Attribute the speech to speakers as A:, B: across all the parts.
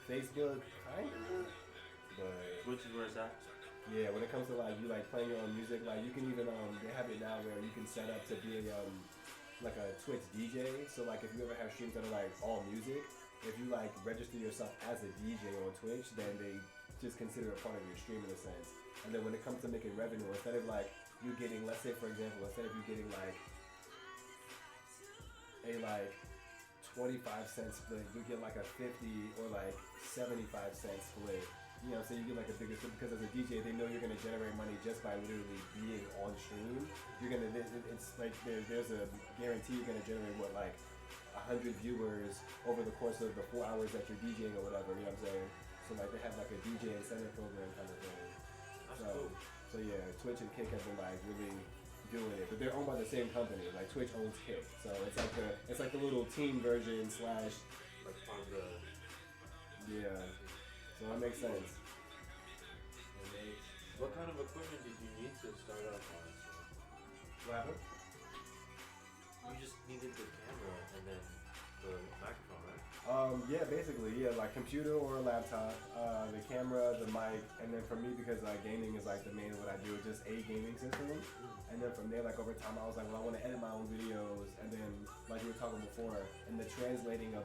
A: Facebook, kind of, but
B: Which is where it's at.
A: yeah, when it comes to like you like playing your own music, like you can even they have it now where you can set up to be a like a Twitch DJ. So like if you ever have streams that are like all music, if you like register yourself as a DJ on Twitch, then they just consider it part of your stream in a sense. And then when it comes to making revenue, instead of like you getting, let's say for example, instead of you getting like a like 25-cent split, you get like a 50 or like 75-cent split. You know what I'm saying? You get like a bigger split because as a DJ, they know you're gonna generate money just by literally being on stream. You're gonna, it's like there's a guarantee you're gonna generate what, like 100 viewers over the course of the 4 hours that you're DJing or whatever. You know what I'm saying? So like they have like a DJ incentive program kind of thing.
B: That's cool.
A: So yeah, Twitch and Kick have been like really doing it, but they're owned by the same company. Like Twitch owns Kick, so it's like the little team version slash.
B: Like on the.
A: Yeah. So that makes sense.
B: What kind of equipment did you need to start up on?
A: What happened?
B: You just needed the camera and then the microphone, right?
A: Yeah, basically, yeah, like computer or a laptop, the camera, the mic, and then for me, because gaming is like the main of what I do, just a gaming system. And then from there, like over time, I was like, well, I want to edit my own videos, and then like we were talking before, and the translating of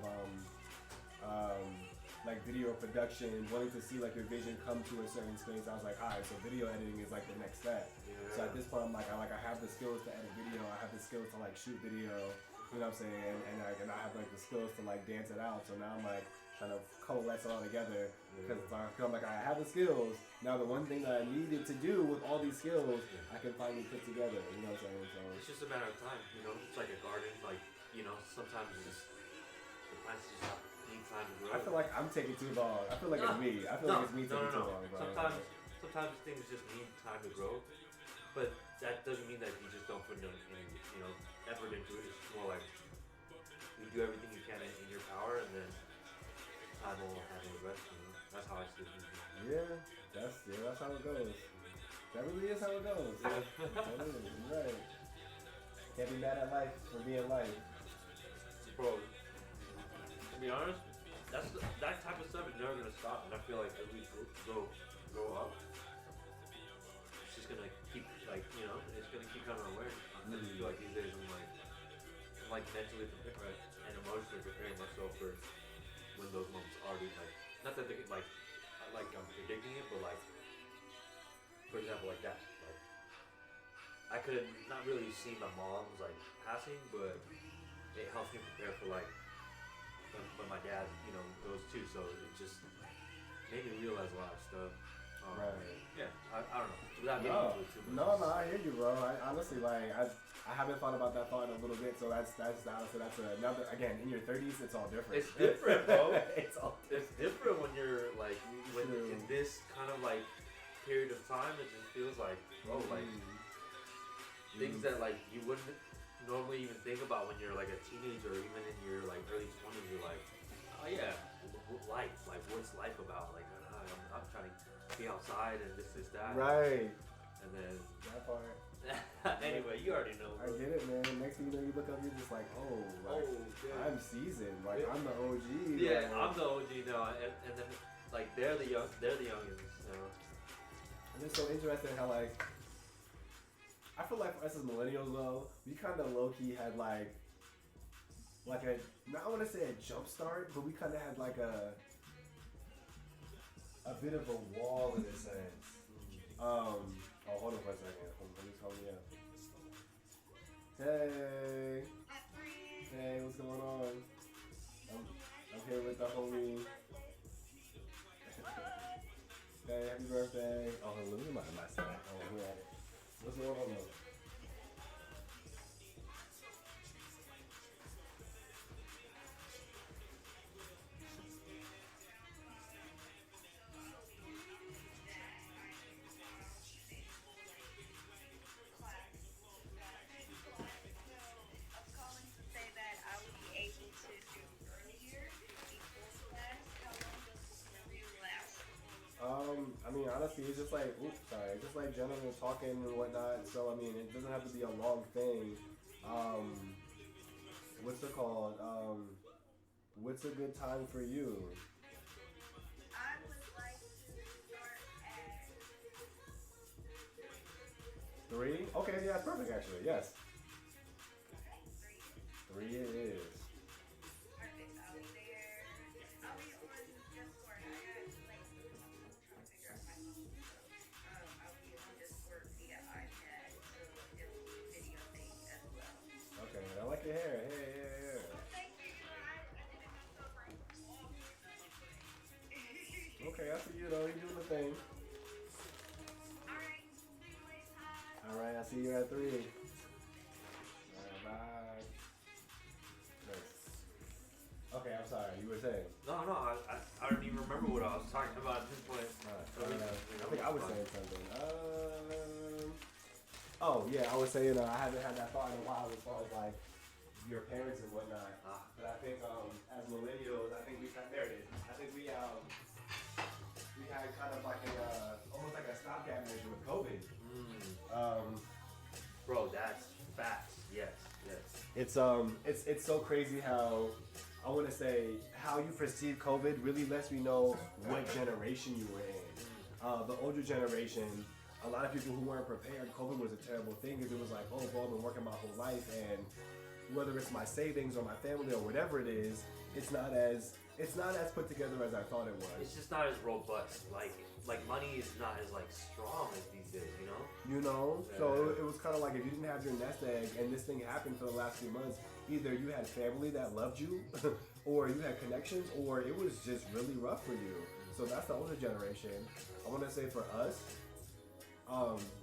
A: like video production, wanting to see like your vision come to a certain space. I was like, alright, so video editing is like the next step.
B: Yeah.
A: So at this point, I have the skills to edit video. I have the skills to like shoot video. You know what I'm saying? And I have like the skills to like dance it out. So now I'm like trying to coalesce it all together because I'm like, I have the skills. Now the one thing that I needed to do with all these skills, I can finally put together. You know what I'm saying? So
B: it's just a matter of time. You know, it's like a garden. Like, you know, sometimes it's just the plants just have need time to grow.
A: I feel like I'm taking too long. I feel like it's me. I feel like it's me taking too long, bro.
B: Sometimes things just need time to grow, but that doesn't mean that you just don't put any effort into it. It's more like you do everything you can in your power, and then time will handle the rest. You know, that's how I see it.
A: Yeah, that's how it goes. That really is how it goes. Yeah. That is, you're right. Can't be mad at life for being life.
B: Bro, to be honest, that type of stuff is never gonna stop, and I feel like as we grow up, it's just gonna keep it's gonna keep coming our way. I feel like these days I'm like mentally prepared and emotionally preparing myself for when those moments are like, not that they like I'm predicting it, but like for example like that, like I could not really see my mom's like passing, but it helps me prepare for like when my dad, goes too. So it just made me realize a lot of stuff.
A: Right.
B: Yeah. I don't know. Without getting into it too much.
A: No, I hear you, bro. I honestly I haven't thought about that thought in a little bit. So that's another. Again, in your 30s, it's all different.
B: It's different, bro.
A: It's all different.
B: It's different when you're like in this kind of like period of time. It just feels like things that like you wouldn't normally even think about when you're like a teenager or even in your like early 20s. You're like, oh yeah, life, like what's life about? Like I'm trying to be outside and this that.
A: Right.
B: And then
A: that part.
B: Anyway, you already know.
A: Bro. I get it, man. Next thing you know, you look up, you're just like, I'm seasoned. Like I'm the OG.
B: Yeah,
A: like,
B: I'm the OG now, and then like they're the youngins.
A: And it's so interesting how like. I feel like for us as millennials though, we kind of low-key had like a, not I want to say a jump start, but we kind of had like a bit of a wall in a sense. Hold on for a second. Hold me up. Hey, what's going on? I'm here with the homie. Hey, happy birthday. Oh, let me get my side. Oh, who had it? What's going on though? I mean, honestly, it's just like, just like general talking and whatnot. So, I mean, it doesn't have to be a long thing. What's it called? What's a good time for you? yeah, perfect actually. Yes. 3 it is. Okay, I like your hair. Hey. Okay, I see you though. You doing the thing. All right, I see you at 3. All right, bye. Nice. Okay, I'm sorry. You were saying.
B: No, I don't even remember what I was talking about at this point.
A: I think I was saying something. Oh yeah, I was saying I haven't had that thought in a while as far as like your parents and whatnot. But I think as millennials, I think there it is. I think we had kind of like a almost like a stopgap measure with COVID.
B: Bro, that's facts. Yes.
A: It's so crazy how I want to say how you perceive COVID really lets me know what generation you were in. The older generation, a lot of people who weren't prepared, COVID was a terrible thing because it was like, oh, bro, I've been working my whole life, and whether it's my savings or my family or whatever it is, it's not as put together as I thought it was.
B: It's just not as robust. Like money is not as like strong as these days, you know?
A: Yeah. So it was kind of like if you didn't have your nest egg and this thing happened for the last few months, either you had family that loved you or you had connections, or it was just really rough for you. So that's the older generation. I want to say for us,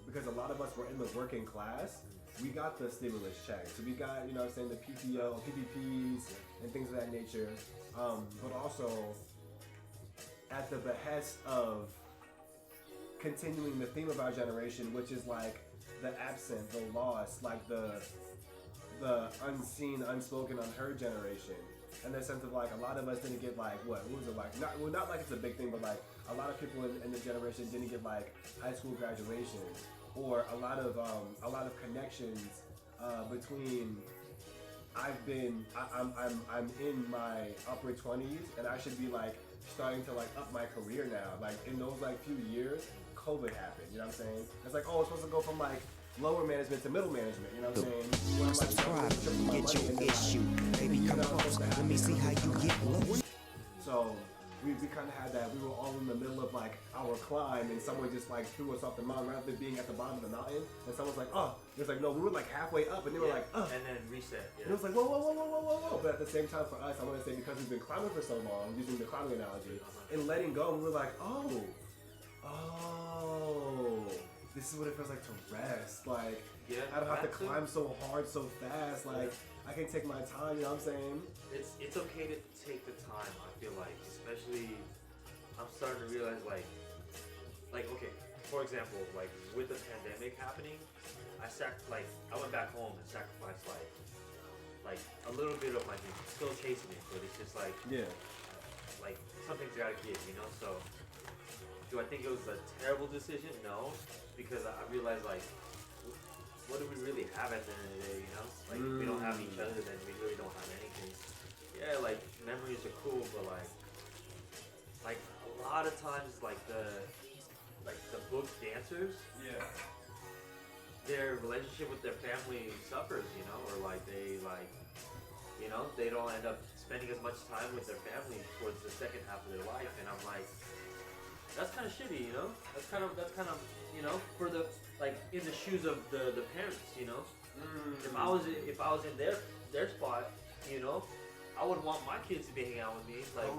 A: because a lot of us were in the working class, we got the stimulus check. So we got, the PPO, PPPs, and things of that nature. But also, at the behest of continuing the theme of our generation, which is like the absent, the lost, like the unseen, unspoken, unheard generation. In the sense of like a lot of us didn't get like what was it like? Not like it's a big thing, but like a lot of people in the generation didn't get like high school graduations, or a lot of connections between. I'm in my upper 20s and I should be like starting to like up my career now. Like in those like few years, COVID happened. You know what I'm saying? It's like, oh, it's supposed to go from like lower management to middle management. You know what I'm saying?
C: Subscribe, get your issue. Baby, come close. Let me see how you get low.
A: So we kind of had that. We were all in the middle of like our climb, and someone just like threw us off the mountain rather than being at the bottom of the mountain. And someone's like, oh, it was like, no, we were like halfway up, and they were like, oh.
B: And then reset. Yeah.
A: And it was like, whoa. But at the same time, for us, I want to say because we've been climbing for so long, using the climbing analogy, and letting go, we were like, oh, this is what it feels like to rest. Like, I don't have to climb so hard, so fast. Like, I can take my time. You know what I'm saying?
B: It's okay to take the time. I feel like, especially, I'm starting to realize like okay, for example, like with the pandemic happening, I went back home and sacrificed like a little bit of my dream. Still chasing it, but it's just like like something's gotta give, you know. So, do I think it was a terrible decision? No, because I realized like, what do we really have at the end of the day, you know? Like, if we don't have each other, then we really don't have anything. Yeah, like, memories are cool, but like a lot of times, like the book dancers, their relationship with their family suffers, you know, or like they they don't end up spending as much time with their family towards the second half of their life, and I'm like, that's kind of shitty, you know? That's kind of you know, for the like in the shoes of the parents, you know. If I was in their spot, you know, I would want my kids to be hanging out with me, like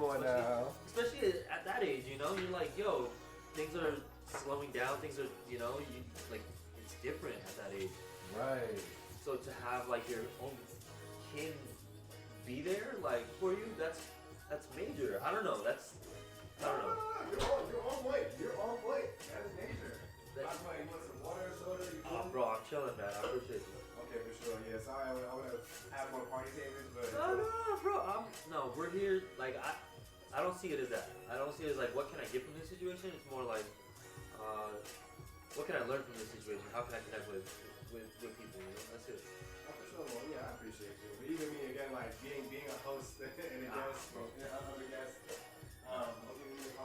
B: especially at that age, you know. You're like, yo, things are slowing down, things are, you know, like it's different at that age.
A: Right.
B: So to have like your own kid be there, like for you, that's major. I don't know.
A: No, you're on point. You're on point. That is major. That's why you want some water, soda.
B: Bro, I'm chilling, man. I appreciate you.
A: Okay, for sure. Yeah, sorry, I would have had more party favors, but
B: No, bro. We're here. Like I don't see it as that. I don't see it as like, what can I get from this situation? It's more like, what can I learn from this situation? How can I connect with people? You know? That's it.
A: Oh, for sure. Well, yeah, I appreciate you. But even me again, like being a host and a guest, other guest.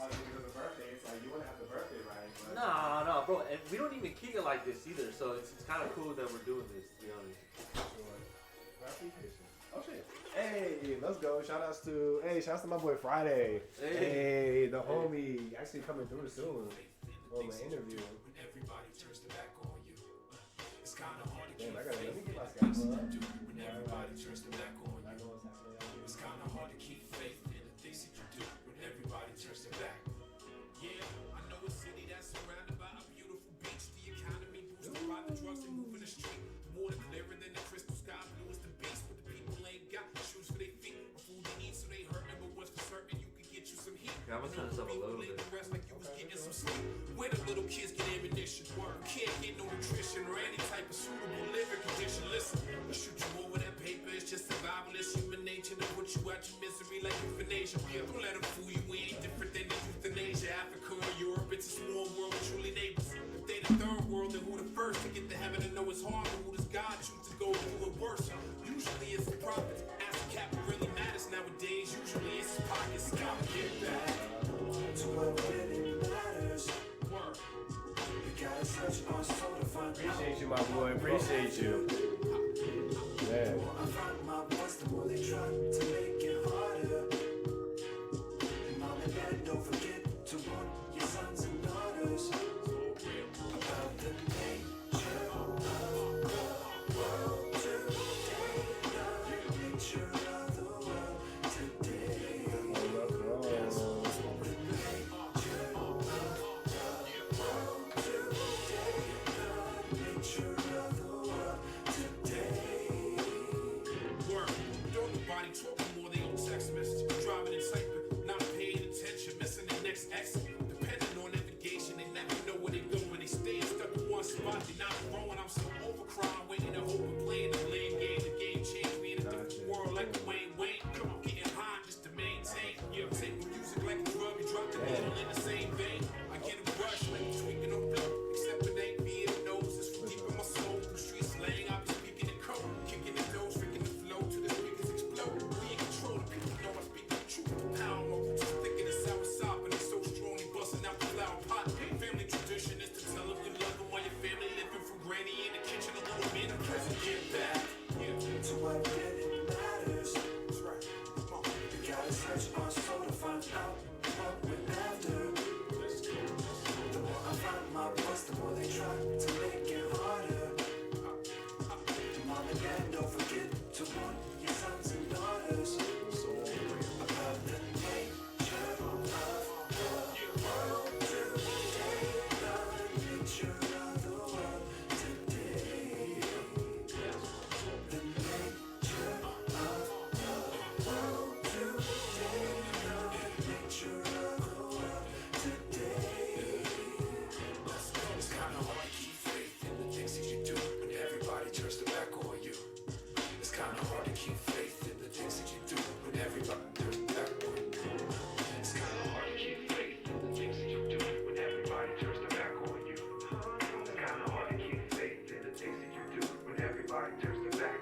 A: Because of birthday, it's like you want to have the birthday right. But
B: No, bro. and we don't even kick it like this either. So it's kind of cool that we're doing this. To be honest.
A: Oh shit! Hey, let's go! Shoutouts to my boy Friday. Hey, the homie actually coming through soon on the interview. Damn, I gotta let me get my scalp. Everybody turns their back on you. It's kind of hard to keep faith in the things that you do when everybody turns their back.
D: Yeah, I know a city that's surrounded by a beautiful beach. The economy boosted by the drugs they move in the street. Water clearer than the crystal sky, blue is the beast. But the people ain't got shoes for their feet or food to eat, so they hurting. But what's for certain, you can get you some heat.
B: Yeah, I'm gonna turn this up a little bit.
D: Rest like you was getting some sleep. Where the little kids get ammunition, can't get no nutrition or any type of suitable living condition. Listen, we shoot you over that paper. It's just survival. It's human nature to put you out your misery like euthanasia. Yeah, don't let them fool you. We ain't different than the euthanasia. Africa or Europe, it's a small world with truly neighbors. If they the third world, then who the first to get to heaven and know it's hard? And who does God choose to go through it worse? Usually it's the prophets. Ask the cap what really matters nowadays. Usually it's his pockets. Gotta get back to what really matters. Work. You gotta search our soul to find.
A: Appreciate you, my boy. Appreciate you. Yeah.
D: I find my voice, the more they try to make it harder. Mom and dad, don't forget to warn your sons and daughters about the nature of the world today. The nature of the world today. Yes, the nature of the world today. The nature of the world today. Work. Don't nobody talking more, they on text message. Driving in sight, but not paying attention. Missing the next exit. Depending on navigation, they never know where they go when they stay stuck in one spot. They not growing, I'm so overcrowded, waiting to hope and playing the blame game. The game changed me in a different world like the Wayne. Come on, getting high just to maintain. Yeah, I'm taking music like a drug and drop the needle in the same vein. I get a rush like tweaking a blow, except it ain't being a nose. It's from deep in my soul. Through street slang, I be speaking in code, kicking the doors, freaking the flow to the speakers explode. We in control, the people know I speak the truth. The power more, so thick in the sour sop, and it's so strong, they busting out the flower pot. Family tradition is to tell them you love them while your family living from granny in the kitchen a little bit. I'm present, get back to what really matters. That's right. Come on, you gotta search our soul to find out what we're after. The more I find my voice, the more they try to make it harder. Mom and dad, don't forget to warn your sons and daughters about the nature of the world today. The nature of the world today. The nature of the world today. The nature of the world today. It's kinda hard to keep faith in the things that you do when everybody turns their back on you. It's kinda hard to keep faith in the things that you do when everybody turns their back on you. It's kinda hard to keep faith in the things that you do when everybody turns their back on you. It's kinda hard to keep faith in the things that you do when everybody turns their back.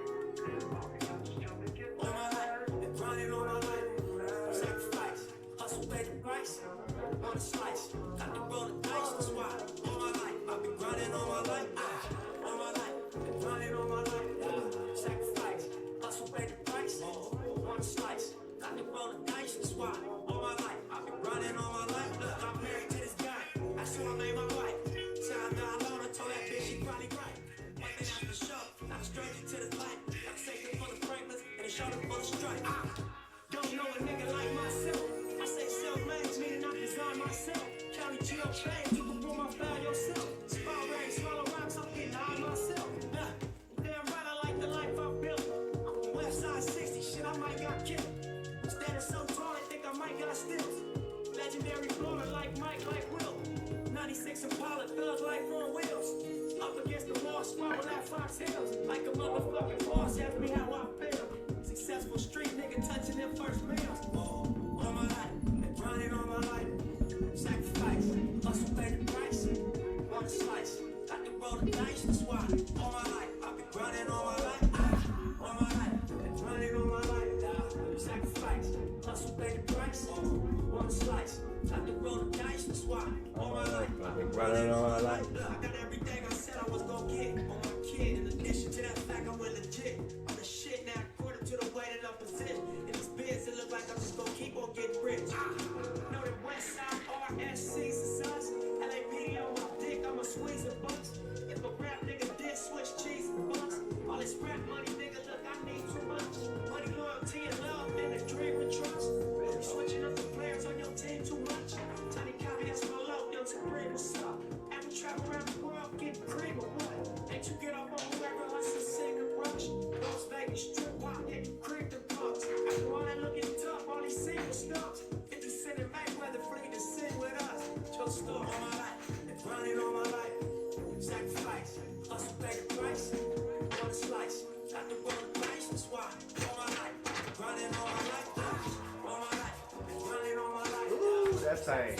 D: All my life, been grinding all my life. Sacrifice, hustle, pay the price. On the slice, got to roll the dice. That's why all my life I've been grinding all my life. All my life, been grinding all my life. Sacrifice, hustle, pay the price. On the slice, got to roll the dice. That's why all my life I've been grinding all my life. Look, I'm married to this guy. That's who I made my wife. Time down low, I told that bitch she probably right. One thing that's for sure, not a stranger to the light. Got a safety full of Franklins and a shoulder full of stripe. Don't know a nigga like myself. I say self-made, meaning I design myself. County jail change, you can pull my file yourself. Spot rain, swallow rocks, I'm getting high myself. Damn right, I like the life I built. I'm on West Side 60, shit, I might got killed. Standing so tall, I think I might got stills. Legendary blower like Mike, like Will. 96 Impala, thugs like four wheels. Up against the wall, squabble at Fox Hills. Like a motherfucking boss, ask me how I feel. Successful street nigga touching them first meals. All my life, been grinding all my life. Sacrifice, hustle, pay the price. On the slice, got to roll the dice. That's why all my life I've been grinding all my life. All my life, been grinding all my life. Sacrifice, hustle, pay the price. On the slice, Like to roll the dice, that's why.
A: All my life, I've been grinding all my life.
D: I got everything I said I was gonna get on my kid. In addition to that fact, I went legit on the shit now, according to the way that I'm positioned. In this biz, it look like I'm just gonna keep on getting rich. Know that West Side RSC's is us. LAPD on my dick, I'ma squeeze the bucks. If a rap nigga did switch cheese and bucks, all this rap money, nigga, look, I need too much. Money, loyalty, and love, and a dream and trust. Don't be switching up the players on your team too much. Tiny caveats for low, young to bring what's up. Ever travel around the world, get cream or what? Ain't you get off on whoever wants to sing and rush? Las Vegas, strip wild, yeah, you creep the bucks. After all that looking tough, all these single stubs. 50 Cent and Mayweather free to sing with us. Just store all my life, and grinding all my life. Sacrifice, hustle pay the price. One slice, not the roll the dice, that's why. All my life, grinding all my life. All my life, and grinding all my life.
A: Ooh, that's tight.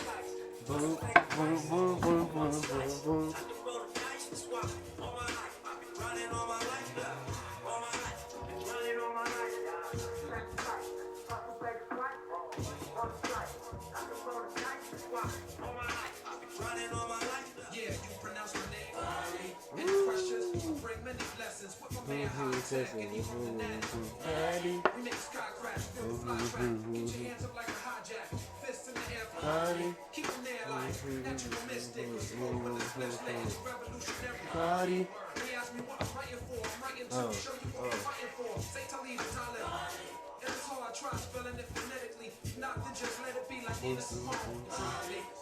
A: Boom, boom, boom, boom, boom, boom, boom.
D: Not the roll the dice, that's why. All my life, I've been grinding all my life. All my life, been grinding all my life. Sacrifice, hustle pay the price. One slice, not the roll the dice, that's why. All my life, I've been grinding all my life. Yeah, you pronounce my name. Any questions? Bring many blessings. With my man high tech, and he from the natty. We make sky crash, build fly track. Get your hands up like a hijack. Fists in the air, party. Keep them there like natural mystic. Smoke with the splish lane, revolutionary. They ask me what I'm writing for. I'm writing to show you what I'm fighting for. Say Talib Talib. And it's hard, try spelling it phonetically. Not to just let it be like Nina Simone.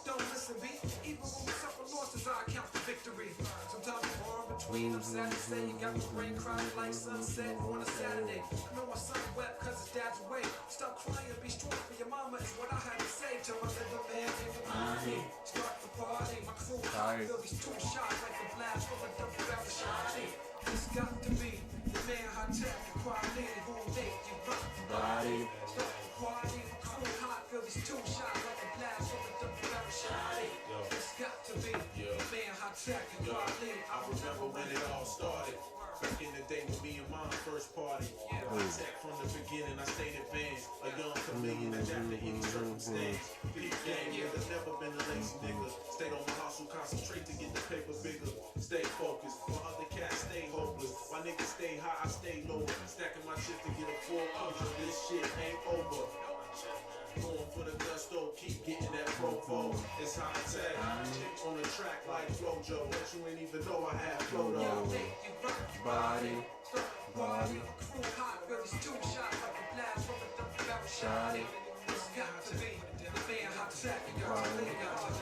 D: Don't listen, B. Even when we suffer losses, I count the victory. Sometimes you're born between. I'm sad to say you got the rain crying like sunset on a Saturday. I know my son wept cause his dad's away. Stop crying, be strong for your mama is what I had to say. Till my little man came to me. Start the party, my crew feel these two shots like the blast from a double barrel shotty. This got to be the man high tech, the quality who will make you rock the body. Start the party, my crew hot, feel these two shots like the blast from a double barrel shotty. This got to be the man high tech, the quality.
E: I remember when it all started. Back in the day when me and mom first party. Tech from the beginning, I stayed advanced. A young chameleon adapted to any circumstance. Big gang, yeah, there's never been a lazy nigga. Stayed on my hustle, concentrate to get the paper bigger. Stay focused, while other cats stay hopeless. My niggas stay high, I stay low. Stacking my shit to get a full culture. This shit ain't over. Going for the gusto, keep getting that profo. It's high tech, on the track like Flojo. But you ain't even know I have flow though.
A: Body,
D: Body, crew hot, feel these two shots like a blast from a double barrel shotty. This got to be the man hot tech, you got to leave out.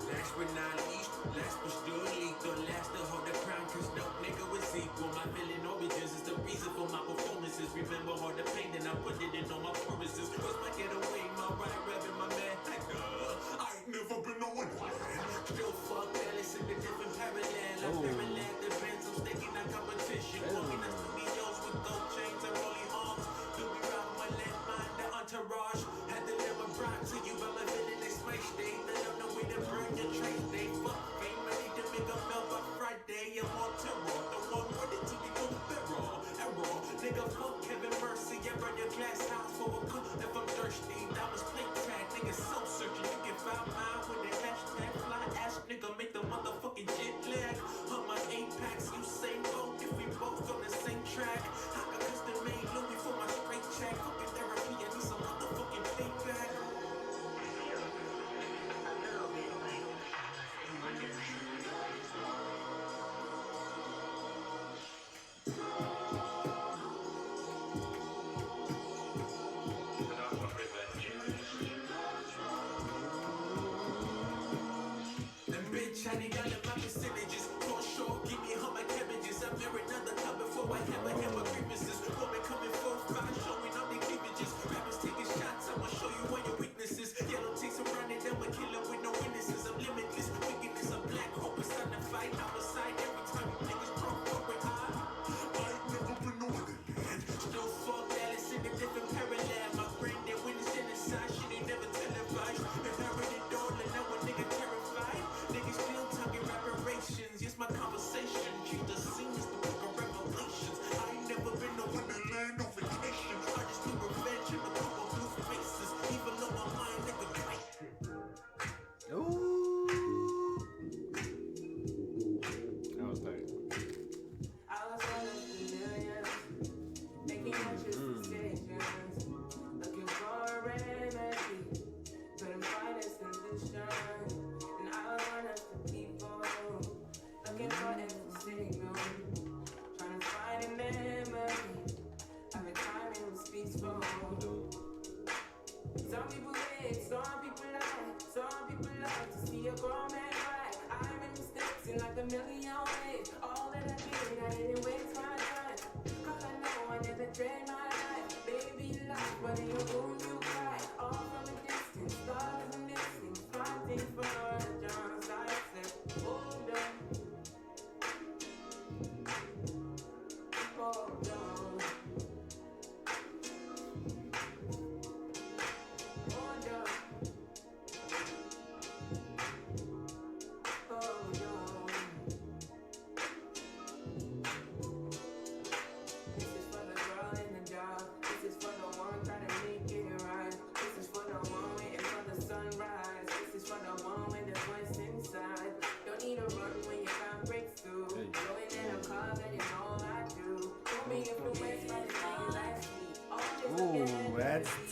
D: Last but not least, last but still lethal. Last to hold the crown, cause no nigga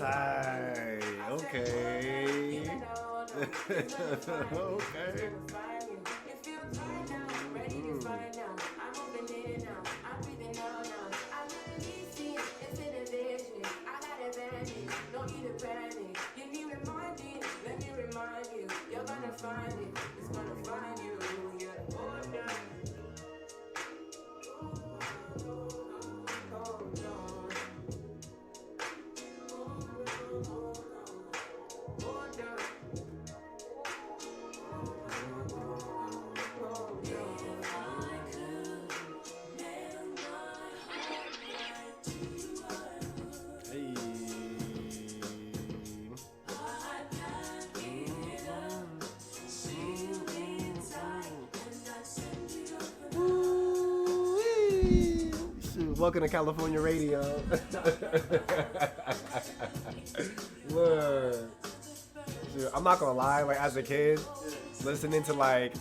A: Tight. Okay. Okay. Welcome to California radio. Look, dude, I'm not gonna lie. Like as a kid, listening to like,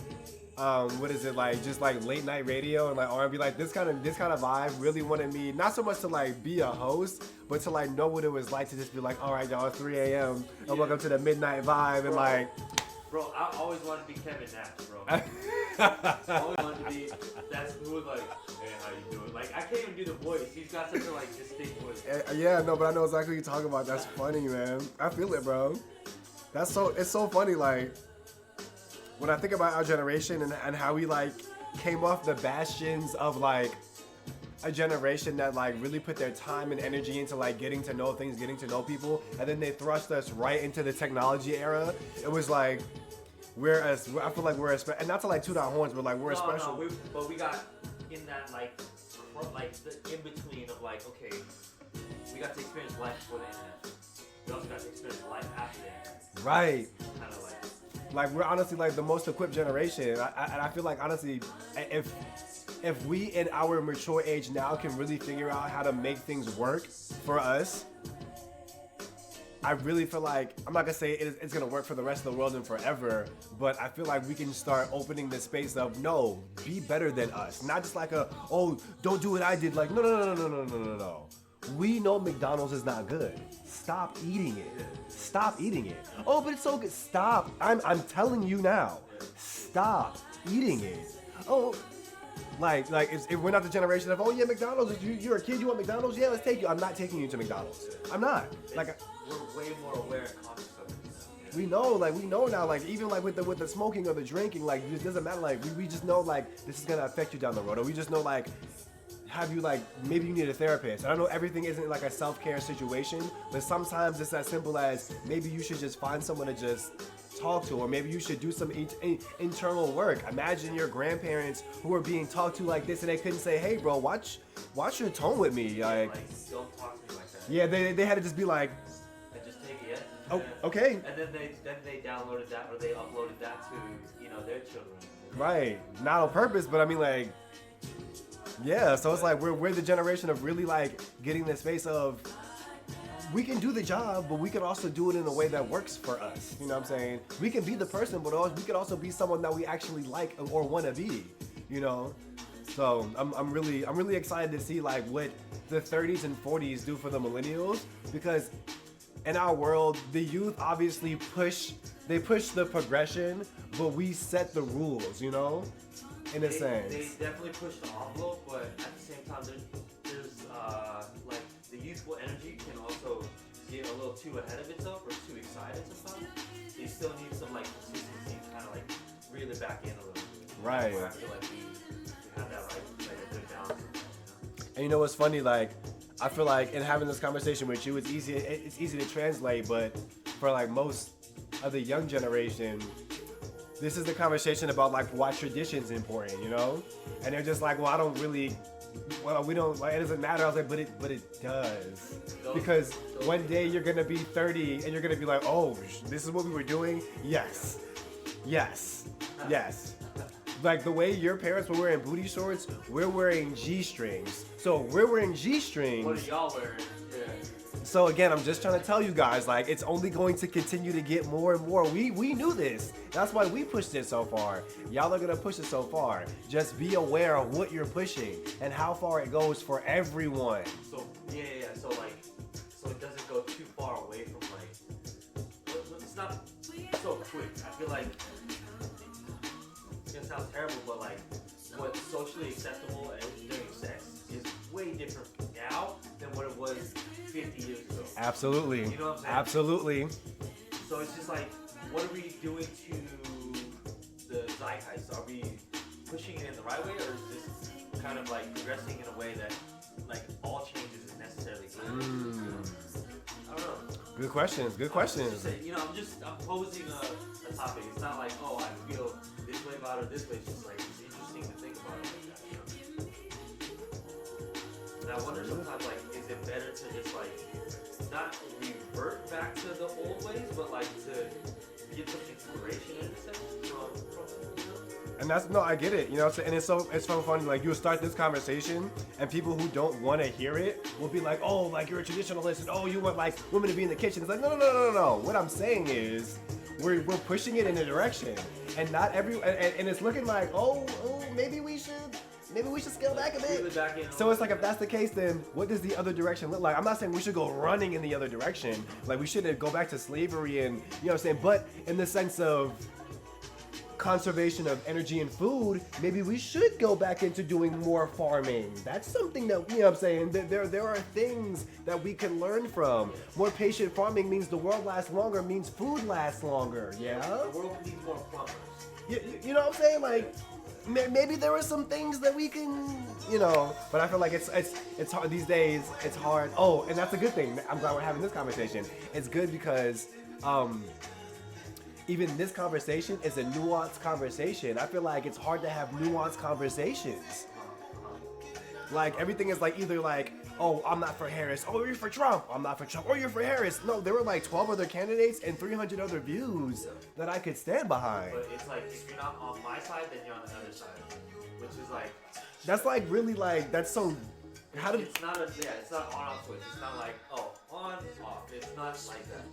A: what is it like? Just like late night radio and like R&B, like this kind of vibe really wanted me not so much to like be a host, but to like know what it was like to just be like, all right, y'all, it's 3 a.m. and welcome to the midnight vibe and like.
B: Bro, I always wanted to be Kevin Nash, bro. I always wanted to be that smooth, like, hey, how you doing? Like, I can't even do the voice. He's got such a, like, distinct voice.
A: Yeah, no, but I know exactly what you're talking about. That's funny, man. I feel it, bro. It's so funny, like, when I think about our generation and how we, like, came off the bastions of, like, a generation that, like, really put their time and energy into, like, getting to know things, getting to know people, and then they thrust us right into the technology era. It was, like... I feel like we're and not to like toot our horns, but like we're special.
B: No, but we got in that like the in between of like, okay, we got to experience life before the internet. We also got to experience life after the internet.
A: Right.
B: Kind of
A: like we're honestly like the most equipped generation, and I feel like honestly, if we in our mature age now can really figure out how to make things work for us. I really feel like, I'm not gonna say it's gonna work for the rest of the world and forever, but I feel like we can start opening the space of, no, be better than us. Not just like don't do what I did. Like, no. We know McDonald's is not good. Stop eating it. Stop eating it. Oh, but it's so good. Stop. I'm telling you now. Stop eating it. Oh, like if we're not the generation of, oh yeah, McDonald's, you're a kid, you want McDonald's? Yeah, let's take you. I'm not taking you to McDonald's. I'm not. Like,
B: we're way more aware and conscious of it now.
A: We know now, like even like with the smoking or the drinking, like it doesn't matter, like we just know like this is gonna affect you down the road, or we just know like have you like maybe you need a therapist. I know everything isn't like a self-care situation, but sometimes it's as simple as maybe you should just find someone to just talk to, or maybe you should do some internal work. Imagine your grandparents who were being talked to like this and they couldn't say, hey bro, watch your tone with me, like
B: don't talk to me like that.
A: Yeah, they had to just be like, oh, okay.
B: And then they downloaded that, or they uploaded that to, their children.
A: Right. Not on purpose, but I mean like, yeah, so it's like we're the generation of really like getting this space of we can do the job, but we can also do it in a way that works for us. You know what I'm saying? We can be the person, but we could also be someone that we actually like or want to be, So I'm really excited to see like what the 30s and 40s do for the millennials, because in our world, the youth obviously push the progression, but we set the rules, in a sense.
B: They definitely push the envelope, but at the same time, there's like the youthful energy can also get a little too ahead of itself or too excited sometimes. So you still need some like consistency to kind of like reel it back in a little bit.
A: Right.
B: Where I feel like we have that like a good balance.
A: And you know what's funny? Like, I feel like in having this conversation with you, it's easy to translate, but for like most of the young generation, this is the conversation about like why tradition's important, And they're just like, well, we don't, like, it doesn't matter. I was like, but it does. Because one day you're gonna be 30 and you're gonna be like, oh, this is what we were doing? Yes. Like the way your parents were wearing booty shorts, we're wearing G-strings. So we're wearing G-strings.
B: What are y'all wearing? Yeah.
A: So again, I'm just trying to tell you guys, like, it's only going to continue to get more and more. We knew this. That's why we pushed it so far. Y'all are gonna push it so far. Just be aware of what you're pushing and how far it goes for everyone.
B: So yeah. So it doesn't go too far away so quick. I feel like it's gonna sound terrible, but like what's socially acceptable during sex is way different now than what it was 50 years ago.
A: Absolutely.
B: You know what I'm saying?
A: Absolutely.
B: So it's just like, what are we doing to the zeitgeist? Are we pushing it in the right way, or is this kind of like progressing in a way that like all change isn't necessarily good? I don't know.
A: Good questions. Good questions.
B: I'm posing a topic. It's not like, oh, I feel this way about it, this way. It's just like, it's interesting to think about it like that, And I wonder sometimes, like, is it better to just like not revert back to the old ways, but like to get some inspiration in a sense from
A: And that's, no, I get it, you know what I'm saying? And it's so funny, like, you'll start this conversation, and people who don't want to hear it will be like, oh, like, you're a traditionalist, and oh, you want, like, women to be in the kitchen. It's like, no. What I'm saying is, we're pushing it in a direction, and not and it's looking like, oh, maybe we should scale back a bit. So it's like, if that's the case, then what does the other direction look like? I'm not saying we should go running in the other direction. Like, we shouldn't go back to slavery and, you know what I'm saying? But in the sense of conservation of energy and food, maybe we should go back into doing more farming. That's something that, you know what I'm saying, there are things that we can learn from. More patient farming means the world lasts longer, means food lasts longer, yeah?
B: The world needs more plumbers.
A: You know what I'm saying? Like, maybe there are some things that we can, you know, but I feel like it's hard these days. It's hard. Oh, and that's a good thing. I'm glad we're having this conversation. It's good because even this conversation is a nuanced conversation. I feel like it's hard to have nuanced conversations. Like, everything is like either like, oh, I'm not for Harris. Oh, you're for Trump. I'm not for Trump. Oh, you're for Harris. No, there were like 12 other candidates and 300 other views that I could stand behind.
B: But it's like, if you're not on my side, then you're on the other side. Which is like...
A: That's like really like, that's so...
B: It's not on-off switch. It's not like, oh, on, off. It's not like that.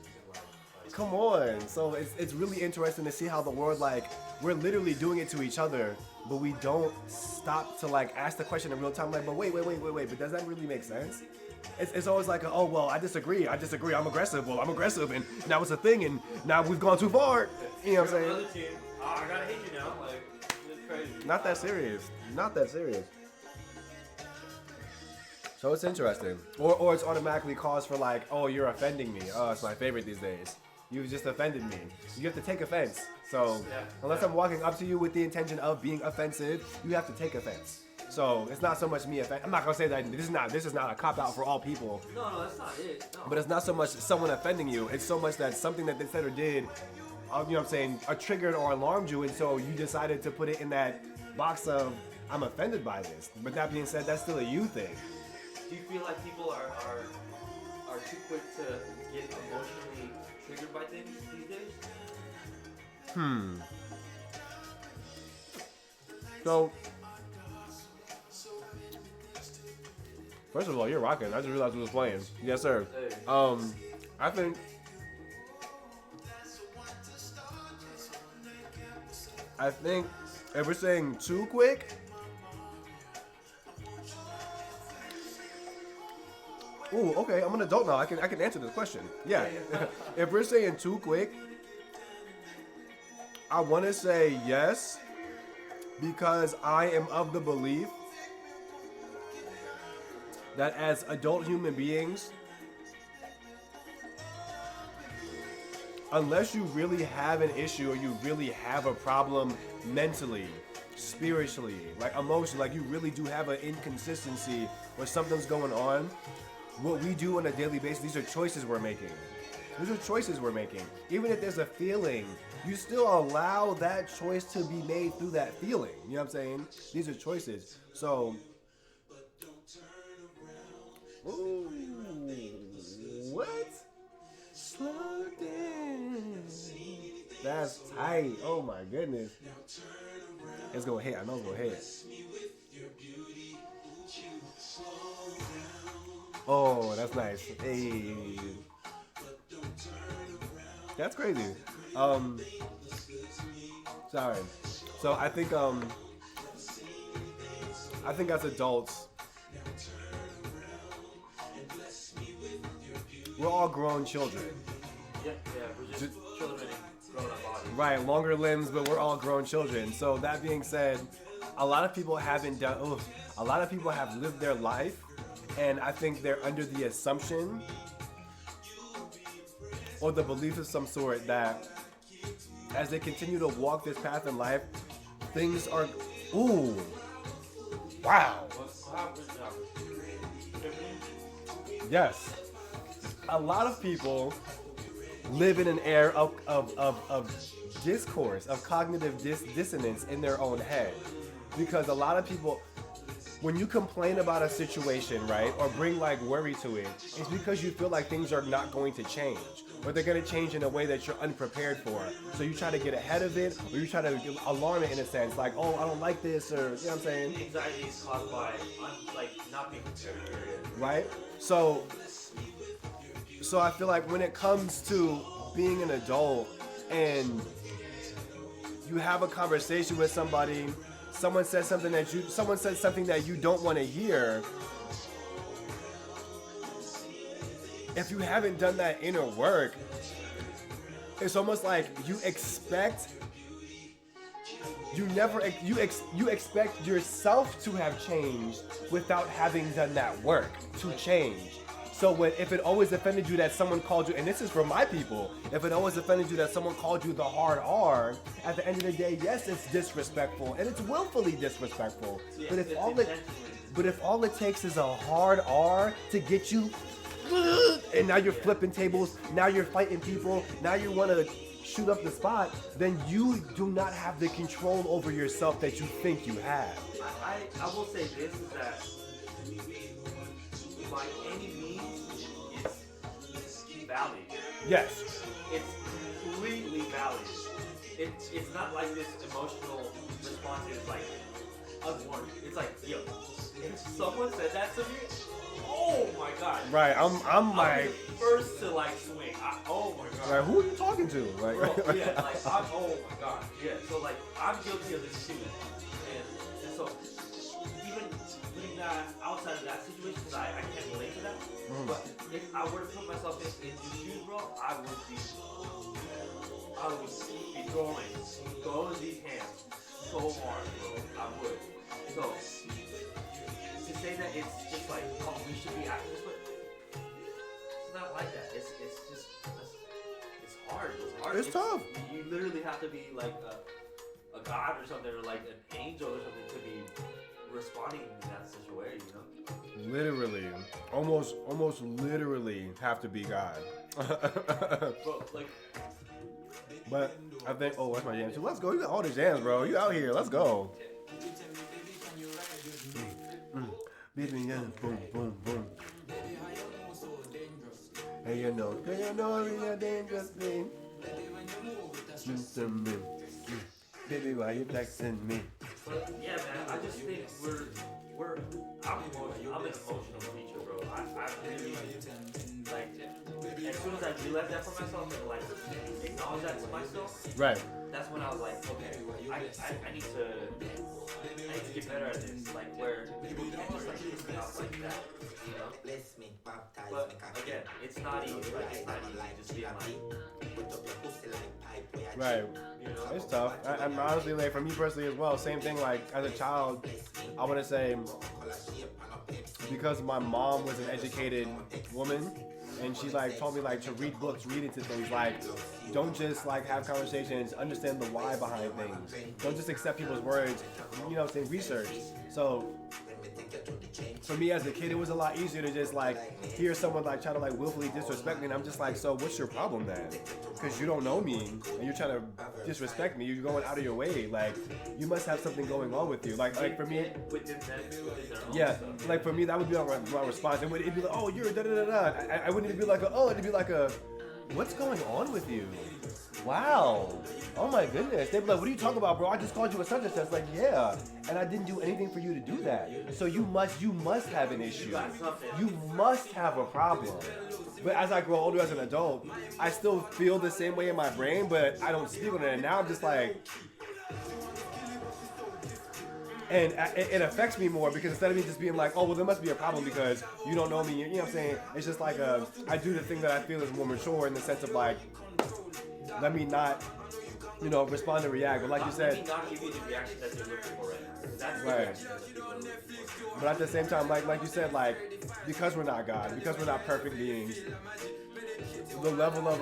A: Come on. So it's really interesting to see how the world, like, we're literally doing it to each other, but we don't stop to like ask the question in real time, like, but wait, but does that really make sense? It's always like, oh, well, I disagree, I'm aggressive, well, I'm aggressive, and that was a thing, and now we've gone too far, you know what I'm saying?
B: Team, I gotta hate you now, like, it's crazy.
A: Not that serious. So it's interesting. Or it's automatically cause for like, oh, you're offending me. Oh, it's my favorite these days. You just offended me. You have to take offense. So unless I'm walking up to you with the intention of being offensive, you have to take offense. So it's not so much me offend. I'm not gonna say that this is not a cop out for all people.
B: No, that's not it. No.
A: But it's not so much someone offending you. It's so much that something that they said or did, you know what I'm saying, triggered or alarmed you, and so you decided to put it in that box of I'm offended by this. But that being said, that's still a you thing.
B: Do you feel like people are too quick to get emotionally triggered by things these days?
A: So, first of all, you're rocking. I just realized we was playing. Yes, sir.
B: Hey.
A: I think if we're saying too quick, ooh, okay, I'm an adult now. I can answer this question. Yeah. If we're saying too quick, I want to say yes, because I am of the belief that as adult human beings, unless you really have an issue or you really have a problem mentally, spiritually, like emotionally, like you really do have an inconsistency or something's going on, what we do on a daily basis, these are choices we're making. Even if there's a feeling, you still allow that choice to be made through that feeling. You know what I'm saying? These are choices. So, ooh, what? Slow down. That's tight. Oh my goodness. It's gonna hit. I know it's gonna hit. Oh, that's nice. Hey. That's crazy. Sorry. So I think as adults, we're all grown children.
B: Yeah, we're just children growing up.
A: Right, longer limbs, but we're all grown children. So that being said, a lot of people haven't done. A lot of people have lived their life, and I think they're under the assumption or the belief of some sort that as they continue to walk this path in life, things are. Ooh, wow. Yes, a lot of people live in an air of discourse, of cognitive dissonance in their own head. Because a lot of people, when you complain about a situation, right, or bring like worry to it, it's because you feel like things are not going to change, or they're going to change in a way that you're unprepared for. So you try to get ahead of it, or you try to alarm it in a sense, like, oh, I don't like this, or, you know what I'm saying?
B: Anxiety is caused by, not being prepared, period.
A: Right? So I feel like when it comes to being an adult and you have a conversation with somebody, someone says something that you don't want to hear. If you haven't done that inner work, it's almost like you expect yourself to have changed without having done that work to change. So if it always offended you that someone called you, and this is for my people, if it always offended you that someone called you the hard R, at the end of the day, yes, it's disrespectful, and it's willfully disrespectful.
B: Yeah,
A: But if all it takes is a hard R to get you, and now you're flipping tables, now you're fighting people, now you want to shoot up the spot, then you do not have the control over yourself that you think you have.
B: I will say this is that by any means, it's valid.
A: Yes.
B: It's completely valid. It's not like this emotional response is like unwarranted. It's like, yo, if someone said that to me, oh my god.
A: Right, I'm like
B: the first to like swing. Oh my god.
A: Like, who are you talking to? Like,
B: bro, yeah, like oh my god, yeah. So like I'm guilty of this too, and so even putting that outside of that situation, because I can't relate to that. But if I were to put myself in your shoes, bro, I would be throwing these hands so hard, bro. I would. So to say that it's just like, oh, we should be acting this way, it's not like that. It's just it's hard. It's hard.
A: It's tough.
B: You literally have to be like a god or something, or like an angel or something to be responding in that situation, you know?
A: Literally, almost literally have to be God.
B: Bro, like.
A: But I think, oh, that's my jam too. Let's go. You got all the jams, bro. You out here. Let's go. Boom, boom, boom. Hey, you know you're a dangerous thing. Baby, why you texting me?
B: But yeah, man, I just think I'm an emotional creature, bro. I really, like, as soon as I realized that for myself and, like, acknowledge that to myself,
A: Right.
B: that's when I was like, okay, I need to get better at this, like, where people can't just, like, kiss me out like that, you know? But, again, it's not easy, like, it's not easy just being like,
A: Right.
B: you know?
A: It's tough. I'm honestly, like, for me personally as well, same thing, like, as a child, I want to say, because my mom was an educated woman, and she, like, told me, like, to read books, read into things, like, don't just, like, have conversations, understand the why behind things. Don't just accept people's words, you know, say research. So, for me as a kid, it was a lot easier to just, like, hear someone, like, try to, like, willfully disrespect me, and I'm just like, so what's your problem then? Because you don't know me, and you're trying to disrespect me, you're going out of your way, like, you must have something going on with you. Like for me,
B: within their own
A: yeah,
B: stuff.
A: like for me, that would be my response. It'd be like, oh, you're da-da-da-da. I wouldn't even be like, it'd be like what's going on with you? Wow. Oh my goodness. They'd be like, what are you talking about, bro? I just called you a such and such. Like, yeah. And I didn't do anything for you to do that. So you must have an issue. You must have a problem. But as I grow older as an adult, I still feel the same way in my brain, but I don't speak on it. And now I'm just like, and it affects me more because instead of me just being like, oh, well, there must be a problem because you don't know me, you know what I'm saying? It's just like I do the thing that I feel is more mature in the sense of like, let me not respond and react. But like you said,
B: not give you the reaction that they're looking for right now. That's the
A: Right.
B: reaction that people are looking for.
A: but at the same time, like you said, like because we're not God, because we're not perfect beings, the level of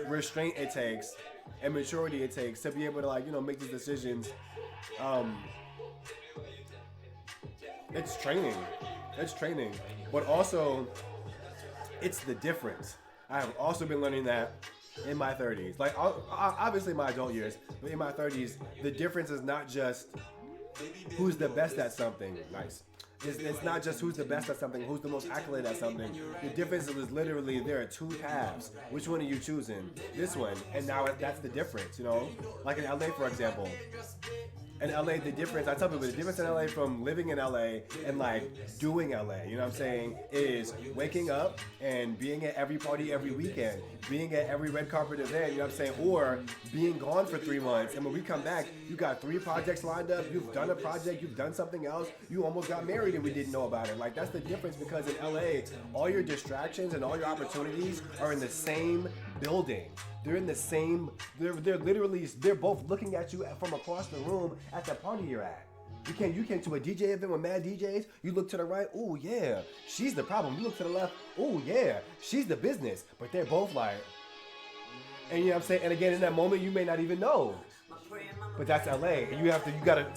A: restraint it takes and maturity it takes to be able to make these decisions. It's training. But also, it's the difference. I have also been learning that in my 30s. Like, obviously my adult years, but in my 30s, the difference is not just who's the best at something. Nice. It's not just who's the best at something, who's the most accolade at something. The difference is literally there are two paths. Which one are you choosing? This one. And now that's the difference, Like in LA, for example. In LA, the difference, I tell people, the difference in LA from living in LA and doing LA, you know what I'm saying, is waking up and being at every party every weekend, being at every red carpet event, you know what I'm saying, or being gone for 3 months. And when we come back, you got 3 projects lined up, you've done a project, you've done something else, you almost got married and we didn't know about it. Like, that's the difference, because in LA, all your distractions and all your opportunities are in the same building. They're in the same, they're both looking at you from across the room at the party you're at. You came to a DJ event with mad DJs, you look to the right, oh yeah, she's the problem. You look to the left, oh yeah, she's the business. But they're both and you know what I'm saying? And again, in that moment, you may not even know. But that's LA. And you gotta.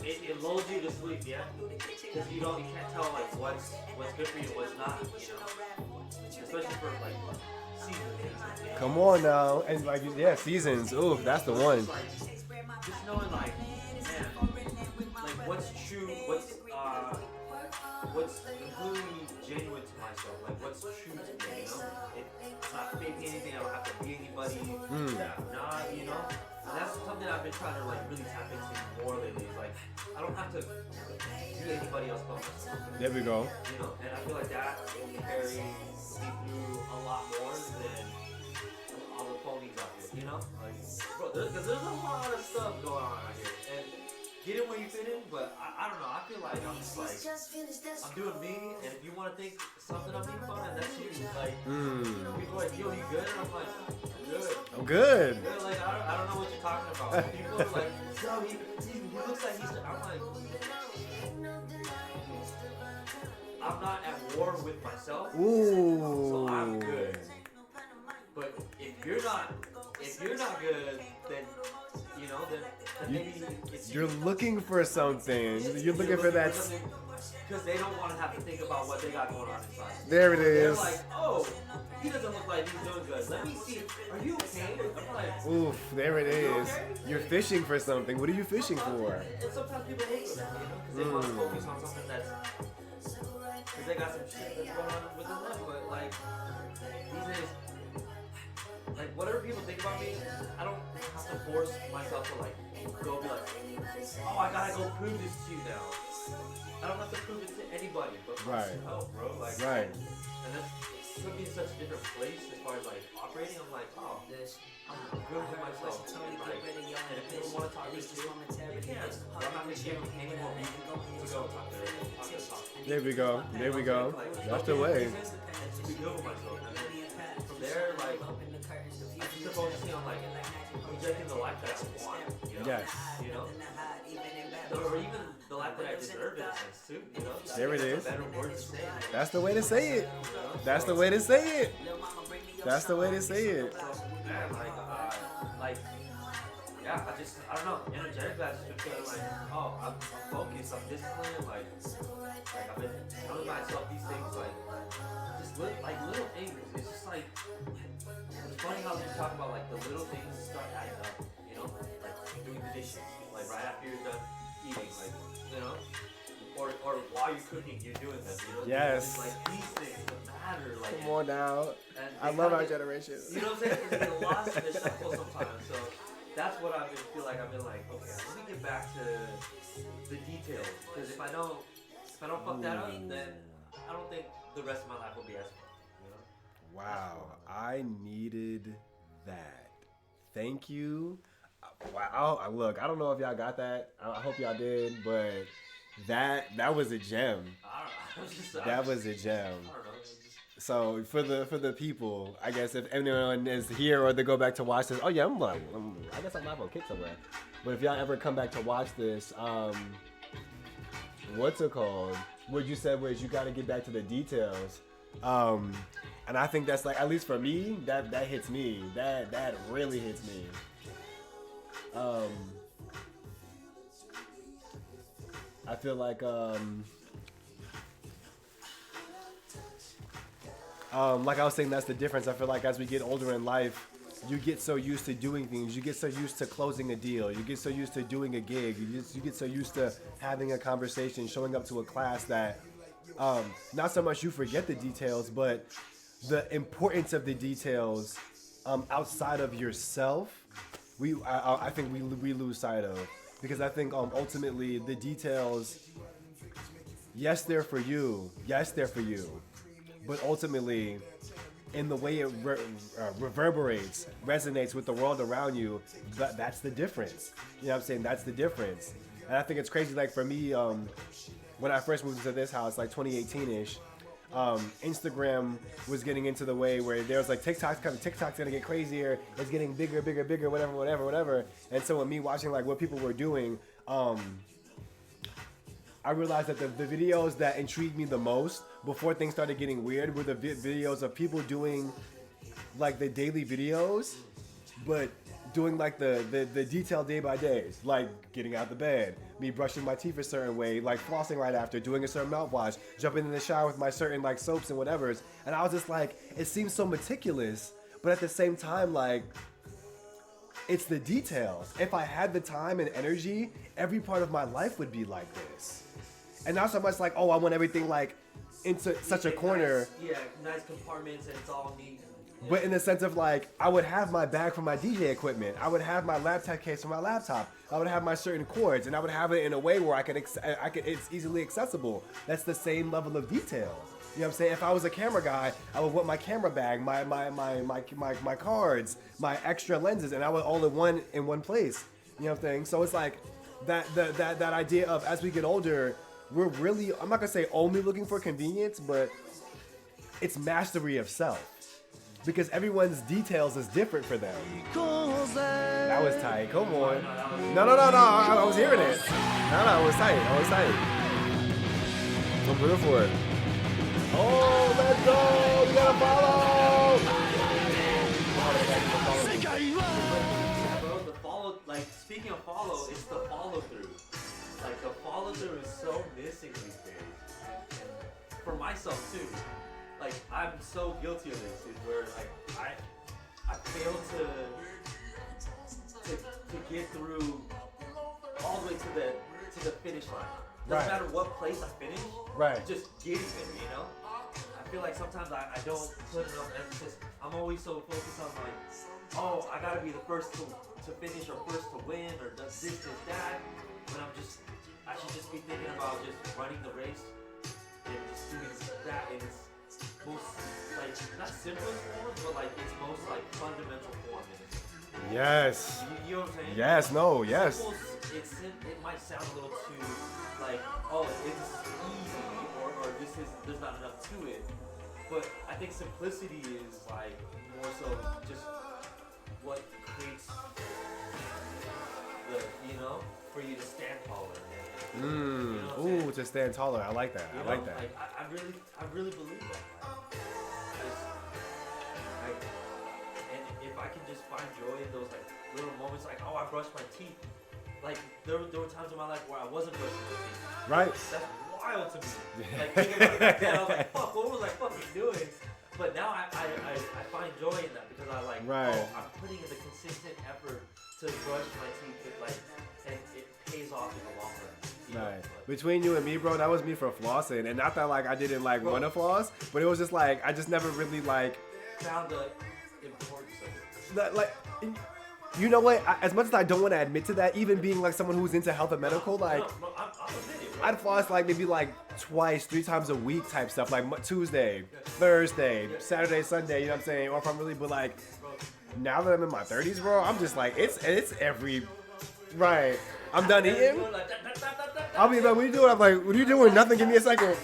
B: It lulls you to sleep, yeah? Because you can't tell what's good for you, what's not, Especially for seasons.
A: Come on now. And seasons. Ooh, that's the one.
B: Just knowing man, what's true, what's completely genuine to myself, what's true to me, It's not faking anything, I don't have to be anybody, and that's something I've been trying to really tap into more lately, I don't have to be anybody else but myself.
A: There we go.
B: And I feel like that will carry me through a lot more than all the phonies out here, Bro, because there's a lot of stuff going on out here, and get in where you fit in, but I don't know, I feel like I'm just I'm doing me, and if you want to think something of me fun, and that's you, people are yo, you good? And I'm like,
A: I'm good.
B: I don't know what you're talking about. People are like, yo, he looks like he's, I'm like, I'm not at war with myself, so I'm good. But if you're not good, then then maybe
A: you're looking for something. You're looking for that.
B: Because they don't want to have to think about what they got going on inside.
A: There it is.
B: They're like, oh, he doesn't look like he's doing good. Let me see. Are you okay? I'm like,
A: oof, there it is.
B: Okay?
A: You're fishing for something. What are you fishing for?
B: And sometimes people hate that, because they want to focus on something that's, because they got some shit that's going on with their life. But these days, whatever people think about me, I don't have to force myself to go be oh, I gotta go prove this to you now. I don't have to prove it to anybody but myself, bro.
A: Right.
B: And that's put me in such a different place as far as operating. I'm like, oh, I'm good with myself. And if people want to talk to me, they can. But I'm not gonna give them any more reason to go talk to.
A: There we go. That's the way.
B: And to be good with myself. And then from there, I keep focusing on projecting the life that I want.
A: Yes.
B: Or even the life that I deserve in a sense too.
A: There it is.
B: That's a better word to say.
A: That's the way to say it. That's the way to say it. That's the way to say it.
B: Man, I don't know, energetically I just been feeling oh, I'm focused, I'm disciplined, I've been telling myself these things, just little things. It's just it's funny how you talk about the little things start adding up, doing the dishes, right after you're done eating, or while you're cooking, you're doing them,
A: Yes.
B: These things matter,
A: Come on now. I love our generation.
B: You know what I'm saying? Because they get lost in the shuffle sometimes, so that's what I've been okay, let me get back to the details, because if I don't fuck that up, then I don't think the rest of my life will be as fun,
A: Wow, I needed that. Thank you. Wow, look, I don't know if y'all got that. I hope y'all did, but that was a gem.
B: I don't know.
A: That was a gem.
B: I don't know.
A: So for the people, I guess if anyone is here or they go back to watch this, oh yeah, I guess I'm live on Kick somewhere. But if y'all ever come back to watch this, what's it called? What you said was you got to get back to the details, and I think that's like, at least for me, that hits me. That really hits me. I feel like like I was saying, that's the difference. I feel like as we get older in life, you get so used to doing things. You get so used to closing a deal. You get so used to doing a gig. You get so used to having a conversation, showing up to a class that not so much you forget the details, but the importance of the details outside of yourself, I think we lose sight of. Because I think ultimately the details, yes, they're for you. Yes, they're for you. But ultimately, in the way it reverberates, resonates with the world around you, that's the difference. You know what I'm saying? That's the difference. And I think it's crazy, like for me, when I first moved into this house, like 2018-ish, Instagram was getting into the way where there was like TikTok's gonna get crazier, it's getting bigger, whatever. And so with me watching like what people were doing, I realized that the videos that intrigued me the most before things started getting weird were the videos of people doing like the daily videos, but doing like the detailed day by days, like getting out the bed, me brushing my teeth a certain way, like flossing right after, doing a certain mouthwash, jumping in the shower with my certain like soaps and whatevers. And I was just like, it seems so meticulous, but at the same time, like, it's the details. If I had the time and energy, every part of my life would be like this. And not so much like, oh, I want everything like into such a corner.
B: Nice compartments and it's all neat.
A: But in the sense of like, I would have my bag for my DJ equipment. I would have my laptop case for my laptop. I would have my certain cords, and I would have it in a way where I could it's easily accessible. That's the same level of detail. You know what I'm saying? If I was a camera guy, I would want my camera bag, my cards, my extra lenses, and I would all in one place. You know what I'm saying? So it's like that idea of, as we get older, we're really, I'm not gonna say only looking for convenience, but it's mastery of self. Because everyone's details is different for them. That was tight. Come on. No. I was hearing it. No, it was tight. I'm here for it. Oh, let's go. We gotta follow.
B: Bro, the follow, like, speaking of follow, it's the follow through. Like, the follow through is so missing these days. And for myself, too. Like, I'm so guilty of this, is where like I fail to get through all the way to the finish line. Doesn't matter what place I finish, just getting there, you know? I feel like sometimes I don't put enough emphasis. I'm always so focused on like, oh, I gotta be the first to finish or first to win or does this, that. When I should just be thinking about just running the race and just doing that in its most, like, not simplest form, but like its most like fundamental form.
A: Yes.
B: You know what I'm saying?
A: Yes. No. Yes.
B: It might sound a little too like, oh, it's easy, or there's not enough to it. But I think simplicity is like more so just what creates the, you know, for you to stand taller. You know
A: Ooh, to stand taller. I like that. I like that.
B: Like, I really believe that. And if I can just find joy in those like little moments, like, oh, I brushed my teeth. Like there were times in my life where I wasn't brushing my teeth.
A: Right.
B: That's wild to me. Like thinking about it back then, I was like, fuck, what was I fucking doing? But now I find joy in that because I like, oh, I'm putting in the consistent effort to brush my teeth, and it pays off in the long run.
A: Right. Between you and me, bro, that was me for flossing. And not that like I didn't like want to floss, but it was just like I just never really like
B: found the importance of it.
A: Like, you know what? As much as I don't want to admit to that, even being like someone who's into health and medical, like I'd floss like maybe like twice, 3 times a week type stuff, like Tuesday, Thursday, Saturday, Sunday. You know what I'm saying? Or if I'm really, but like now that I'm in my 30s, bro, I'm just like it's every right. I'm done eating. I'll be like, what are you doing? I'm like, what are you doing? Nothing. Give me a second.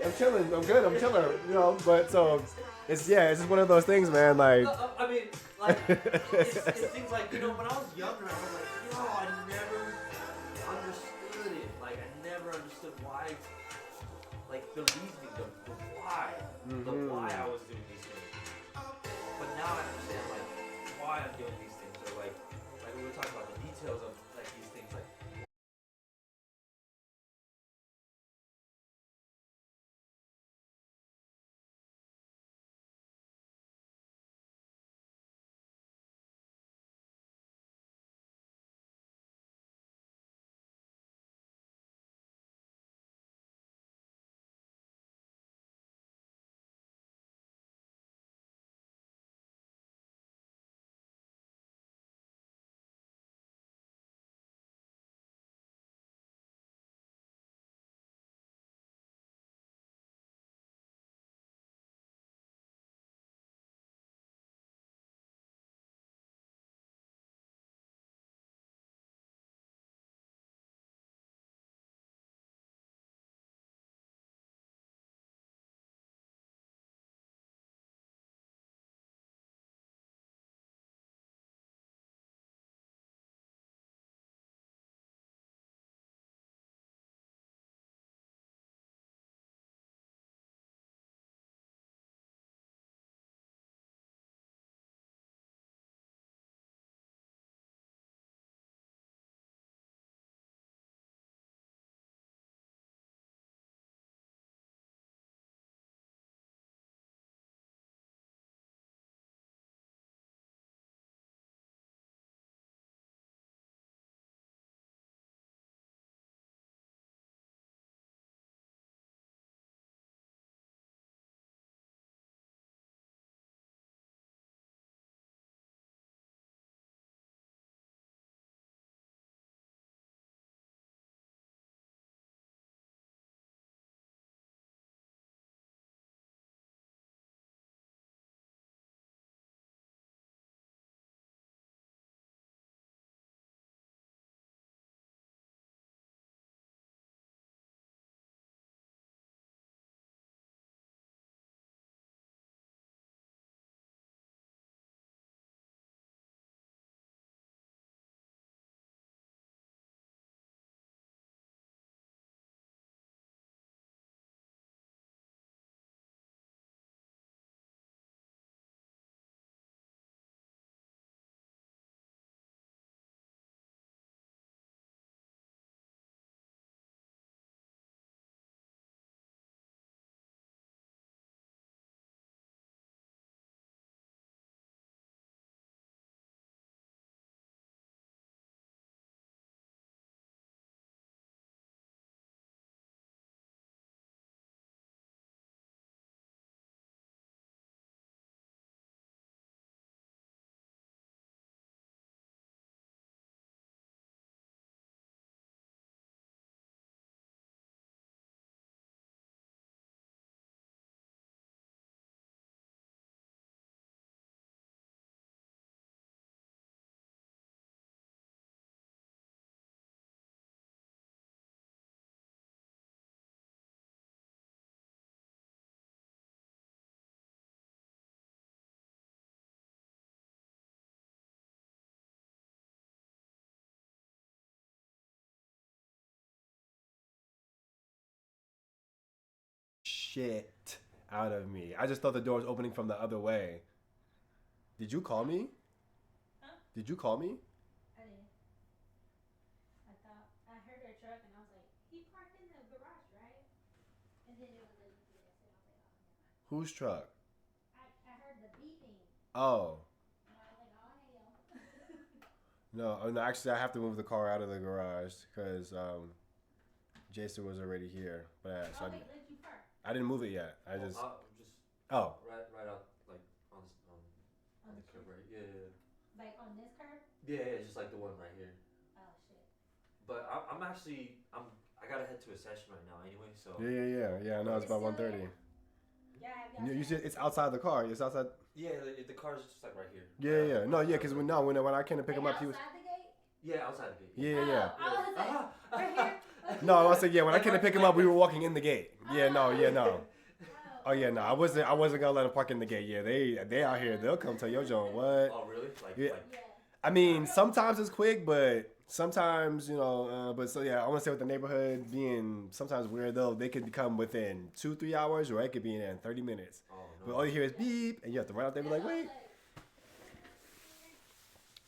A: I'm chilling. I'm good. I'm chilling. You know, but so it's just one of those things, man. Like,
B: I mean, like, it's things like, you know, when I was younger, I was like, yo, I never understood it. Like, I never understood why, like, the reasoning, the why, the why I was doing these things. But now I understand, like, why I'm doing these things, or like we were talking about the details of like these things, like.
A: shit out of me. I just thought the door was opening from the other way. Did you call me?
F: Huh?
A: Did you call me?
F: I didn't. I thought I heard a truck and I was like, he parked in the garage, right? And then it was a UPS and I was like, oh, never mind.
A: Whose truck?
F: I heard the beeping
A: Oh.
F: and I was like, oh hell.
A: No, actually, I have to move the car out of the garage because Jason was already here. But so
F: Wait, let you park.
A: I didn't move it yet. I just.
B: Just
A: Oh.
B: right out, like on the curb, right? Yeah.
F: Like on this curb?
B: Yeah, just like the one right here.
F: Oh shit.
B: But I gotta head to a session right now anyway, so.
A: Yeah. I know it's about 1:30.
F: Yeah, have y'all
A: You said it's outside the car. It's outside.
B: Yeah, the car's just like right here.
A: Yeah. No, yeah, because when I came to pick him up, he was.
F: Outside the gate?
B: Yeah, outside the gate.
A: Yeah.
F: I was like, right here.
A: No, I was saying yeah. When I came to pick him up, we were walking in the gate. Yeah, no. Oh yeah, no. I wasn't gonna let him park in the gate. Yeah, they out here. They'll come tell your John what.
B: Oh really?
A: Yeah.
F: Yeah.
A: I mean, sometimes it's quick, but sometimes, but so yeah, I want to say with the neighborhood being sometimes weird though, they could come within 2-3 hours, or it could be in 30 minutes.
B: Oh, no.
A: But all you hear is beep, and you have to run out there and be like, wait.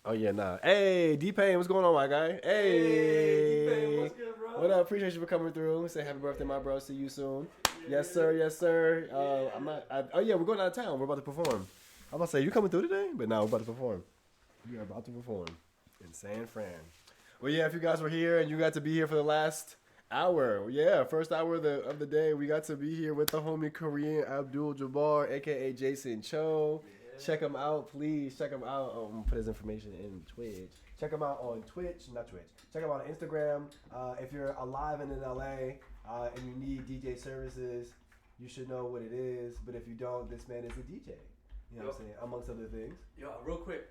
A: Oh yeah, nah. Hey, D-Pain, what's going on, my guy? Hey.
B: D-Pain, what's good, bro?
A: What up? Appreciate you for coming through. Say happy birthday, my bro. See you soon. Yes, sir. Yes, sir. Oh yeah, we're going out of town. We're about to perform. I'm about to say, you coming through today? But no, we're about to perform. We are about to perform in San Fran. Well, yeah, if you guys were here and you got to be here for the last hour, yeah, first hour of the day, we got to be here with the homie Korean Abdul-Jabbar, aka Jason Cho. Yeah. Check him out, please. Check him out. I'm gonna put his information in Twitch. Check him out on not Twitch. Check him out on Instagram. If you're alive and in LA and you need DJ services, you should know what it is. But if you don't, this man is a DJ. You know what I'm saying? Amongst other things.
B: Yo, real quick,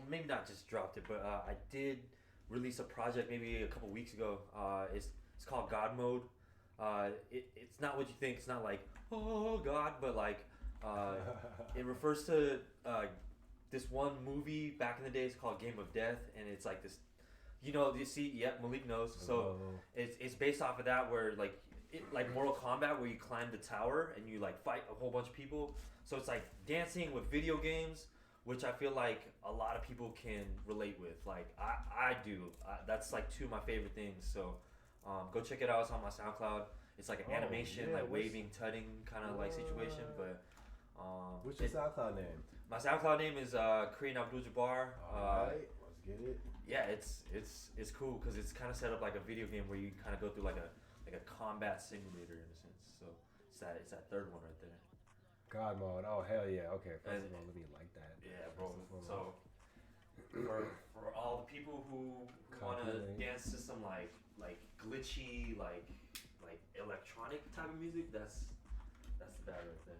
B: maybe not just dropped it, but I did release a project maybe a couple weeks ago. It's called God Mode. It's not what you think. It's not like, oh, God, but like, it refers to this one movie back in the days called Game of Death, and it's like this, you see, yep, Malik knows. So it's based off of that where like Mortal Kombat where you climb the tower and you like fight a whole bunch of people. So it's like dancing with video games, which I feel like a lot of people can relate with. Like I do. That's like two of my favorite things. So go check it out. It's on my SoundCloud. It's like an animation, like waving, tutting kind of like situation. But
A: what's your SoundCloud name?
B: My SoundCloud name is Korean Abdul-Jabbar.
A: Alright, let's get it.
B: Yeah, it's cool because it's kind of set up like a video game where you kind of go through like a combat simulator in a sense. So it's that third one right there.
A: God mode. Oh hell yeah. Okay. First of all, let me like that.
B: Yeah, bro. So for all the people who want to dance to some like glitchy like electronic type of music, that's that right there.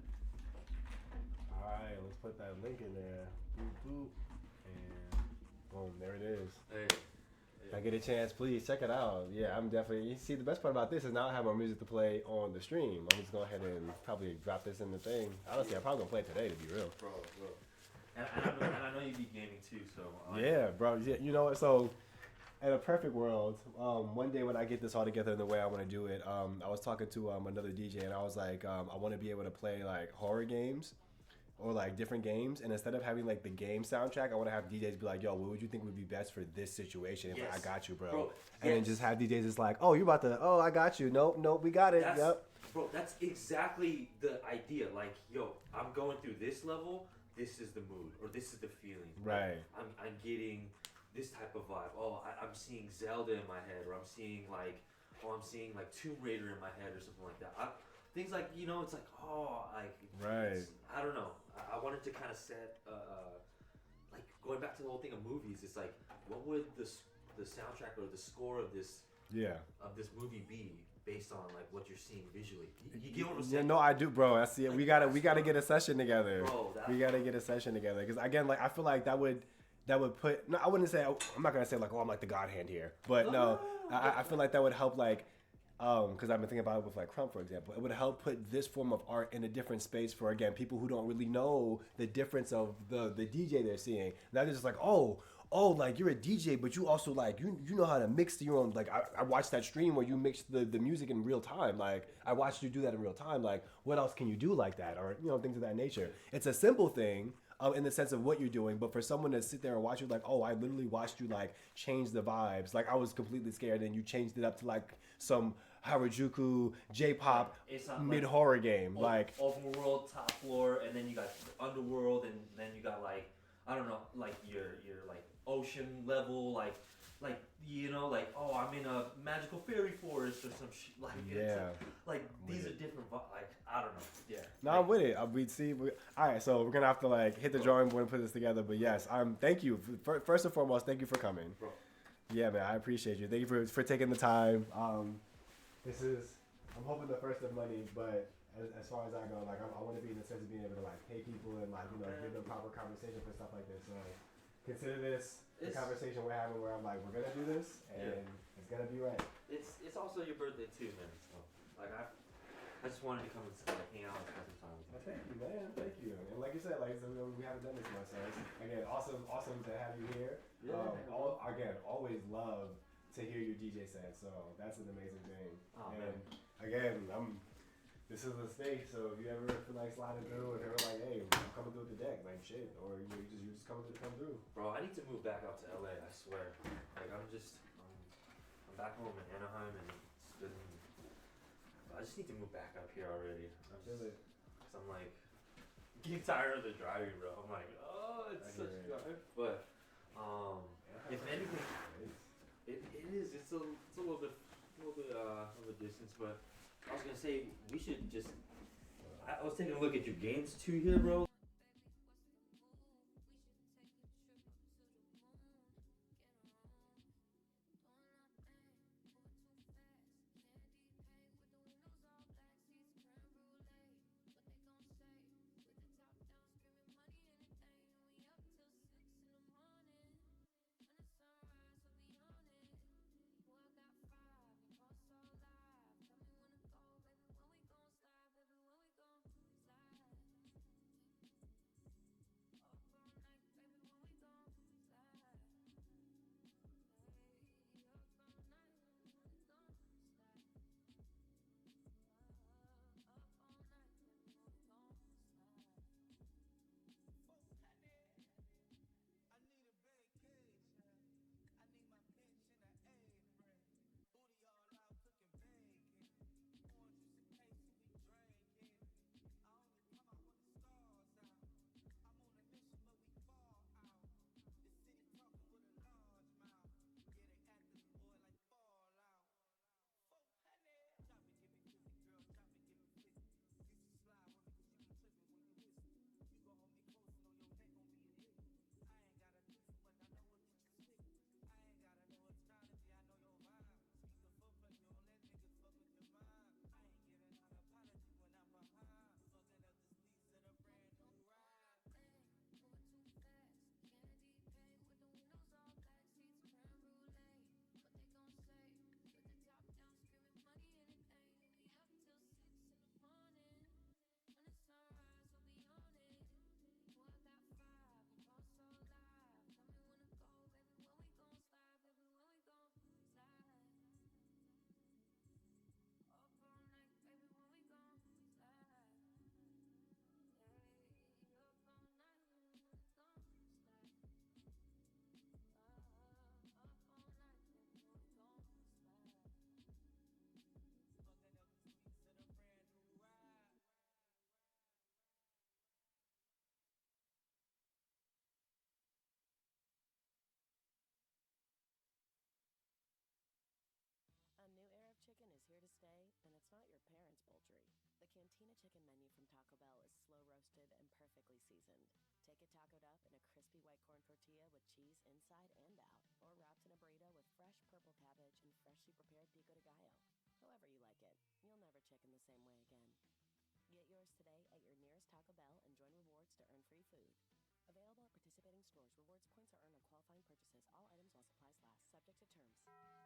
A: All right, let's put that link in there. Boop boop, and boom, there it is.
B: Hey.
A: If I get a chance, please check it out. Yeah, I'm definitely. You see, the best part about this is now I have more music to play on the stream. I'm just going ahead and probably drop this in the thing. Honestly, I'm probably gonna play it today to be real.
B: Bro. And I know you be gaming too, so.
A: Yeah, bro. Yeah, you know what? So, in a perfect world, one day when I get this all together in the way I want to do it, I was talking to another DJ and I was like, I want to be able to play like horror games. Or like different games, and instead of having like the game soundtrack, I want to have DJs be like, "Yo, what would you think would be best for this situation?" And
B: yes.
A: like, I got you, bro. And then just have DJs just like, "Oh, you about to? Oh, I got you. Nope, we got it. Yep."
B: Bro, that's exactly the idea. Like, yo, I'm going through this level. This is the mood, or this is the feeling.
A: Right.
B: I'm getting this type of vibe. Oh, I'm seeing Zelda in my head, or I'm seeing like Tomb Raider in my head, or something like that. Things like, it's like,
A: right.
B: I don't know. I wanted to kind of set, like going back to the whole thing of movies. It's like, what would the soundtrack or the score of this movie be based on like what you're seeing visually? You get what I'm saying? Yeah,
A: no, I do, bro. I see it. We gotta get a session together. Bro, we gotta get a session together because again, like I feel like that would put. No, I wouldn't say. I'm not gonna say like, oh, I'm like the God hand here, but no, I feel like that would help like. Because I've been thinking about it with like Crump, for example. It would help put this form of art in a different space for, again, people who don't really know the difference of the DJ they're seeing. Now they're just like, oh, like you're a DJ, but you also like, you know how to mix your own, like I watched that stream where you mixed the music in real time. Like I watched you do that in real time. Like what else can you do like that? Or, things of that nature. It's a simple thing. In the sense of what you're doing, but for someone to sit there and watch you like, oh, I literally watched you like change the vibes. Like I was completely scared and you changed it up to like some Harajuku J-pop mid-horror game. Like
B: open world, top floor, and then you got underworld, and then you got like, I don't know, like your like ocean level, like oh, I'm in a magical fairy forest or some shit. Like like these are different. Like I don't know. Yeah.
A: No, I'm with it. All right, so we're gonna have to like hit the drawing board and put this together. But yes, thank you. First and foremost, thank you for coming.
B: Bro.
A: Yeah, man, I appreciate you. Thank you for taking the time. I'm hoping the first of many, but as far as I go, like I want to be in the sense of being able to like pay people and like give them proper conversation for stuff like this. So consider this the conversation we're having where I'm like, we're gonna do this and it's gonna be right.
B: It's it's also your birthday too, man. So like I just wanted to come and like hang out and spend some time with you.
A: Well, thank you, man. Thank you. And like you said, like so we haven't done this much, so again, awesome to have you here. Again, always love to hear your DJ set. So that's an amazing thing.
B: Oh,
A: and
B: man.
A: again, this is the space. So if you ever feel like sliding through, and they're like, "Hey, I'm coming through the deck," like shit, or you just come through.
B: Bro, I need to move back out to LA. I swear. Like I'm back home in Anaheim and it's been. I just need to move back up here already.
A: I feel it.
B: Cause I'm like getting tired of the driving, bro. I'm like, oh, it's such a drive. But if anything, it is. It's a little bit of a distance. But I was gonna say we should just. I was taking a look at your games too here, bro.
G: A new era of chicken is here to stay, and it's not your parents' poultry. The Cantina chicken menu from Taco Bell is slow roasted and perfectly seasoned. Take it tacoed up in a crispy white corn tortilla with cheese inside and out, or wrapped in a burrito with fresh purple cabbage and freshly prepared pico de gallo. However you like it, you'll never chicken the same way again. Get yours today at your nearest Taco Bell and join rewards to earn free food. Available at participating stores. Rewards points are earned on qualifying purchases. All items while supplies last. Subject to terms.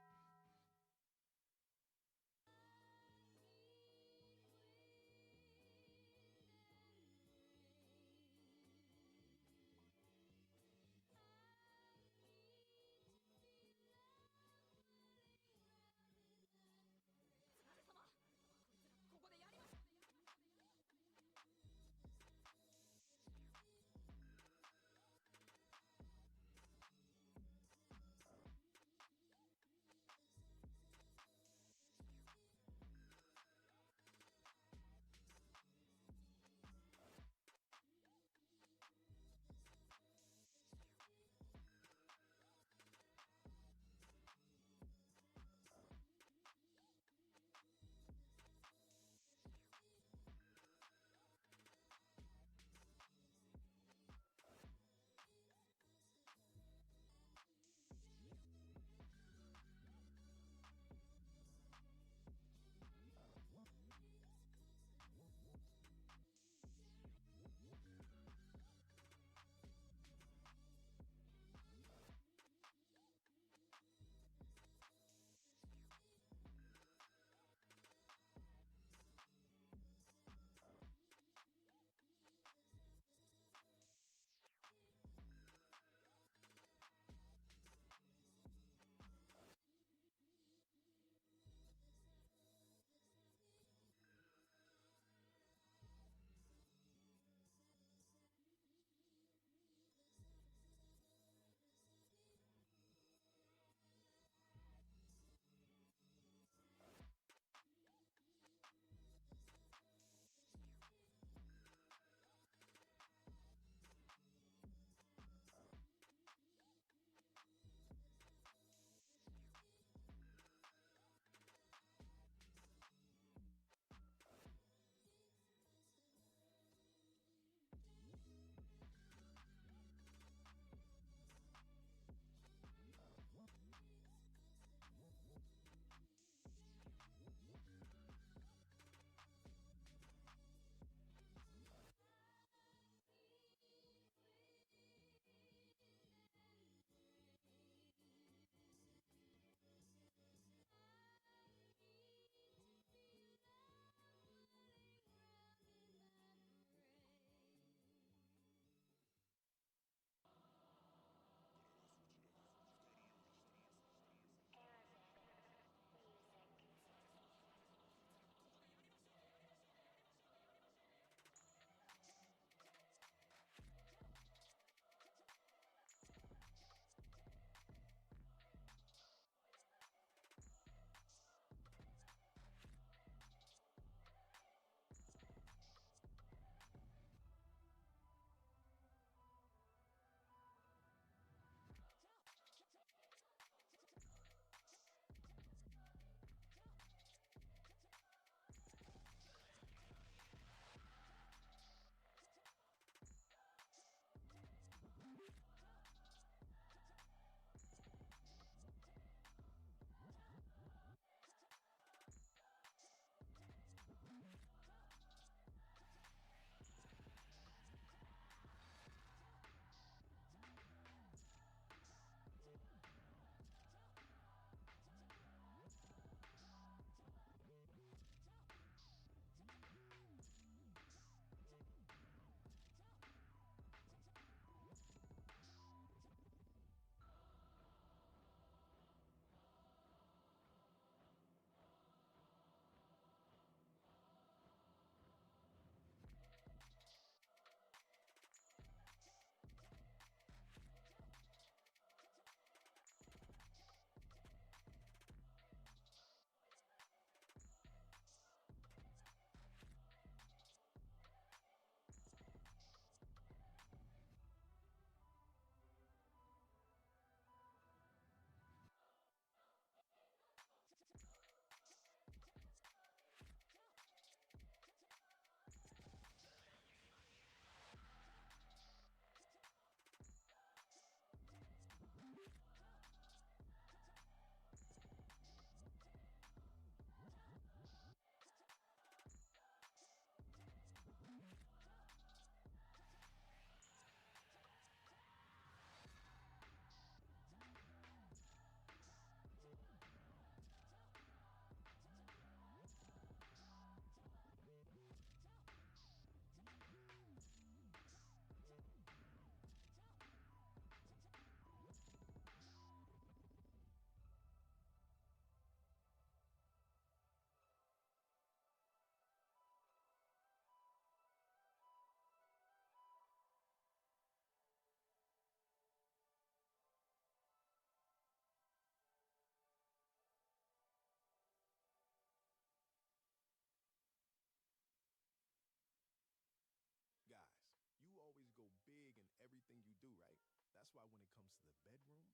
H: everything you do, right? That's why when it comes to the bedroom,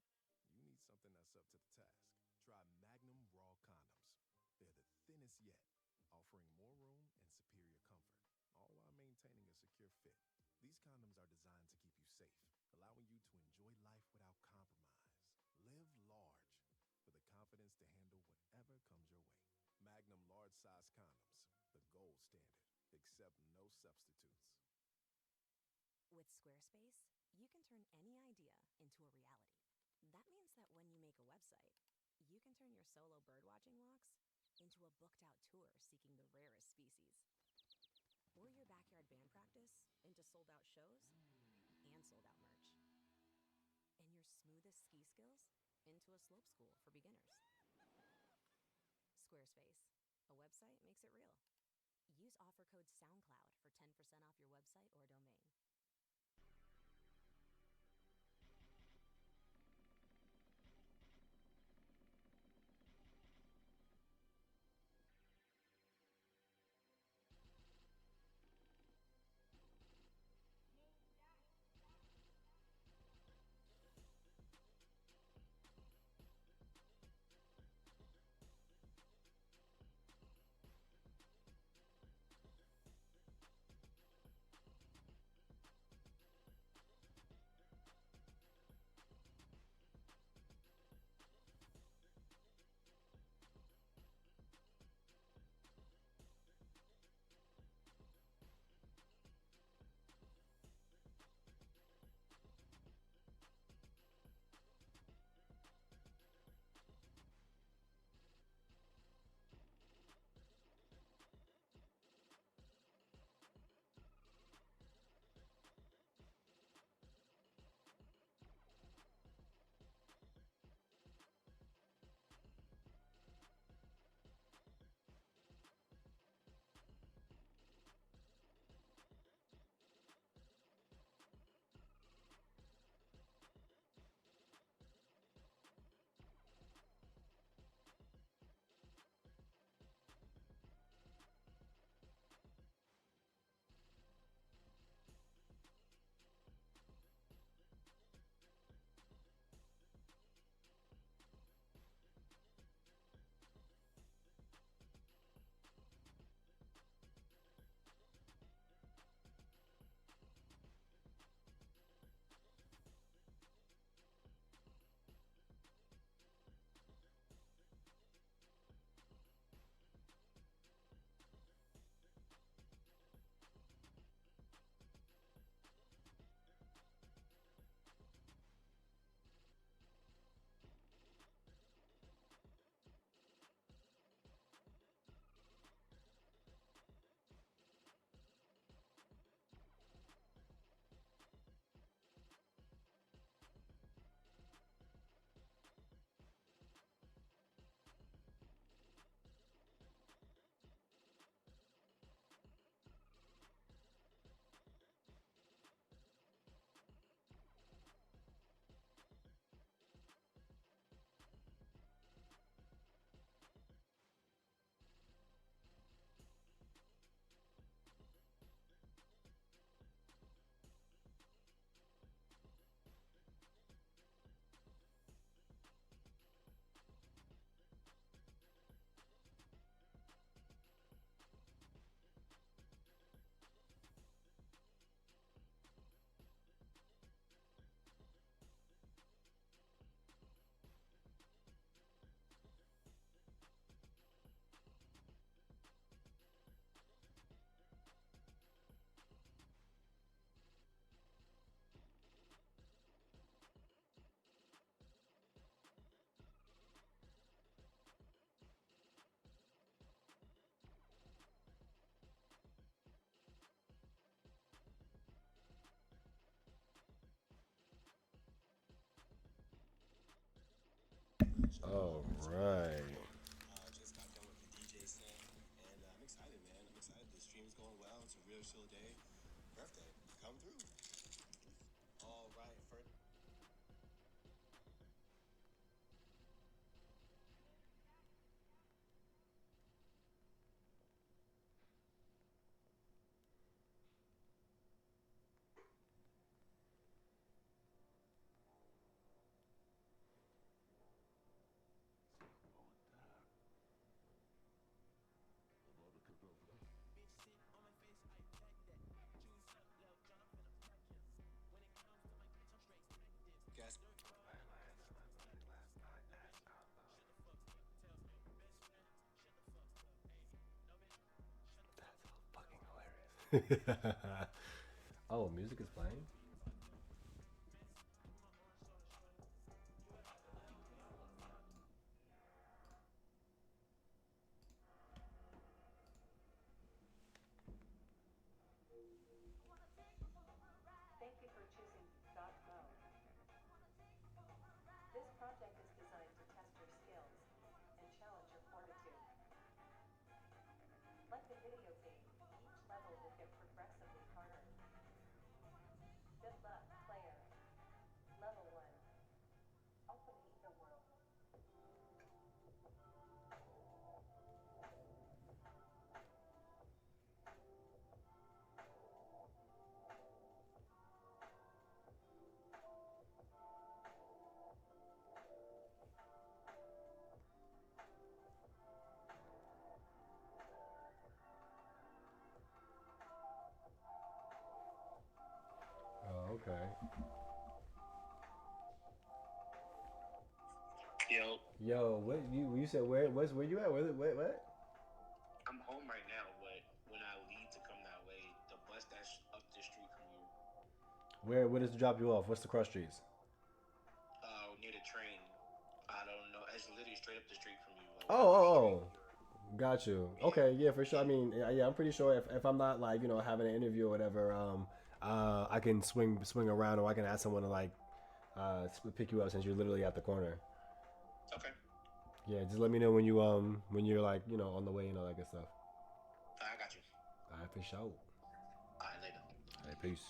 H: you need something that's up to the task. Try Magnum Raw condoms. They're the thinnest yet, offering more room and superior comfort, all while maintaining a secure fit. These condoms are designed to keep you safe, allowing you to enjoy life without compromise. Live large with the confidence to handle whatever comes your way. Magnum large size condoms, the gold standard. Accept no substitutes.
G: With Squarespace, you can turn any idea into a reality. That means that when you make a website, you can turn your solo birdwatching walks into a booked-out tour seeking the rarest species. Or your backyard band practice into sold-out shows and sold-out merch. And your smoothest ski skills into a slope school for beginners. Squarespace. A website makes it real. Use offer code SoundCloud for 10% off your website or domain.
A: All right.
I: Just got done with the DJ set, and I'm excited, man. I'm excited. The stream's going well. It's a real chill day. Birthday, come through. All right, first.
A: Oh, music is playing.
G: Thank you for choosing .mo. This project is designed to test your skills and challenge your fortitude. Like the video game, each level will get progressively harder. Good luck, player. Level 1. Open the ether world.
A: Oh, okay. Yo, what you said? Where you at? What?
I: I'm home right now, but when I leave to come that way, the bus that's up the street from you,
A: Where does it drop you off? What's the cross streets?
I: near the train, I don't know. It's literally straight up the street from you. Like,
A: Oh. Got you. Okay, yeah, for sure. I mean, yeah, I'm pretty sure if I'm not like having an interview or whatever, I can swing around, or I can ask someone to like pick you up since you're literally at the corner.
I: Okay.
A: Yeah, just let me know when you're like on the way and all that good stuff.
I: I got you.
A: All right, for sure.
I: All right, later.
A: All right, peace.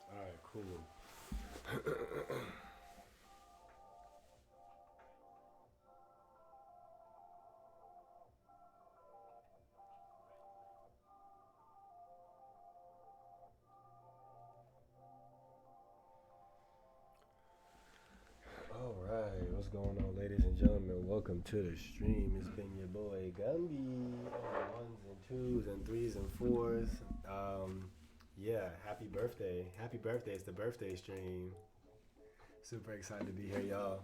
A: All right, cool. All right, what's going on, ladies and gentlemen? Welcome to the stream. It's been your boy Gumby on the ones and twos and threes and fours. Yeah, happy birthday! Happy birthday! It's the birthday stream. Super excited to be here, y'all.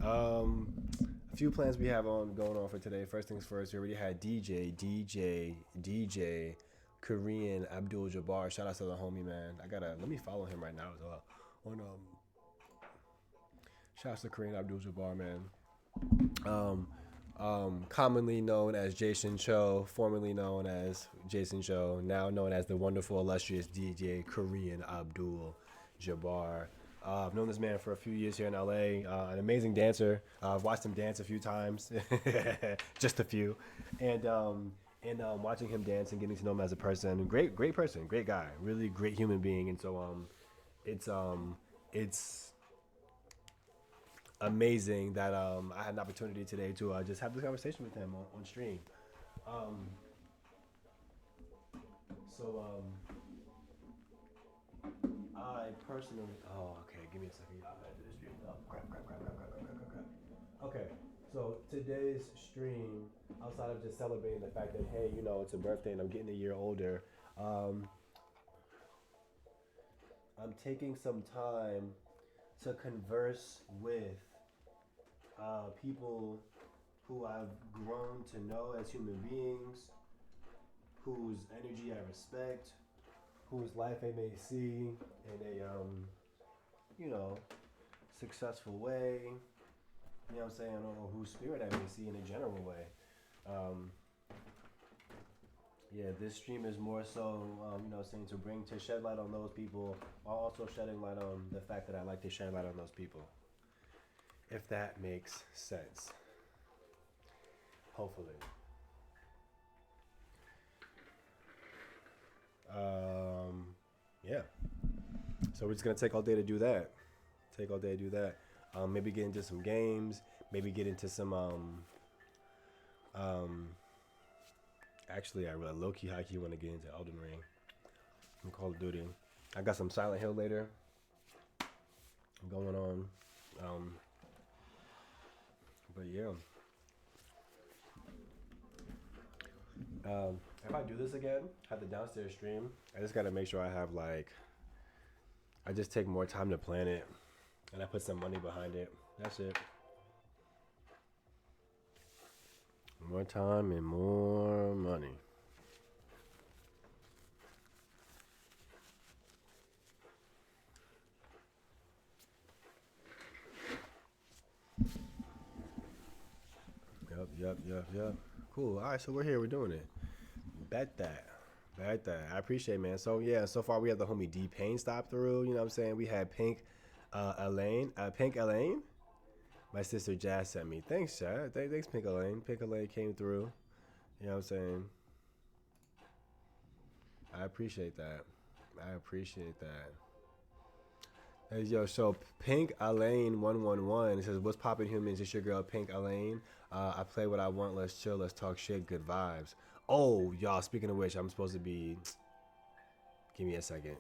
A: A few plans we have going on for today. First things first, we already had DJ Korean Abdul Jabbar. Shout out to the homie, man. Let me follow him right now as well. On Shouts to Korean Abdul Jabbar, man. Commonly known as Jason Cho, formerly known as Jason Cho, now known as the wonderful, illustrious DJ Korean Abdul Jabbar. I've known this man for a few years here in LA. An amazing dancer. I've watched him dance a few times, just a few, and watching him dance and getting to know him as a person. Great person, great guy, really great human being. And so it's amazing that I had an opportunity today to just have this conversation with him on stream. I personally, okay, give me a second. I'm gonna do this stream. Oh, crap. Okay, so today's stream, outside of just celebrating the fact that hey, it's a birthday and I'm getting a year older, I'm taking some time to converse with people who I've grown to know as human beings, whose energy I respect, whose life I may see in a successful way, you know what I'm saying, or whose spirit I may see in a general way. Yeah, this stream is more so, saying to shed light on those people, while also shedding light on the fact that I like to shed light on those people. If that makes sense. Hopefully. Yeah. So we're just gonna take all day to do that. Maybe get into some games. Maybe get into some Actually, I really low-key, high-key want to get into Elden Ring and Call of Duty. I got some Silent Hill later going on. But yeah. If I do this again, have the downstairs stream, I just gotta make sure I have like, I just take more time to plan it, and I put some money behind it. That's it. More time and more money. Yep. Cool. All right, so we're here. We're doing it. Bet that. I appreciate it, man. So yeah, so far we have the homie D Payne stop through. You know what I'm saying? We had Pink Elaine. Pink Elaine. My sister Jazz sent me. Thanks, Chad. Thanks, Pink Elaine. Pink Elaine came through. You know what I'm saying? I appreciate that. Hey, yo, so Pink Elaine 111 says, "What's poppin', humans? It's your girl Pink Elaine. I play what I want. Let's chill. Let's talk shit. Good vibes." Oh, y'all. Speaking of which, I'm supposed to be. Give me a second.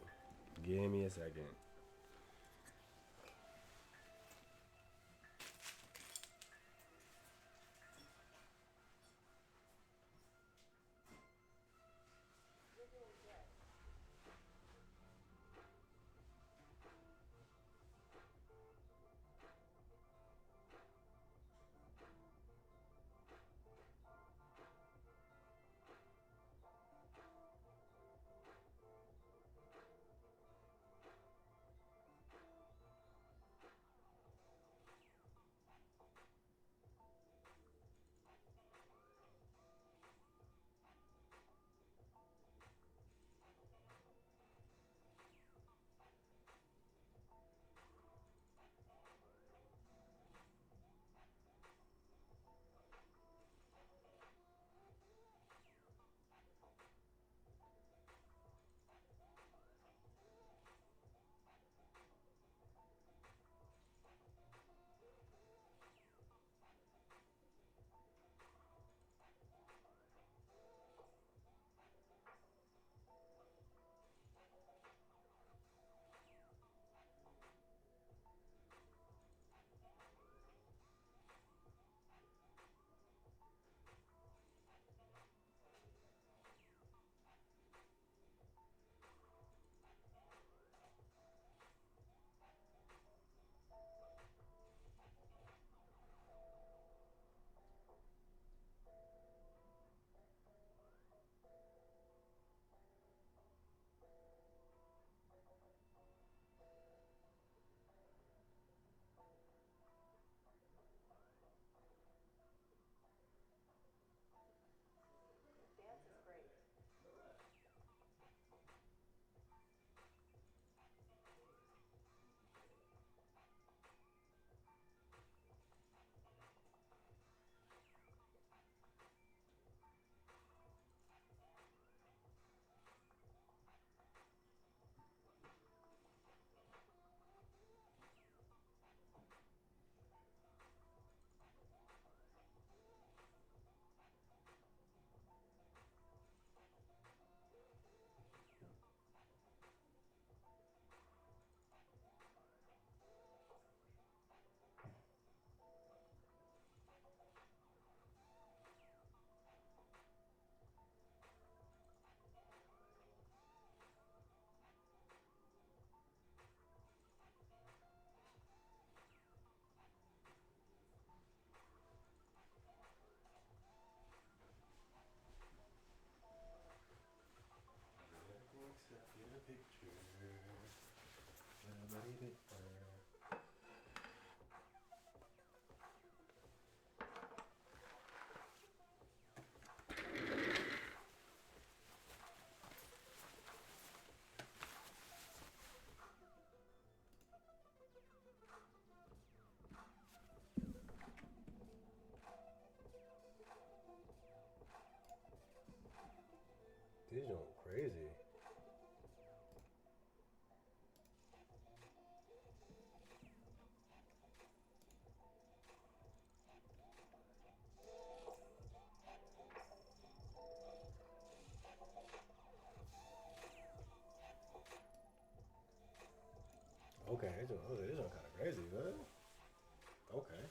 A: These are crazy. Okay, this one kind of crazy, man. Okay.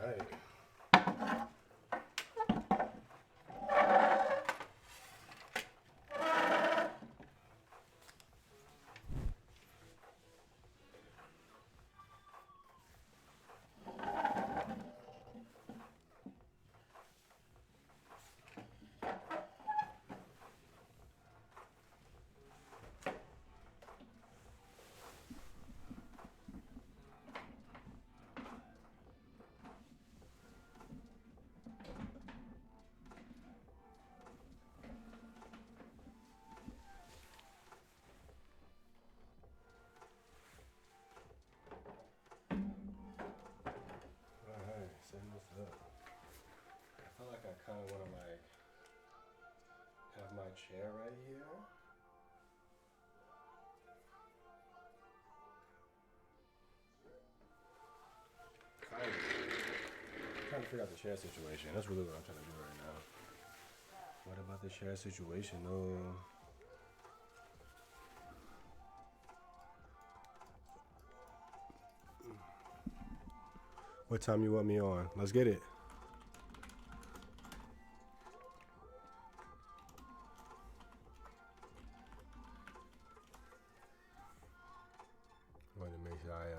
A: All right. Alright, setting this up. I feel like I kind of want to like have my chair right here. Trying to figure out the chair situation. That's really what I'm trying to do right now. What about the chair situation though? What time you want me on? Let's get it. I want to make sure I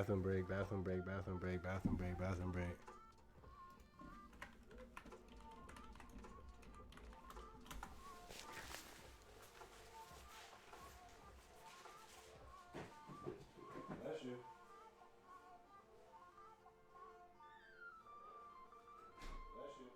A: Bathroom break, bathroom break, bathroom break, bathroom break, bathroom break. Bless you. Bless you.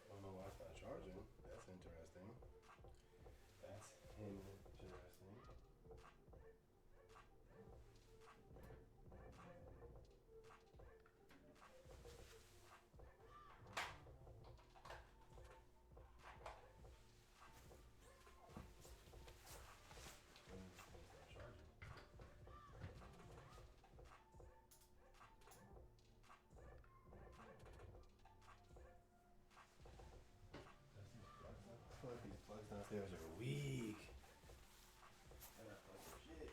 A: I don't know why it's not charging. That's interesting. That's interesting. When is this thing start charging? I feel like these plugs downstairs are weak. They're not plugged for shit.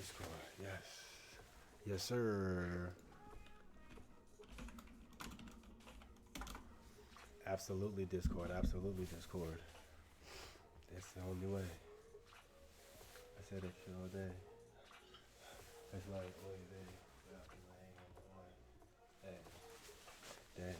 A: Discord. Yes. Yes, sir. Absolutely Discord. Absolutely Discord. That's the only way. I said it all day. It's like, wait, hey, dang.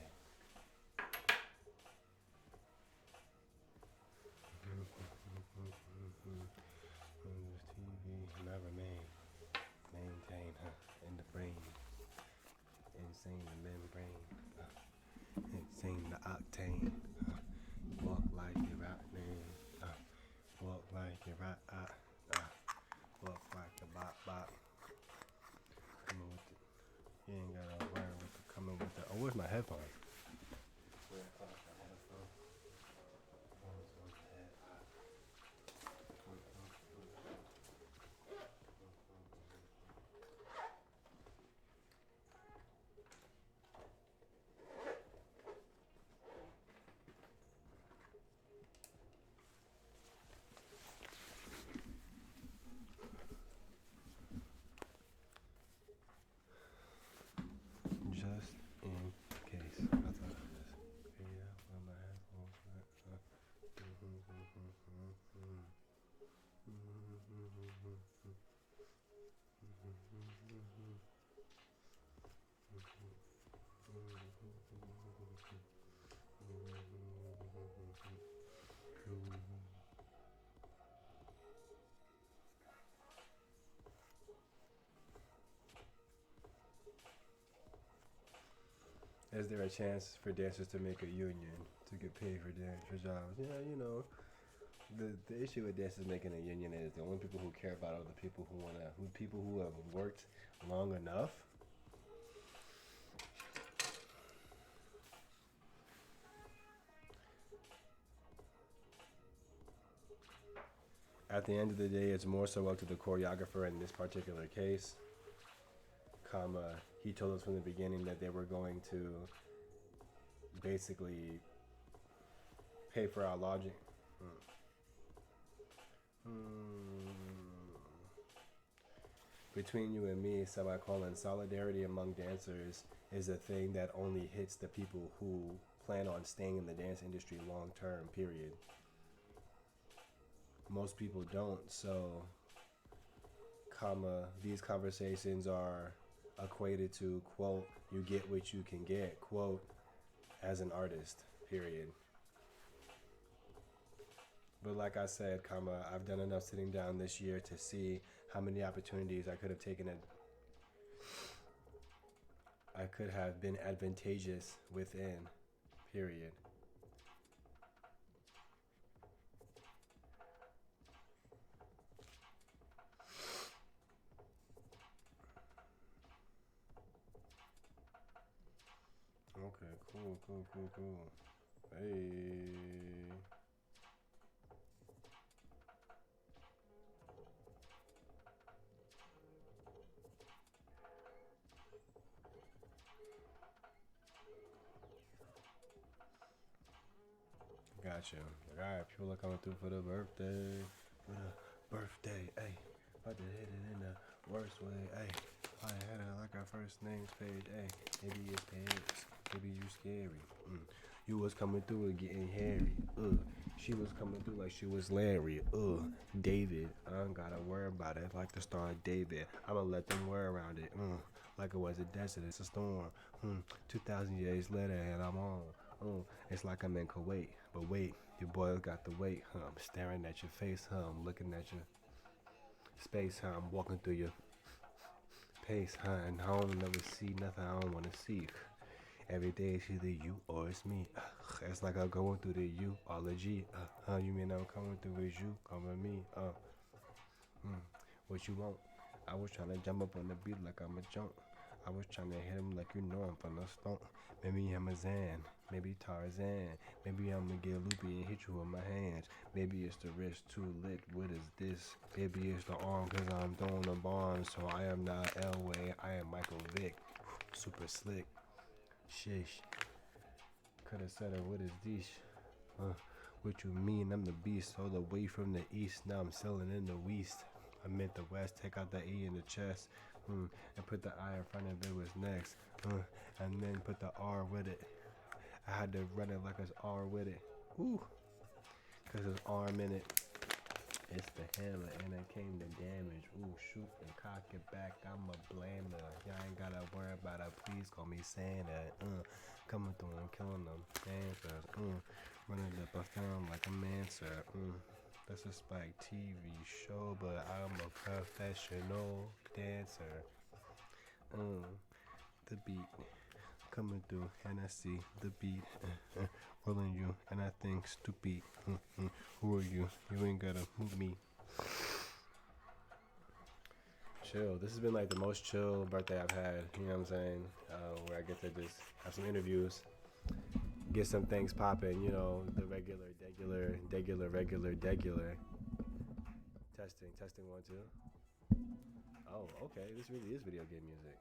A: TV never maintain in the brain. Insane the membrane. Insane the octane. Walk like you're out name. Walk like you're right. Walk like a bop bop. Coming with it. You ain't gotta worry with the coming with the. Oh, where's my headphones? Where I found my headphones? Just in case. I thought I just figured out where my headphones went. Is there a chance for dancers to make a union to get paid for jobs? Yeah, you know, the issue with dancers making a union is the only people who care about are the people who have worked long enough. At the end of the day, it's more so up to the choreographer in this particular case. He told us from the beginning that they were going to basically pay for our lodging. Between you and me, semicolon, solidarity among dancers is a thing that only hits the people who plan on staying in the dance industry long term, period. Most people don't, so, these conversations are equated to, quote, you get what you can get, quote, as an artist, period. But like I said, I've done enough sitting down this year to see how many opportunities I could have taken I could have been advantageous within, period. Okay, cool. Hey. Gotcha. Alright, people are coming through for the birthday. Hey. About to hit it in the worst way, hey. I had it like our first name's page, hey. Maybe it's page, maybe you scary. You was coming through and getting hairy, She was coming through like she was Larry, David, I don't gotta worry about it, like the star David. I'ma let them worry around it, like it was a desert, it's a storm. 2,000 years later and I'm on. It's like I'm in Kuwait, but wait, your boy got the weight, I'm staring at your face, I'm looking at your space, I'm walking through your pace, and I don't never see nothing I don't wanna see. Every day it's either you or it's me. It's like I'm going through the U-ology. You mean I'm coming through as you, come with me. What you want? I was trying to jump up on the beat like I'm a jump. I was trying to hit him like you know I'm from the stump. Maybe I'm a Zan, maybe Tarzan. Maybe I'm gonna get loopy and hit you with my hands. Maybe it's the wrist too lit, what is this? Maybe it's the arm cause I'm throwing a bomb. So I am not Elway, I am Michael Vick. Super slick. Shish. Coulda said it, what is this? What you mean? I'm the beast all the way from the east. Now I'm selling in the west. I meant the West, take out the E in the chest, and put the I in front of it was next, and then put the R with it. I had to run it like it's R with it, cause it's arm in it. It's the hammer and it came to damage. Shoot and cock it back. I'm a blamer. Y'all ain't gotta worry about it. Please call me Santa. Coming through and killing them dancers. Running up a film like a mancer. That's a Spike TV show, but I'm a professional dancer. The beat coming through and I see the beat rolling you and I think stupid. Who are you? You ain't gotta move me. Chill. This has been like the most chill birthday I've had. You know what I'm saying? Where I get to just have some interviews, get some things popping. You know, the regular. Testing 1 2. Oh, okay. This really is video game music.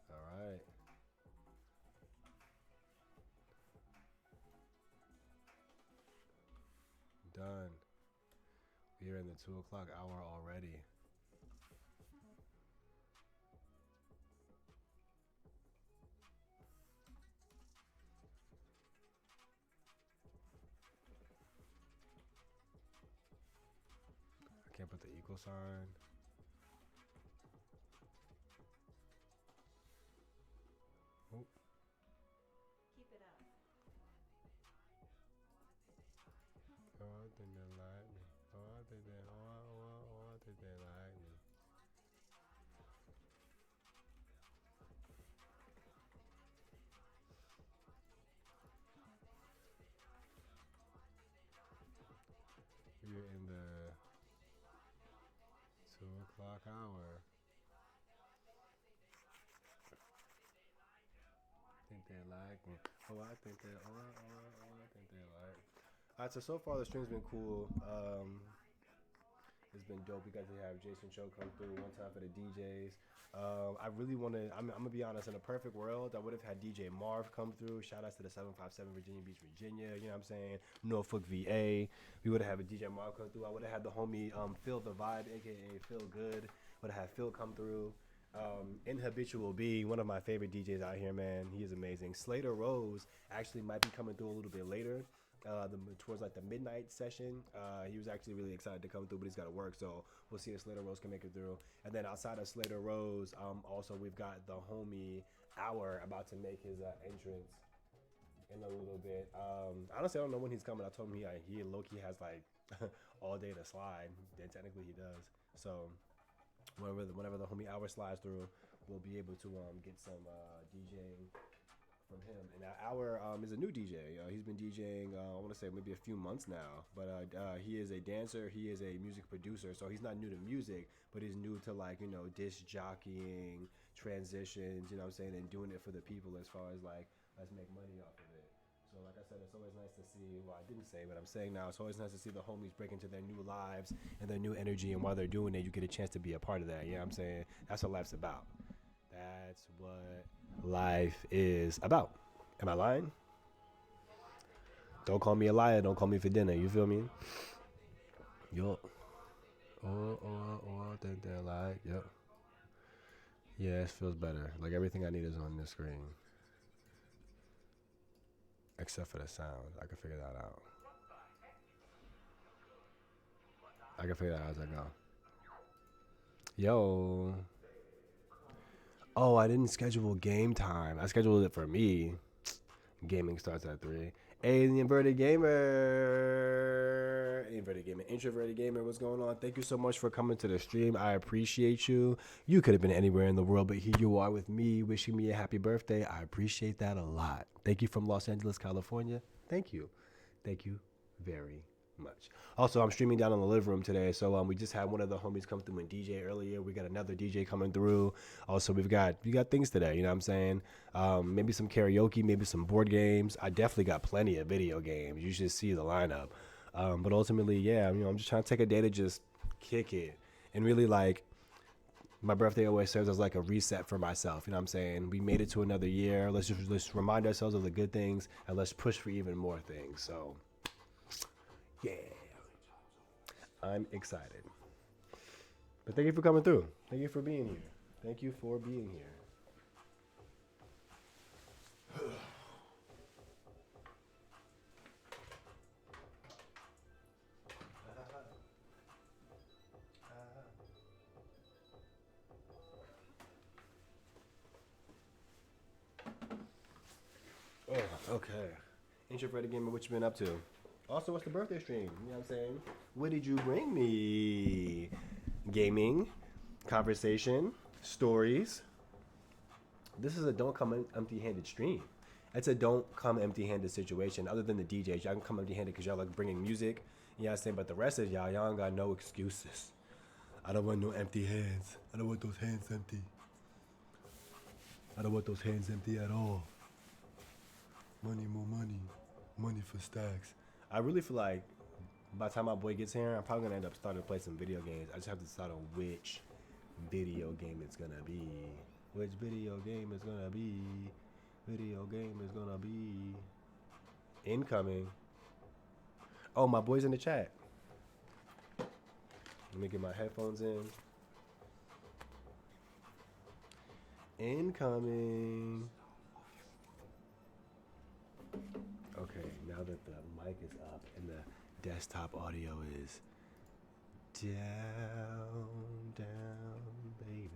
A: All right. Done. We are in the 2 o'clock hour already. I can't put the equal sign.
G: Keep it up.
A: Oh, I think they like me. Oh, I think they like me. We're in the 2 o'clock hour. Think they like me. Oh, I think they. Oh, I think they like. All right, so far the stream's been cool. It's been dope. We got to have Jason Cho come through one time for the DJs. I really want to. I'm gonna be honest. In a perfect world, I would have had DJ Marv come through. Shout outs to the 757 Virginia Beach, Virginia. You know what I'm saying? Norfolk, VA. We would have had a DJ Marv come through. I would have had the homie Phil the Vibe, aka Phil Good. Would have had Phil come through. Inhabitual B, one of my favorite DJs out here, man. He is amazing. Slater Rose actually might be coming through a little bit later. Towards like the midnight session. He was actually really excited to come through, but he's got to work, so we'll see if Slater Rose can make it through. And then outside of Slater Rose, also we've got the homie Hour about to make his entrance in a little bit. Honestly, I don't know when he's coming. I told him he low-key has like all day to slide. Then technically he does. So whenever the homie Hour slides through, we'll be able to get some DJing from him. And Hour is a new DJ. He's been DJing, I want to say maybe a few months now, but he is a dancer, he is a music producer, so he's not new to music, but he's new to like, you know, disc jockeying, transitions, you know what I'm saying, and doing it for the people as far as like, let's make money off of it. So like I said, it's always nice to see, well I didn't say, but I'm saying now, it's always nice to see the homies break into their new lives and their new energy, and while they're doing it, you get a chance to be a part of that, you know what I'm saying? That's what life's about. That's what life is about. Am I lying? Don't call me a liar. Don't call me for dinner. You feel me? Yup. I think they're like, yep. Yeah, it feels better. Like everything I need is on this screen. Except for the sound. I can figure that out. I can figure that out as I go. Yo. Oh, I didn't schedule game time. I scheduled it for me. Gaming starts at 3. Hey, the inverted gamer. Introverted gamer, what's going on? Thank you so much for coming to the stream. I appreciate you. You could have been anywhere in the world, but here you are with me, wishing me a happy birthday. I appreciate that a lot. Thank you from Los Angeles, California. Thank you. Thank you very much. Also, I'm streaming down in the living room today, so we just had one of the homies come through and DJ earlier. We got another DJ coming through. Also, we got things today, you know what I'm saying? Maybe some karaoke, maybe some board games. I definitely got plenty of video games. You should see the lineup. But ultimately, yeah, you know, I'm just trying to take a day to just kick it and really like My birthday always serves as like a reset for myself. You know what I'm saying? We made it to another year. Let's remind ourselves of the good things and let's push for even more things. So, yeah, I'm excited. But thank you for coming through. Thank you for being here. Thank you for being here. Oh, okay. Introverted Gamer, what you been up to? Also, what's the birthday stream? You know what I'm saying? What did you bring me? Gaming, conversation, stories. This is a don't come empty-handed stream. It's a don't come empty-handed situation. Other than the DJs, y'all can come empty-handed because y'all like bringing music. You know what I'm saying? But the rest of y'all ain't got no excuses. I don't want no empty hands. I don't want those hands empty. I don't want those hands empty at all. Money, more money. Money for stacks. I really feel like by the time my boy gets here, I'm probably going to end up starting to play some video games. I just have to decide on which video game it's going to be. Which video game is going to be. Video game is going to be. Incoming. Oh, my boy's in the chat. Let me get my headphones in. Incoming. Okay, now that the mic is up and the desktop audio is down, baby.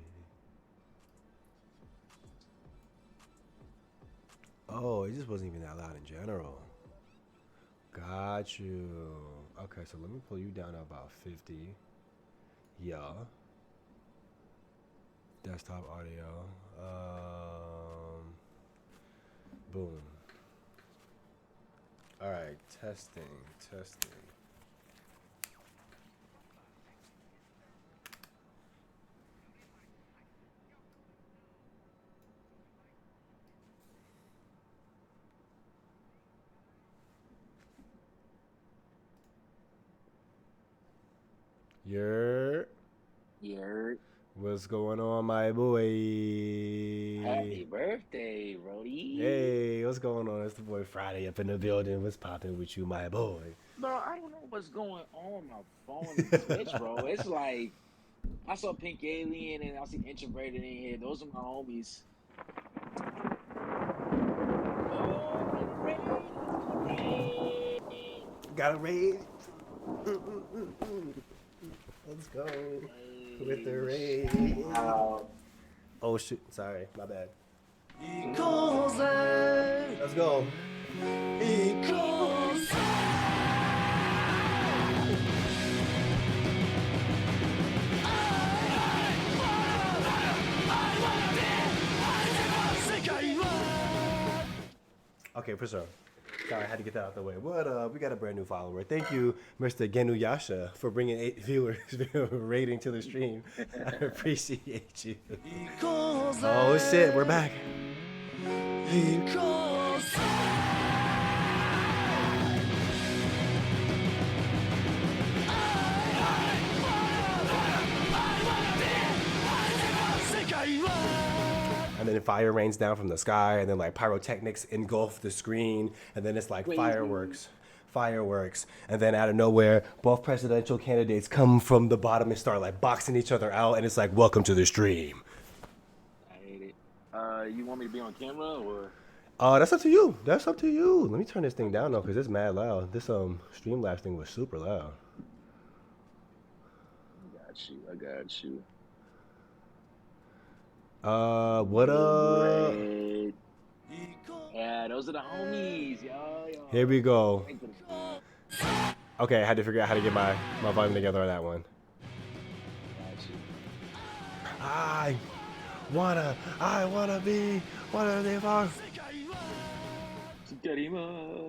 A: Oh, it just wasn't even that loud in general. Got you. Okay, so let me pull you down to about 50. Yeah. Desktop audio. Boom. All right, testing.
J: Yer.
A: What's going on, my boy?
J: Happy birthday, Brody.
A: Hey, what's going on? It's the boy Friday up in the building. What's popping with you, my boy?
J: Bro, I don't know what's going on my phone and Twitch, bro. It's like, I saw Pink Alien and I see Introverted in here. Those are my homies.
A: Got a raid. Let's go with the raid. Oh shit! Sorry, my bad. Let's go. Okay, for sure. Sorry, I had to get that out the way. What up? We got a brand new follower. Thank you, Mr. Genuyasha, for bringing 8 viewers rating to the stream. I appreciate you. Oh shit, we're back. And then fire rains down from the sky, and then like pyrotechnics engulf the screen, and then it's like fireworks, and then out of nowhere, both presidential candidates come from the bottom and start like boxing each other out, and it's like, welcome to the stream.
J: I hate it. You want me to be on camera or?
A: That's up to you. That's up to you. Let me turn this thing down though, cause it's mad loud. This Streamlabs thing was super loud.
J: I got you.
A: What up?
J: Yeah, those are the homies, yo.
A: Here we go. Okay, I had to figure out how to get my volume together on that one. I wanna be one of the farms.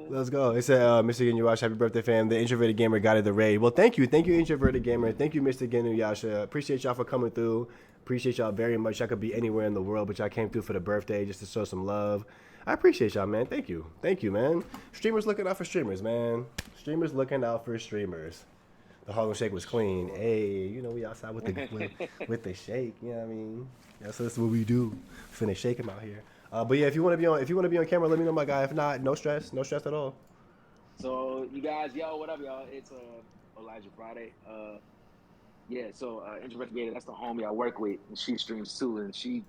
A: Let's go. It said, Mr. Genuyasha, happy birthday, fam. The Introverted Gamer guided the raid. Well, thank you, Introverted Gamer. Thank you, Mr. Genuyasha. Appreciate y'all for coming through. Appreciate y'all very much. I could be anywhere in the world, but y'all came through for the birthday just to show some love. I appreciate y'all, man. Thank you, man. Streamers looking out for streamers, man. Streamers looking out for streamers. The Harlem Shake was clean. Hey, you know we outside with with the shake. You know what I mean? That's what we do. Finna shake him out here. But yeah, if you want to be on camera, let me know, my guy. If not, no stress at all.
J: So you guys, yo, what up, y'all? It's Elijah Friday. Yeah. So Introverted, that's the homie I work with, and she streams too, and she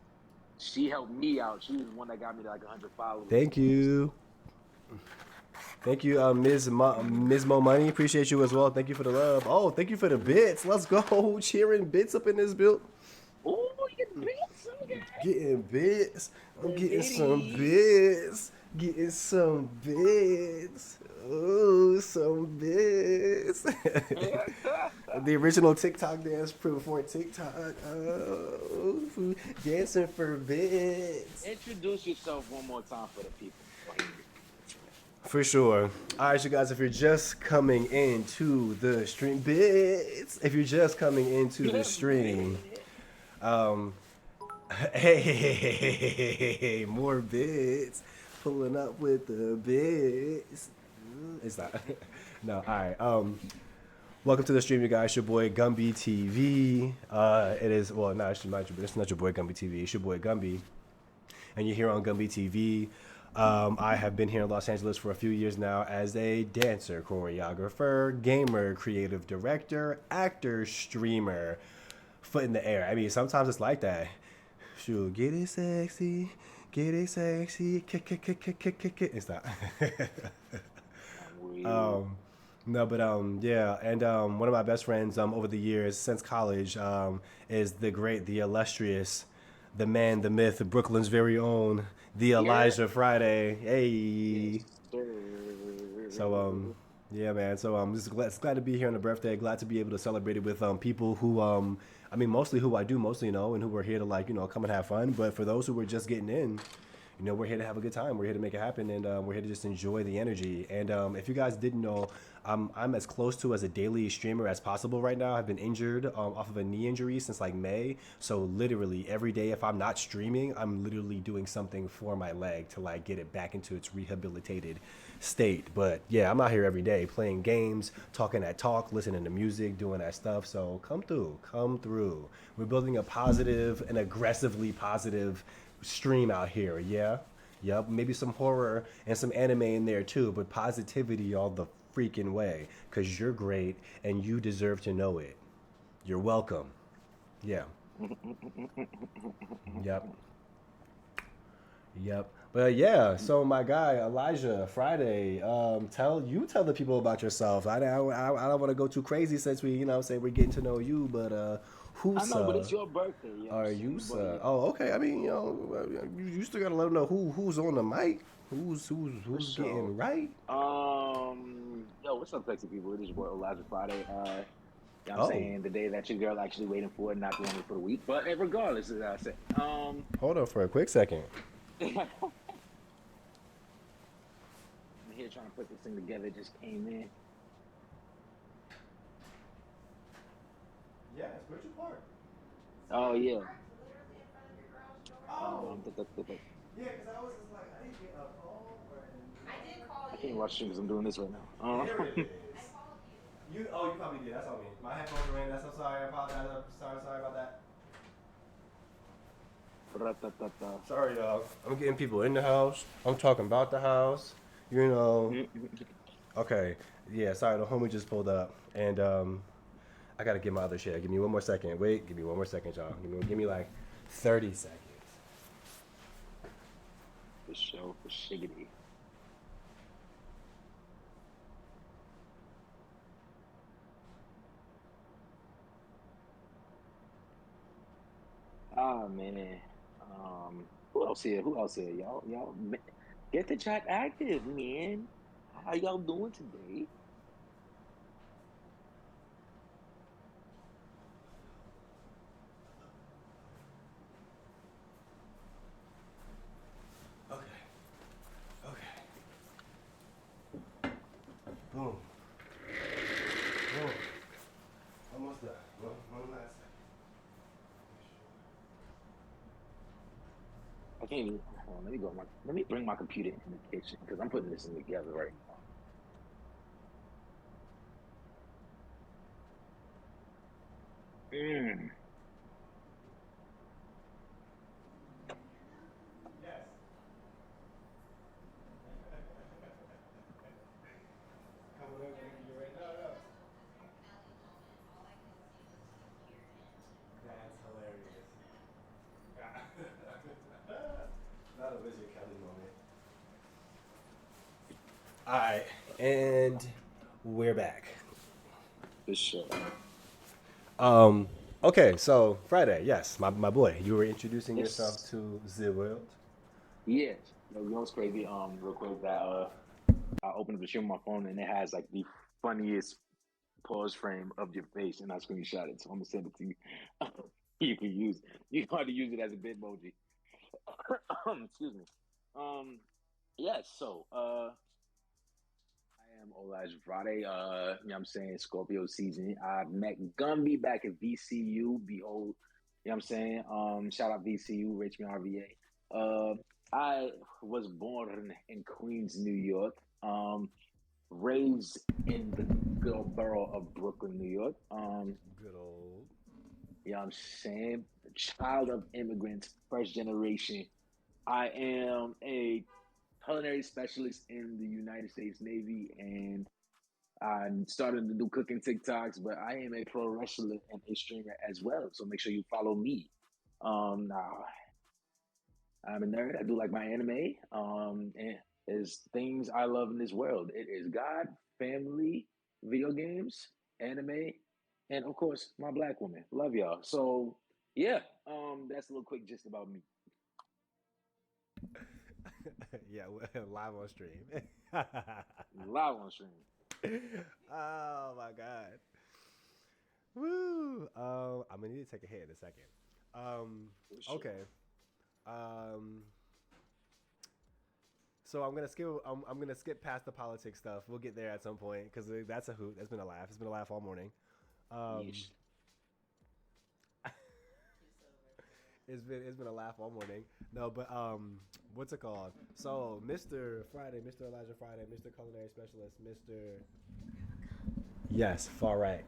J: helped me out. She was the one that got me to like 100 followers.
A: Thank you. Thank you, Ms. Mo Money. Appreciate you as well. Thank you for the love. Oh, thank you for the bits. Let's go. Cheering bits up in this build.
J: Oh, you getting bits? Okay.
A: Getting bits. I'm getting some bits. Getting some bits. Oh, some bits. The original TikTok dance before TikTok. Oh, dancing for bits.
J: Introduce yourself one more time for the people.
A: For sure. All right, you guys, if you're just coming into the stream, bits. If you're just coming into the stream, hey, more bits. Pulling up with the bits. It's not. No, all right. Welcome to the stream, you guys. It's your boy Gvmbytv. It is, well, no, it's not your boy Gvmbytv. It's your boy Gumby. And you're here on Gvmbytv. I have been here in Los Angeles for a few years now as a dancer, choreographer, gamer, creative director, actor, streamer. Foot in the air. I mean, sometimes it's like that. Shoot, get it sexy, kick. It's not. No, but yeah, and one of my best friends over the years since college is the illustrious, the man, the myth, Brooklyn's very own, the Elijah Friday. Hey. So yeah, man. So just glad to be here on the birthday. Glad to be able to celebrate it with people who I mean, mostly who I do mostly know and who are here to come and have fun. But for those who are just getting in, we're here to have a good time. We're here to make it happen, and we're here to just enjoy the energy. And if you guys didn't know, I'm as close to as a daily streamer as possible right now. I've been injured off of a knee injury since like May. So literally every day, if I'm not streaming, I'm literally doing something for my leg to like get it back into its rehabilitated state. But yeah, I'm out here every day playing games, talking that talk, listening to music, doing that stuff. So come through. We're building a positive and aggressively positive stream out here. Yeah. Yep. Maybe some horror and some anime in there too, but positivity all the freaking way, because you're great and you deserve to know it. You're welcome. Yeah. Yep. But yeah, so my guy Elijah Friday, tell the people about yourself. I don't want to go too crazy since we we're getting to know you, but who's
J: I know, but it's your birthday.
A: Are you Oh, okay. I mean, you still gotta let them know who's on the mic, who's getting right.
J: Yo, what's up, sexy people? It is your boy Elijah Friday. You know what I'm saying, the day that your girl actually waiting for it, not the only for the week. But regardless, as I said,
A: hold on for a quick second.
J: I'm here trying to put this thing together. It just came in.
A: Yeah, it's Bridget Park.
J: Oh yeah.
A: Oh. Yeah, because I was just like, I didn't get a call.
F: I did call you.
J: I can't watch stream because I'm doing this right now.
A: There it is. You probably did. That's on me. My headphones are in. That's, I'm sorry. I apologize. I'm sorry about that. Sorry, y'all. I'm getting people in the house. I'm talking about the house. Okay. Yeah, sorry. The homie just pulled up. And I got to get my other shit. Give me one more second. Wait. Give me one more second, y'all. Give me like 30 seconds.
J: For sure. For shiggity. Ah, man. Who else here? Y'all get the chat active, man. How y'all doing today?
A: Okay. Boom. Almost done. One last second.
J: I can't even. Hold on, let me bring my computer into the kitchen because I'm putting this in together right now. Mm.
A: Yes. Come on, you're right. No, no. That's hilarious. Not a Wizard Kelly moment. All right, and we're back.
J: For sure.
A: Um. Okay, so Friday, yes, my boy, you were introducing yourself
J: Yes.
A: to the world.
J: Yes. You know what's crazy? Real quick, that I opened up the stream on my phone and it has like the funniest pause frame of your face, and I screenshot it. So I'm gonna send it to you. You can use. You know how to use it as a bitmoji. Excuse me. Um. Yes. So. I am Elijah Friday. You know what I'm saying? Scorpio season. I met Gumby back at VCU. Behold, you know what I'm saying? Shout out VCU, Richmond RVA. I was born in Queens, New York. Raised in the good old borough of Brooklyn, New York.
A: Good old.
J: You know what I'm saying? Child of immigrants, first generation. I am a culinary specialist in the United States Navy, and I'm starting to do cooking TikToks, but I am a pro wrestler and a streamer as well. So make sure you follow me. Now I'm a nerd. I do like my anime. And there's things I love in this world. It is God, family, video games, anime, and of course my black woman. Love y'all. So yeah, that's a little quick gist about me.
A: Yeah, live on stream.
J: Live on stream.
A: Oh my god. Woo. I'm gonna need to take a hit in a second.
J: Sure.
A: Okay. Um. So I'm gonna skip past the politics stuff. We'll get there at some point because that's a hoot. That's been a laugh. It's been a laugh all morning.
J: Yeesh.
A: It's been a laugh all morning. No, but what's it called? So Mr. Friday, Mr. Elijah Friday, Mr. Culinary Specialist, Mr. Yes, far right.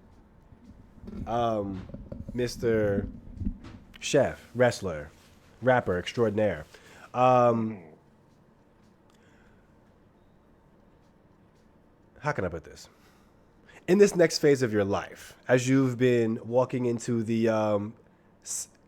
A: Mr. Chef, wrestler, rapper extraordinaire. Um, how can I put this? In this next phase of your life, as you've been walking into the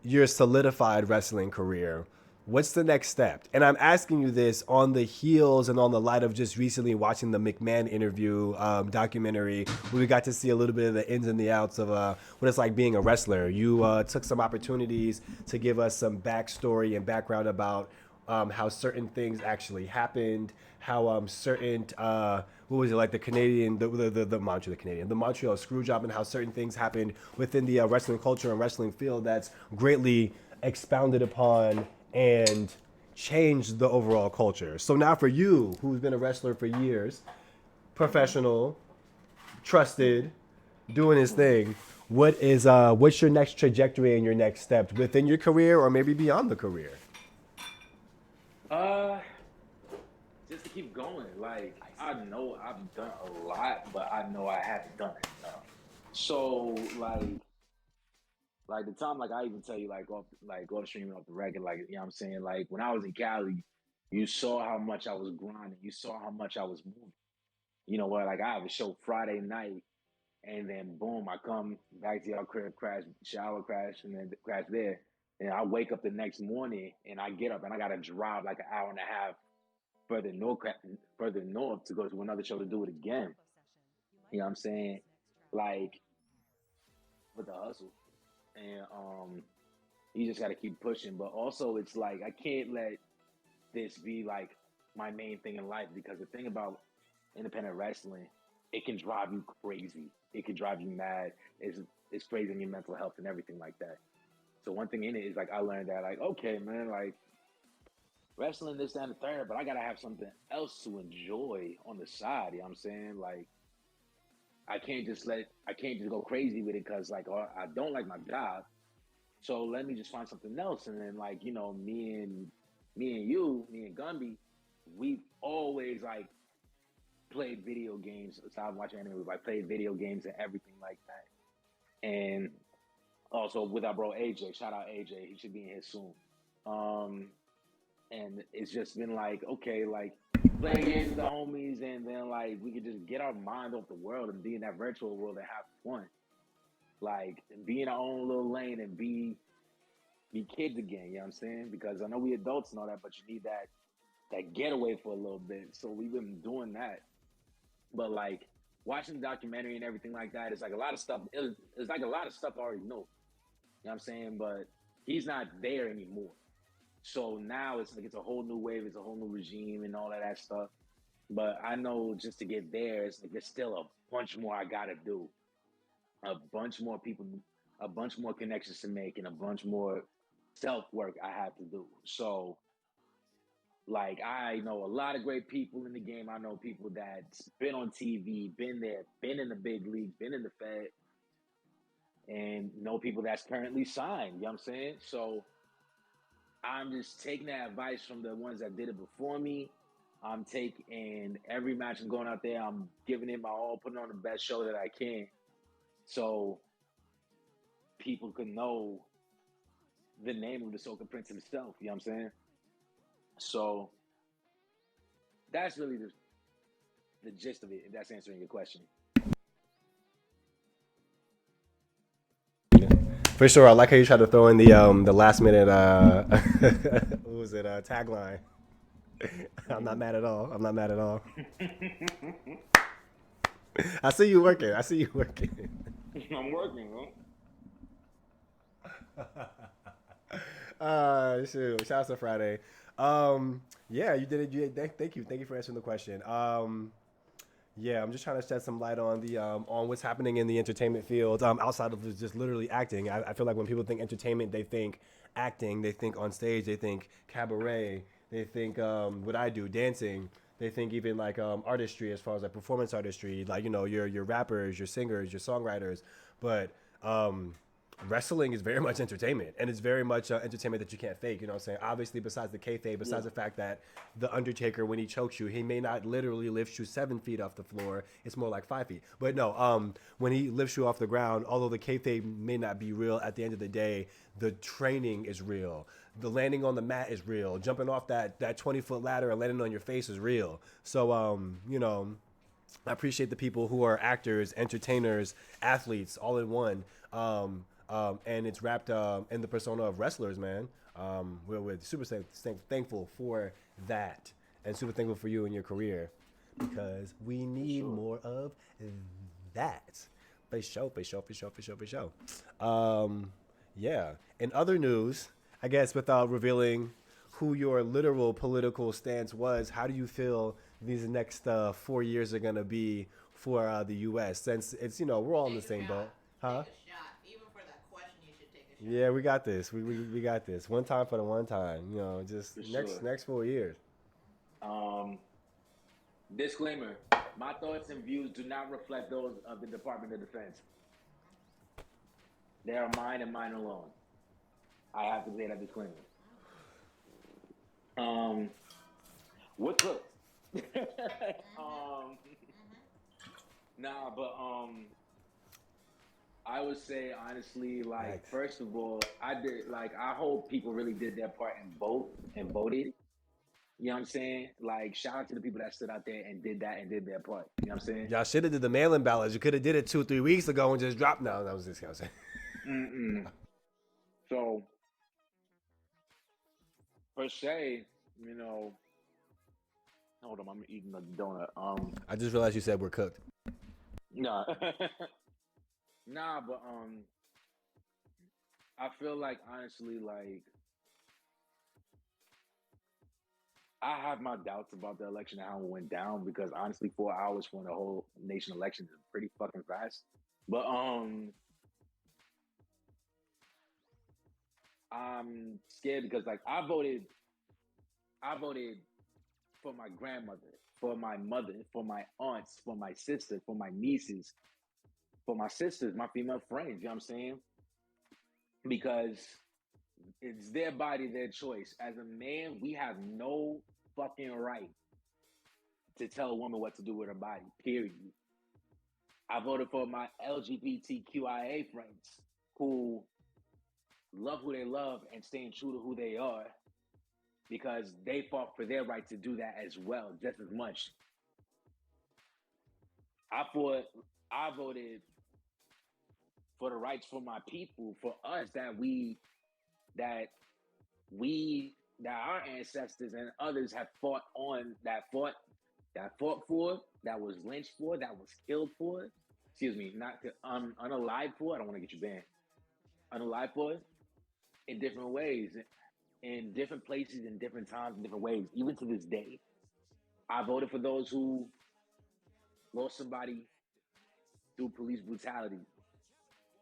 A: your solidified wrestling career, what's the next step? And I'm asking you this on the heels and on the light of just recently watching the McMahon interview documentary, where we got to see a little bit of the ins and the outs of what it's like being a wrestler. You took some opportunities to give us some backstory and background about how certain things actually happened, how certain what was it, like the Canadian, the Montreal screw job, and how certain things happened within the wrestling culture and wrestling field that's greatly expounded upon and changed the overall culture. So now for you, who's been a wrestler for years, professional, trusted, doing his thing, what's your next trajectory and your next step within your career or maybe beyond the career?
J: Just to keep going. Like I know I've done a lot, but I know I haven't done enough. So like the time, like I even tell you, like off streaming off the record, like you know what I'm saying, like when I was in Cali, you saw how much I was grinding, you saw how much I was moving. You know what? Like I have a show Friday night, and then boom, I come back to your crib, crash, shower, crash, and then crash there. And I wake up the next morning, and I get up, and I gotta drive like an hour and a half further north, further north to go to another show to do it again. You know what I'm saying? Like with the hustle, and you just got to keep pushing. But also, it's like I can't let this be like my main thing in life because the thing about independent wrestling, it can drive you crazy. It can drive you mad. It's crazy in your mental health and everything like that. So one thing in it is like I learned that like okay, man, like wrestling this, that, and the third, but I gotta have something else to enjoy on the side. You know what I'm saying? Like I can't just go crazy with it because like oh, I don't like my job. So let me just find something else. And then like, you know, me and Gumby, we've always like played video games. Aside watching anime, we like played video games and everything like that. And Also with our bro AJ, shout out AJ, he should be in here soon. And it's just been like, okay, like playing games with the homies, and then like we could just get our mind off the world and be in that virtual world and have fun. Like be in our own little lane and be kids again, you know what I'm saying? Because I know we adults and all that, but you need that getaway for a little bit. So we've been doing that. But like watching the documentary and everything like that, it's like a lot of stuff. It's like a lot of stuff I already know. You know what I'm saying? But he's not there anymore. So now it's like it's a whole new wave, it's a whole new regime and all of that stuff. But I know just to get there, it's like there's still a bunch more I gotta do. A bunch more people, a bunch more connections to make, and a bunch more self work I have to do. So like I know a lot of great people in the game. I know people that's been on TV, been there, been in the big leagues, been in the Fed, and know people that's currently signed. You know what I'm saying? So I'm just taking that advice from the ones that did it before me. I'm taking every match I'm going out there, I'm giving it my all, putting on the best show that I can. So people can know the name of the Soca Prince himself. You know what I'm saying? So that's really the gist of it, if that's answering your question.
A: For sure, I like how you tried to throw in the last minute what was it, tagline. I'm not mad at all. I'm not mad at all. I see you working. I see you working.
J: I'm working,
A: Shoot. Shout out to Friday. Yeah, you did it. Thank you. Thank you for answering the question. Yeah, I'm just trying to shed some light on the on what's happening in the entertainment field outside of just literally acting. I feel like when people think entertainment, they think acting, they think on stage, they think cabaret, they think what I do, dancing. They think even like artistry, as far as like performance artistry, like your rappers, your singers, your songwriters, but wrestling is very much entertainment, and it's very much entertainment that you can't fake. You know what I'm saying? Obviously, besides the kayfabe, besides the fact that the Undertaker, when he chokes you, he may not literally lift you 7 feet off the floor. It's more like 5 feet. But no, when he lifts you off the ground, although the kayfabe may not be real, at the end of the day, the training is real. The landing on the mat is real. Jumping off that 20-foot ladder and landing on your face is real. So, I appreciate the people who are actors, entertainers, athletes, all in one. And it's wrapped in the persona of wrestlers, man. We're super thankful for that, and super thankful for you and your career, because we need more of that. For sure. Yeah. In other news, I guess without revealing who your literal political stance was, how do you feel these next 4 years are gonna be for the U.S. since it's we're all in the same boat, huh? Yeah, we got this. We got this. One time for the one time. Just next 4 years.
J: Disclaimer: my thoughts and views do not reflect those of the Department of Defense. They are mine and mine alone. I have to say that disclaimer. What's up? Nah, but I would say honestly, like, first of all, I hope people really did their part and voted. You know what I'm saying? Like, shout out to the people that stood out there and did that and did their part. You know what I'm saying?
A: Y'all should have did the mail-in ballots. You could have did it 2-3 weeks ago and just dropped. No, that was this guy saying.
J: So, per se, hold on, I'm eating a donut.
A: I just realized you said we're cooked.
J: Nah. Nah, but I feel like honestly, like, I have my doubts about the election and how it went down, because honestly, 4 hours for the whole nation election is pretty fucking fast. But I'm scared because, like, I voted for my grandmother, for my mother, for my aunts, for my sister, for my nieces, for my sisters, my female friends. You know what I'm saying? Because it's their body, their choice. As a man, we have no fucking right to tell a woman what to do with her body, period. I voted for my LGBTQIA friends who love who they love and staying true to who they are because they fought for their right to do that as well, just as much. I voted for the rights for my people, for us that we that our ancestors and others have fought on that fought for, that was lynched for, that was killed for. Excuse me, not unalive for. I don't want to get you banned. Unalive for in different ways, in different places, in different times, in different ways. Even to this day, I voted for those who lost somebody through police brutality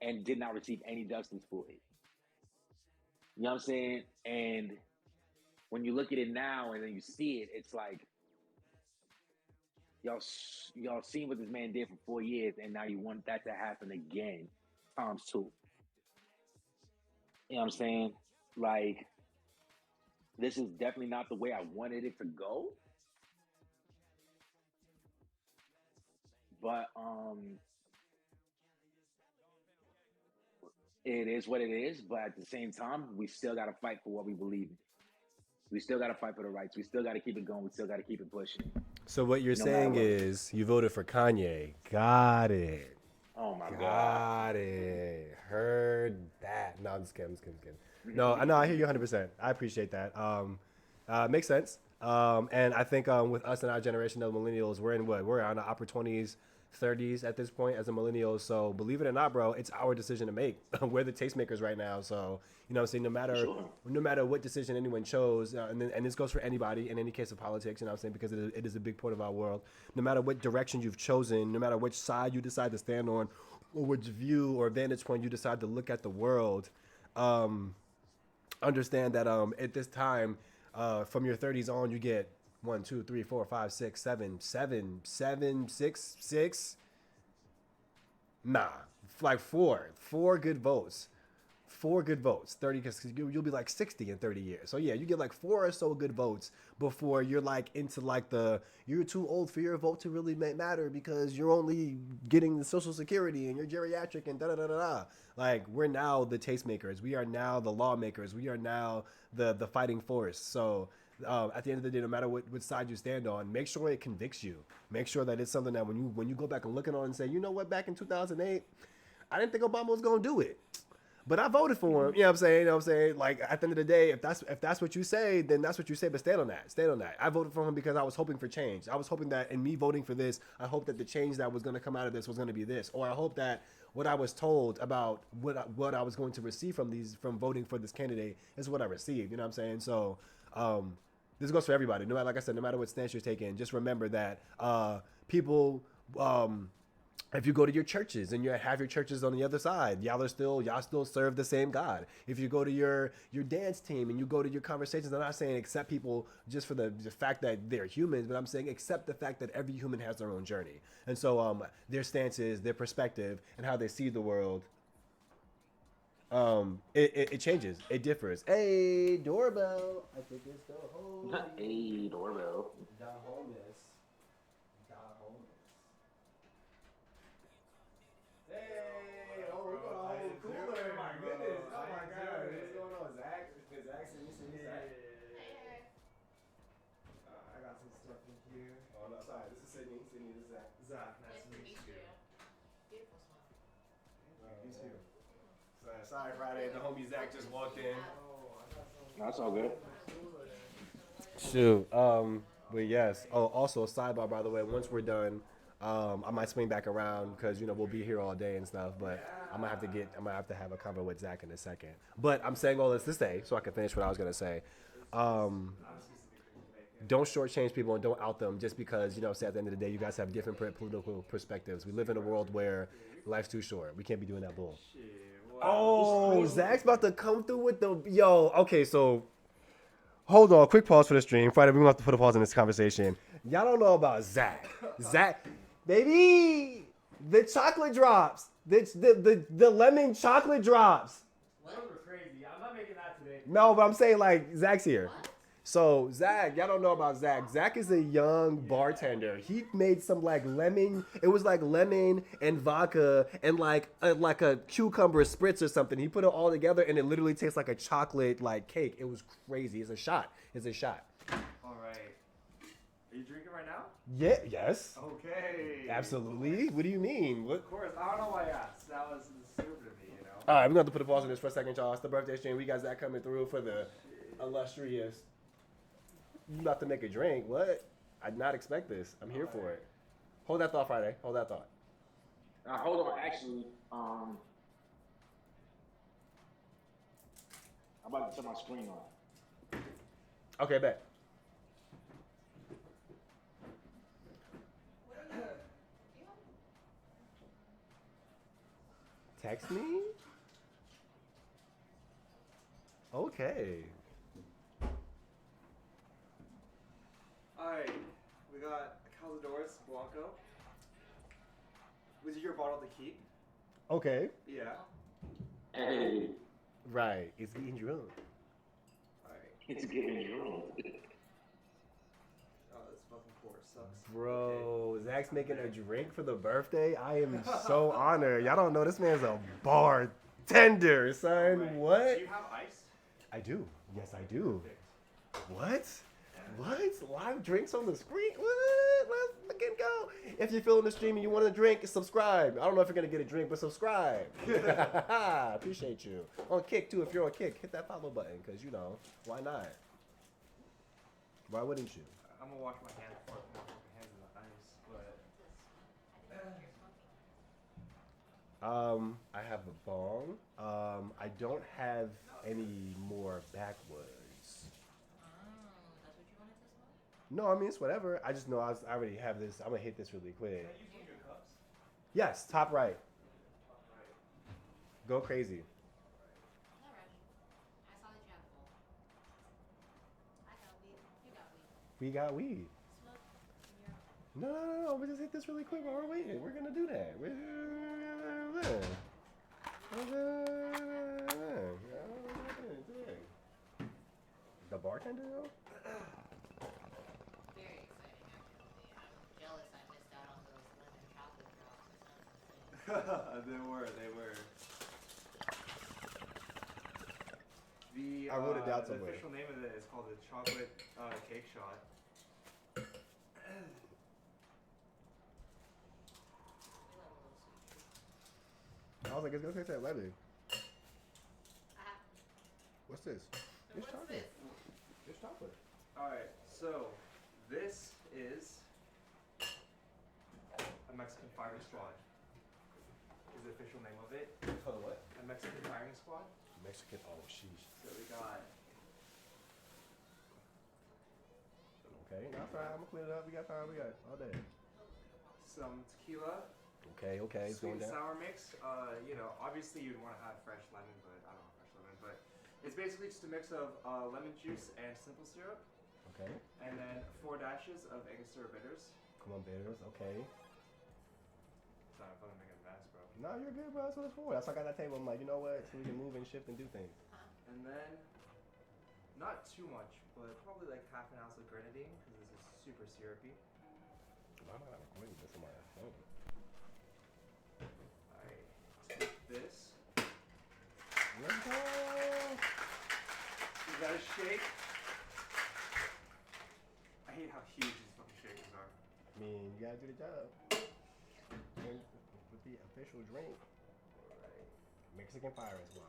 J: and did not receive any justice for it. You know what I'm saying? And when you look at it now and then you see it, it's like y'all seen what this man did for 4 years, and now you want that to happen again, times two. You know what I'm saying? Like, this is definitely not the way I wanted it to go. But it is what it is. But at the same time, we still got to fight for what we believe in. We still got to fight for the rights. We still got to keep it going. We still got to keep it pushing.
A: So what you're saying is you voted for Kanye. Got it.
J: Oh my God.
A: Got it. Heard that. No, I'm just kidding. No, I hear you 100%. I appreciate that. Makes sense. And I think with us and our generation of millennials, we're in we're on the upper 20s, 30s at this point as a millennial. So believe it or not, bro, it's our decision to make. We're the tastemakers right now. So, you know what I'm saying? No matter what decision anyone chose, and this goes for anybody in any case of politics, you know what I'm saying? Because it is a big part of our world. No matter what direction you've chosen, no matter which side you decide to stand on, or which view or vantage point you decide to look at the world, understand that at this time, from your 30s on, you get 1, 2, 3, 4, 5, 6, 7, 6. Nah, like four good votes. 4 good votes. 30, because you'll be like 60 in 30 years. So yeah, you get like 4 or so good votes before you're like into like you're too old for your vote to really matter because you're only getting the Social Security and you're geriatric and da da da da da. Like, we're now the tastemakers. We are now the lawmakers. We are now the fighting force. So at the end of the day, no matter what side you stand on, make sure it convicts you. Make sure that it's something that when you go back and look at it and say, you know what, back in 2008, I didn't think Obama was gonna do it, but I voted for him. You know what I'm saying? Like, at the end of the day, if that's what you say, then that's what you say. But stand on that. I voted for him because I was hoping for change. I was hoping that in me voting for this, I hope that the change that was going to come out of this was going to be this, or I hope that what I was told about what I was going to receive from voting for this candidate is what I received. You know what I'm saying? So this goes for everybody. No matter, like I said, no matter what stance you're taking, just remember that people. If you go to your churches and you have your churches on the other side, y'all still serve the same God. If you go to your dance team and you go to your conversations, I'm not saying accept people just for the fact that they're humans, but I'm saying accept the fact that every human has their own journey. And so their stances, their perspective, and how they see the world, it changes. It differs. Hey, doorbell. I think it's the home.
J: Hey, doorbell.
A: The homeless. Sorry, Friday. The homie Zach just walked in.
J: That's all good.
A: Shoot. But yes. Oh, also sidebar, by the way. Once we're done, I might swing back around because we'll be here all day and stuff. But I'm gonna have to have a convo with Zach in a second. But I'm saying all this to say so I can finish what I was gonna say. Don't shortchange people and don't out them just because say at the end of the day you guys have different political perspectives. We live in a world where life's too short. We can't be doing that bull. Oh, Zach's about to come through with the okay, so hold on, quick pause for the stream. Friday, we're gonna have to put a pause in this conversation. Y'all don't know about Zach. Zach, baby, the chocolate drops. The lemon chocolate drops.
K: Those were crazy. I'm not making that today.
A: No, but I'm saying like Zach's here.
K: What?
A: So Zach, y'all don't know about Zach. Zach is a young bartender. He made some like lemon. It was like lemon and vodka and like a cucumber spritz or something. He put it all together and it literally tastes like a chocolate like cake. It was crazy. It's a shot. It's a shot.
K: All right. Are you drinking right now?
A: Yeah. Yes.
K: Okay.
A: Absolutely. What do you mean? What?
K: Of course. I don't know why I asked. That was stupid of me, you know.
A: All right, we're gonna have to put a pause on this for a second, y'all. It's the birthday stream. We got Zach coming through for the illustrious. You about to make a drink? What? I did not expect this. I'm here for it. Hold that thought, Friday. Hold that thought.
J: Hold on, actually, I'm about to turn my screen on.
A: Okay, bet. Text me? Okay.
K: Alright, we got Cazadores Blanco. Was it your bottle to keep?
A: Okay.
K: Yeah.
J: Hey,
A: Right. It's getting drunk.
K: Alright.
J: it's getting drunk.
K: Oh, this fucking pour sucks.
A: Bro, Zach's making a drink for the birthday. I am so honored. Y'all don't know this man's a bartender, son.
K: Alright.
A: What?
K: Do you have ice?
A: I do. Yes, I do. What? What? Live drinks on the screen? What? Let's fucking go. If you're feeling the stream and you want a drink, subscribe. I don't know if you're going to get a drink, but subscribe. Appreciate you. On Kick, too. If you're on Kick, hit that follow button because, you know, why not? Why wouldn't you?
K: I'm gonna wash my hands before I wash my hands in the ice, but
A: I have a bong. I don't have any more backwoods. No, I mean, it's whatever. I just know I already have this. I'm going to hit this really quick.
K: can I use one of your cups?
A: Yes, top right. Go crazy.
F: No rush. I saw that you have a bowl. I got weed. You got weed.
A: We got weed.
F: Smoke in your
A: No. We just hit this really quick while we're waiting. We're going to do that. The bartender, though?
F: very exciting actually. I'm jealous I missed out on those lemon chocolate drops. That sounds insane.
K: They were. The,
A: I wrote it down
K: the
A: somewhere.
K: official name of it is called the chocolate cake shot.
F: We love a little sweet treat.
A: I was like, it's going to taste like lemon.
F: Uh-huh.
A: What's this? It's
F: What's
A: chocolate.
F: this?
A: It's chocolate.
K: Alright, so this is a Mexican firing squad. Is the official name of it.
A: Call it what?
K: A Mexican firing squad.
A: Mexican. Oh, sheesh.
K: So we got
A: Okay, that's all right. I'm going to clean it up. We got time. We got all day.
K: some tequila,
A: Okay, it's
K: sweet
A: going
K: and
A: down.
K: sour mix. You know, obviously you'd want to have fresh lemon, but I don't have fresh lemon. But it's basically just a mix of lemon juice and simple syrup,
A: Okay.
K: and then 4 dashes of Angostura bitters.
A: Come on, bitters. Okay.
K: Sorry, I'm fucking making a mess, bro.
A: No, you're good, bro. That's what it's for. That's why I got that table. I'm like, you know what? So we can move and shift and do things.
K: And then, not too much, but probably like half an ounce of grenadine because this is super syrupy.
A: Why am I not recording this on my phone?
K: I take this.
A: Let's go.
K: You gotta shake. I hate how huge these fucking shakers are.
A: I mean, you gotta do the job. And with the official drink,
K: Alright.
A: Mexican Firing Squad.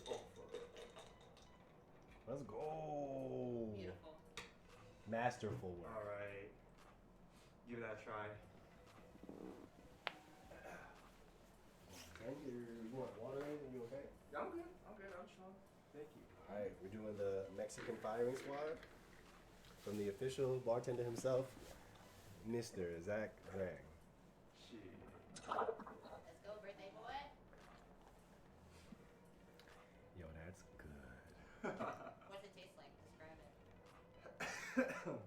K: Oh, fuck.
A: Let's go.
F: Beautiful.
A: Masterful work.
K: Alright. Give that a try.
A: Thank you. You want water? You okay?
K: I'm good. I'm strong. Thank you.
A: All right, we're doing the Mexican Firing Squad from the official bartender himself, Mr. Zach Grang.
K: Shit.
F: Let's go, birthday boy.
A: Yo, that's good.
F: What does it taste like? Describe it.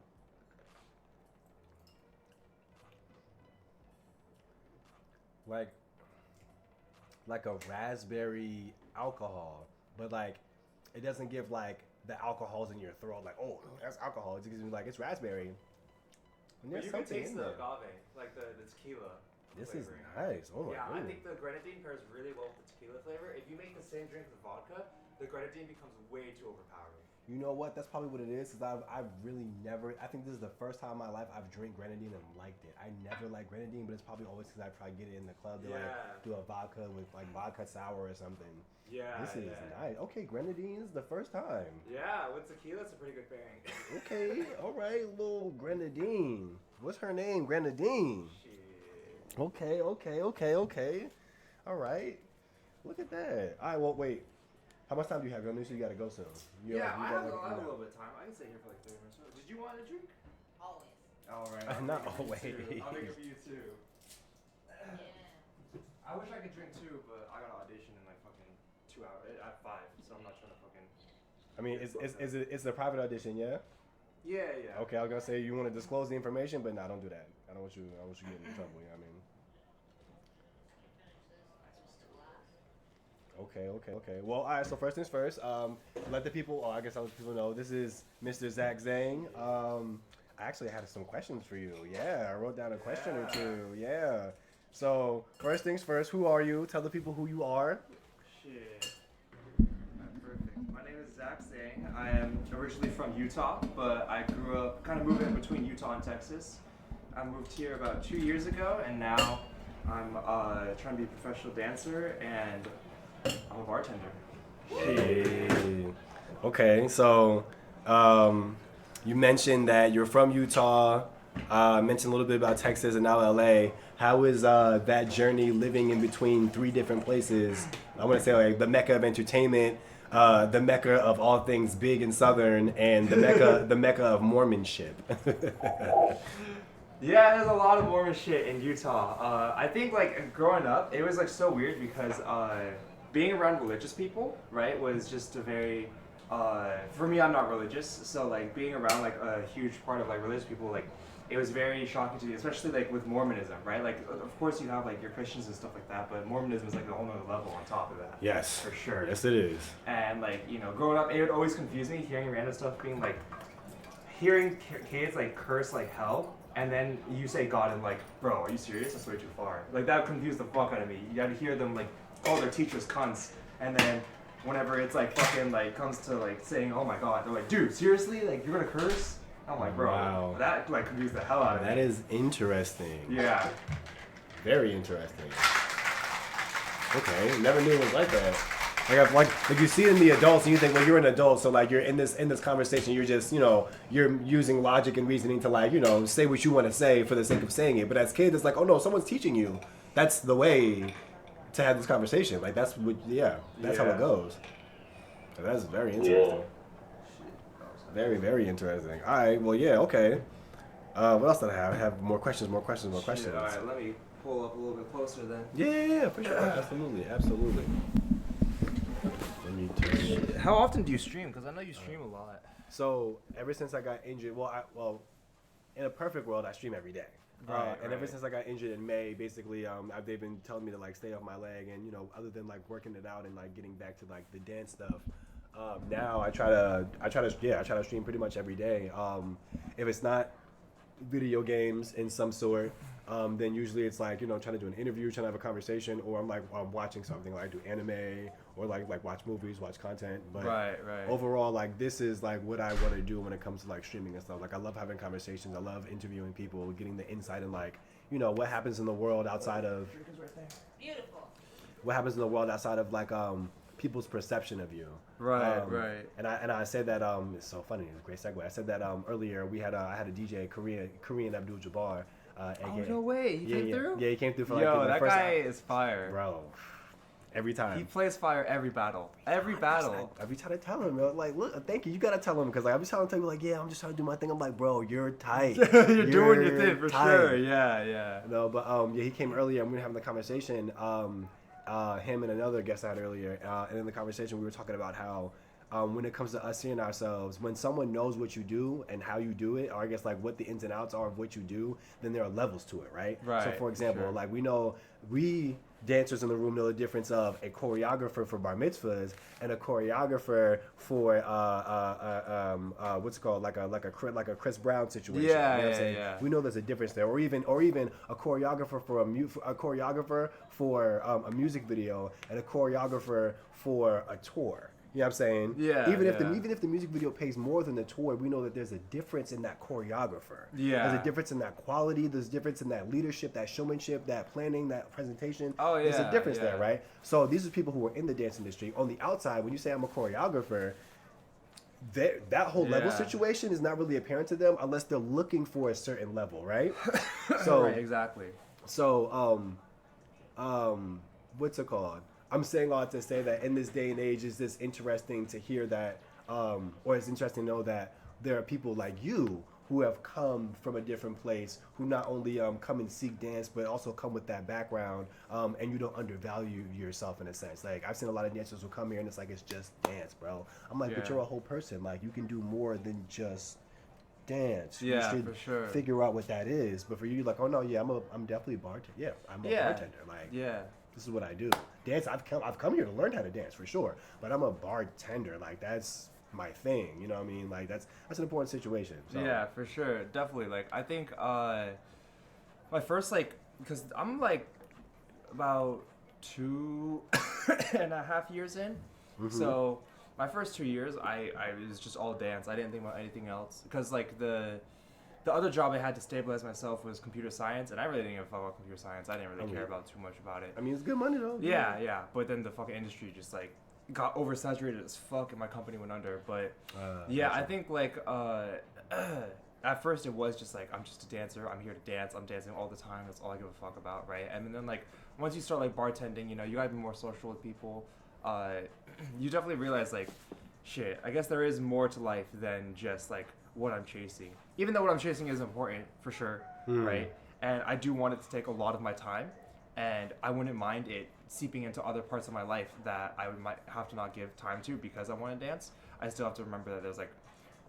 F: like a raspberry alcohol, but like it doesn't give like
A: the alcohol's in your throat. Like, oh, that's alcohol. It's like it's raspberry. And
K: But
A: there's
K: you can
A: something
K: taste
A: in
K: the
A: there.
K: agave, like the tequila.
A: This
K: flavoring.
A: is nice. Oh my
K: Yeah,
A: god.
K: I think the grenadine pairs really well with the tequila flavor. If you make the same drink with vodka, the grenadine becomes way too overpowering.
A: You know what? That's probably what it is. Cause I've really never. I think this is the first time in my life I've drank grenadine and liked it. I never liked grenadine, but it's probably always because I probably get it in the club. They like do a vodka with like vodka sour or something.
K: Yeah.
A: This is nice. Okay, grenadine is the first time.
K: Yeah, with tequila, it's a pretty good pairing.
A: Okay, all right, little grenadine. What's her name? Grenadine.
K: Shit.
A: Okay. All right. Look at that. All right, well, wait. How much time do you have? I know you got to go soon.
K: I have a little bit of time. I can stay here for like 30 minutes. Did you want a drink?
F: Always.
K: All right.
A: Not always.
K: I'll make it for you too.
F: Yeah.
K: I wish I could drink too, but I got an audition in like fucking 2 hours at 5, so I'm not trying to fucking.
A: I mean, it's the private audition, yeah?
K: Yeah.
A: Okay, I was gonna say you want to disclose the information, but nah, don't do that. I don't want you getting in trouble. You know what I mean? Okay. Well, all right. So first things first. Let the people. I guess I'll let people know. This is Mr. Zach Zhang. I actually had some questions for you. Yeah, I wrote down a question or two. Yeah. So first things first. Who are you? Tell the people who you are.
K: Shit. Perfect. My name is Zach Zhang. I am originally from Utah, but I grew up kind of moving between Utah and Texas. I moved here about 2 years ago, and now I'm trying to be a professional dancer and I'm a bartender.
A: Hey. Okay, so you mentioned that you're from Utah. Mentioned a little bit about Texas and now LA. How is that journey living in between 3 different places? I want to say like the Mecca of entertainment, the Mecca of all things big and Southern, and the Mecca of Mormonship.
K: Yeah, there's a lot of Mormon shit in Utah. I think like growing up, it was like so weird because being around religious people, right, was just a very, for me, I'm not religious, so like being around like a huge part of like religious people, like it was very shocking to me, especially like with Mormonism, right? Like of course you have like your Christians and stuff like that, but Mormonism is like a whole nother level on top of that.
A: Yes.
K: For sure.
A: Yes, it is.
K: And like, you know, growing up, it would always confuse me hearing random stuff being like, hearing kids like curse like hell. And then you say God and like, bro, are you serious? That's way too far. Like that confused the fuck out of me. You had to hear them like call their teachers cunts, and then whenever it's like fucking like comes to like saying, oh my God, they're like, dude, seriously? Like you're gonna curse? I'm like, bro,
A: wow.
K: That like confused the hell out of me.
A: That is interesting.
K: Yeah.
A: Very interesting. Okay, never knew it was like that. Like you see it in the adults and you think, well, you're an adult, so like you're in this conversation, you're just, you know, you're using logic and reasoning to like, you know, say what you want to say for the sake of saying it. But as kids, it's like, oh no, someone's teaching you. That's the way to have this conversation. Like that's what, that's how it goes. So that's very interesting. Very, very interesting. All right, well, yeah, okay. What else did I have? I have more questions.
K: All right, let me pull up a little bit closer then.
A: Yeah, for sure. Absolutely.
K: How often do you stream? Because I know you stream a lot.
A: So ever since I got injured, well, in a perfect world, I stream every day. And ever since I got injured in May, basically, they've been telling me to like stay off my leg, and you know, other than like working it out and like getting back to like the dance stuff, now I try to stream pretty much every day. If it's not video games in some sort, then usually it's like, you know, trying to do an interview, trying to have a conversation, or I'm watching something, like I do anime or like watch movies, watch content. But overall, like this is like what I want to do when it comes to like streaming and stuff. Like I love having conversations. I love interviewing people, getting the insight in like, you know, what happens in the world outside of
F: Beautiful.
A: What happens in the world outside of like people's perception of you.
K: Right.
A: And I said that it's so funny. It's a great segue. I said that earlier. I had a DJ, Korean Abdul-Jabbar.
K: Oh no way! He came through.
A: Yeah, he came through for like.
K: Yo, that
A: first
K: guy is fire,
A: bro. Every time.
K: He plays fire every battle. Every battle.
A: Every time I tell him, like, look, thank you. You gotta tell him, because like every time I tell him, like, yeah, I'm just trying to do my thing. I'm like, bro, you're tight.
K: you're doing your thing for
A: tight.
K: sure. Yeah.
A: No, but yeah, he came earlier and we were having the conversation. Him and another guest I had earlier, and in the conversation we were talking about how when it comes to us seeing ourselves, when someone knows what you do and how you do it, or I guess like what the ins and outs are of what you do, then there are levels to it, right?
K: Right.
A: So for example, like we know dancers in the room know the difference of a choreographer for bar mitzvahs and a choreographer for what's it called, like a Chris Brown situation.
K: Yeah,
A: you know what I'm
K: yeah,
A: saying?
K: yeah.
A: We know there's a difference there, or even a choreographer for a music video and a choreographer for a tour. You know what I'm saying?
K: Yeah.
A: Even if the music video pays more than the tour, we know that there's a difference in that choreographer.
K: Yeah.
A: There's a difference in that quality. There's a difference in that leadership, that showmanship, that planning, that presentation.
K: Oh,
A: There's a
K: yeah,
A: difference
K: yeah.
A: there, right? So these are people who are in the dance industry. On the outside, when you say I'm a choreographer, that whole level
K: Yeah.
A: situation is not really apparent to them unless they're looking for a certain level, right? So
K: right, exactly.
A: So, what's it called? I'm saying all to say that in this day and age, it's just interesting to hear that, or it's interesting to know that there are people like you who have come from a different place, who not only come and seek dance, but also come with that background, and you don't undervalue yourself in a sense. Like, I've seen a lot of dancers who come here and it's like, it's just dance, bro. I'm like, but
K: Yeah.
A: you're a whole person. Like, you can do more than just dance.
K: Yeah,
A: you should
K: for sure.
A: figure out what that is. But for you, you're like, oh no, yeah, I'm definitely a bartender. Yeah, I'm a bartender. Like,
K: Yeah.
A: this is what I do. Dance. I've come here to learn how to dance for sure. But I'm a bartender. Like, that's my thing. You know what I mean? Like, that's an important situation. So.
K: Yeah, for sure. Definitely. Like, I think my first, like, because I'm, like, about 2.5 years in.
A: Mhm.
K: So my first 2 years, I was just all dance. I didn't think about anything else. Because, like, the other job I had to stabilize myself was computer science, and I really didn't give a fuck about computer science. I didn't really care about too much about it.
A: I mean, it's good money though.
K: Yeah, yeah. But then the fucking industry just like got oversaturated as fuck, and my company went under. But yeah, I think like at first it was just like, I'm just a dancer. I'm here to dance. I'm dancing all the time. That's all I give a fuck about, right? And then like once you start like bartending, you know, you gotta be more social with people. You definitely realize like, shit, I guess there is more to life than just like what I'm chasing. Even though what I'm chasing is important for sure, right? And I do want it to take a lot of my time, and I wouldn't mind it seeping into other parts of my life that might have to not give time to because I want to dance. I still have to remember that there's like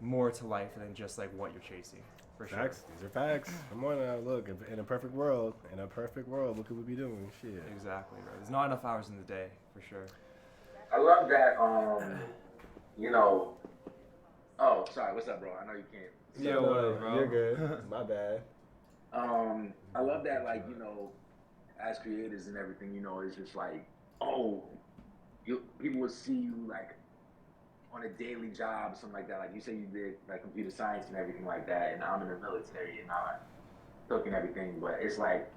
K: more to life than just like what you're chasing. For sure.
A: Facts. These are facts. Come on now. Look, in a perfect world, what could we be doing? Shit.
K: Exactly, right. There's not enough hours in the day, for sure.
J: I love that, you know. Oh, sorry. What's up, bro? I know you can't.
K: Yeah, whatever, bro.
A: You're good. My bad.
J: I love that, like, you know, as creators and everything, you know, it's just like, oh, people will see you like on a daily job or something like that. Like you say you did like computer science and everything like that, and I'm in the military and I'm cooking everything, but it's like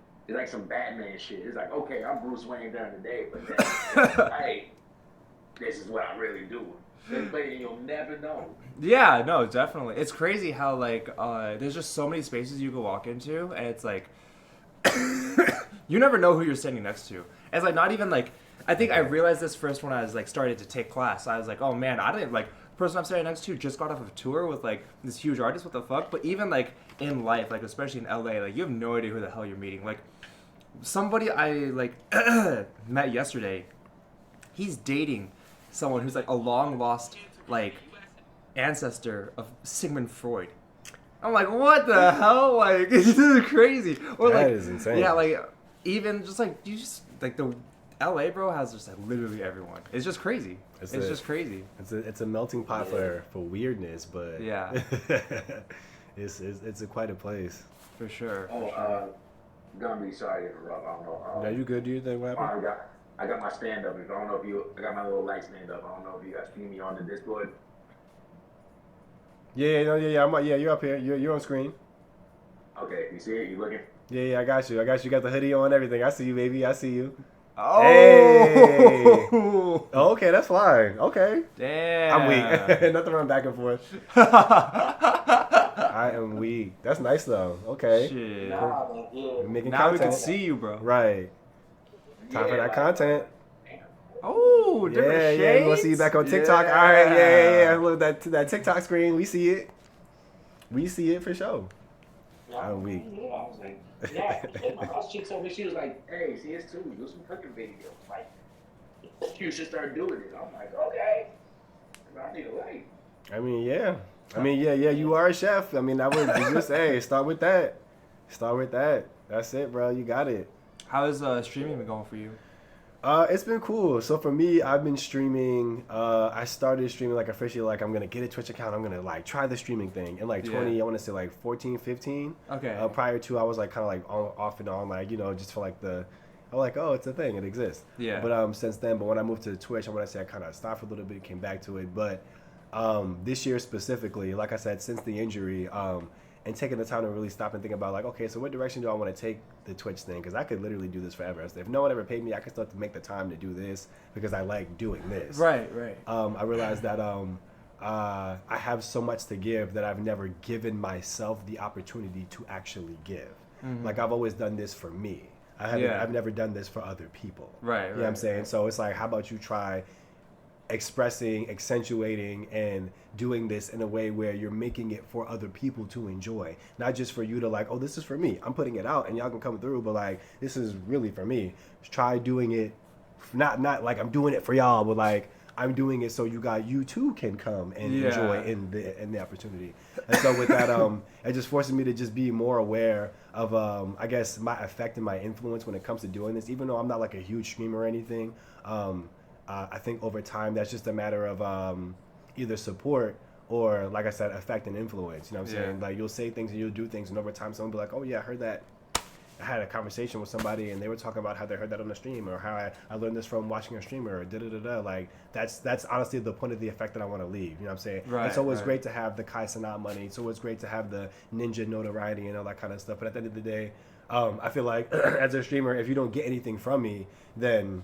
J: some Batman shit. It's like, okay, I'm Bruce Wayne during the day, but then hey, this is what I really do. But you'll never know.
K: Yeah, no, definitely. It's crazy how like there's just so many spaces you can walk into, and it's like you never know who you're standing next to. It's like not even like, I think I realized this first when I was like started to take class. I was like, oh man, I didn't like, the person I'm standing next to just got off of a tour with like this huge artist. What the fuck? But even like in life, like especially in LA, like you have no idea who the hell you're meeting. Like somebody I like met yesterday, he's dating someone who's like a long lost like ancestor of Sigmund Freud. I'm like, what the hell? Like, this is crazy. Or
A: That
K: like,
A: is insane.
K: Yeah, like even just like you just like the LA bro has just like literally everyone. It's just crazy. It's just crazy.
A: It's a melting pot for weirdness, but
K: Yeah.
A: it's quite a place.
K: For sure.
J: Gumby, sorry to interrupt. I don't know.
A: Now you good? Do you think what happened?
J: I got my stand up. I don't know if I got my little light stand up. I don't know if you guys see me on the Discord.
A: Yeah, you're up here. You're on screen.
J: Okay, you see it? You looking?
A: Yeah, I got you. You got the hoodie on, everything. I see you, baby. I see you.
K: Oh.
A: Hey. Oh, okay, that's fine. Okay.
K: Damn.
A: I'm weak. Nothing wrong back and forth. I am weak. That's nice though. Okay.
K: Shit.
J: Nah, man, yeah.
A: We're making
K: Now
A: content.
K: we can see you, bro.
A: Right. Time for that
J: like,
A: content.
K: Oh, different shades.
A: Yeah. You want to see you back on TikTok?
K: Yeah.
A: All right. Yeah. Look, that TikTok screen. We see it. We see it for sure. I'm weak.
J: Yeah, I was like, yeah. And my house chick told me, she was like, hey, CS2, do some cooking videos. Like, you should start doing it. I'm like, okay. I need a light.
A: I mean, yeah. You are a chef. I mean, I would just say, start with that. That's it, bro. You got it.
K: How has streaming been going for you?
A: It's been cool. So for me, I've been streaming. I started streaming like officially, like I'm gonna get a Twitch account. I'm gonna like try the streaming thing in like 20. I want to say like 14, 15.
K: Okay.
A: Prior to, I was like kind of like off and on, like just for like I'm like, oh, it's a thing, it exists.
K: Yeah.
A: But since then, when I moved to Twitch, I want to say I kind of stopped for a little bit, came back to it. But this year specifically, like I said, since the injury, and taking the time to really stop and think about like, okay, so what direction do I want to take the Twitch thing? Because I could literally do this forever. If no one ever paid me, I could start to make the time to do this because I like doing this.
K: Right.
A: I realized that I have so much to give that I've never given myself the opportunity to actually give.
K: Mm-hmm.
A: Like I've always done this for me. I've never done this for other people.
K: Right.
A: You know what I'm saying? So it's like, how about you try expressing, accentuating, and doing this in a way where you're making it for other people to enjoy, not just for you to like, oh, this is for me, I'm putting it out and y'all can come through, but like, this is really for me. Try doing it, not like I'm doing it for y'all, but like I'm doing it so you too can come and enjoy in the opportunity. And so with that, it just forces me to just be more aware of I guess my effect and my influence when it comes to doing this, even though I'm not like a huge streamer or anything. I think over time, that's just a matter of either support or, like I said, effect and influence. You know what I'm saying? Like, you'll say things and you'll do things, and over time, someone will be like, oh, yeah, I heard that. I had a conversation with somebody, and they were talking about how they heard that on the stream, or how I learned this from watching a streamer, or da-da-da-da. Like, that's honestly the point of the effect that I want to leave. You know what I'm saying?
K: Right,
A: it's always great to have the Kai Sanat money. It's always great to have the ninja notoriety and all that kind of stuff. But at the end of the day, I feel like, as a streamer, if you don't get anything from me, then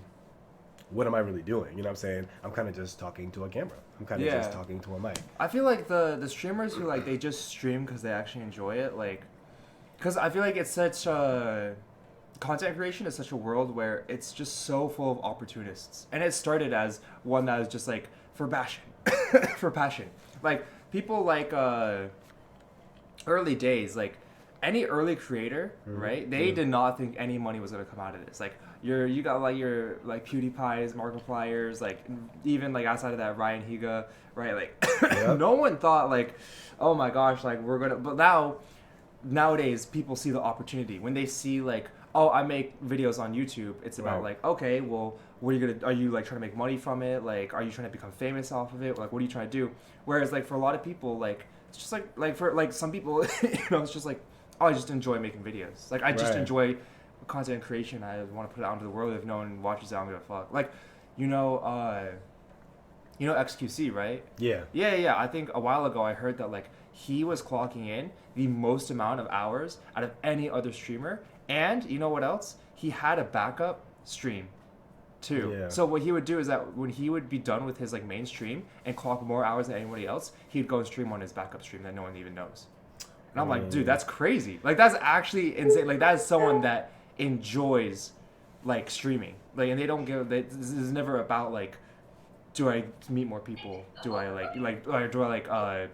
A: what am I really doing? You know what I'm saying? I'm kind of just talking to a camera. I'm kind of just talking to a mic.
K: I feel like the streamers who like they just stream because they actually enjoy it, like, because I feel like it's such a content creation is such a world where it's just so full of opportunists, and it started as one that was just like for passion, for passion. Like people like early days, like any early creator, right? They did not think any money was gonna come out of this. Like you got like your like PewDiePie's, Markiplier's, like even like outside of that Ryan Higa, right? Like no one thought like, oh my gosh, like we're gonna. But nowadays people see the opportunity when they see like, oh, I make videos on YouTube. It's about like, okay, well, what are you gonna? Are you like trying to make money from it? Like, are you trying to become famous off of it? Like, what are you trying to do? Whereas like for a lot of people, like it's just like for like some people, it's just like, oh, I just enjoy making videos. Like I just enjoy content creation. I want to put it out into the world. If no one watches it, I don't give a fuck. Like, you know XQC, right? Yeah. I think a while ago I heard that like he was clocking in the most amount of hours out of any other streamer, and you know what else? He had a backup stream too. Yeah. So what he would do is that when he would be done with his like main stream and clock more hours than anybody else, he'd go and stream on his backup stream that no one even knows. And I'm like, dude, that's crazy. Like that's actually insane. Like that is someone that enjoys like streaming. Like, and they don't give. This is never about like, do I meet more people? Do I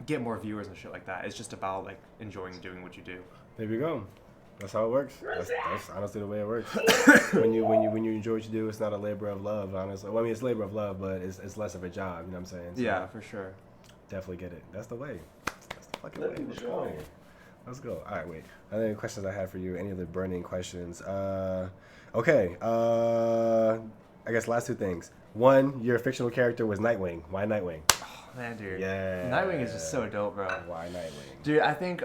K: get more viewers and shit like that? It's just about like enjoying doing what you do.
A: There we go. That's how it works. That's honestly the way it works. when you enjoy what you do, it's not a labor of love. Honestly, well, I mean it's labor of love, but it's less of a job. You know what I'm saying? So
K: yeah, for sure.
A: Definitely get it. That's the way. That's the fucking way. Let's go. Let's go. All right, wait. Other questions I had for you? Any other burning questions? Okay. I guess last two things. One, your fictional character was Nightwing. Why Nightwing?
K: Oh, man, dude.
A: Yeah.
K: Nightwing is just so dope, bro.
A: Why Nightwing?
K: Dude, I think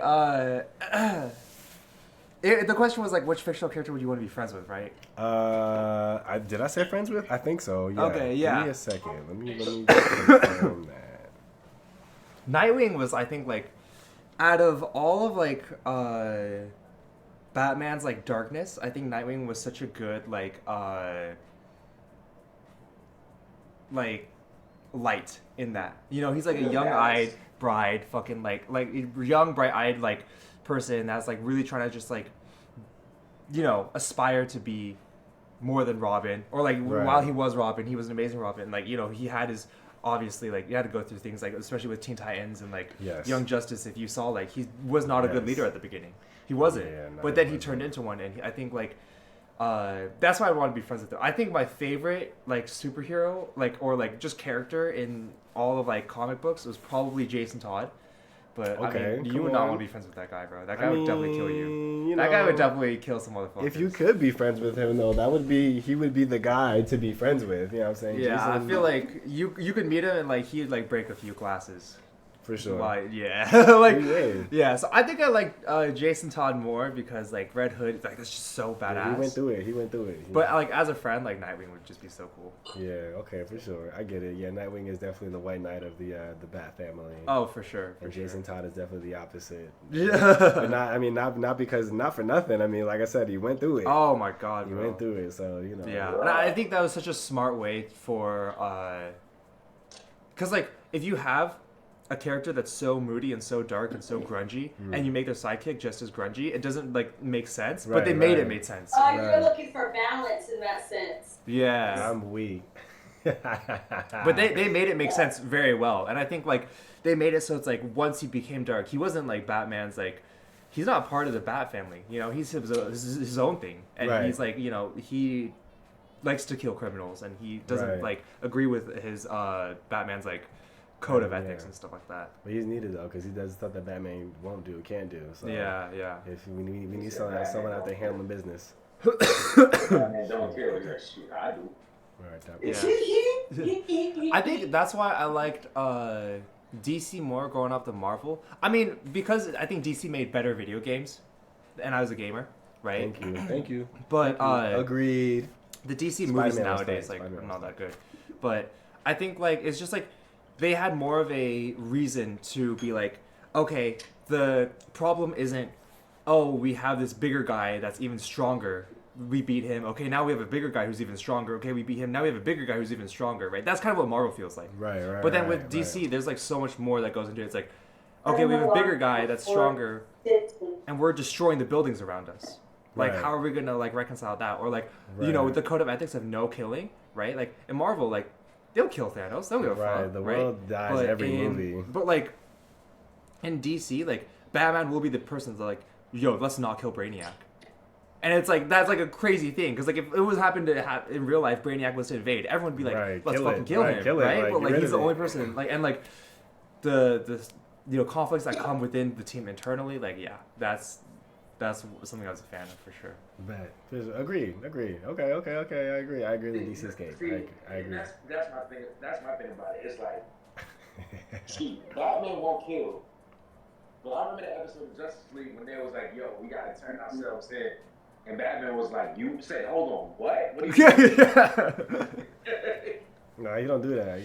K: the question was like, which fictional character would you want to be friends with, right?
A: Did I say friends with? I think so. Yeah.
K: Okay, yeah.
A: Give me a second. Let me confirm that.
K: Nightwing was, I think, like, out of all of like Batman's like darkness, I think Nightwing was such a good like light in that. You know, he's like a young-eyed bride, fucking like young bright-eyed like person that's like really trying to just like, you know, aspire to be more than Robin, or like while he was Robin, he was an amazing Robin. Like, you know, he had his obviously like you had to go through things like, especially with Teen Titans and like Young Justice. If you saw, like, he was not a good leader at the beginning. He wasn't, but then he turned into one, and I think like that's why I want to be friends with him. I think my favorite like superhero, like, or like just character in all of like comic books was probably Jason Todd, But
A: Okay,
K: I mean, you
A: come
K: would not
A: on.
K: want to be friends with that guy, bro. That guy would definitely kill you.
A: You
K: That guy
A: know,
K: would definitely kill some motherfuckers.
A: If you could be friends with him, though, he would be the guy to be friends with. You know what I'm saying?
K: Yeah,
A: Jason,
K: I feel like you could meet him and like he'd like break a few glasses.
A: for sure.
K: Like, yeah, like yeah. So I think I like Jason Todd more because like Red Hood, like that's just so badass.
A: Yeah, he went through it.
K: But like as a friend, like Nightwing would just be so cool.
A: Yeah, okay, for sure. I get it. Yeah, Nightwing is definitely the white knight of the Bat family.
K: Oh, for sure.
A: And Jason Todd is definitely the opposite.
K: Yeah.
A: But not for nothing. I mean, like I said, he went through it.
K: Oh my god,
A: He
K: bro.
A: went through it, so you know.
K: Yeah, and I think that was such a smart way for, because like if you have a character that's so moody and so dark and so grungy, and you make their sidekick just as grungy, it doesn't like make sense. But they made it made sense.
L: Oh, you're looking for balance in that sense.
K: Yeah.
A: I'm weak.
K: But they made it make sense very well, and I think like they made it so it's like once he became dark, he wasn't like Batman's like. He's not part of the Bat family, you know. He's his own thing, and he's like, you know, he likes to kill criminals, and he doesn't like agree with his Batman's like code of ethics and stuff like that.
A: But he's needed though, because he does stuff that Batman won't do, can't do. So
K: yeah.
A: If we need someone out there handling business.
J: Batman don't care. Shit, I do.
K: Yeah. I think that's why I liked DC more growing up than Marvel. I mean, because I think DC made better video games, and I was a gamer, right?
A: Thank you.
K: But
A: agreed.
K: The DC
A: Spider-Man
K: movies
A: was
K: nowadays
A: nice.
K: like
A: Spider-Man
K: are not
A: was
K: that good. But I think like it's just like they had more of a reason to be like, okay, the problem isn't, oh, we have this bigger guy that's even stronger. We beat him. Okay, now we have a bigger guy who's even stronger. Okay, we beat him. Now we have a bigger guy who's even stronger, right? That's kind of what Marvel feels like.
A: Right.
K: But then with DC, there's like so much more that goes into it. It's like, okay, we have a bigger guy that's stronger, and we're destroying the buildings around us. Like, how are we gonna like reconcile that? Or like, you know, with the code of ethics of no killing, right? Like in Marvel, like they'll kill Thanos. They'll give a fuck.
A: The world dies every movie.
K: But like in DC, like Batman will be the person that's like, yo, let's not kill Brainiac. And it's like, that's like a crazy thing. Because like if it was happened to in real life, Brainiac was to invade, everyone would be like, let's fucking kill him, right? But like he's the only person, like, and like the you know, conflicts that come within the team internally, like, yeah, that's something I was a fan of for sure.
A: Bet. Agreed. Okay. I agree with DC's case. I agree.
J: That's my thing. That's my thing about it. It's like, see, Batman won't kill. But I remember the episode of Justice League when they was like, "Yo, we gotta turn ourselves in," and Batman was like, "You said, hold on, what? What are you?"
A: No, he don't do that.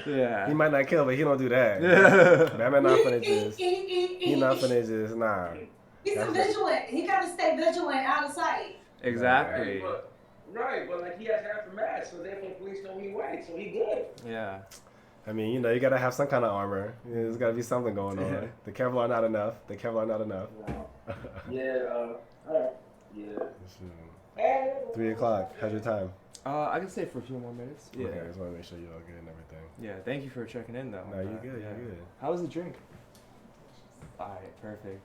K: Yeah.
A: He might not kill, but he don't do that. Yeah. Batman not finna just. He not finna just nah.
L: He's vigilant. He gotta stay vigilant out of sight.
K: Exactly.
J: Right, but like he has half a mask, so therefore police know he white, so he good.
K: Yeah.
A: I mean, you know, you gotta have some kind of armor. There's gotta be something going on.
K: Yeah.
A: The Kevlar not enough.
J: Yeah. Alright. Yeah.
A: 3 o'clock. How's your time?
K: I can stay for a few more minutes. Yeah.
A: Okay, I just want to make sure you're all good and everything.
K: Yeah, thank you for checking in though.
A: No, you're good. You're good.
K: How was the drink? Alright, perfect.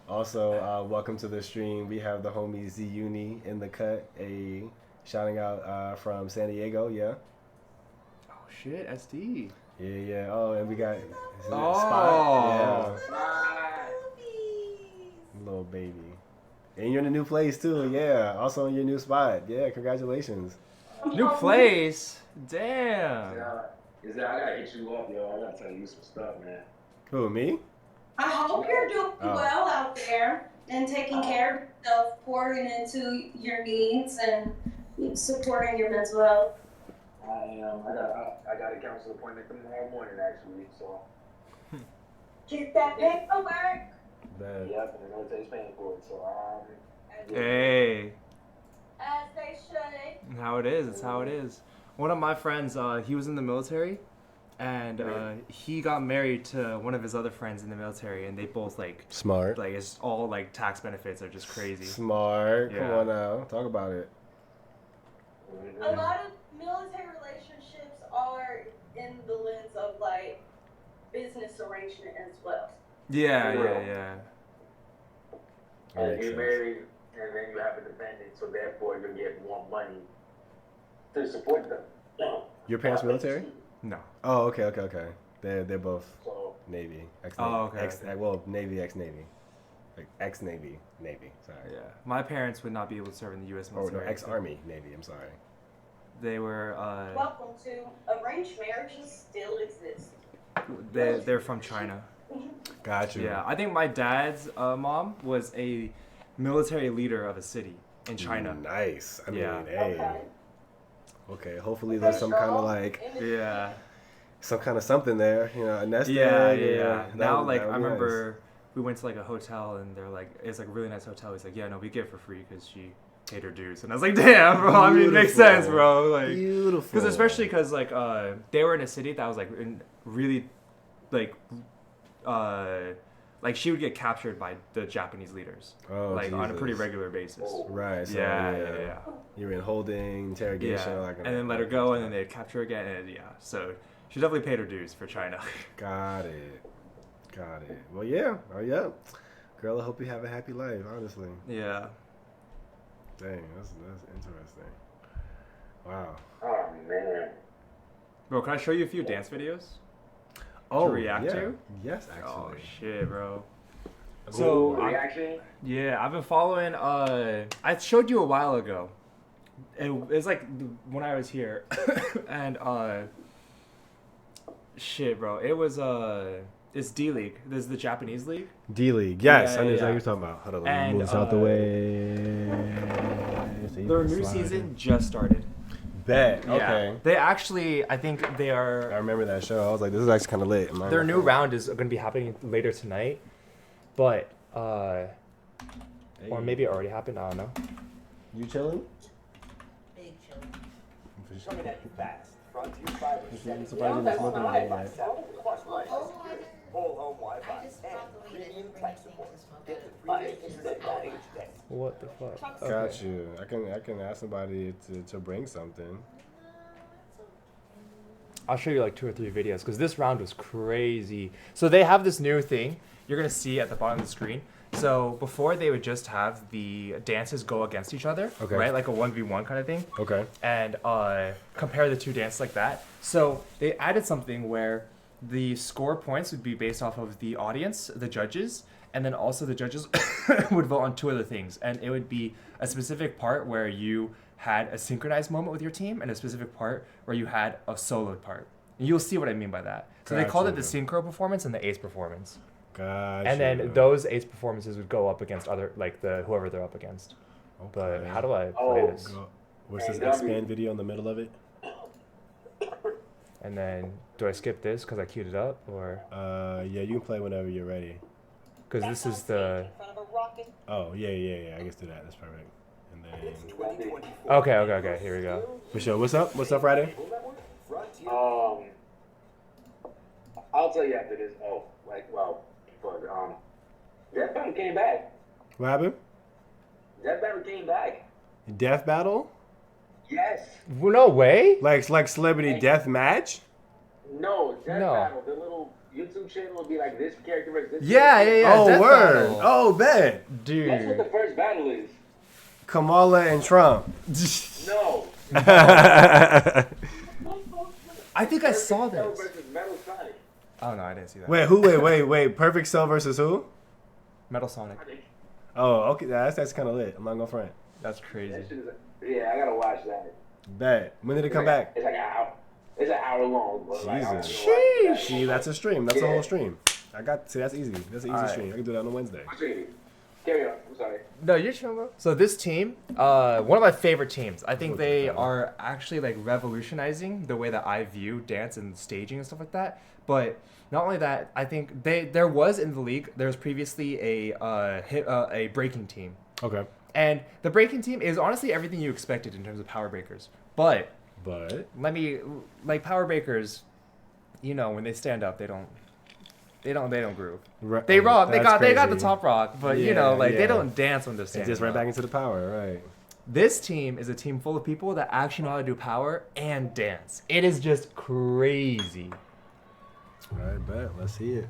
A: Also, welcome to the stream. We have the homie Z Uni in the cut. Shouting out from San Diego. Yeah.
K: Oh shit, SD.
A: Yeah. Oh, and we got
K: Spot.
A: Yeah. Little baby. And you're in a new place too. Yeah. Also in your new spot. Yeah. Congratulations.
K: New place. Damn.
J: Is that I gotta hit you up, yo. I gotta tell you some stuff, man.
A: Who, me?
L: I hope you're doing well out there and taking care of yourself, pouring into your needs and supporting your mental health.
J: I am. I got a council appointment tomorrow morning, actually. So.
L: Get that paperwork.
J: Yep, and the military's paying for it. So
K: Hey.
L: As they should.
K: How it is. It's how it is. One of my friends, he was in the military, and he got married to one of his other friends in the military, and they both like
A: smart.
K: Like it's all like tax benefits are just crazy.
A: Smart.
K: Yeah.
A: Come on now, talk about it.
L: A lot of military relationships are in the lens of like business arrangement as well.
K: Yeah.
J: And you married, and then you have a dependent, so therefore you get more money to support them.
A: Your parents military?
K: No.
A: Oh, okay. They're both
J: So
A: Navy.
K: Okay.
A: Well, Navy, ex-Navy. Like ex-Navy, Navy. Sorry.
K: Yeah. My parents would not be able to serve in the U.S.
A: Oh,
K: military.
A: no, ex-Army, Navy. I'm sorry.
K: They were.
L: Welcome to arranged marriages still exist.
K: They're from China.
A: Got you.
K: Yeah, I think my dad's mom was a military leader of a city in China.
A: Nice. I mean,
K: Yeah.
A: hey. Okay, hopefully there's some kind of like
K: Yeah.
A: some kind of something there, you know, a nest
K: Yeah,
A: egg.
K: yeah. Now, like,
A: that would
K: I
A: be
K: remember we went to like a hotel and they're like, it's like a really nice hotel. He's like, yeah, no, we get it for free because she paid her dues. And I was like, damn, bro. I mean, it makes sense, bro. Like,
A: beautiful.
K: Because especially because like they were in a city that was like in really like she would get captured by the Japanese leaders, like on a pretty regular basis.
A: Right. So,
K: Yeah.
A: You're in holding, interrogation,
K: Yeah.
A: like,
K: And then let her go, and then they'd capture her again, and yeah. So she definitely paid her dues for China.
A: Got it. Well, yeah. Oh, yeah. Girl, I hope you have a happy life, honestly.
K: Yeah.
A: Dang, that's interesting. Wow.
J: Oh man.
K: Bro, can I show you a few dance videos?
A: Oh,
K: to react
A: yeah.
K: to?
A: Yes, actually.
K: Oh shit, bro.
J: So
K: So
J: reaction?
K: yeah, I've been following. I showed you a while ago. It's like when I was here, and shit, bro. It was it's D League. This is the Japanese league.
A: D League, yes.
K: Yeah,
A: I know
K: yeah,
A: exactly
K: yeah.
A: what you're talking about. Hold on, let me
K: And,
A: move this out the way. So you
K: Their
A: can
K: new
A: slide
K: season just started.
A: Bet.
K: Yeah.
A: Okay.
K: They actually, I think they are.
A: I remember that show. I was like, this is actually kind of lit.
K: Their new round is going to be happening later tonight, but or maybe it already happened. I don't know.
A: You chilling?
F: Big chill.
I: Coming at you fast. Frontier Fiber.
A: I'm surprised you didn't smoke anything yet.
I: Whole home
F: I
I: Wi-Fi
F: just
I: and
F: brought the weed in
I: premium
F: for
I: tech
F: Nikki
I: support.
F: to smoke.
I: Get the 3-day internet package today.
K: What the fuck?
A: Got you. I can ask somebody to bring something.
K: I'll show you like 2 or 3 videos because this round was crazy. So they have this new thing you're gonna see at the bottom of the screen. So before they would just have the dances go against each other,
A: Okay.
K: right? Like a 1v1 kind of thing.
A: Okay.
K: And compare the 2 dances like that. So they added something where the score points would be based off of the audience, the judges, and then also the judges would vote on 2 other things. And it would be a specific part where you had a synchronized moment with your team and a specific part where you had a soloed part. And you'll see what I mean by that. So they called it the synchro performance and the ace performance.
A: Gotcha.
K: And then those ace performances would go up against other, like the whoever they're up against.
A: Okay.
K: But how do I play this?
A: What's this expand video in the middle of it?
K: And then do I skip this because I queued it up, or?
A: Yeah, you can play whenever you're ready.
K: Because this is the.
A: Oh yeah. I guess do that. That's perfect. And then.
K: Okay. Here we go.
A: Michelle, what's up? What's up, Friday?
J: I'll tell you after this. Death Battle came back.
A: What happened?
J: Death Battle came back.
A: Death battle?
J: Yes.
K: Well, no way.
A: Like celebrity death match?
J: No, Death
K: No.
J: Battle. The little YouTube channel would be like this character versus this
K: Yeah.
J: character.
A: Oh,
K: Death
A: word.
K: Battle.
A: Oh, bet.
J: That's what
K: Dude.
J: the first battle is.
A: Kamala and Trump.
J: No.
K: I think I saw
J: Cell
K: this.
J: versus Metal Sonic.
K: Oh no, I didn't see that.
A: Wait. Perfect Cell versus who?
K: Metal Sonic.
A: Oh, okay. That's kind of lit. I'm not gonna front.
K: That's crazy.
J: That shit is yeah, I gotta watch that.
A: Bet. When did it come back?
J: It's like an hour. It's an hour long. But like, I don't
A: Jesus.
J: know why.
A: Sheesh. See, that's a stream. That's a
J: Yeah.
A: whole stream. That's easy. That's an easy
K: Alright.
A: stream. I can do that on a Wednesday.
J: Carry on. I'm sorry.
K: No, you're chill, bro. So this team, one of my favorite teams. I think they are actually like revolutionizing the way that I view dance and staging and stuff like that. But not only that, I think there was in the league. There was previously a breaking team.
A: Okay.
K: And the breaking team is honestly everything you expected in terms of power breakers. But power breakers, you know, when they stand up, they don't groove. They rock. They got the top rock, but you know, like they don't dance when they're standing.
A: Just right
K: up.
A: back into the power, right?
K: This team is a team full of people that actually know how to do power and dance. It is just crazy.
A: All right, bet. Let's see it.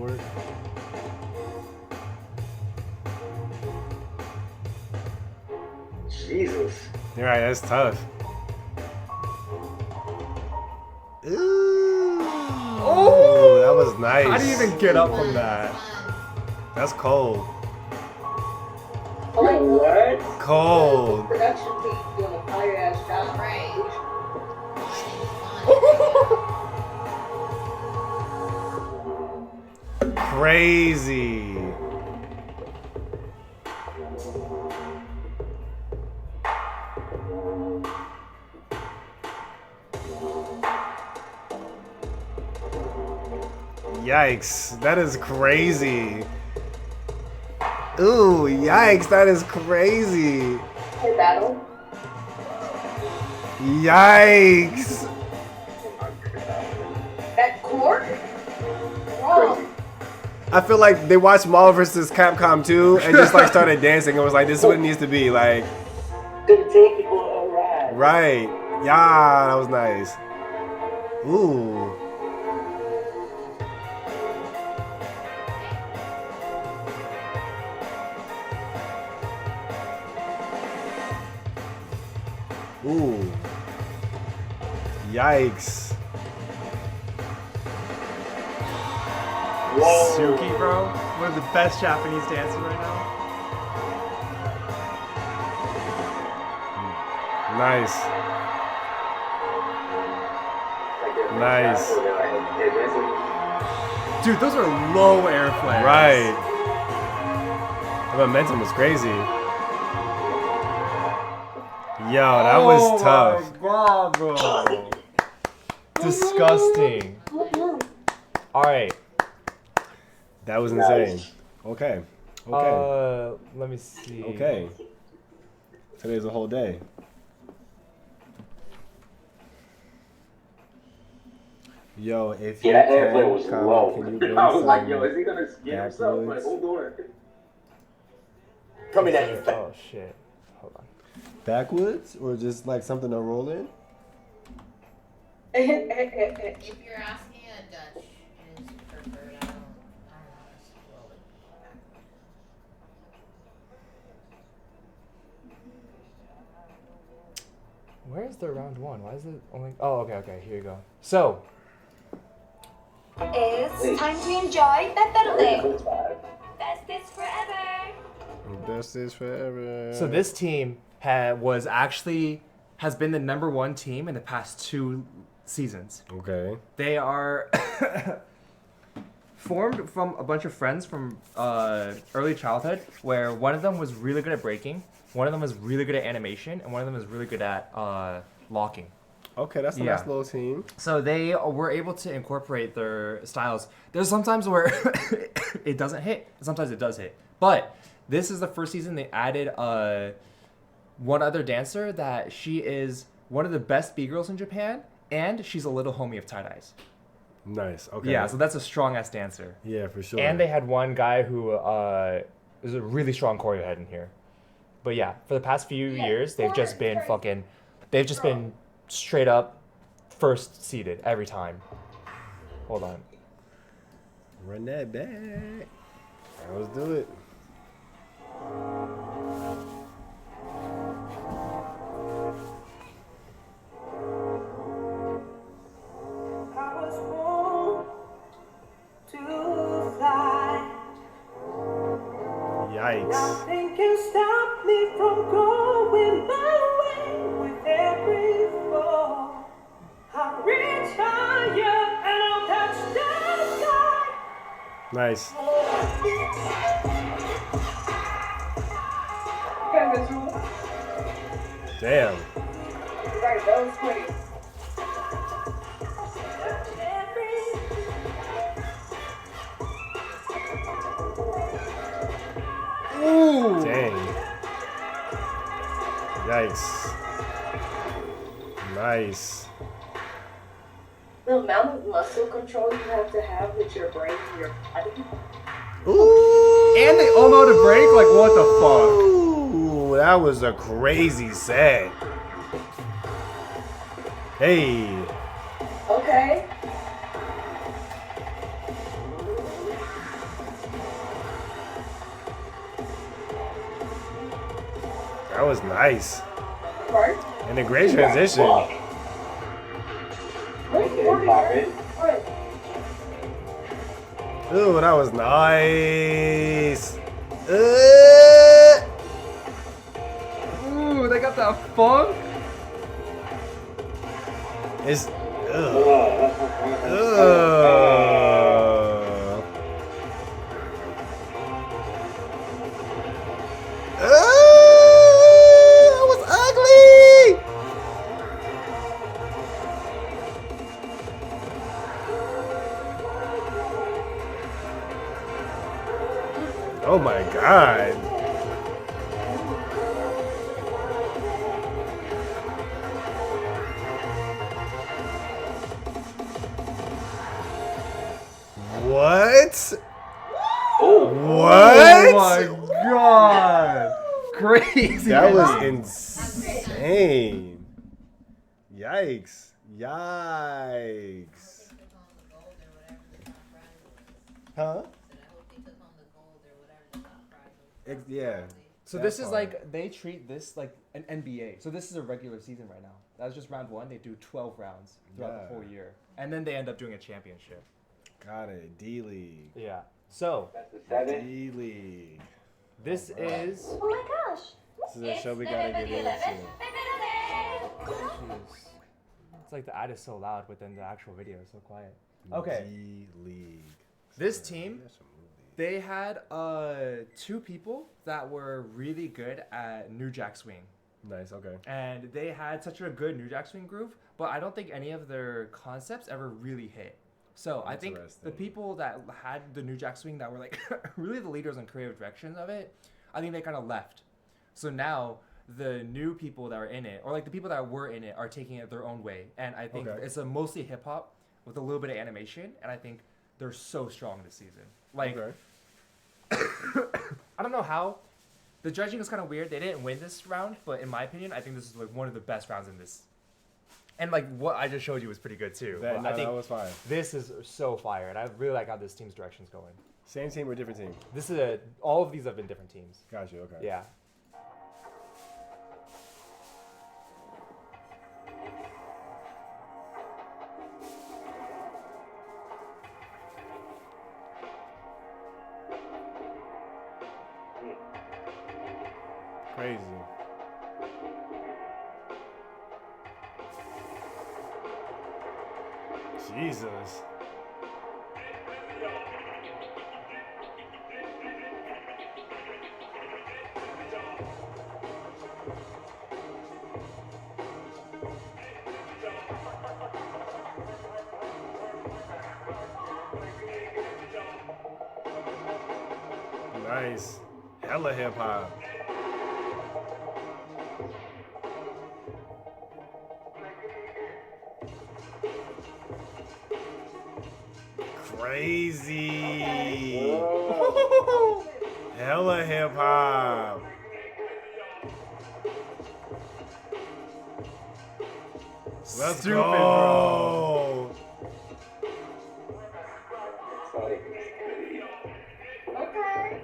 A: footwork.
J: Jesus.
A: You're right, that's tough. Ooh.
K: Oh,
A: that was nice.
K: How do you even get up from that?
A: That's cold.
L: Like what?
A: Cold.
L: Production team doing a fire ass job.
M: Right.
A: Crazy. Yikes, that is crazy. Ooh, yikes, that is crazy.
L: Hey, battle.
A: Yikes.
L: That court? Wrong.
A: I feel like they watched Marvel vs. Capcom 2 and just like started dancing and was like, this is what it needs to be. Like,
L: Didn't take people a ride.
A: right. Yeah, that was nice. Ooh. Ooh. Yikes.
J: Whoa.
K: Suki, bro. One of the best Japanese dancers right now.
A: Nice. Nice.
K: Dude, those are low air flares.
A: Right. The momentum was crazy. Yo, that was tough.
K: God, bro. Disgusting. All right.
A: That was insane. Okay. Okay.
K: Let me see.
A: Okay. Today's a whole day. Yo, if you
J: Yeah, that
A: can,
J: airplane was
A: comment,
J: low.
A: can you bring
J: I was like,
A: some
J: yo, is he gonna scare himself? Like,
A: backwoods?
J: hold on. Coming at you.
K: Oh shit. Hold on.
A: Backwoods or just like something to roll in?
M: If you're asking a Dutch is preferred, I don't know how to roll it backwards.
K: Where's the round one? Why is it only? Oh, okay. Here you go. So.
N: It's time to enjoy the Thursday. Best is forever.
A: Best is forever.
K: So this team has been the #1 team in the past 2 seasons.
A: Okay.
K: They are formed from a bunch of friends from early childhood, where one of them was really good at breaking, one of them was really good at animation, and one of them was really good at locking.
A: Okay, that's a nice little team.
K: So they were able to incorporate their styles. There's sometimes where it doesn't hit, and sometimes it does hit. But this is the first season they added one other dancer that she is one of the best B-girls in Japan, and she's a little homie of Tie-Dye's.
A: Nice, okay.
K: Yeah, so that's a strong-ass dancer.
A: Yeah, for sure.
K: And they had one guy who is a really strong choreo head in here. But yeah, for the past few years, they've just been straight up first seeded every time. Hold on.
A: Run that back. Right, let's do it.
D: I was born to fly.
A: Yikes.
D: Nothing can stop me from going my way with every fall. I'll reach higher and I'll touch the sky.
A: Nice. Damn.
L: Right, that was pretty.
K: Ooh.
A: Dang. Yikes. Nice.
L: The amount of muscle control you have to have with your brain and your body.
A: Ooh.
K: And they all know to break? Like, what the fuck?
A: Ooh, that was a crazy set. Hey.
L: Okay.
A: That was nice.
L: Right?
A: And a great transition. Ooh, that was nice.
K: Ooh, they got that funk.
A: It's that was ugly. Oh my god. What? What?
K: Oh my god. Crazy.
A: That was insane. Yikes. Yikes. Huh? Yeah.
K: So
A: that
K: this is
A: part.
K: like, they treat this like an NBA. So this is a regular season right now. That was just round 1. They do 12 rounds throughout the whole year. And then they end up doing a championship.
A: Got it. D-League.
K: Yeah. So,
A: D-League.
K: this is...
N: Oh my gosh.
A: This is a show we gotta get into.
K: It's like the ad is so loud, but then the actual video is so quiet. Okay.
A: D-League.
K: This team, they had 2 people that were really good at New Jack Swing.
A: Nice, okay.
K: And they had such a good New Jack Swing groove, but I don't think any of their concepts ever really hit. So I think the people that had the New Jack Swing that were like really the leaders and creative directions of it, I think they kind of left. So now the new people that are in it, or like the people that were in it, are taking it their own way. And I think it's a mostly hip hop with a little bit of animation, and I think they're so strong this season. Like, I don't know how. The judging is kind of weird. They didn't win this round, but in my opinion, I think this is like one of the best rounds in this. And like what I just showed you was pretty good too. I think
A: that was fire.
K: This is so fire, and I really like how this team's direction's going.
A: Same team or different team?
K: This is all of these have been different teams.
A: Got you. Okay.
K: Yeah.
A: Crazy. Jesus. Nice. Hella hip hop. Crazy. Hella hip hop. Let's
K: Stupid,
A: go.
L: Okay.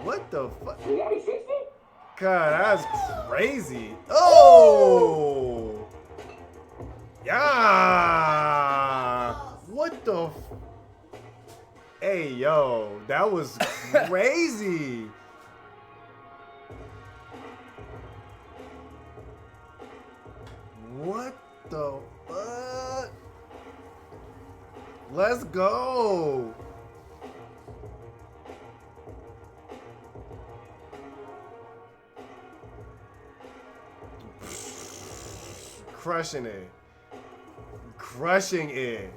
A: What the fuck? God, that's crazy. Oh! Yeah! What the f... Hey, yo, that was crazy. What the fuck? Let's go. Crushing it. Crushing it.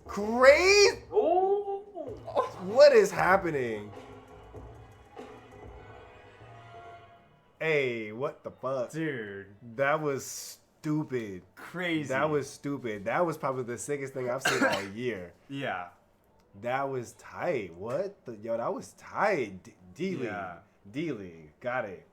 A: Crazy. What is happening? Hey, what the fuck?
K: Dude.
A: That was stupid.
K: Crazy.
A: That was stupid. That was probably the sickest thing I've seen all year.
K: Yeah.
A: That was tight. What? Yo, that was tight. D-League.
K: Yeah.
A: D-League. Got it.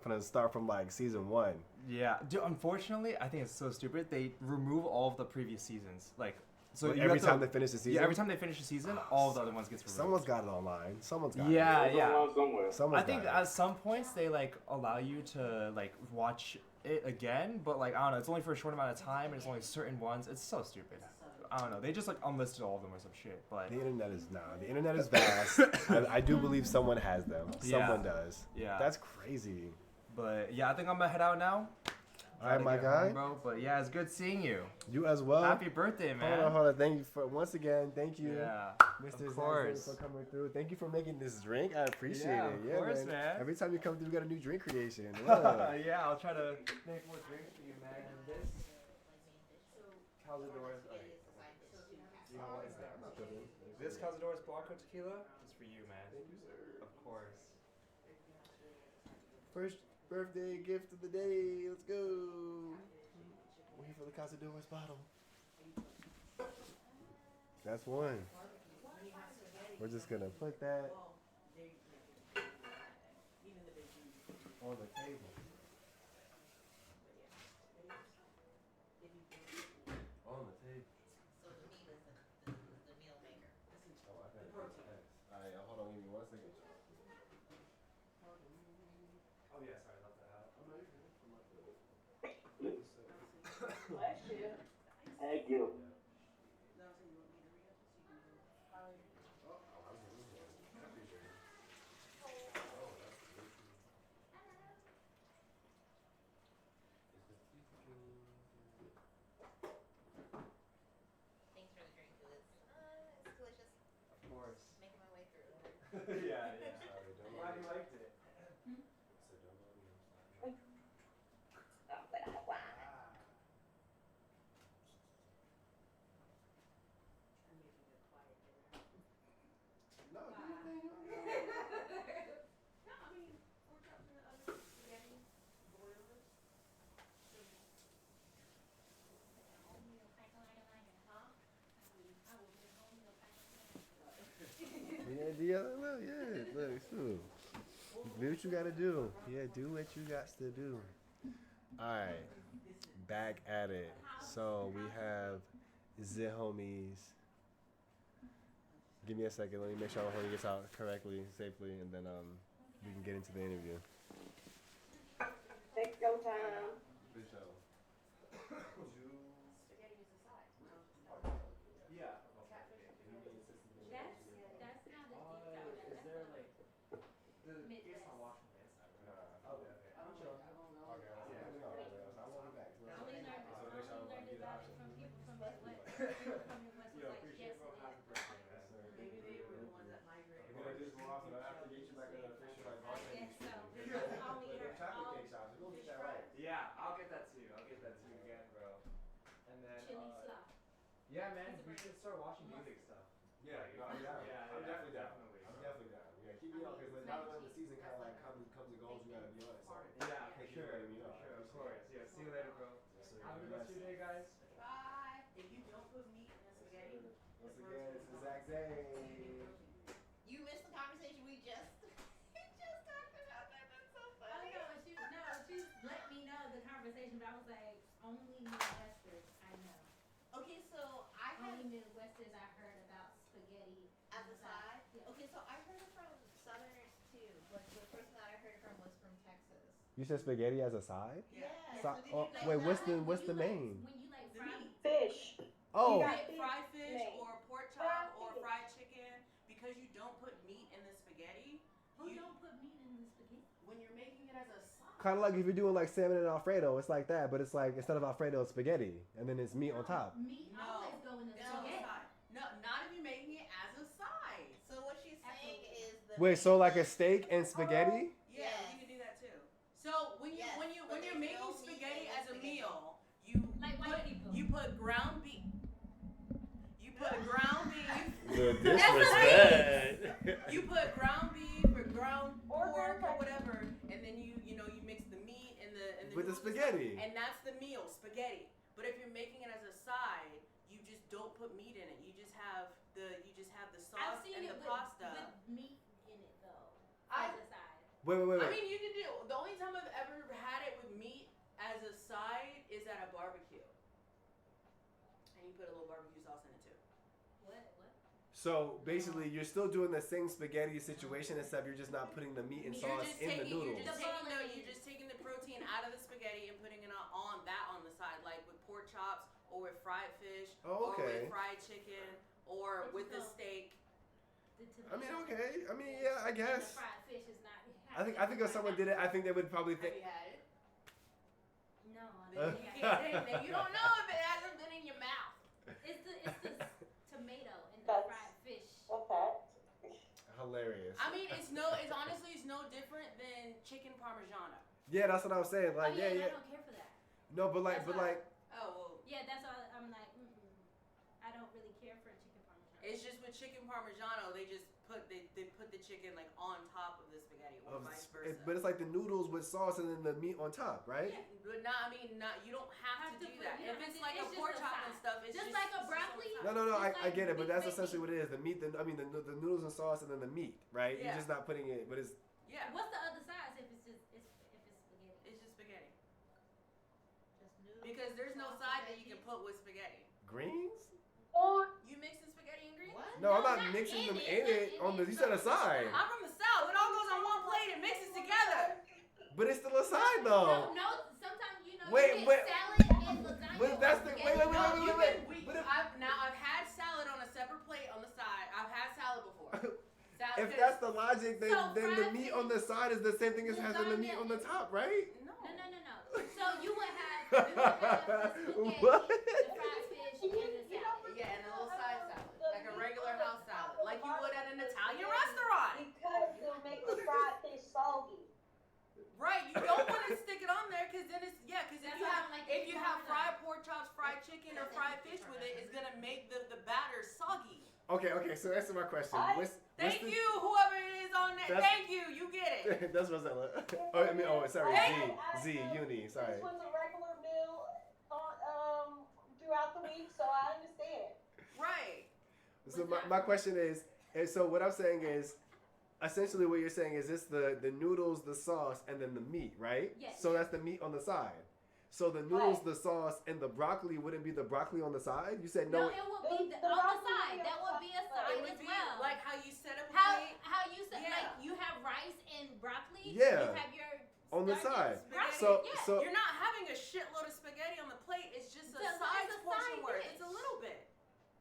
A: from the start from like season 1.
K: Yeah, dude. Unfortunately, I think it's so stupid. They remove all of the previous seasons. Like, so
A: Like
K: you
A: every
K: have to-
A: time they finish the season.
K: Yeah, every time they finish the season, all of the other ones gets removed.
A: Someone's got it online. Someone's got
K: Yeah,
A: it.
K: yeah.
A: Someone's
K: I think
A: got it.
K: at some points they like allow you to like watch it again, but like I don't know, it's only for a short amount of time and it's only certain ones. It's so stupid. I don't know. They just like unlisted all of them or some shit. But
A: The internet is the internet is vast. I do believe someone has them. Someone does.
K: Yeah.
A: That's crazy.
K: But yeah, I think I'm gonna head out now.
A: All right, my
K: Get
A: guy.
K: home, bro. But yeah, it's good seeing you.
A: You as well.
K: Happy birthday, man.
A: Hold on. Thank you for once again. Thank you,
K: Yeah,
A: Mr.
K: of course.
A: Zach, for coming through. Thank you for making this drink. I appreciate
K: Yeah,
A: it.
K: of course, man.
A: Every time you come through, we got a new drink creation. Look.
K: Yeah, I'll try to make more drinks for you, man. And this Calzador's. You know what is that? This Calzador's Blanco tequila is for you, man.
A: Thank you, sir.
K: Of course.
A: First birthday gift of the day. Let's go. Wait for the Cazadores bottle. That's one. We're just gonna put that on the table. On the table.
M: So the meat is the meal maker.
A: Oh, I gotta do this. Alright, hold on, give me 1 second.
K: Oh yeah, sorry, I left that out.
J: Bless you. Thank you.
M: Thanks for the drink. It's delicious.
K: Of course.
M: Making my way through.
K: Yeah. I'm glad you liked it.
A: No, do your thing. Look, shoot. Do what you gotta do. Yeah, do what you got to do. Alright, back at it. So we have the homies. Give me a second. Let me make sure I'm holding this out correctly, safely, and then we can get into the interview.
L: Take your time.
A: For sure.
K: Yeah.
F: That's not a deep down.
K: Is there like the gate's not locked from the inside, right? Okay. I'm chilling.
A: Okay. I want it back.
F: I only learned about it from people from Midwest. People from Midwest was like, yes, it is.
M: Maybe they were the ones that migrated.
A: We're gonna just go off and I have to get you back in the official like
F: I guess so. Because only
A: the
F: her,
A: chocolate
F: all
A: cake shops. We're gonna get that right.
K: Yeah, I'll get that too. I'll get that too again, bro. And then
F: chili slop.
K: yeah, man, we should start watching music stuff.
A: Yeah,
K: Like,
A: no, I'm down.
K: Yeah,
A: I'm definitely down.
K: definitely.
A: I'm definitely down. Yeah, keep me on because like, now that the season kind of like comes and goes, you gotta be on it. So
K: Yeah, for
A: thank you
K: sure.
A: for letting me know.
K: For sure, of course. Yeah, see you later, bro.
A: Yes, sir.
K: Have a good rest of your day, guys.
M: Bye. If you don't put meat in the spaghetti,
A: Once again, it's the Zach Zay.
M: you missed the conversation we just talked about. That's so
F: Oh
M: funny.
F: no, she let me know the conversation, but I was like, only Midwesters I know.
M: Okay, so I had
F: Only Midwesters I heard about spaghetti
M: as a side.
F: Yeah.
M: Okay, so I heard it from Southerners too, but the person that I heard it from was from Texas.
A: You said spaghetti as a side?
M: Yeah.
A: So,
M: So did you know
A: wait,
M: that?
A: what's the main?
F: When you like
O: The
F: fry
O: meat.
L: Fish.
A: Oh,
L: got
O: Get fried fish
L: Main.
O: or pork
L: Fried
O: chop or
L: fish.
O: fried chicken, because you don't put meat in the spaghetti.
F: who
O: You,
F: don't put meat in the spaghetti?
O: when you're making it as a side.
A: kind of like if you're doing like salmon and Alfredo, it's like that, but it's like instead of Alfredo, it's spaghetti, and then it's meat on top.
F: Meat
O: No.
F: always go in the
O: It's on the
F: spaghetti.
O: side. No, not if you're making it as a side.
M: So what she's saying is the
A: Wait, so like a steak and spaghetti?
O: Yeah,
M: Yes.
O: you can do that too. So when you
M: Yes,
O: when
M: but
O: you're
M: there's
O: making
M: no meat
O: spaghetti
M: in the
O: as a
M: spaghetti.
O: meal, you
F: Like white people.
O: you put ground beef. You put ground beef.
A: The
B: Disrespect.
O: You put ground beef or ground
L: Or
O: pork or
L: ground
O: whatever, and then you mix the meat and the
A: With the
O: noodles and
A: spaghetti.
O: stuff, and that's the meal, spaghetti. But if you're making it as a side, you just don't put meat in it. You just have the sauce
F: I've seen
O: and
F: it
O: the
F: with,
O: pasta.
F: with meat in it though.
O: I-
F: As a side.
A: Wait.
O: I mean, you can do. The only time I've a side is at a barbecue. And you put a little barbecue sauce in it too.
F: What?
A: So basically, you're still doing the same spaghetti situation, except you're just not putting the meat and sauce in the noodles.
O: You're just taking the protein out of the spaghetti and putting it on the side, like with pork chops or with fried fish or with fried chicken or with the steak.
A: I mean, okay. I mean, yeah, I guess.
F: The fried fish is not.
A: I think if someone did it, I think they would probably think.
O: Have you had it?
F: No.
O: Then you don't know if it hasn't been in your mouth.
F: It's the tomato and the fried fish.
A: Hilarious.
O: I mean, it's honestly no different than chicken parmigiano.
A: Yeah, that's what I was saying. Like,
F: I don't care for that.
A: No, but like.
O: Oh well.
F: Yeah, that's all. I'm like, I don't really care for chicken parmigiano.
O: It's just with chicken parmigiano, they just put the chicken like on top of the spaghetti or vice versa.
A: But it's like the noodles with sauce and then the meat on top, right?
O: Yeah, but you don't have to do that. If it's like a pork chop and stuff, it's
F: just like a broccoli.
A: No, I get it, but that's essentially what it is. The meat, the noodles and sauce and then the meat, right?
O: Yeah.
A: You're just not putting it, but it's.
O: Yeah.
F: What's the other size if it's spaghetti?
O: It's just spaghetti.
M: Just noodles.
O: Because there's no side that you can put with spaghetti.
A: Greens?
O: You mixing spaghetti and greens?
M: What?
A: No, I'm not mixing them in it. You said a side.
O: I'm from the South. It all goes on one plate and mixes together.
A: But it's still a side though.
F: No, sometimes you know
A: Wait.
F: you get salad and lasagna.
A: But that's the wait.
O: I've had salad on a separate plate on the side. I've had salad before.
A: If that's the logic, then the meat on the side is the same thing as having the meat on the top, right?
F: No. So you would have the spaghetti,
A: What?
F: the fried fish, and the salad.
O: Yeah, and a little side salad, like a regular house salad, like you would at an Italian restaurant.
L: Because it'll make the fried fish soggy.
O: Right, you don't want to stick it on there because then if you have fried pork chops, fried chicken, or fried fish with it, it's gonna make the batter soggy.
A: Okay. So answer my question.
O: Thank you, whoever it is on that. Thank you, you get it.
A: That's Rosella. Sorry, Z, Uni. Sorry.
L: This was a regular meal throughout the week, so I understand.
O: Right.
A: So my question is, and so what I'm saying is, essentially what you're saying is this the noodles, the sauce, and then the meat, right?
F: Yes.
A: So that's the meat on the side. So the noodles, the sauce, and the broccoli wouldn't be the broccoli on the side? You said no.
F: No, it would be on the side. That would be a side as well.
O: Like how you set up a plate.
F: How you set like you have rice and broccoli.
A: Yeah.
F: You have your
A: on the side.
O: So
A: so
O: you're not having a shitload of spaghetti on the plate. It's just a side portion worth. It's a little bit.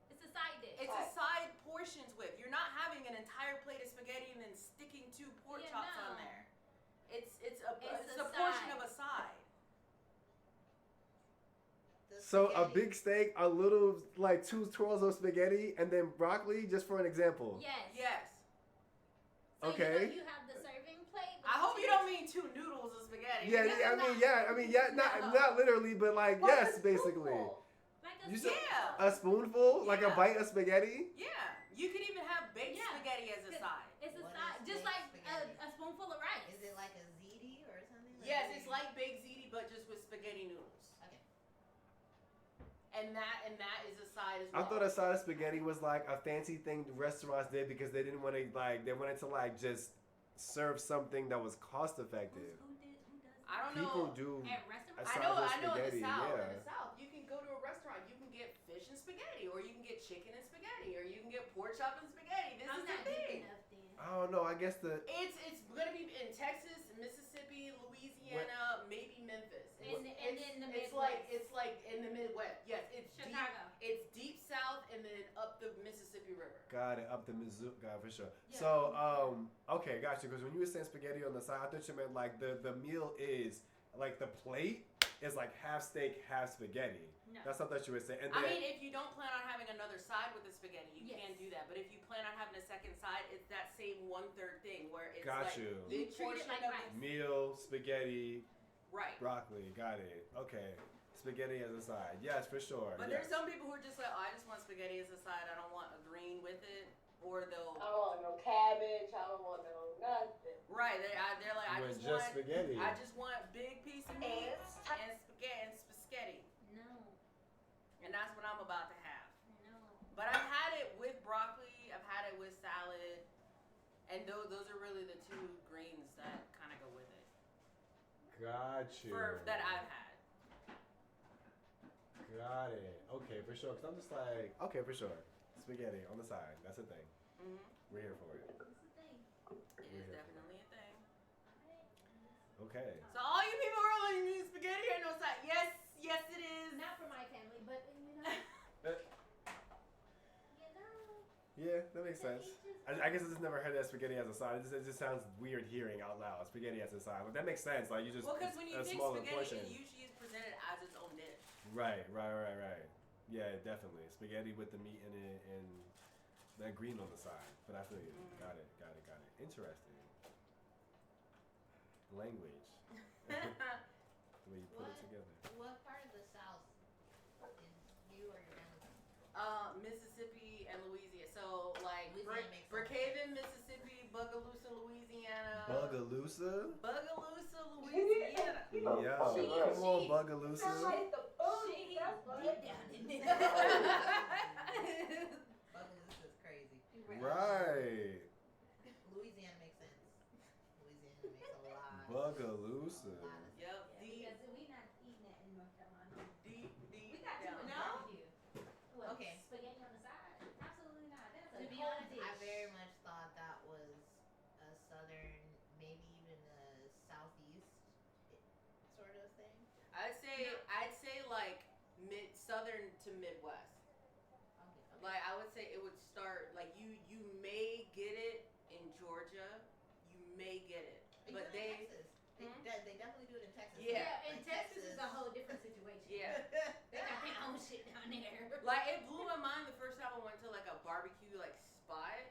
F: It's a side dish.
O: It's a side portions with. You're not having an entire plate of spaghetti and then sticking 2 pork chops on there. It's a portion of a side.
A: So a big steak, a little like 2 twirls of spaghetti, and then broccoli, just for an example.
O: Yes.
F: So
A: okay.
F: You have the serving plate.
O: I hope you don't mean 2 noodles of spaghetti.
A: Not literally, but like yes, basically.
F: Like
A: a spoonful, like a bite of spaghetti.
O: Yeah, you could even have baked spaghetti as a side.
F: It's a side, just like a spoonful of rice.
M: Is it like a ziti or something?
O: Yes, it's like baked ziti, but just with spaghetti noodles.
M: Okay.
O: And that is a side as well.
A: I thought a side of spaghetti was like a fancy thing restaurants did because they didn't want to they wanted to just serve something that was cost effective.
F: Who does
O: I don't
A: People
O: know.
A: do
F: at restaurants?
A: a side of
O: I know
A: spaghetti,
O: in the South.
A: yeah.
O: In the South, you can go to a restaurant. You can get fish and spaghetti, or you can get chicken and spaghetti, or you can get pork chop and spaghetti. This
F: I'm
O: is
F: not
O: the
F: deep
O: thing.
F: enough then.
A: I don't know. I guess
O: It's gonna be in Texas, Mississippi, Louisiana, maybe Memphis.
F: And then the
O: it's
F: Midwest.
O: like in the Midwest. Yes, it's
F: Chicago.
O: It's deep south and then up the Mississippi River.
A: got it up the Missouri. Got it, for sure.
F: Yeah.
A: So okay, gotcha. Because when you were saying spaghetti on the side, I thought you meant like the meal is like the plate is like half steak, half spaghetti.
F: No.
A: That's what I thought you were saying. And
O: I
A: then,
O: mean, if you don't plan on having another side with the spaghetti, you can do that. But if you plan on having a second side, it's that same 1/3 thing where it's
A: Got
O: like
A: you.
O: big
F: You treat it
O: portion
F: like
O: of
F: rice.
A: meal, spaghetti,
O: right.
A: broccoli. Got it. Okay. Spaghetti as a side. Yes, for sure.
O: But
A: yes.
O: there's some people who are just like, oh, I just want spaghetti as a side. I don't want a green with it, or they'll.
L: I don't want no cabbage. I don't want no nothing.
O: Right. They're like, I
A: With
O: just
A: just
O: want
A: spaghetti.
O: I just want big piece of meat and spaghetti.
F: No.
O: And that's what I'm about to have.
F: No.
O: But I've had it with broccoli. I've had it with salad, and those are really the 2 greens that kind of go with it.
A: Got you.
O: That I've had.
A: Got it. Okay, for sure. Because I'm just like, okay, for sure. Spaghetti on the side. That's a thing.
O: Mm-hmm.
A: We're here for it.
O: It is definitely a thing.
A: Okay.
O: So all you people who are like, spaghetti ain't no side. Yes, it is.
F: Not for my family, but
A: Yeah, that makes sense. I guess I just never heard that spaghetti as a side. It just sounds weird hearing out loud. Spaghetti as a side. But that makes sense. Like you just
O: because when you
A: a
O: think
A: smaller
O: spaghetti,
A: portion.
O: it usually is presented as its own dish.
A: Right. Yeah, definitely. Spaghetti with the meat in it and that green on the side. But I feel you.
O: Mm-hmm.
A: Got it. Interesting. Language. The way you put it together.
M: What part of the South is you or your family from?
O: Mississippi and Louisiana. So like
M: Louisiana makes
O: Brookhaven, Mississippi, Bugaloosa, Louisiana.
A: Bugaloosa,
O: Louisiana.
A: Yo, come on, Bugaloosa.
M: Bugaloosa is crazy.
A: Right.
M: Louisiana makes sense. Louisiana makes a lot.
A: Bugaloosa.
O: Yep.
F: because we not eating that in North Carolina.
O: Deep
F: We got too
O: down.
F: much
O: No?
F: barbecue. What,
M: Okay.
F: Spaghetti on the side? Absolutely not. That's a
M: To be
F: cold
M: honest,
F: dish.
M: I very much thought that was a southern, maybe even a southeast sort of thing.
O: I'd say like southern to Midwest.
M: Okay.
O: Like I would say it would start like you may get it in Georgia, you may get it, but
M: do it in
O: they
M: Texas.
O: Hmm?
M: They definitely do it in Texas.
O: Yeah.
F: In
M: Like
F: Texas is a whole different situation.
O: Yeah.
F: They got their own shit down there.
O: Like it blew my mind the first time I went to like a barbecue like spot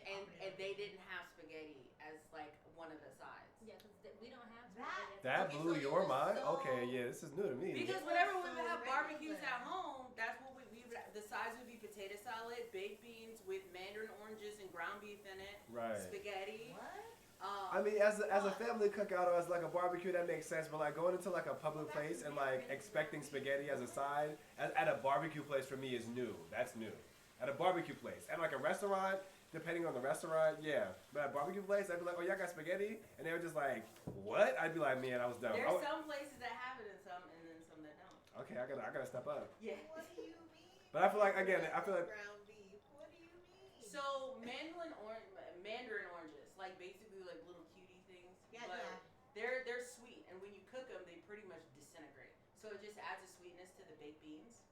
O: and they didn't have spaghetti as like one of the sides.
F: Yeah, because we don't have
M: That-
A: That
M: Okay,
A: blew
M: so it
A: your
M: was
A: mind?
M: so-
A: Okay, yeah, this is new to me.
O: Because
M: It
O: whenever
M: was
O: we would
M: so
O: have barbecues
M: regular.
O: at home, that's what we would, the sides would be potato salad, baked beans with mandarin oranges and ground beef in it,
A: Right.
O: spaghetti.
M: What?
A: I mean, as a family cookout or as like a barbecue, that makes sense. But like going into like a public place and like expecting spaghetti as a side at a barbecue place for me is new. That's new. At a barbecue place, at like a restaurant, depending on the restaurant, yeah. But at a barbecue place, I'd be like, oh, y'all got spaghetti, and they were just like, what? I'd be like, man, I was dumb.
O: There's some places that have it and then some that don't.
A: Okay, I gotta step up.
O: Yeah.
M: What do you mean?
A: But I feel like again, I feel like
M: ground beef. What do you mean?
O: So mandarin oranges, like basically like little cutie things.
M: Yeah,
O: but
M: yeah.
O: they're sweet, and when you cook them, they pretty much disintegrate. So it just adds a sweetness to the baked beans.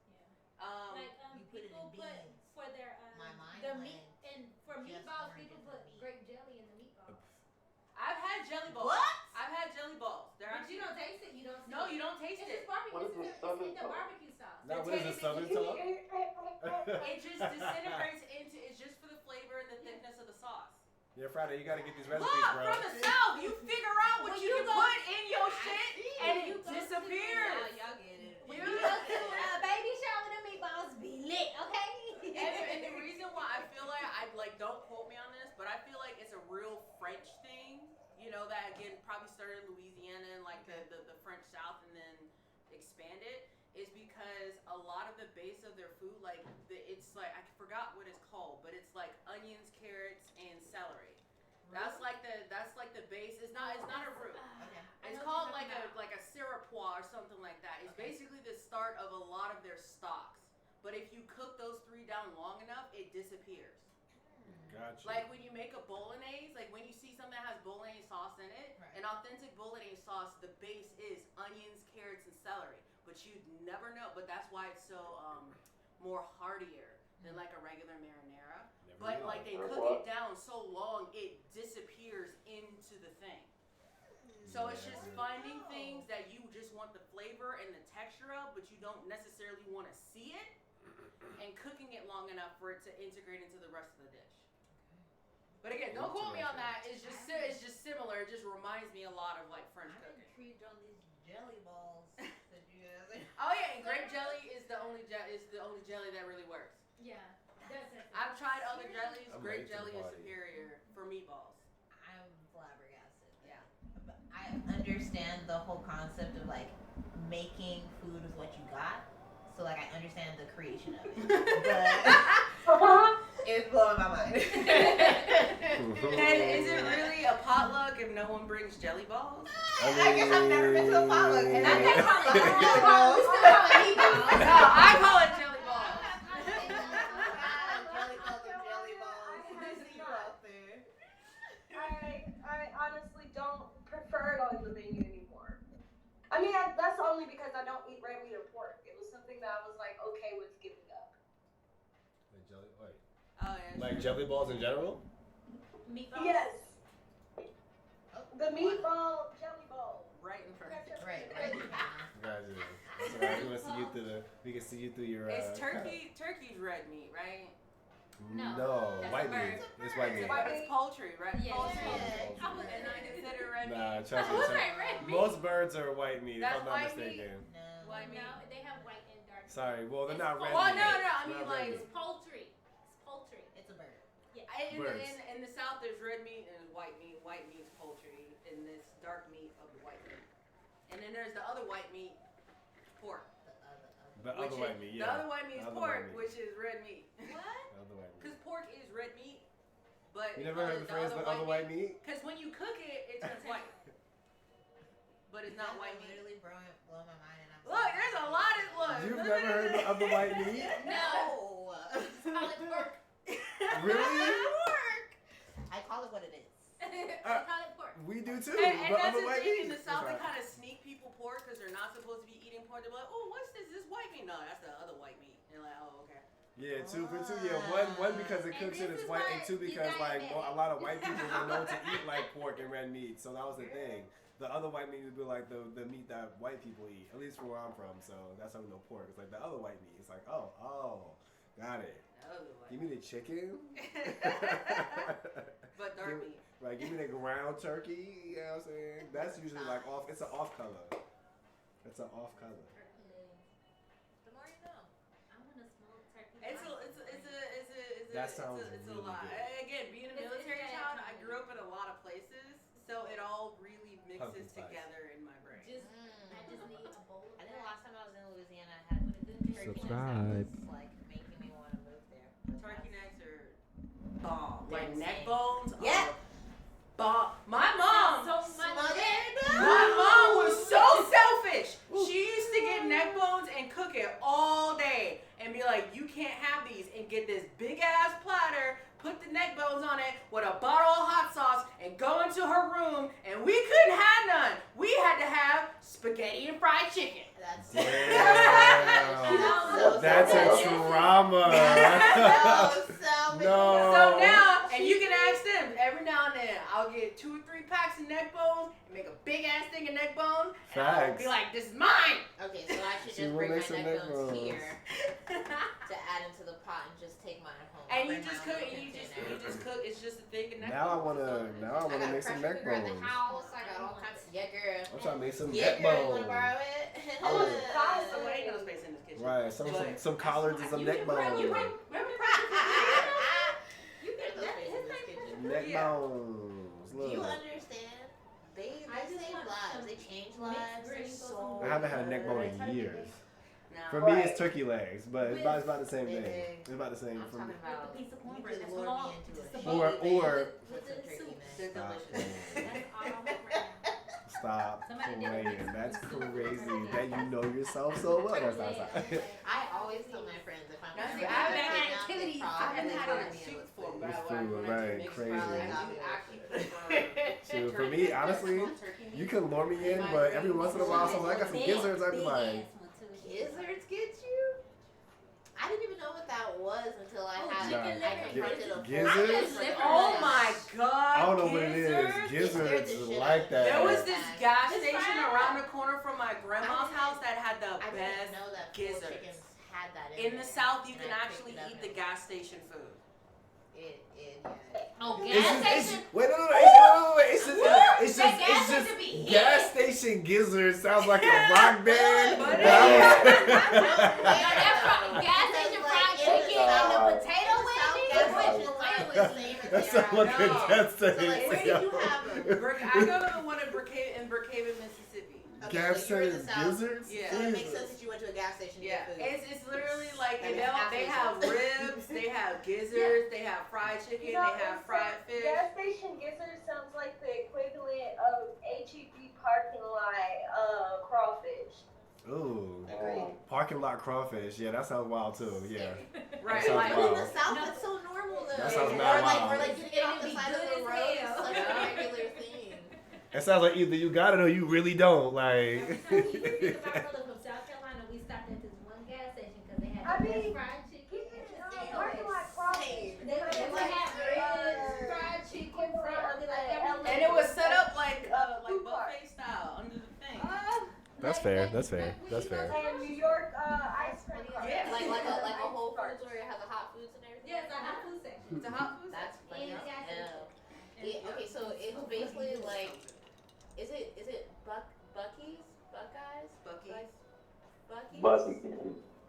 F: Like
M: You put it in
F: people put
M: beans.
F: for their
M: My mind
F: the
M: went
F: meat and for
M: just
F: meatballs
M: oranges
F: people
M: and
F: put
M: meat.
F: grape jelly in the meatballs.
O: I've had jelly balls.
M: What?
O: I've had jelly balls. They're
F: But
O: actually
F: you don't taste it. You don't. See
O: No,
F: it.
O: you don't taste
F: It's
O: it.
F: just barbecue.
P: What is
F: It's
P: this,
F: in
P: Southern
F: the
P: sauce?
F: barbecue sauce.
A: now what is this Southern talk?
O: It just disintegrates into. It's just for the flavor and the thickness of the sauce.
A: Yeah, Friday, you gotta get these
O: Look,
A: recipes, bro.
O: from the south, you figure out what
F: When
O: you
F: you
O: can
F: go-
O: put in your shit, and
F: When
O: it
F: you go to-
O: disappears.
M: Y'all get it.
F: When you go to a baby shower, the meatballs be lit. Okay.
O: And the reason why I feel like I like don't quote me on this, but I feel like it's a real French thing. You know that again probably started in Louisiana and like the French South and then expanded is because a lot of the base of their food it's like I forgot what it's called, but it's like onions, carrots, and celery. That's like the base. It's not a root.
M: Okay.
O: It's called like a siruppois or something like that. It's basically the start of a lot of their stocks. But if you cook those three down long enough, it disappears.
A: Gotcha.
O: Like when you make a bolognese, like when you see something that has bolognese sauce in it,
M: Right.
O: an authentic bolognese sauce, the base is onions, carrots, and celery. But you'd never know. But that's why it's so more heartier than like a regular marinara.
A: Never
O: But
A: knew.
O: like they
P: Or
O: cook
P: what?
O: it down so long, it disappears into the thing. So it's just finding things that you just want the flavor and the texture of, but you don't necessarily want to see it, and cooking it long enough for it to integrate into the rest of the dish. But again, don't quote me on that. It's just similar. It just reminds me a lot of like French
M: I'm
O: cooking.
M: intrigued on these jelly balls that you guys.
O: Oh yeah, and grape jelly is the only jelly that really works.
F: Yeah. That's it.
O: I've tried other jellies.
A: I'm
O: Grape
A: late to the
O: jelly is
A: party.
O: superior for meatballs.
M: I'm flabbergasted. Yeah. But I understand the whole concept of like making food with what you got. So like I understand the creation of it. But it's blowing my mind.
O: And is it really a potluck if no one brings jelly balls?
M: I guess I've never been to a potluck. And I
F: They
M: think
F: call it meatballs. We still call it meatballs.
L: I honestly don't prefer it on the menu anymore. I mean, that's only because I don't eat red meat or pork. It was something that I was like okay with giving up.
A: Like jelly, wait.
O: Oh yeah.
A: Like jelly balls in general?
F: Meatballs?
L: Yes. The meatball jelly bowl.
O: Right in front.
M: Right.
A: Gotcha. That's alright. We can see you through we can see you through your.
O: It's turkey's red meat, right?
A: No,
F: that's
A: white
F: a bird.
A: meat. It's white meat.
O: It's poultry, right?
F: Yeah,
O: Poultry.
F: yeah.
O: I would not consider red meat.
A: Nah, trust me.
F: Who's red meat?
A: Most birds are white meat,
O: That's
A: if I'm not
O: white meat?
A: mistaken.
O: White meat.
F: No, they have white and dark.
A: Sorry, well they're
F: It's
A: not red
O: Well,
A: meat.
O: no, I
A: It's
O: mean
A: not
O: like
A: red
F: It's
A: meat.
F: poultry. It's poultry.
M: It's a bird.
A: Birds.
O: in the south there's red meat and there's white meat. White meat's poultry, and this dark meat of the white meat. And then there's the other white meat, pork.
A: The other white meat, yeah.
O: The other white meat is
A: The other
O: pork,
A: white meat.
O: which is red meat.
F: What?
A: The other white meat.
O: Because pork is red meat, but
A: You never heard the phrase the other white meat?
O: Because when you cook it, it turns white. But it's not white meat.
M: Literally blow my mind, and I'm
O: Look, there's a lot of look.
A: You've never heard the other white meat?
M: No.
F: Call it pork.
A: Really?
M: Pork. I call it what it is.
F: Call it pork.
A: We do too.
O: And
A: but
O: that's
A: other
O: the
A: white
O: thing, in
A: meat.
O: the South, they
A: That's
O: kind of sneak people pork because they're not supposed to be eating pork. They're like, oh, what's this? This white meat? No, that's the other white meat. And they're like, oh, okay.
A: Yeah, two for two. Yeah, one because it cooks it as white, and two because like a lot of white people are known to eat like pork and red meat. So that was the thing. The other white meat would be like the meat that white people eat, at least from where I'm from. So that's how we know pork. It's like the other white meat. It's like got it. Give me the chicken.
O: But dark meat.
A: Right, give me the ground turkey. You know what I'm saying? That's usually like off. It's an off color. It's an off color.
M: The more you know.
F: I want to smoke turkey.
A: That sounds
O: it's
A: really
O: a lot.
A: good.
O: Again, being a military child, I grew up in a lot of places, so it all really
A: Pumpkin
O: mixes
A: spice.
O: together in my brain.
F: I just need a bowl of
M: I think the
F: that.
M: last time I was in Louisiana, I had turkey
A: Subscribe.
M: necks. It was like making me want to move there.
O: Turkey necks are bomb. Like
M: They're
O: neck
M: insane.
O: bones.
M: Yeah.
O: Bomb. My mom.
M: Smothered.
O: My mom was so selfish. She used to get neck bones and cook it all day and be like, you can't have these, and get this big ass platter, put the neck bones on it with a bottle of hot sauce, and go into her room, and we couldn't have none. We had to have spaghetti and fried chicken.
M: That's
A: Damn. That's a trauma. No.
O: So now, and you can ask them, every now and then, I'll get 2 or 3 packs of neck bones, and make a big ass thing of neck bones, and I'll
A: Facts.
O: be like, this is mine.
M: Okay, so I should
A: She
M: just
A: will
M: bring my
A: make some
M: neck
A: neck
M: bones
A: bones.
M: here to add into the pot and just take mine home.
O: And you
M: Bring my
O: just
M: own
O: cook,
M: little
O: and you
M: container.
O: just cook, it's just a thing of neck
A: Now I
O: bones.
A: wanna
M: I got
A: make
M: a
A: some
M: pressure
A: neck
M: cooker at the
A: bones.
M: house. I got all kinds of girl.
A: I'm trying to make some
M: Yeah,
A: neck
M: girl, you wanna
A: bones.
M: borrow it?
O: So ain't no space in this kitchen.
A: Right, some collards and some neck bones. Neck bones.
M: Do you
A: Look.
M: understand? They
F: just
M: save
F: want
M: lives.
F: some
M: They change
F: mixed
M: lives. They're
F: greens
M: so
A: I haven't had a neck bone in
M: good.
A: years.
O: No.
A: For me, it's turkey legs, but it's about the same thing.
M: Big.
A: It's about the same
M: I'm
A: for me.
M: talking about
F: With the piece of
M: you
F: cornbread,
M: could
F: that's
M: lure
F: all.
M: me into
F: Just
M: a
F: the
A: Or
F: bowl
A: or
F: with the
M: turkey
F: soup.
M: neck.
O: They're
A: Stop
O: delicious.
A: playing.
F: That's all I want right now.
A: Stop
F: Somebody did a
A: playing.
F: mix
A: That's
F: with soup.
A: crazy that you know yourself so well. That's not.
M: I always tell my friends if I'm
O: Now, see,
M: gonna
O: I've
M: take
O: had
M: out, they
F: activities.
O: I haven't
M: probably
O: had
M: lure
O: it
M: me in
O: shoot
M: with
O: for,
M: food.
O: but
A: With
O: when
A: food,
O: I do
A: right,
O: mixed
A: crazy.
O: fries, I do actually prefer
A: So for me, honestly, you can lure me in, but every once in a while, someone I got some gizzards, I'd be like,
M: Gizzards get you? I didn't even know what that was until I had
F: chicken
M: I
F: liver.
M: confronted a
A: Gizzards?
O: Oh my god.
A: I don't know what it is.
O: Gizzards.
A: Gizzards like that.
O: There was this gas
F: Just
O: station
F: fry it
O: around the corner from my grandma's house that had the
M: I
O: best
M: didn't know that full
O: gizzards.
M: chickens had that
O: In the
M: there.
O: South, you
M: And
O: can
M: I
O: actually
M: picked it up
O: eat the
M: and-
O: gas station food.
F: Oh,
A: It's
F: gas
A: just,
F: station.
A: wait, no, it's just, it's
F: That
A: just,
F: gas
A: it's just,
F: station be hit.
A: gas station gizzards sounds like a rock band.
O: But
A: That
F: That's right. Gas station fried chicken and the potato wedges.
A: That sounds like a gas station.
M: Where did you have them?
O: I go to the one in Brookhaven, Mississippi.
A: Gas
M: so you were in the
A: station
M: South.
A: gizzards?
O: Yeah.
M: So it makes
A: Jesus.
M: sense that you went to a gas station to
O: Yeah,
M: get food.
O: it's literally like
M: And
O: they
M: it's half
O: have
M: the
O: ribs, they have gizzards, they have fried chicken,
L: You know,
O: they have
L: it's
O: fried
L: like-
O: fish.
L: Gas station gizzard sounds like the equivalent of HEB parking lot crawfish.
A: Ooh.
M: Agreed.
A: Parking lot crawfish. Yeah, that sounds wild too. Yeah.
O: Right,
A: That sounds
O: like
M: But in
A: wild.
M: the South, that's so normal though.
A: That sounds
M: or
A: mad
M: like,
A: wild.
M: or like getting it off the
F: It'd be
M: side of
F: good
M: the
F: as
M: road.
F: hell.
M: It's such a
O: Yeah.
A: It sounds like either you got it or you really don't. Like.
F: Every time you think about brother from South Carolina, we stopped at this one gas station because they had the best fried chicken.
L: Parking lot crossing.
F: They would have ribs, fried chicken,
O: And it was set up like buffet style under the thing.
A: That's fair. That's fair. That's fair.
L: And New York ice cream.
M: Yeah, like a Whole Foods where it has a hot foods and everything.
F: Yeah, it's a hot food section.
O: It's a hot food.
M: That's funny.
F: And gas station.
M: Okay, so it's basically like, is it Bucky's? Buckeyes?
O: Bucky's.
M: Bucky's?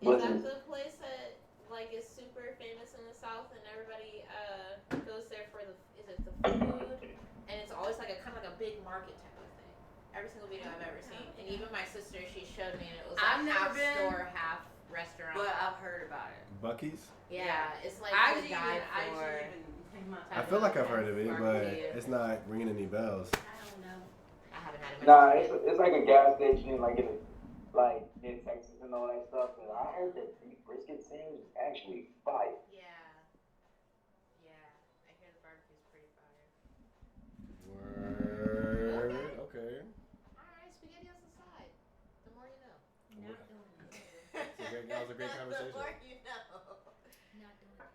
M: Is that the place that like is super famous in the South and everybody goes there for the food? And it's always like a kind of like a big market type of thing. Every single video I've ever seen. And even my sister, she showed me, and it was like
O: I've never
M: half
O: been,
M: store, half restaurant.
O: But I've heard about it.
A: Bucky's?
M: Yeah, it's like
O: I
M: the guy for.
A: I feel like I've heard of it, but it's not ringing any bells.
F: I don't know.
M: I haven't had it.
J: Nah, it's like a gas station, like in Texas and all that stuff. And I heard that beef brisket sandwich is actually fire.
M: Yeah, I hear the barbecue's pretty fire.
A: Word. Okay.
M: Alright, SpaghettiOs aside. The more you know.
F: Not doing it.
A: That was a great conversation.
M: The more you know.
F: Not doing it.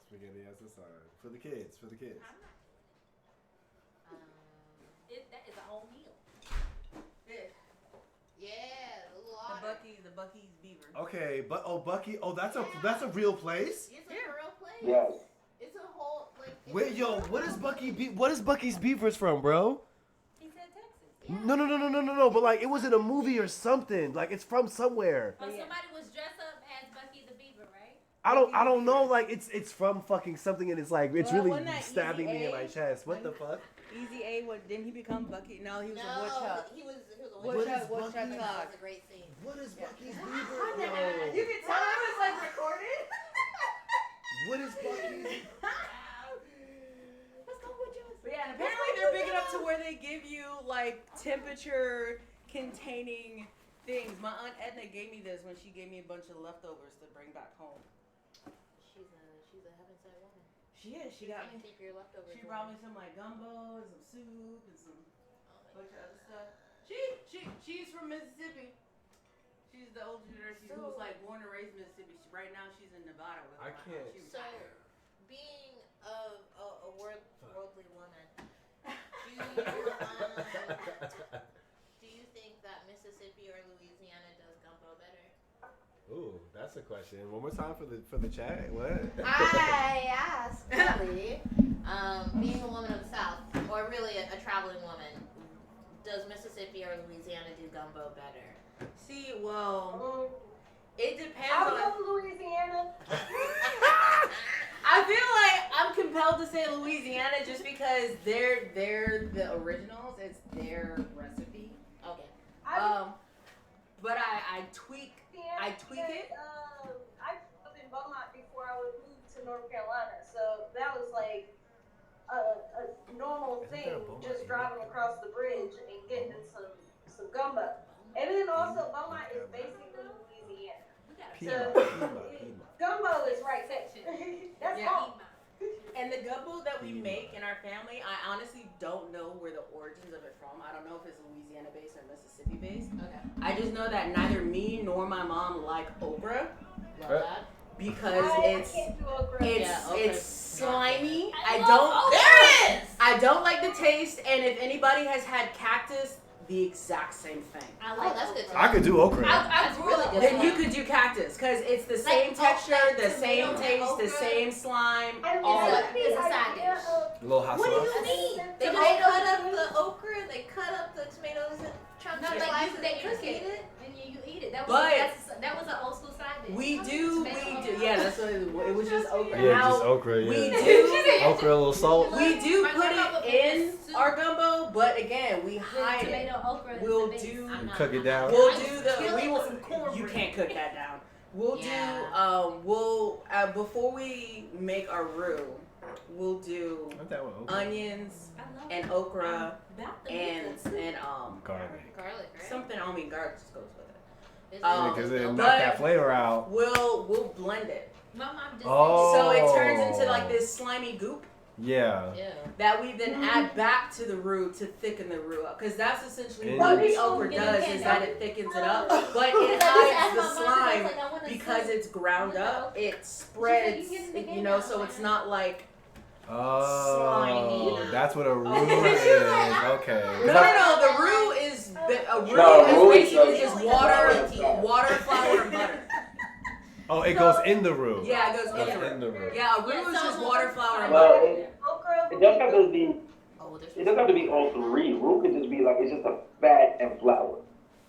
A: Spaghetti as a sign. For the kids. For the kids.
F: I'm not doing it. That is a whole meal.
M: Yeah, the little
O: The Bucky's Beaver.
A: Okay, but Bucky. Oh, that's a real place.
M: It's a real place.
J: Yes.
M: It's a whole like.
A: Wait, yo, what is Bucky's Beavers from, bro?
F: He said Texas.
A: No. But like, it was in a movie or something. Like, it's from somewhere.
F: Oh, somebody was dressed up as Bucky the Beaver, right?
A: I don't know. Like, it's from fucking something, and it's like it's
O: Well,
A: really
O: wasn't that
A: stabbing
O: Easy
A: me in
O: A?
A: my chest. What the fuck?
O: Easy A, didn't he become Bucky? No, he was a
M: No,
O: woodchuck.
M: he was a
O: Woodchuck
M: woodchuck.
O: Woodchuck
M: That
O: dog.
M: was a great scene.
A: What is Bucky's
O: You
A: Beaver?
O: can tell it was like recorded.
A: What is Bucky's?
M: Let's go woodchuck.
O: But yeah, and apparently they're big enough to where they give you like temperature containing things. My aunt Edna gave me this when she gave me a bunch of leftovers to bring back home.
M: She's a heaven sent woman.
O: She is. She got me.
M: Keep your leftovers.
O: She brought me some like gumbo and some soup and some bunch of other stuff. She's from Mississippi. She's the older generation who was like born and raised in Mississippi. Right now she's in Nevada with
A: I
O: my
A: can't.
O: She
M: So,
O: retired.
M: being a worldly woman, do you think that Mississippi or Louisiana does gumbo better?
A: Ooh, that's a question. One more time for the chat. What?
M: I asked, really, being a woman of the South, or really a traveling woman, does Mississippi or Louisiana do gumbo better?
O: See, well, it depends
L: I
O: on.
L: would go to Louisiana.
O: I feel like I'm compelled to say Louisiana just because they're the originals. It's their recipe.
M: Okay.
O: But I tweak it.
L: I lived in Beaumont before I would move to North Carolina, so that was like a normal thing, just driving across the bridge and getting some gumbo. And then also Beaumont is basically Louisiana. Gumbo is right there. That's home.
O: And the gumbo that we make in our family, I honestly don't know where the origins of it from. I don't know if it's Louisiana based or Mississippi based.
M: Okay.
O: I just know that neither me nor my mom like okra.
M: Love that.
O: Because
L: I can't do okra.
O: it's slimy.
F: I love
O: I don't like the taste, and if anybody has had cactus, the exact same thing.
F: I like
M: that's good.
A: I could do okra.
F: I grew up.
O: Then you could do cactus, because it's the same texture, the same
F: tomato
O: taste,
F: and
O: the
F: okra.
O: same slime,
L: I
O: all
L: love
O: that.
F: It's a
L: the
F: side
L: idea
F: dish.
L: of
A: A little hot
M: What do
A: sauce.
M: you mean? They just
F: Tomato-
M: cut up the okra, they cut up the tomatoes and chunks
F: No,
M: and
F: like
M: slices
F: they
M: and
F: cook
M: just eat
F: it,
M: it.
F: and you eat it. That was an old school side dish.
O: We do. Yeah, that's what it was. Just okra.
A: Yeah,
O: Now,
A: just okra. Yeah.
O: we do.
A: Okra, a little salt.
O: We do
F: My
O: put
F: grandma
O: it
F: would
O: in
F: make soup
O: our gumbo, but again, we hide it.
F: tomato, okra.
O: We'll
F: is the
O: do.
F: base.
A: Cook it down.
O: We'll
F: I
O: do
F: used to
O: the.
F: kill
O: We
F: it
O: will.
F: with some cornbread.
O: You can't cook that down. We'll
M: Yeah.
O: do. We'll before we make our roux, we'll do
A: Not that one. Okra.
O: onions
F: I love
O: and
F: it.
O: okra
F: About the
O: and
F: meat.
A: Garlic.
M: Garlic, right?
O: something. I mean, garlic just goes with it.
M: Is
A: Yeah,
M: it-
A: because it knock
O: But-
A: that flavor out.
O: We'll blend it.
F: My mom just
O: So it turns
A: Oh.
O: into like this slimy goop.
A: Yeah.
O: That we then add back to the roux to thicken the roux up, because that's essentially
A: And
O: what
A: it's-
O: the okra does, is that it thickens it up, but it hides the slime because it's ground up. It spreads, you know, so it's not like
A: Oh, that's what a roux is. Okay.
O: no. The roux is
J: roux is
O: basically
J: just
O: just water, flour, and butter.
A: Oh, it goes in the roux.
O: Yeah, it goes
A: in the roux.
O: Yeah, a roux is just water, flour, and
J: Well,
O: butter.
J: it doesn't have to be. It doesn't have to be all three. Roux could just be like it's just a fat and flour.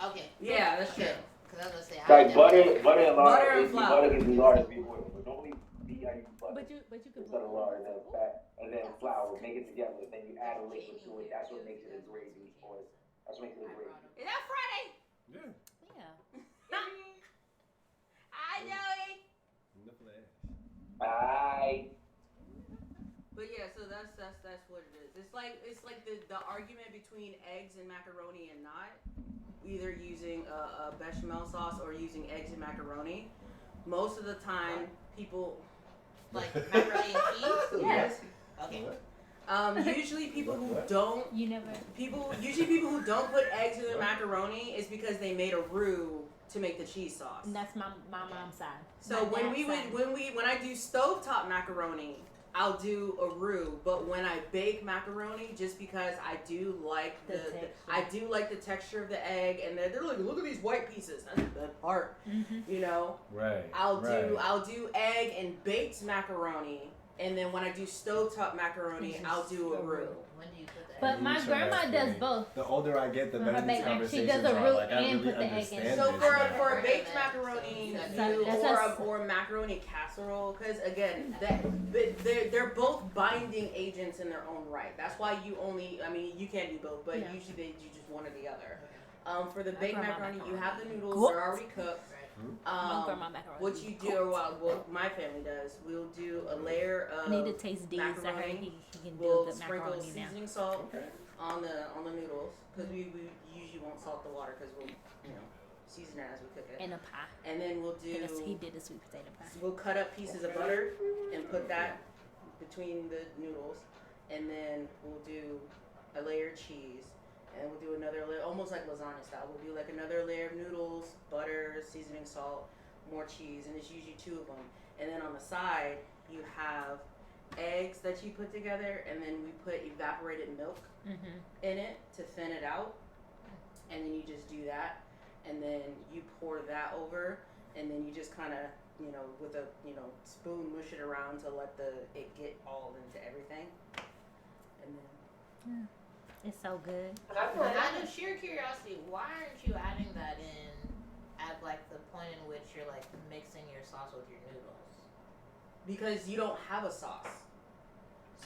M: Okay.
O: Yeah, that's true.
M: Because I was gonna say,
J: Like butter and lard.
O: Butter and flour.
J: Butter can be lard if you want, but normally I use butter
P: But you can
J: instead of lard, and then fat, and then flour. Make it together. Then you add a liquid to it. That's what makes it a gravy, or that's what makes it a gravy.
O: Is that Friday?
A: Yeah.
O: Hi, Joey.
J: Bye.
O: But yeah, so that's what it is. It's like the argument between eggs and macaroni and not, either using a bechamel sauce or using eggs and macaroni. Most of the time, people
M: like macaroni and cheese.
O: Yes.
M: Okay.
O: Usually people who don't usually people who don't put eggs in their macaroni is because they made a roux to make the cheese sauce.
P: And that's my mom's side.
O: So when I do stovetop macaroni, I'll do a roux, but when I bake macaroni, just because I do like the texture of the egg, and they're like, look at these white pieces. That's the best part, you know.
A: Right.
O: I'll do egg and baked macaroni, and then when I do stovetop macaroni, I'll do a roux.
M: When do you put the
P: But my grandma does both.
A: The older I get, the
P: For
A: better
P: her
A: these
P: baked mac- she
A: conversations
P: does a
A: are.
P: roux
A: Like, I
P: and
A: really
P: put the egg in.
A: understand
O: So
A: this
O: for
A: now.
O: a baked macaroni, or macaroni casserole, because again, they're both binding agents in their own right. That's why you can do both, but usually you just one or the other. For the baked macaroni, you have the noodles, they're already cooked. What you do, or what my family does, we'll do a layer of
P: Need to taste D's. I heard
O: macaroni.
P: he can do
O: We'll
P: good
O: sprinkle
P: macaroni now.
O: seasoning salt on the noodles, because we usually won't salt the water because we'll season it as we cook it.
P: And a pie.
O: And then we'll do.
P: He did a sweet potato pie.
O: We'll cut up pieces of butter and put that between the noodles, and then we'll do a layer of cheese, and we'll do another layer, almost like lasagna style. We'll do like another layer of noodles, butter, seasoning salt, more cheese, and it's usually 2 of them. And then on the side, you have eggs that you put together, and then we put evaporated milk in it to thin it out, and then you just do that, and then you pour that over, and then you just kind of with a spoon mush it around to let it get all into everything, and then
P: it's so good.
M: Out of sheer curiosity, why aren't you adding that in at like the point in which you're like mixing your sauce with your noodles?
O: Because you don't have a sauce.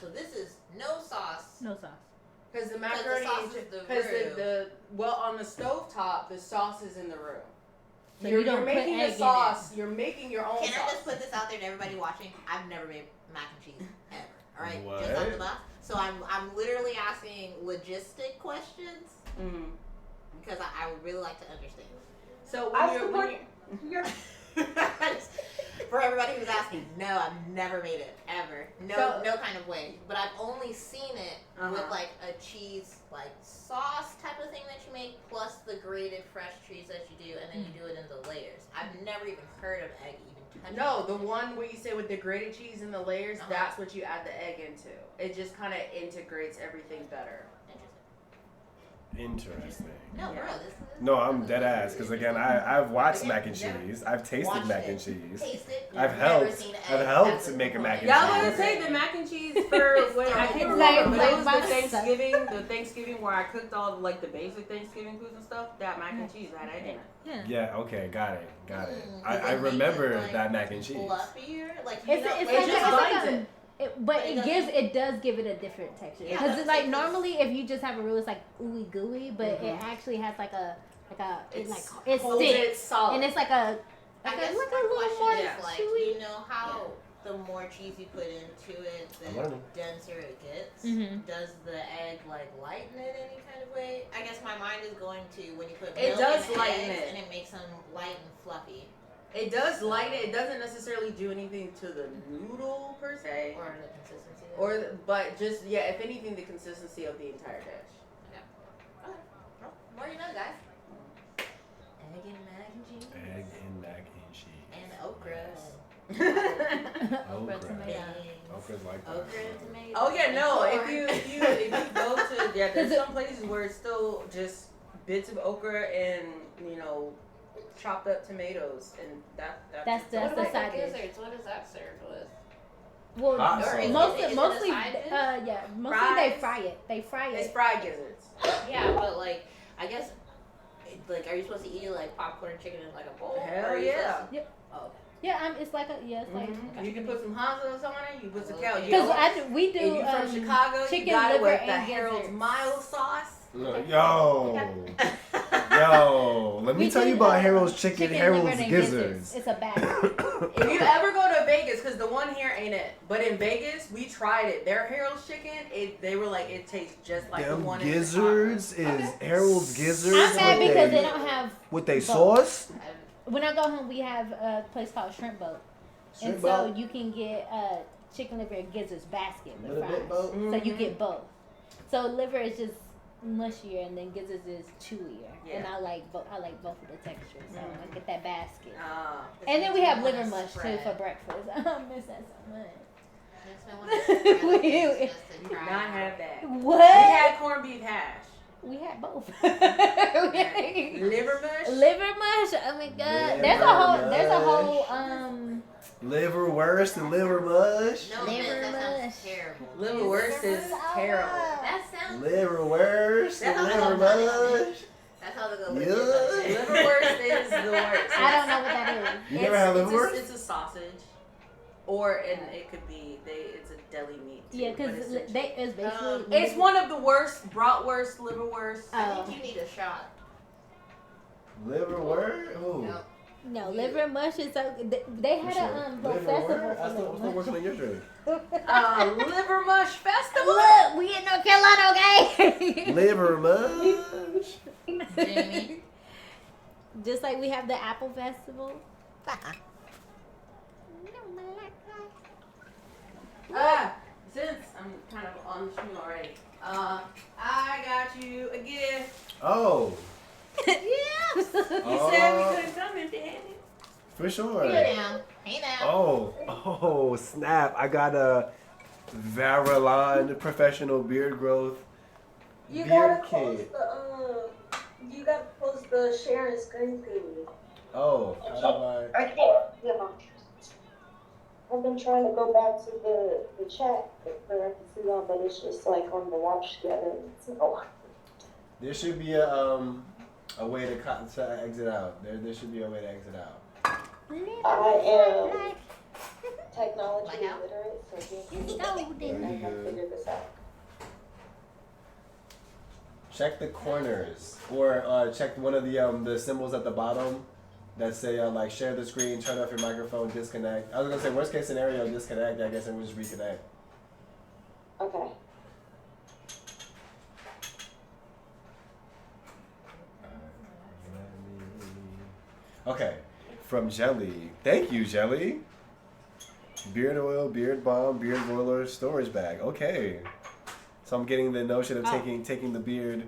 M: So this is no sauce.
P: No sauce.
O: Because the macaroni, on the stovetop, the sauce is in the roux.
P: So
O: you're
P: you don't
O: making
P: put
O: the
P: egg
O: sauce. You're making your own
M: Can
O: sauce.
M: I just put this out there to everybody watching? I've never made mac and cheese ever. All right,
A: What?
M: just off the bat. So I'm literally asking logistic questions because I would really like to understand.
O: So
M: for everybody who's asking, no, I've never made it ever. No kind of way. But I've only seen it with like a cheese like sauce type of thing that you make, plus the grated fresh cheese that you do, and then you do it in the layers. I've never even heard of egg even touching.
O: No, the one where you say with the grated cheese and the layers, that's what you add the egg into. It just kind of integrates everything better.
A: Interesting.
M: No, bro.
A: No, I'm dead ass. Because again, I've watched mac and cheese. I've tasted mac and cheese. I've helped make a mac and cheese.
O: Y'all want to say the mac and cheese for when I can't remember, but it was the Thanksgiving where I cooked all like the basic Thanksgiving foods and stuff. That mac and cheese had egg in it.
A: Yeah. Okay. Got it. I remember that mac and cheese.
M: Fluffier, like
O: it just binds it.
P: But it does give it a different texture. Because it's like normally if you just have a roux, it's like ooey gooey, but it actually has it sticks
O: solid.
P: And it's like a
M: I guess
P: like
M: my
P: a little
M: question
P: more
M: is like,
P: chewy.
M: you know how the more cheese you put into it, the denser it gets. Does the egg like lighten it any kind of way? I guess my mind is going to when you put milk
O: does
M: in
O: lighten
M: eggs
O: it.
M: and it makes them light and fluffy.
O: It does light it. It doesn't necessarily do anything to the noodle per se,
M: Or the consistency.
O: but just if anything, the consistency of the entire dish.
M: Okay. Okay. Well, more you know, guys. Egg and mac and cheese.
A: Egg and mac and cheese.
M: And okra.
P: Okra, tomato.
A: Okra's like that.
M: Okra and tomato.
O: Oh yeah, no.
M: And
O: If
M: corn.
O: you go to there's some places where it's still just bits of okra and chopped up tomatoes, and
P: That's
M: What
P: the
M: about
P: side
M: the
P: dish.
M: gizzards? What is that served with?
P: Well,
A: Hot sauce.
P: mostly,
M: Is it a
P: mostly,
M: side dish?
P: mostly
O: Fries?
P: they fry it. They fry
O: It's
P: it.
O: fried gizzards.
M: Yeah, but like, I guess, like, are you supposed to eat like popcorn chicken in like a bowl?
O: Hell
M: Or are you
O: yeah.
M: supposed to-
P: Yep.
M: Oh, okay.
P: Yeah, it's like it's like.
O: You can put some hot sauce on it. You put some cow.
P: Because we do.
O: If you from Chicago,
P: chicken
O: you got it
P: liver
O: with the
P: and
O: Harold's
P: gizzards.
O: mild sauce.
A: Yo, let me
P: We
A: tell
P: do,
A: you about
P: uh,
A: Harold's chicken,
P: liver
A: Harold's
P: and
A: gizzards.
P: It's a bag.
O: If you ever go to Vegas, because the one here ain't it, but in Vegas we tried it. Their Harold's chicken, they were like it tastes just like the
A: Them
O: one
A: gizzards is Harold's gizzards.
P: I'm mad
A: with
P: because
A: they-
P: they don't have.
A: with they
P: both.
A: sauce.
P: When I go home, we have a place called Shrimp Boat,
A: Shrimp
P: and
A: Boat?
P: so you can get a chicken liver and gizzards basket with
A: Little bit
P: fries.
A: both?
P: So you get both. So liver is just mushier, and then gizzards is chewier. And I like both. I like both of the textures, so I get that basket. And then we have liver mush too for breakfast. I miss that so much.
O: We did not have that.
P: What?
O: We had corned beef hash.
P: We had both.
O: Liver mush.
P: Liver mush. Oh my god. There's a whole
A: Liverwurst and liver mush.
M: No,
P: liver
M: man, that
P: mush.
M: sounds terrible.
O: Liverwurst is terrible.
M: That sounds.
A: Liverwurst and
M: That's
A: liver much.
M: That's how they go.
A: Yeah.
O: Liverwurst is the worst.
P: I don't know what that is.
A: You never had liverwurst?
O: It's a sausage, and it could be it's a deli meat. Too,
P: Yeah,
O: but
P: because
O: it's
P: it's basically.
O: it's one of the worst bratwurst, liverwurst.
M: I think you need a shot.
A: Liverwurst? Who?
M: Yep.
P: No, liver mush is so. They had a little festival
A: I
P: for
A: still
P: liver mush.
A: working on your drink.
O: Liver mush festival.
P: Look, we in North Carolina, okay?
A: Liver mush.
M: Jamie.
P: Just like we have the Apple Festival.
O: Since I'm kind of on the stream already, I got you a gift.
A: Oh,
P: Yeah.
O: You said we couldn't come in, Danny.
A: for sure.
M: Hey now. Hey now.
A: Oh, snap. I got a Varilon professional beard growth
L: You
A: beard
L: gotta post
A: kit.
L: you gotta post the sharing screen to me.
A: Oh, how do I?
L: I can't. Yeah. I've been trying to go back to the chat where I can see all, but it's just like on the watch together. So,
A: There should be a way to exit out. There should be a way to exit out.
L: I am technology illiterate, so I can figure this out.
A: Check the corners, or check one of the symbols at the bottom that say like share the screen, turn off your microphone, disconnect. I was gonna say worst case scenario, disconnect. I guess, and we'll just reconnect.
L: Okay.
A: Okay, from Jelly. Thank you, Jelly. Beard oil, beard balm, beard roller, storage bag. Okay. So I'm getting the notion of taking the beard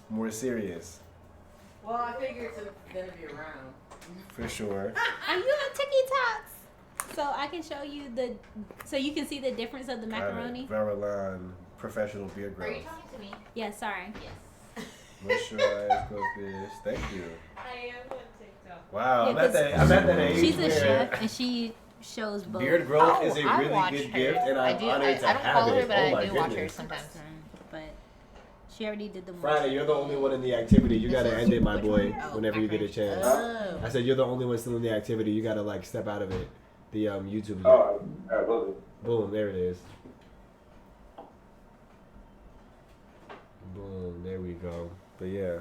A: more serious.
O: Well, I figured it's gonna be around.
A: For sure.
P: Are you on TikToks? So I can show you so you can see the difference of the macaroni.
A: Varilon professional beard
M: Are
A: growth.
M: you talking to me?
P: Yeah, sorry.
M: Yes.
A: Moisturize, goldfish. Thank you.
O: I am on TikTok.
A: Wow, I'm
P: Yeah,
A: at that age.
P: She's a
A: where
P: chef and she shows both.
A: beard growth is a
M: I
A: really
M: watch
A: good
M: her.
A: gift, and I'm honored to
M: I don't
A: have
M: follow
A: it.
M: her, but
A: Oh
M: I
A: my
M: do watch her
A: goodness.
M: sometimes.
P: But she already did the
A: Friday, you're the only one in the activity. You gotta end it, my boy, whenever you get a chance.
M: Oh.
A: I said you're the only one still in the activity. You gotta like step out of it. The YouTube. Boom, there it is. Boom, there we go. But yeah.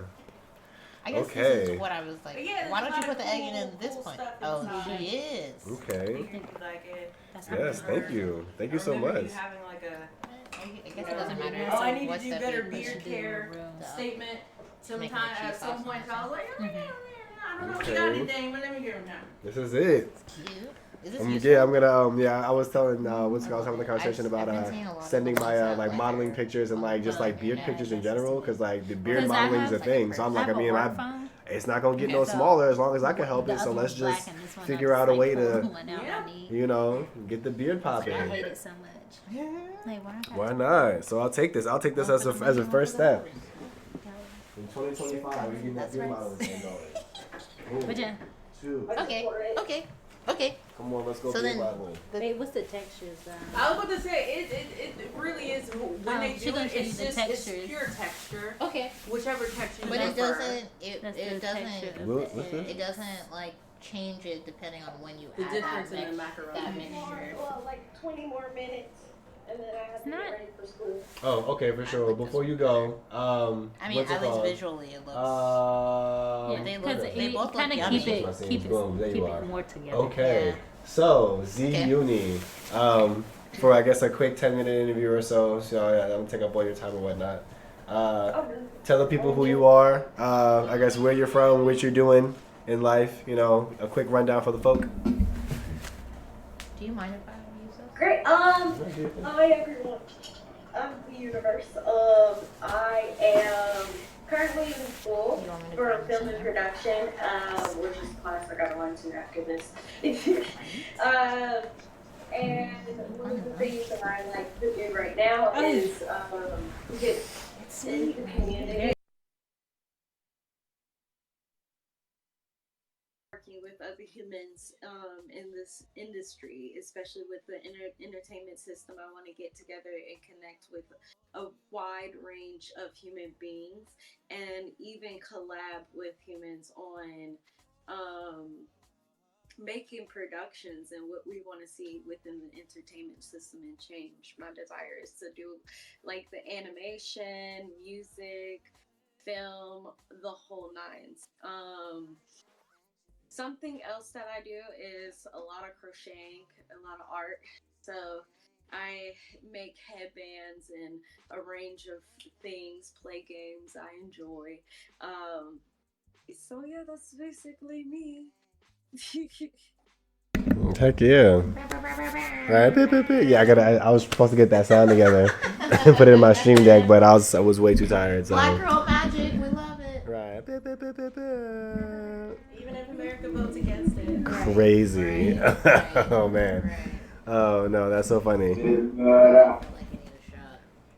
M: I guess
A: Okay.
M: this is what I was like.
O: But yeah,
M: why
O: there's
M: don't you
O: a
M: put the
O: lot of
M: egg in
O: cool-
M: this
O: cool
M: point?
O: stuff
M: Oh,
O: inside.
M: she is.
A: Okay.
O: Like it.
A: Yes, thank you. Thank you so
O: remember
A: much.
O: you having like a.
M: I guess it doesn't matter.
O: Oh, I
M: So
O: need to
M: what's
O: do
M: that
O: better
M: beard
O: beard
M: mush?
O: care
M: The-
O: statement.
M: Making
O: Sometime
M: the
O: at
M: cheese
O: some
M: sauce
O: point,
M: and
O: I was like, oh, yeah, I don't know if you
A: Okay.
O: got anything, but let me give him time.
A: This is it.
M: Cute. Is this
A: Yeah, I'm gonna I was telling I was having a conversation about
M: I've been seeing a lot of
A: sending
M: the
A: my
M: ones that,
A: like
M: like,
A: modeling
M: are
A: pictures and like just like beard pictures in general, because like the beard
P: 'Cause I
A: modeling is a
P: have,
A: thing. So I'm like, I
P: have a
A: mean,
P: work phone.
A: it's not gonna get no
P: So,
A: smaller as long as I can help
P: the
A: it. So
P: other
A: let's
P: one's black
A: just
P: and this one
A: figure
P: I
A: out a
P: just,
A: way
P: like,
A: to,
P: pull one out I need.
A: you know, get the beard popping.
P: I hate it so much. Yeah. Like, why?
A: Why not? So I'll take this. I'll take this as a first step. In 2025, we get that beard modeling $10.
P: But yeah.
A: 2.
M: Okay.
A: Come on, let's go
M: So
A: beard
M: then-
A: modeling.
P: Wait, what's the textures?
O: I was about to say it really is when they
P: she
O: do
P: gonna
O: it.
P: show you
O: It's
P: the
O: just
P: textures.
O: it's pure texture.
M: Okay.
O: Whichever texture you
M: But it
O: prefer.
M: doesn't.
P: That's the
M: It
P: texture
M: doesn't.
P: of
A: What- what's this?
M: It doesn't like change it depending on when you
O: The
M: add
O: difference
M: that
O: in the
M: mix-
O: macaroni.
M: that mixture.
L: Well, like 20 more minutes, and then I have to get ready for school.
A: Oh, okay, for sure. Before you go,
M: I mean,
A: what's it
M: at least
A: called?
M: visually, it looks.
P: Yeah,
M: they
P: because
M: look. They
P: it
M: both
P: kind
M: look
P: of keep
M: yummy.
P: it, keep
A: Boom, there
P: it,
A: you
P: keep
A: are.
P: it more together.
A: Okay,
M: Yeah.
A: so Z
M: Okay.
A: Uni, for I guess a quick 10-minute interview or so. So yeah, I don't take up all your time or whatnot. Tell the people who you are. I guess where you're from, what you're doing in life. You know, a quick rundown for the folk.
M: Do you mind if I use this?
L: Great. Hi everyone. I'm the universe. I am currently in school for film and production, which is class I gotta run to after this. And one of the things that I like to do right now is get in the community. Working with other humans in this industry, especially with the entertainment system. I want to get together and connect with a wide range of human beings and even collab with humans on making productions and what we want to see within the entertainment system and change. My desire is to do like the animation, music, film, the whole nines. Something else that I do is a lot of crocheting, a lot of art. So I make headbands and a range of things, play games I enjoy. So yeah, that's basically me.
A: Heck yeah! All right, yeah, I was supposed to get that sound together and put it in my stream deck, but I was way too tired. So.
M: Black girl magic, we love it.
A: Right.
O: Even if America votes against it.
A: Crazy. Oh man. Oh no, that's so funny.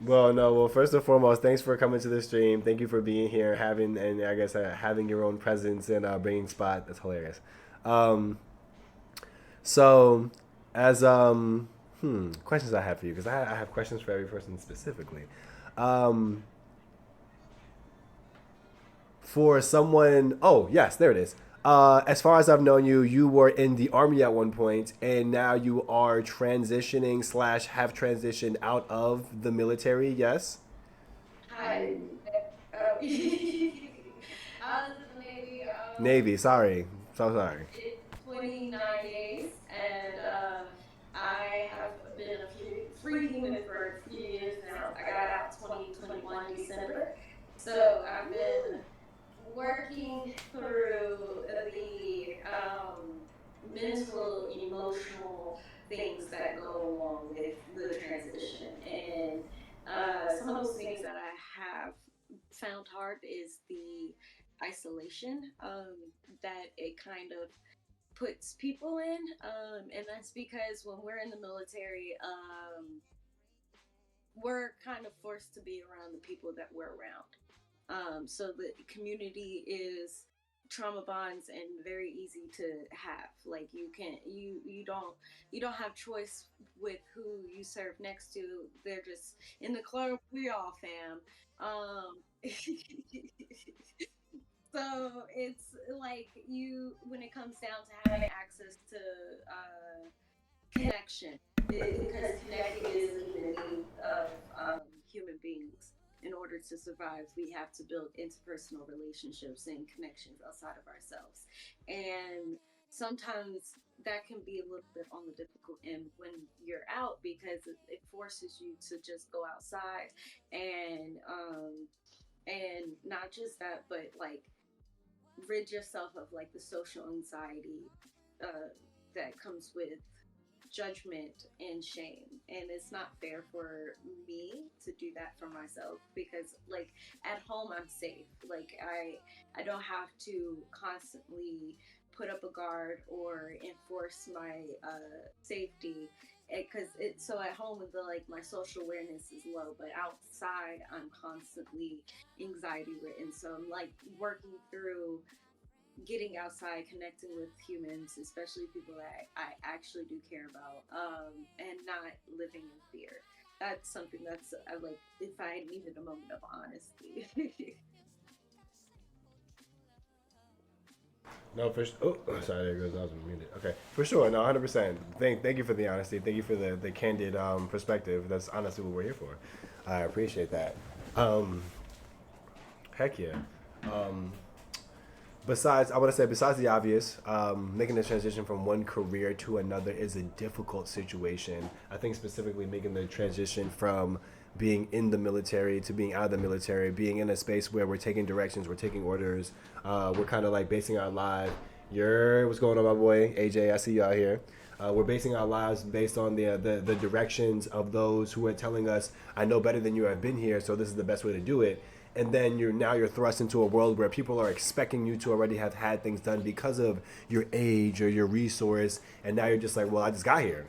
A: Well, first and foremost, thanks for coming to the stream. Thank you for being here, having your own presence and bringing spot. That's hilarious. So, as questions I have for you, because I have questions for every person specifically. For someone, oh yes, there it is. As far as I've known you, you were in the Army at one point, and now you are transitioning / have transitioned out of the military. Yes.
L: Hi. I was in the Navy.
A: Navy. Sorry. So sorry.
L: 29 days, and I have been a free human for a few years now. I got out 2021 December, so I've been working through the mental, emotional things that go along with the transition, and some of those things that I have found hard is the isolation that it kind of puts people in, and that's because when we're in the military, we're kind of forced to be around the people that we're around. So the community is trauma bonds and very easy to have. Like you don't have choice with who you serve next to. They're just in the club. We all fam. So it's like when it comes down to having access to connection, because connecting is a need of human beings. In order to survive, we have to build interpersonal relationships and connections outside of ourselves. And sometimes that can be a little bit on the difficult end when you're out, because it forces you to just go outside and not just that, but like rid yourself of like the social anxiety that comes with judgment and shame. And it's not fair for me to do that for myself, because like at home I'm safe. Like I don't have to constantly put up a guard or enforce my safety, because so at home the like my social awareness is low, but outside I'm constantly anxiety ridden. So I'm like working through getting outside, connecting with humans, especially people that I actually do care about, and not living in fear. That's something that's like, if I needed a moment of honesty.
A: No, for oh, sorry, there goes. I was muted. Okay, for sure. No, 100%. Thank you for the honesty. Thank you for the candid perspective. That's honestly what we're here for. I appreciate that. Heck yeah. Besides the obvious, making the transition from one career to another is a difficult situation. I think specifically making the transition from being in the military to being out of the military, being in a space where we're taking directions, we're taking orders, we're kind of like basing our life. What's going on, my boy AJ? I see you out here. We're basing our lives based on the directions of those who are telling us, I know better than you, I've been here, so this is the best way to do it. And then you're thrust into a world where people are expecting you to already have had things done because of your age or your resource, and now you're just like, well, I just got here.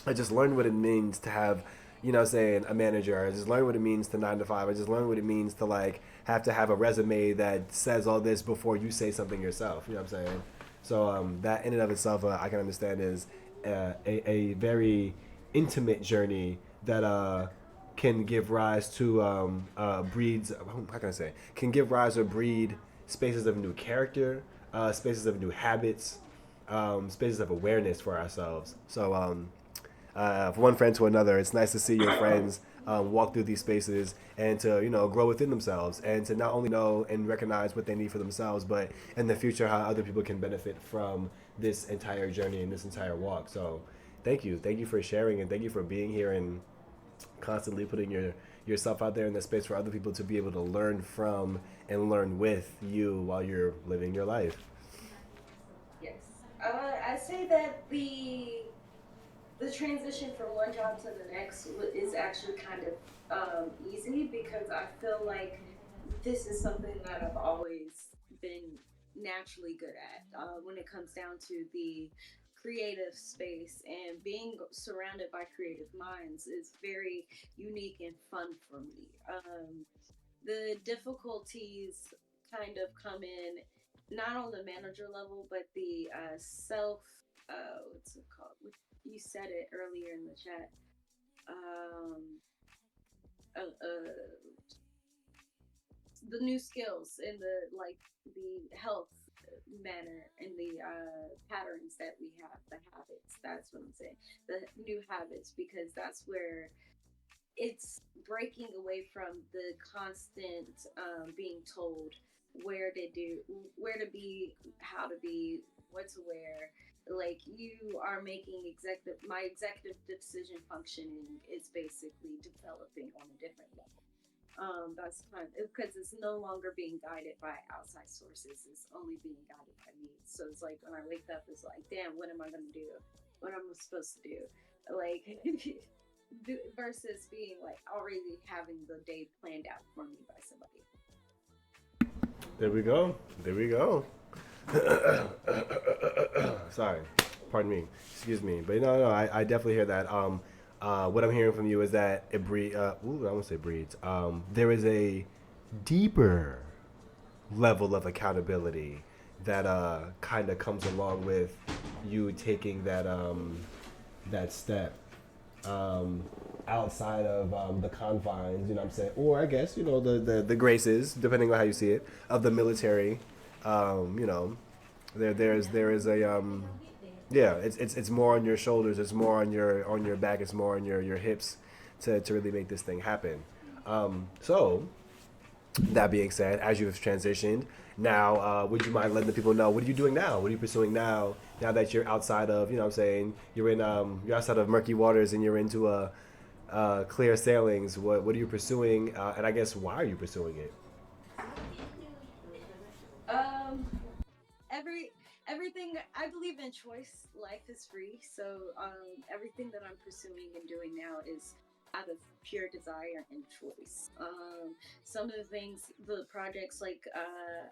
A: I just learned what it means to have, a manager. I just learned what it means to 9 to 5. I just learned what it means to like have to have a resume that says all this before you say something yourself. You know what I'm saying? So that in and of itself, I can understand is a very intimate journey that can give rise to breeds. How can I say? Can give rise or breed spaces of new character, spaces of new habits, spaces of awareness for ourselves. So from one friend to another, it's nice to see your friends walk through these spaces and to grow within themselves, and to not only know and recognize what they need for themselves, but in the future how other people can benefit from this entire journey and this entire walk. So thank you for sharing, and thank you for being here and constantly putting yourself out there in the space for other people to be able to learn from and learn with you while you're living your life.
L: Yes. I say that the transition from one job to the next is actually kind of easy, because I feel like this is something that I've always been naturally good at when it comes down to the creative space, and being surrounded by creative minds is very unique and fun for me. The difficulties kind of come in not on the manager level, but the self, what's it called? You said it earlier in the chat. The new skills and the health manner and the patterns that we have, the habits. That's what I'm saying. The new habits, because that's where it's breaking away from the constant being told where to do, where to be, how to be, what to wear. Like, you are making my executive decision functioning is basically developing on a different level. That's kind of, because it's no longer being guided by outside sources, it's only being guided by me. So it's like when I wake up, it's like, damn, what am I gonna do? What am I supposed to do? Like, versus being like already having the day planned out for me by somebody.
A: There we go. Sorry, pardon me. Excuse me. But no, I definitely hear that. What I'm hearing from you is that it breeds. I won't say breeds. There is a deeper level of accountability that kind of comes along with you taking that step outside of the confines. You know what I'm saying? Or I guess the graces, depending on how you see it, of the military. There is a it's more on your shoulders, it's more on your back, it's more on your hips to really make this thing happen. So that being said, as you've transitioned now, would you mind letting the people know what are you doing now? What are you pursuing now that you're outside of, you know what I'm saying, you're outside of murky waters and you're into clear sailings? What are you pursuing, and I guess why are you pursuing it?
Q: everything. I believe in choice. Life is free, so everything that I'm pursuing and doing now is out of pure desire and choice. Some of the things, the projects like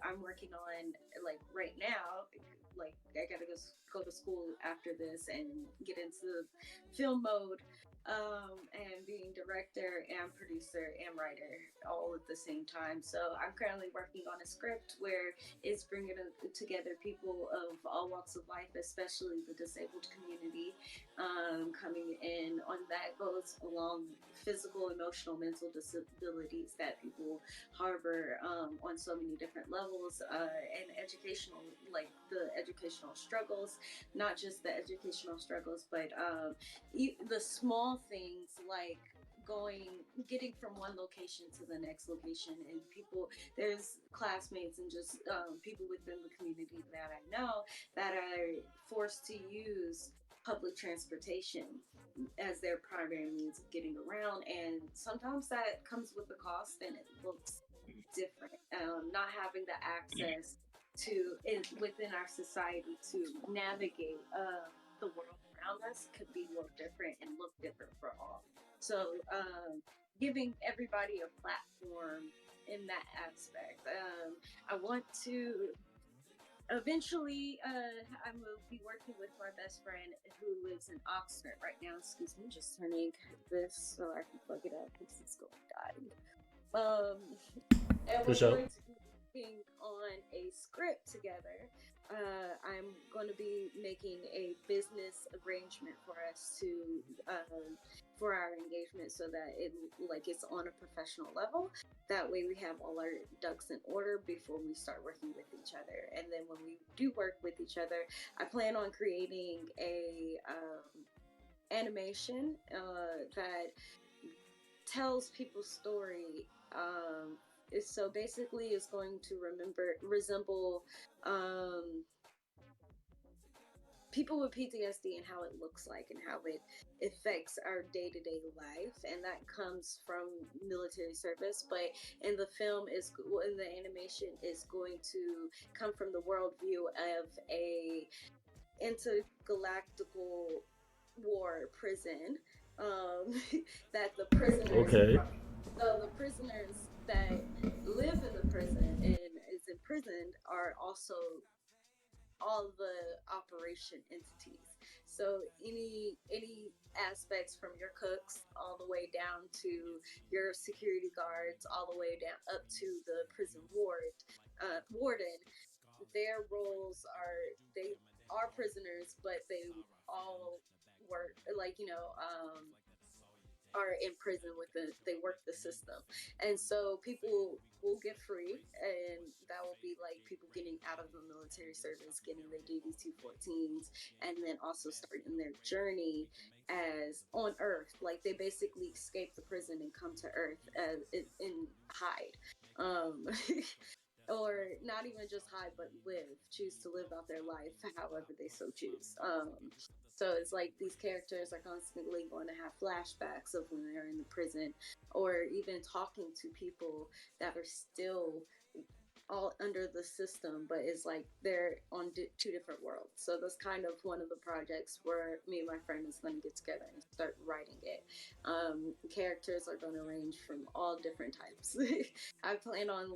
Q: I'm working on, like right now, like I gotta go to school after this and get into film mode. And being director and producer and writer all at the same time. So I'm currently working on a script where it's bringing together people of all walks of life, especially the disabled community, coming in on that goes along physical, emotional, mental disabilities that people harbor on so many different levels, and educational, like the educational struggles, not just the educational struggles, but the small things like getting from one location to the next location, and people, there's classmates and just people within the community that I know that are forced to use public transportation as their primary means of getting around, and sometimes that comes with a cost and it looks different. Not having the access to within our society to navigate the world around us could be a little different and look different for all. So giving everybody a platform in that aspect. I want to eventually, I will be working with my best friend who lives in Oxford right now. Excuse me, just turning this so I can plug it up because it's going to die. And we're going to be working on a script together. I'm going to be making a business arrangement for us to for our engagement, so that it's on a professional level. That way we have all our ducks in order before we start working with each other. And then when we do work with each other, I plan on creating a animation that tells people's story. So basically it's going to resemble people with PTSD and how it looks like and how it affects our day-to-day life, and that comes from military service. But in the film in the animation is going to come from the worldview of a intergalactical war prison, that the prisoners so the prisoners that live in the prison and is imprisoned are also all the operation entities. So any aspects from your cooks all the way down to your security guards, all the way down up to the prison warden, their roles they are prisoners, but they all work are in prison they work the system. And so people will get free, and that will be like people getting out of the military service, getting their DD-214s, and then also starting their journey as on Earth. Like they basically escape the prison and come to Earth and hide. Or not even just hide, but choose to live out their life however they so choose. So it's like these characters are constantly going to have flashbacks of when they're in the prison, or even talking to people that are still all under the system, but it's like they're on two different worlds. So that's kind of one of the projects where me and my friend is going to get together and start writing it. Characters are going to range from all different types. I plan on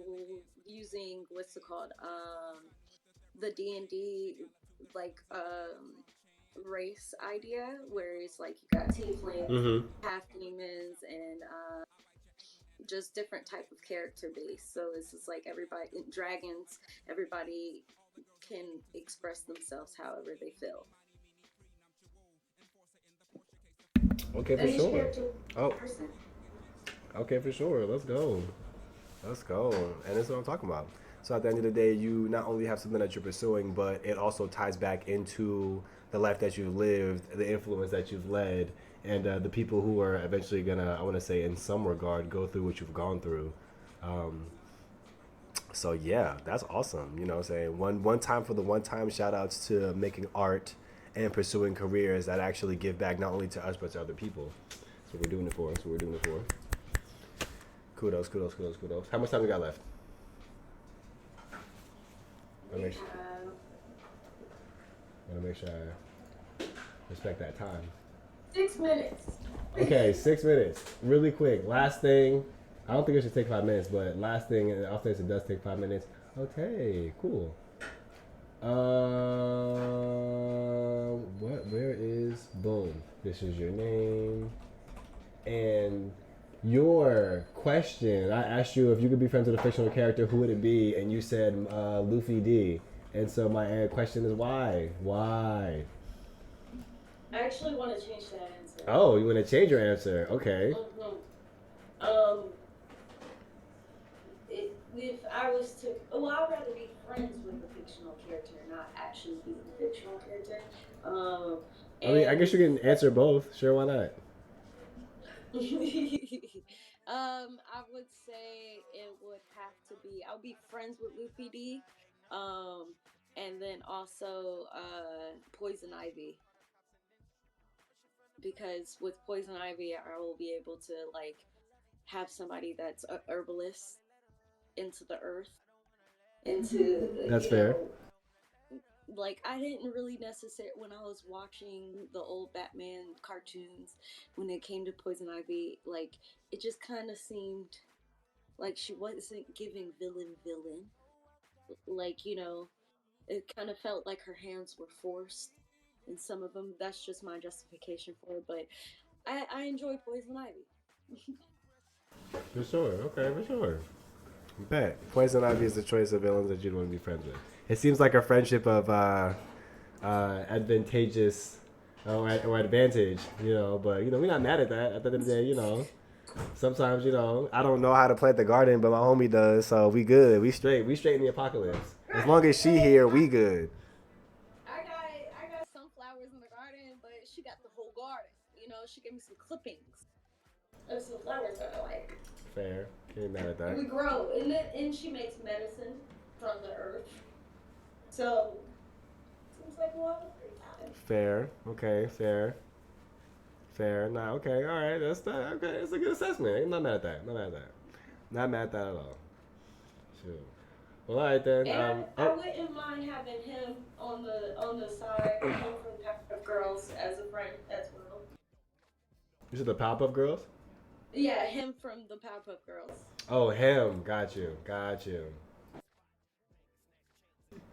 Q: using what's it called, the D&D race idea, where it's like you got tieflings, half demons, and just different type of character base. So it's just like everybody, dragons, everybody can express themselves however they feel.
A: Okay, for sure. Oh, okay, for sure. Let's go. And that's what I'm talking about. So at the end of the day, you not only have something that you're pursuing, but it also ties back into the life that you've lived, the influence that you've led, and the people who are eventually gonna, I want to say, in some regard, go through what you've gone through. So yeah, that's awesome. You know what I'm saying? One time for the one time shout outs to making art and pursuing careers that actually give back not only to us but to other people. That's what we're doing it for. Kudos. How much time we got left?
Q: We have
A: Want to make sure I respect that time.
Q: 6 minutes.
A: Okay, 6 minutes. Really quick. Last thing. I don't think it should take 5 minutes, but last thing, and often it does take 5 minutes. Okay, cool. Where is boom? This is your name. And your question, I asked you if you could be friends with a fictional character, who would it be? And you said Luffy D. And so my question is why? Why?
Q: I actually want to change that answer.
A: Oh, you want to change your answer? Okay.
Q: If I was to, well, I'd rather be friends with a fictional character, not actually be a fictional character.
A: I mean, I guess you can answer both. Sure, why not?
Q: I would say it would have to be. I'll be friends with Luffy D, and then also Poison Ivy, because with Poison Ivy, I will be able to like have somebody that's a herbalist into the earth, into
A: That's fair.
Q: Like, I didn't really necessarily, when I was watching the old Batman cartoons, when it came to Poison Ivy, like, it just kind of seemed like she wasn't giving villain. Like, you know, it kind of felt like her hands were forced in some of them. That's just my justification for it, but I enjoy Poison Ivy.
A: For sure. Okay, for sure. Bet. Poison Ivy is the choice of villains that you'd want to be friends with. It seems like a friendship of advantageous or advantage, you know, but, you know, we're not mad at that. At the end of the day, you know, sometimes, you know, I don't know how to plant the garden, but my homie does, so we good. We straight in the apocalypse. As long as she here, we good.
Q: I got some flowers in the garden, but she got the whole garden. You know, she gave me some clippings of some flowers that I like.
A: Fair. Can't be mad at that.
Q: We grow, and she makes medicine from the earth. So, seems like we'll have a great time.
A: Fair. Okay, fair. Nah, okay, all right. That's that. Okay, it's a good assessment. I'm not mad at that. Not mad at that at all. Sure. Well, all right then.
Q: And I wouldn't mind having him on the side, him from Powerpuff Girls as a friend as well.
A: You said the Powerpuff Girls?
Q: Yeah, him from the Powerpuff Girls.
A: Oh, him. Got you.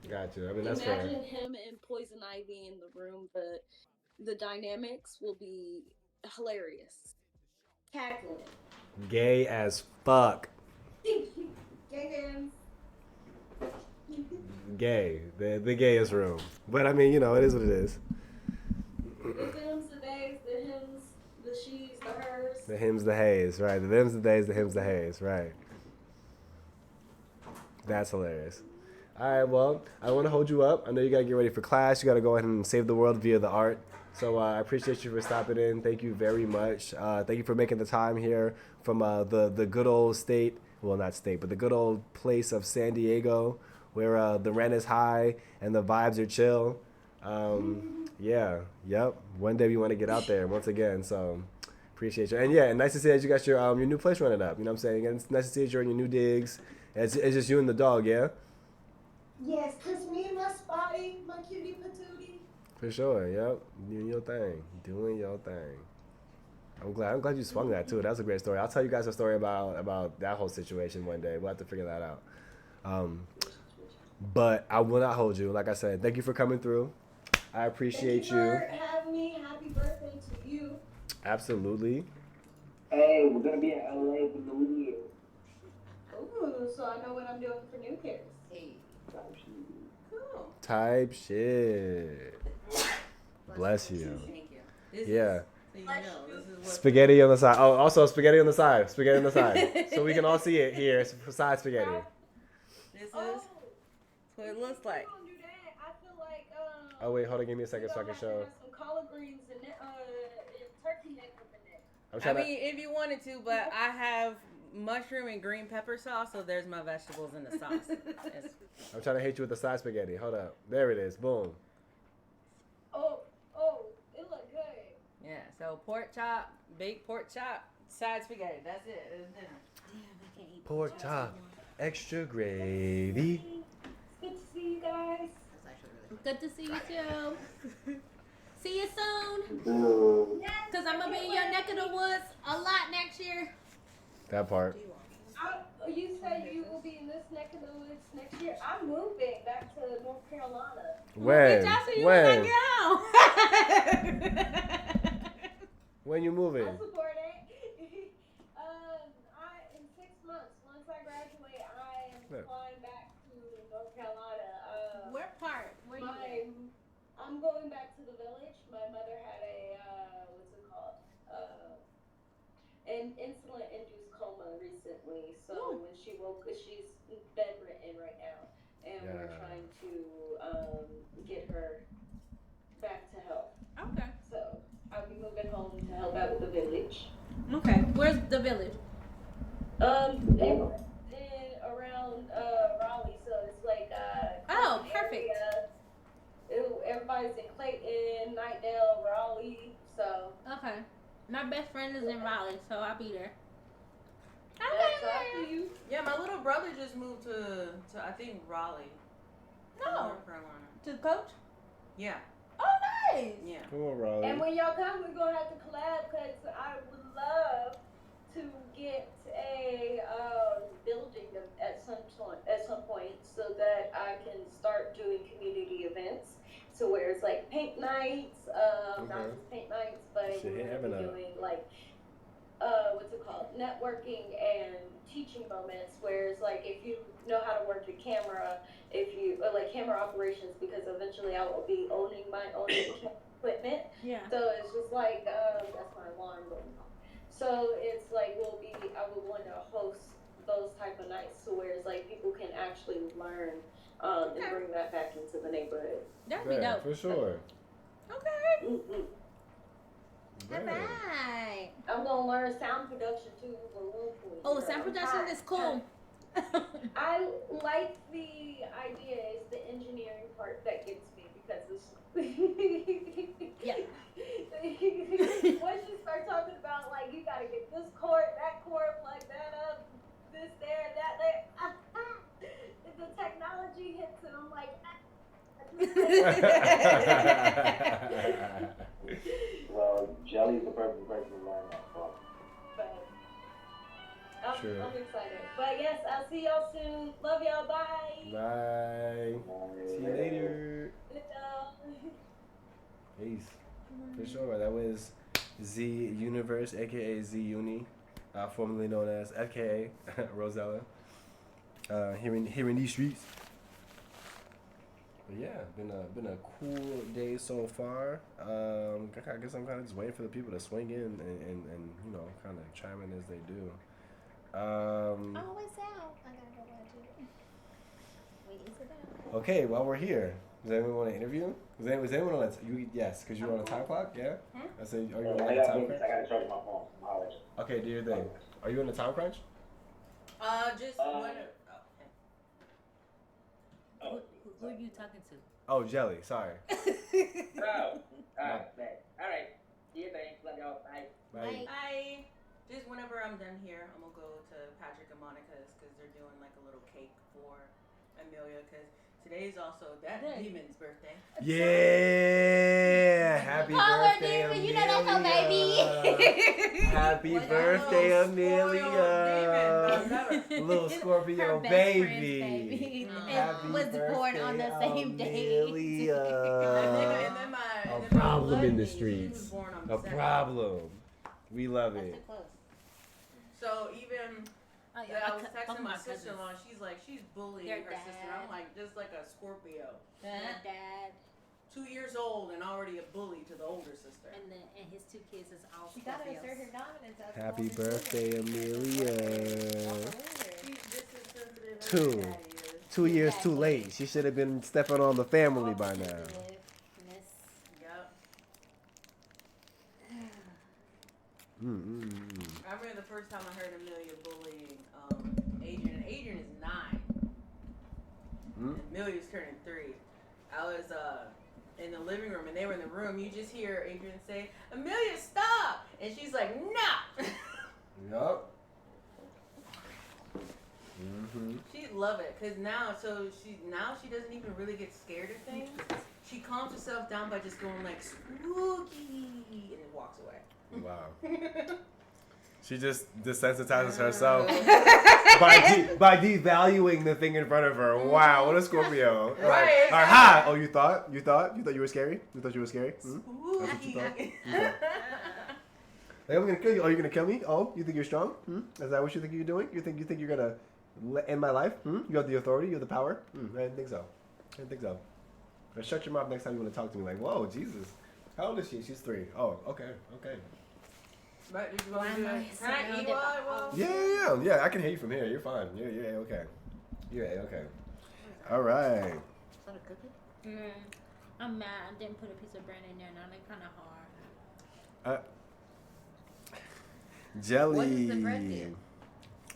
A: I mean, that's fair.
Q: Imagine him and Poison Ivy in the room. The dynamics will be hilarious. Cackling.
A: Gay as fuck. Gay. The gayest room. But I mean, you know, it is what it is.
Q: The thems, the days, the hims, the she's, the hers.
A: The hims, the hays, right. The thems, the days, the hims, the hays, right. That's hilarious. All right, well, I don't want to hold you up. I know you got to get ready for class. You got to go ahead and save the world via the art. So I appreciate you for stopping in. Thank you very much. Thank you for making the time here from the good old state. Well, not state, but the good old place of San Diego, where the rent is high and the vibes are chill. Yeah, yep. One day we want to get out there once again. So appreciate you. And yeah, nice to see that you got your new place running up. You know what I'm saying? And it's nice to see that you're in your new digs. It's just you and the dog, yeah?
Q: Yes, cause me and my Spotty, my cutie patootie.
A: For sure, yep. Doing your thing. I'm glad you swung that too. That's a great story. I'll tell you guys a story about that whole situation one day. We'll have to figure that out. But I will not hold you. Like I said, thank you for coming through. I appreciate you.
Q: Thank you for having me. Happy birthday to you.
A: Absolutely.
J: Hey, we're gonna be in LA for New Year.
Q: Ooh, so I know what I'm doing for New Year's.
O: Hey.
Q: Cool.
A: Type shit. Bless you.
O: Thank you.
A: Yeah.
O: So you know, this is what
A: Spaghetti on the side. Oh, also spaghetti on the side. So we can all see it here. It's side spaghetti.
O: this is what it looks like.
Q: Don't do that. I feel like
A: Oh wait, hold on. Give me a second so I can show.
Q: have some collard greens and turkey neck up in there.
A: I'm
O: I mean, if you wanted to, but I have mushroom and green pepper sauce, so there's my vegetables in the sauce.
A: I'm trying to hit you with the side spaghetti. Hold up. There it is. Boom.
Q: Oh, it look good.
O: Yeah, so pork chop, baked pork chop, side spaghetti. That's it. It's dinner.
Q: Damn, I can't eat
A: Pork chop, extra gravy.
Q: It's good to see you guys.
O: That's actually really
P: Good to see you too. See you soon. Cause I'm gonna be in your neck of the woods a lot next year.
A: That part.
L: You said you will be in this neck of the woods next year. I'm moving back to North Carolina.
A: When? When? When you moving?
L: I support it. In 6 months, once I graduate, I am flying back to North Carolina.
P: Where part? Where you at?
L: I'm going back to the village. My mother had what's it called? An insulin-induced coma recently. So when she woke, she's bedridden right now, and we're trying to get her back to health.
P: Okay.
L: So I'll be moving home to help out with the village.
P: Okay. Where's the village?
L: In around Raleigh, so it's like
P: perfect.
L: Everybody's in Clayton, Nightdale, Raleigh. So
P: okay. My best friend is in Raleigh, so I'll be there.
L: That's after you.
O: Yeah, my little brother just moved to I think Raleigh.
P: No.
O: North Carolina.
P: To coach?
O: Yeah.
P: Oh, nice.
O: Yeah.
A: Come on, Raleigh.
L: And when y'all come, we're gonna have to collab because I would love to get a building at some point so that I can start doing community events. So where it's like paint nights, not just paint nights, but we're gonna be doing like what's it called? Networking and teaching moments where it's like if you know how to work the camera, like camera operations, because eventually I will be owning my own equipment.
P: Yeah.
L: So it's just like that's my alarm going off. So it's like I would want to host those type of nights so where it's like people can actually learn and bring that back into the neighborhood.
P: That'd be dope.
A: For sure.
P: Okay.
L: Mm-mm.
P: Alright.
L: I'm gonna learn sound production too for one point.
P: Oh, sound production is cool.
L: I like the idea. It's the engineering part that gets me because it's
P: yeah.
L: Once you start talking about like you gotta get this cord, plug that up, this there, that there. The technology hits and I'm like.
J: Well, Jelly's the perfect person to learn that from.
L: I'm excited. But yes, I'll see y'all soon. Love y'all. Bye.
A: Bye. See you later. Peace. For sure. That was Z Universe, aka Z Uni, formerly known as FKA Rosella. Here in these streets. But yeah, been a cool day so far. I guess I'm kind of just waiting for the people to swing in and you know kind of chime in as they do.
P: Always out. I gotta go watch it. Wait, is it out?
A: Okay, while we're here, does anyone want to interview? Is anyone on yes, because you're on a time clock, yeah? I said, are you on a time crunch?
J: I gotta charge my phone.
A: Okay, do your thing. Are you on a time crunch?
O: Just one.
P: Who are you talking to?
A: Oh, Jelly. Sorry.
J: Alright. See you, thanks. Love y'all. Bye.
A: Bye.
O: Bye. Just whenever I'm done here, I'm gonna go to Patrick and Monica's because they're doing like a little cake for Amelia because today is also that demon's birthday.
A: Yeah! Happy birthday, Amelia!
P: You know that's her baby.
A: Happy birthday, Amelia! Little Scorpio baby.
P: Happy was born on the same day.
A: Amelia. A problem in the streets. A problem. We love it.
O: So even I was texting my sister-in-law, she's like, she's bullying her sister. I'm like, just like a Scorpio.
P: Dad.
O: 2 years old and already a bully to the older sister.
P: And his 2 kids is all
M: She gotta assert her dominance.
A: Happy birthday, Amelia.
O: She's
A: 2 years too late. She should have been stepping on the family by now.
O: I remember the first time I heard Amelia bullying Adrian. And Adrian is 9. Amelia's turning 3. I was in the living room and they were in the room. You just hear Adrian say, "Amelia, stop!" And she's like, "Nah."
A: Yup.
O: She'd love it because now she doesn't even really get scared of things. calms herself down by just going like spooky, and then walks away.
A: Wow. She just desensitizes herself by devaluing the thing in front of her. Wow, what a Scorpio.
O: Right.
A: Aha! Oh, you thought you were scary? You thought you were scary? That's what you thought? Like, I'm gonna kill you. Oh, you're gonna kill me? Oh, you think you're strong? Is that what you think you're doing? You think you're gonna end my life? You have the authority, you have the power? I didn't think so. Now shut your mouth next time you want to talk to me. Like, whoa, Jesus. How old is she? She's 3. Oh, okay.
O: But did you want to do it? Can I eat while I will?
A: Yeah. I can hear you from here. You're fine. You're okay. You're okay. All right.
M: Is that a cookie?
P: I'm mad. I didn't put a piece of bread in there. Now they're kind of hard.
A: Jelly.
M: What does the bread do?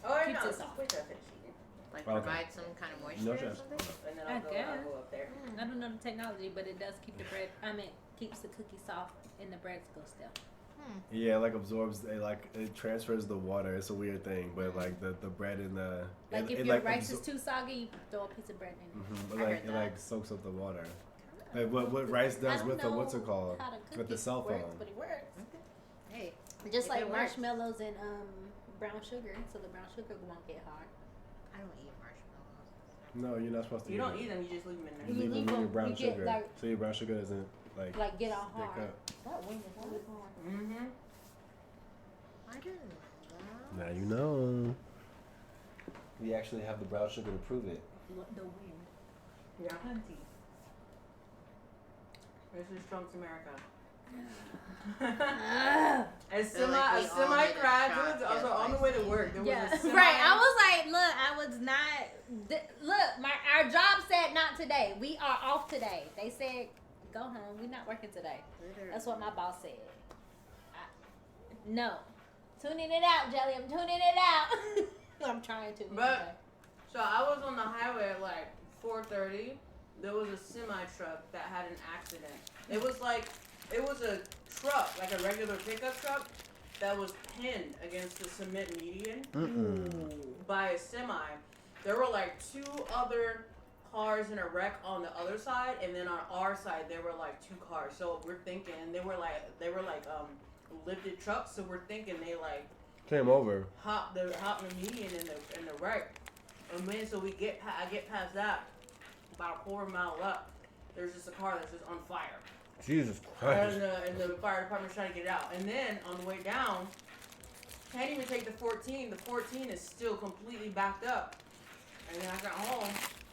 O: Oh,
P: Keeps
O: no.
P: it
O: Just
P: soft.
O: wait till I finish eating.
M: Like
A: Okay.
M: provide some kind of moisture
A: No
M: or
A: stress.
M: something?
O: And then
P: I
O: I'll go up there.
P: I don't know the technology, but it does keep the bread. Keeps the cookie soft and the breads go still.
A: Yeah, like absorbs. It transfers the water. It's a weird thing, but like the bread in the
P: Like if your rice is too soggy, you throw a piece of bread in it.
A: But like it soaks up the water. Like what rice does with the what's it called with the cell phone.
P: But it works.
M: Hey,
P: Just
M: if
P: like
M: it works.
P: marshmallows and brown sugar, so the brown sugar won't get hard.
M: I don't eat marshmallows.
A: No, you're not supposed to.
O: You
A: eat
O: don't
A: them.
O: eat them. You just leave them in there.
A: You leave them in your brown
P: you get,
A: sugar,
P: like-
A: so your brown sugar doesn't like
P: Get all
A: stick
P: hard.
A: up.
P: That wing is really hard.
M: I didn't know that.
A: Now you know. We actually have the brown sugar to prove it.
P: The wind.
O: Yeah. Plenty. This is Trump's America. As
M: Feel like we all
O: semi
M: get a
O: graduates,
M: shot
O: also
M: just
O: on the
M: by
O: way to
M: seeing
O: work, there was
P: Yeah,
O: a semi.
P: right. I was like, look, I was not. Our job said not today. We are off today. They said go home. We're not working today. That's what my boss said. No, tuning it out, Jelly. I'm tuning it out. I'm trying to.
O: But so I was on the highway at like 4:30. There was a semi truck that had an accident. It was a truck, like a regular pickup truck, that was pinned against the cement median by a semi. There were like 2 other cars in a wreck on the other side, and then on our side there were like 2 cars. So we're thinking they were like lifted trucks. So we're thinking they like
A: Came over.
O: hopped the median in the wreck. And then so I get past that, about a quarter mile up. There's just a car that's just on fire.
A: Jesus Christ.
O: And the fire department's trying to get it out. And then on the way down, can't even take the 14. The 14 is still completely backed up. And then I got home.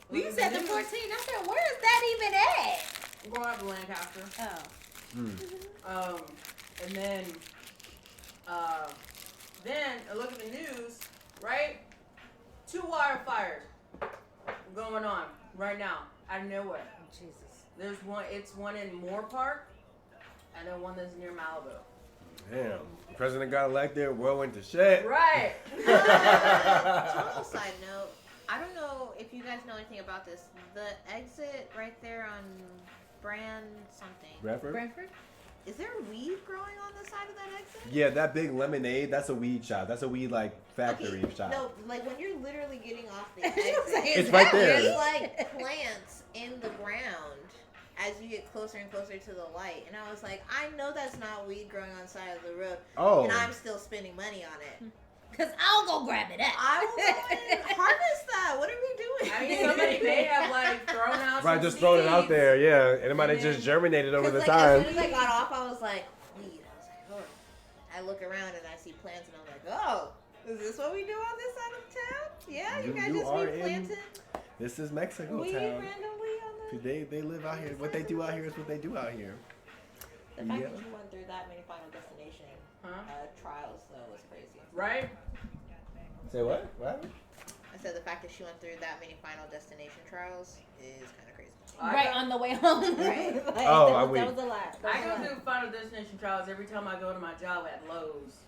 P: Well, you said the 14. I said, where is that even at?
O: I'm going up to Lancaster.
P: Oh.
O: And then I look at the news, right? 2 wildfires going on right now out of nowhere.
P: Jesus.
O: There's one in Moore Park, and then one that's near Malibu.
A: Damn. The president got elected, world went to shit.
O: Right.
M: Total side note, I don't know if you guys know anything about this. The exit right there on
A: Brantford?
M: Is there weed growing on the side of that exit?
A: Yeah, that big lemonade, that's a weed shop. That's a weed factory shop.
M: No, like when you're literally getting off the exit,
A: It's right there.
M: There's like plants in the ground as you get closer and closer to the light. And I was like, I know that's not weed growing on the side of the road.
A: Oh.
M: And I'm still spending money on it.
P: Because I'll go grab it up.
M: I will go and harvest that. What are we doing?
O: I mean, somebody may have like thrown out
A: Right,
O: some
A: just throwing it out
O: seeds.
A: there, yeah. And it might have just germinated over the
M: Like,
A: time.
M: as soon as I got off, I was like, weed. I was like, oh. I look around and I see plants and I'm like, oh, is this what we do on this side of town? Yeah, you guys just
A: are
M: be planting
A: This is Mexico
M: weed
A: town.
M: randomly on the...
A: They live out here. What they do out here is what they do out here.
M: The fact that you went through that many Final Destination trials, though, was crazy.
O: Right?
A: Say what? What?
M: I said the fact that she went through that many Final Destination trials is kind of crazy.
P: Right on the way home.
M: Right.
P: Like,
A: Oh,
P: that was a lot.
O: I go through Final Destination trials every time I go to my job at Lowe's.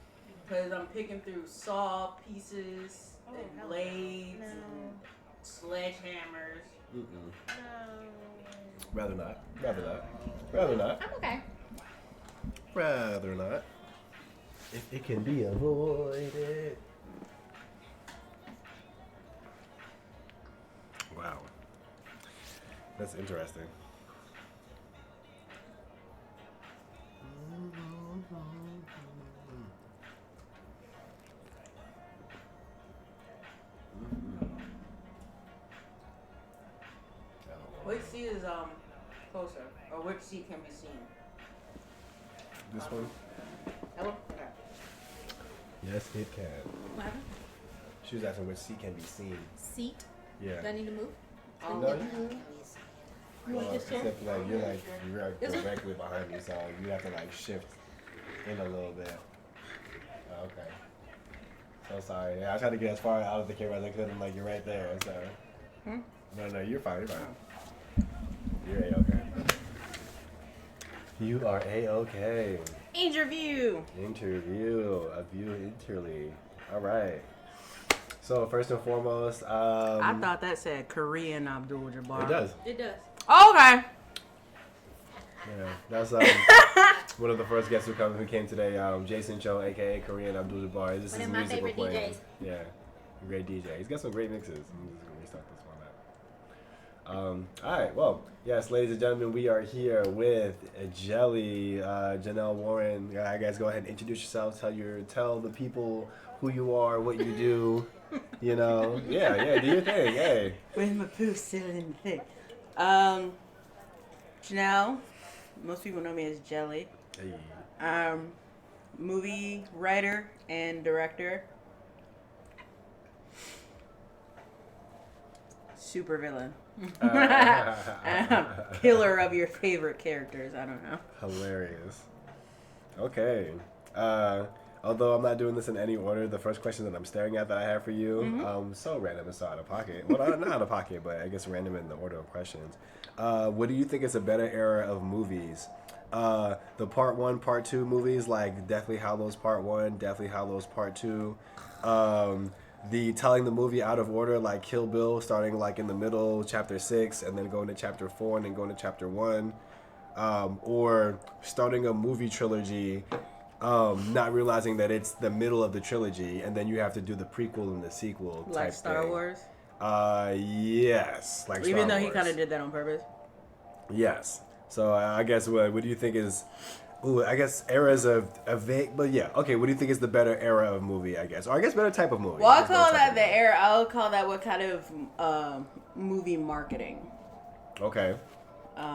O: Because I'm picking through saw pieces and blades and sledgehammers.
A: Rather not. Rather not. Rather not.
P: I'm okay.
A: Rather not. If it can be avoided. Wow. That's interesting.
O: seat is closer, or which seat can be seen?
A: This one?
O: That one? Okay.
A: Yes, it can.
P: What happened?
A: She was asking which seat can be seen.
P: Seat?
A: Yeah.
P: Do I need to move?
A: No, you
P: You want this chair?
A: except like you're like directly behind me, so you have to like shift in a little bit. Oh, okay. So sorry. Yeah, I tried to get as far out of the camera as I could. I'm like, you're right there. So. No, you're fine. You're fine. You're a-okay. You are a-okay.
O: Interview.
A: A view interly. All right. So first and foremost,
O: I thought that said Korean Abdul-Jabbar.
A: It does.
P: It does.
O: Okay.
A: Yeah, that's one of the first guests who came today. Jason Cho, aka Korean Abdul-Jabbar. This
P: One
A: is
P: of my
A: musical
P: favorite
A: playing.
P: DJs.
A: Yeah, great DJ. He's got some great mixes. I'm just gonna restart this one up. All right. Well, yes, ladies and gentlemen, we are here with Jelly, Janelle Warren. I guys go ahead and introduce yourself. Tell the people who you are, what you do. You know, yeah, do your thing. Hey.
O: With my poo still in the thing. Janelle. Most people know me as Jelly.
A: Hey.
O: Movie writer and director. Super villain. Killer of your favorite characters. I don't know.
A: Hilarious. Okay. Although I'm not doing this in any order, the first question that I'm staring at that I have for you, so random and so out of pocket. Well, not out of pocket, but I guess random in the order of questions. What do you think is a better era of movies? The part 1, part 2 movies, like Deathly Hallows Part 1, Deathly Hallows Part 2. The telling the movie out of order, like Kill Bill, starting like in the middle, chapter 6, and then going to chapter 4, and then going to chapter 1. Or starting a movie trilogy, not realizing that it's the middle of the trilogy, and then you have to do the prequel and the sequel type
O: Like Star
A: thing.
O: Wars?
A: Yes. Like Star
O: Even though he
A: Wars.
O: kind of did that on purpose?
A: Yes. So I guess what do you think is... Ooh, I guess eras of vague... But yeah, okay, what do you think is the better era of movie, I guess? Or I guess better type of movie.
O: Well, I'll call that the era. I'll call that what kind of movie marketing.
A: Okay.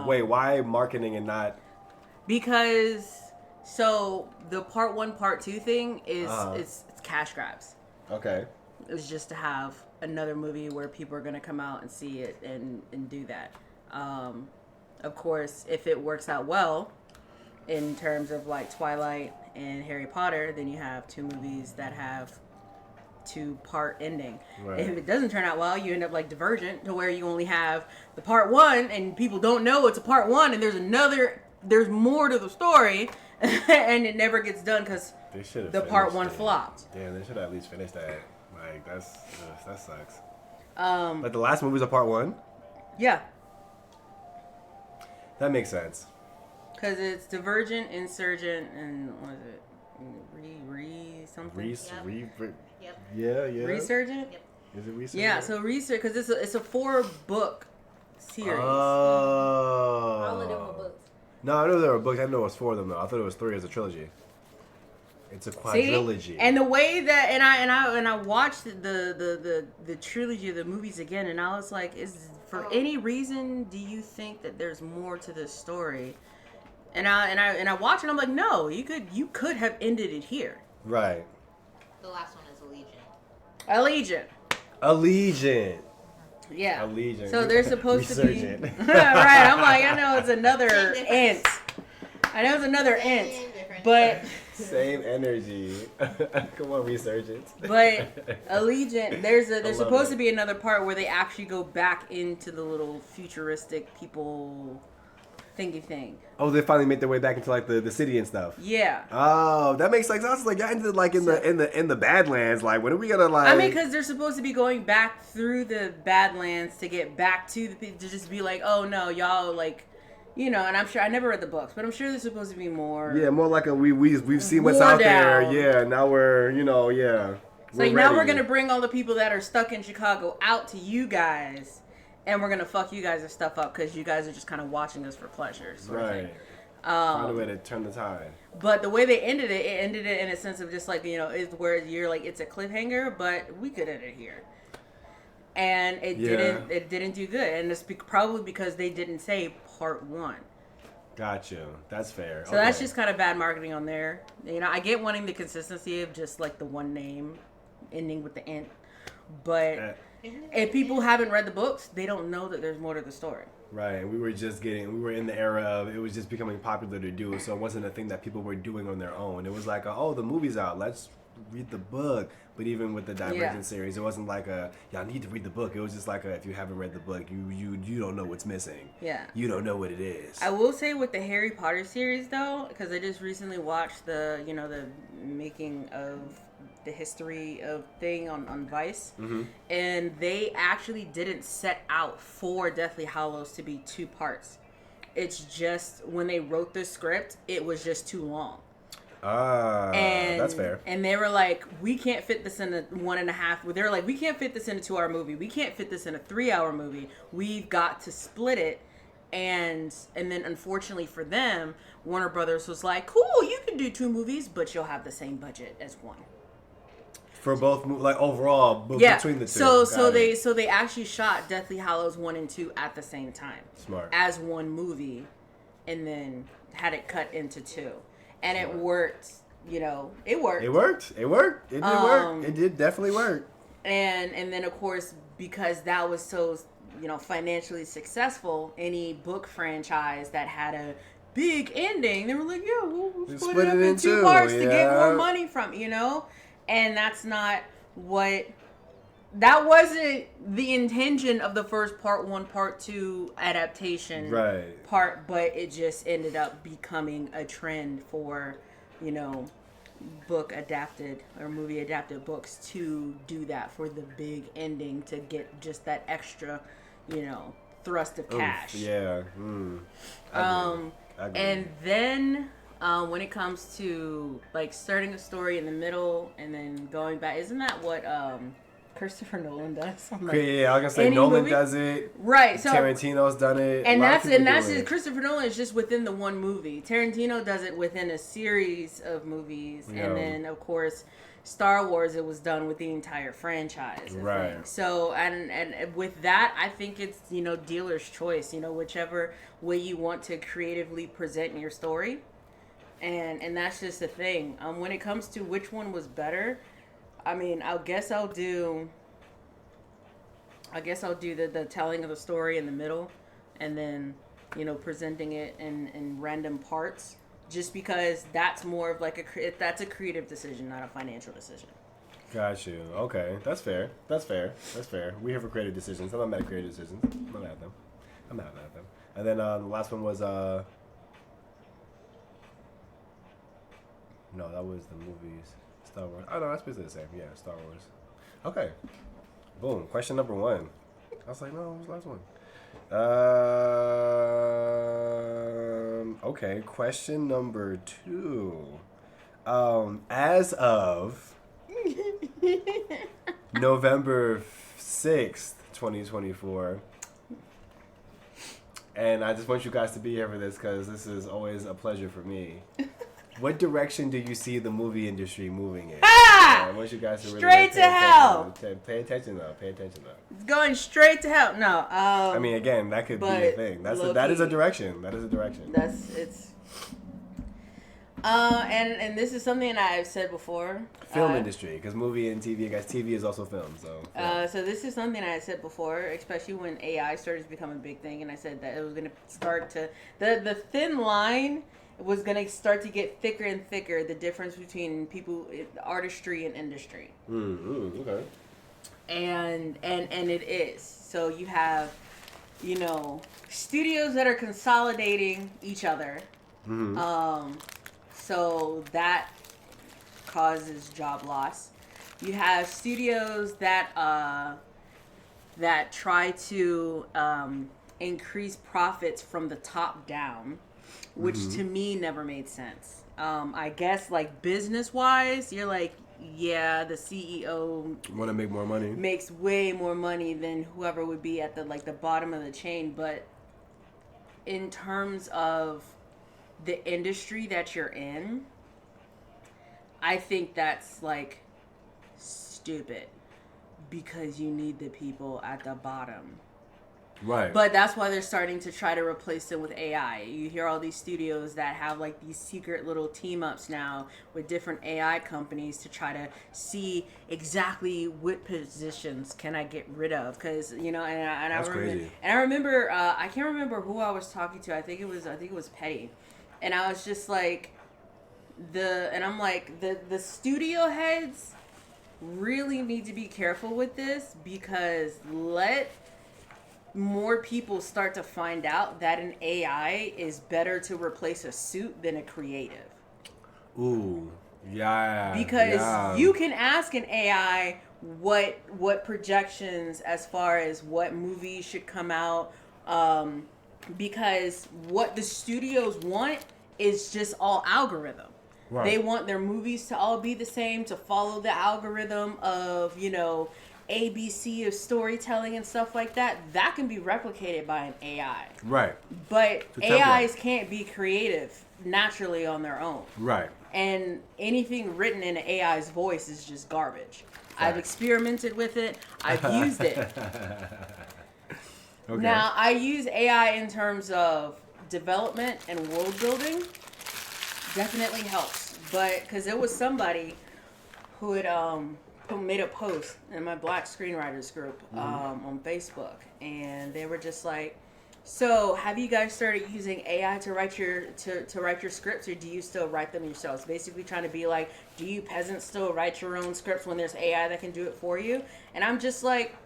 A: Wait, why marketing and not...
O: Because... So the part 1, part 2 thing is it's cash grabs.
A: Okay.
O: It's just to have another movie where people are gonna come out and see it and do that. Of course, if it works out well, in terms of like Twilight and Harry Potter, then you have 2 movies that have 2-part ending.
A: Right.
O: If it doesn't turn out well, you end up like Divergent, to where you only have the part 1 and people don't know it's a part 1 and there's more to the story. And it never gets done because the part 1 flopped.
A: Damn, they should at least finish that. Like, that sucks. Like, the last movie's a part 1?
O: Yeah.
A: That makes sense.
O: Because it's Divergent, Insurgent, and what is it? Something?
A: Yep. Yeah.
O: Resurgent?
A: Yep. Is it Resurgent?
O: Yeah, so Resurgent, because it's a 4-book series.
A: Oh.
P: All of them were books.
A: No, I know there were books. I didn't know it was 4 of them though. I thought it was 3 as a trilogy. It's a quadrilogy.
O: See? And the way that and I watched the trilogy of the movies again, and I was like, is for any reason do you think that there's more to this story? And I watched it, and I'm like, no, you could have ended it here.
A: Right.
M: The last one is
O: Allegiant.
A: Allegiant.
O: Yeah.
A: Allegiant.
O: So they're supposed
A: Resurgent.
O: to be right. I'm like, I know it's another ant. I know it's another ant, but
A: same energy. Come on, Resurgent.
O: But Allegiant, there's supposed to be another part where they actually go back into the little futuristic people thingy thing.
A: Oh, they finally made their way back into like the city and stuff.
O: Yeah.
A: Oh, that makes sense. I was like, y'all ended like in the Badlands. Like, when are we gonna like?
O: I mean, because they're supposed to be going back through the Badlands to get back to the to just be like, oh no, y'all like, you know. And I'm sure I never read the books, but I'm sure there's supposed to be more.
A: Yeah, more like we've seen what's out there. Yeah, now we're
O: It's like now we're gonna bring all the people that are stuck in Chicago out to you guys. And we're gonna fuck you guys' stuff up because you guys are just kind of watching us for pleasure.
A: Right. Find a way to turn the tide.
O: But the way they ended it in a sense of just like, you know, it's where you're like, it's a cliffhanger, but we could end it here. and it didn't do good, and it's probably because they didn't say part 1.
A: Gotcha. That's fair.
O: So that's just kind of bad marketing on there. You know, I get wanting the consistency of just like the one name ending with the int, but if people haven't read the books, they don't know that there's more to the story.
A: Right. We were in the era of it was just becoming popular to do, so it wasn't a thing that people were doing on their own. It was like, oh, the movie's out, let's read the book. But even with the Divergent series, it wasn't like y'all need to read the book. It was just like if you haven't read the book, you don't know what's missing.
O: Yeah.
A: You don't know what it is.
O: I will say with the Harry Potter series though, because I just recently watched the making of the history of thing on Vice, and they actually didn't set out for Deathly Hallows to be 2 parts. It's just when they wrote the script, it was just too long.
A: That's fair.
O: And they were like, we can't fit this in a 1.5. They were like, we can't fit this in a 2-hour movie. We can't fit this in a 3-hour movie. We've got to split it. And then unfortunately for them, Warner Brothers was like, cool, you can do 2 movies, but you'll have the same budget as 1.
A: For both, like overall, between the 2.
O: So they actually shot Deathly Hallows 1 and 2 at the same time.
A: Smart.
O: As 1 movie, and then had it cut into 2. And it worked, it worked.
A: It worked. It worked. It did work. It did definitely work.
O: And then, of course, because that was so, financially successful, any book franchise that had a big ending, they were like, yeah, we'll split it up in 2 parts to get more money from, And that's not that wasn't the intention of the first part 1, part 2 adaptation part, but it just ended up becoming a trend for, book adapted or movie adapted books to do that for the big ending to get just that extra, thrust of cash.
A: Yeah.
O: I agree. And then when it comes to like starting a story in the middle and then going back, isn't that what Christopher Nolan does?
A: I was gonna say Nolan
O: movie
A: does it.
O: Right. So
A: Tarantino's done it.
O: And that's it. Christopher Nolan is just within the 1 movie. Tarantino does it within a series of movies, and then of course Star Wars, it was done with the entire franchise.
A: Right.
O: So and with that, I think it's dealer's choice. Whichever way you want to creatively present your story, and that's just the thing. When it comes to which one was better, I mean, I guess I'll do the telling of the story in the middle, and then, presenting it in random parts, just because that's more of like that's a creative decision, not a financial decision.
A: Got you. Okay, that's fair. We're here for creative decisions. I'm not mad at creative decisions. I'm not mad at them. And then the last one was no, that was the movies. Star Wars. Oh, no, that's basically the same. Yeah, Star Wars. Okay. Boom. Question number 1. I was like, no, what was the last one? Okay. Question number 2. As of November 6th, 2024, and I just want you guys to be here for this because this is always a pleasure for me. What direction do you see the movie industry moving in? I want you guys to really
O: straight to hell.
A: Pay attention though.
O: It's going straight to hell. No.
A: I mean, again, that could be a thing. That is a direction.
O: And this is something I've said before.
A: Film industry, because movie and TV, guys, TV is also film. So.
O: So this is something I said before, especially when AI started to become a big thing, and I said that it was going to start to the thin line was going to start to get thicker and thicker. The difference between artistry and industry.
A: Okay.
O: And it is. So you have, studios that are consolidating each other. So that causes job loss. You have studios that try to increase profits from the top down, which to me never made sense. I guess like business wise, you're like, yeah, the CEO
A: want to make more money,
O: makes way more money than whoever would be at the bottom of the chain. But in terms of the industry that you're in, I think that's like stupid. because you need the people at the bottom.
A: Right.
O: But that's why they're starting to try to replace them with AI. You hear all these studios that have like these secret little team ups now with different AI companies to try to see exactly what positions can I get rid of. Because and
A: That's crazy.
O: I remember I can't remember who I was talking to. I think it was Petty, and I was just like the studio heads really need to be careful with this, because let more people start to find out that an AI is better to replace a suit than a creative.
A: Ooh, yeah.
O: Because you can ask an AI what projections as far as what movies should come out, because what the studios want is just all algorithm. Right. They want their movies to all be the same, to follow the algorithm of, ABC of storytelling and stuff like that. That can be replicated by an AI.
A: Right.
O: But AIs can't be creative naturally on their own.
A: Right.
O: And anything written in an AI's voice is just garbage. Right. I've experimented with it. I've used it. Okay. Now, I use AI in terms of development and world building. Definitely helps. But because there was somebody who had who made a post in my Black Screenwriters group on Facebook, and they were just like, "So, have you guys started using AI to write your scripts, or do you still write them yourselves?" Basically, trying to be like, "Do you peasants still write your own scripts when there's AI that can do it for you?" And I'm just like,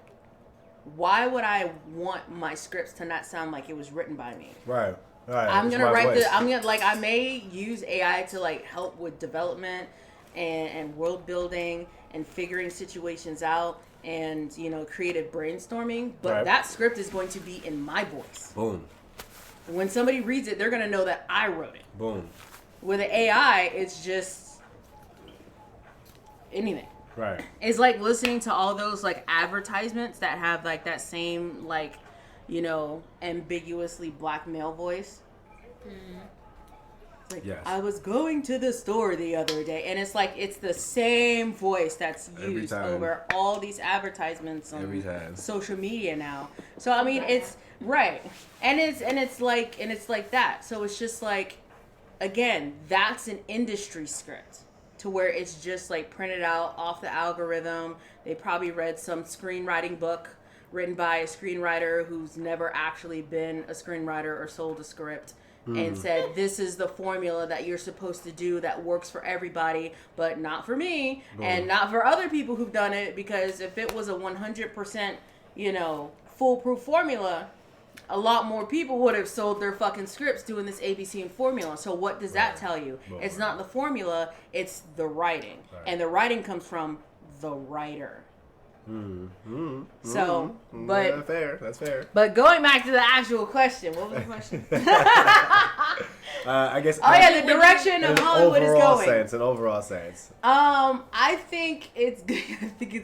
O: why would I want my scripts to not sound like it was written by me?
A: Right. Right.
O: I'm gonna write I may use AI to like help with development and world building and figuring situations out and creative brainstorming, but that script is going to be in my voice.
A: Boom.
O: When somebody reads it, they're gonna know that I wrote it.
A: Boom.
O: With an AI, it's just anything.
A: Right.
O: It's like listening to all those like advertisements that have like that same like ambiguously black male voice. It's like, yes. I was going to the store the other day, and it's like it's the same voice that's used over all these advertisements on social media now. So I mean, it's right, and it's like that. So it's just like, again, that's an industry script to where it's just like printed out off the algorithm. They probably read some screenwriting book written by a screenwriter who's never actually been a screenwriter or sold a script, and said, this is the formula that you're supposed to do that works for everybody, but not for me, and not for other people who've done it, because if it was a 100%, foolproof formula, a lot more people would have sold their fucking scripts doing this ABC and formula. So what does that tell you? It's not the formula, it's the writing. And the writing comes from the writer. So, but
A: that's fair.
O: But going back to the actual question, what was the question?
A: I guess.
O: The direction of Hollywood is going.
A: An overall sense.
O: I think it's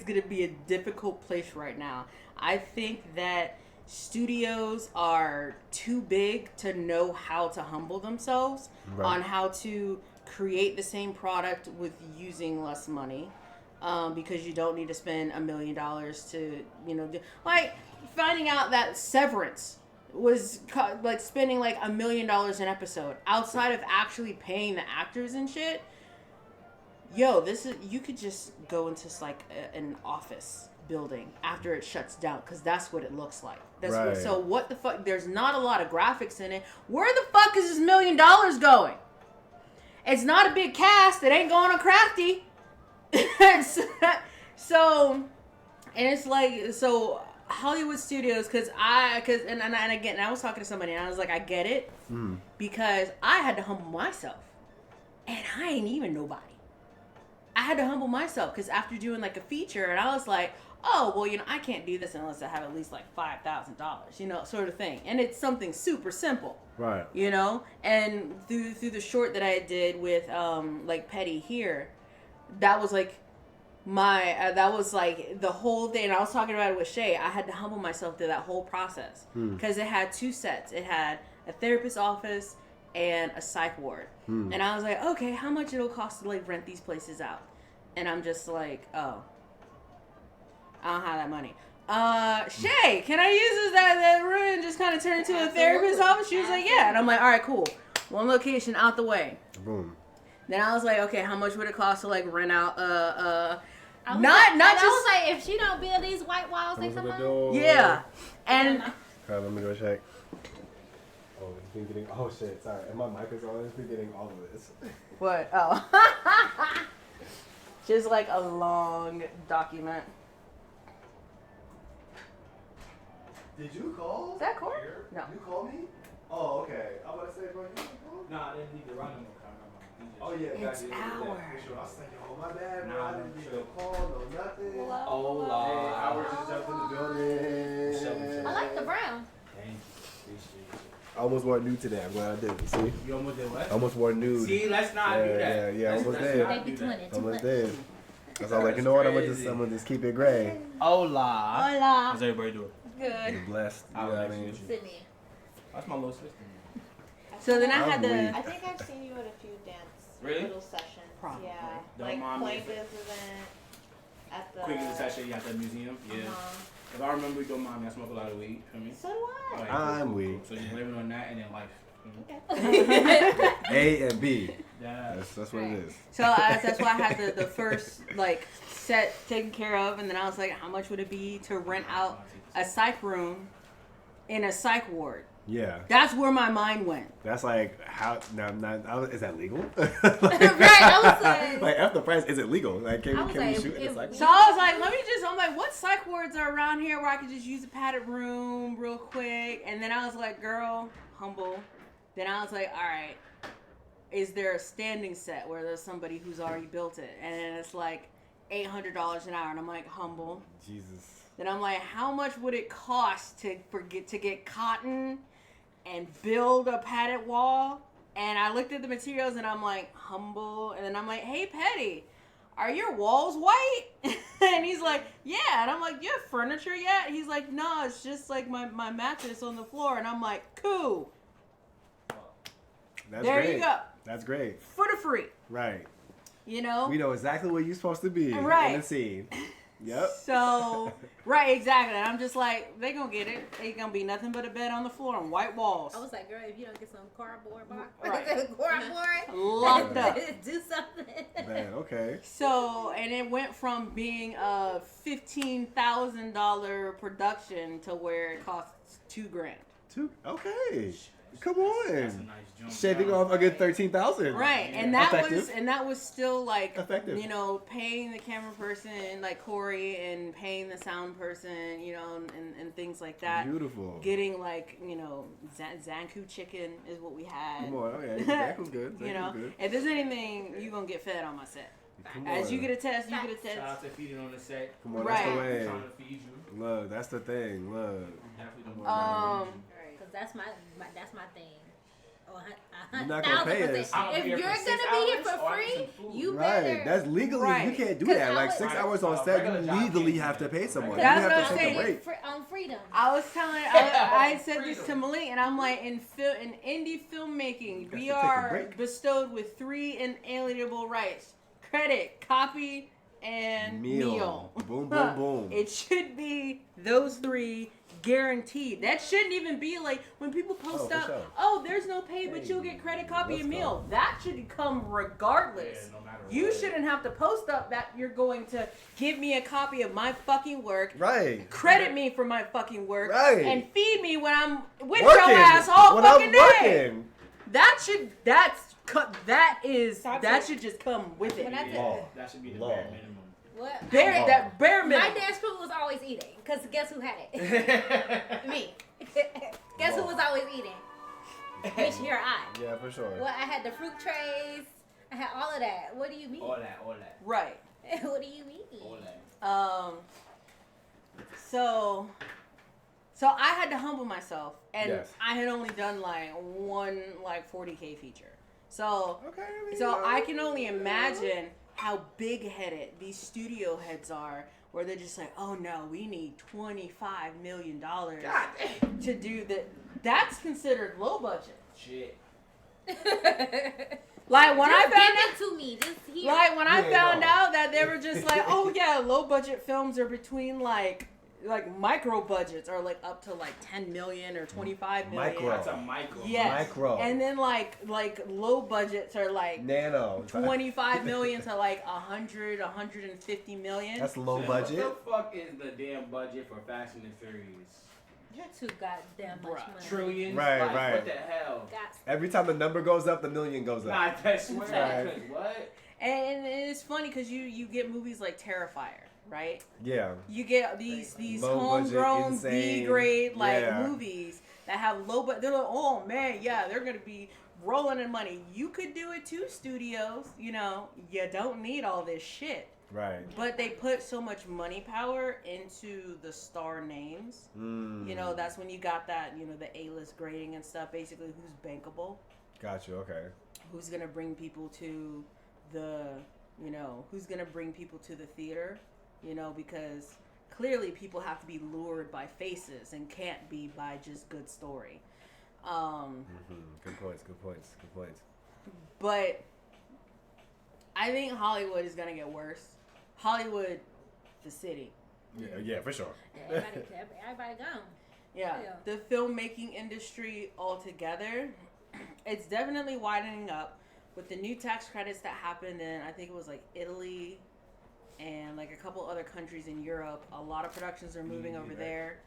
O: gonna be a difficult place right now. I think that studios are too big to know how to humble themselves on how to create the same product with using less money. Because you don't need to spend $1 million to, like finding out that Severance was like spending like $1 million an episode outside of actually paying the actors and shit. Yo, you could just go into like an office building after it shuts down, because that's what it looks like. So what the fuck? There's not a lot of graphics in it. Where the fuck is this $1 million going? It's not a big cast. It ain't going on Crafty. So it's like, so Hollywood studios, and again, I was talking to somebody and I was like, I get it, because I had to humble myself, and I ain't even nobody. I had to humble myself because after doing like a feature, and I was like, oh well, I can't do this unless I have at least like $5,000, sort of thing, and it's something super simple,
A: right?
O: And through the short that I did with like Petty here. That was like that was like the whole thing. And I was talking about it with Shay. I had to humble myself through that whole process because it had 2 sets. It had a therapist's office and a psych ward. And I was like, okay, how much it'll cost to like rent these places out? And I'm just like, oh, I don't have that money. Shay, can I use that room and just kind of turn it into a therapist office? She was like, yeah. And I'm like, all right, cool. One location out the way.
A: Boom.
O: Then I was like, okay, how much would it cost to like rent out
P: I
O: just
P: was like, if she don't build these white walls next month.
O: Yeah. And
A: let me go check. Oh, it's been getting. Oh shit! Sorry, and my mic is on. It's been getting all of this.
O: what? Oh. Just like a long document.
A: Did you call?
O: Is that Corey? No.
A: You called me? Oh, okay. I'm about to say, bro, you called?
R: Nah, I didn't need to run no more.
A: Oh yeah,
O: It's
A: gotcha.
O: ours.
A: For sure. I was thinking, oh my bad, bro.
R: Nah,
A: I didn't need no call, no nothing.
R: Hola.
A: Hey, Howard just jumped in the building.
P: I like the brown.
R: Thank you. Appreciate it.
A: I almost wore nude today. I'm glad I did. See?
R: You almost did what?
A: I almost wore nude.
R: See, let's not do that.
A: Yeah,
R: Let's
A: almost
R: not
A: did.
R: do that.
A: Almost did. I was like, you know what? I'm gonna just keep it gray.
R: Hola.
P: Hola.
R: How's everybody doing?
O: Good.
A: You're blessed. You know what I mean?
P: Sydney.
R: That's my little sister.
O: So then I had
A: I'm weak.
M: I think I've seen you at a few dance
R: Really?
M: little sessions.
O: Probably.
M: Yeah.
R: Don't
M: Like
R: mind me if-
M: Coinbase event at the
R: Quick as a session at the museum. Yeah. If I remember, you don't mind me. I smoke a lot of weed. Feel me?
M: So do I.
R: Alright,
A: I'm weak.
R: So just blaming on that and then life. Feel me?
A: A and B.
R: Yeah.
A: That's what it is.
O: So that's why I had the first like set taken care of, and then I was like, how much would it be to rent out a psych room in a psych ward?
A: Yeah.
O: That's where my mind went.
A: That's like how is that legal?
P: Right, I was like,
A: like F the price, is it legal? Like can
P: I was
A: we
P: like,
A: shoot in a psych
O: So I was like, I'm like, what psych wards are around here where I could just use a padded room real quick? And then I was like, girl, humble. Then I was like, all right, is there a standing set where there's somebody who's already built it? And then it's like $800 an hour. And I'm like, humble.
A: Jesus.
O: Then I'm like, how much would it cost to get cotton and build a padded wall? And I looked at the materials and I'm like, humble. And then I'm like, hey, Petty, are your walls white? And he's like, yeah. And I'm like, you have furniture yet? He's like, no, it's just like my mattress on the floor. And I'm like, cool.
A: That's
O: There
A: great.
O: you go.
A: That's great.
O: For the free.
A: Right.
O: You know?
A: We know exactly where you're supposed to be
O: Right.
A: in the scene. Yep.
O: So, right, exactly. And I'm just like, they gonna get it. Ain't gonna be nothing but a bed on the floor and white walls.
P: I was like, girl, if you don't get some cardboard box,
O: Right.
P: cardboard,
O: Locked up.
P: do something.
A: Man, okay.
O: So, and it went from being a $15,000 production to where it costs $2,000.
A: Okay. Come on.
R: That's a nice jump.
A: Shaving off a good 13,000.
O: Right,
R: Yeah.
O: and that
A: Effective.
O: was still like
A: Effective.
O: you know, paying the camera person like Corey and paying the sound person, you know, and things like that.
A: Beautiful.
O: Getting like, you know, Zanku chicken is what we had.
A: Come on, okay. That was good.
O: You know,
A: good.
O: if there's anything, you're gonna get fed on my set.
A: Come
O: As
A: on.
O: you get a test, you get a
R: Shout out
O: test.
R: to feeding on the set.
A: Come on,
O: Right.
A: that's the way.
R: Trying to feed you.
A: Look, that's the thing. Look.
R: Definitely don't worry about it.
P: Because that's my thing. Oh,
A: You're not gonna pay
P: 1,000%.
A: us.
R: I'll be
P: If
R: here
P: you're
R: for
P: gonna
R: 6
P: be here
R: hours
P: for
R: or I
P: free,
R: get some food.
P: you
A: Right,
P: better.
A: that's legally
O: Right.
A: you can't do
P: 'Cause
A: that.
P: I
A: Like
P: would-
A: 6 hours on set,
R: regular
A: you
R: job
A: legally
R: can't
A: have
R: do
A: to
R: that.
A: pay someone.
O: That's
A: you
O: what
A: have
O: I'm
A: to take
O: saying.
A: a break.
P: On freedom.
O: I was telling, I said this to Malik, and I'm like, in indie filmmaking,
A: got
O: we
A: to take a
O: are
A: break.
O: bestowed with 3 inalienable rights: credit, copy, and meal.
A: Boom, boom, boom.
O: It should be those 3 guaranteed. That shouldn't even be like when people post
A: for
O: up,
A: sure.
O: oh, there's no pay, but you'll get credit, copy,
A: let's
O: and meal.
A: go.
O: That should come regardless.
R: Yeah, no matter
O: You
R: what.
O: shouldn't have to post up that you're going to give me a copy of my fucking work,
A: Right.
O: credit me for my fucking work,
A: Right.
O: and feed me when I'm with
A: Working.
O: your ass all
A: When
O: fucking
A: I'm
O: day.
A: working.
O: That should just come with it.
P: When I
A: Law.
R: That should be the
A: Law.
R: bare minimum.
P: What?
O: Bare that bare
P: My
O: minimum.
P: dance crew was always eating. Because guess who had it? Me. Guess who was always eating? Bitch, here I.
A: Yeah, for sure.
P: Well, I had the fruit trays. I had all of that. What do you mean?
R: All that.
O: Right.
P: What do you mean?
R: All that.
O: So I had to humble myself, and
A: Yes.
O: I had only done like one 40K feature. So
A: Okay.
O: I can only imagine how big-headed these studio heads are, where they're just like, oh no, we need $25 million to do that. That's considered low budget.
R: Shit.
O: Like when I found
P: give it to me. Just here.
O: Like when I found out that they were just like, oh yeah, low budget films are between like micro budgets are like up to like 10 million or 25 million.
A: Micro.
R: That's a micro.
O: Yes.
A: Micro.
O: And then like low budgets are like
A: nano
O: 25 million to like 100, 150 million.
A: That's low budget.
R: What the fuck is the damn budget for Fast and the Furious?
P: You're too goddamn much money.
R: Trillions?
A: Right,
R: like,
A: right.
R: What the hell?
A: Every time the number goes up, the million goes up.
R: Nah, I swear.
A: Right.
R: What?
O: And it's funny because you get movies like Terrifier, right?
A: Yeah.
O: You get these
A: Low
O: homegrown
A: budget,
O: B
A: insane.
O: grade
A: Yeah.
O: movies that have low, but they're like, oh man, yeah, they're gonna be rolling in money. You could do it too, studios. You know, you don't need all this shit.
A: Right.
O: But they put so much money power into the star names. You know, that's when you got that, you know, the A-list grading and stuff. Basically, who's bankable?
A: Got you. Okay.
O: Who's gonna bring people to the, you know, who's gonna bring people to the theater? You know, because clearly people have to be lured by faces and can't be by just good story.
A: Good points. Good points. Good points.
O: But I think Hollywood is gonna get worse. Hollywood, the city.
A: Yeah, for sure.
P: Everybody gone.
O: Yeah, the filmmaking industry altogether, it's definitely widening up with the new tax credits that happened in, I think it was like Italy and like a couple other countries in Europe. A lot of productions are moving over there.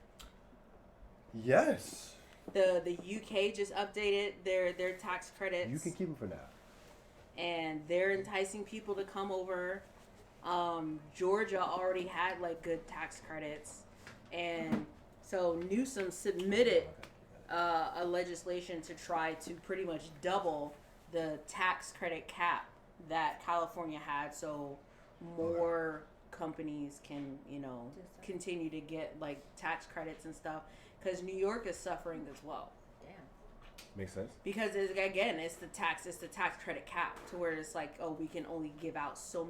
A: Yes.
O: The UK just updated their tax credits.
A: You can keep them for now.
O: And they're enticing people to come over. Georgia already had like good tax credits, and so Newsom submitted a legislation to try to pretty much double the tax credit cap that California had, so more companies can, you know, continue to get like tax credits and stuff, because New York is suffering as well.
A: Makes sense.
O: Because it's the tax credit cap, to where it's like, oh, we can only give out so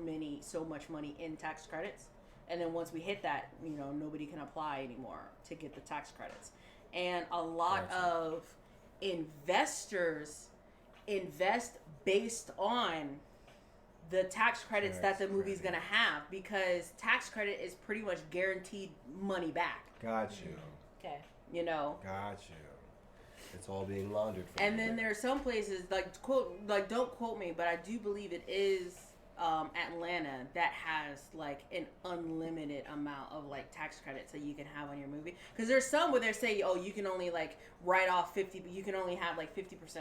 O: much money in tax credits, and then once we hit that, you know, nobody can apply anymore to get the tax credits. And a lot of investors invest based on the tax credits that the movie's gonna have, because tax credit is pretty much guaranteed money back.
A: Got you.
O: Okay. You know.
A: Got you. It's all being laundered for
O: And
A: you.
O: then there are some places don't quote me, but I do believe it is Atlanta that has like an unlimited amount of like tax credits that you can have on your movie. Because there's some where they say, oh, you can only like write off 50, but you can only have like 50%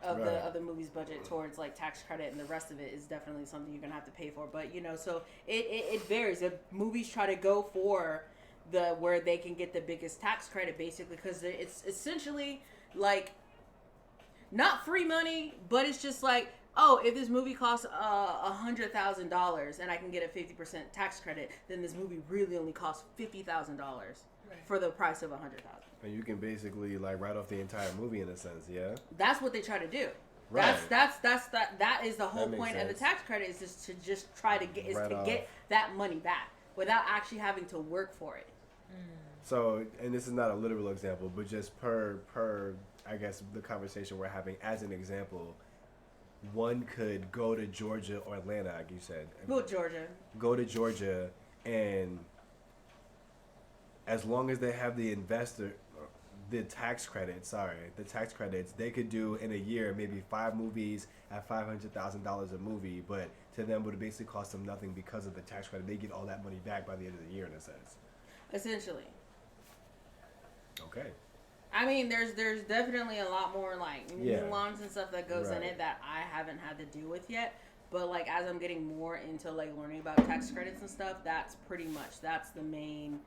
O: of the movie's budget towards like tax credit, and the rest of it is definitely something you're gonna have to pay for. But you know, so it varies. If movies try to go for where they can get the biggest tax credit, basically, because it's essentially like not free money, but it's just like, oh, if this movie costs $100,000 and I can get a 50% tax credit, then this movie really only costs $50,000 for the price of $100,000.
A: And you can basically like write off the entire movie in a sense, yeah.
O: That's what they try to do.
A: Right.
O: That is the whole point of the tax credit, is just to try to get that money back without actually having to work for it.
A: So, and this is not a literal example, but just per I guess the conversation we're having as an example, one could go to Georgia or Atlanta, like you said.
O: Go to Georgia,
A: and as long as they have the tax credits, they could do in a year maybe 5 movies at $500,000 a movie, but to them would basically cost them nothing because of the tax credit. They get all that money back by the end of the year, in a sense.
O: Essentially.
A: Okay.
O: I mean, there's definitely a lot more like nuance and stuff that goes in it that I haven't had to deal with yet. But like as I'm getting more into like learning about tax credits and stuff, that's the main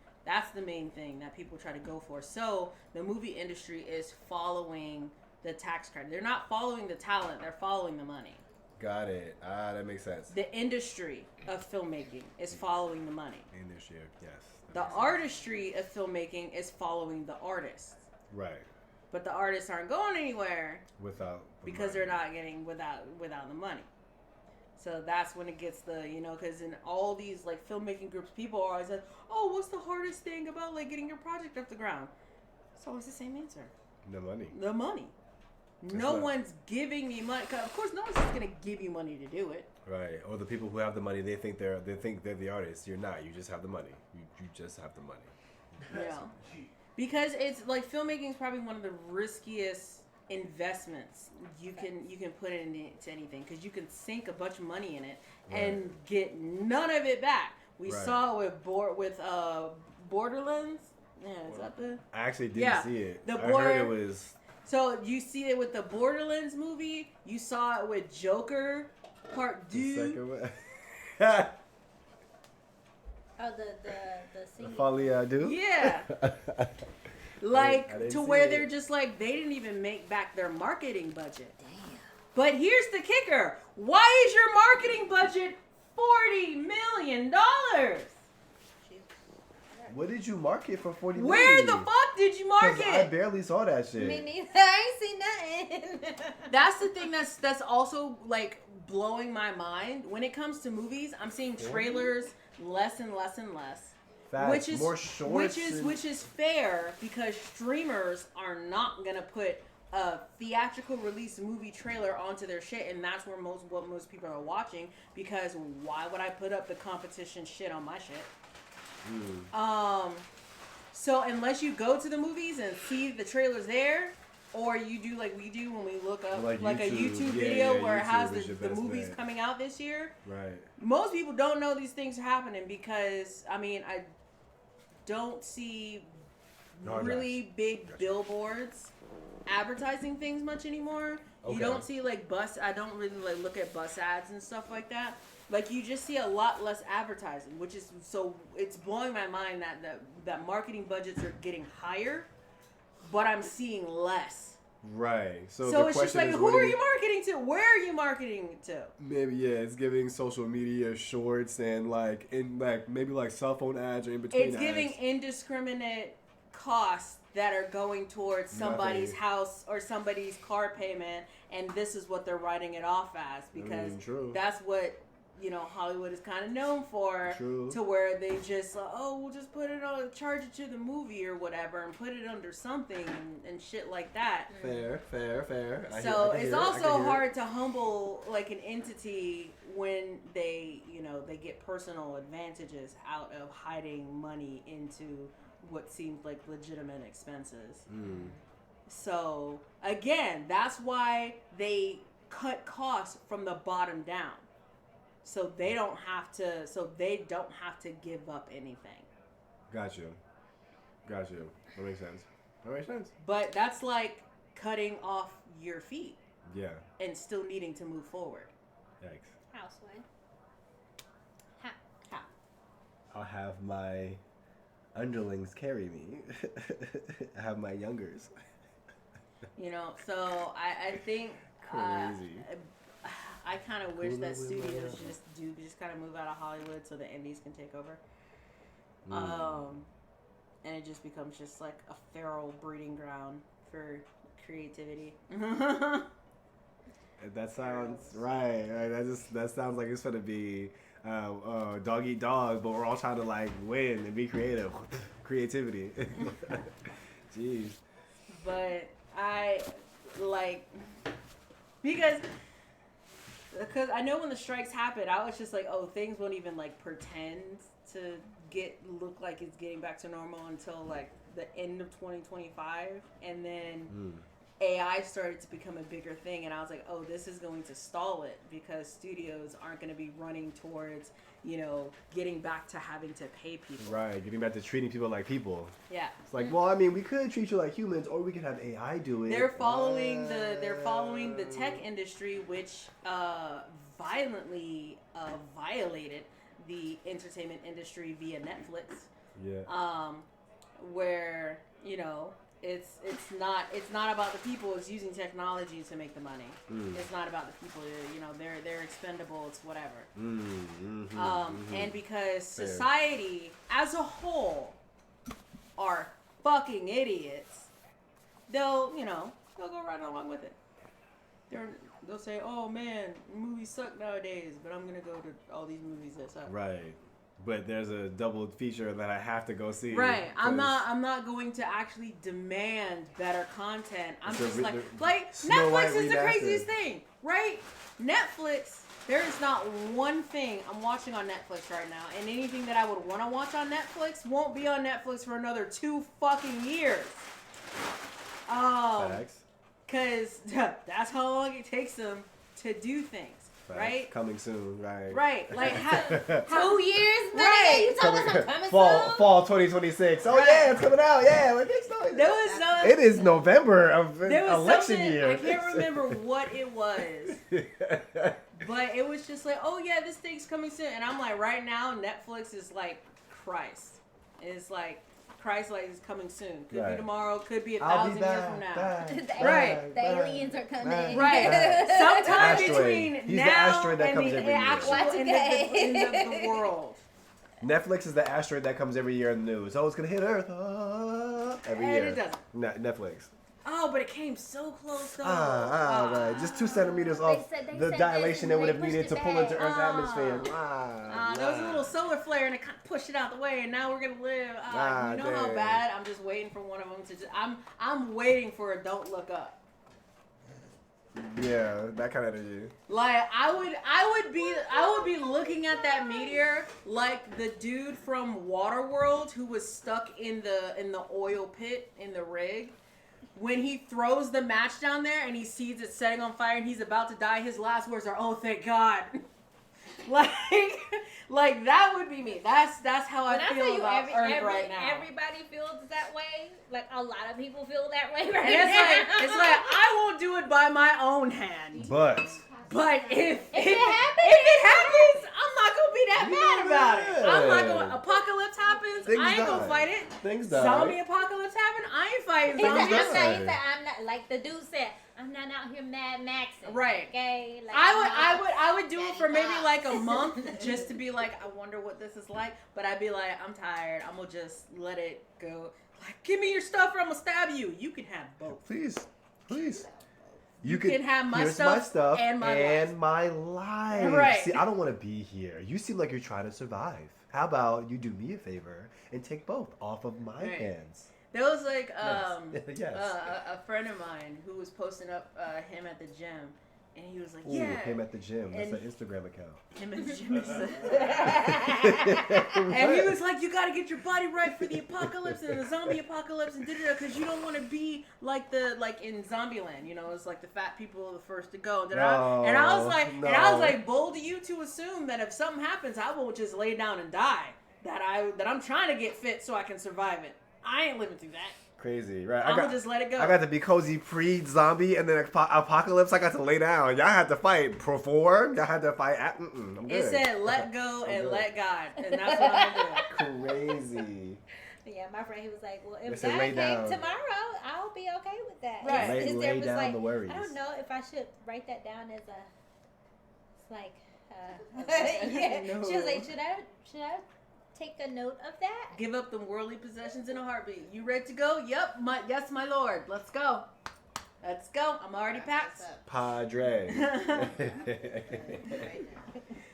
O: thing that people try to go for. So the movie industry is following the tax credit. They're not following the talent, they're following the money.
A: Got it. That makes sense.
O: The industry of filmmaking is following the money.
A: Industry, yes.
O: The artistry of filmmaking is following the artists.
A: Right.
O: But the artists aren't going anywhere
A: without
O: they're not getting without the money. So that's when it gets because in all these like filmmaking groups, people are always like, oh, what's the hardest thing about like getting your project off the ground? It's always the same answer.
A: The money.
O: The money. No one's giving me money. 'Cause of course, no one's just gonna give you money to do it.
A: Right. Or the people who have the money, they think they're the artists. You're not. You just have the money. You just have the money.
O: Yeah. Because it's like filmmaking is probably one of the riskiest investments you can put into anything, because you can sink a bunch of money in it and get none of it back. We saw it with Borderlands. Yeah, is that the?
A: I actually didn't see it.
O: I
A: heard it was.
O: So you see it with the Borderlands movie. You saw it with Joker Part 2.
P: Oh, the scene.
A: Folly I do.
O: Yeah. Like, to where they're just like, they didn't even make back their marketing budget. Damn. But here's the kicker. Why is your marketing budget $40 million?
A: What did you market for 40 million?
O: Where the fuck did you market?
A: I barely saw that shit.
P: Me neither. I ain't seen nothing.
O: That's the thing that's also like blowing my mind. When it comes to movies, I'm seeing trailers less and less and less.
A: Facts.
O: Which is
A: More shorts
O: which is fair, because streamers are not gonna put a theatrical release movie trailer onto their shit, and that's where most people are watching. Because why would I put up the competition shit on my shit? So unless you go to the movies and see the trailers there, or you do like we do when we look up like a YouTube video where it has the movies coming out this year.
A: Right.
O: Most people don't know these things are happening, because I mean, I don't see really big billboards advertising things much anymore. Okay. You don't see like I don't really like look at bus ads and stuff like that. Like, you just see a lot less advertising, which is, so it's blowing my mind that marketing budgets are getting higher, but I'm seeing less.
A: Right.
O: So it's just like, who are you marketing to? Where are you marketing to?
A: Maybe, it's giving social media shorts and maybe like cell phone ads or in between
O: It's giving indiscriminate costs that are going towards somebody's house or somebody's car payment, and this is what they're writing it off as, because that's what, you know, Hollywood is kind of known for. To where they just we'll just put it on, charge it to the movie or whatever, and put it under something and shit like that.
A: Fair.
O: So it's also hard to humble like an entity when they, you know, they get personal advantages out of hiding money into what seems like legitimate expenses. So again, that's why they cut costs from the bottom down. So they don't have to give up anything.
A: Got you. That makes sense.
O: But that's like cutting off your feet.
A: Yeah.
O: And still needing to move forward.
A: Yikes.
P: Houseway.
O: How?
A: I'll have my underlings carry me. I have my youngers.
O: You know, so I think
A: crazy.
O: I kind of wish that studios just kind of move out of Hollywood so the indies can take over. And it just becomes just like a feral breeding ground for creativity.
A: That sounds right. That sounds like it's gonna be dog eat dog, but we're all trying to like win and be creative. Creativity. Jeez.
O: But I like because I know when the strikes happened, I was just like, oh, things won't even like pretend to look like it's getting back to normal until like the end of 2025, and then AI started to become a bigger thing, and I was like, oh, this is going to stall it, because studios aren't going to be running towards, you know, getting back to having to pay people.
A: Right, getting back to treating people like people.
O: Yeah.
A: It's like, well, I mean, we could treat you like humans, or we could have AI do it.
O: They're following the tech industry, which violently violated the entertainment industry via Netflix.
A: Yeah.
O: Where, you know, it's not about the people. It's using technology to make the money. It's not about the people. You know, they're expendable. It's whatever. And because society as a whole are fucking idiots, they'll go right along with it. They'll say, oh man, movies suck nowadays, but I'm gonna go to all these movies that suck.
A: Right. but there's a double feature that I have to go see.
O: Right. I'm not going to actually demand better content. I'm just
A: Snow
O: Netflix
A: White
O: is the
A: remastered.
O: craziest thing, right? Netflix, there is not one thing I'm watching on Netflix right now, and anything that I would want to watch on Netflix won't be on Netflix for another 2 fucking years.
A: Facts.
O: Cause that's how long it takes them to do things. Right?
A: Coming soon, right?
O: Right. Like
P: 2 years, man.
A: Right.
P: You talking about coming
A: Fall 2026. Oh yeah, it's coming out. Yeah, like
O: There
A: it is November of
O: there was
A: election
O: something,
A: year.
O: I can't remember what it was. But it was just like, oh yeah, this thing's coming soon. And I'm like, right now, Netflix is like Christ. It's like Christ like is coming soon. Could be tomorrow, could be 1,000 years from now.
P: The aliens are coming.
O: Right. Sometime between
A: He's the
O: now
A: asteroid that
O: and
A: comes
O: the
A: every year.
O: actual end of the world.
A: Netflix is the asteroid that comes every year in the news. Oh, it's gonna hit Earth every year.
O: And it doesn't.
A: Netflix.
O: Oh, but it came so close though.
A: Right. Just 2 centimeters off the dilation that would have needed to pull into Earth's atmosphere.
O: There was a little solar flare and it kind of pushed it out the way, and now we're gonna live. You know how
A: dang.
O: bad? I'm just waiting for one of them to. I'm waiting for a Don't Look Up.
A: Yeah, that kind of energy.
O: Like I would be looking at that meteor like the dude from Waterworld who was stuck in the oil pit in the rig. When he throws the match down there and he sees it setting on fire and he's about to die, his last words are, "Oh, thank God." like that would be me. That's how I feel about Earth right now.
P: Everybody feels that way. Like a lot of people feel that way right
O: And
P: now.
O: it's like I won't do it by my own hand.
A: But
O: if it happens, I'm not gonna be that mad about it. I'm not gonna. Apocalypse happens. I ain't gonna fight it.
A: Things die.
O: Zombie apocalypse happen. I ain't fighting
P: He
O: zombies.
P: said, I'm not like the dude said. I'm not out here Mad Maxing.
O: Right.
P: Okay. Like,
O: I would do it for maybe like a month just to be like, I wonder what this is like. But I'd be like, I'm tired. I'm gonna just let it go. Like, give me your stuff or I'm gonna stab you. You can have both.
A: Please.
O: You can have my
A: here's
O: stuff,
A: my stuff
O: and my
A: life.
O: Right.
A: See, I don't want to be here. You seem like you're trying to survive. How about you do me a favor and take both off of my hands?
O: There was like
A: Yes.
O: a friend of mine who was posting up him at the gym, and he was like,
A: Ooh,
O: "Yeah,
A: him at the gym. That's
O: And
A: an Instagram account.
O: him at the gym." And he was like, "You got to get your body right for the apocalypse and the zombie apocalypse and because you don't want to be like in Zombieland. You know, it's like the fat people are the first to go." And I was like, bold of you to assume that if something happens, I won't just lay down and die. That I'm trying to get fit so I can survive it. I ain't living through that.
A: Crazy, right?
O: I'm gonna just let it go.
A: I got to be cozy pre-zombie, and then apocalypse. I got to lay down. Y'all had to fight before. Y'all had to fight. I'm good.
O: It said let go and let God, and that's what I'm gonna do.
A: Crazy.
P: Yeah, my friend, he was like, well, if
A: They said
P: God
A: lay
P: came
A: down.
P: tomorrow, I'll be okay with that.
O: Right.
P: His
A: Lay
P: therapist
A: down
P: like,
A: the worries.
P: I don't know if I should write that down as a, it's like, yeah.
O: No.
P: She was like, should I take a note of that?
O: Give up the worldly possessions in a heartbeat. You ready to go? Yep. Yes, my lord. Let's go. Let's go. I'm already packed.
A: Padre.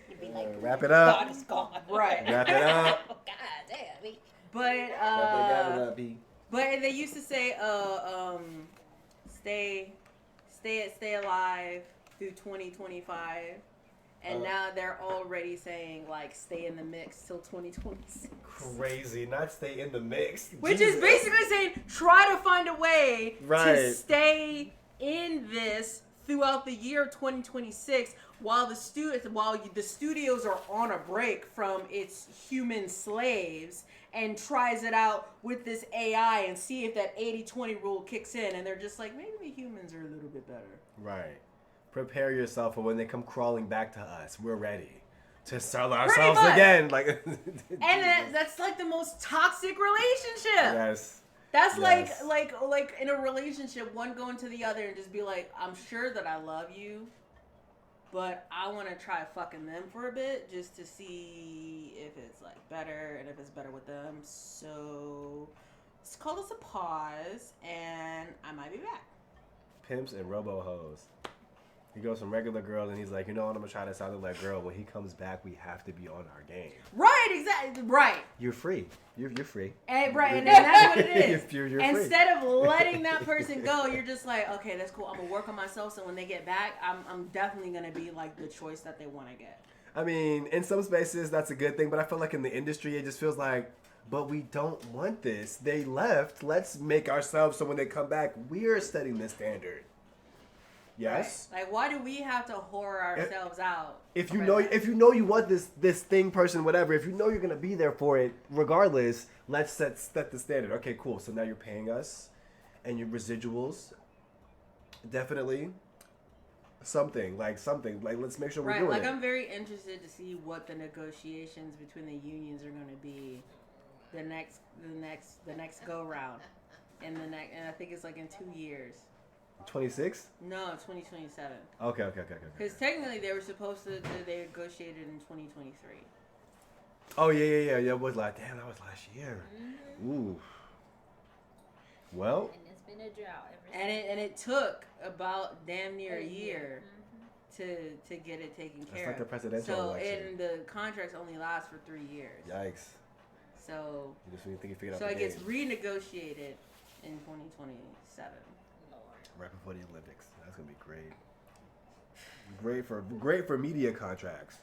P: You'd be like,
A: Wrap it up.
P: God is gone.
O: Right.
A: Wrap it up.
P: Oh, God damn.
O: But they used to say, stay alive through 2025. And now they're already saying, like, stay in the mix till 2026.
A: Crazy. Not stay in the mix.
O: Which
A: Jesus.
O: is basically saying, try to find a way to
A: Right.
O: stay in this throughout the year 2026 while the studios are on a break from its human slaves and tries it out with this AI and see if that 80-20 rule kicks in. And they're just like, maybe the humans are a little bit better.
A: Right. Prepare yourself for when they come crawling back to us. We're ready to sell ourselves again. Like,
O: and that's like the most toxic relationship.
A: Yes.
O: That's
A: Yes.
O: like in a relationship, one going to the other and just be like, I'm sure that I love you, but I want to try fucking them for a bit just to see if it's like better and if it's better with them. So let's call this a pause, and I might be back.
A: Pimps and robo-hoes. He goes from regular girl, and he's like, you know what? I'm gonna try this out with that girl. When he comes back, we have to be on our game.
O: Right, exactly. Right.
A: You're free. You're free.
O: And, right, and that's what it is.
A: you're
O: Instead
A: free.
O: of letting that person go, you're just like, okay, that's cool. I'm gonna work on myself, so when they get back, I'm definitely gonna be like the choice that they want to get.
A: I mean, in some spaces, that's a good thing, but I feel like in the industry, it just feels like, but we don't want this. They left. Let's make ourselves so when they come back, we're setting the standard. Yes.
O: Right. Like, why do we have to whore ourselves out?
A: If you know you want this thing, person, whatever. If you know you're gonna be there for it, regardless, let's set the standard. Okay, cool. So now you're paying us, and your residuals, definitely. Something like let's make sure we're doing
O: like
A: it.
O: I'm very interested to see what the negotiations between the unions are going to be the next go round and I think it's like in 2 years.
A: 26?
O: No, 2027.
A: Okay.
O: Because technically they were supposed to they negotiated in 2023.
A: Oh yeah. It was like, damn, that was last year.
O: Mm-hmm.
A: Ooh. Well.
P: And it's been a drought ever since.
O: And it took about damn near a year to get it taken care of.
A: That's like the presidential election.
O: And the contracts only last for 3 years.
A: Yikes.
O: So
A: you just think you figured out
O: so
A: the
O: it gets
A: game.
O: renegotiated in 2027.
A: Right before the Olympics. That's gonna be great. Great for media contracts.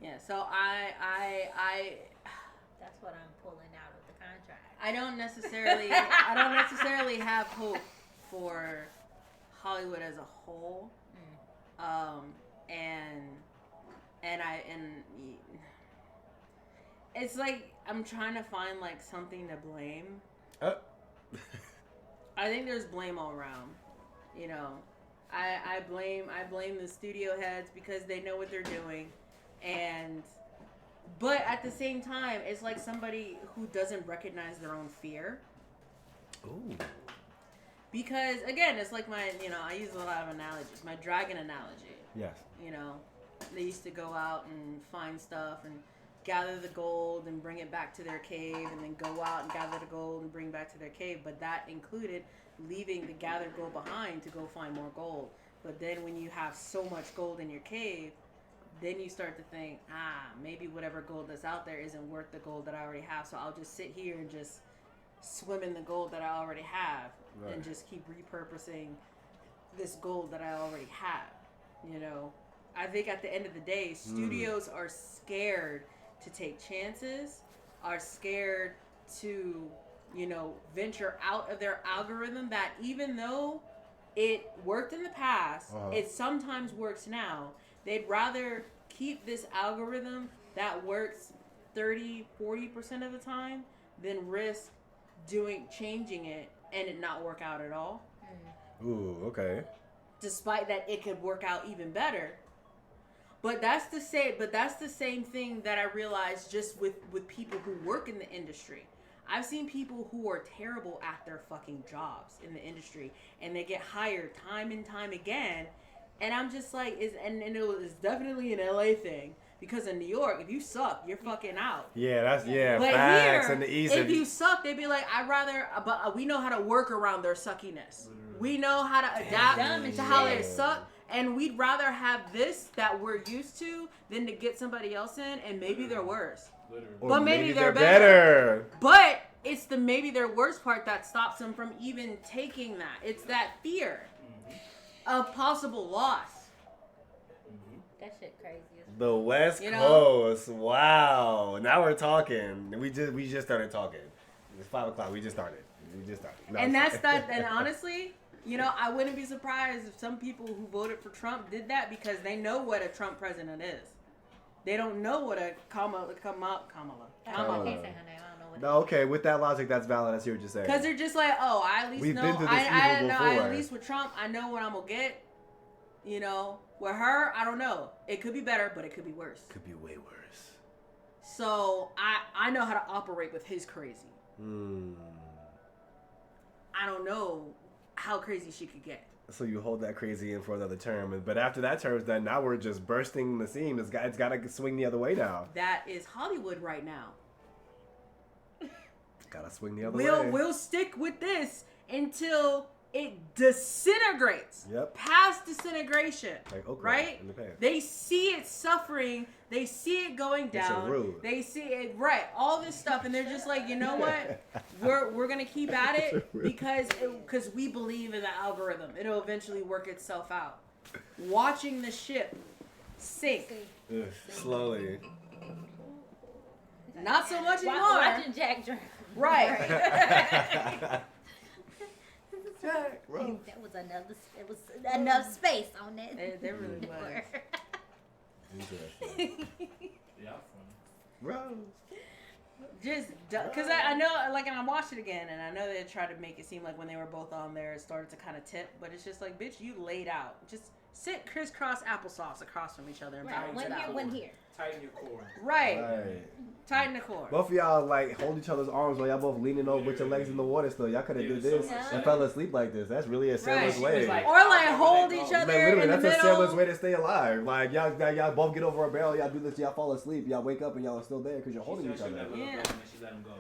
O: Yeah. So I
P: that's what I'm pulling out of the contract.
O: I don't necessarily have hope for Hollywood as a whole. And it's like I'm trying to find like something to blame. I think there's blame all around. You know, I blame the studio heads because they know what they're doing, but at the same time, it's like somebody who doesn't recognize their own fear.
A: Ooh.
O: Because again, it's like I use a lot of analogies. My dragon analogy.
A: Yes.
O: You know, they used to go out and find stuff and gather the gold and bring it back to their cave, and then go out and gather the gold and bring back to their cave. But that included leaving the gathered gold behind to go find more gold. But then when you have so much gold in your cave, then you start to think, maybe whatever gold that's out there isn't worth the gold that I already have. So I'll just sit here and just swim in the gold that I already have, and just keep repurposing this gold that I already have. You know, I think at the end of the day, studios are scared to take chances, are scared to, venture out of their algorithm that even though it worked in the past, it sometimes works now. They'd rather keep this algorithm that works 30-40% of the time than risk changing it and it not work out at all.
A: Ooh, okay.
O: Despite that it could work out even better. But that's the same thing that I realized just with people who work in the industry. I've seen people who are terrible at their fucking jobs in the industry, and they get hired time and time again, and I'm just like, it's definitely an LA thing, because in New York, if you suck, you're fucking out.
A: Yeah, but
O: here,
A: facts in the East.
O: If you suck, they'd be like, but we know how to work around their suckiness. We know how to adapt to how they suck. And we'd rather have this that we're used to than to get somebody else in, and maybe they're worse. But maybe they're better. But it's the maybe they're worse part that stops them from even taking that. It's that fear of possible loss.
P: That shit crazy.
A: The West Coast. Wow. Now we're talking. We just started talking. It's 5:00. We just started. No,
O: and that's that. And honestly, I wouldn't be surprised if some people who voted for Trump did that because they know what a Trump president is. They don't know what a Kamala.
A: No, okay. With that logic, that's valid. I see what you're saying.
O: Because they're just like, I at least
A: We've
O: know.
A: been through this
O: I
A: before.
O: at least with Trump, I know what I'm gonna get. With her, I don't know. It could be better, but it could be worse.
A: Could be way worse.
O: So I know how to operate with his crazy. I don't know how crazy she could get.
A: So you hold that crazy in for another term, but after that term's done, now we're just bursting the seam. It's got to swing the other way now.
O: That is Hollywood right now.
A: Gotta swing the other way.
O: We'll stick with this until it disintegrates.
A: Yep.
O: Past disintegration.
A: Like okra
O: right?
A: in the pan.
O: They see it suffering. They see it going down.
A: rude.
O: They see it all this stuff, and they're just like, you know what? We're gonna keep at it because we believe in the algorithm. It'll eventually work itself out. Watching the ship sink
A: slowly.
O: Not so much anymore.
P: Watching Jack drown.
O: Right.
P: That was another. It was enough space on that.
O: There really was.
A: Interesting.
R: Yeah,
A: Bro.
O: Just because I know, like, and I watched it again, and I know they tried to make it seem like when they were both on there, it started to kind of tip, but it's just like, bitch, you laid out. Just sit crisscross applesauce across from each other and balance it out.
P: One here.
R: Tighten your core.
O: Right. Tighten the core.
A: Both of y'all like hold each other's arms while y'all both leaning over with your legs in the water still. Y'all could have did this and fell asleep like this. That's really a sailor's way.
O: Or like hold each other
A: literally,
O: in the
A: that's
O: middle.
A: a sailor's way to stay alive. Like y'all both get over a barrel, y'all do this, y'all fall asleep, y'all wake up and y'all are still there because you're holding each other.
O: Yeah.
R: She let him go.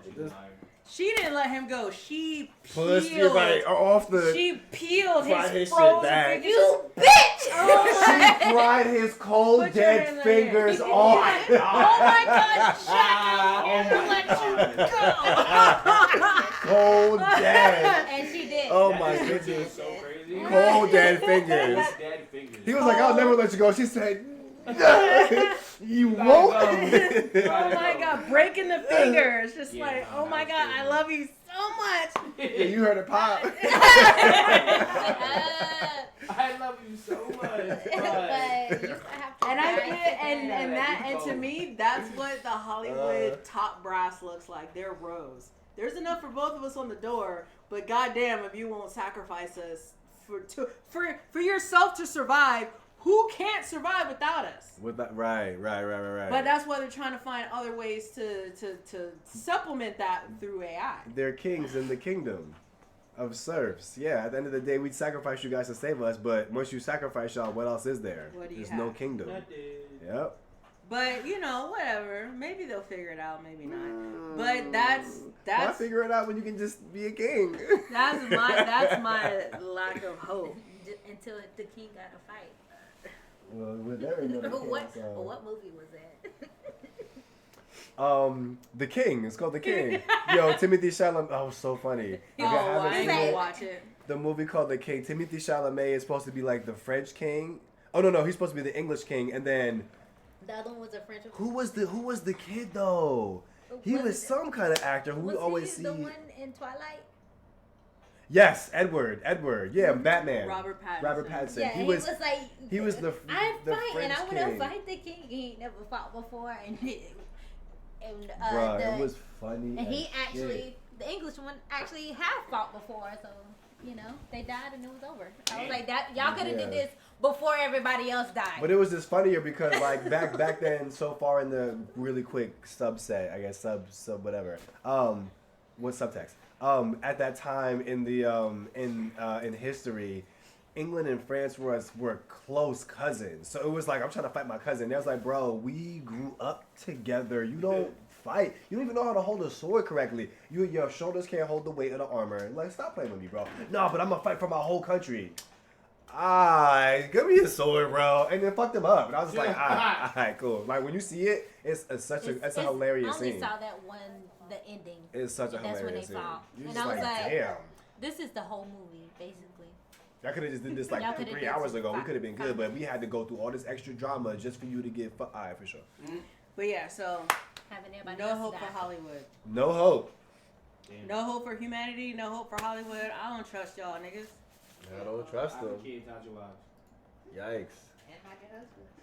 O: She didn't let him go. She
A: Pushed
O: peeled.
A: everybody off the.
O: She peeled
A: fried
O: his
A: his shit
O: frozen
A: back.
O: fingers. You bitch!
A: She fried his cold dead fingers off.
O: Oh my God, Shaq!
A: Cold dead.
P: And she did.
A: Oh my goodness.
R: So crazy.
A: Cold dead fingers.
R: Dead fingers.
A: He was like, I'll never let you go. She said, you won't.
O: Oh my God, breaking the fingers. Just like, oh my God, I love you so much.
A: Yeah, you heard it pop.
R: I love you so much.
O: And to me, that's what the Hollywood top brass looks like. They're rows. There's enough for both of us on the door, but goddamn, if you won't sacrifice us for yourself to survive, who can't survive without us?
A: With that, right.
O: But that's why they're trying to find other ways to supplement that through AI.
A: They're kings in the kingdom of serfs. Yeah, at the end of the day, we'd sacrifice you guys to save us, but once you sacrifice y'all, what else is there?
O: What do you
A: There's
O: have?
A: no kingdom. Yep.
O: But you know, whatever. Maybe they'll figure it out. Maybe not. But that's
A: Why figure it out when you can just be a king?
O: that's my lack of hope.
P: Until the king got to fight.
A: Well, there ain't no king,
P: What movie was that?
A: The King. It's called The King. Yo, Timothy Chalamet. Oh, so funny.
O: I didn't watch it.
A: The movie called The King. Timothy Chalamet is supposed to be like the French king. Oh no, he's supposed to be the English king, and then
P: The other one was a French.
A: who was the kid though? He was some kind of actor who we always see.
P: The one in Twilight.
A: Yes, Edward. Yeah, Batman.
O: Robert Pattinson.
P: Yeah, he was like.
A: He was the
P: I
A: the
P: fight,
A: French
P: and I want
A: king.
P: to fight the king. He ain't never fought before, and
A: Bruh, it was funny.
P: And he
A: as
P: actually,
A: shit.
P: the English one actually have fought before, so you know they died and it was over. I was like, that y'all could have did this before everybody else died.
A: But it was just funnier because like back then, so far in the really quick subset, I guess sub whatever. What subtext? At that time in the in history, England and France were close cousins. So it was like I'm trying to fight my cousin. They was like, bro, we grew up together. You don't fight. You don't even know how to hold a sword correctly. Your shoulders can't hold the weight of the armor. Like, stop playing with me, bro. No, but I'm gonna fight for my whole country. Give me a sword, bro. And then fucked him up. And I was just like, all right, cool. Like when you see it, it's a hilarious
P: I only
A: scene.
P: saw that one, the ending.
A: It's such a
P: That's when they
A: hilarious scene.
P: fought.
A: You're
P: And
A: just
P: I was like,
A: damn.
P: this is the whole movie, basically.
A: Y'all could have just did this
P: Y'all
A: like
P: coulda
A: 3
P: did
A: hours
P: some
A: ago. We
P: fun-
A: could have been good, but we had to go through all this extra drama just for you to get. All right, for sure.
O: But yeah, so
P: Having everybody
O: no
P: else
O: hope
P: die.
O: for Hollywood.
A: No hope.
O: No hope for humanity. No hope for Hollywood. I don't trust y'all niggas.
A: I don't trust them.
R: Kids out your lives.
A: Yikes.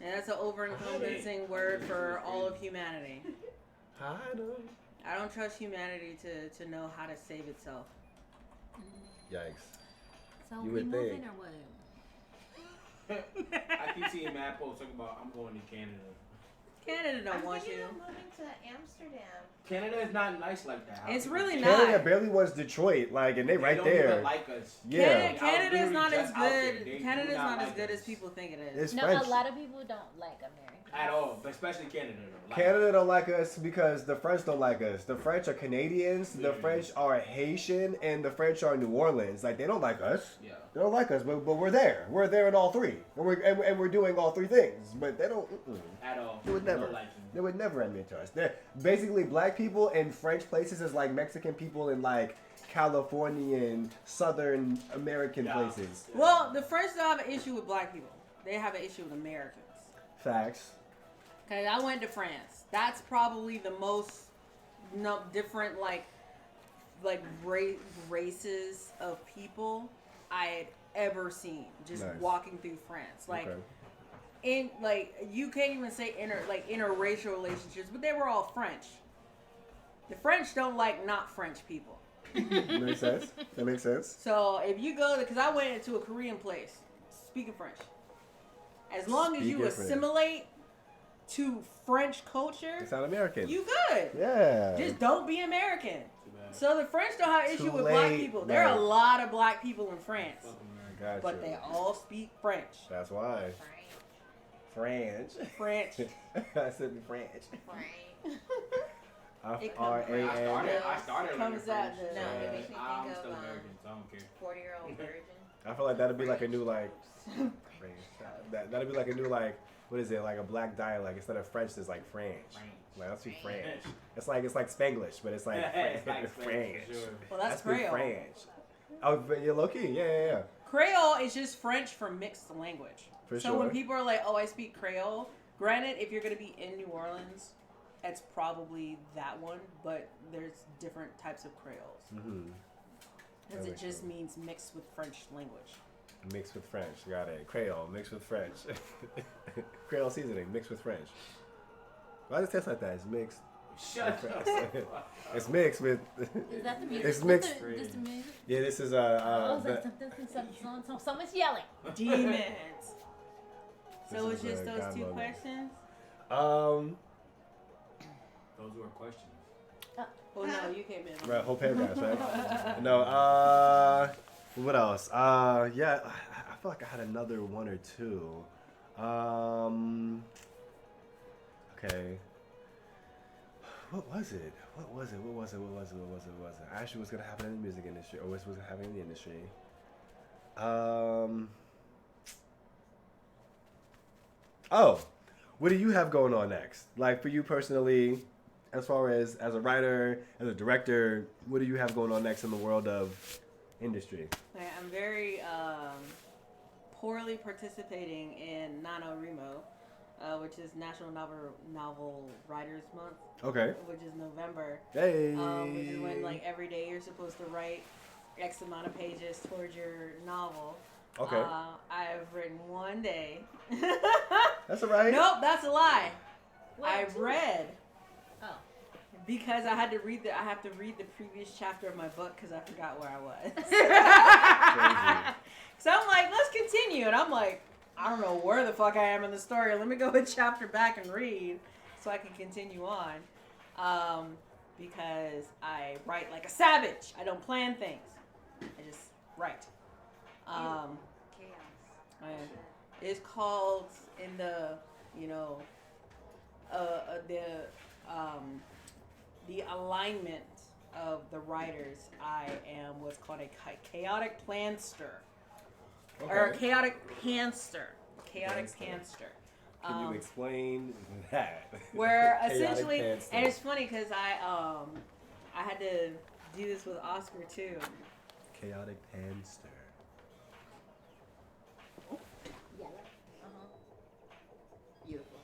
O: And that's an over-encompassing word for all of humanity.
A: Hide them.
O: I don't trust humanity to know how to save itself.
A: Yikes.
P: So
A: You
P: we
A: would
P: moving
A: think.
P: or what?
R: I keep seeing mad posts talking about I'm going to Canada.
O: Canada don't
M: I'm
O: want
M: thinking
O: you.
M: of moving to Amsterdam.
R: Canada is not nice like that.
O: It's
R: People-
O: really
A: Canada
O: not.
A: barely wants Detroit, like, and they right
R: don't
A: there.
R: even like us.
A: Yeah.
O: Canada is not as
R: just out there.
O: good.
R: They do
O: Canada's
R: not
O: not as
R: like
O: good
R: us.
O: as people think it is.
A: It's
P: No,
A: French.
P: a lot of people don't like Americans.
R: At all, but especially Canada. Though. Like,
A: Canada don't like us because the French don't like us. The French are Canadians, the
R: Yeah.
A: French are Haitian, and the French are New Orleans. Like, they don't like us.
R: Yeah.
A: They don't like us, but we're there. We're there in all three, and we're doing all three things. But they don't.
R: At all.
A: They would never.
R: No liking.
A: They would never admit to us. They're basically black people in French places is like Mexican people in like Californian, Southern American places.
O: Well, the French don't have an issue with black people. They have an issue with Americans.
A: Facts.
O: Okay, I went to France. That's probably the most different like races of people I had ever seen. Just
A: Nice.
O: walking through France, like.
A: Okay.
O: In like you can't even say interracial relationships, but they were all French. The French don't like not French people.
A: Makes sense. That makes sense.
O: So if you go because I went into a Korean place speaking French, as long as you
A: Speaking French.
O: assimilate to French culture,
A: It's not American.
O: you good.
A: Yeah.
O: Just don't be American. So the French don't have issue
A: Too
O: with black
A: late,
O: people. There are a
A: right.
O: lot of black people in France,
A: Gotcha.
O: but they all speak French.
A: That's why. French.
O: French.
A: I said French.
O: It
A: F-R-A-N.
R: I started
O: comes
R: learning
O: out
R: French.
O: the-
M: No, it makes me
R: I'm
M: think
R: still
M: of
R: American, so I don't care.
M: 40-year-old virgin.
A: I feel like that'd be like a new like that'd be like a new like what is it like a black dialect instead of French is like French. Like let's speak French. It's like Spanglish, but it's like
R: It's like
A: French.
R: for sure.
O: Well, that's
A: I speak
O: Creole.
A: French. Oh, but you're low key. Yeah.
O: Creole is just French for mixed language.
A: For
O: so when
A: sure.
O: people are like, "Oh, I speak Creole," granted, if you're gonna be in New Orleans, it's probably that one. But there's different types of Creoles
A: Mm-hmm.
O: because
A: That
O: it
A: makes
O: just
A: sense.
O: means mixed with French language.
A: Mixed with French. Got it. Creole mixed with French. Creole seasoning mixed with French. Why does it taste like that? It's mixed.
R: Shut up.
A: It's mixed with.
P: Is that the music?
A: It's mixed.
P: This the music?
A: Yeah, this is
P: Oh, is
A: the-
P: that someone's yelling.
O: Demons. So
A: This
O: it's
A: is
O: just
A: a
O: those
A: God
O: two
A: moment.
O: questions.
R: Those were questions.
O: Well, no, you came in.
A: right, whole paragraphs, right? No, what else? Yeah, I feel like I had another one or two. Okay. What was it? Actually, what's gonna happen in the music industry, or what's gonna happen in the industry? Oh, what do you have going on next? Like for you personally, as far as a writer, as a director, what do you have going on next in the world of industry?
O: Okay, I'm very poorly participating in NaNoWriMo, which is National Novel Writers Month.
A: Okay.
O: Which is November.
A: Hey.
O: Which is when like every day you're supposed to write X amount of pages towards your novel.
A: Okay.
O: I've written one day.
A: That's all right.
O: Nope, that's a lie.
P: What?
O: I've read.
P: Oh.
O: Because I have to read the previous chapter of my book because I forgot where I was. So I'm like, let's continue, and I'm like, I don't know where the fuck I am in the story. Let me go a chapter back and read so I can continue on. Because I write like a savage. I don't plan things. I just write. It's called in the the alignment of the writers. I am what's called a chaotic planster, or a chaotic pantster. Chaotic pantster.
A: Can you explain that?
O: Where
A: Chaotic
O: essentially,
A: pantster.
O: and it's funny because I had to do this with Oscar too.
A: Chaotic pantster.
M: Beautiful.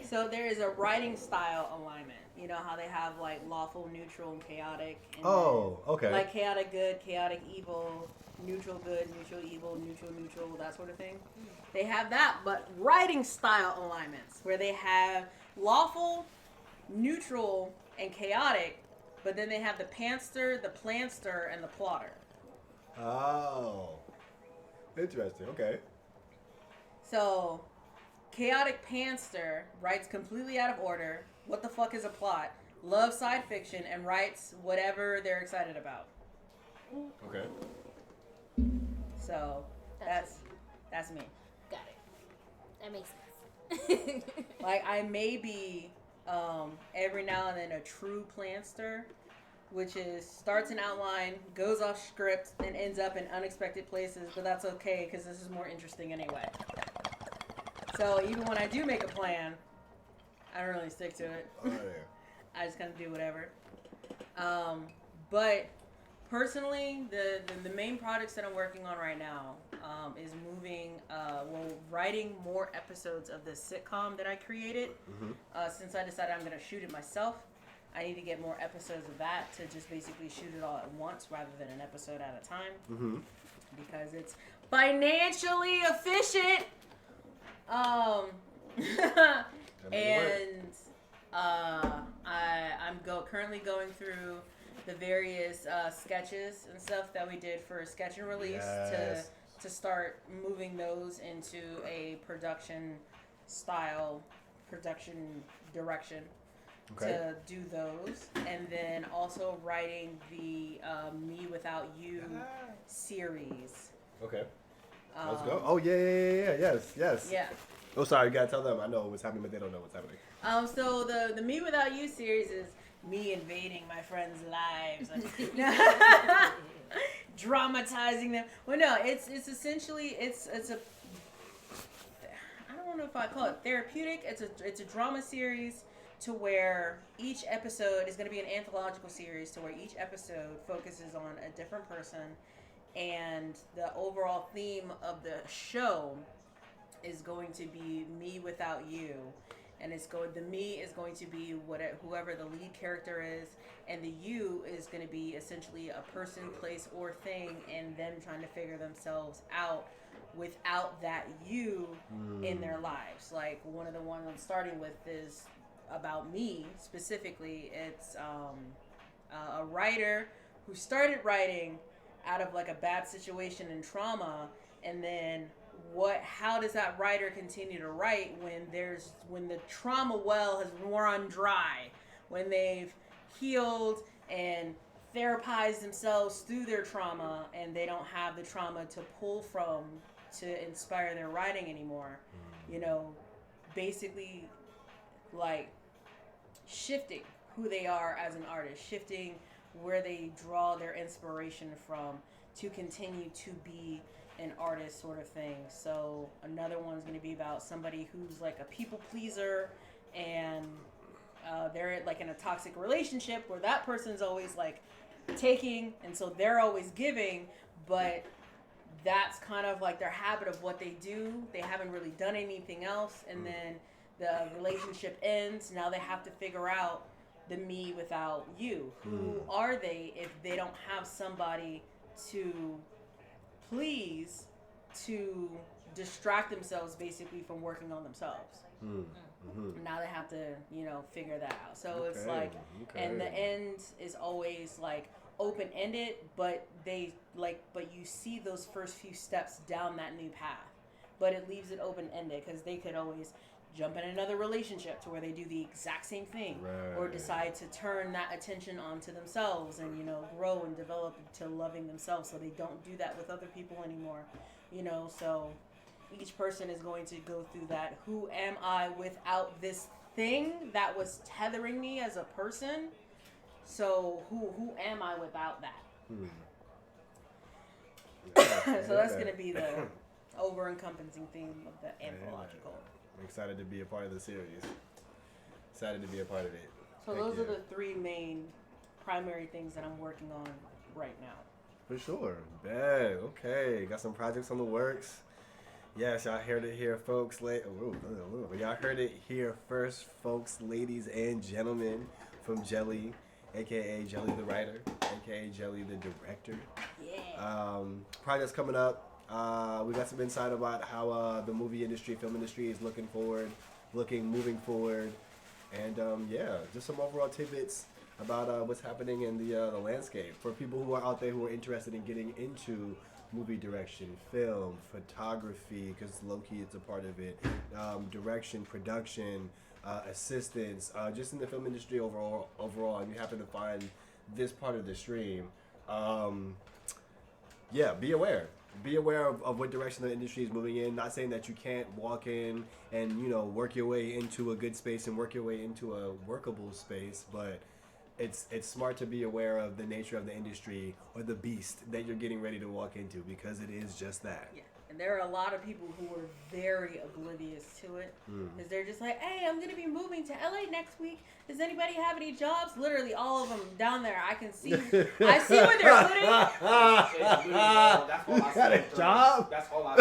O: So there is a writing style alignment. You know how they have like lawful, neutral, and chaotic. And
A: Oh, okay.
O: Like chaotic good, chaotic evil, neutral good, neutral evil, neutral, that sort of thing. They have that, but writing style alignments where they have lawful, neutral, and chaotic, but then they have the pantster, the planster, and the plotter.
A: Oh. Interesting. Okay.
O: So, Chaotic Pantster writes completely out of order. What the fuck is a plot? Loves side fiction and writes whatever they're excited about.
A: Okay.
O: So that's me.
P: Got it. That makes sense.
O: Like I may be every now and then a true planster, which is starts an outline, goes off script, and ends up in unexpected places. But that's okay because this is more interesting anyway. So even when I do make a plan, I don't really stick to it.
A: Oh, yeah.
O: I just kind of do whatever. But personally, the main projects that I'm working on right now is writing more episodes of this sitcom that I created. Since I decided I'm going to shoot it myself, I need to get more episodes of that to just basically shoot it all at once rather than an episode at a time. Because it's financially efficient. And I'm currently going through the various sketches and stuff that we did for sketch and release to start moving those into a production direction to do those, and then also writing the Me Without You series.
A: Okay. Let's go. Oh yeah. Yes.
O: Yeah.
A: Oh, sorry. You gotta tell them. I know what's happening, but they don't know what's happening.
O: So the Me Without You series is me invading my friends' lives, dramatizing them. Well, no, it's essentially it's a I don't know if I call it therapeutic. It's a drama series to where each episode is going to be an anthological series to where each episode focuses on a different person, and the overall theme of the show is going to be Me Without You. And the me is going to be whoever the lead character is, and the you is going to be essentially a person, place, or thing, and them trying to figure themselves out without that you in their lives. Like one of the ones I'm starting with is about me specifically. It's a writer who started writing out of like a bad situation and trauma, and then how does that writer continue to write when the trauma well has run dry, when they've healed and therapized themselves through their trauma and they don't have the trauma to pull from to inspire their writing anymore. Basically like shifting who they are as an artist, shifting where they draw their inspiration from to continue to be an artist sort of thing. So another one's going to be about somebody who's like a people pleaser, and they're like in a toxic relationship where that person's always like taking, and so they're always giving, but that's kind of like their habit of what they do. They haven't really done anything else, and then the relationship ends. Now they have to figure out the me without you. Who are they if they don't have somebody to please, to distract themselves basically from working on themselves? Now they have to, figure that out. So it's like, and the end is always like open-ended, but you see those first few steps down that new path, but it leaves it open-ended because they could always jump in another relationship to where they do the exact same thing, or decide to turn that attention onto themselves and grow and develop to loving themselves, so they don't do that with other people anymore. So each person is going to go through that. Who am I without this thing that was tethering me as a person? So who am I without that? So that's going to be the over-encompassing theme of the anthological.
A: I'm excited to be a part of the series. Excited to be a part of it.
O: So those are the three main primary things that I'm working on right now.
A: For sure. Bad. Okay. Got some projects on the works. Yes, y'all heard it here, folks. Y'all heard it here first, folks, ladies and gentlemen, from Jelly, a.k.a. Jelly the writer, a.k.a. Jelly the director. Yeah. Projects coming up. We got some insight about how the film industry is moving forward. And just some overall tidbits about what's happening in the landscape for people who are out there who are interested in getting into movie direction, film, photography, because low-key it's a part of it, direction, production, assistance, just in the film industry overall, and you happen to find this part of the stream, yeah, be aware. Be aware of what direction the industry is moving in. Not saying that you can't walk in and, you know, work your way into a good space and work your way into a workable space, but it's smart to be aware of the nature of the industry or the beast that you're getting ready to walk into, because it is just that.
O: Yeah. And there are a lot of people who are very oblivious to it, because they're just like, hey, I'm going to be moving to LA next week. Does anybody have any jobs? Literally all of them down there. I can see. I see what they're putting.
R: You got a job? That's all I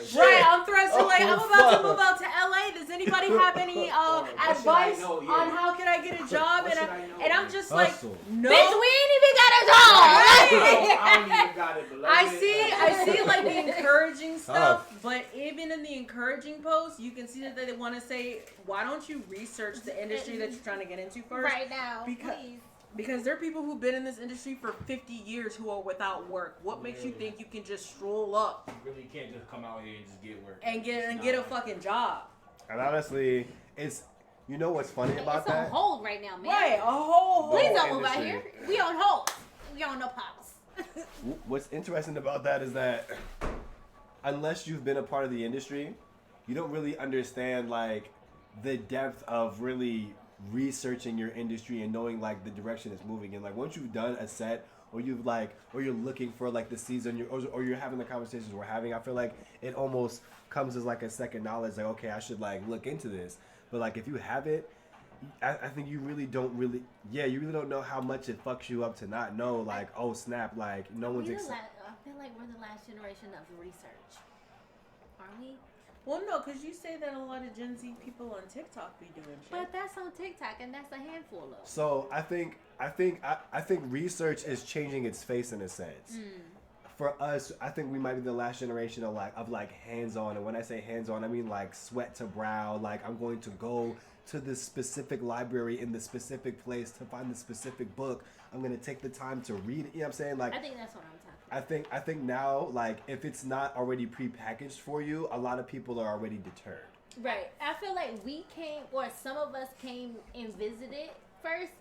R: see.
O: Right, I'm thrusting like, I'm about to move out to LA. Does anybody have any advice on how can I get a job? And I'm just like, no.
P: Bitch, we ain't even got a job.
R: I don't even got it.
O: I see like the encouraging stuff, but even in the encouraging posts, you can see that they want to say, why don't you research the industry that you're trying to get into first?
P: Right now, please.
O: Because there are people who've been in this industry for 50 years who are without work. What makes you think you can just stroll up?
R: You really can't just come out here and just get work.
O: And get a fucking job.
A: And honestly, you know what's funny about
P: It's
A: that?
P: on hold right now, man.
O: Right, a whole
P: Please don't move out here. We on hold. We on no pops.
A: What's interesting about that is that unless you've been a part of the industry, you don't really understand like the depth of really researching your industry and knowing like the direction it's moving in. Like once you've done a set, or you're looking for like the season, or you're having the conversations we're having, I feel like it almost comes as like a second knowledge. Like, okay, I should like look into this. But like if you have it, I think you really don't know how much it fucks you up to not know. Like, oh snap, like no one's.
P: I feel like we're the last generation of research, aren't we?
O: Well, no, because you say that a lot of Gen Z people on TikTok be doing shit.
P: But that's on TikTok, and that's a handful of.
A: So I think research is changing its face in a sense. For us, I think we might be the last generation of hands-on. And when I say hands-on, I mean like sweat to brow. Like I'm going to go to the specific library in the specific place to find the specific book. I'm going to take the time to read it. You know what I'm saying? Like
P: I think that's what I'm talking about.
A: I think now, like, if it's not already pre-packaged for you, a lot of people are already deterred.
P: Right. I feel like we came, or some of us came and visited first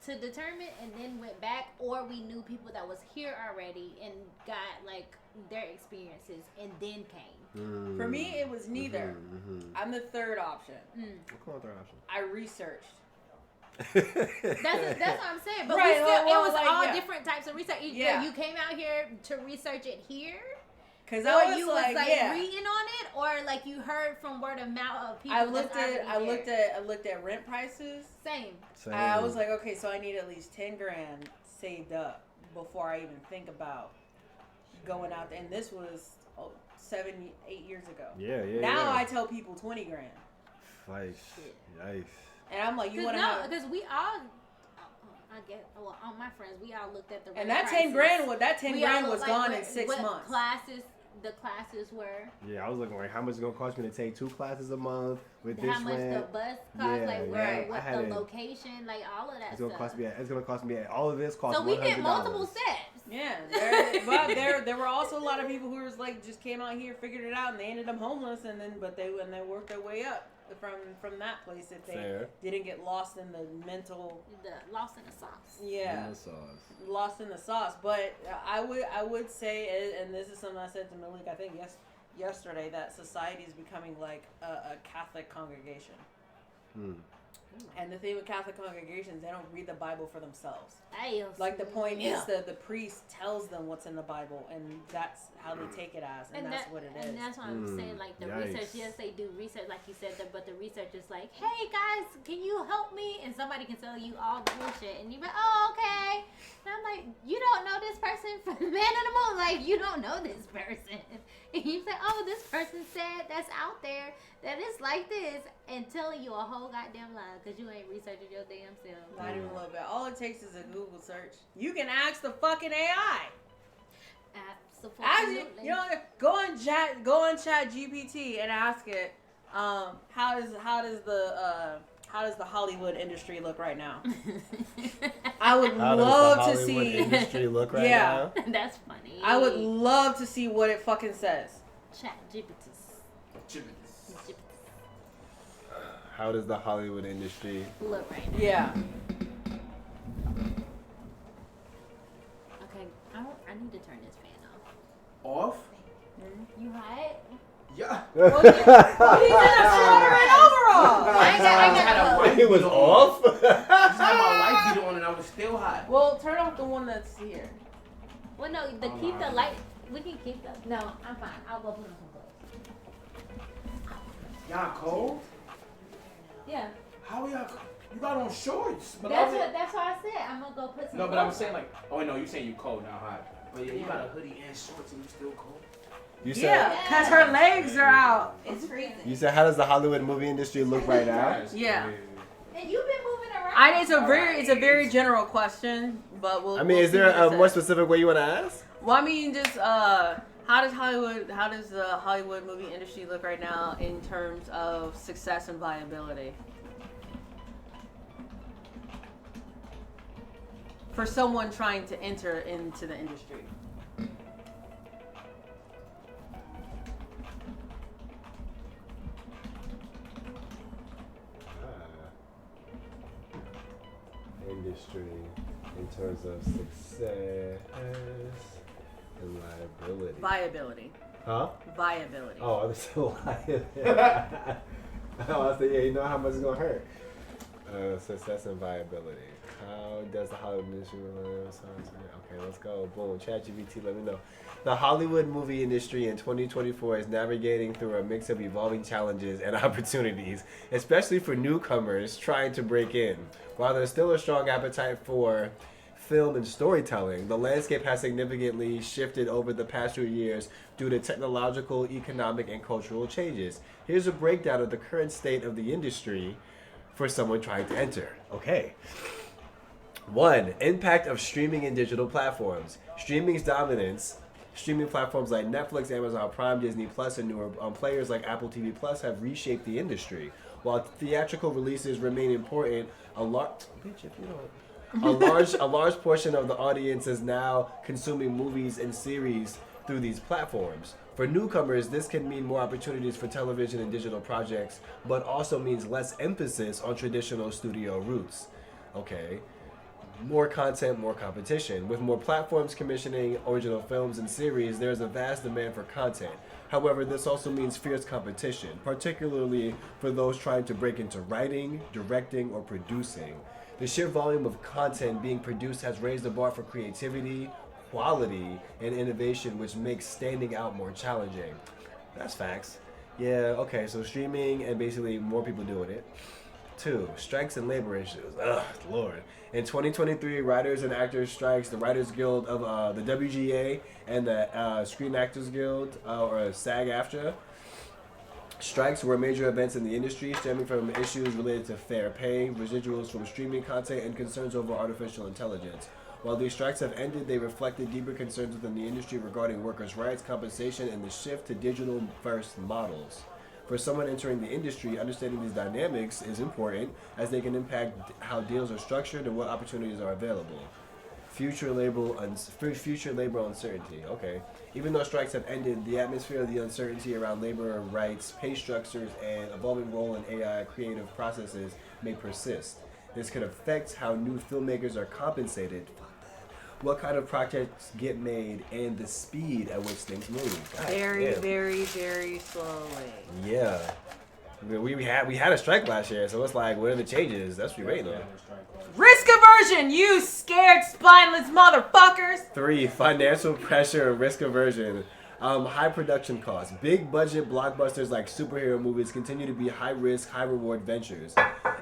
P: to determine, and then went back, or we knew people that was here already and got like their experiences and then came.
O: For me, it was neither. I'm the third option.
A: What's the third option?
O: I researched.
P: That's what I'm saying. But
O: Right,
P: we still,
O: well,
P: it was
O: like,
P: all
O: yeah.
P: different types of research. Either
O: Yeah.
P: you came out here to research it here,
O: Because
P: or
O: I was
P: you
O: like,
P: was
O: yeah.
P: reading on it, or like you heard from word of mouth of people.
O: I looked
P: that's already
O: at rent prices.
P: Same.
O: I was like, okay, so I need at least 10 grand saved up before I even think about going out there. And this was 7-8 years ago.
A: Yeah.
O: Now I tell people 20 grand.
A: Yikes.
O: And I'm like, you want to have...
P: because we all, I get, well, all my friends, we all looked at the
O: And
P: rent
O: that 10
P: prices.
O: grand was
P: like
O: gone in 6
P: what
O: months.
P: The classes were.
A: Yeah, I was looking like how much it's gonna cost me to take 2 classes a month with this
P: How much
A: rent.
P: the bus cost, like where, what
A: I
P: the
A: had
P: location, like all of that
A: It's gonna
P: stuff.
A: cost me. All of this cost.
P: So we
A: $100.
P: did multiple steps.
O: Yeah, but there were also a lot of people who was like just came out here, figured it out, and they ended up homeless, and then they worked their way up from that place if they didn't get lost in the mental.
P: Lost in the sauce.
O: Yeah, lost in the sauce. But I would say, and this is something I said to Malik, I think yesterday, that society is becoming like a Catholic congregation. And the thing with Catholic congregations, they don't read the Bible for themselves. Like the point is the priest tells them what's in the Bible, and that's how they take it as, and that's what it is.
P: And that's what I'm saying. Like the research, yes, they do research, like you said, but the research is like, hey guys, can you help me? And somebody can tell you all the bullshit, and you're like, oh, okay. And I'm like, you don't know this person from Man in the Moon. Like, you don't know this person. And you say, oh, this person said that's out there, that it's like this, and telling you a whole goddamn lie because you ain't researching your damn self.
O: Not even a little bit. All it takes is a Google search. You can ask the fucking AI.
P: Absolutely.
O: You know, go on Chat GPT and ask it, how does how does the Hollywood industry look right now? I would
A: How
O: love
A: does the
O: to
A: Hollywood
O: see.
A: industry look right now?
P: That's funny.
O: I would love to see what it fucking says.
P: Chat GBTs.
A: How does the Hollywood industry
P: look right now?
O: Yeah.
P: Okay, I need to turn this fan off.
R: Off?
P: You hot?
R: Yeah.
O: Well, he's in a sweater and overalls.
P: I got
A: It was off?
R: I just had my light beater on and I was still hot.
O: Well, turn off the one that's here.
P: Well, no, keep the light. We can keep the. No, I'm fine. I'll go put on some clothes.
R: Y'all cold?
P: Yeah.
R: How y'all cold? You got on shorts. But
P: That's what I said. I'm gonna go put some.
R: No, but
P: clothes
R: I'm saying
P: on.
R: like, oh no, you saying you cold, not hot. But yeah, you got a hoodie and shorts and you still cold.
A: You said,
O: Yeah, because her legs are out.
M: It's freezing.
A: You said, how does the Hollywood movie industry look right now?
O: Yeah.
P: And you've been moving around.
O: It's a very general question, but we'll.
A: I mean,
O: we'll
A: is
O: see
A: there
O: what it
A: a more
O: says.
A: specific way you want to ask?
O: Well, I mean, just how does the Hollywood movie industry look right now in terms of success and viability? For someone trying to enter into the industry.
A: Industry in terms of success and liability.
O: Viability.
A: Huh?
O: Viability.
A: Oh, I was still liability. I was saying, yeah, you know how much it's gonna hurt. Success and viability. How does the Hollywood industry? Okay, let's go. Boom. ChatGPT, let me know. The Hollywood movie industry in 2024 is navigating through a mix of evolving challenges and opportunities, especially for newcomers trying to break in. While there's still a strong appetite for film and storytelling, the landscape has significantly shifted over the past few years due to technological, economic, and cultural changes. Here's a breakdown of the current state of the industry for someone trying to enter. Okay. 1. Impact of streaming and digital platforms. Streaming's dominance. Streaming platforms like Netflix, Amazon Prime, Disney Plus, and newer players like Apple TV Plus have reshaped the industry. While theatrical releases remain important, a large portion of the audience is now consuming movies and series through these platforms. For newcomers, this can mean more opportunities for television and digital projects, but also means less emphasis on traditional studio roots. Okay. More content, more competition. With more platforms commissioning original films and series, there's a vast demand for content. However, this also means fierce competition, particularly for those trying to break into writing, directing, or producing. The sheer volume of content being produced has raised the bar for creativity, quality, and innovation, which makes standing out more challenging. That's facts. Yeah, okay, so streaming and basically more people doing it. 2. Strikes and labor issues. Ugh, Lord. In 2023, writers and actors strikes, the Writers Guild of the WGA and the Screen Actors Guild, or SAG-AFTRA. Strikes were major events in the industry, stemming from issues related to fair pay, residuals from streaming content, and concerns over artificial intelligence. While these strikes have ended, they reflected deeper concerns within the industry regarding workers' rights, compensation, and the shift to digital-first models. For someone entering the industry, understanding these dynamics is important as they can impact how deals are structured and what opportunities are available. Future labor uncertainty. Okay. Even though strikes have ended, the atmosphere of the uncertainty around labor rights, pay structures, and evolving role in AI creative processes may persist. This could affect how new filmmakers are compensated, what kind of projects get made, and the speed at which things move. God
O: Very,
A: damn.
O: very, very slowly.
A: Yeah. We had a strike last year, so it's like, what are the changes? That's what we're waiting on.
O: Risk aversion, you scared, spineless motherfuckers!
A: 3. Financial pressure and risk aversion. High production costs. Big budget blockbusters like superhero movies continue to be high risk, high reward ventures.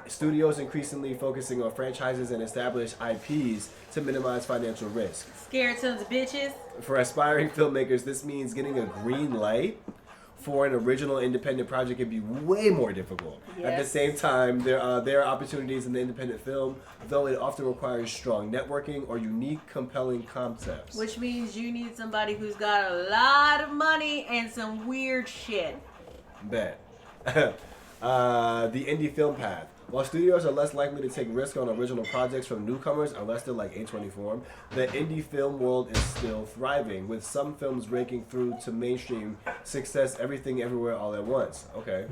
A: Studios increasingly focusing on franchises and established IPs to minimize financial risk.
O: Scared sons of bitches.
A: For aspiring filmmakers, this means getting a green light for an original independent project can be way more difficult. At the
O: Yes.
A: same time, there are opportunities in the independent film, though it often requires strong networking or unique, compelling concepts.
O: Which means you need somebody who's got a lot of money and some weird shit.
A: Bet. The indie film path. While studios are less likely to take risks on original projects from newcomers unless they're like A24, the indie film world is still thriving, with some films breaking through to mainstream success, everything everywhere all at once. Okay.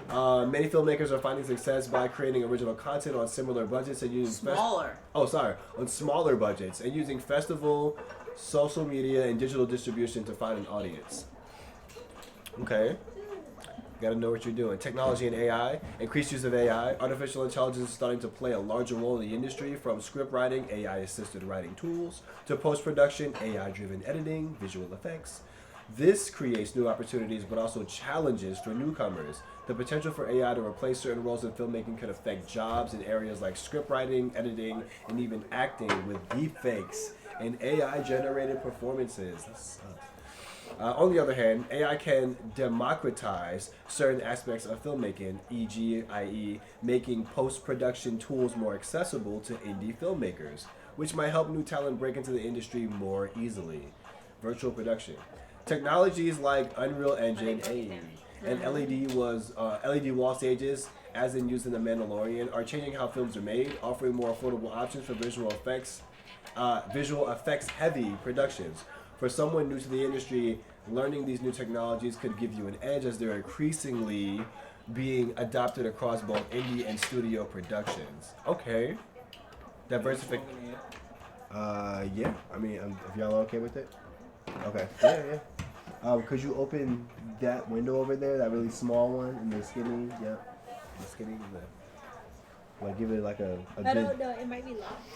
A: Many filmmakers are finding success by creating original content on similar budgets and using on smaller budgets and using festival, social media, and digital distribution to find an audience. Okay. Got to know what you're doing. Technology and AI, increased use of AI, artificial intelligence is starting to play a larger role in the industry, from script writing, AI-assisted writing tools, to post-production, AI-driven editing, visual effects. This creates new opportunities, but also challenges for newcomers. The potential for AI to replace certain roles in filmmaking could affect jobs in areas like script writing, editing, and even acting, with deepfakes and AI-generated performances. That sucks. On the other hand, AI can democratize certain aspects of filmmaking, i.e. making post-production tools more accessible to indie filmmakers, which might help new talent break into the industry more easily. Virtual production. Technologies like Unreal Engine and LED wall stages, as in used in The Mandalorian, are changing how films are made, offering more affordable options for visual effects-heavy productions. For someone new to the industry, learning these new technologies could give you an edge, as they're increasingly being adopted across both indie and studio productions. Okay. Diversification. Yeah. I mean, if y'all are okay with it. Okay. Yeah. Could you open that window over there, that really small one, and the skinny? Yeah. The skinny. Like, give it like a
P: I don't know. It might be locked.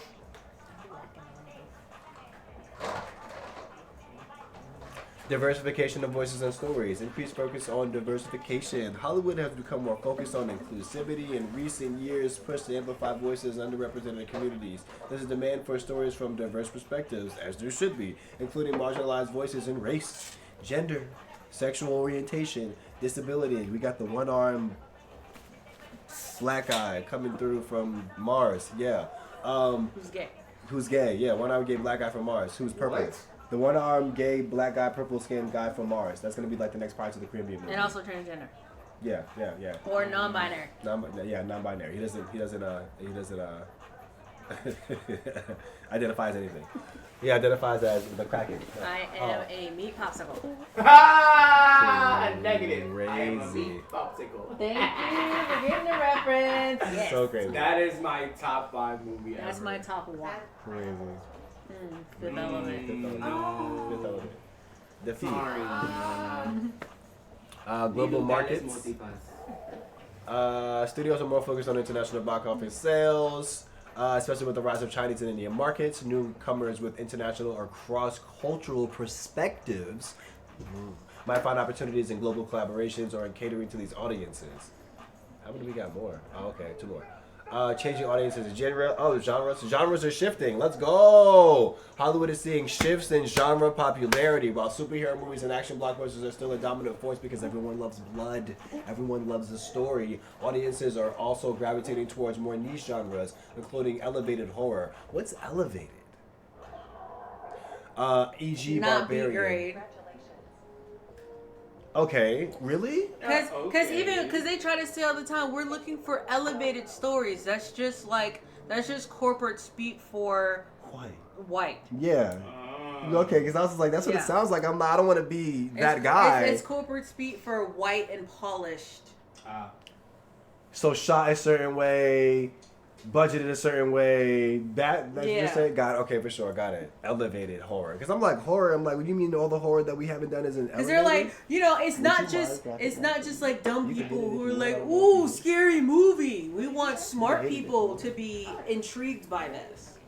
A: Diversification of voices and stories. Increased focus on diversification. Hollywood has become more focused on inclusivity in recent years, pushed to amplify voices in underrepresented communities. There's a demand for stories from diverse perspectives, as there should be, including marginalized voices in race, gender, sexual orientation, disability. We got the one-arm black guy coming through from Mars. Yeah.
O: Who's gay?
A: Who's gay? Yeah, one-armed gay black guy from Mars. Who's purple? What? The one-armed gay black guy, purple-skinned guy from Mars. That's gonna be like the next part of the Caribbean movie.
O: And also transgender.
A: Yeah.
O: Or non-binary.
A: Non-binary. He doesn't identify as anything. He identifies as the Kraken.
O: I am a meat popsicle.
R: Negative.
A: Crazy.
R: I am a meat popsicle.
O: Thank you for getting the reference. Yes.
A: So crazy.
R: That is my top 5 movie ever.
O: That's my top 1.
A: Crazy.
O: Fifth Element.
A: The Fee. Global markets. Studios are more focused on international box office sales, especially with the rise of Chinese and Indian markets. Newcomers with international or cross-cultural perspectives might find opportunities in global collaborations or in catering to these audiences. How many we got more? Oh, okay, 2 more. Changing audiences and genres. Genres are shifting. Let's go. Hollywood is seeing shifts in genre popularity. While superhero movies and action blockbusters are still a dominant force because everyone loves blood, everyone loves the story, audiences are also gravitating towards more niche genres, including elevated horror. What's elevated? E.g.
O: Not
A: Barbarian.
O: B-grade.
A: Okay, really?
O: Because they try to say all the time, we're looking for elevated stories. That's just corporate speak for white.
A: Yeah. Okay, because I was like, that's what it sounds like. I don't want to be that guy.
O: It's corporate speak for white and polished.
A: So shot a certain way, budgeted a certain way. That's just it. Got it. Okay, for sure. Got it. Elevated horror. Because I'm like, horror. I'm like, what do you mean all the horror that we haven't done isn't elevated?
O: Because they're like, it's not just like dumb people who are like, ooh, scary movie. We want smart people to be intrigued by this.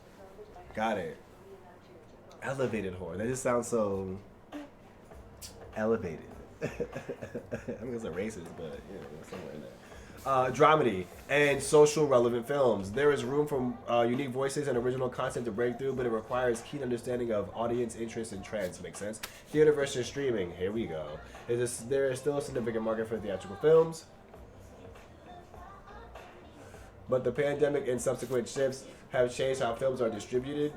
A: Got it. Elevated horror. That just sounds so elevated. I mean, it's a racist, but somewhere in there. Dramedy and social relevant films. There is room for unique voices and original content to break through, but it requires keen understanding of audience interest and trends. Makes sense? Theater versus streaming. Here we go. There is still a significant market for theatrical films, but the pandemic and subsequent shifts have changed how films are distributed.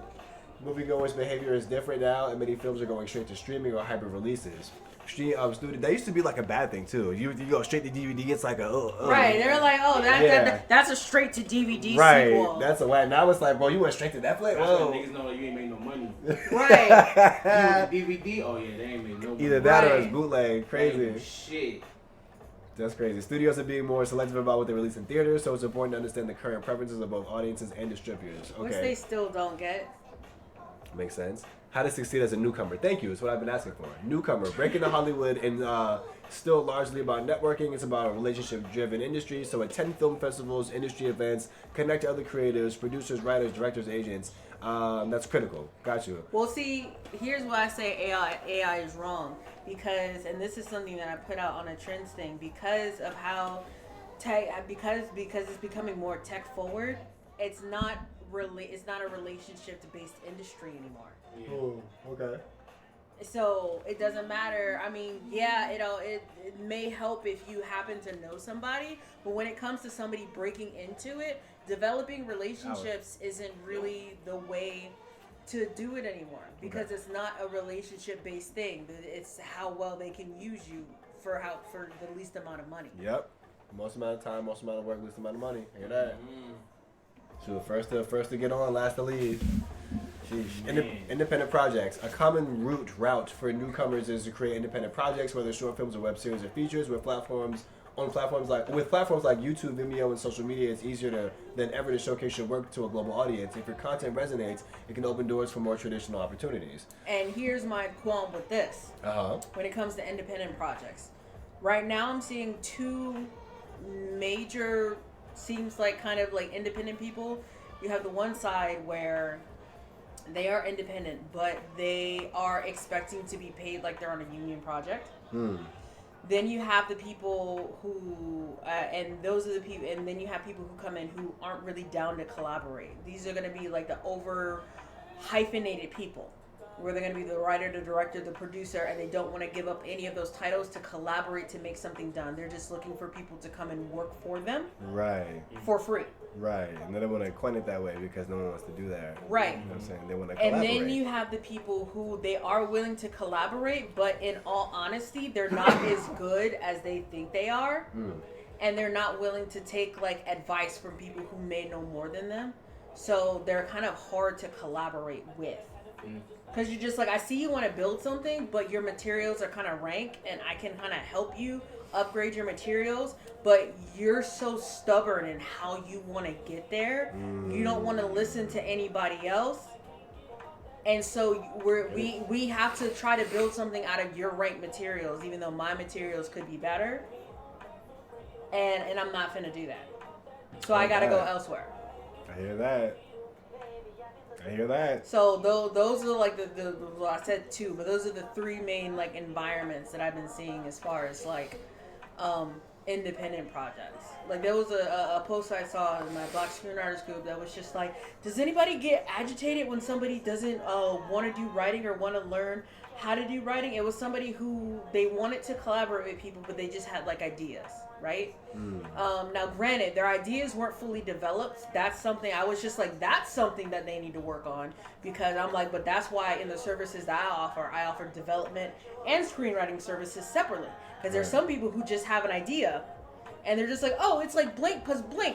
A: Moviegoers' behavior is different now, and many films are going straight to streaming or hybrid releases. studio. That used to be like a bad thing too. You go straight to DVD. It's like a
O: right. They're like, oh, that's a straight to DVD sequel.
A: That's a whack. Now it's like, bro, you went straight to Netflix.
R: Whoa. Niggas know you ain't made no money.
O: Right.
R: You with the DVD? Oh yeah, they ain't made no money.
A: Either that or it's bootleg. Crazy.
R: Shit.
A: That's crazy. Studios are being more selective about what they release in theaters, so it's important to understand the current preferences of both audiences and distributors. Okay.
O: Which they still don't get.
A: Makes sense. How to succeed as a newcomer. Thank you. It's what I've been asking for. Newcomer. Breaking into Hollywood and still largely about networking. It's about a relationship-driven industry. So attend film festivals, industry events, connect to other creators, producers, writers, directors, agents. That's critical. Got you.
O: Well, see, here's why I say AI is wrong. Because, and this is something that I put out on a trends thing, because of how because it's becoming more tech forward, it's not a relationship based industry anymore.
A: Yeah. Oh, okay.
O: So it doesn't matter. I mean, yeah, it may help if you happen to know somebody, but when it comes to somebody breaking into it, developing relationships isn't really the way to do it anymore, because it's not a relationship based thing. It's how well they can use you for the least amount of money.
A: Yep. Most amount of time, most amount of work, least amount of money. Hear that? So first to get on, last to leave. Independent projects. A common route for newcomers is to create independent projects, whether short films or web series or features, with platforms like YouTube, Vimeo, and social media. It's easier than ever to showcase your work to a global audience. If your content resonates, it can open doors for more traditional opportunities.
O: And here's my qualm with this. When it comes to independent projects, right now I'm seeing two major, seems like kind of like independent people. You have the one side where they are independent, but they are expecting to be paid like they're on a union project. Then you have the people who, and those are the people, and then you have people who come in who aren't really down to collaborate. These are going to be like the over hyphenated people, where they're going to be the writer, the director, the producer, and they don't want to give up any of those titles to collaborate to make something done. They're just looking for people to come and work for them.
A: Right.
O: For free.
A: Right. And they don't want to coin it that way because no one wants to do that.
O: Right.
A: You know what I'm saying? They want to collaborate.
O: And then you have the people who they are willing to collaborate, but in all honesty, they're not as good as they think they are. And they're not willing to take like advice from people who may know more than them. So they're kind of hard to collaborate with. Because you're just like, I see you want to build something, but your materials are kind of rank, and I can kind of help you upgrade your materials, but you're so stubborn in how you want to get there. You don't want to listen to anybody else. And so we have to try to build something out of your rank materials, even though my materials could be better. And I'm not finna do that. So I gotta go elsewhere.
A: I hear that.
O: So those are like the well, I said two, but those are the three main like environments that I've been seeing as far as like independent projects. Like there was a post I saw in my Black Screenwriters group that was just like, does anybody get agitated when somebody doesn't want to do writing or want to learn how to do writing? It was somebody who they wanted to collaborate with people, but they just had like ideas, right? Now granted, their ideas weren't fully developed. That's something I was just like, that's something that they need to work on, because I'm like, but that's why in the services that I offer development and screenwriting services separately, because there's some people who just have an idea and they're just like, oh, it's like blank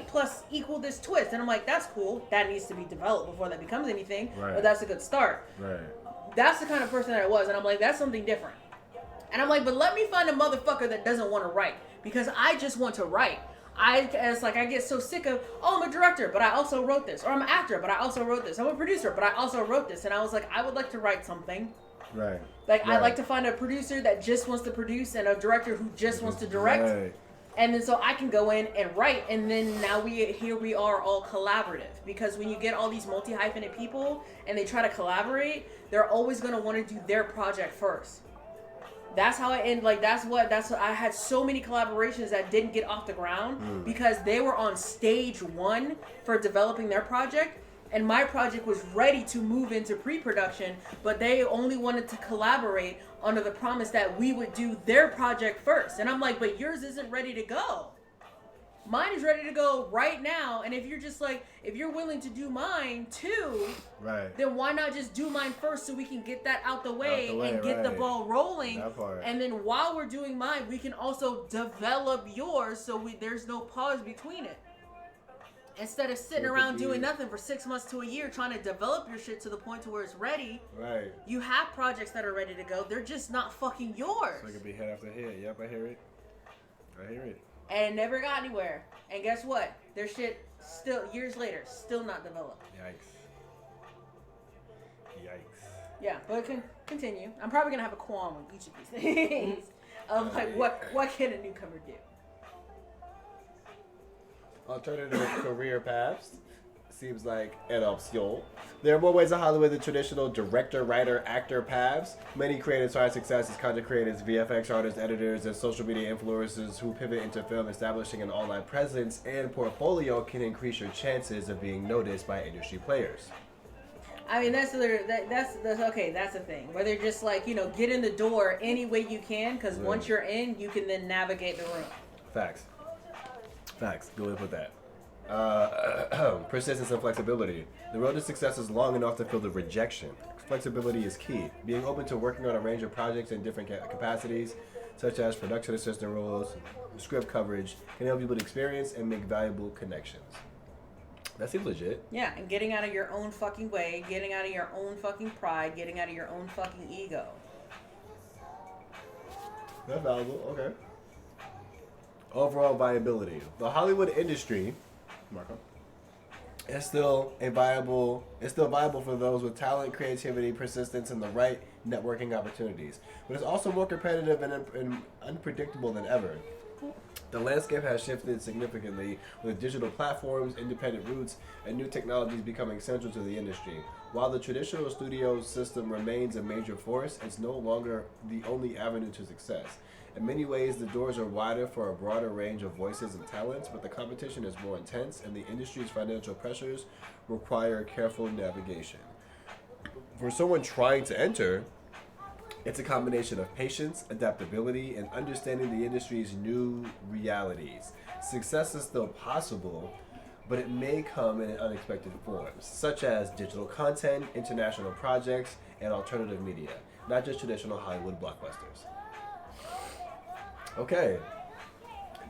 O: plus equal this twist, and I'm like, that's cool, that needs to be developed before that becomes anything, but that's a good start. That's the kind of person that I was, and I'm like, that's something different. And I'm like, but let me find a motherfucker that doesn't want to write, because I just want to write. I get so sick of, oh, I'm a director, but I also wrote this, or I'm an actor, but I also wrote this, I'm a producer, but I also wrote this, and I was like, I would like to write something. I'd like to find a producer that just wants to produce, and a director who just wants to direct. And then so I can go in and write, and then now here we are all collaborative. Because when you get all these multi-hyphenate people and they try to collaborate, they're always going to want to do their project first. That's how I end. Like that's what I had so many collaborations that didn't get off the ground because they were on stage one for developing their project, and my project was ready to move into pre-production, but they only wanted to collaborate under the promise that we would do their project first. And I'm like, but yours isn't ready to go. Mine is ready to go right now, and if you're just like, if you're willing to do mine too,
A: right,
O: then why not just do mine first so we can get that out the way and get the
A: right.
O: ball rolling,
A: That part.
O: and then while we're doing mine, we can also develop yours so there's no pause between it. Instead of sitting around doing nothing for 6 months to a year trying to develop your shit to the point to where it's ready.
A: Right.
O: You have projects that are ready to go. They're just not fucking yours.
A: So it could be head after head. Yep, I hear it. I hear it.
O: And never got anywhere. And guess what? Their shit still, years later, still not developed.
A: Yikes.
O: Yeah, but continue. I'm probably going to have a qualm with each of these things. Of like, what can a newcomer do?
A: Alternative career paths seems like an option. There are more ways in Hollywood than traditional director, writer, actor paths. Many creators find success as content creators, VFX artists, editors, and social media influencers who pivot into film. Establishing an online presence and portfolio can increase your chances of being noticed by industry players.
O: I mean, that's okay. That's the thing. Whether just like, get in the door any way you can, because once you're in, you can then navigate the room.
A: Facts. Go ahead and put that. Persistence and flexibility. The road to success is long enough to feel the rejection. Flexibility is key. Being open to working on a range of projects in different capacities, such as production assistant roles, script coverage, can help you build experience and make valuable connections. That seems legit.
O: Yeah, and getting out of your own fucking way, getting out of your own fucking pride, getting out of your own fucking ego.
A: That's valuable. Okay. Overall viability. The Hollywood industry, Marco, is still viable for those with talent, creativity, persistence, and the right networking opportunities. But it's also more competitive and unpredictable than ever. The landscape has shifted significantly with digital platforms, independent routes, and new technologies becoming central to the industry. While the traditional studio system remains a major force, it's no longer the only avenue to success. In many ways, the doors are wider for a broader range of voices and talents, but the competition is more intense, and the industry's financial pressures require careful navigation. For someone trying to enter, it's a combination of patience, adaptability, and understanding the industry's new realities. Success is still possible, but it may come in unexpected forms, such as digital content, international projects, and alternative media, not just traditional Hollywood blockbusters. Okay.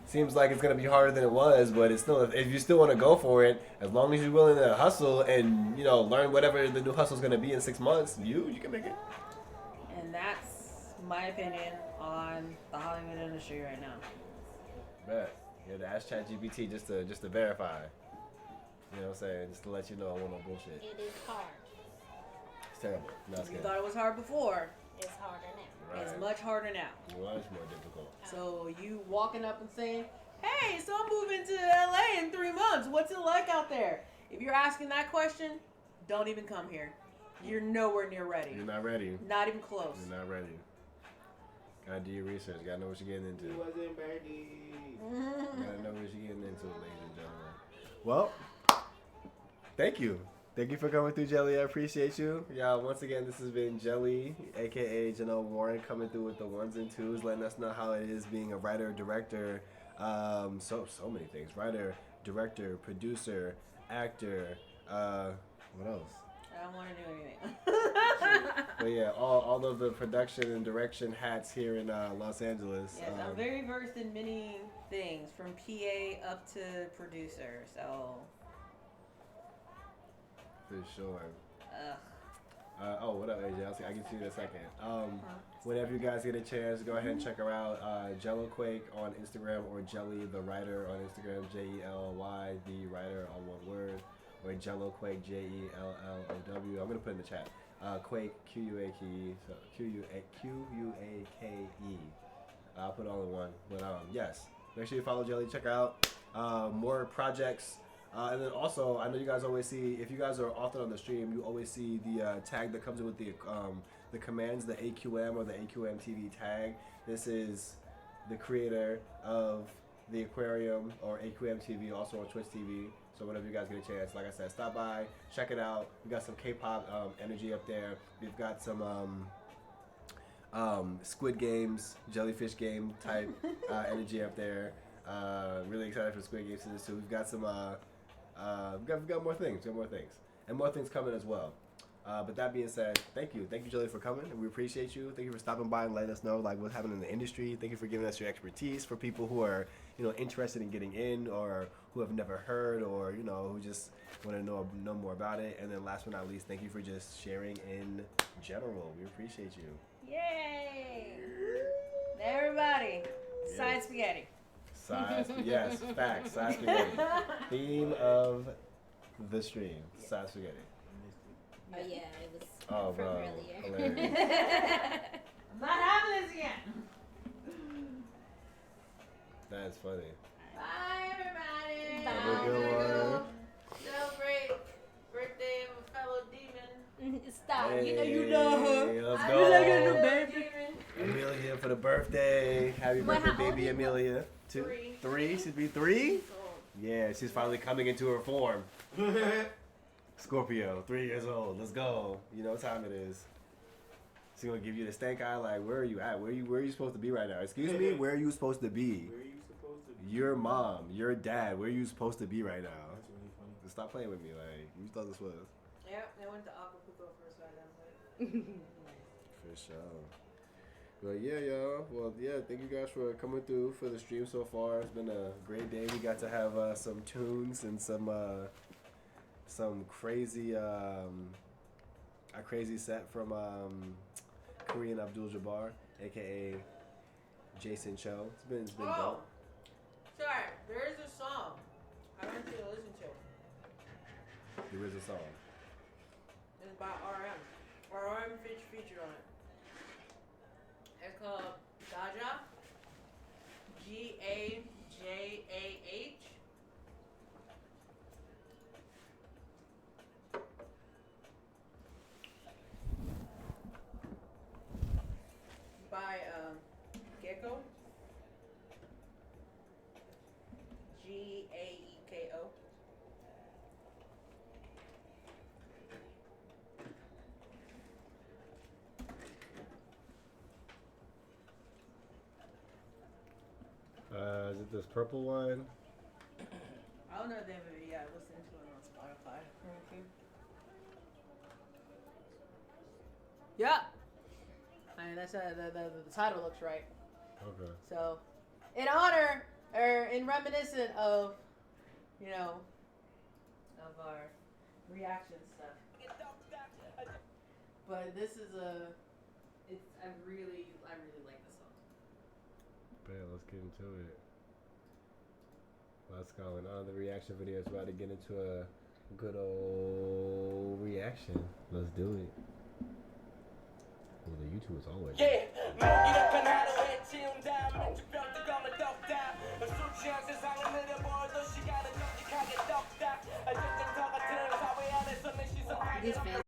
A: Seems like it's going to be harder than it was, but it's still, if you still want to go for it, as long as you're willing to hustle and, learn whatever the new hustle is going to be in 6 months, you can make it.
O: And that's my opinion on the Hollywood industry right now.
A: Bet. You had to ask ChatGPT just to verify. You know what I'm saying? Just to let you know I want no bullshit.
P: It is hard.
A: It's terrible. No, it's
O: You
A: good.
O: thought it was hard before.
P: It's harder now.
A: Right.
O: It's much harder now.
A: Much more difficult.
O: So you walking up and saying, hey, so I'm moving to LA in 3 months. What's it like out there? If you're asking that question, don't even come here. You're nowhere near ready.
A: You're not ready.
O: Not even close.
A: You're not ready. Gotta do your research. Gotta know what you're getting into.
R: He wasn't ready.
A: Gotta know what you're getting into, ladies and gentlemen. Well, thank you. Thank you for coming through, Jelly. I appreciate you. Y'all, once again, this has been Jelly, a.k.a. Janelle Warren, coming through with the ones and twos, letting us know how it is being a writer, director, so many things. Writer, director, producer, actor, what else?
O: I don't want to do anything.
A: But yeah, all of the production and direction hats here in Los Angeles.
O: Yes, I'm very versed in many things, from PA up to producer, so...
A: For sure. What up, AJ? I'll get to you in a second. Whenever you guys get a chance, go ahead and check her out. Jelloquake on Instagram, or Jelly the Writer on Instagram, Jelly the Writer, all one word, or Jelloquake, Jellow. I'm gonna put it in the chat. Quake, Quake, so Quake. I'll put it all in one. But yes, make sure you follow Jelly. Check her out. More projects. And then also, I know you guys always see, if you guys are often on the stream, you always see the tag that comes in with the commands, the AQM or the Gvmtv tag. This is the creator of the Aquarium, or Gvmtv, also on Twitch TV. So whenever you guys get a chance, like I said, stop by, check it out. We got some K-pop energy up there. We've got some Squid Games, Jellyfish Game type energy up there. Really excited for Squid Game Season 2. We've got some, we've got more things. We've got more things. And more things coming as well. But that being said, thank you. Thank you, Jolie, for coming. We appreciate you. Thank you for stopping by and letting us know like what's happening in the industry. Thank you for giving us your expertise for people who are, interested in getting in or who have never heard or, who just want to know more about it. And then last but not least, thank you for just sharing in general. We appreciate you.
O: Yay! Everybody, side spaghetti.
A: Yes, facts. Side spaghetti. Theme of the stream. Side spaghetti.
P: Oh yeah, it was
A: from
P: bro,
A: earlier.
O: I'm not having this again.
A: That's funny.
O: Bye, everybody.
A: Bye. Have a good one.
O: Celebrate birthday of a fellow demon.
P: Stop.
A: Hey,
P: you know her.
A: Let's
P: I
A: go.
P: was like a new baby.
A: Amelia for the birthday. Happy birthday, baby Amelia. Three? She'd be 3? Yeah, she's finally coming into her form. Scorpio, 3 years old. Let's go. You know what time it is. She's gonna give you the stank eye like, where are you at? Where are you supposed to be right now? Excuse me, where are you supposed to be?
R: Where are you supposed to be?
A: Your mom, your dad, where are you supposed to be right now? That's really funny. Just stop playing with me, like, you thought this was.
O: Yep, they went to Acapulco first by then.
A: For sure. But yeah, y'all. Well, yeah, thank you guys for coming through for the stream so far. It's been a great day. We got to have some tunes and some crazy a crazy set from Korean Abdul-Jabbar, aka Jason Cho. It's been dope.
O: Sorry, there is a song I want you to listen to.
A: There is a song.
O: It's by RM. RM featured on it. It's called Gaja. Gajah. By Gecko. Gaeko.
A: Is it this purple one?
O: I don't know the name of it yet. I listened to it on Spotify. Yeah. I mean, that's the title looks right.
A: Okay.
O: So, in honor or in reminiscent of, of our reaction stuff. But this is I really like this song.
A: Man, let's get into it. What's going on? The reaction video is about to get into a good old reaction. Let's do it. Well, the YouTube is always.
S: Yeah, man, get up and out of it, chill down, make you felt the gum and dope down. The suit chances on the little boy, though she got a duck, you can't get dope down. I just can talk to her, how we had it, so she's a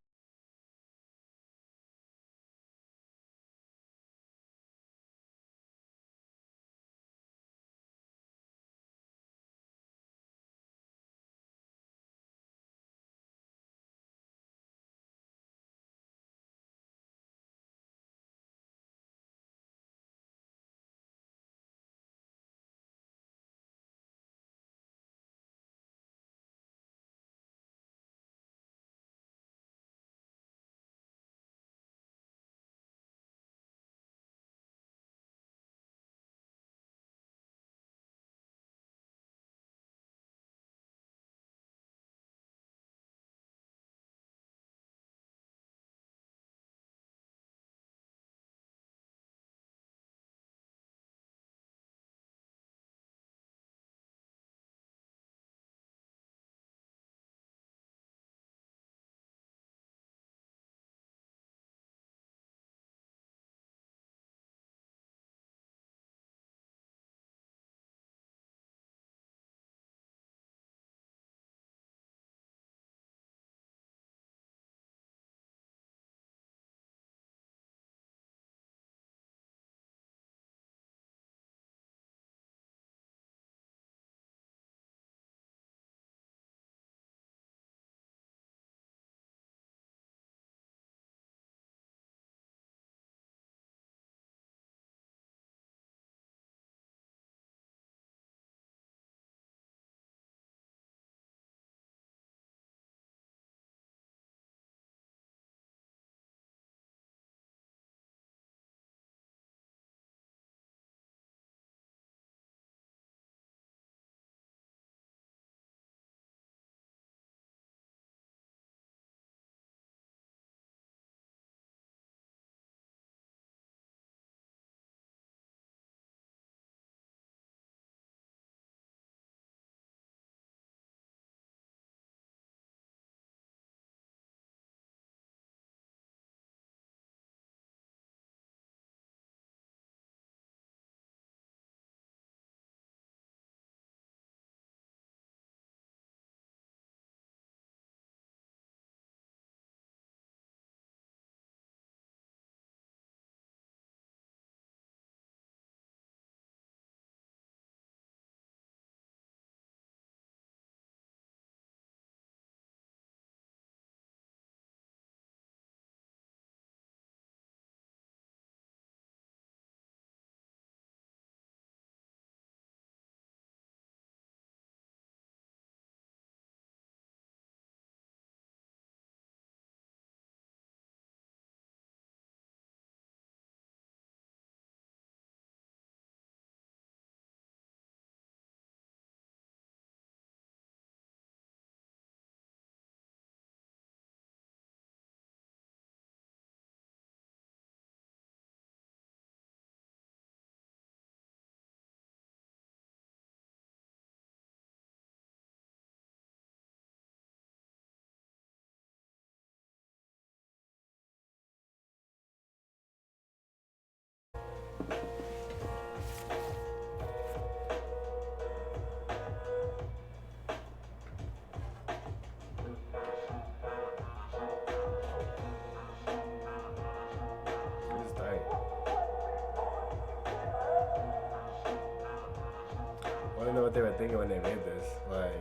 A: don't know what they were thinking when they made this. Like,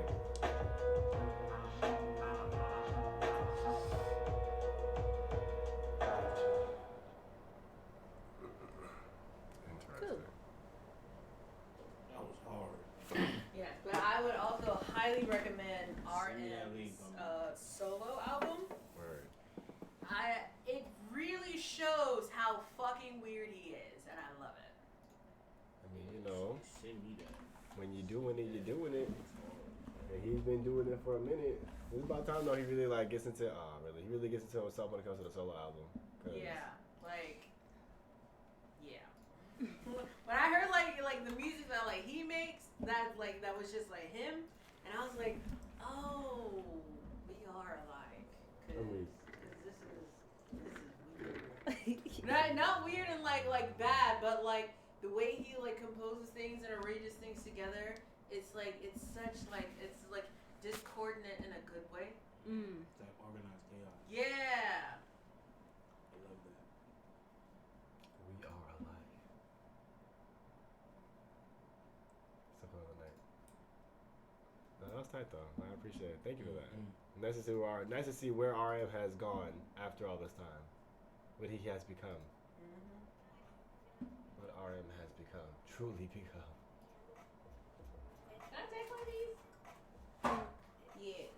P: Cool.
R: That was hard.
O: Yeah, but I would also highly recommend RM's solo album.
A: Word.
O: It really shows how fucking weird he is, and I love it.
A: I mean, you know,
R: Send me that.
A: when you're doing it, you're doing it. And he's been doing it for a minute. It's about time though he really like gets into he really gets into himself when it comes to the solo album.
O: Yeah, like, yeah. When I heard like the music that like he makes, that was just like him, and I was like, oh, we are alike, cause this is weird. not weird and like bad, but like the way he like composes things and arranges things together, it's such like discordant in a good way.
R: It's like organized chaos.
O: Yeah.
R: I love that.
A: We are alike. Something of the night. No, that was tight though. I appreciate it. Thank you for that. Nice to see where RM has gone after all this time. What he has become. What RM has become. Truly become.
O: Can I take one of these? Yes.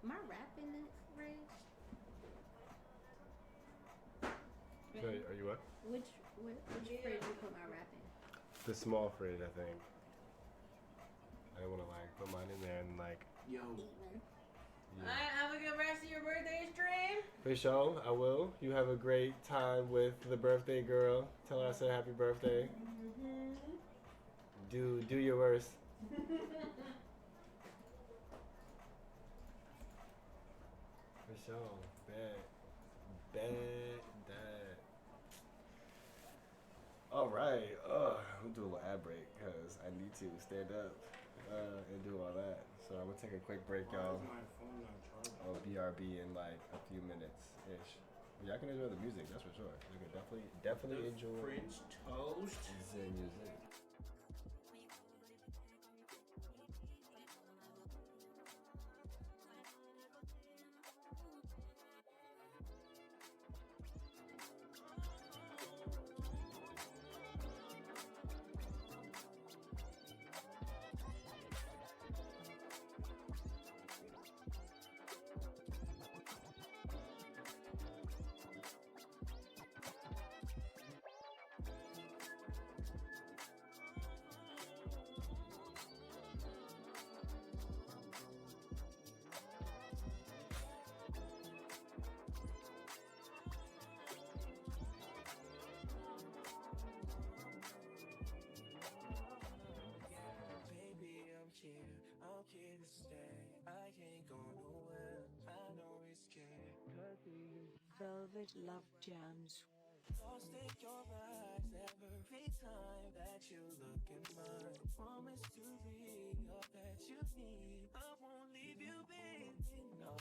P: My wrap in the fridge.
A: Are you what?
P: Which fridge you put my wrap in?
A: The small fridge, I think. I didn't want to like put mine in there and like.
R: Yo.
O: Alright, have a good rest of your birthday stream.
A: For sure, I will. You have a great time with the birthday girl. Tell her I said happy birthday. Do your worst. For sure. Bad. All right. I'm doing a little ad break because I need to stand up and do all that. So I'm gonna take a quick break, y'all. Oh, BRB in like a few minutes ish. Yeah, I can enjoy the music. That's for sure. You can definitely enjoy
R: French toast.
A: the music.
T: Velvet Love Jams.
D: Lost in your eyes every time that you look in mine. Promise to be all that you need. I won't leave you, baby, no.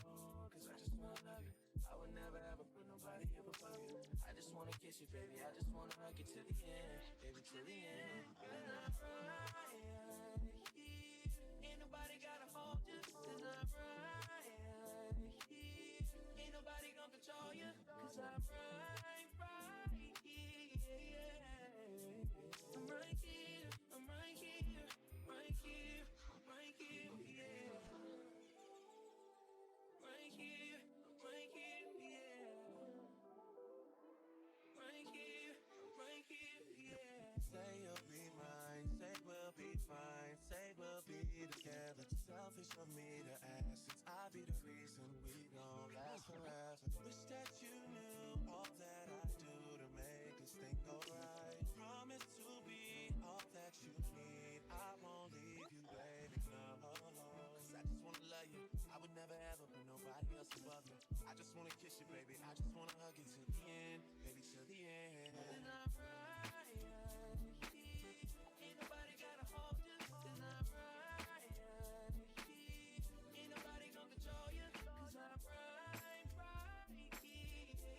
D: Cause I just wanna love you. I would never ever put nobody up above you. I just wanna kiss you, baby. I just wanna hug you to the end, baby, to the end. And I'm right here. Ain't nobody gotta hold you. Cause I'm right here. Ain't nobody gonna control you. Cause I'm right here, yeah. I'm right here, I'm right here, right here, right here, yeah. Right here, right here, yeah. Right here, yeah. Say you'll be mine, say we'll be fine, say we'll be together. Selfish of me to ask, since I be the reason we gon' last forever. Wish that you knew all that I do to make this thing go right. Promise to be all that you need. I won't leave you, baby, no. Cause I just wanna love you. I would never ever put nobody else above you. I just wanna kiss you, baby. I just wanna hug you to the end, baby, to the end. And I'm right here. Ain't nobody gotta hold you. And I'm right here. Ain't nobody gonna control you. Cause I'm right here.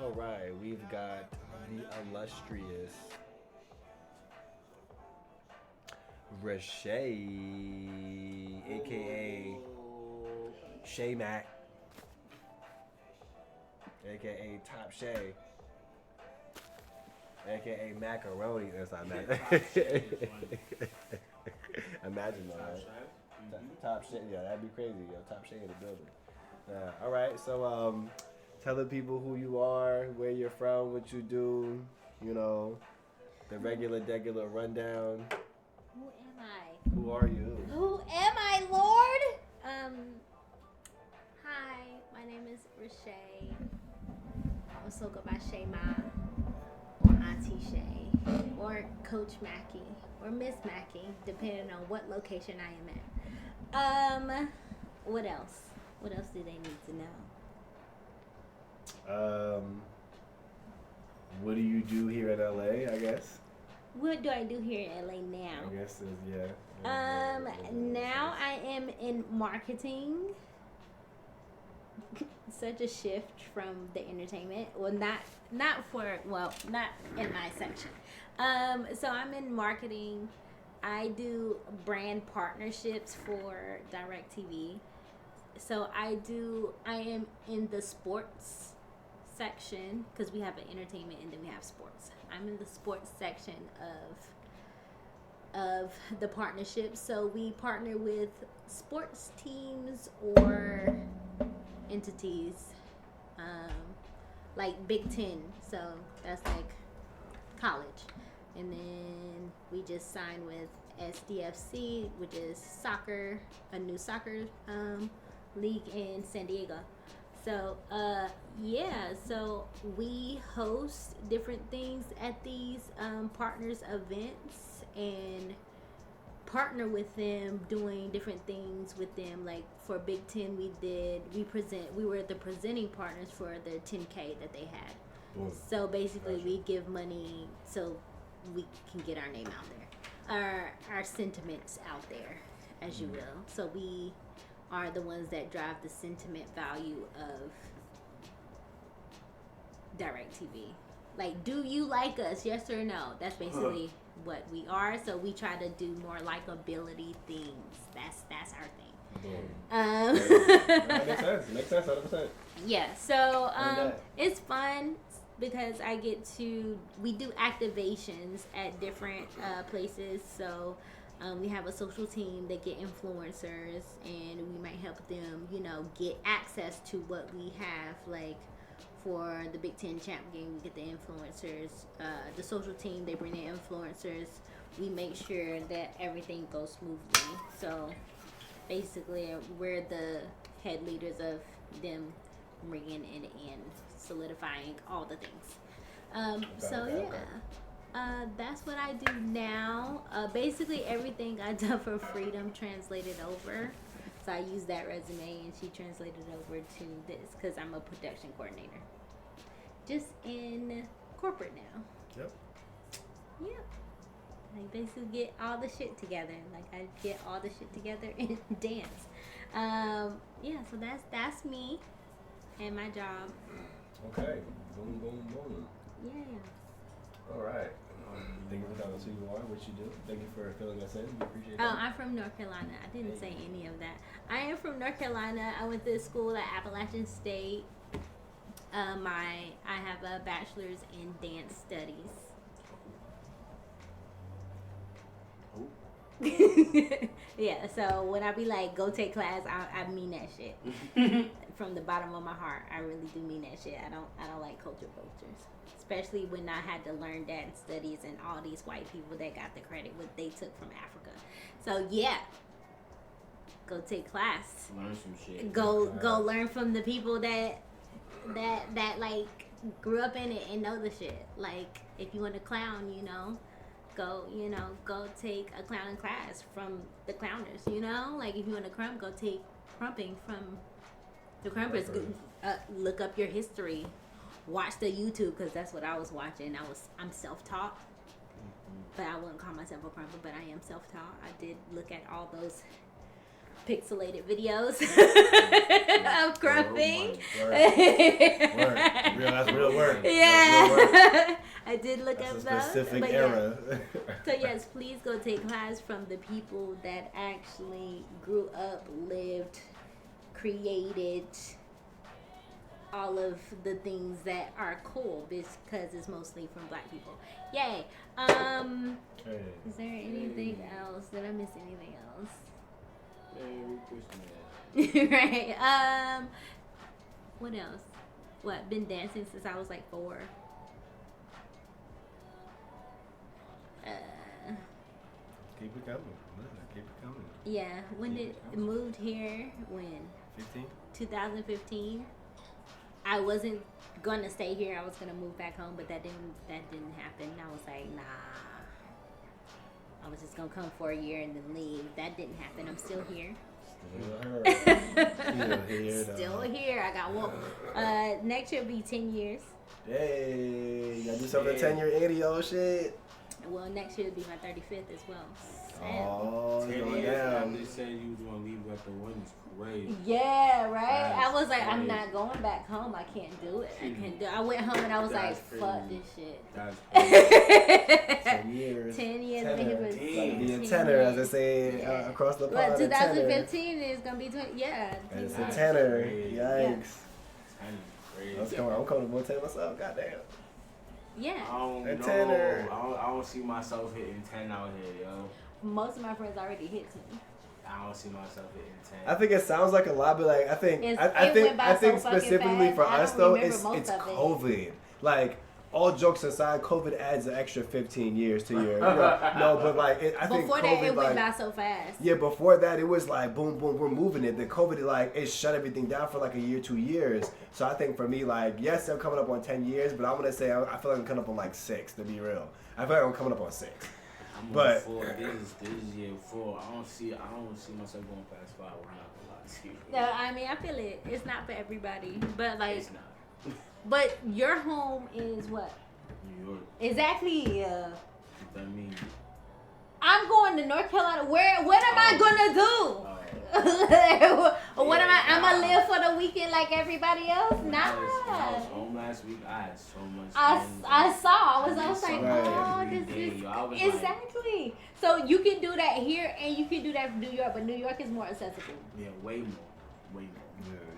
A: All right, we've got the illustrious Rashay, aka Shay Mac, aka Top Shay, aka Macaroni. That's not bad. Imagine that. Right? Top Shay, yeah, that'd be crazy. Yo, Top Shay in the building. All right, so tell the people who you are, where you're from, what you do, you know, the regular rundown.
P: Who am I?
A: Who are you?
P: Who am I, Lord? Hi, my name is Rashay. I also go by Shay Ma, or Auntie Shay, or Coach Mackey, or Miss Mackey, depending on what location I am at. What else? What else do they need to know?
A: What do you do here in LA, I guess?
P: What do I do here in LA now?
A: I guess yeah.
P: Now I am in marketing. Such a shift from the entertainment. Well, not in my section. So I'm in marketing. I do brand partnerships for DirecTV. So I am in the sports section because we have an entertainment and then we have sports. I'm in the sports section of the partnership. So we partner with sports teams or entities, like Big Ten. So that's like college. And then we just signed with SDFC, which is soccer, a new soccer league in San Diego. So so we host different things at these partners events and partner with them, doing different things with them. Like for Big Ten, we were the presenting partners for the 10K that they had. So basically we give money so we can get our name out there, our sentiments out there, as you will. So we are the ones that drive the sentiment value of DirecTV. Like, do you like us? Yes or no? That's basically what we are. So we try to do more likability things. That's our thing.
A: That makes sense. 100%.
P: Yeah. So it's fun because we do activations at different places. So we have a social team that get influencers, and we might help them, get access to what we have. Like for the Big Ten champ game, we get the influencers. The social team, they bring the influencers. We make sure that everything goes smoothly. So basically, we're the head leaders of them bringing it in, solidifying all the things. That's what I do now. Basically, everything I done for Freedom translated over. So I used that resume, and she translated over to this because I'm a production coordinator. Just in corporate now.
A: Yep.
P: Yep. I basically get all the shit together. Like I get all the shit together and dance. So that's me and my job.
A: Okay. Boom, boom, boom.
P: Yeah.
A: All right. Thank you for telling us who you are, what you do. Thank you for filling us in. We appreciate it.
P: I'm from North Carolina. I didn't say any of that. I am from North Carolina. I went to school at Appalachian State. I have a bachelor's in dance studies. Yeah, so when I be like, go take class, I mean that shit. From the bottom of my heart, I really do mean that shit. I don't like culture vultures. Especially when I had to learn dance studies and all these white people that got the credit what they took from Africa. So yeah, go take class.
B: Learn some shit.
P: Go learn from the people that like grew up in it and know the shit. Like if you want to clown, go take a clowning class from the clowners. Like if you want to crump, go take crumping from the crumpers. Look up your history. Watch the YouTube because that's what I was watching. I'm self-taught, but I wouldn't call myself a crumper, but I am self-taught. I did look at all those pixelated videos of grumping.
A: Word. That's real work.
P: Yeah.
A: That's real work.
P: I did look
A: That's
P: up
A: a specific
P: but
A: era.
P: Yeah. So yes, please go take class from the people that actually grew up, lived, created all of the things that are cool because it's mostly from black people. Yay.
A: Hey.
P: Is there anything else? Did I miss anything else?
R: Merry Christmas.
P: Right. What else? What? Been dancing since I was like 4.
A: Keep it coming. Keep it coming.
P: Yeah. When did moved here? When?
A: 15.
P: 2015. I wasn't gonna stay here. I was gonna move back home, but that didn't happen. I was like, nah. I was just gonna come for a year and then leave. That didn't happen. I'm still here. Still here. I got one. Next year will be 10 years.
A: Hey, you gotta do something 10-year 80 old shit.
P: Well, next year will be my 35th as well.
A: Oh, it's
R: 10
A: going
R: years
A: down.
R: after they said you was gonna leave after one is crazy.
P: Yeah, right.
R: That's
P: I was like, I'm
R: crazy.
P: not going back home. I can't do it. I can't do it. I went home and I was
R: That's
P: like, fuck
R: crazy.
P: this shit.
R: That's
A: 10 years.
P: 10 years.
A: Tenor.
P: It was
A: Like be a
P: 10
A: tenor, as they
P: years.
A: say across the
P: Well,
A: pond. a tenor.
P: 2015 is gonna be 20. Yeah.
A: It's a
P: 10
A: tenor.
R: crazy.
A: Yikes.
R: Crazy.
A: I'm coming to Montana myself. Goddamn.
P: Yeah.
R: I don't
A: A
R: know.
A: tenor.
R: I don't see myself hitting 10 out here, yo.
P: Most of my friends already hit 10.
R: I don't see myself hitting 10.
A: I think it sounds like a lot, but like I think
P: It
A: think
P: went by so fucking
A: specifically
P: fast.
A: for
P: I
A: us
P: don't
A: though,
P: remember
A: it's
P: most of it.
A: COVID. Like all jokes aside, COVID adds an extra 15 years to your. No, but like I think
P: Before
A: COVID
P: that, it went
A: like,
P: by so fast.
A: yeah, before that it was like boom, boom, we're moving it. The COVID like it shut everything down for like a year, 2 years. So I think for me, like yes, I'm coming up on 10 years, but I'm gonna say I feel like I'm coming up on like 6 to be real. I feel like I'm coming up on 6.
R: I'm
A: But-
R: on 4. This is year 4. I don't see myself going past 5. We're not gonna lie to you.
P: No, I mean, I feel it. It's not for everybody, but like,
R: It's not.
P: but your home is what?
R: New York.
P: Exactly.
R: What that mean?
P: I'm going to North Carolina. What am I gonna do? What am I? I'm gonna live for the weekend like everybody else?
R: When
P: Nah.
R: I was home last week, I had so much
P: I saw. I was like,
A: Right.
P: oh,
R: Every
P: this
R: day,
P: is
R: yo. I was
P: exactly. So you can do that here, and you can do that in New York, but New York is more accessible.
R: Yeah, way more.
A: Yeah,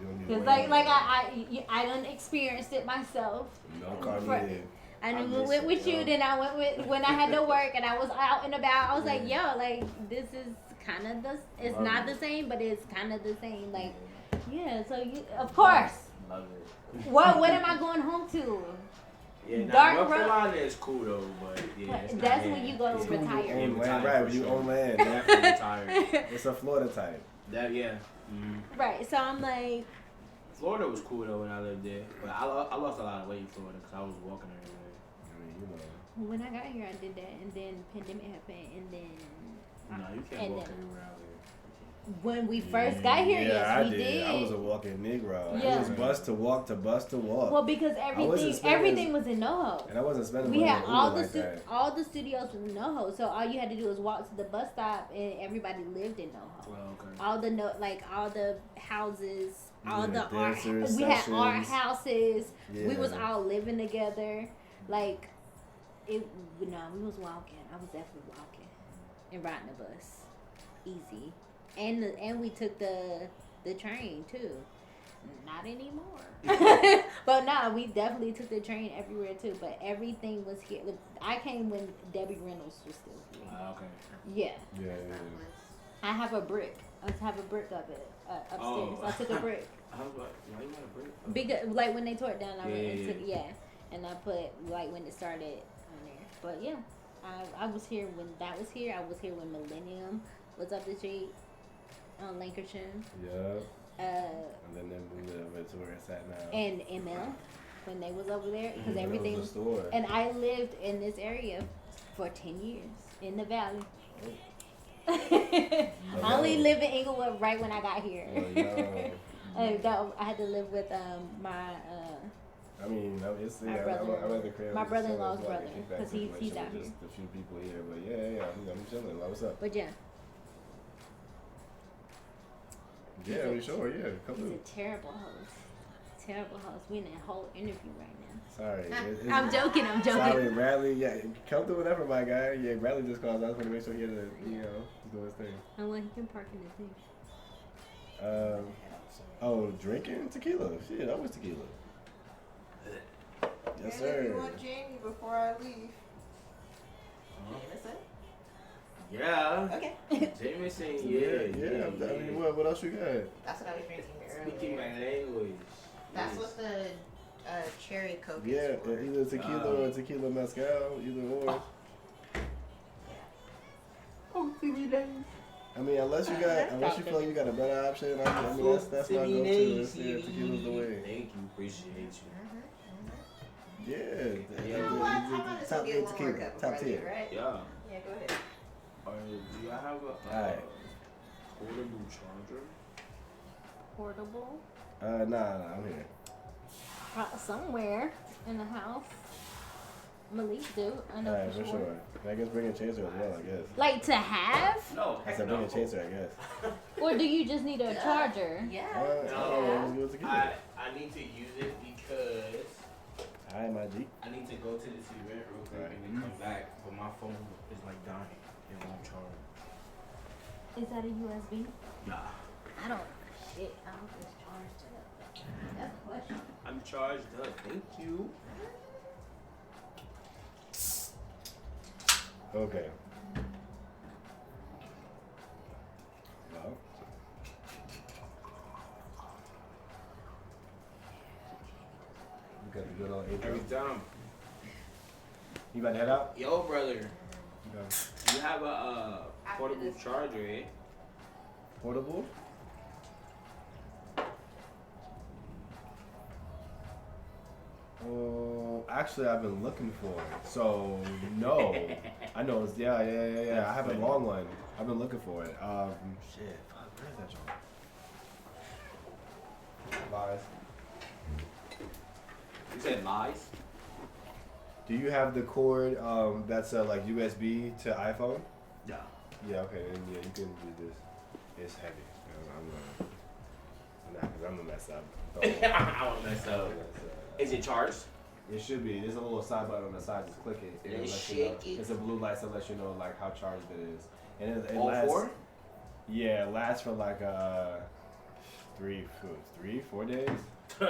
A: you don't need
P: Cause
A: way
P: like
A: more.
P: I done experienced it myself.
A: No car
P: For-
A: needed.
P: I
R: I
P: done
R: miss
P: went
R: it,
P: with you,
R: yo.
P: then I went with when I had to work and I was out and about. I was like, yo, like this is kind of the. It's
R: Love
P: not
R: it.
P: the same, but it's kind of the same. Like, yeah. So you, of course.
R: Love it.
P: What am I going home to?
R: Yeah,
P: Dark
R: North
P: road-
R: Carolina is cool though, but yeah, it's
P: That's
R: not
P: when
R: here.
P: you go
R: It's
P: to
R: cool.
P: retire.
R: Yeah,
A: Own land,
R: retire
A: right?
R: for
A: When you
R: sure.
A: own land.
R: Definitely retired.
A: It's a Florida type.
R: That yeah. Mm-hmm.
P: Right. So I'm like,
R: Florida was cool though when I lived there, but I lost a lot of weight in Florida because I was walking everywhere.
A: I mean, you know.
P: when I got here, I did that, and then pandemic happened, and then.
R: No, you can't
P: and
R: walk
P: then-
R: everywhere out here.
P: When we first got here, yes,
A: I
P: we
A: did.
P: did.
A: I was a walking Negro.
P: Yeah.
A: It was bus to walk to bus to walk.
P: Well, because everything was in NoHo.
A: And I wasn't spending
P: We
A: money
P: had
A: on
P: all
A: Uber
P: the
A: like that.
P: all the studios was in NoHo, so all you had to do was walk to the bus stop, and everybody lived in NoHo.
R: Well, okay.
P: All the houses, all
A: Yeah,
P: the art.
A: dancers,
P: We had art
A: sessions.
P: houses. We was
A: Yeah.
P: all living together. Like it. No, we was walking. I was definitely walking and riding the bus, easy. And we took the train too. Not anymore. But no, we definitely took the train everywhere too. But everything was here. Look, I came when Debbie Reynolds was still here.
R: Okay.
P: Yeah.
A: Yeah.
P: I have a brick. I have a brick of it upstairs.
R: Oh.
P: I took a brick.
R: I was like, why you want to break?
P: Because like when they tore it down, I went and
R: Yeah.
P: took and I put like when it started on there. But yeah, I was here when that was here. I was here when Millennium was up the street on Lancashire.
A: Yeah.
P: And
A: then they moved it over to where it's at now.
P: and ML when they was over there because
A: Mhm.
P: everything
A: That was a store.
P: and I lived in this area for 10 years in the valley. I only lived in Inglewood right when I got here. I had to live with my
A: I mean, it's
P: my
A: yeah,
P: brother-
A: I'm at the crib.
P: my
A: It's
P: brother-in-law's
A: like a
P: brother,
A: kickback
P: 'cause he's
A: situation
P: out
A: with
P: here.
A: just a few people here, but yeah, I'm chilling. Like, what's up?
P: but yeah.
A: Yeah, we sure. Yeah, come
P: He's
A: through.
P: a terrible host. Terrible host. We in a whole interview right now.
A: Sorry.
P: I'm joking.
A: Sorry, Bradley. Yeah, come through whatever, my guy. Yeah, Bradley just called. I just want to make sure he had to, do his thing.
P: And when he can park in the thing.
A: Drinking tequila. Shit, I was tequila. Yes,
M: If
A: sir.
M: you want Jamie before I leave. Jameson?
R: Yeah.
M: Okay.
R: Jameson,
A: Yeah. I mean, what else you got?
M: That's what I was drinking earlier.
R: Speaking my language.
M: That's what the cherry coke
A: Yeah,
M: is for.
A: either tequila or tequila mezcal, either or. I mean, unless you feel like you got a better option, I mean that's my go-to. Tequila's the way.
R: Thank you, appreciate you.
A: Yeah.
M: You know what? How about this? I'll get one more cup
A: Top
M: before I leave,
A: 10.
M: right?
R: Yeah.
M: Yeah, go ahead.
R: Do y'all have a portable charger?
P: Portable?
A: Nah, I'm here.
P: Somewhere in the house. Malik do. I know
A: Alright,
P: for
A: sure. I guess bring a chaser as well, I guess.
P: Like to have?
R: No.
A: I said bring a chaser, I guess.
P: Or do you just need a charger?
M: Yeah.
R: I need to use it because
A: Hi, my G.
R: I need to go to this event real quick and then come back, but my phone is like dying. It won't charge.
P: Is that a USB?
R: Nah.
P: I don't just charged it up. That's a question.
R: I'm charged up. Thank you.
A: Okay. Well. We got the good old intro.
R: Every time.
A: You about to head out?
R: Yo, brother.
A: Okay.
R: You have a portable charger, eh?
A: Portable? Actually, I've been looking for it. So, no. I know. Yeah. I have a long one. I've been looking for it. Shit. Fuck, where's that joint? Lies.
R: You said lies?
A: Do you have the cord that's like USB to iPhone?
R: Yeah.
A: Yeah, okay. Then yeah, you can do this. It's heavy. I'm gonna mess up.
R: I won't mess up. Is it charged?
A: It should be. There's a little side button on the side. Just click it. It'll let you know. It's a blue light to let you know like how charged it is. And it
R: All
A: lasts.
R: 4?
A: Yeah, it lasts for like 4 days.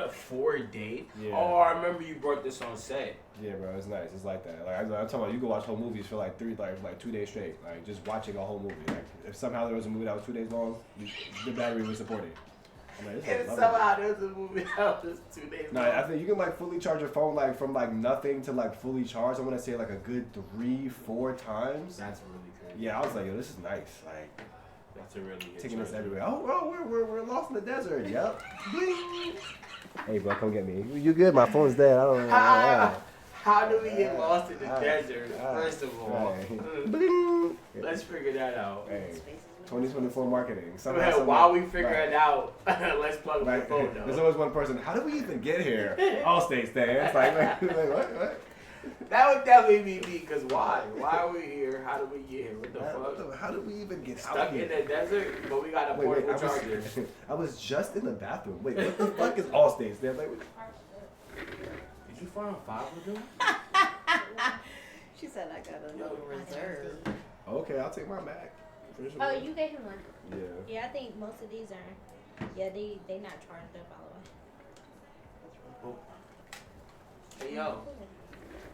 R: 4 days?
A: Yeah.
R: Oh, I remember you brought this on set.
A: Yeah, bro, it's nice. It's like that. Like I'm talking about, you can watch whole movies for like 2 days straight. Like just watching a whole movie. Like if somehow there was a movie that was 2 days long, the battery would support it.
R: If somehow there's a movie that was 2 days long.
A: No, I think you can like fully charge your phone like from like nothing to like fully charged. I'm gonna say like a good 3-4 times.
R: That's really crazy.
A: Yeah, I was like, yo, this is nice. Like
R: that's a really good
A: taking us
R: charger.
A: everywhere. Oh, we're lost in the desert. Yep. Hey, bro, come get me. You good? My phone's dead. I don't know.
R: How do we get lost in the desert? First of all, let's figure that out.
A: Hey, 2024 marketing.
R: While we figure it out, let's plug my phone.
A: There's always one person. How did we even get here? All states stands. Like what?
R: That would definitely be me. Cause why? Why are we here? How did we get here? What the fuck?
A: How did we even get
R: stuck
A: out here?
R: in the desert? But we got a portable charger.
A: I was just in the bathroom. Wait, what the fuck is all states? They're like,
R: did you find 5 of them?
M: She said I got a little reserve.
A: Okay, I'll take mine back. For sure.
P: Oh, you gave him one.
A: Yeah.
P: Yeah, I think most of these are. Yeah, they not charged up all the way.
R: Hey yo,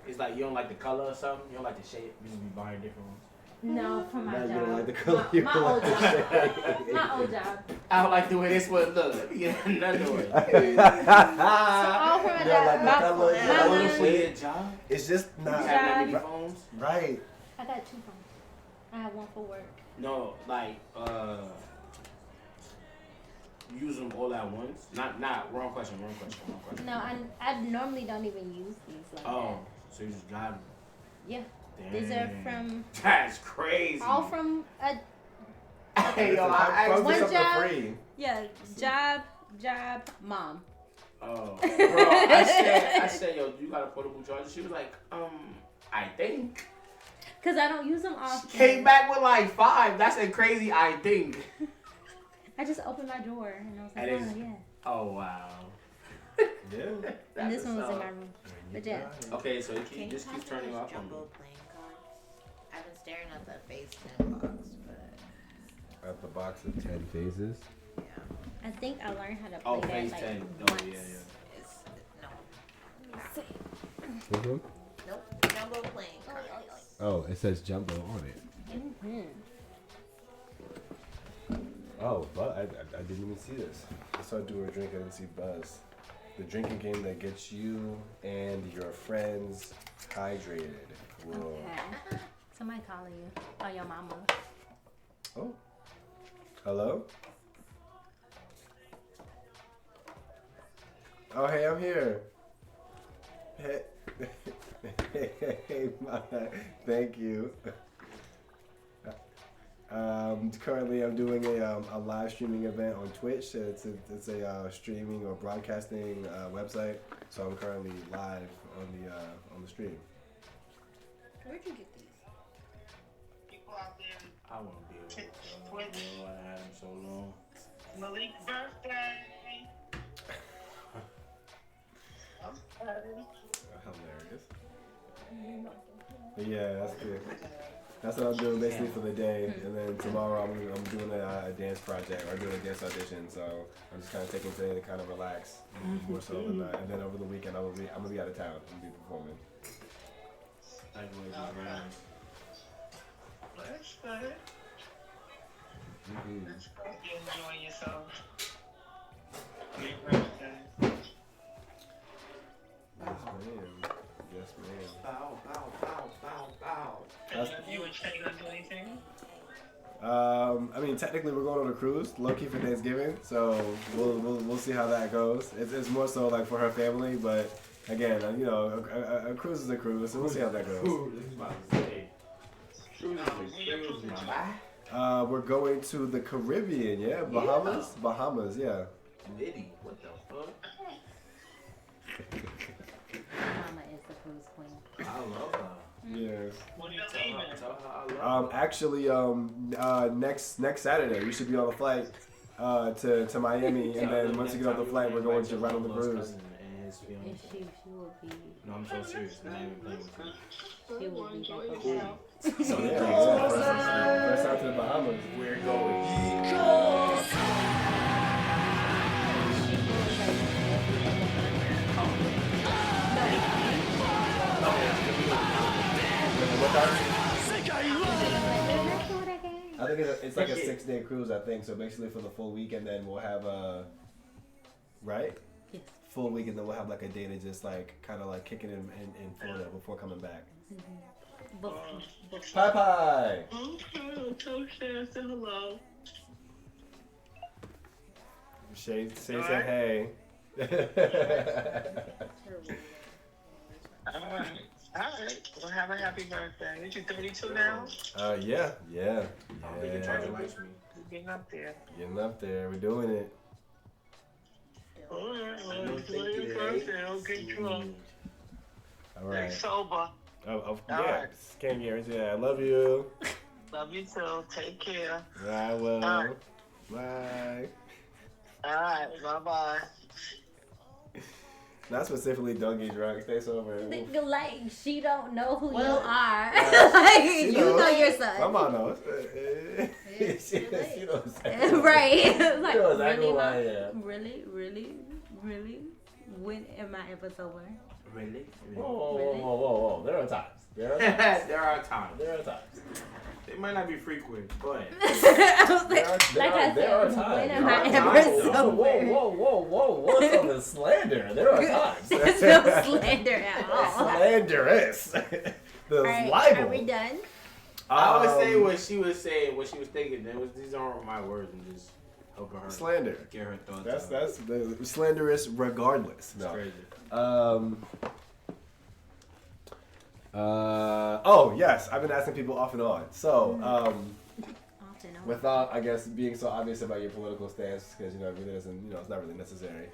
R: it's like you don't like the color or something. You don't like the shape. You just be buying different ones.
P: No, from my
A: Now
P: job.
A: you don't like the color. You
P: My
A: don't
P: old
A: like the
P: job.
A: shape.
P: My old job.
R: I don't like the way this one look. Let me get another one.
P: All from my job.
A: It's just not.
R: You have that many phones?
A: Right.
P: I got 2 phones. I have one for work.
R: No, like use them all at once. Not wrong question.
P: No, I normally don't even use these like
R: Oh, so you just got them.
P: Yeah.
R: Damn.
P: These are from.
R: That's crazy.
P: All from a.
R: Hey, yo,
P: one job.
A: Free.
P: Yeah, job, mom.
R: Oh, bro, I said, yo, you got a portable charger? She was like, I think.
P: Cause I don't use them often.
R: Came back with like 5. That's a crazy I think.
P: I just opened my drawer and I was like,
R: And
P: oh
R: it's-
P: yeah.
R: Oh wow.
A: Yeah.
P: And this one was in my room. But yeah.
R: Okay, so
M: Can you
R: just
M: pass
R: keep
M: me
R: turning
M: those
R: off on me.
M: jumbo playing cards? I've been staring at that phase 10 box, but
A: At the box of 10 phases.
P: I think I learned how to play
R: Oh,
P: that
R: phase
P: like
R: 10. Oh,
P: once.
R: yeah, yeah.
M: it's no.
P: Let me see.
A: Mm-hmm.
M: Nope. Jumbo playing cards.
A: Oh, it says jumbo on it.
P: Mm-hmm.
A: Oh, but I didn't even see this. I saw Do or Drink. I didn't see Buzz. The drinking game that gets you and your friends hydrated. Whoa.
P: Okay. Somebody calling you. Oh, your mama.
A: Oh. Hello? Oh, hey, I'm here. Hey, hey, thank you. Currently, I'm doing a live streaming event on Twitch. It's a streaming or broadcasting website. So I'm currently live on the stream.
P: Where'd you get these?
R: I won't be able to go. I had him so long.
S: Malik's birthday.
A: Hilarious. But yeah, that's good. That's what I'm doing basically for the day, and then tomorrow I'm doing a dance project or doing a dance audition. So I'm just kind of taking today to kind of relax more so than that. And then over the weekend I'm gonna be out of town. I'm gonna be performing.
S: That's good.
A: Mm-hmm.
S: That's good. You're enjoying yourself. Your birthday.
A: Yes, ma'am. Yes, ma'am.
R: Bow, bow, bow, bow, bow.
S: You and Shay gonna do anything?
A: I mean, technically we're going on a cruise, low key for Thanksgiving, so we'll see how that goes. It's more so like for her family, but again, you know, a cruise is a cruise, so we'll see how that goes. We're going to the Caribbean, yeah, Bahamas, yeah.
R: Nitty, what the fuck?
P: Mama is the cruise queen.
R: I love her.
A: Yeah.
S: What are you leaving?
R: Tell her I love her.
A: Actually, next Saturday you should be on a flight to Miami, and then once you get off the flight, we're going to right on the cruise.
P: And she will be.
R: No, I'm so serious. I'm not even playing with you.
P: She will be
A: Cool.
P: back.
A: So yeah, first out to the Bahamas.
R: We're going.
A: I think it's like a 6-day cruise, I think. So basically for the full week, and then we'll have right?
P: Yes.
A: Full week, and then we'll have like a day to just like kind of like kick it in Florida before coming back. Pie pie.
S: Okay, tell Shay I said hello.
A: Shay said hey.
S: Alright. Well, have a happy birthday. Is you 32 now?
A: Yeah.
R: I'm thinking Charlie likes me.
S: Getting up there.
A: Getting up there, we're doing it.
S: Alright, well, enjoy your birthday. Don't get drunk.
A: All right.
S: Stay sober.
A: Yeah,
S: right.
A: can't guarantee that. I love you.
S: Love you too. Take care.
A: I will.
S: All right.
A: Bye.
S: Alright, bye-bye.
A: Not specifically don't get drunk, stay sober.
P: Like she don't know who you are.
A: Like,
P: you know your son.
A: Mama knows. she knows.
P: Right. Like,
A: She knows exactly
P: really,
A: who I
P: Mom?
A: am.
P: Really? When am I ever sober?
R: Really?
A: Whoa. There are times.
R: There are times. They might not be frequent, but
P: There are times. When am I ever sober?
A: Whoa. What's on the slander? There are times.
P: There's no slander at all.
A: Slanderous. The
P: Alright,
A: libel.
P: are we done?
R: I would say what she was saying, what she was thinking. These aren't my words. I'm just helping her.
A: Slander.
R: Get her thoughts.
A: That's the slanderous regardless.
R: It's crazy.
A: Oh yes, I've been asking people off and on. So without I guess being so obvious about your political stance, because it really doesn't, it's not really necessary.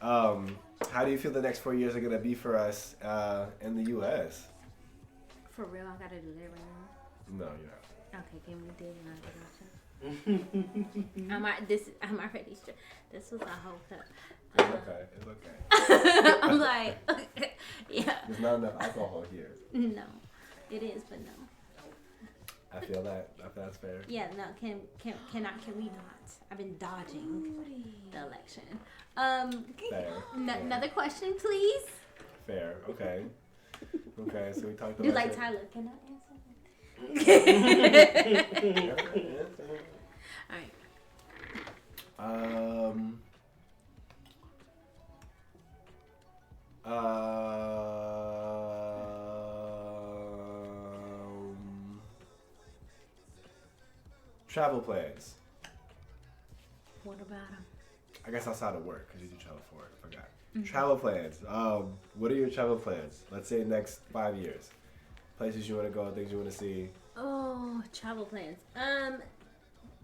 A: How do you feel the next 4 years are gonna be for us in the U.S.?
P: For real, I gotta do that right now.
A: No, you're not.
P: Okay, give me the and I'll get I'm already stressed. This was a whole cup.
A: It's okay. It's okay.
P: I'm like, yeah.
A: There's not enough alcohol here.
P: No, it is, but no.
A: I feel that. That's fair.
P: Yeah, no. Can we not? I've been dodging the election.
A: Fair.
P: Another question, please.
A: Fair. Okay. Okay. So we talked about.
P: You like Tyler? Can I answer? All right.
A: Travel plans.
P: What about him?
A: I guess outside of work, because you do travel for work. I forgot.
P: Mhm.
A: Travel plans. What are your travel plans? Let's say next 5 years. Places you want to go, things you want to see.
P: Oh, travel plans.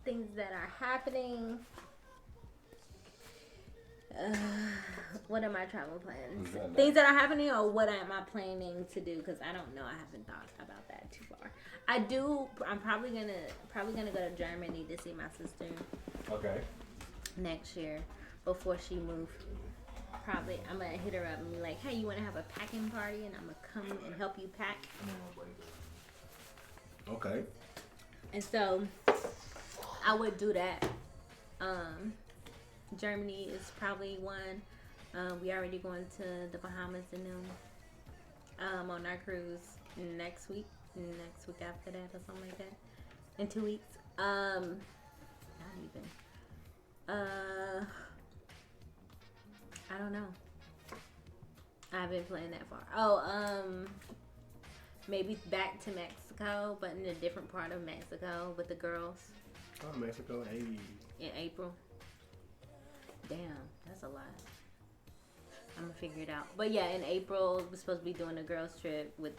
P: Things that are happening. What are my travel plans? Things that are happening, or what am I planning to do? Because I don't know. I haven't thought about that too far. I do. I'm probably gonna go to Germany to see my sister.
A: Okay.
P: Next year, before she moves. Probably, I'm gonna hit her up and be like, "Hey, you wanna have a packing party?" And I'm gonna come and help you pack.
A: Okay.
P: And so, I would do that. Germany is probably one. We already going to the Bahamas and them on our cruise next week after that or something like that. In 2 weeks. Not even. I don't know. I haven't planned that far. Oh, maybe back to Mexico, but in a different part of Mexico with the girls.
A: Oh, Mexico, hey.
P: In April. Damn, that's a lot. I'm gonna figure it out. But yeah, in April, we're supposed to be doing a girls trip with,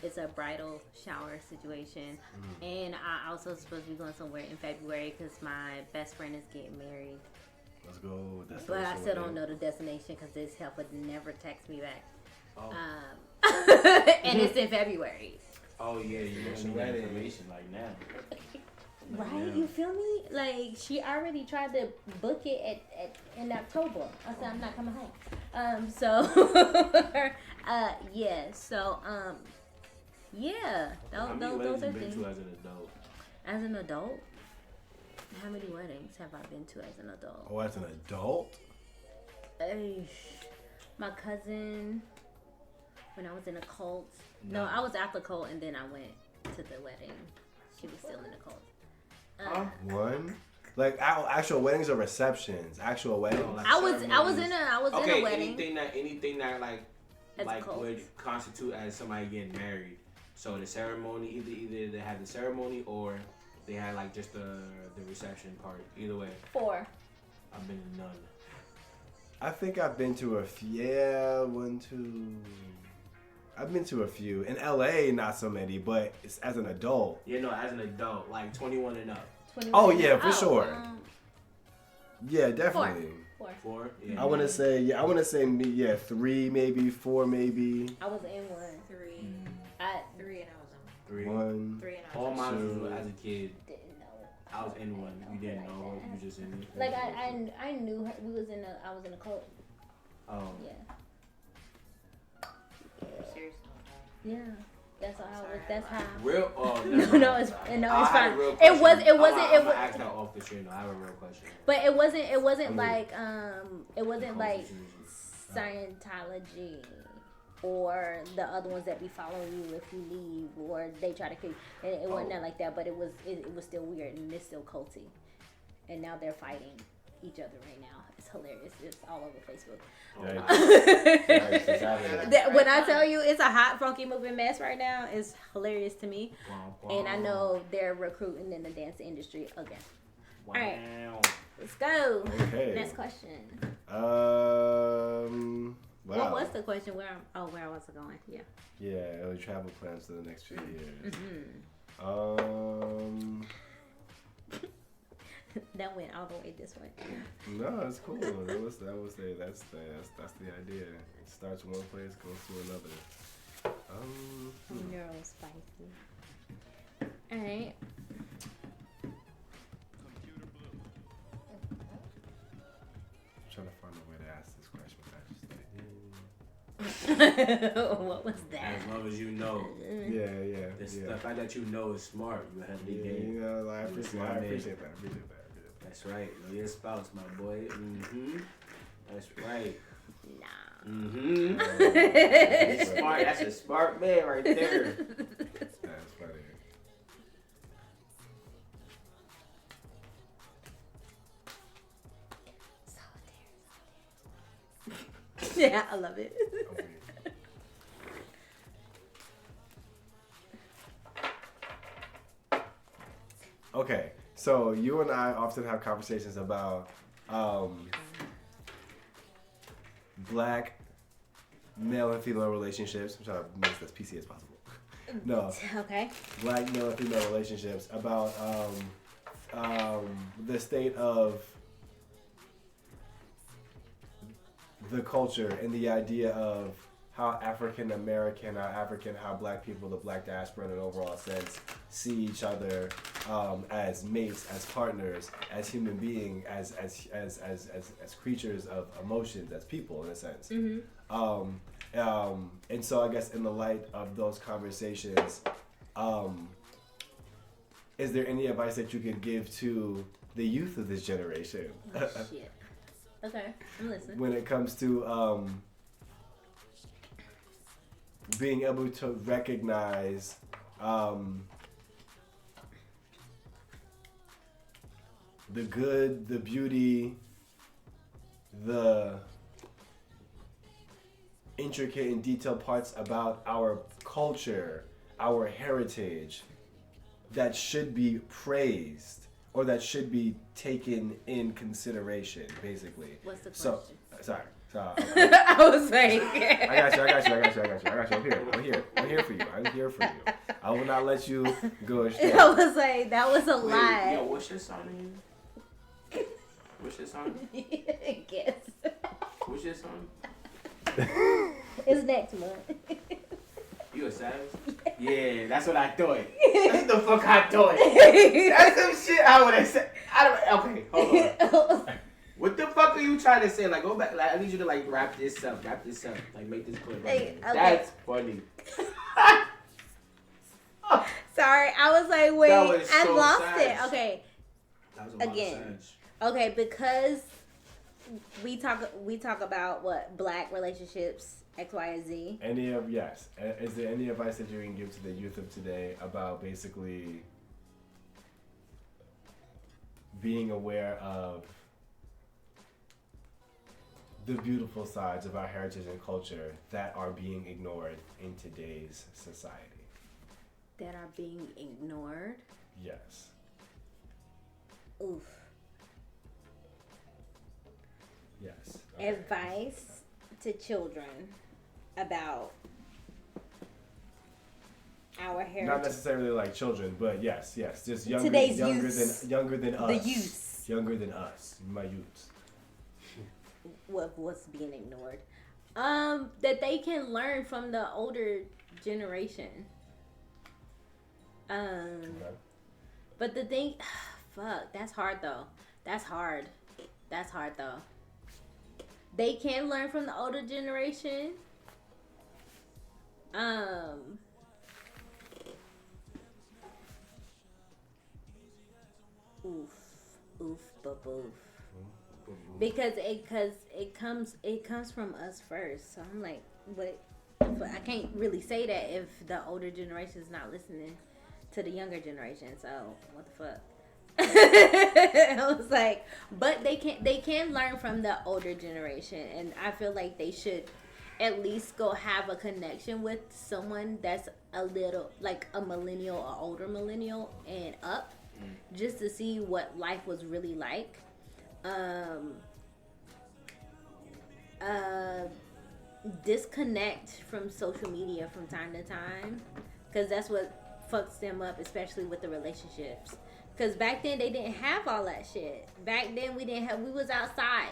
P: it's a bridal shower situation. And I also supposed to be going somewhere in February because my best friend is getting married.
A: Let's go.
P: But I still don't know the destination because this help would never text me back.
R: Oh.
P: And it's in February.
R: Oh yeah, you mentioned that information like now.
P: Right? You feel me? Like she already tried to book it in October. I said I'm not coming home. Yeah. So yeah.
R: How many
P: Those
R: weddings
P: are
R: you been
P: things.
R: to as an adult?
P: As an adult? How many weddings have I been to as an adult?
A: Oh, as an adult?
P: My cousin, when I was in a cult. No,
A: Nah.
P: I was at the cult and then I went to the wedding. She was still in the cult.
A: One? Like actual weddings or receptions? Actual weddings?
R: Like
P: I was in a wedding.
R: Anything that
P: As a cult.
R: would constitute as somebody getting married. So the ceremony, either they had the ceremony or they had like just the reception part. Either way.
P: 4.
R: I've been to none.
A: I think I've been to a few. Yeah, 1, 2. I've been to a few. In LA, not so many, but it's as an adult.
R: Yeah, no, as an adult, like 21 and up.
P: 21
A: Oh,
P: and
A: yeah,
P: up.
A: for sure. Yeah, definitely.
R: 4? Yeah.
A: I want to say, 3 maybe, 4 maybe.
P: I was in 1.
M: 3. 3 and I was in
R: 3.
A: 1.
M: 3 and I
R: All
M: was
R: mine
M: in
R: was as a kid.
P: Didn't know.
R: I was in 1. You didn't know. You just in it.
P: Like I knew her. I was in a cult.
R: Oh.
P: Yeah.
M: Seriously.
P: Yeah. That's how I was. That's how.
R: Real? Oh
P: No, it's fine.
R: I had a real
P: It
R: question.
P: wasn't.
R: I'm gonna ask that off the stream. I have a real question.
P: But it wasn't like Scientology or the other ones that be following you if you leave or they try to kill you. It wasn't that like that, but it was still weird and it's still culty. And now they're fighting each other right now. It's hilarious. It's all over Facebook. When I tell you it's a hot, funky, moving mess right now, it's hilarious to me. And I know they're recruiting in the dance industry again. All right, let's go.
A: Okay.
P: Next question.
A: Wow.
P: What was the question? Where was I going? Yeah.
A: Yeah, early travel plans for the next few years.
P: That went all the way this way.
A: No, it's cool. That's the idea. It starts one place, goes to another.
P: Neural spicy. All right.
A: trying to find a way to ask this question.
P: What was that?
R: As long as you know.
A: Yeah.
R: The fact that you know is smart. You have the game.
A: You know, I appreciate that.
R: That's right. Know your spouse, my boy. Mm-hmm. That's right.
P: Nah.
R: Mm-hmm. Smart. That's a smart man right there.
A: That's funny.
P: Yeah, I love it.
A: Okay, so you and I often have conversations about black male and female relationships. I'm trying to make this as PC as possible. No.
P: Okay.
A: Black male and female relationships, about the state of the culture and the idea of how African American, how black people, the black diaspora in an overall sense, see each other as mates, as partners, as human beings, as creatures of emotions, as people in a sense.
P: Mm-hmm.
A: And so I guess in the light of those conversations, is there any advice that you could give to the youth of this generation?
P: Oh, shit. Okay, I'm listening.
A: When it comes to being able to recognize the good, the beauty, the intricate and detailed parts about our culture, our heritage, that should be praised or that should be taken in consideration, basically.
P: What's the
A: question? Sorry.
P: I was like,
A: I got you. I'm here for you. I will not let you go astray.
P: I was like, that was a lie.
R: Yo, what's your song name? What's your song?
P: Guess.
R: What's your song?
P: It's next month.
R: You a savage? Yeah, that's what I thought. That's the fuck I thought. That's some shit I would have said. Okay, hold on. What the fuck are you trying to say? Like, go back. Like, I need you to like wrap this up. Like, make this clip. Right
P: okay.
R: That's funny.
P: Sorry, I was like, wait,
R: was
P: I
R: so
P: lost
R: sad.
P: it. Okay,
R: That was a
P: again. Okay, because we talk about what black relationships, X, Y, and Z.
A: Yes. Is there any advice that you can give to the youth of today about basically being aware of the beautiful sides of our heritage and culture that are being ignored in today's society?
P: That are being ignored?
A: Yes.
P: Oof.
A: Yes.
P: Okay. Advice to children about our heritage.
A: Not necessarily like children, but yes, just younger
P: Today's
A: than
P: youths.
A: younger than us.
P: The youths.
A: Younger than us, my youths.
P: What's being ignored? That they can learn from the older generation.
A: Okay.
P: But the thing, fuck, that's hard though. That's hard though. They can learn from the older generation. Because it comes from us first. So I'm like, but I can't really say that if the older generation is not listening to the younger generation. So what the fuck? I was like, but they can learn from the older generation, and I feel like they should at least go have a connection with someone that's a little like a millennial or older millennial and up, just to see what life was really like. Disconnect from social media from time to time, because that's what fucks them up, especially with the relationships. Because back then they didn't have all that shit. Back then we was outside.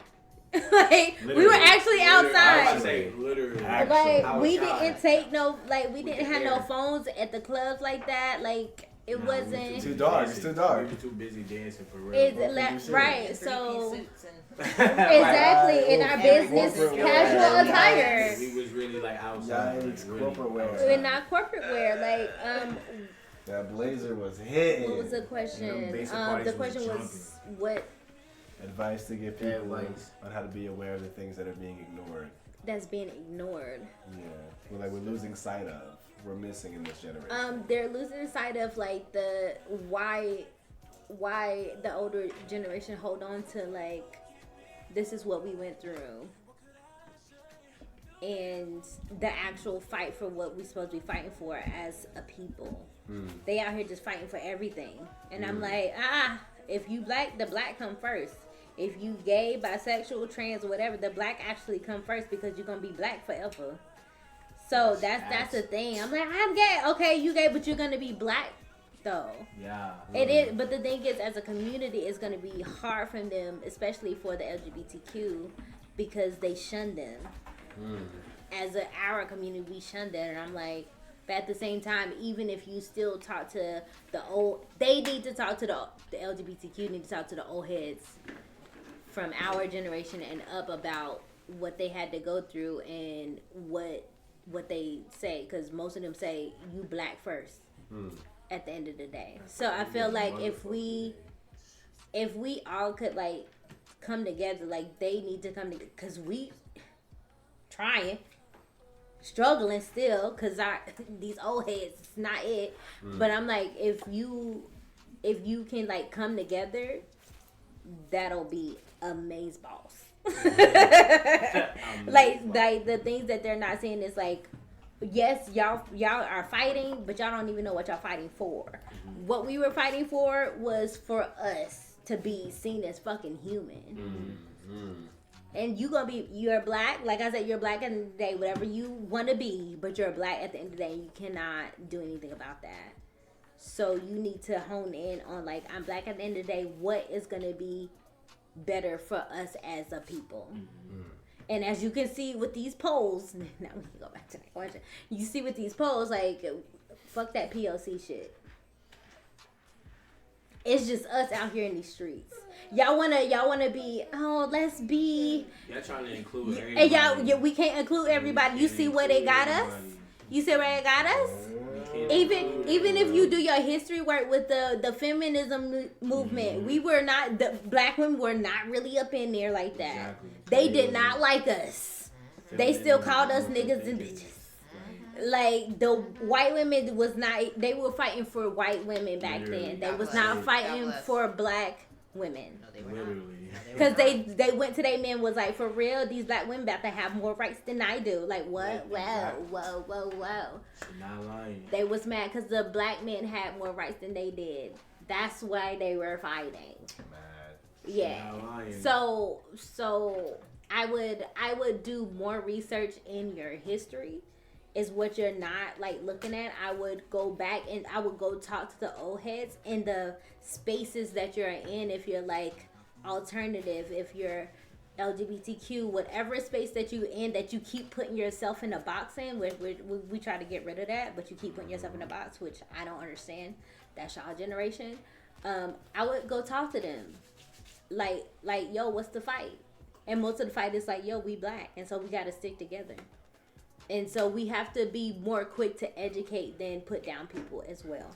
P: Like literally, we were actually outside.
R: Literally.
P: Like we didn't take no, like we didn't have no phones at the clubs like that. Like It wasn't
A: too dark. It's too dark.
R: We were too busy dancing for real.
P: It's right. So exactly in our business casual attire.
R: We was really like outside.
A: It's corporate wear.
P: We're not corporate wear. Like
A: that blazer was hitting.
P: What was the question? The question was what
A: advice to give people on how to be aware of the things that are being ignored.
P: That's being ignored.
A: Yeah, we're losing sight of. We're missing in this generation.
P: They're losing sight of like the why the older generation hold on to like this is what we went through, and the actual fight for what we're supposed to be fighting for as a people. They out here just fighting for everything, and I'm like, if you black, the black come first. If you gay, bisexual, trans, or whatever, the black actually come first because you're gonna be black forever. So that's the thing. I'm like, I'm gay. Okay, you gay, but you're gonna be black though.
R: Yeah.
P: It is, but the thing is, as a community, it's gonna be hard for them, especially for the LGBTQ, because they shun them. As our community, we shun them, and I'm like, but at the same time, even if you still talk to the old, they need to talk to the LGBTQ need to talk to the old heads from our generation and up about what they had to go through and what they say, because most of them say you black first at the end of the day. So I feel like if we all could like come together, like they need to come together, because we struggling still, because these old heads, it's not it. But I'm like, if you can like come together, that'll be amaze balls. like the things that they're not saying is like, yes, y'all are fighting, but y'all don't even know what y'all fighting for. What we were fighting for was for us to be seen as fucking human. And you're black, like I said, you're black in the day, whatever you want to be, but you're black at the end of the day, and you cannot do anything about that. So you need to hone in on like, I'm black at the end of the day, what is going to be better for us as a people. And as you can see with these polls, now we can go back to that question. You see with these polls, like, fuck that POC shit. It's just us out here in these streets. Y'all wanna be, let's be.
R: Y'all trying to include everybody.
P: And y'all, we can't include everybody. You see where they got us? You see where they got us? Even if you do your history work with the feminism movement, we were not, the black women were not really up in there like that. Exactly. They did not like us. They still called us niggas and bitches. Like the white women was not, they were fighting for white women back then. They was not fighting for black women.
O: No, they were not.
P: Because they went to their men was like, for real, these black women about to have more rights than I do. Like, what? Whoa.
R: Not lying.
P: They was mad because the black men had more rights than they did. That's why they were fighting. Yeah. So I would do more research in your history. Is what you're not like looking at. I would go back and I would go talk to the old heads in the spaces that you're in. If you're like alternative, if you're LGBTQ, whatever space that you in that you keep putting yourself in a box in, we try to get rid of that, but you keep putting yourself in a box, which I don't understand. That's y'all generation. I would go talk to them, like yo, what's the fight? And most of the fight is like, yo, we black, and so we got to stick together. And so we have to be more quick to educate than put down people as well.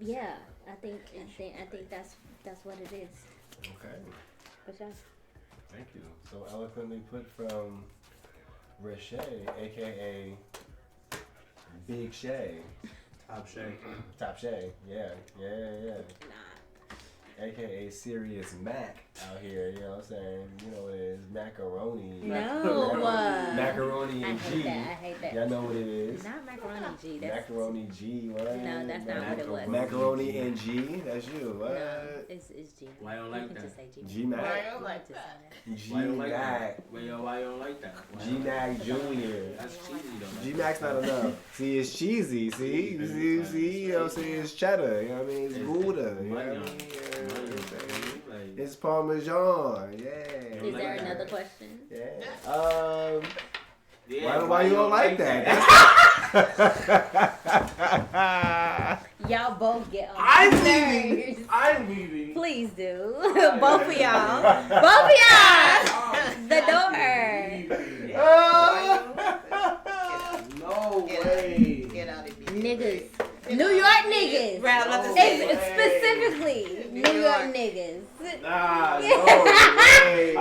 P: Yeah, I think that's what it is.
A: Okay.
P: For sure.
A: Thank you. So eloquently put from Riche, aka Big Shay. Top Shay. Yeah. AKA Serious Mac out here, you know what I'm saying? You know what it is, macaroni.
P: No.
A: Macaroni and G.
P: I hate that.
A: Y'all know what it is.
P: Not macaroni and G.
A: Macaroni G, what?
P: No, that's not what it was.
A: Macaroni and G, that's you, what?
P: No, it's G.
R: Why you don't like that?
P: Just say G.
A: G-Mac.
O: Why you don't like that?
A: G-Mac.
R: Why you don't like that?
A: G-Mac Jr.
R: That's cheesy though.
A: G-Mac's not enough. See, it's cheesy, see? See, you know what I'm saying? It's cheddar, you know what I mean? It's Gouda, you know what I mean? It's Parmesan, yeah.
P: Is there another question?
A: Yeah. Why you don't like that?
P: Y'all both get on
R: I'm
P: my
R: leaving.
P: nerves.
R: I'm leaving.
P: Please do. Both of y'all. Both of y'all. The door.
R: No way.
M: Get out of here.
P: Niggas. New York niggas.
M: Right, I'm about to say.
P: Specifically, New York niggas.
R: Nah, no way.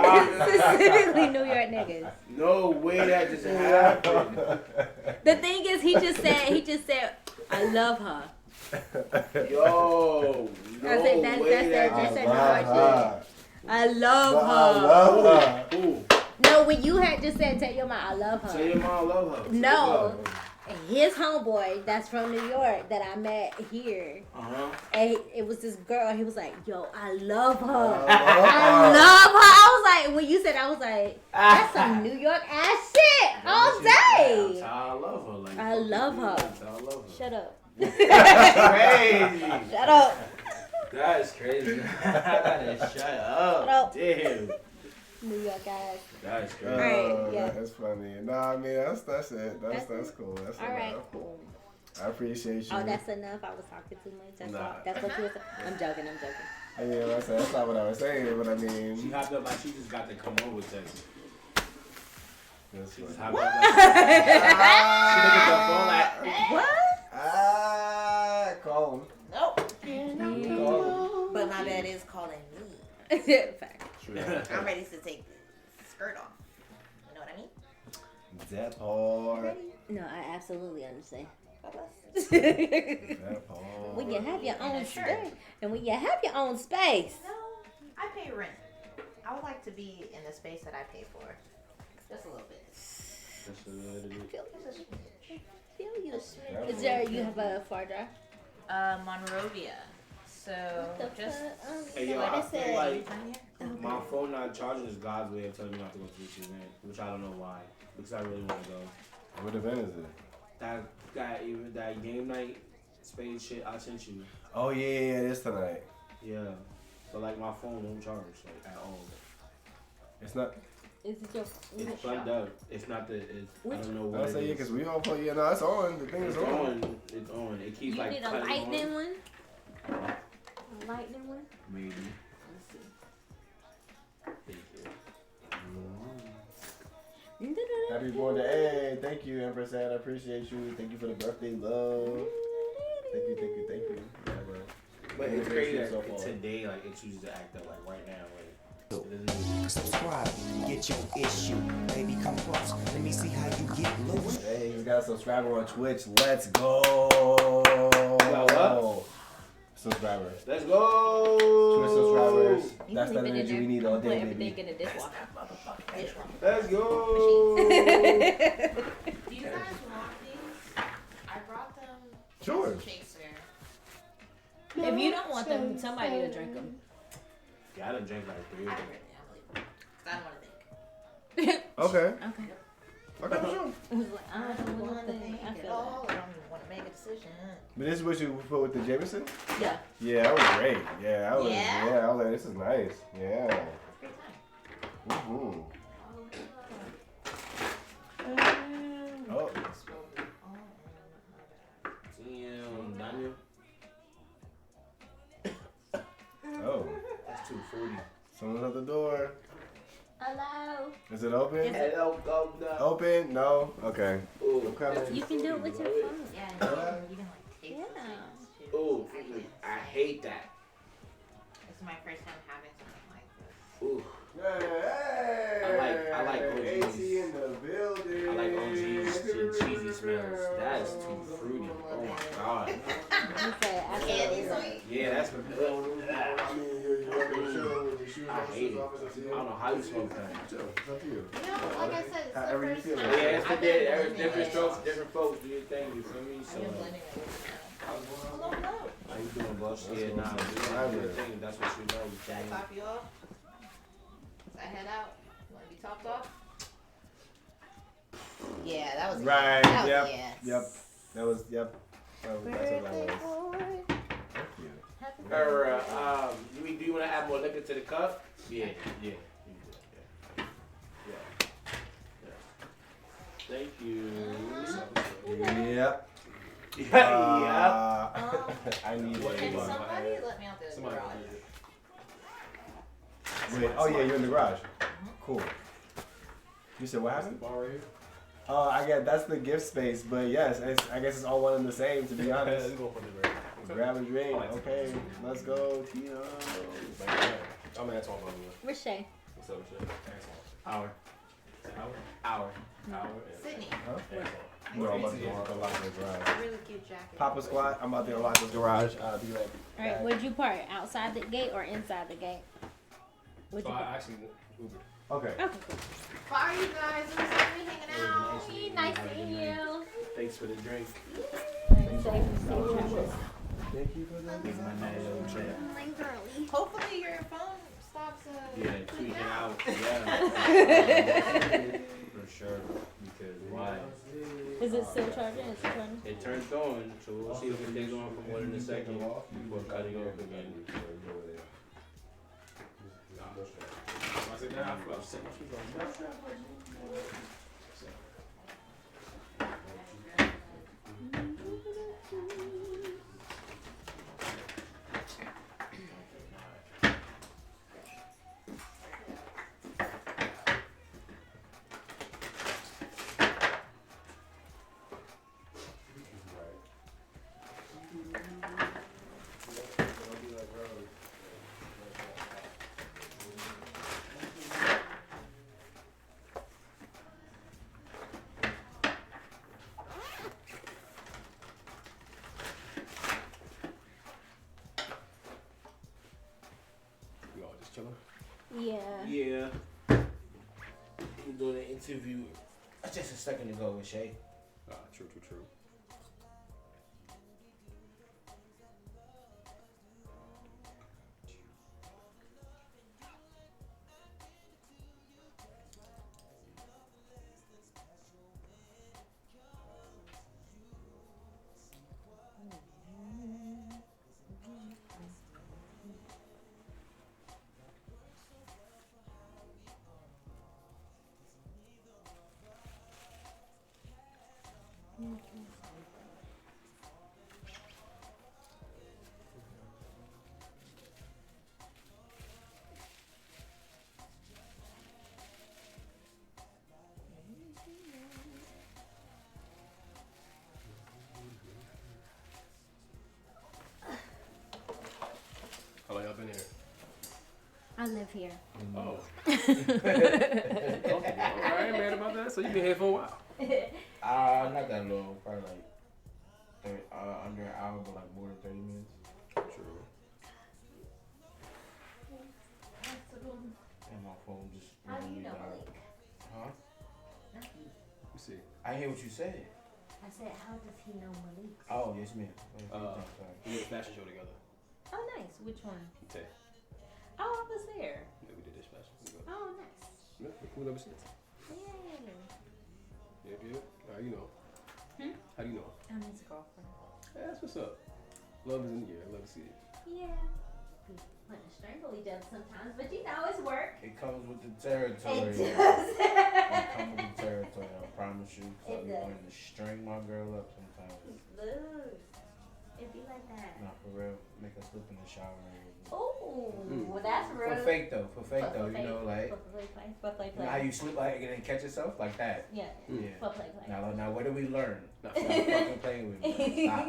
P: Specifically, New York niggas.
R: No way that just happened.
P: The thing is, he just said, I love her.
R: Yo, no
P: I said, that's
R: way
P: that New York shit. I love her.
R: Ooh.
P: No, when you had just said, tell your mom, I love her.
R: Tell your mom I love her.
P: No. His homeboy that's from New York that I met here. And it was this girl. He was like, yo, I love her. I love her. I was like, when you said, I was like, that's some New York ass shit all day.
R: That's how I love her. Like,
P: I love her.
R: That's how I love her.
P: Shut up.
R: That's crazy.
P: Shut up.
R: That's crazy. Shut up. Damn.
P: New York guys.
R: That's crazy.
P: Alright, yeah.
A: That's funny. No, I mean that's it. That's cool. That's
P: alright,
A: enough.
P: cool.
A: I appreciate you.
P: Oh, that's enough. I was talking too much. That's what you was. I'm joking.
A: I mean, that's not what I was saying, but I mean.
R: She hopped up like she just got to come over to me.
A: That's
R: She
A: what.
R: just hopped up like she looked at the phone like,
P: what?
A: Call him.
M: Nope.
A: Call him.
M: But my bed is calling me.
P: Fact.
M: I'm ready to take the skirt off. You know what I mean?
A: That part.
P: No, I absolutely understand.
A: That part.
P: When you have your own space, and when you have your own space.
M: No, I pay rent. I would like to be in the space that I pay for. Just a little bit.
R: Just a little bit.
P: Feel you. Is there? You have a far drive?
M: Monrovia. So just.
R: Hey yo, I feel like my phone not charging is God's way of telling me not to go to this event, which I don't know why, because I really want to go.
A: What event is it?
R: That game night space shit I sent you.
A: Oh yeah, it is tonight.
R: Yeah, but like my phone won't charge like at all.
A: It's not.
P: Is it your?
R: It's plugged up. It's not the. I don't know what.
A: I say yeah, because we all play. Yeah, no, it's on. The thing is on.
R: It's on. It keeps
P: You
R: like.
P: need a lightning one. A lightning one.
R: Maybe.
P: Let's see.
R: Thank you.
A: Happy birthday. Hey, thank you, Empress Ad. I appreciate you. Thank you for the birthday love. Thank you. Yeah, bro.
R: But it's crazy that today, like, it chooses to act up, like, right now, like.
C: Subscribe, get your issue. Baby, come close. Let me see how you get loose.
A: Hey, we got a subscriber on Twitch. Let's go.
R: What?
A: Subscriber.
R: Let's go.
A: Twitch subscribers.
P: You
A: That's the
P: really been
A: energy
P: in
A: we need
P: there.
A: all
P: Put
A: day,
P: everything
A: baby.
P: in the dishwasher.
R: Let's go.
M: Do you guys want these? I brought them.
A: Sure.
M: Chaser.
P: If you don't want them, somebody will drink them.
R: Yeah, I done drank like 3 of them.
M: I don't want to think.
A: Okay.
P: Okay.
A: Okay, for sure.
P: It was like, I don't want to think. I
M: At
P: feel
M: all.
P: that.
M: I don't even want to make a decision.
A: But this is what you put with the Jameson?
P: Yeah.
A: Yeah, that was great. Yeah, I was.
M: Yeah?
A: Yeah, I was like, this is nice. Yeah. Mm-hmm. Oh.
R: Damn, Daniel.
A: Oh.
R: That's too fruity.
A: Someone's at the door.
P: Hello.
A: Is it open?
R: Hello, go now.
A: Open? No? Okay.
R: Ooh.
A: I'm coming.
P: You can do it with your phone.
M: Yeah, you can like taste
P: Yeah.
M: the
R: Ooh, I hate that.
M: It's my first time having something like this.
R: Ooh.
A: Hey,
R: I like OGs.
A: AC in the building.
R: I like OGs and cheesy smells. That is too fruity. Oh my god.
M: Candy sweet.
R: Yeah, that's what. I hate it. I don't know how you smoke that.
A: It's up to you.
M: You know, like I said, it's
A: However
M: the
A: you
M: first
A: feel.
M: time.
R: Yeah, it's
M: I've
R: for
M: been
R: there's
M: blending
R: different
M: it.
R: strokes, different folks do your thing, you feel me? So,
M: I've been blending it now. Hello.
R: how you doing, boss? Yeah, nah, do your thing. That's what you know. You
M: Should I
R: feel me?
M: top you off? As I head out, you want to be topped off? Yeah, that was
A: Right.
M: That was
A: Yep.
M: yes.
A: Yep. That was. Yep. That's what that was. Thank you.
R: Do you want to add more liquor to the cup? Yeah. Yeah. Thank you.
A: Yep. I need
M: Can somebody let me out the garage?
A: Wait, oh yeah, you're in the garage. Cool. You said what happened?
U: Bar right here.
A: I guess that's the gift space, but yes, I guess it's all one and the same, to be honest. Grab a drink. Okay, let's go, Tino.
U: I'm Antoine, by the way.
P: Where's Shay?
U: What's up, Shay?
R: Hour.
M: Sydney.
A: Huh? We're all about to go unlock the garage.
M: Really cute jacket.
A: Papa Squat, I'm about to unlock this garage. Be like,
P: All right, would you park outside the gate or inside the gate? Would
U: So
P: you
U: I
P: park?
U: actually Uber.
A: Okay.
P: Okay, cool.
M: Bye, you guys. It was lovely hanging out.
P: Nice seeing you.
R: Thanks for the drink.
P: Safe travels.
A: Thank you for that.
M: Hopefully your phone stops.
R: Yeah, tweaking out. Yeah. For sure. Because why?
P: Is it still charging? Is it charging?
R: It turns on, so we'll see if it takes on for more than a second before cutting off again.
U: I said, nah, I feel like setting my shoes on. You all just chilling?
P: Yeah.
R: Yeah. We doing an interview just a second ago with Shay.
U: True. How long y'all been here?
P: I live here.
U: Oh. Comfortable. I ain't mad about that. So you been here for a while.
R: Not that long. Probably like under an hour, but like more than 30 minutes.
U: True.
R: And my phone just
M: How do you
R: randomly
M: know
R: died.
M: Malik?
R: Huh?
U: You see.
R: I hear what you said.
M: I said, how does he know Malik?
R: Oh, yes, ma'am.
U: We did a fashion show together.
P: Oh, nice. Which one?
U: Tay.
P: Oh, I was there.
U: Yeah, we did this fashion.
P: Oh, nice.
U: Yeah, we cool ever since.
P: Yay.
U: Yeah. How you know? How do you know?
P: I'm his girlfriend.
U: Yeah, that's what's up. Love is in the air. I love to see it.
P: Yeah. We want to strangle each other sometimes, but you know it's work.
R: It comes with the territory.
P: It does.
R: It comes with the territory, I promise you.
P: It
R: I'll be
P: does.
R: wanting to string my girl up sometimes.
P: Look. It be like that.
R: Nah, for real. Make her slip in the shower.
P: Oh, well, that's real.
R: For fake though, you know, like.
P: For play.
R: You know how you slip like and then catch yourself like that?
P: Yeah.
R: Yeah.
P: For play.
R: Now what do we learn? Stop fucking playing with me. Stop.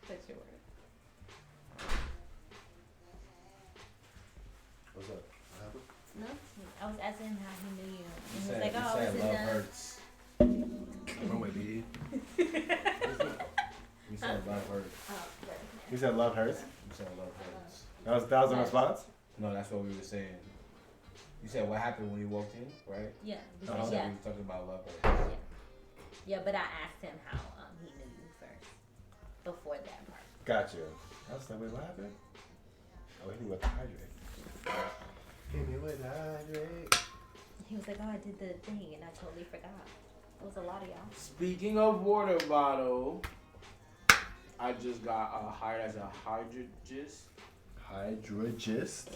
P: That's your word.
U: What's up? What happened?
P: No, I was asking him how he knew you. And he was
R: said-
P: like,
R: you
P: oh,
R: said
P: was it
R: love
P: done?
R: hurts.
A: Runway B.
R: You said love hurts.
P: Oh, good.
A: You said love hurts?
R: You said love hurts.
A: That was the response?
R: No, that's what we were saying. You said what happened when you walked in, right?
P: Yeah. We
R: Oh,
P: said, yeah.
R: we were talking about love hurts.
P: Yeah, but I asked him how he knew you first. Before that part.
A: Gotcha. I was like, wait, what happened? Oh, he went to hydrate. Hit me with hydrate.
P: He was like, oh, I did the thing, and I totally forgot. It was a lot of y'all.
R: Speaking of water bottle, I just got hired as a hydrologist.
A: Hydrologist?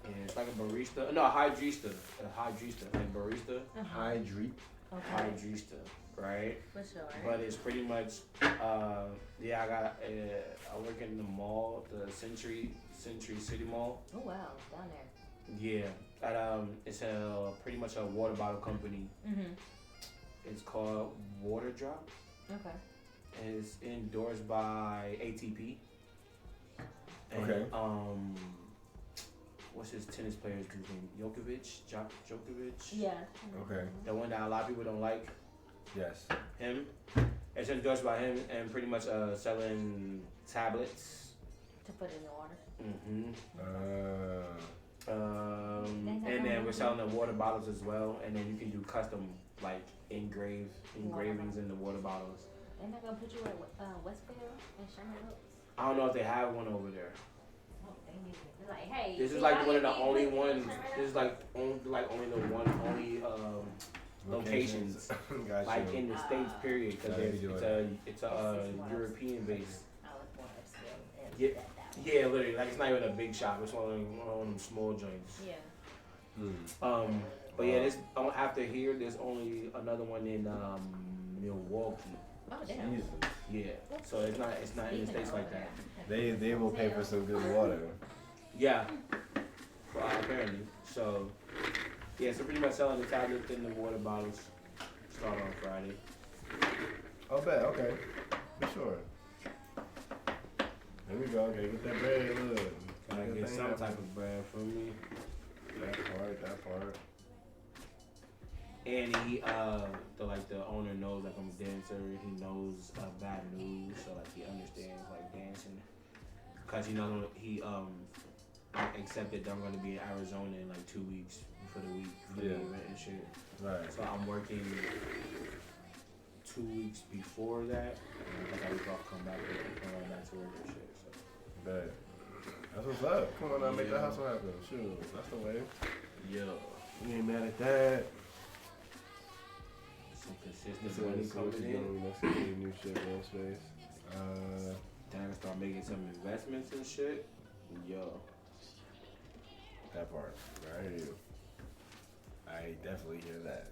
R: And it's like a barista. No, a hydrista. A hydrista and barista.
A: Hydri.
R: Hydrista, right?
P: For sure.
R: But it's pretty much, yeah, I work in the mall, the Century City Mall.
P: Oh wow, down there.
R: Yeah, it's pretty much a water bottle company.
P: Mhm.
R: It's called Water Drop.
P: Okay.
R: And it's endorsed by ATP. And,
A: Okay.
R: What's his tennis player's name? Djokovic.
P: Yeah.
A: Okay.
R: The one that a lot of people don't like.
A: Yes.
R: Him. It's endorsed by him and pretty much selling tablets.
P: To put in the water.
R: And then we're selling the water bottles as well, and then you can do custom like engravings in the water bottles.
P: They're not gonna put you at Westville and Sherman Oaks.
R: I don't know if they have one over there.
P: Oh, they need it. They're like, hey.
R: This is like one of the only ones. This is like only the locations
A: Gotcha.
R: like in the States, period, because it's a European base. Yeah, literally, like it's not even a big shop. It's one of them small joints.
P: Yeah.
R: But yeah, this after here, there's only another one in Milwaukee.
P: Oh damn.
A: Jesus.
R: Yeah, so it's not in the States like that.
A: They will pay for some good water.
R: Yeah, well, apparently. So yeah, so pretty much selling the tablets and the water bottles. Start on Friday.
A: Oh, bet. Okay, for sure. There we go. Okay, get that bread. Look.
R: Gotta get some type of bread from me.
A: That part.
R: And he, the owner knows like I'm a dancer. He knows bad news, so like he understands like dancing. Cause he accepted that I'm gonna be in Arizona in like 2 weeks for the event and shit.
A: Right.
R: So I'm working 2 weeks before that, and like I week off, come right back to work and shit. So.
A: Bet. That's what's up. Come on now, make that hustle happen. Shoot, that's the way.
R: Yeah.
A: You ain't mad at that.
R: Some consistent money coming in.
A: Let's get new shit, real space.
R: Then I can start making some investments and shit. Yo.
A: That part. I hear you. I definitely hear that.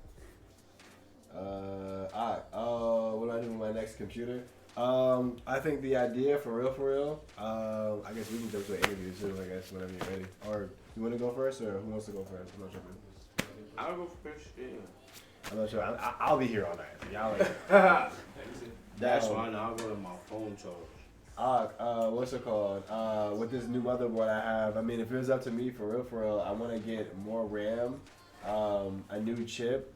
A: What do I do with my next computer? I think the idea for real, I guess we can jump to an interview too, I guess, whenever you're ready. Or you want to go first, or who wants to go first? I'm not sure.
R: I'll go first, yeah.
A: I'm not sure. I'll be here all night. So y'all like
R: That's fine. I'll go to my phone charge.
A: What's it called? With this new motherboard I have, I mean, if it was up to me, for real, I want to get more RAM, a new chip,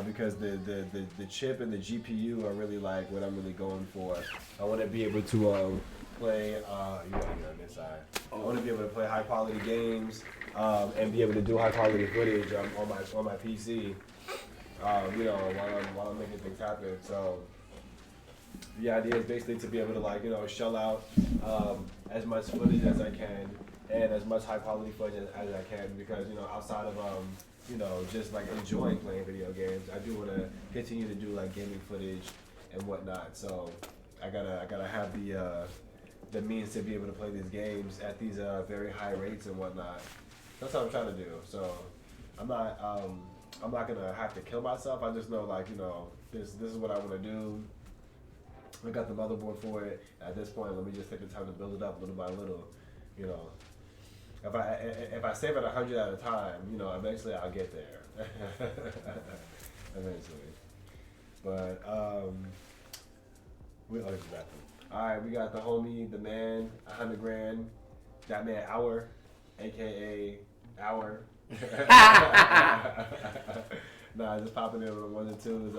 A: because the chip and the GPU are really like what I'm really going for. I want to be able to play. You want to get on this side. I want to be able to play high quality games, and be able to do high quality footage on my PC. While I'm making things happen. So the idea is basically to be able to shell out as much footage as I can and as much high quality footage as I can, because outside of just like enjoying playing video games, I do want to continue to do like gaming footage and whatnot. So I gotta have the means to be able to play these games at these very high rates and whatnot. That's what I'm trying to do. So I'm not gonna have to kill myself. I just know this is what I want to do. I got the motherboard for it. At this point, let me just take the time to build it up little by little. If I save it 100 at a time, eventually I'll get there. Eventually. But all right, we got the homie, the man, 100 grand, that man Hour, aka Hour. Nah, just popping in with the ones and twos.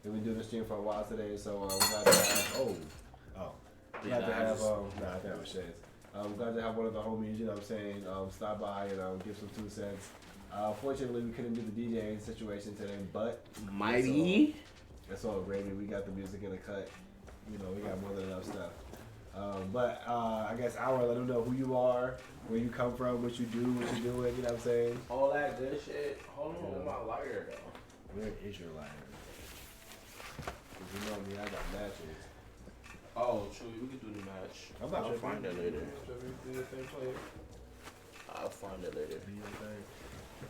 A: We've been doing the stream for a while today, so we're glad to have. We glad to have. I think I'm shades. I'm glad to have one of the homies. You know what I'm saying? Stop by and give some 2 cents. Fortunately, we couldn't do the DJ situation today, but
R: mighty.
A: That's all gravy. We got the music in the cut. We got more than enough stuff. But I guess Hour, let them know who you are, where you come from, what you do, what you're doing, you know what I'm saying?
R: All that good shit. Hold on with my lighter though.
A: Where is your lighter? Cause you know me, I got matches.
R: Oh, true, we can do the match. I'll find that later. I'll find it later.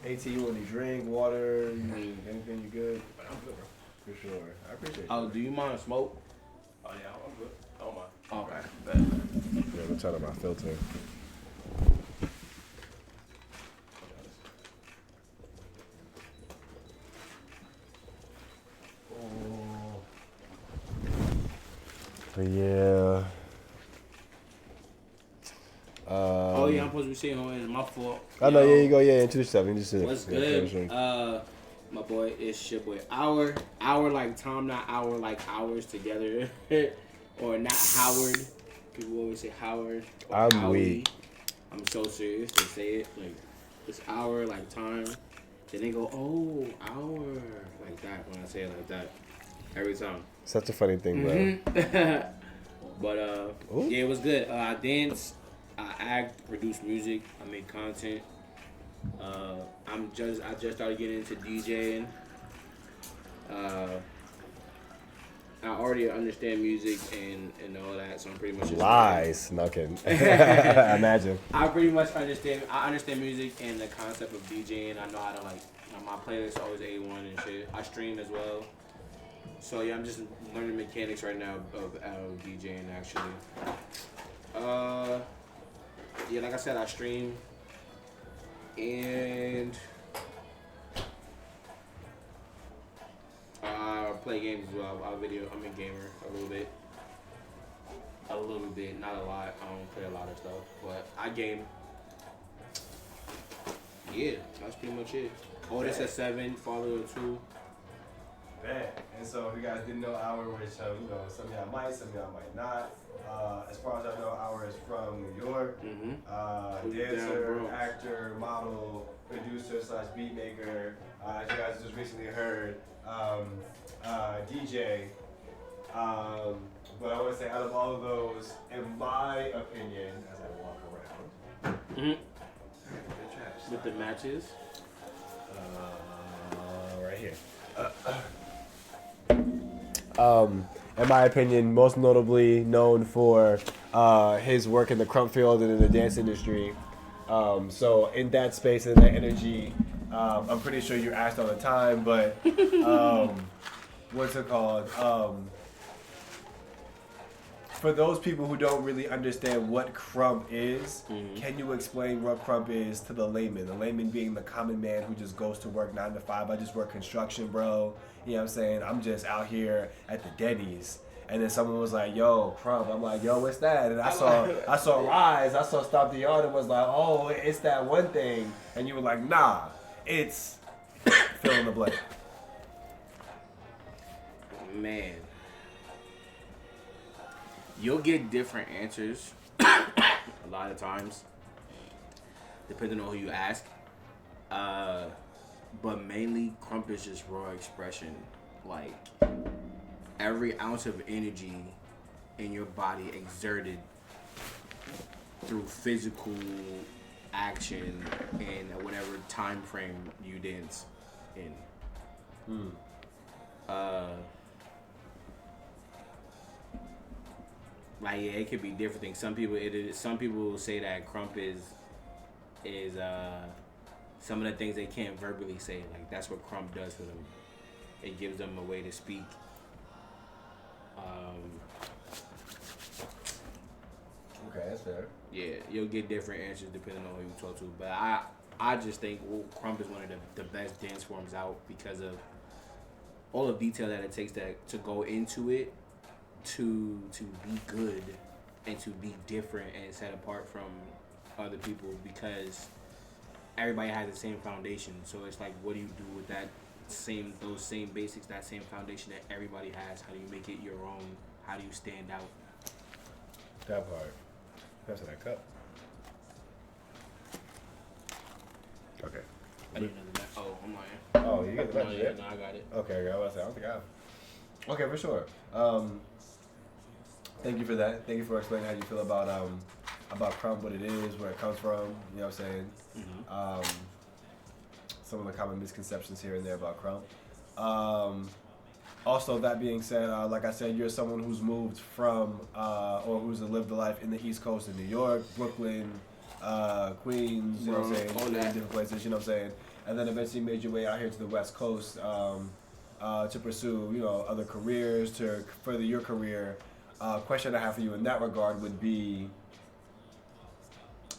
A: AT, you want any drink, water, you need anything? You good?
R: I'm good, bro.
A: For sure. I appreciate you.
R: Oh, do you mind smoke?
B: Oh yeah, I'm good. I don't mind.
R: Okay.
A: Yeah, I'm turning my filter. But yeah.
R: Oh yeah, I'm supposed to be sitting on it. It's my fault.
A: I know. Yeah, you go. Yeah, introduce yourself. You just sit.
R: What's
A: Yeah,
R: good? My boy, it's your boy. Hour like Tom, not hour like hours together, or not Howard. People always say Howard. Or
A: I'm
R: Howie.
A: weak.
R: I'm so serious. They say it like it's hour like time. Then they go, oh, hour like that when I say it like that every time.
A: Such a funny thing, bro.
R: But yeah, it was good. I dance, I act, produce music, I make content. I just started getting into DJing. I already understand music and all that, so I'm pretty much just
A: Lies. No kidding. Imagine.
R: I pretty much understand music and the concept of DJing. I know how to my playlist is always A1 and shit. I stream as well. So yeah, I'm just learning mechanics right now of DJing actually. Yeah, like I said, I stream and I play games as well. I'm a gamer a little bit, not a lot. I don't play a lot of stuff, but I game. Yeah, that's pretty much it. Oldest at 7, father of 2.
A: Bet. And so if you guys didn't know Hour, which some of y'all might, some of y'all might not. As far as I know, Hour is from New York. Dancer, actor, model, producer / beat maker. As you guys just recently heard, DJ. But I want to say out of all of those, in my opinion, as I walk around,
R: with the matches,
A: right here. In my opinion, most notably known for his work in the crump field and in the dance industry. So in that space and that energy, I'm pretty sure you're asked all the time, but what's it called? For those people who don't really understand what crump is, can you explain what crump is to the layman? The layman being the common man who just goes to work 9 to 5. I just work construction, bro. You know what I'm saying? I'm just out here at the Denny's. And then someone was like, yo, crump. I'm like, yo, what's that? And I saw Rise. I saw Stop the Yard and was like, oh, it's that one thing. And you were like, nah, it's fill in the blank.
R: Man. You'll get different answers a lot of times, depending on who you ask. But mainly, crump is just raw expression. Like, every ounce of energy in your body exerted through physical action in whatever time frame you dance in. Like, yeah, it could be different things. Some people will say that crump is some of the things they can't verbally say. Like, that's what crump does for them. It gives them a way to speak.
A: Okay, that's fair.
R: Yeah, you'll get different answers depending on who you talk to. But I just think crump is one of the best dance forms out because of all the detail that it takes to go into it. To be good and to be different and set apart from other people because everybody has the same foundation. So it's like, what do you do with those same basics, that same foundation that everybody has? How do you make it your own? How do you stand out?
A: That part. Pass that cup. Okay.
R: I need another match. Oh, I'm lying.
A: Oh, you got the match,
R: No, I got it.
A: Okay, I was saying, I don't think I have. Okay, for sure. Thank you for that. Thank you for explaining how you feel about crump, what it is, where it comes from. You know what I'm saying? Some of the common misconceptions here and there about crump. Also, that being said, like I said, you're someone who's moved from or who's lived a life in the East Coast in New York, Brooklyn, Queens, you know what I'm saying,
R: all
A: in
R: that.
A: different places, you know what I'm saying, and then eventually made your way out here to the West Coast to pursue, you know, other careers, to further your career. Question I have for you in that regard would be,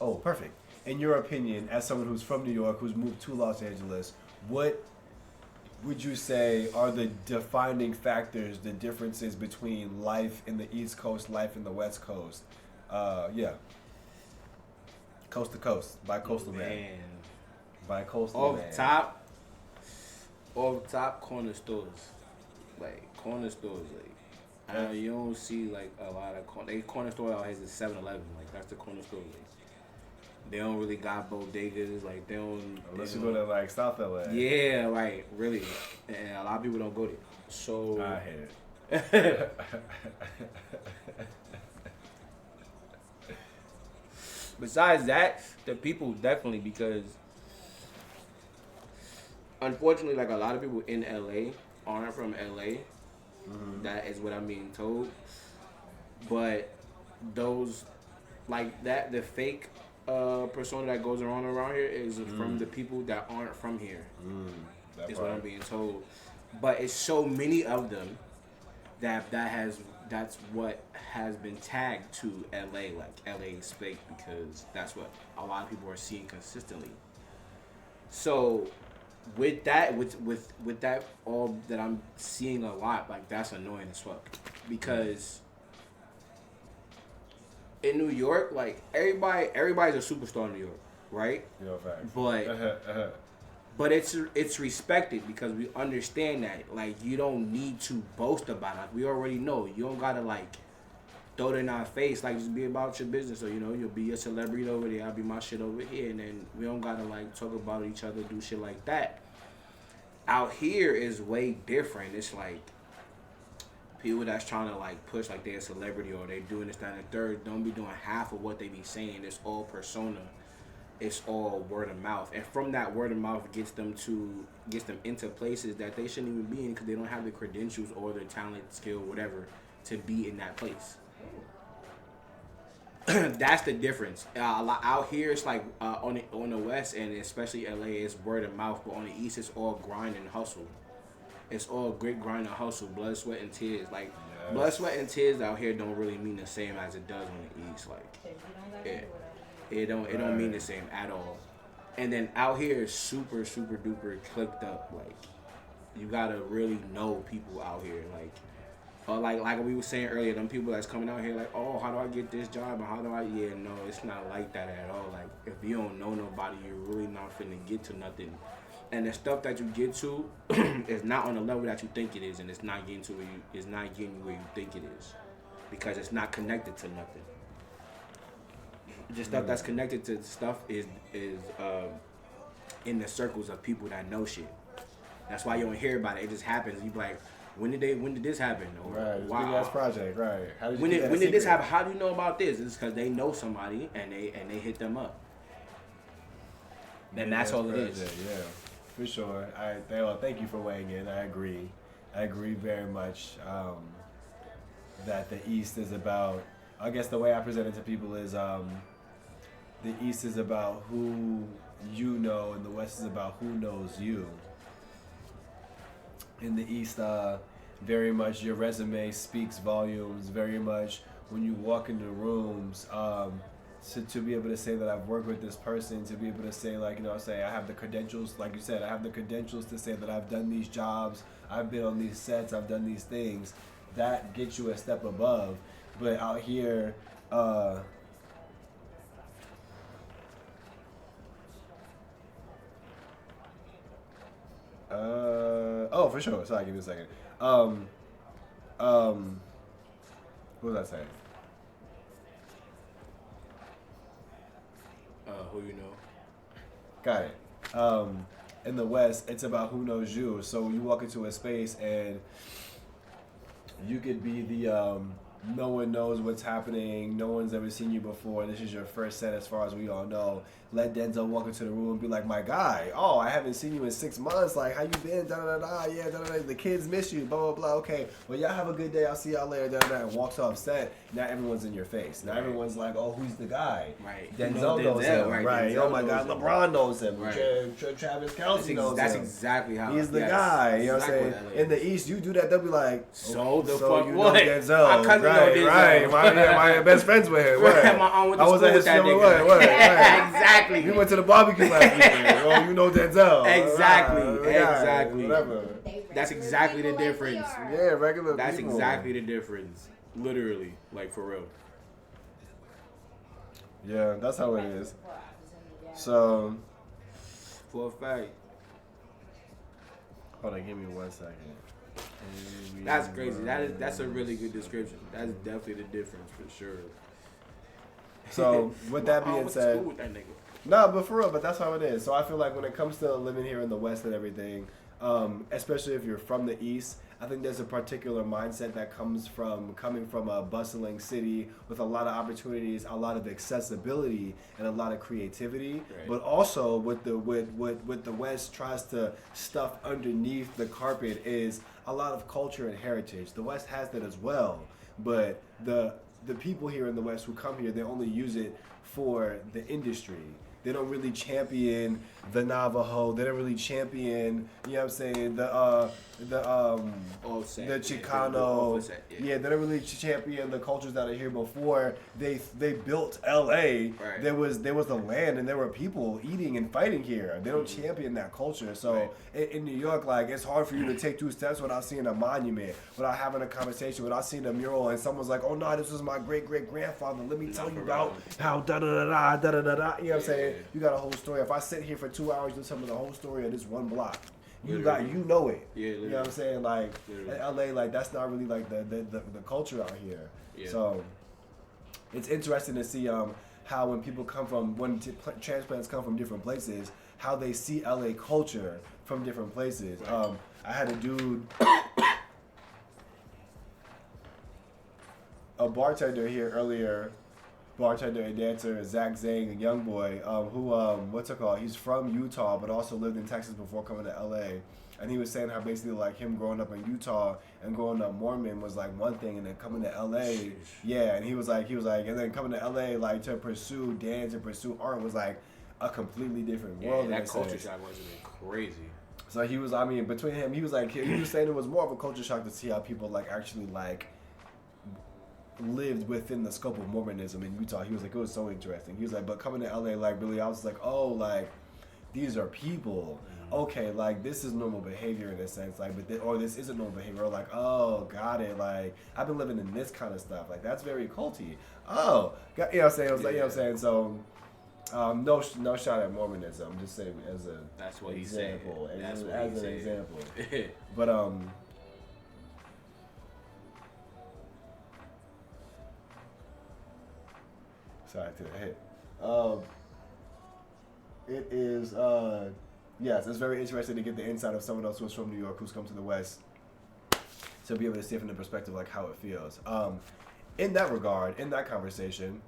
A: oh, perfect. In your opinion, as someone who's from New York, who's moved to Los Angeles, what would you say are the defining factors, the differences between life in the East Coast, life in the West Coast? Yeah. Coast to coast, by Coastal Man. By Coastal Man.
R: Off top, corner stores. Like, corner stores, like, you don't see, like, a lot of corner store out here is 7-Eleven. Like, that's the corner store. Like, they don't really got bodegas. Like, they don't.
A: Unless you go to, like, South LA.
R: Yeah, like, really. And a lot of people don't go there. So.
A: I hate it.
R: Besides that, the people definitely, because unfortunately, like, a lot of people in LA aren't from LA.
A: Mm-hmm.
R: That is what I'm being told. But those, like, that, the fake persona that goes around here is from the people that aren't from here. Is what I'm being told. But it's so many of them that's what has been tagged to LA, like LA is fake, because that's what a lot of people are seeing consistently. So with that, with that all that I'm seeing a lot, like, that's annoying as fuck. Because in New York, like, everybody's a superstar in New York, right?
A: Yeah, facts.
R: But it's respected because we understand that, like, you don't need to boast about it. Like, we already know. You don't gotta, like, throw it in our face. Like, just be about your business. So, you know, you'll be a celebrity over there, I'll be my shit over here, and then we don't gotta, like, talk about each other, do shit like that. Out here is way different. It's like people that's trying to, like, push like they're a celebrity or they doing this, that, and the third, don't be doing half of what they be saying. It's all persona. It's all word of mouth, and from that word of mouth gets them into places that they shouldn't even be in because they don't have the credentials or the talent, skill, whatever, to be in that place. That's the difference. Out here, it's like on the West and especially LA, it's word of mouth, but on the East, it's all grind and hustle. It's all grit, grind, and hustle, blood, sweat, and tears. Like, blood, sweat, and tears out here don't really mean the same as it does on the East. Like, yeah. It don't mean the same at all. And then out here is super, super duper clicked up. Like, you gotta really know people out here. Like we were saying earlier, them people that's coming out here like, oh, how do I get this job and how do I? Yeah, no, it's not like that at all. Like, if you don't know nobody, you're really not finna get to nothing. And the stuff that you get to is not on the level that you think it is, and it's not getting you where you think it is, because it's not connected to nothing. The stuff that's connected to stuff is in the circles of people that know shit. That's why you don't hear about it. It just happens. You be like, when did this happen? Or,
A: right,
R: wow,
A: big ass project, right? How did you
R: when did this happen? How do you know about this? It's because they know somebody and they hit them up. And that's all it is.
A: Yeah, for sure. Thank you for weighing in. I agree very much that the East is about. I guess the way I present it to people is the East is about who you know, and the West is about who knows you. In the East, very much your resume speaks volumes. Very much when you walk into rooms, to be able to say that I've worked with this person, to be able to say, like, you know, say I have the credentials, like you said, I have the credentials to say that I've done these jobs, I've been on these sets, I've done these things. That gets you a step above. But out here, oh, for sure. Sorry, give me a second. What was I saying?
R: Who you know.
A: Got it. In the West, it's about who knows you. So you walk into a space and you could be the no one knows what's happening. No one's ever seen you before. This is your first set, as far as we all know. let Denzel walk into the room and be like, my guy, oh, I haven't seen you in 6 months. Like, how you been? Da da da da. Yeah, da da da. The kids miss you. Blah blah blah. Okay, well y'all have a good day. I'll see y'all later. Da da da. And walks off set. Now everyone's in your face. Now everyone's like, oh, who's the guy?
R: Right.
A: Denzel knows him. Right.
R: Denzel
A: Oh my God,
R: knows him.
A: LeBron knows him.
R: Right.
A: Travis Kelce knows
R: That's
A: him.
R: exactly how.
A: He's the
R: yes,
A: guy. You know what I'm
R: exactly
A: saying?
R: what
A: In the East, you do that, they'll be like,
R: so the
A: so
R: fuck
A: you
R: what?
A: know Denzel.
R: My cousin
A: right,
R: know Denzel.
A: right. My best friends with him.
R: Right.
A: Right.
R: My aunt went to
A: I was
R: school
A: at his
R: with that
A: funeral.
R: nigga.
A: Right.
R: Exactly.
A: We went to the barbecue last weekend. Oh, you know Denzel.
R: Exactly.
A: Right.
R: Exactly.
A: Whatever.
R: That's exactly the difference.
A: Yeah, regular
R: That's
A: people.
R: exactly the difference. Literally, like for real.
A: Yeah, that's how it is. So,
R: for a fact.
A: Hold on, give me 1 second.
R: That's crazy. That's a really good description. That's definitely the difference for sure.
A: So, with that being said,
R: school with that nigga.
A: no, but for real, but that's how it is. So I feel like when it comes to living here in the West and everything, especially if you're from the East, I think there's a particular mindset that comes from coming from a bustling city with a lot of opportunities, a lot of accessibility, and a lot of creativity.
R: Right.
A: But also, what the West tries to stuff underneath the carpet is a lot of culture and heritage. The West has that as well, but the people here in the West who come here, they only use it for the industry. They don't really champion the Navajo. They don't really champion, you know what I'm saying, the Chicano. Yeah, they don't really champion the cultures that are here before they built LA.
R: Right.
A: There was the land and there were people eating and fighting here. They don't champion that culture. So in New York, like, it's hard for you to take 2 steps without seeing a monument, without having a conversation, without seeing a mural, and someone's like, oh no, this was my great great grandfather. Let me tell you about how da da da da da da da. You know what I'm saying? You got a whole story. If I sit here for 2 hours, you tell me the whole story of this one block. You know it.
R: Yeah,
A: you know what I'm saying? Like in LA, like that's not really like the culture out here.
R: Yeah.
A: So it's interesting to see how when people come from transplants come from different places, how they see LA culture from different places. I had a dude, a bartender here earlier. Bartender and dancer Zach Zang, a young boy, who he's from Utah but also lived in Texas before coming to LA, and he was saying how basically like him growing up in Utah and growing up Mormon was like one thing, and then coming to LA, yeah, and he was like, and then coming to LA like to pursue dance and pursue art was like a completely different world.
R: Yeah, that culture shock wasn't crazy.
A: So he was, I mean, between him, he was saying it was more of a culture shock to see how people like actually like lived within the scope of Mormonism in Utah. He was like, it was so interesting. He was like, but coming to LA, like really, I was like, oh, like these are people. Okay, like this is normal behavior in a sense, like, or this isn't normal behavior. Or like, oh, got it. Like I've been living in this kind of stuff. Like that's very culty. Oh, you know what I'm saying? I was like, you know what I'm saying? So, no shot at Mormonism. I'm just saying as a
R: that's what
A: example.
R: He said. That's what
A: as
R: he
A: an
R: said.
A: example. But sorry to the hit. It is, yes, it's very interesting to get the insight of someone else who's from New York who's come to the West to be able to see it from the perspective like how it feels. In that regard, in that conversation,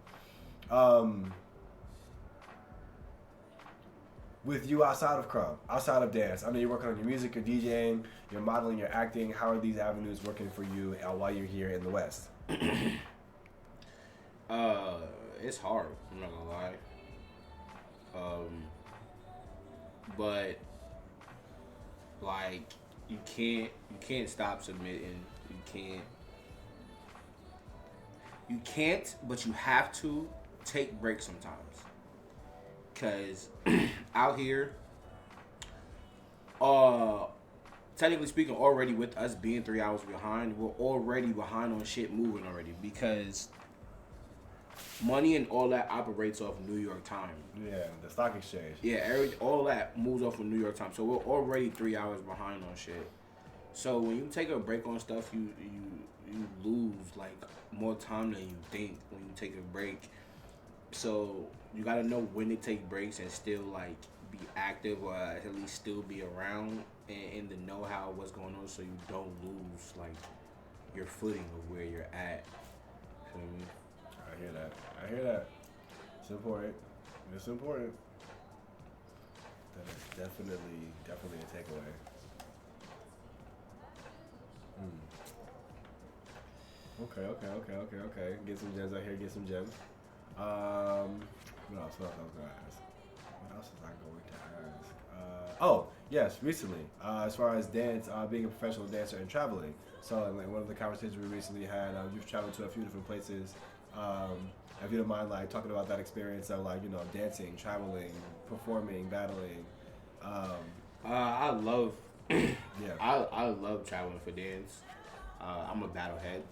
A: with you outside of Crumb, outside of dance, I know you're working on your music, you're DJing, you're modeling, you're acting. How are these avenues working for you while you're here in the West?
R: It's hard. I'm not gonna lie. But like you can't stop submitting. You can't, but you have to take breaks sometimes. Cause out here, technically speaking, already with us being 3 hours behind, we're already behind on shit moving already because money and all that operates off New York time.
A: Yeah, the stock exchange.
R: Yeah, all that moves off of New York time. So we're already 3 hours behind on shit. So when you take a break on stuff, you lose like more time than you think when you take a break. So you gotta know when to take breaks and still like be active or at least still be around and to know how what's going on so you don't lose like your footing of where you're at. Feel me?
A: I hear that. It's important. definitely a takeaway. Okay. Get some gems out here. Get some gems. What else? What else I was gonna ask? What else was I going to ask? Oh, yes, recently. As far as dance, being a professional dancer and traveling. So, like one of the conversations we recently had, you've traveled to a few different places. If you don't mind, like talking about that experience of like dancing, traveling, performing, battling.
R: I love.
A: Yeah.
R: I love traveling for dance. I'm a battle head.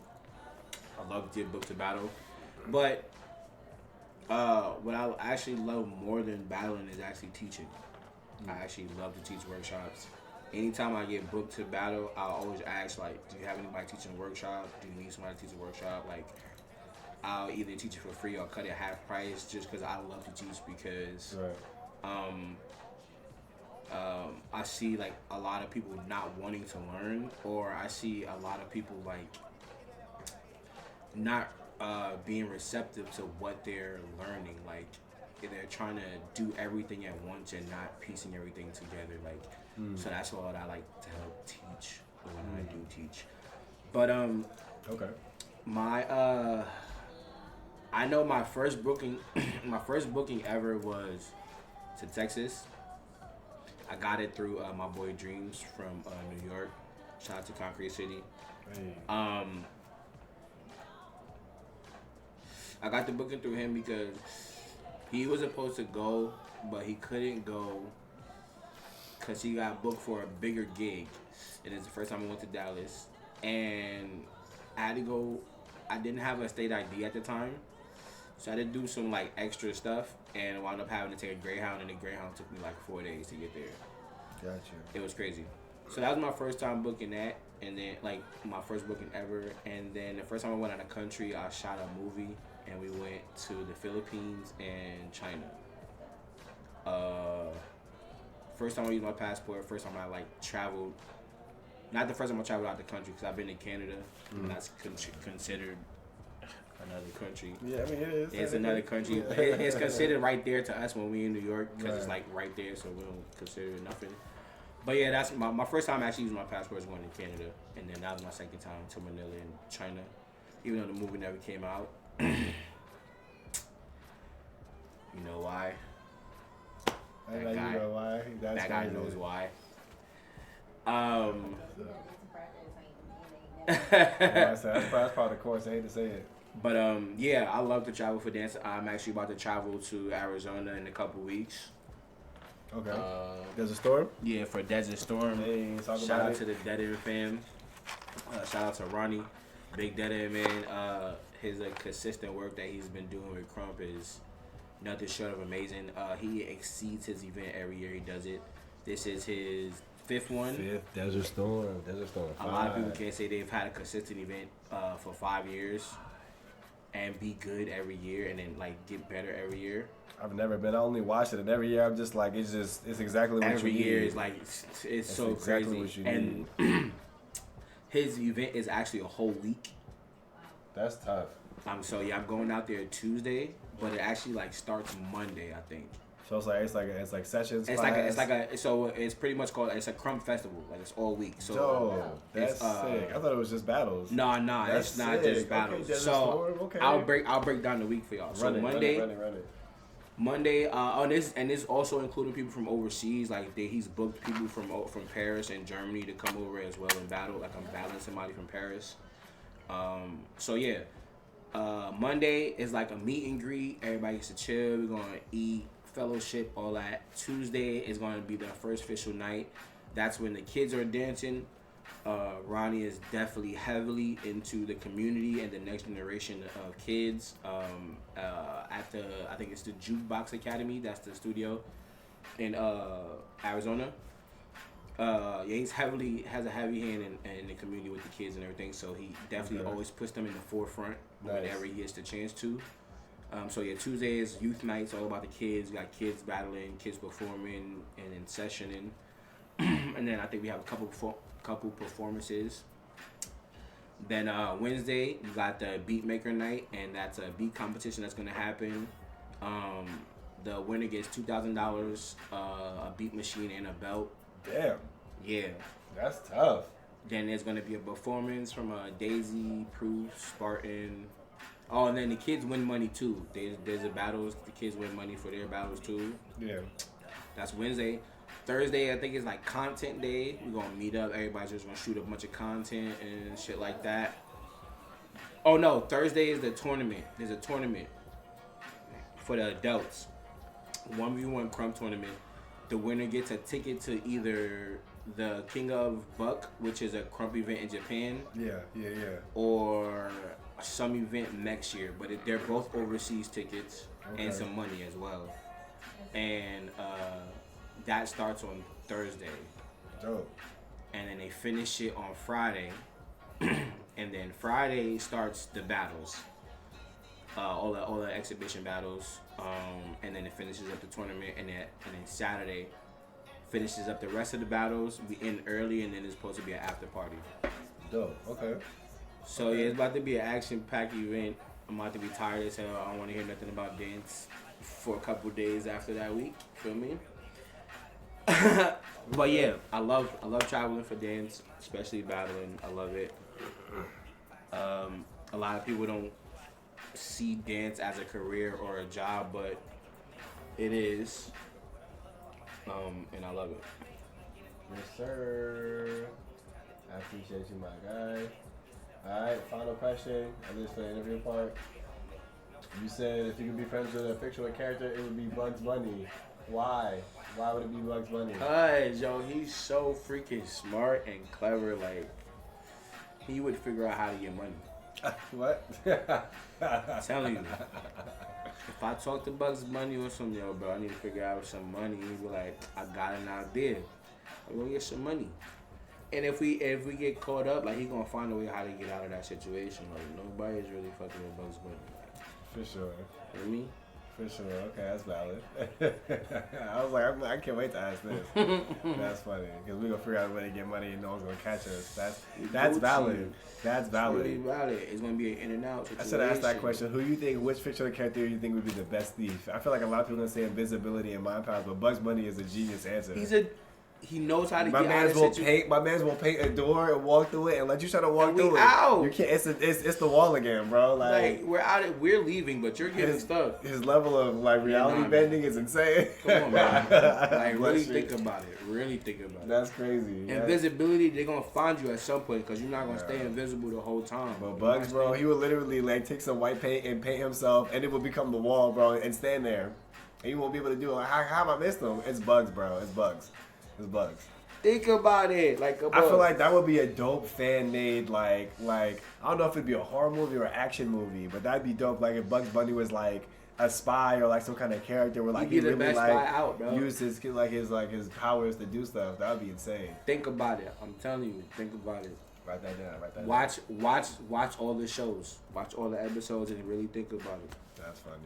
R: I love to get booked to battle, but what I actually love more than battling is actually teaching. I actually love to teach workshops. Anytime I get booked to battle, I always ask like, do you have anybody teaching a workshop? Do you need somebody to teach a workshop? Like, I'll either teach it for free or cut it half price just because I love to teach because I see like a lot of people not wanting to learn, or I see a lot of people like not being receptive to what they're learning. Like they're trying to do everything at once and not piecing everything together. Like so that's what I like to help teach when I do teach. But
A: okay.
R: My I know my first booking ever was to Texas. I got it through my boy Dreams from New York. Shout out to Concrete City.
A: Hey.
R: I got the booking through him because he was supposed to go, but he couldn't go because he got booked for a bigger gig. And it's the first time I went to Dallas. And I had to go. I didn't have a state ID at the time. So I had to do some like extra stuff and wound up having to take a Greyhound, and the Greyhound took me like 4 days to get there.
A: Gotcha.
R: It was crazy. So that was my first time booking that, and then like my first booking ever. And then the first time I went out of the country, I shot a movie, and we went to the Philippines and China. First time I used my passport. First time I like traveled. Not the first time I traveled out the country because I've been to Canada, and that's considered another country.
A: Yeah, I mean it is.
R: It's another country.
A: Yeah.
R: It's considered right there to us when we in New York because it's like right there, so we don't consider it nothing. But yeah, that's my first time actually using my passport was going to Canada, and then that was my second time to Manila in China, even though the movie never came out. You know why? That guy,
A: you know why.
R: That guy knows why.
A: That's part of the course. I hate to say it.
R: But yeah, I love to travel for dance. I'm actually about to travel to Arizona in a couple weeks.
A: Okay. Desert Storm?
R: Yeah, for Desert Storm.
A: Hey,
R: shout out to the Dead End fam. Shout out to Ronnie, Big Dead End man. His consistent work that he's been doing with Crump is nothing short of amazing. He exceeds his event every year he does it. This is his fifth one.
A: Fifth Desert Storm.
R: A lot of people can't say they've had a consistent event for 5 years and be good every year and then like get better every year.
A: I've never been. I only watched it, and every year I'm just like, it's exactly what
R: every
A: you need.
R: year is like it's so
A: exactly
R: crazy.
A: What you
R: and
A: need.
R: His event is actually a whole week.
A: That's tough.
R: I'm going out there Tuesday, but it actually like starts Monday, I think.
A: So it's like sessions.
R: So it's pretty much called a Crump Festival. Like it's all week. So
A: that's sick. I thought it was just battles.
R: No, it's not just battles.
A: Okay,
R: so I'll break down the week for y'all. So Monday.
A: Run it.
R: Monday, this also including people from overseas. Like he's booked people from Paris and Germany to come over as well and battle. Like I'm battling somebody from Paris. Monday is like a meet and greet. Everybody gets to chill. We're gonna eat, fellowship, all that. Tuesday is gonna be the first official night. That's when the kids are dancing. Ronnie is definitely heavily into the community and the next generation of kids. I think it's the Jukebox Academy. That's the studio in Arizona. He's has a heavy hand in the community with the kids and everything. So he definitely always puts them in the forefront whenever he gets the chance to. Tuesday is youth nights, all about the kids. We got kids battling, kids performing, and then sessioning. And then I think we have a couple performances. Then Wednesday, we got the beat maker night, and that's a beat competition that's gonna happen. The winner gets $2,000, a beat machine, and a belt.
A: Damn.
R: Yeah.
A: That's tough.
R: Then there's gonna be a performance from Daisy, Proof, Spartan. Oh, and then the kids win money too. There's a battles. The kids win money for their battles too.
A: Yeah.
R: That's Wednesday. Thursday, I think, is like content day. We're gonna meet up. Everybody's just gonna shoot a bunch of content and shit like that. Oh no, Thursday is the tournament. There's a tournament for the adults. 1v1 crumb tournament. The winner gets a ticket to either the King of Buck, which is a crump event in Japan.
A: Yeah.
R: Or some event next year. But they're both overseas tickets and some money as well. And that starts on Thursday.
A: Dope.
R: And then they finish it on Friday. And then Friday starts the battles. All the exhibition battles. And then it finishes up the tournament. And then Saturday finishes up the rest of the battles. We end early, and then there's supposed to be an after party.
A: Dope. Okay.
R: So yeah, it's about to be an action-packed event. I'm about to be tired as hell. I don't want to hear nothing about dance for a couple days after that week. Feel me? But yeah, I love traveling for dance, especially battling. I love it. A lot of people don't see dance as a career or a job, but it is. And I love it.
A: Yes, sir. I appreciate you, my guy. Alright, final question on this for the interview part. You said if you could be friends with a fictional character, it would be Bugs Bunny. Why? Why would it be Bugs Bunny?
R: Yo, he's so freaking smart and clever. Like, he would figure out how to get money.
A: What?
R: I'm telling you. If I talk to Bugs Bunny or something, yo, bro, I need to figure out some money. He'd be like, I got an idea. I'm gonna get some money. And if we get caught up, like, he gonna find a way how to get out of that situation. Like, nobody's really fucking with Bugs Bunny.
A: For sure.
R: You know what I mean?
A: For sure. Okay, that's valid. I was like, I can't wait to ask this. That's funny because we gonna figure out a way to get money and no one's gonna catch us. That's valid. That's valid.
R: It's really valid. It's gonna be an in and out situation.
A: I should ask that question. Which fictional character you think would be the best thief? I feel like a lot of people gonna say invisibility and mind powers, but Bugs Bunny is a genius answer.
R: He knows how to get out of
A: situation. My man's will paint a door and walk through it and let you try to walk through it.
R: Out.
A: You can't. It's the wall again, bro. Like
R: we're leaving, but you're getting stuck.
A: His level of reality bending is insane.
R: Come on, man. Like really think about it. Really think about it.
A: That's crazy.
R: Invisibility, they're gonna find you at some point because you're not gonna stay invisible the whole time.
A: But Bugs, bro, he would literally like take some white paint and paint himself, and it would become the wall, bro, and stand there, and you won't be able to do it. Like, how am I missed him? It's Bugs, bro. It's Bugs. It's Bugs.
R: Think about it, like
A: I feel like that would be a dope fan made like I don't know if it'd be a horror movie or an action movie, but that'd be dope. Like if Bugs Bunny was like a spy or like some kind of character where like he really like use his powers to do stuff. That would be insane.
R: Think about it. I'm telling you, think about it.
A: Write that down.
R: Watch all the shows. Watch all the episodes and really think about it.
A: That's funny.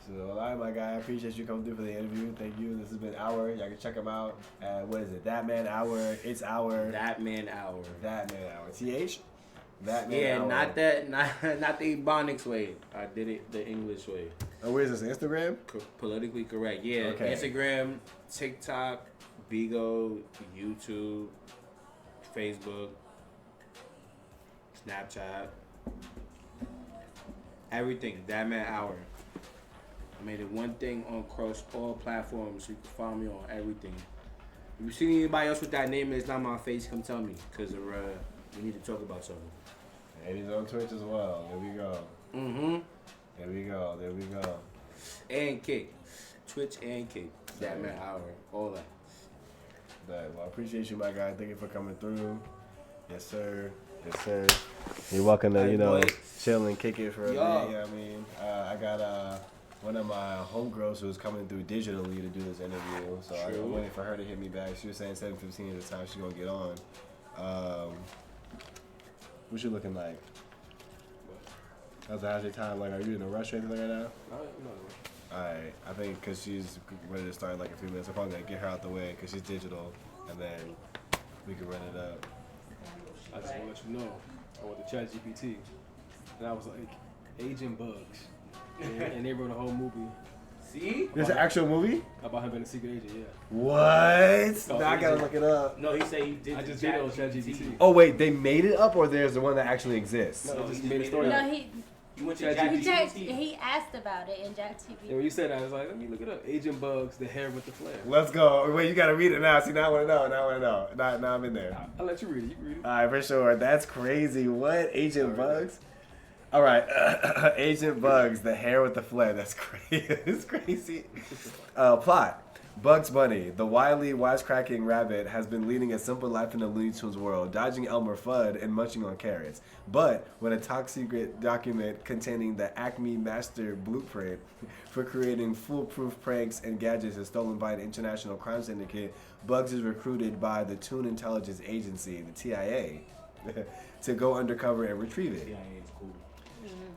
A: So, all right, my guy, I appreciate you coming through for the interview. Thank you. This has been Hour. Y'all can check him out at, what is it? That Man Hour. It's Hour.
R: That Man Hour.
A: That Man Hour. TH? That Man
R: yeah,
A: Hour.
R: not the Ebonics way. I did it the English way.
A: Oh, where is this? Instagram?
R: Politically correct. Yeah.
A: Okay.
R: Instagram, TikTok, Bigo, YouTube, Facebook, Snapchat. Everything. That Man Hour. I made it one thing on across all platforms, so you can find me on everything. If you see anybody else with that name and it's not my face, come tell me, because we need to talk about something.
A: And he's on Twitch as well. There we go.
R: Mm-hmm.
A: There we go.
R: And Kick. Twitch and Kick. That Man Hour. All that.
A: Well, I appreciate you, my guy. Thank you for coming through. Yes, sir. Yes, sir. You're welcome to, chill and kick it for a day. You know what I mean? I got one of my homegirls who's coming through digitally to do this interview. So I'm waiting for her to hit me back. She was saying 7:15 at the time she's going to get on. What's you looking like? How's your time? Like, are you in a rush or anything right now?
R: No.
A: Alright, I think because she's ready to start in like a few minutes, I'm probably going to get her out the way because she's digital, and then we can run it up.
E: I just want to let you know, I went to ChatGPT, and I was like, Agent Bugs. And they wrote a whole movie
R: See?
A: There's an actual movie?
E: About him being a secret agent, yeah.
A: What?
E: called
A: Now I gotta
E: Agent.
A: look it up.
R: No, he said he did.
E: I
R: the
E: just did it on
R: ChatGPT.
E: ChatGPT.
A: Oh wait, they made it up, or there's the one that actually exists?
E: No,
R: No,
E: he just
R: he
E: made a
R: just
E: story.
R: made it
E: up.
P: No, he
R: You went to
E: ChatGPT.
P: he asked about it in Jack TV.
E: And when you said that, I was like, let me look it up. Agent Bugs, the hair with the flare.
A: Let's go. Wait, you gotta read it now. See, now I wanna know. Now I'm in there.
E: I'll let you read it. You can read it.
A: All right, for sure. That's crazy. What? Agent Bugs? All right. Agent Bugs, the hair with the flare. That's crazy. It's crazy. Plot. Bugs Bunny, the wily, wisecracking rabbit, has been leading a simple life in the Looney Tunes world, dodging Elmer Fudd and munching on carrots. But when a top-secret document containing the Acme Master Blueprint for creating foolproof pranks and gadgets is stolen by an international crime syndicate, Bugs is recruited by the Toon Intelligence Agency, the TIA, to go undercover and retrieve it.
R: CIA is cool.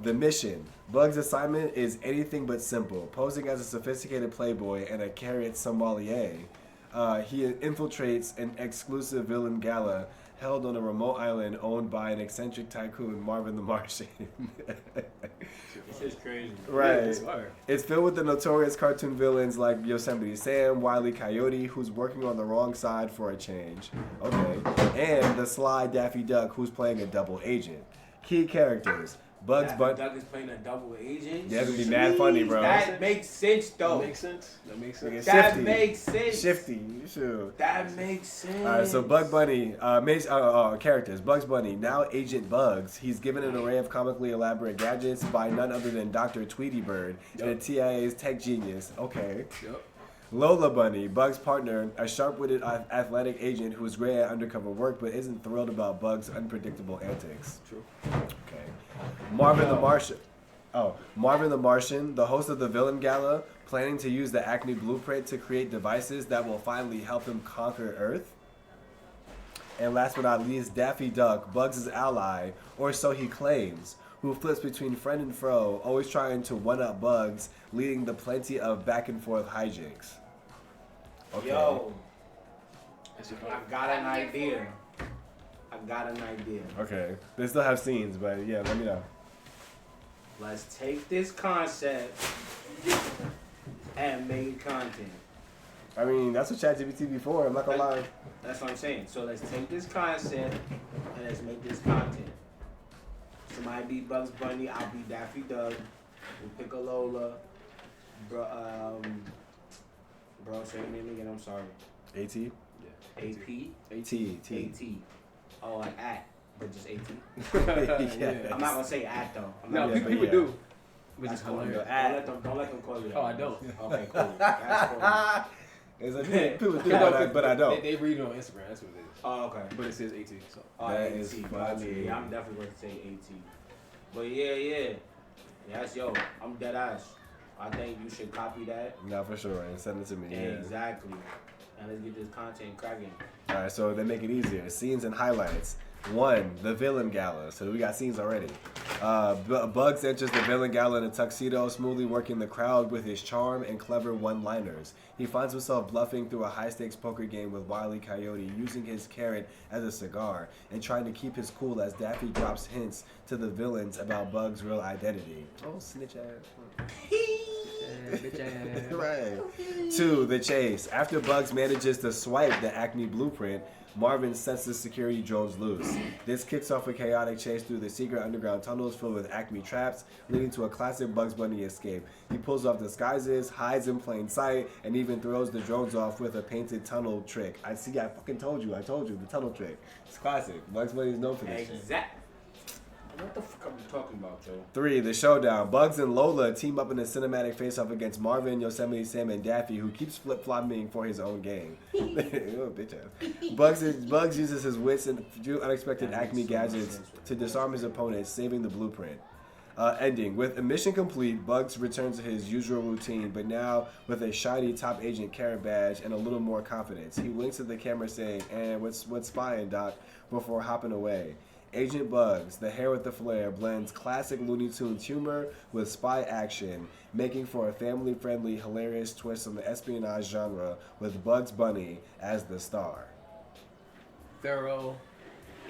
A: The mission. Bugs' assignment is anything but simple. Posing as a sophisticated playboy and a carrot sommelier, he infiltrates an exclusive villain gala held on a remote island owned by an eccentric tycoon, Marvin the Martian.
R: This is crazy.
A: Right. It's filled with the notorious cartoon villains like Yosemite Sam, Wile E. Coyote, who's working on the wrong side for a change. Okay. And the sly Daffy Duck, who's playing a double agent. Key characters. Bugs Bunny.
R: Doug is playing a double agent.
A: Yeah, it's gonna be mad funny, bro.
R: That makes sense, though.
E: That makes sense. That makes sense.
R: That makes sense.
A: Shifty, sure.
R: That makes sense.
A: All right, so Bug Bunny, characters. Bugs Bunny, now Agent Bugs. He's given an array of comically elaborate gadgets by none other than Dr. Tweety Bird, and the TIA's tech genius. Okay.
E: Yep.
A: Lola Bunny, Bugs' partner, a sharp-witted athletic agent who's great at undercover work but isn't thrilled about Bugs' unpredictable antics.
E: True.
A: Okay. Marvin the Martian. Marvin the Martian, the host of the Villain Gala, planning to use the Acme Blueprint to create devices that will finally help him conquer Earth. And last but not least, Daffy Duck, Bugs' ally, or so he claims, who flips between friend and foe, always trying to one-up Bugs, leading to plenty of back-and-forth hijinks. Okay.
R: Yo, I got an idea.
A: Okay. They still have scenes, but yeah, let me know.
R: Let's take this concept and make content.
A: I mean, that's what ChatGPT before. I'm not gonna lie.
R: That's what I'm saying. So let's take this concept and let's make this content. Somebody be Bugs Bunny, I'll be Daffy Duck. We'll pick a Lola. Bro, say your name again. I'm sorry.
A: AT?
R: Yeah. AP.
A: AT.
R: Oh, like at, but just AT.
A: Yes.
R: I'm not gonna say at though.
E: No, people do. Which
R: That's
E: is
R: cool.
E: hilarious.
R: Don't let them call you that.
E: Oh, I don't.
R: Okay, cool. That's cool.
A: It's like, people do that, but I don't.
E: They read it on Instagram. That's what it is.
R: Oh, okay.
E: But it says 18. So.
A: That
R: AT,
A: is
R: gotcha.
A: funny.
R: Yeah, I'm definitely going to say AT. But yeah. Yes, yo, I'm dead ass. I think you should copy that.
A: No, for sure, and send it to me. Yeah.
R: Exactly. And let's get this content cracking.
A: All right, so they make it easier. Scenes and highlights. 1, the Villain Gala. So we got scenes already. Bugs enters the Villain Gala in a tuxedo, smoothly working the crowd with his charm and clever one-liners. He finds himself bluffing through a high-stakes poker game with Wile E. Coyote, using his carrot as a cigar, and trying to keep his cool as Daffy drops hints to the villains about Bugs' real identity. Oh, snitch ass. Right. 2, the chase. After Bugs manages to swipe the Acme Blueprint, Marvin sets the security drones loose. This kicks off a chaotic chase through the secret underground tunnels filled with Acme traps, leading to a classic Bugs Bunny escape. He pulls off disguises, hides in plain sight, and even throws the drones off with a painted tunnel trick. I fucking told you, the tunnel trick. It's classic. Bugs Bunny is known for this shit.
R: Exactly. What the fuck are you talking about, Joe?
A: 3, the showdown. Bugs and Lola team up in a cinematic face-off against Marvin, Yosemite Sam, and Daffy, who keeps flip-flopping for his own game. Oh, bitch ass. Bugs uses his wits and few unexpected Acme gadgets to disarm his opponents, saving the blueprint. Ending. With a mission complete, Bugs returns to his usual routine, but now with a shiny top agent carrot badge and a little more confidence. He winks at the camera saying, "And what's spying, Doc?" before hopping away. Agent Bugs, the hair with the flare, blends classic Looney Tunes humor with spy action, making for a family-friendly, hilarious twist on the espionage genre with Bugs Bunny as the star.
E: Thorough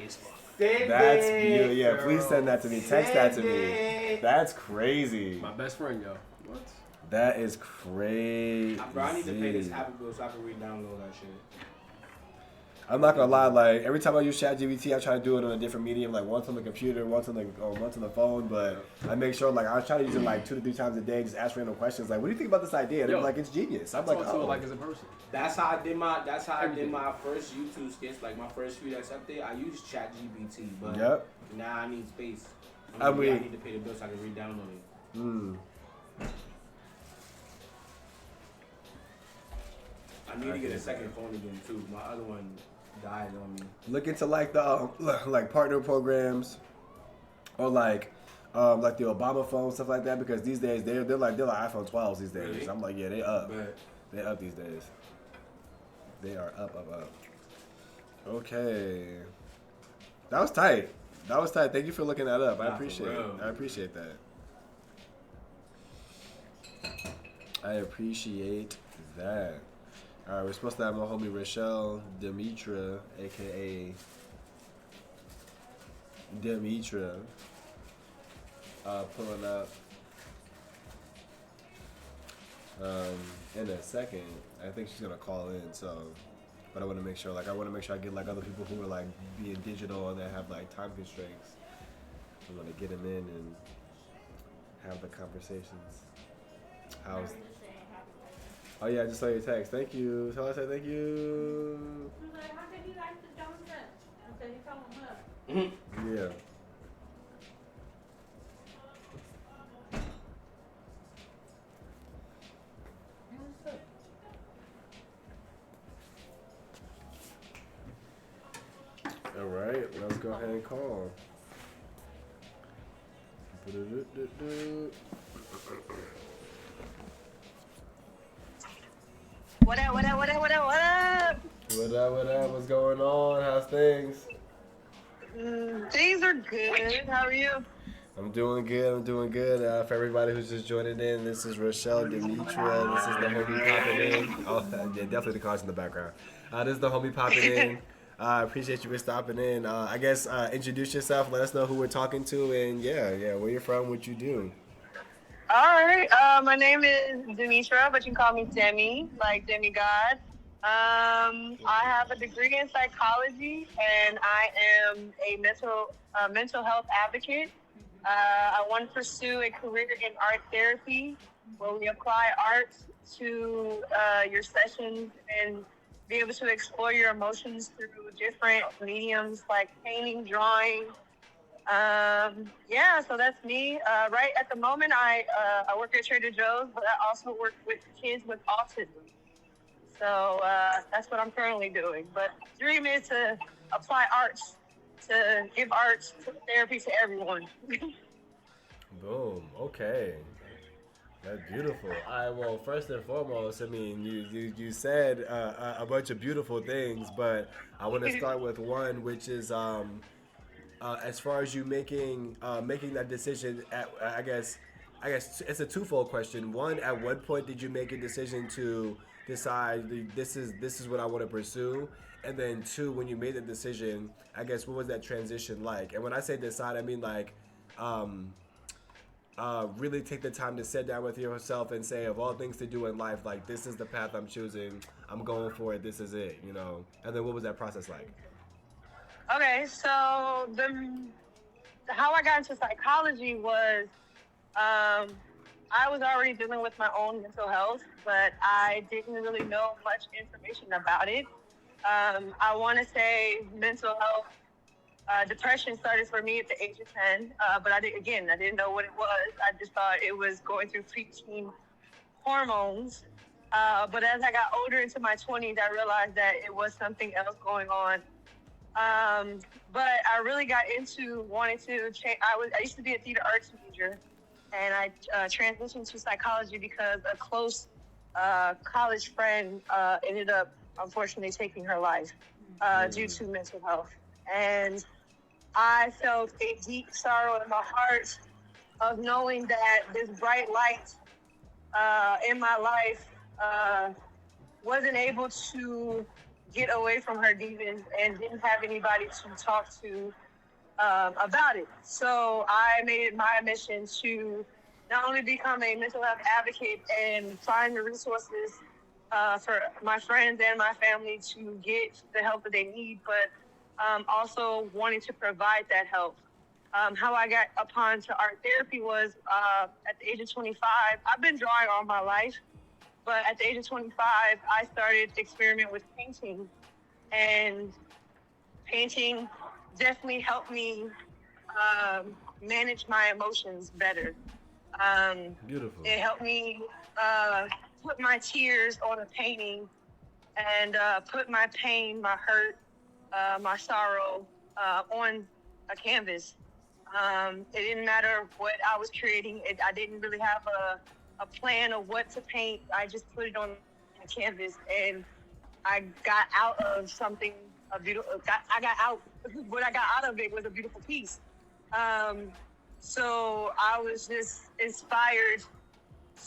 E: is fuck.
A: That's beautiful. Yeah, please send that to me. Text that to me. That's crazy.
E: My best friend, yo. What?
A: That is crazy.
R: Bro, I need to pay this Apple bill so I can re-download that shit.
A: I'm not gonna lie, like every time I use ChatGPT, I try to do it on a different medium, like once on the computer, once on the phone. But I make sure, like I try to use it like 2 to 3 times a day, just ask random questions, like, "What do you think about this idea?" And they're like, "It's genius." I'm like, "Oh,
E: like as a person."
R: That's how I did my first YouTube skits, like my first few that's up there. I used ChatGPT, but now I need space. I need to pay the bill so I can re-download it. I need to get a second phone again too. My other one died on me.
A: Look into like the like partner programs, or like the Obama phone, stuff like that, because these days they're like iPhone 12s these days.
R: Really?
A: I'm like, yeah, they up. They up these days. They are up. Okay. That was tight. Thank you for looking that up. I appreciate it. I appreciate that. All right, we're supposed to have my homie Rochelle Demetra, aka Demetra, pulling up in a second. I think she's gonna call in, so. But I want to make sure, I get like other people who are like being digital and that have like time constraints. I want to get them in and have the conversations. Oh yeah, I just saw your text. Thank you. Tell her I said thank you.
F: He was like, how did he like the donut? I said, he told him her.
A: Yeah. All right, let's go ahead and call.
H: What up?
A: What's going on? How's things?
H: Things are good. How are you?
A: I'm doing good. For everybody who's just joining in, this is Rochelle Demetra. This is the homie popping in. Oh, yeah, definitely the cars in the background. This is the homie popping in. I appreciate you for stopping in. I guess introduce yourself. Let us know who we're talking to, and yeah, where you're from, what you do.
H: All right. My name is Demetra, but you can call me Demi, like demigod. I have a degree in psychology, and I am a mental health advocate. I want to pursue a career in art therapy, where we apply art to your sessions and be able to explore your emotions through different mediums like painting, drawing. So that's me. Right at the moment, I work at Trader Joe's, but I also work with kids with autism. So that's what I'm currently doing. But the dream is to apply arts, to give arts therapy to everyone.
A: Boom. Okay. That's beautiful. All right. Well, first and foremost, I mean, you said a bunch of beautiful things, but I want to start with one, which is as far as you making that decision. I guess it's a twofold question. One, at what point did you make a decision to decide this is what I want to pursue? And then two, when you made the decision, I guess what was that transition like? And when I say decide, I mean like. Really take the time to sit down with yourself and say, of all things to do in life, like, this is the path I'm choosing, I'm going for it, this is it, you know? And then what was that process like?
H: Okay, so how I got into psychology was I was already dealing with my own mental health, but I didn't really know much information about it. I want to say mental health, depression started for me at the age of 10, but I didn't know what it was. I just thought it was going through preteen hormones. But as I got older into my 20s, I realized that it was something else going on. But I really got into wanting to change. I used to be a theater arts major, and I transitioned to psychology because a close college friend ended up, unfortunately, taking her life due to mental health. And I felt a deep sorrow in my heart of knowing that this bright light in my life wasn't able to get away from her demons and didn't have anybody to talk to about it. So I made it my mission to not only become a mental health advocate and find the resources for my friends and my family to get the help that they need, but also wanting to provide that help. How I got upon to art therapy was at the age of 25. I've been drawing all my life, but at the age of 25, I started to experiment with painting, and painting definitely helped me manage my emotions better.
A: Beautiful.
H: It helped me put my tears on a painting and put my pain, my hurt, my sorrow on a canvas. It didn't matter what I was creating. I didn't really have a plan of what to paint. I just put it on a canvas, and I got out of something a beautiful. I got out. What I got out of it was a beautiful piece. So I was just inspired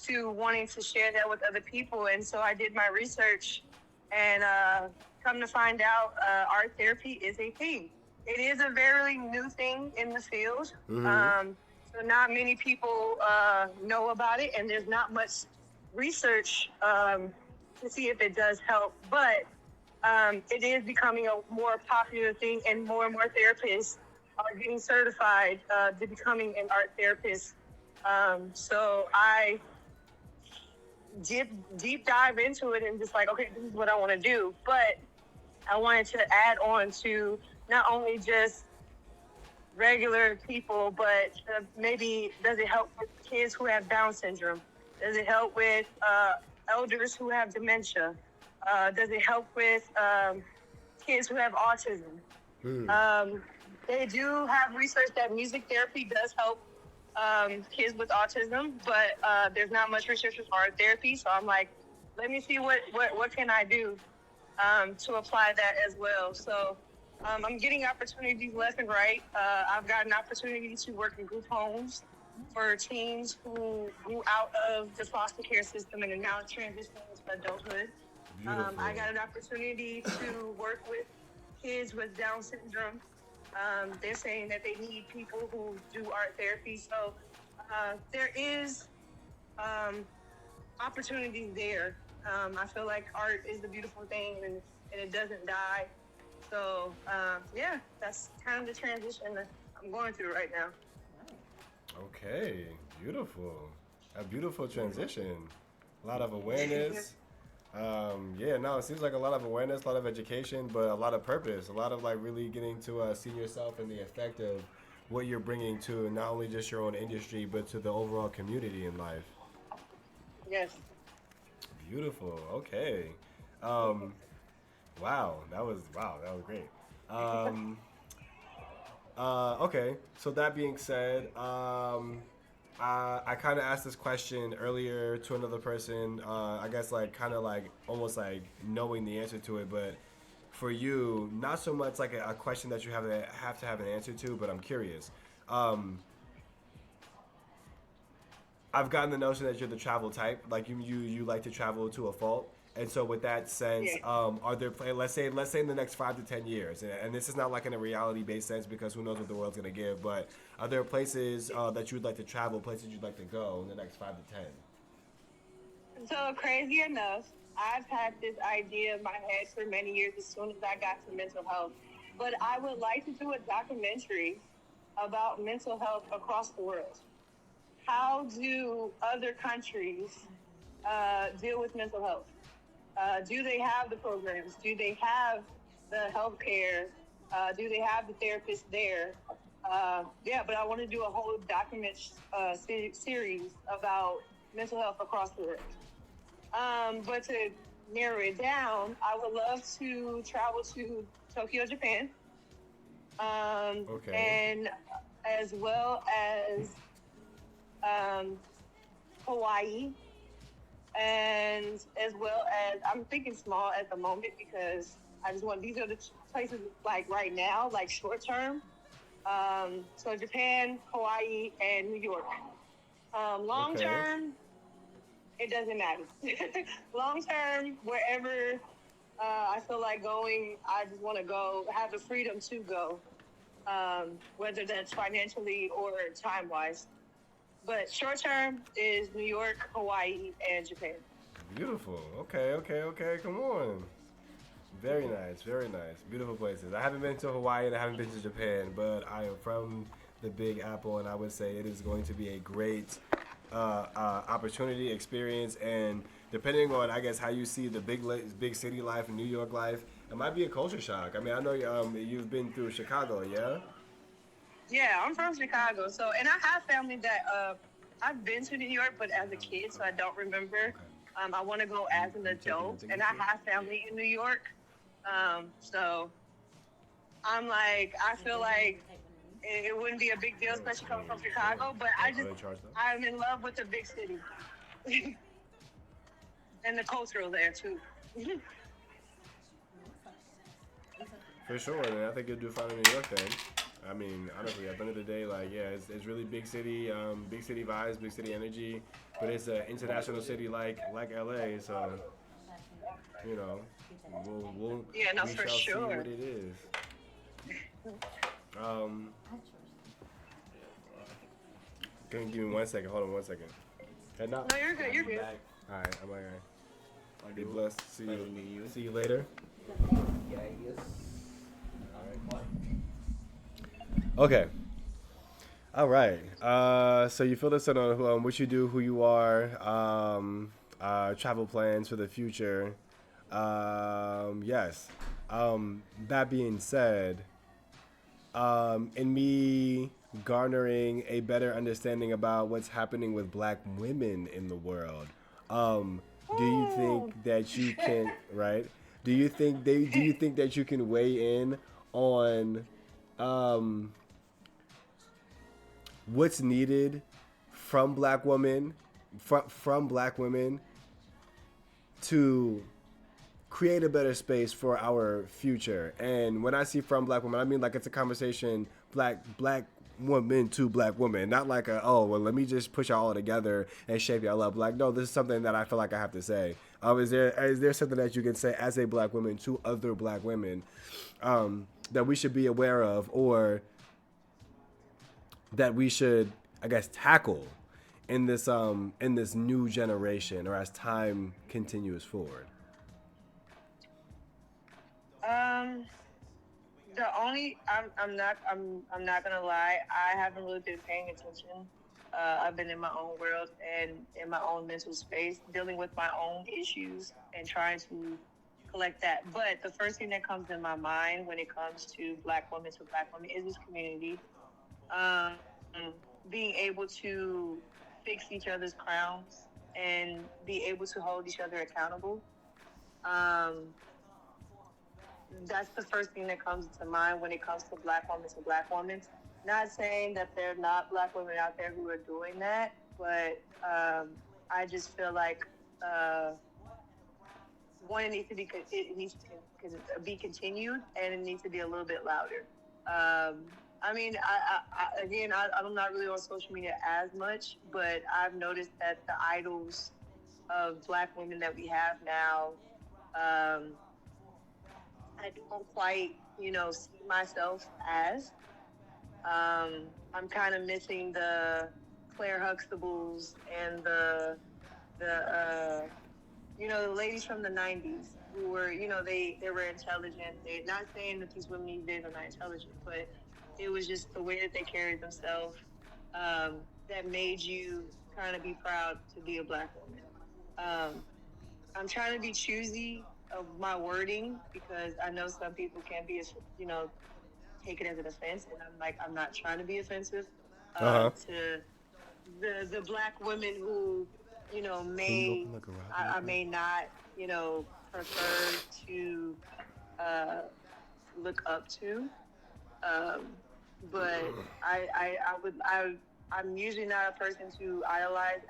H: to wanting to share that with other people, and so I did my research, and come to find out, art therapy is a thing. It is a very new thing in the field. So not many people know about it, and there's not much research to see if it does help. But it is becoming a more popular thing, and more therapists are getting certified to becoming an art therapist. So I deep dive into it and just like, okay, this is what I want to do. But I wanted to add on to not only just regular people, but maybe does it help with kids who have Down syndrome? Does it help with elders who have dementia? Does it help with kids who have autism? They do have research that music therapy does help kids with autism, but there's not much research for art therapy. So I'm like, let me see what can I do to apply that as well. So I'm getting opportunities left and right. I've got an opportunity to work in group homes for teens who grew out of the foster care system and are now transitioning into adulthood. I got an opportunity to work with kids with Down syndrome. They're saying that they need people who do art therapy. So there is opportunities there. I feel like art is a beautiful thing, and it doesn't die. So yeah, that's kind of the transition that I'm going through right now.
A: Okay, beautiful. A beautiful transition. A lot of awareness. Yeah, no, it seems like a lot of awareness, a lot of education, but a lot of purpose. A lot of like really getting to see yourself and the effect of what you're bringing to not only just your own industry, but to the overall community in life.
H: Yes.
A: Beautiful. Okay. Wow, that was great. Okay, so that being said, I kind of asked this question earlier to another person. I guess like kind of like almost like knowing the answer to it, but for you, not so much like a question that you have to have an answer to, but I'm curious. I've gotten the notion that you're the travel type, like you like to travel to a fault. And so, with that sense, are there let's say in the next 5 to 10 years, and this is not like in a reality-based sense because who knows what the world's gonna give, but are there places that you'd like to travel, places you'd like to go in the next 5 to 10?
H: So crazy enough, I've had this idea in my head for many years as soon as I got to mental health. But I would like to do a documentary about mental health across the world. How do other countries deal with mental health? Do they have the programs? Do they have the healthcare? Do they have the therapists there? Yeah, but I want to do a whole document series about mental health across the world. But to narrow it down, I would love to travel to Tokyo, Japan. And as well as Hawaii. And as well as, I'm thinking small at the moment because I just want, these are the places like right now, like short term. So Japan, Hawaii, and New York. Long term, it doesn't matter. Long term, wherever I feel like going, I just want to go, have the freedom to go, whether that's financially or time-wise. But short term is New York, Hawaii, and Japan.
A: Beautiful. Okay. Come on. Very nice. Beautiful places. I haven't been to Hawaii and I haven't been to Japan, but I am from the Big Apple, and I would say it is going to be a great opportunity, experience, and depending on, I guess, how you see the big city life and New York life, it might be a culture shock. I mean, I know you've been through Chicago, yeah?
H: Yeah, I'm from Chicago, so and I have family that I've been to New York, but as a kid, so I don't remember. I want to go as an adult, and I have family in New York, so I'm like, I feel like it wouldn't be a big deal, especially coming from Chicago. But I'm in love with the big city and the cultural there too.
A: For sure, and I think you'll do fine in New York then. I mean, honestly, at the end of the day, like, yeah, it's really big city vibes, big city energy, but it's an international city like LA, so, you know, we
H: for
A: shall see
H: sure.
A: what it is. Can you give me 1 second? Hold on 1 second. Head out.
H: No, you're good. You're good.
A: All right, I'm all right. Be blessed. See you later. Okay. All right. So you fill us in on what you do, who you are, travel plans for the future. Yes. That being said, in me garnering a better understanding about what's happening with Black women in the world, do you think that you can, right? Do you think that you can weigh in on what's needed from Black women, from Black women to create a better space for our future? And when I see from Black women, I mean like it's a conversation black woman to Black woman, not like let me just push y'all all together and shape y'all up. Like, no, this is something that I feel like I have to say. Is there something that you can say as a Black woman to other Black women that we should be aware of, or that we should, I guess, tackle in this new generation, or as time continues forward?
H: I'm not gonna lie. I haven't really been paying attention. I've been in my own world and in my own mental space, dealing with my own issues and trying to collect that. But the first thing that comes in my mind when it comes to Black women is this community. Being able to fix each other's crowns and be able to hold each other accountable. That's the first thing that comes to mind when it comes to Black women. Not saying that there are not Black women out there who are doing that, but I just feel like one, it needs to be continued, and it needs to be a little bit louder. I mean, I'm not really on social media as much, but I've noticed that the idols of Black women that we have now, I don't quite, see myself as. I'm kind of missing the Claire Huxtables and the the ladies from the 90s who were, they were intelligent. They're not saying that these women these days are not intelligent, but it was just the way that they carried themselves that made you kind of be proud to be a Black woman. I'm trying to be choosy of my wording because I know some people can be, take it as an offense, and I'm not trying to be offensive to the Black women who, I may not, prefer to look up to. But I'm usually not a person to idolize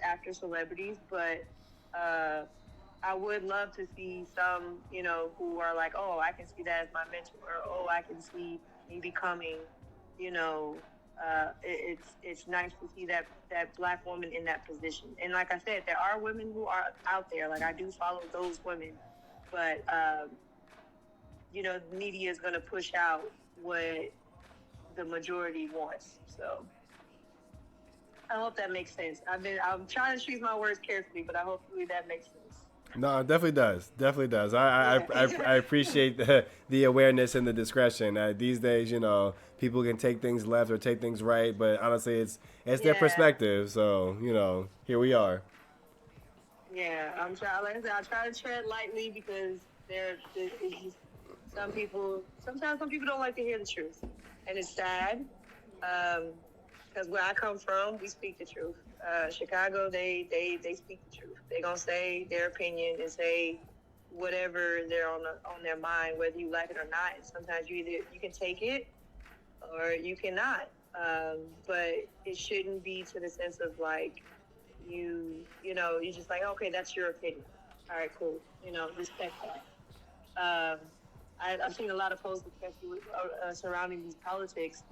H: after celebrities, but I would love to see some, who are like, oh, I can see that as my mentor, or oh, I can see me becoming, it's nice to see that Black woman in that position. And like I said, there are women who are out there. Like I do follow those women, but the media is going to push out what the majority wants. So I hope that makes sense. I'm trying to choose my words carefully, but hopefully that makes sense.
A: No, it definitely does. Definitely does. I appreciate the awareness and the discretion. These days, you know, people can take things left or take things right, but honestly, it's their perspective. So, you know, here we are.
H: Yeah, I'm trying. Like I said, I try to tread lightly because it's just sometimes some people don't like to hear the truth, and it's sad. Because where I come from, we speak the truth. Chicago, they speak the truth. They gonna say their opinion and say whatever they're on their mind, whether you like it or not. And sometimes you can take it or you cannot. But it shouldn't be to the sense of like you're just like, okay, that's your opinion. All right, cool. Respect that. I've seen a lot of posts, especially surrounding these politics.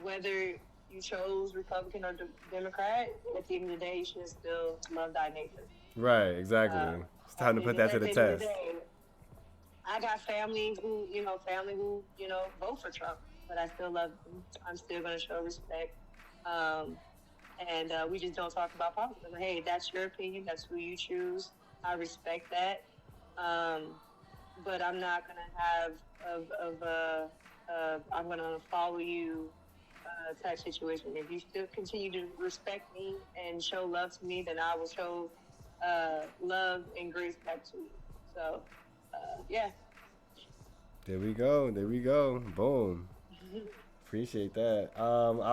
H: Whether you chose Republican or Democrat, at the end of the day, you should still love thy neighbor.
A: Right, exactly. It's time to put that to the test.
H: I got family who vote for Trump, but I still love them. I'm still going to show respect. And we just don't talk about politics. Like, hey, that's your opinion. That's who you choose. I respect that. But I'm not going to have I'm going to follow you type situation. If you still continue to respect me and show love to me, then I will show love and grace back to you. So, yeah.
A: There we go. Boom. Appreciate that. I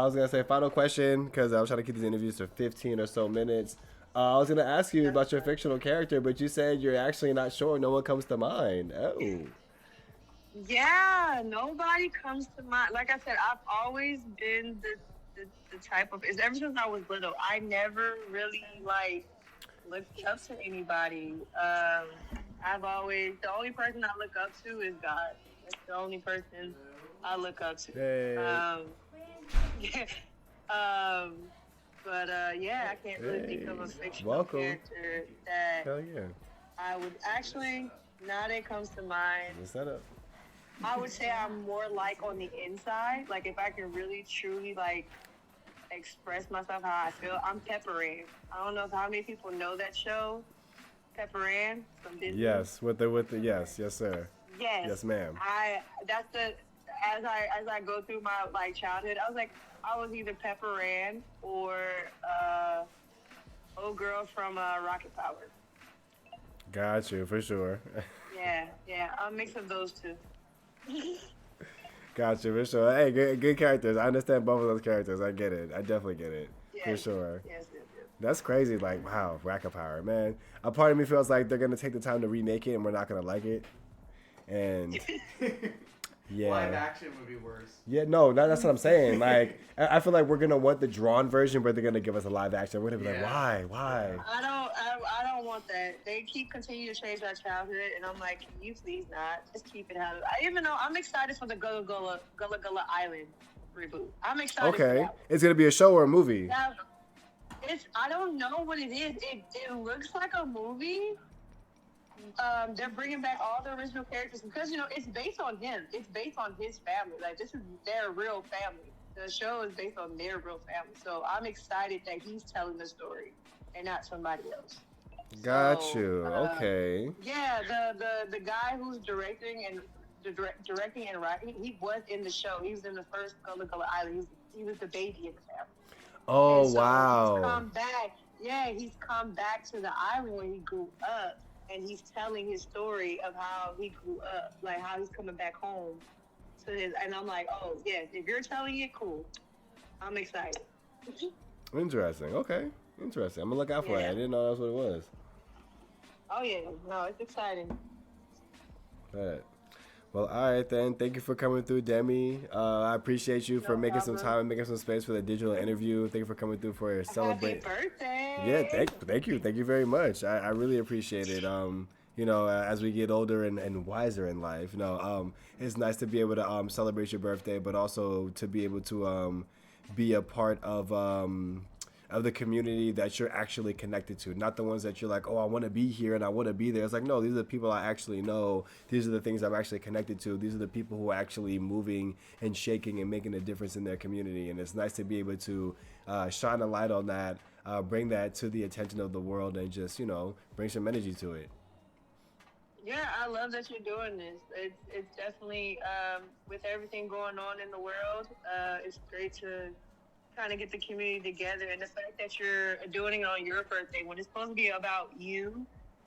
A: was going to say final question because I was trying to keep these interviews to 15 or so minutes. I was going to ask you about your fictional character, but you said you're actually not sure. No one comes to mind. Oh.
H: Yeah, nobody comes to mind. Like I said, I've always been the type of, ever since I was little, I never really looked up to anybody. The only person I look up to is God. That's the only person I look up to.
A: Hey.
H: I can't really think of a fictional character that
A: Hell yeah.
H: I would actually, now that comes to mind.
A: What's that up?
H: I would say I'm more on the inside. Like, if I can really, truly, express myself how I feel, I'm Pepper Ann. I don't know how many people know that show, Pepper Ann from Disney.
A: Yes, with the yes, sir. Yes, ma'am.
H: As I go through my childhood, I was either Pepper Ann or old girl from Rocket Power.
A: Got you, for sure.
H: Yeah, a mix of those two.
A: Gotcha, for sure. Hey, good characters. I understand both of those characters. I get it. I definitely get it.
H: Yes.
A: For sure.
H: Yes.
A: That's crazy. Like, wow, Racket Power, man. A part of me feels like they're gonna take the time to remake it, and we're not gonna like it. And yeah,
K: live action would be worse.
A: Yeah, no, that's what I'm saying. Like, I feel like we're gonna want the drawn version, but they're gonna give us a live action. We're gonna be like, why?
H: I don't want that. They keep continuing to change our childhood, and I'm like, can you please not? Just keep it how. Even though I'm excited for the Gullah Gullah Island reboot. I'm excited.
A: Okay,
H: for that.
A: It's gonna be a show or a movie.
H: Now, I don't know what it is. It looks like a movie. They're bringing back all the original characters because it's based on him. It's based on his family. Like, this is their real family. The show is based on their real family. So I'm excited that he's telling the story and not somebody else.
A: Got you. Okay.
H: Yeah, the guy who's directing and writing, he was in the show. He was in the first Gullah Gullah Island. He was the baby in the family.
A: Oh,
H: so
A: wow.
H: He's come back. Yeah, he's come back to the island when he grew up, and he's telling his story of how he grew up, like how he's coming back home to his. And I'm like, oh yeah, if you're telling it, cool. I'm excited.
A: Interesting. Okay. Interesting. I'm gonna look out for it. I didn't know that's what it was.
H: Oh yeah, no, it's exciting.
A: All right. Well, all right then. Thank you for coming through, Demi. I appreciate you for making some time and making some space for the digital interview. Thank you for coming through for a celebration.
H: Happy birthday!
A: Yeah, thank you very much. I really appreciate it. As we get older and wiser in life, it's nice to be able to celebrate your birthday, but also to be able to be a part of of the community that you're actually connected to, not the ones that you're like, oh, I want to be here and I want to be there. It's like, no, these are the people I actually know. These are the things I'm actually connected to. These are the people who are actually moving and shaking and making a difference in their community. And it's nice to be able to shine a light on that, bring that to the attention of the world, and just, bring some energy to it.
H: Yeah, I love that you're doing this. It's definitely with everything going on in the world. It's great to kind of get the community together, and the fact that you're doing it on your birthday when it's supposed to be about you,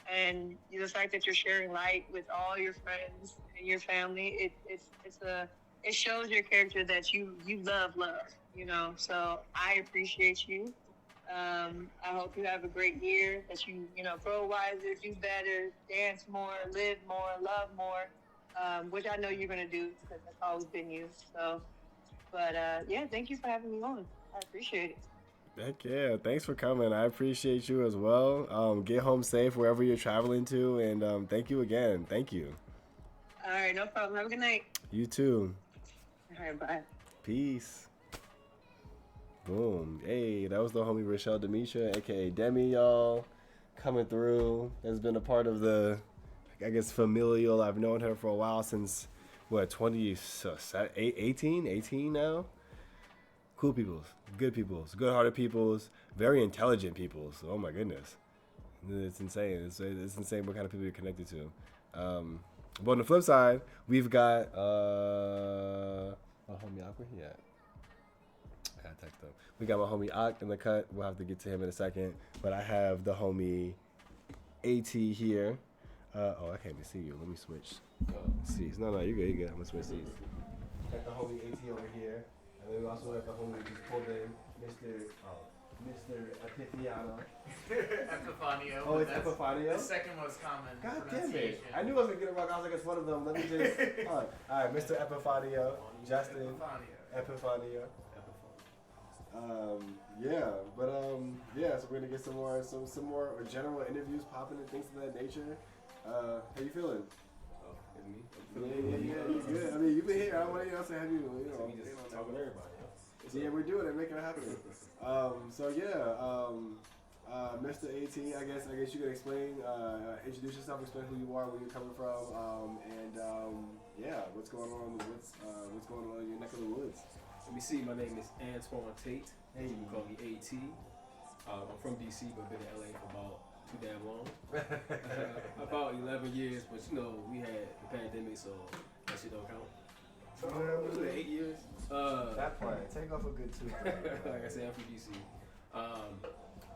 H: and the fact that you're sharing light with all your friends and your family. It shows your character that you love. So I appreciate you. I hope you have a great year, that you grow wiser, do better, dance more, live more, love more, which I know you're going to do because that's always been you. So, but yeah, thank you for having me on. I appreciate it.
A: Heck yeah, thanks for coming. I appreciate you as well. Get home safe wherever you're traveling to, and thank you again. Thank you.
H: All right, no problem. Have a good night.
A: You too.
H: All right, bye.
A: Peace. Boom. Hey, that was the homie Rochelle Demetria, aka Demi, y'all, coming through. Has been a part of the, I guess, familial. I've known her for a while, since, 18 now? Cool peoples, good peoples, good-hearted peoples, very intelligent peoples. Oh my goodness. It's insane. It's insane what kind of people you're connected to. But on the flip side, we've got, my homie Aqua, yeah. I gotta text him. We got my homie Ak in the cut. We'll have to get to him in a second. But I have the homie AT here. I can't even see you. Let me switch seats. No, you're good. I'm gonna switch seats. Got the homie AT over here. And then we also have the homie we just pulled in, Mr. Epiphaniano.
K: Epifanio.
A: Oh, it's Epifanio?
K: The second most common
A: God damn
K: pronunciation.
A: it. I knew I was going to get it wrong. I was like, it's one of them. Let me just... All right, Mr. Epifanio. Justin. Epifanio. So we're going to get some more general interviews popping and things of that nature. How you feeling?
E: Oh, it's me?
A: Yeah, you good. I mean, you've been here. I want to have you,
E: we just talking to everybody.
A: Yeah, we're doing it, making it happen. Mr. AT, I guess you could explain, introduce yourself, explain who you are, where you're coming from, what's going on, what's going on in your neck of the woods.
E: Let me see. My name is Antoine Tate. Hey, you can call me AT. I'm from DC, but been in LA for about too damn long. About 11 years, but we had the pandemic, so that shit don't count. What was it, 8 years?
A: That part. Take off a good 2.
E: Like I said, I'm from DC.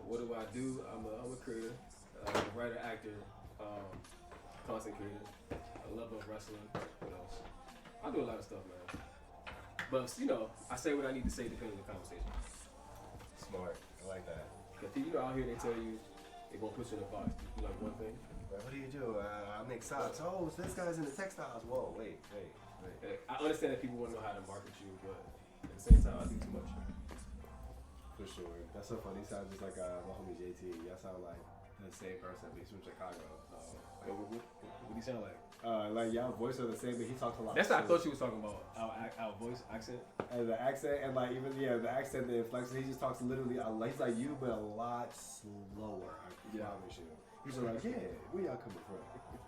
E: What do I do? I'm a creator, writer, actor, content creator, a lover of wrestling. What else? I do a lot of stuff, man. But I say what I need to say depending on the conversation.
A: Smart. I like that.
E: Cause out here they tell you they gonna put you in a box. You like one thing.
A: What do you do? I make socks. Oh, so this guy's in the textiles. Whoa, wait.
E: I understand that people want to know how to market you, but at the same time, I do too much.
A: For sure. That's so funny. You sound just like my homie JT. Y'all sound like the same person, but he's from Chicago.
E: What do you sound like?
A: Like y'all voice are the same, but he talks a lot.
E: That's what I thought you was talking about. Our voice accent.
A: And the accent, and like even the accent, the inflection. He just talks literally. He's like you, but a lot slower. I promise you. He's like, yeah, where y'all coming from?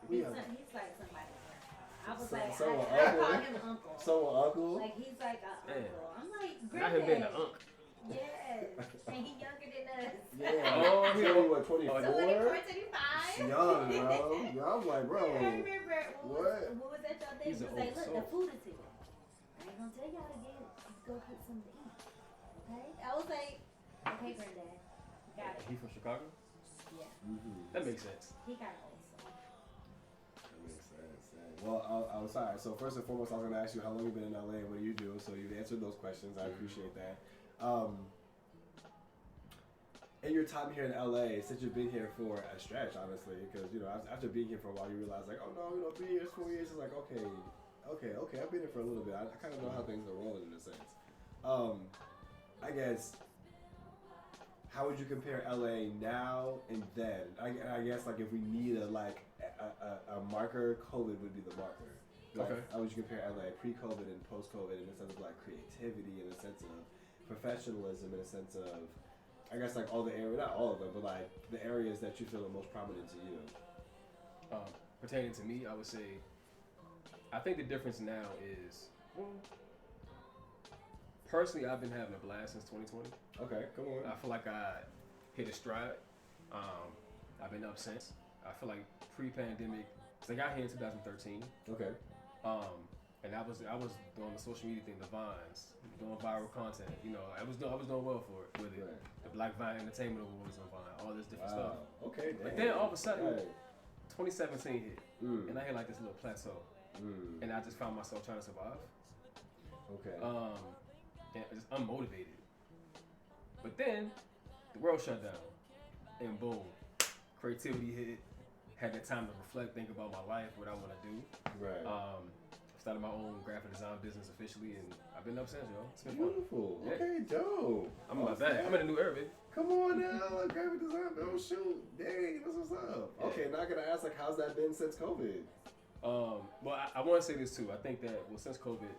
P: He's like somebody. I was like, I call him uncle.
A: Uncle?
P: Like, he's like an uncle. I'm like,
E: not him being an uncle.
P: Yes. And he's younger than us.
A: Yeah. Oh, he's only, 24?
P: So 25?
A: Young, bro. Yeah, I'm like, bro.
P: I remember, what was that y'all thing? He was like, look,
E: soul.
P: the food is here. I ain't gonna tell y'all to get it. Just go get something to eat. Okay? I was like, okay, granddad. Got it.
E: He from Chicago?
P: Yeah.
A: Mm-hmm.
E: That makes sense.
P: He got it.
A: Well, I'm sorry. So first and foremost, I was going to ask you how long you've been in LA and what do you do? So you've answered those questions. I appreciate that. In your time here in LA, since you've been here for a stretch, honestly, because after being here for a while, you realize like, oh no, 3 years, 4 years, it's like okay, I've been here for a little bit. I kind of know how things are rolling in a sense. I guess. How would you compare LA now and then? I guess like if we need a marker, COVID would be the marker. Like,
E: okay.
A: How would you compare LA pre-COVID and post-COVID in a sense of like creativity, in a sense of professionalism, in a sense of I guess like all the area, not all of them, but like the areas that you feel are most prominent to you.
E: Pertaining to me, I would say, I think the difference now is, personally, I've been having a blast since 2020.
A: Okay, come on.
E: I feel like I hit a stride. I've been up since. I feel like pre-pandemic, cause I got here in 2013.
A: Okay.
E: And I was doing the social media thing, the Vines, doing viral content. You know, I was doing well for it with it.
A: Right.
E: The Black Vine Entertainment Awards on Vine, all this different stuff.
A: Okay.
E: But
A: Damn.
E: then all of a sudden,
A: Right.
E: 2017 hit, and I hit like this little plateau, and I just found myself trying to survive.
A: Okay.
E: And just unmotivated. But then the world shut down, and boom, creativity hit. Had that time to reflect, think about my life, what I want to do.
A: Right.
E: Started my own graphic design business officially, and I've been up since, yo. It's been fun.
A: Beautiful.
E: Yeah.
A: Okay, dope.
E: I'm in my bag. I'm in a new era, baby.
A: Come on now, graphic design. Oh shoot, dang, that's what's up.
E: Yeah.
A: Okay, now I gotta ask, like, how's that been since COVID?
E: Well, I want to say this too. I think that since COVID,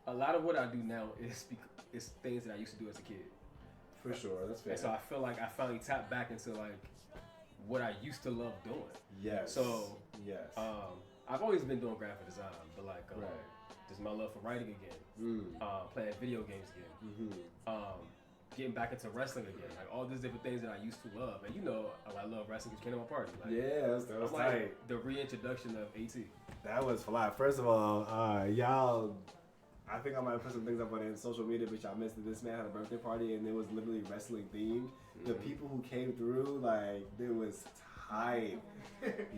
E: a lot of what I do now is things that I used to do as a kid.
A: For sure, that's fair.
E: And so I feel like I finally tapped back into like what I used to love doing.
A: Yes.
E: So
A: yes.
E: I've always been doing graphic design, but like
A: Right.
E: just my love for writing again, playing video games again, getting back into wrestling again, like all these different things that I used to love. And you know, I love wrestling because you came to my party. Like,
A: Yeah, that was
E: I'm
A: tight.
E: like the reintroduction of AT.
A: That was fly. First of all, y'all, I think I might put some things up on it in social media, but y'all missed it. This man had a birthday party and it was literally wrestling themed. The people who came through, like, it was tight.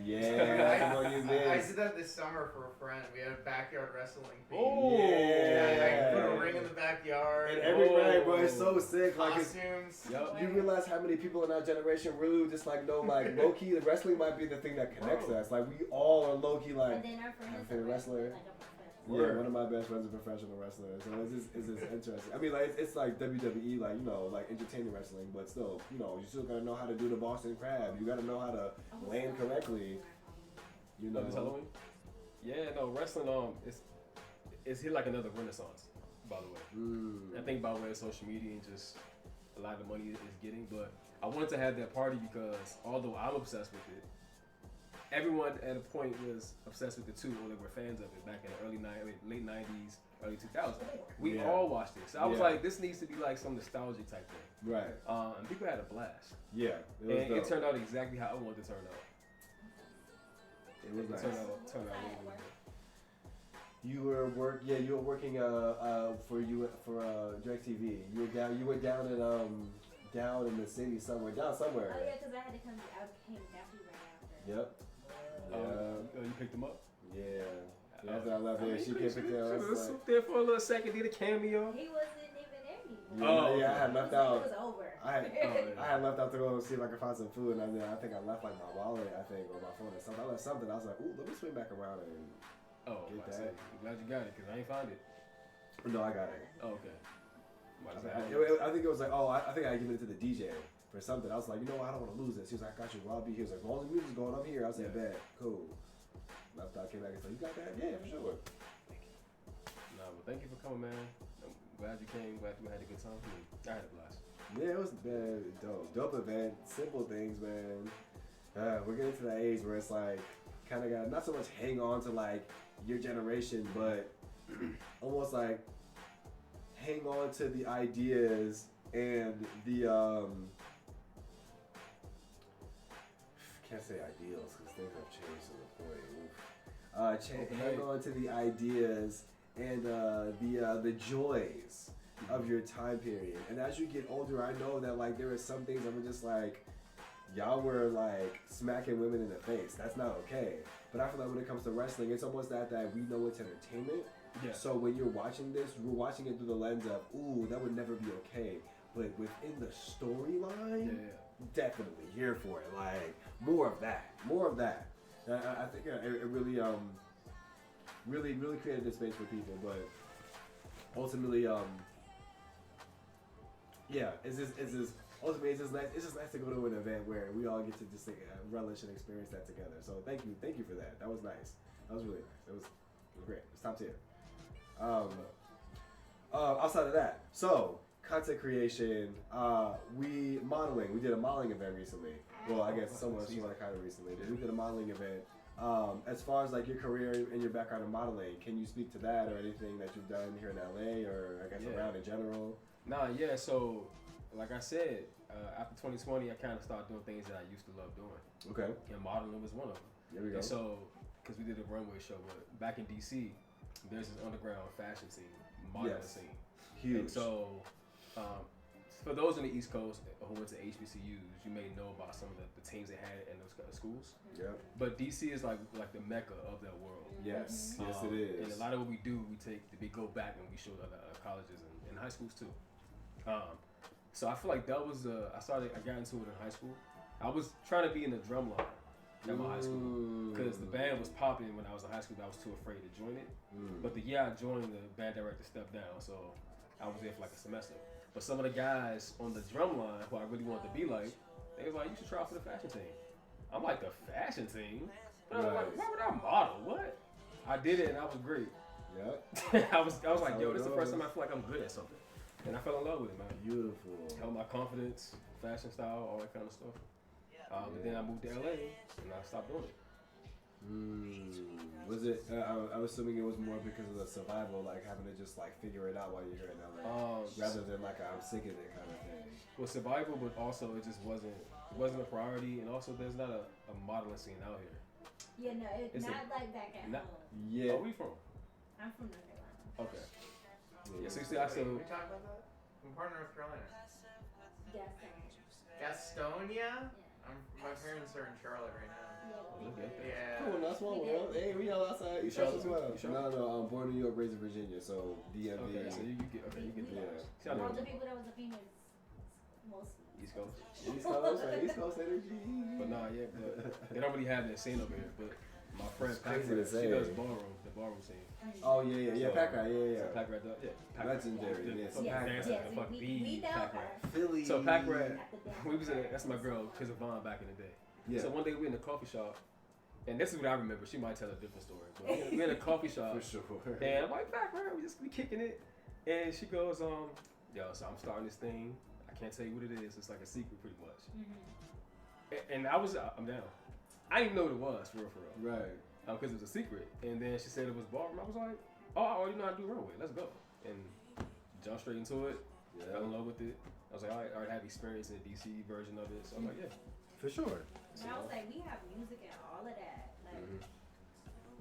A: Yeah, I know you
G: I
A: missed.
G: did that this summer for a friend. We had a backyard wrestling thing.
A: Oh,
G: yeah! I put a ring in the backyard.
A: And every night, bro, it's so sick. Like,
G: costumes.
A: you realize how many people in our generation really just like know, like, low key, the wrestling might be the thing that connects us. Like, we all are low key, like,
F: And then our friend
A: my
F: is a
A: favorite wrestler. Yeah, one of my best friends is a professional wrestler, so it's just interesting. I mean, like, it's like WWE, like, you know, like entertaining wrestling, but still, you know, you still gotta know how to do the Boston Crab. You gotta know how to land correctly. You know.
E: This Halloween? Yeah, no, wrestling it's hit like another renaissance, by the way. I think by way of social media and just a lot of the money is getting, but I wanted to have that party because although I'm obsessed with it, everyone at a point was obsessed with it too, or they were fans of it back in the late 90s, early 2000s. We all watched it. So I was like, this needs to be like some nostalgic type thing.
A: Right.
E: And people had a blast.
A: Yeah.
E: It turned out exactly how I wanted to turn out.
A: It was nice.
E: Turned out really, really good.
A: You were working for DirecTV. You were down in the city somewhere.
F: Oh yeah, because I had to come. I came down here right after.
A: Yep.
E: You picked them up?
A: Yeah. After I left there, she came pick them up.
E: She was there for a little second, did a cameo.
F: He wasn't even there anymore.
A: Yeah, I had left out.
F: It was over.
A: I had left out to go see if I could find some food, and I think I left like my wallet, or my phone or something. I left something. I was like, ooh, let me swing back around and get that.
E: I'm glad you got it, because I ain't find it.
A: No, I got it.
E: Oh, okay.
A: I think it was like, I think I given it to the DJ for something. I was like, you know what, I don't want to lose this. He was like, I got you, Robbie. He was like, as long as the music's going, I'm here. I said, bet, cool. Left out, came back and said, you got that? Yeah, for sure.
E: Nah, but thank you for coming, man. I'm glad you came. Glad you had a good time. I had a blast.
A: Yeah, it was dope event. Simple things, man. We're getting to that age where it's like, kind of got not so much hang on to like your generation, but almost like hang on to the ideas and the can't say ideals because things have changed to the point. Hang on to the ideas and the joys of your time period. And as you get older, I know that like there are some things I'm just like, y'all were like smacking women in the face. That's not okay. But I feel like when it comes to wrestling, it's almost that we know it's entertainment.
E: Yeah.
A: So when you're watching this, we're watching it through the lens of, ooh, that would never be okay. But within the storyline, definitely here for it. Like more of that. I think it really really created this space for people. But ultimately, ultimately, it's just nice to go to an event where we all get to just like, relish and experience that together. So thank you for that. That was nice. That was really nice. It was great. It's top tier. Outside of that, so content creation. We modeling. We did a modeling event recently. Well, I guess someone kind of recently. But we did a modeling event. As far as like your career and your background in modeling, can you speak to that or anything that you've done here in LA or I guess around in general?
E: So like I said, after 2020, I kind of started doing things that I used to love doing.
A: Okay.
E: And modeling was one of them. There we go. And so, because we did a runway show, but back in DC, there's this underground fashion scene, modeling scene.
A: Huge.
E: And so, for those on the East Coast who went to HBCUs, you may know about some of the teams they had in those schools.
A: Yeah.
E: But DC is like the mecca of that world.
A: Yes, yes it is.
E: And a lot of what we do, we go back and we show other colleges and high schools too. So I feel like that was I got into it in high school. I was trying to be in the drum line at my high school because the band was popping when I was in high school, but I was too afraid to join it. But the year I joined, the band director stepped down, so I was there for like a semester. But some of the guys on the drum line who I really wanted to be like, they was like, you should try out for the fashion team. I'm like, the fashion team? But I was like, why would I model? What? I did it and I was great.
A: Yep.
E: I was like, yo, this is the first time I feel like I'm good at something. And I fell in love with it, man.
A: Beautiful.
E: Held my confidence, fashion style, all that kind of stuff. But then I moved to LA and I stopped doing it.
A: Was it? I'm assuming it was more because of the survival, like having to just like figure it out while you're here in LA, rather than like I'm sick of it kind of thing.
E: Well, survival, but also it just wasn't a priority, and also there's not a modeling scene out here.
F: Yeah, no, it's not like back at home.
A: Yeah.
E: Where we from?
F: I'm from North Carolina.
E: Okay. Yeah, so you see, I still.
G: Can we talk about that? I'm part of North Carolina. Gastonia? My parents are in Charlotte right now. Yeah.
A: Cool, that's one world. Hey, we all outside. You Charlotte as well. No, I'm born in New York, raised in Virginia, so DMV.
E: Okay, so you get
A: yeah.
F: All the people that was a female mostly
E: East Coast.
A: East Coast, right? East Coast energy.
E: But nah, yeah, but they don't really have that scene over here. But my friend Pac
A: crazy to say.
E: she does the ballroom scene.
A: Oh yeah, Pac Rat, yeah.
E: So Pac Rat,
A: legendary, yes.
E: Pac Rat.
A: Philly.
E: So Pac Rat, we was that's my girl, Gvmby'S back in the day.
A: Yeah.
E: So one day we in the coffee shop, and this is what I remember. She might tell a different story, but we in a coffee shop.
A: For sure.
E: And I'm like, Pac Rat, we kicking it, and she goes, yo, so I'm starting this thing. I can't tell you what it is. It's like a secret, pretty much. And I'm down. I didn't even know what it was, for real.
A: Right.
E: Because it was a secret. And then she said it was ballroom. I was like, oh, I already know how to do runway. Let's go. And jumped straight into it. Yeah. Fell in love with it. I was like, I already have experience in the DC version of it. So I'm like, yeah.
A: For sure.
F: And I was like, we have music and all of that.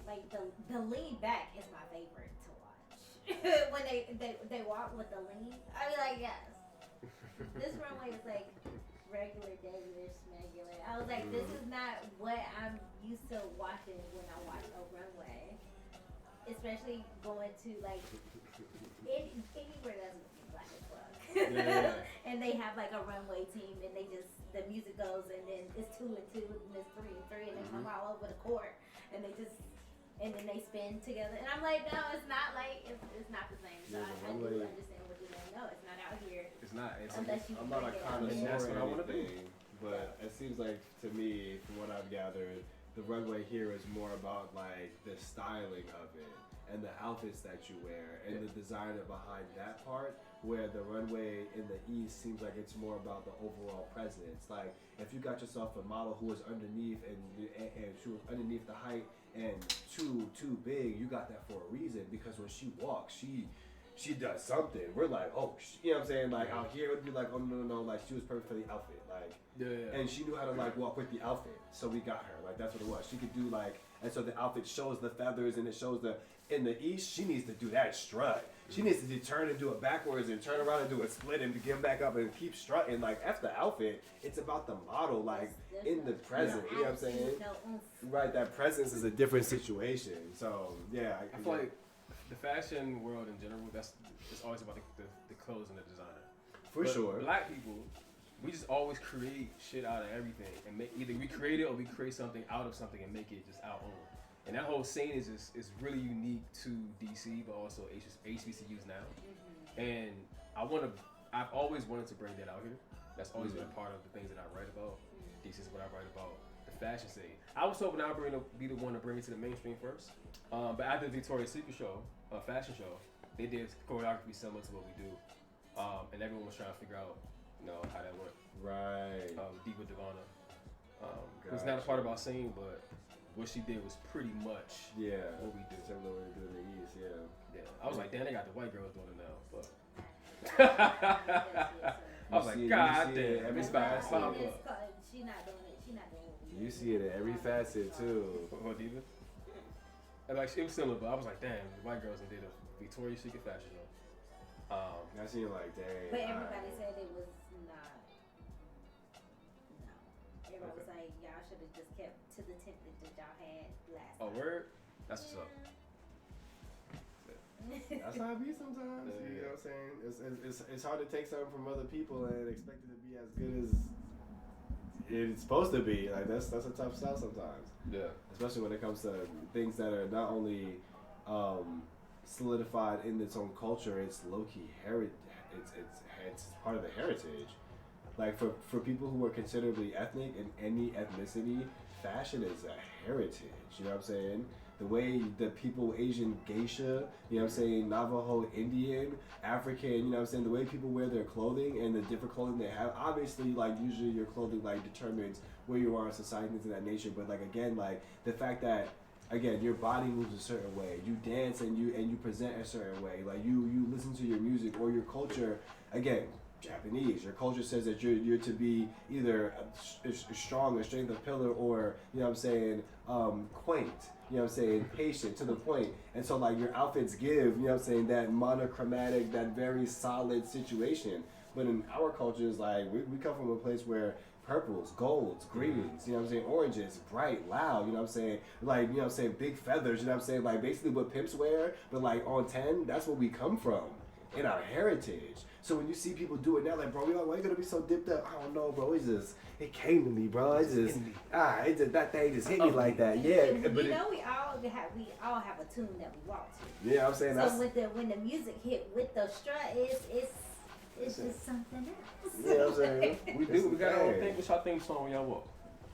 F: Like the lean back is my favorite to watch. When they walk with the lean, I be like, yes. This runway is like regular, degular, smegular. I was like, this is not what I'm used to watching when I watch a runway. Especially going to like anywhere that's black as fuck.
E: Yeah.
F: And they have like a runway team and the music goes and then it's 2 and 2 and it's 3 and 3 and they come all over the court and then they spin together. And I'm like, no, it's not like it's not the same. So I do understand what you're saying. No, it's not out here.
E: It's not.
A: I'm not a connoisseur or anything, but it seems like to me, from what I've gathered, the runway here is more about like the styling of it and the outfits that you wear and the designer behind that part. Where the runway in the East seems like it's more about the overall presence. Like if you got yourself a model who was underneath and she was underneath the height and too big, you got that for a reason because when she walks, she does something. We're like, oh, you know what I'm saying? Like out here, it would be like, oh no, like she was perfect for the outfit, like, and she knew how to like walk with the outfit, so we got her. Like that's what it was. She could do like, and so the outfit shows the feathers and it shows the. In the East, she needs to do that strut. She needs to turn and do it backwards and turn around and do a split and get back up and keep strutting. Like, F the outfit. It's about the model, like, in the present. You know what I'm saying? Right, that presence is a different situation. So, yeah.
E: I feel like the fashion world in general, it's always about the clothes and the designer.
A: For sure.
E: Black people, we just always create shit out of everything. And either we create it or we create something out of something and make it just our own. And that whole scene is really unique to DC, but also HBCUs now. And I've always wanted to bring that out here. That's always been a part of the things that I write about. DC is what I write about, the fashion scene. I was hoping I would be the one to bring it to the mainstream first. But after the Victoria's Secret show, fashion show, they did choreography similar to what we do. And everyone was trying to figure out, how that went.
A: Right.
E: Deep with Devonna. It's not a part of our scene, but what she did was pretty much what we do.
A: Similar to what they do in the East,
E: Yeah. I was like, damn, they got the white girls doing it now, but. I was like, God damn,
A: every
E: it's about to pop up.
F: She not doing it. She not doing it.
A: You see it in every facet too.
E: What Diva? And like it was similar, but I was like, damn, the white girls did a Victoria's Secret fashion show.
A: I seen like, dang.
F: But everybody said it was not. No. Everybody was like, y'all should have just kept to the template that y'all had last time.
E: Oh, word? That's what's up.
A: That's how it be sometimes. You know what I'm saying? It's hard to take something from other people and expect it to be as good as it's supposed to be. Like that's a tough sell sometimes.
E: Yeah.
A: Especially when it comes to things that are not only solidified in its own culture, it's low key heritage. It's part of the heritage. Like for people who are considerably ethnic in any ethnicity, fashion is a heritage. You know what I'm saying? The way the people, Asian geisha, you know what I'm saying, Navajo Indian, African, you know what I'm saying, the way people wear their clothing and the different clothing they have, obviously, like, usually your clothing, like, determines where you are in society and things of that nature, but, like, again, like, the fact that, again, your body moves a certain way, you dance and you present a certain way, like, you listen to your music or your culture, again, Japanese, your culture says that you're to be either strong, a strength of pillar, or, you know what I'm saying, quaint. You know what I'm saying, patient, to the point. And so, like, your outfits give, you know what I'm saying, that monochromatic, that very solid situation. But in our cultures, like, we come from a place where purples, golds, greens, you know what I'm saying, oranges, bright, loud, you know what I'm saying, like, you know what I'm saying, big feathers, you know what I'm saying, like, basically what pimps wear, but, like, on 10, that's where we come from, in our heritage. So when you see people do it now, like, bro, why you gonna be so dipped up? I don't know, bro, it came to me, bro, that thing just hit me like that, yeah. But
F: we all have a tune that we walk to.
A: Yeah, I'm saying
F: so
A: that's...
F: when the music hit with the strut, it's just something else.
A: Yeah, I'm saying.
E: We got our own thing. What's your theme song when y'all walk?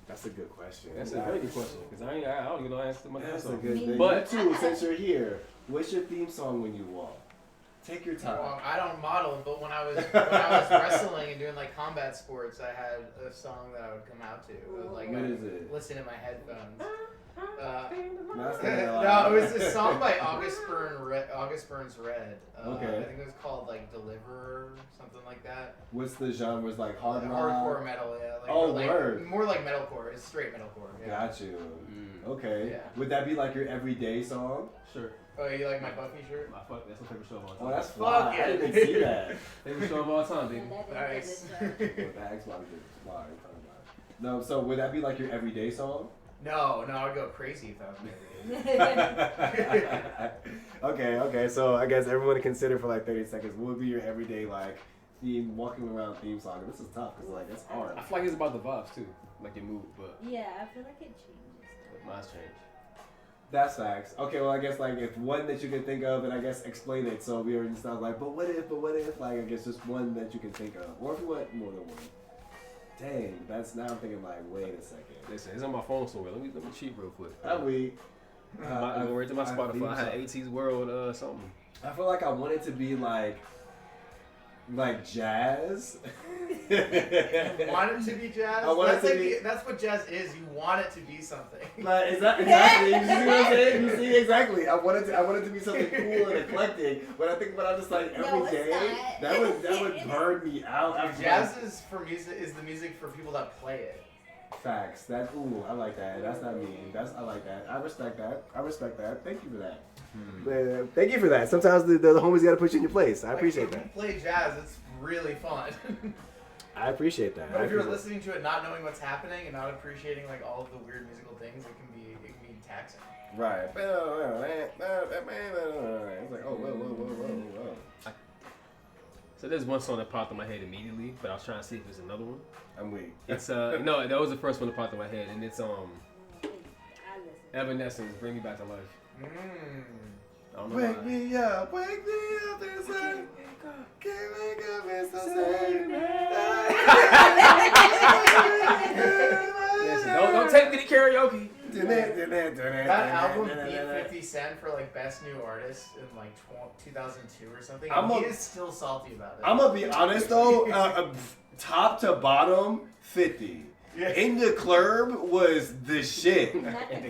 A: That's a good question.
E: That's a very good question, because I don't even know the answer to my theme
A: That's
E: song.
A: a good thing. But too, since you're here, what's your theme song when you walk? Take your time.
G: Well, I don't model, but when I was wrestling and doing like combat sports, I had a song that I would come out to. Like,
A: what is it?
G: Listen to my headphones.
A: No,
G: it was a song by August Burns Red.
A: Okay.
G: I think it was called like Deliverer, something like that.
A: What's the genres, like hard rock?
G: Hardcore metal, yeah. Like,
A: word.
G: More like metalcore. It's straight metalcore. Yeah.
A: Got you. Okay.
G: Yeah.
A: Would that be like your everyday song?
E: Sure.
G: Oh, you like my Buffy shirt?
E: That's my favorite show of all time.
A: Oh, that's fly. I didn't even see that.
E: Favorite show of all time, baby.
G: Nice.
A: No, so would that be like your everyday song?
G: No, I would go crazy if that was my everyday.
A: Okay. So I guess everyone to consider for like 30 seconds. What would be your everyday like theme, walking around theme song? This is tough because like it's hard.
E: I feel like it's about the vibes too, like your mood, but
F: yeah, I feel like it changes.
E: But mine's changed.
A: That's facts. Okay, well I guess like if one that you can think of, and I guess explain it. So we already sound like, but what if? Like I guess just one that you can think of, or if you want more than one. Dang, that's now I'm thinking like, wait a second.
E: Listen, it's on my phone somewhere. Let me cheat real quick.
A: I'm weak.
E: I go right to my Spotify. I had AT's World something.
A: I feel like I want it to be like jazz.
G: You want it to be jazz?
A: I want
G: that's
A: it to
G: like
A: be.
G: That's what jazz is. You want it to be something.
A: Like, exactly. You see what I'm saying? You see exactly. I want it to be something cool and eclectic. But I think about it just like every day, that would burn me out.
G: Jazz is the music for people that play it.
A: Facts. I like that. That's not me. I like that. I respect that. Thank you for that. Thank you for that. Sometimes the homies gotta put you in your place. I appreciate that.
G: When you play jazz, it's really fun.
A: I appreciate that.
G: But if you're listening to it not knowing what's happening and not appreciating like all of the weird musical things, it can be taxing.
A: Right. It's like, oh, whoa.
E: So there's one song that popped in my head immediately, but I was trying to see if there's another one.
A: I'm weak.
E: It's no, that was the first one that popped in my head, and it's Evanescence, Bring Me Back to Life. I don't know
A: wake me up inside. Can't wake up, it's the same.
E: Listen, don't take me to karaoke.
G: That album beat 50 Cent for like best new artist in like 2002 or something. He is still salty about it.
A: I'm gonna be honest though, top to bottom, 50. In the Club was the shit,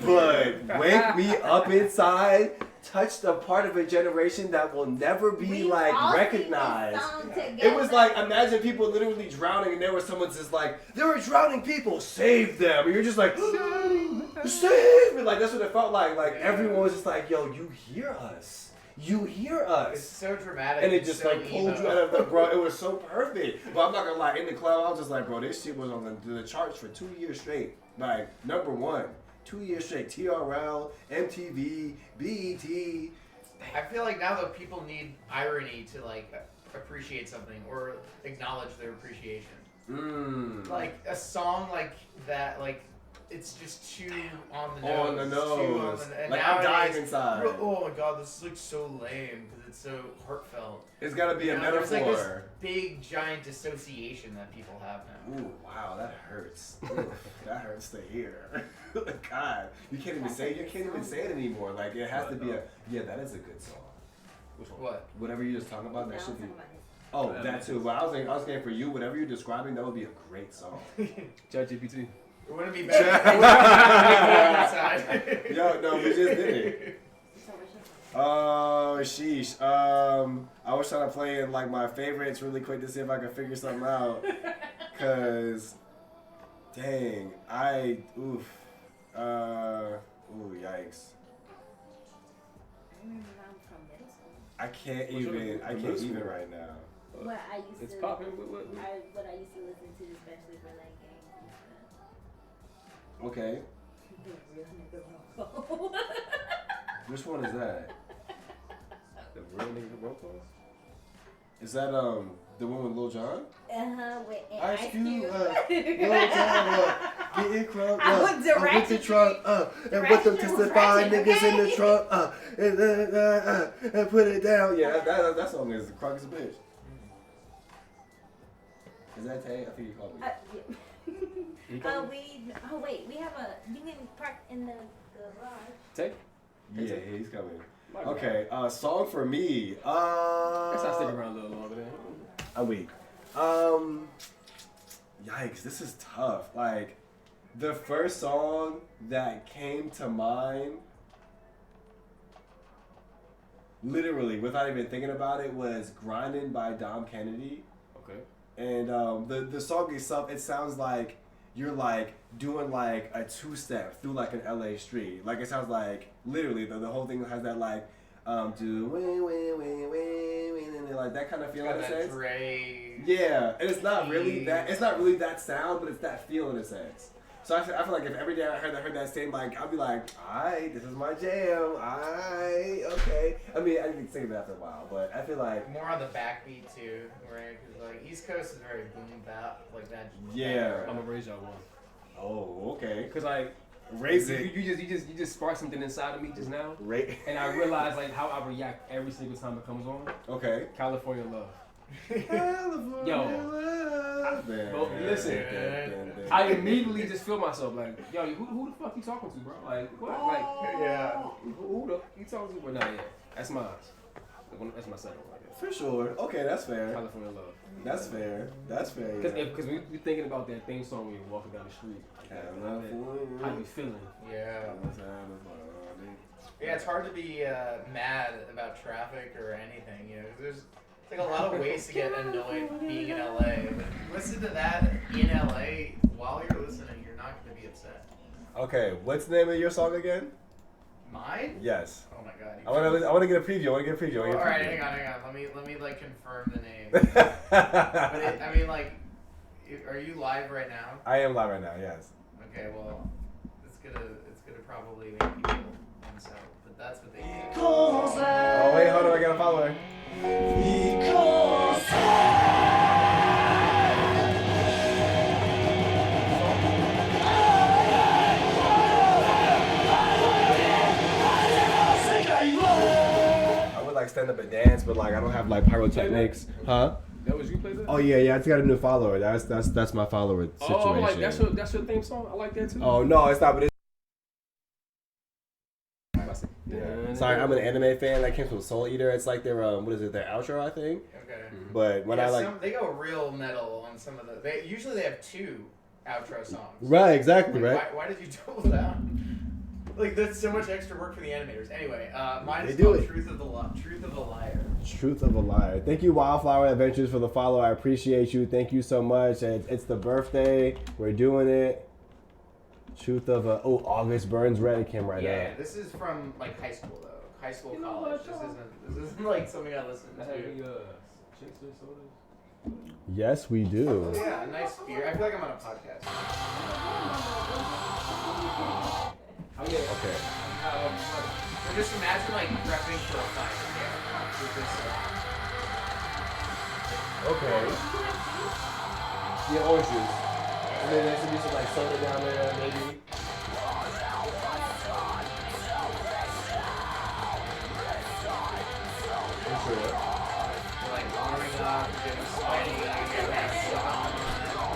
A: but Wake Me Up Inside touched a part of a generation that will never be recognized. It was like, imagine people literally drowning and there was someone just like, there were drowning people, save them. And you're just like, save me. Like, that's what it felt like. Like, everyone was just like, yo, you hear us. You hear us.
G: It's so dramatic.
A: And it just
G: so
A: like pulled you out of the, bro, it was so perfect. But I'm not gonna lie, in the club, I was just like, bro, this shit was on the charts for 2 years straight. Like, #1. 2 years straight. TRL, MTV, BET.
G: I feel like now that people need irony to like appreciate something or acknowledge their appreciation. Like a song like that, like it's just too on the nose.
A: On the nose.
G: And
A: like I'm dying inside.
G: Oh my god, this is like so lame because it's so heartfelt.
A: It's gotta be a metaphor.
G: There's like this big giant dissociation that people have now.
A: Ooh, wow, that hurts. That hurts to hear. God, you can't even say it anymore. Like it has to be that is a good song.
E: Which one?
G: What?
A: Whatever you're just talking about, that should be. Oh, that too. Well, I was saying for you, whatever you're describing, that would be a great song.
E: ChatGPT.
G: It wouldn't be better.
A: Yo, no, we just did it. Oh, sheesh. I was trying to play in like my favorites really quick to see if I could figure something out. Cause, dang, ooh, yikes. I can't even right now.
P: What I used
E: it's
P: to,
E: popping.
P: what I used to listen to, especially for like games.
A: Okay. Which one is that?
E: The real nigga roll call?
A: Is that the one with Lil Jon?
P: With
A: Ice Cube,
P: Cube.
A: Lil Jon, getting crunk,
P: I was
A: with the trunk, and put them testify niggas in the trunk, and put it down. Yeah, that song is crunk as a bitch. Is that Tay? I think you called me.
P: We have you can park in the garage.
E: Tay?
A: Yeah, he's coming. Okay, song for me.
E: Guess I'll stick around a little longer then.
A: A week. Yikes, this is tough. Like, the first song that came to mind, literally, without even thinking about it, was Grindin' by Dom Kennedy.
E: Okay.
A: And the song itself, it sounds like you're like doing like a two-step through like an LA street. Like it sounds like literally the whole thing has that like like that kind of feel in a sense. Yeah, and it's not really that sound, but it's that feel in a sense. So I feel like if every day I heard that same, like I'll be like, alright, this is my jam. Alright, okay. I mean, I didn't sing it after a while, but I feel like
G: more on the backbeat too, right? Because like East Coast is very boom bap, like that.
A: Yeah.
E: I'm gonna raise y'all one.
A: Oh, okay.
E: Cause like
A: raise it.
E: You just sparked something inside of me just now. And I realized like how I react every single time it comes on.
A: Okay.
E: California Love.
A: California Love.
E: Bro, listen. I immediately just feel myself like, yo, who the fuck you talking to, bro? Like, what? Like,
A: yeah.
E: Who the you talking to? But not yet. That's mine. That's my second one.
A: For sure. Okay, that's fair.
E: California Love.
A: That's fair. That's fair.
E: Because we thinking about that theme song when you're walking down the street. How you feeling?
G: Yeah. Yeah, it's hard to be mad about traffic or anything, you know. 'Cause there's like a lot of ways to get annoyed being in LA. But if you listen to that in LA while you're listening, you're not going to be upset.
A: Okay, what's the name of your song again?
G: Mine?
A: Yes.
G: Oh my god.
A: I want to get a preview. All
G: right, hang on. Let me like confirm the name. But I mean, like, are you live right now?
A: I am live right now. Yes.
G: Okay, well, it's gonna probably make people unsettled, but that's what they do.
A: Oh wait, hold on. I gotta follow her. I would like stand up and dance, but like I don't have like pyrotechnics, huh?
E: That was you play that?
A: Oh yeah, I just got a new follower. That's my follower situation.
E: Oh, I'm like that's your theme song. I like that too.
A: Oh no, it's not. But Sorry, I'm an anime fan. That came from Soul Eater. It's like their what is it? Their outro, I think.
G: Okay.
A: But when
G: they go real metal on some of the. Usually they have 2 outro songs.
A: Right, exactly,
G: Like,
A: right.
G: Why did you double down? Like that's so much extra work for the animators. Anyway, mine is
A: They do
G: called
A: it.
G: Truth of the Liar.
A: Truth of a Liar. Thank you, Wildflower Adventures, for the follow. I appreciate you. Thank you so much. It's the birthday. We're doing it. Truth of a August Burns Red. It came right
G: Yeah,
A: up.
G: this is from like high school though. High school, college. This isn't like something I listen to.
E: Shakespeare sodas?
A: Yes, we do.
G: Oh, yeah, a nice beer. I feel like I'm on a podcast.
A: Okay.
G: So just imagine like prepping for a fight. With this
A: Okay. Yeah, orange juice. And then there should be some like soda down there, maybe.
G: like warming up, getting sweaty, getting that song.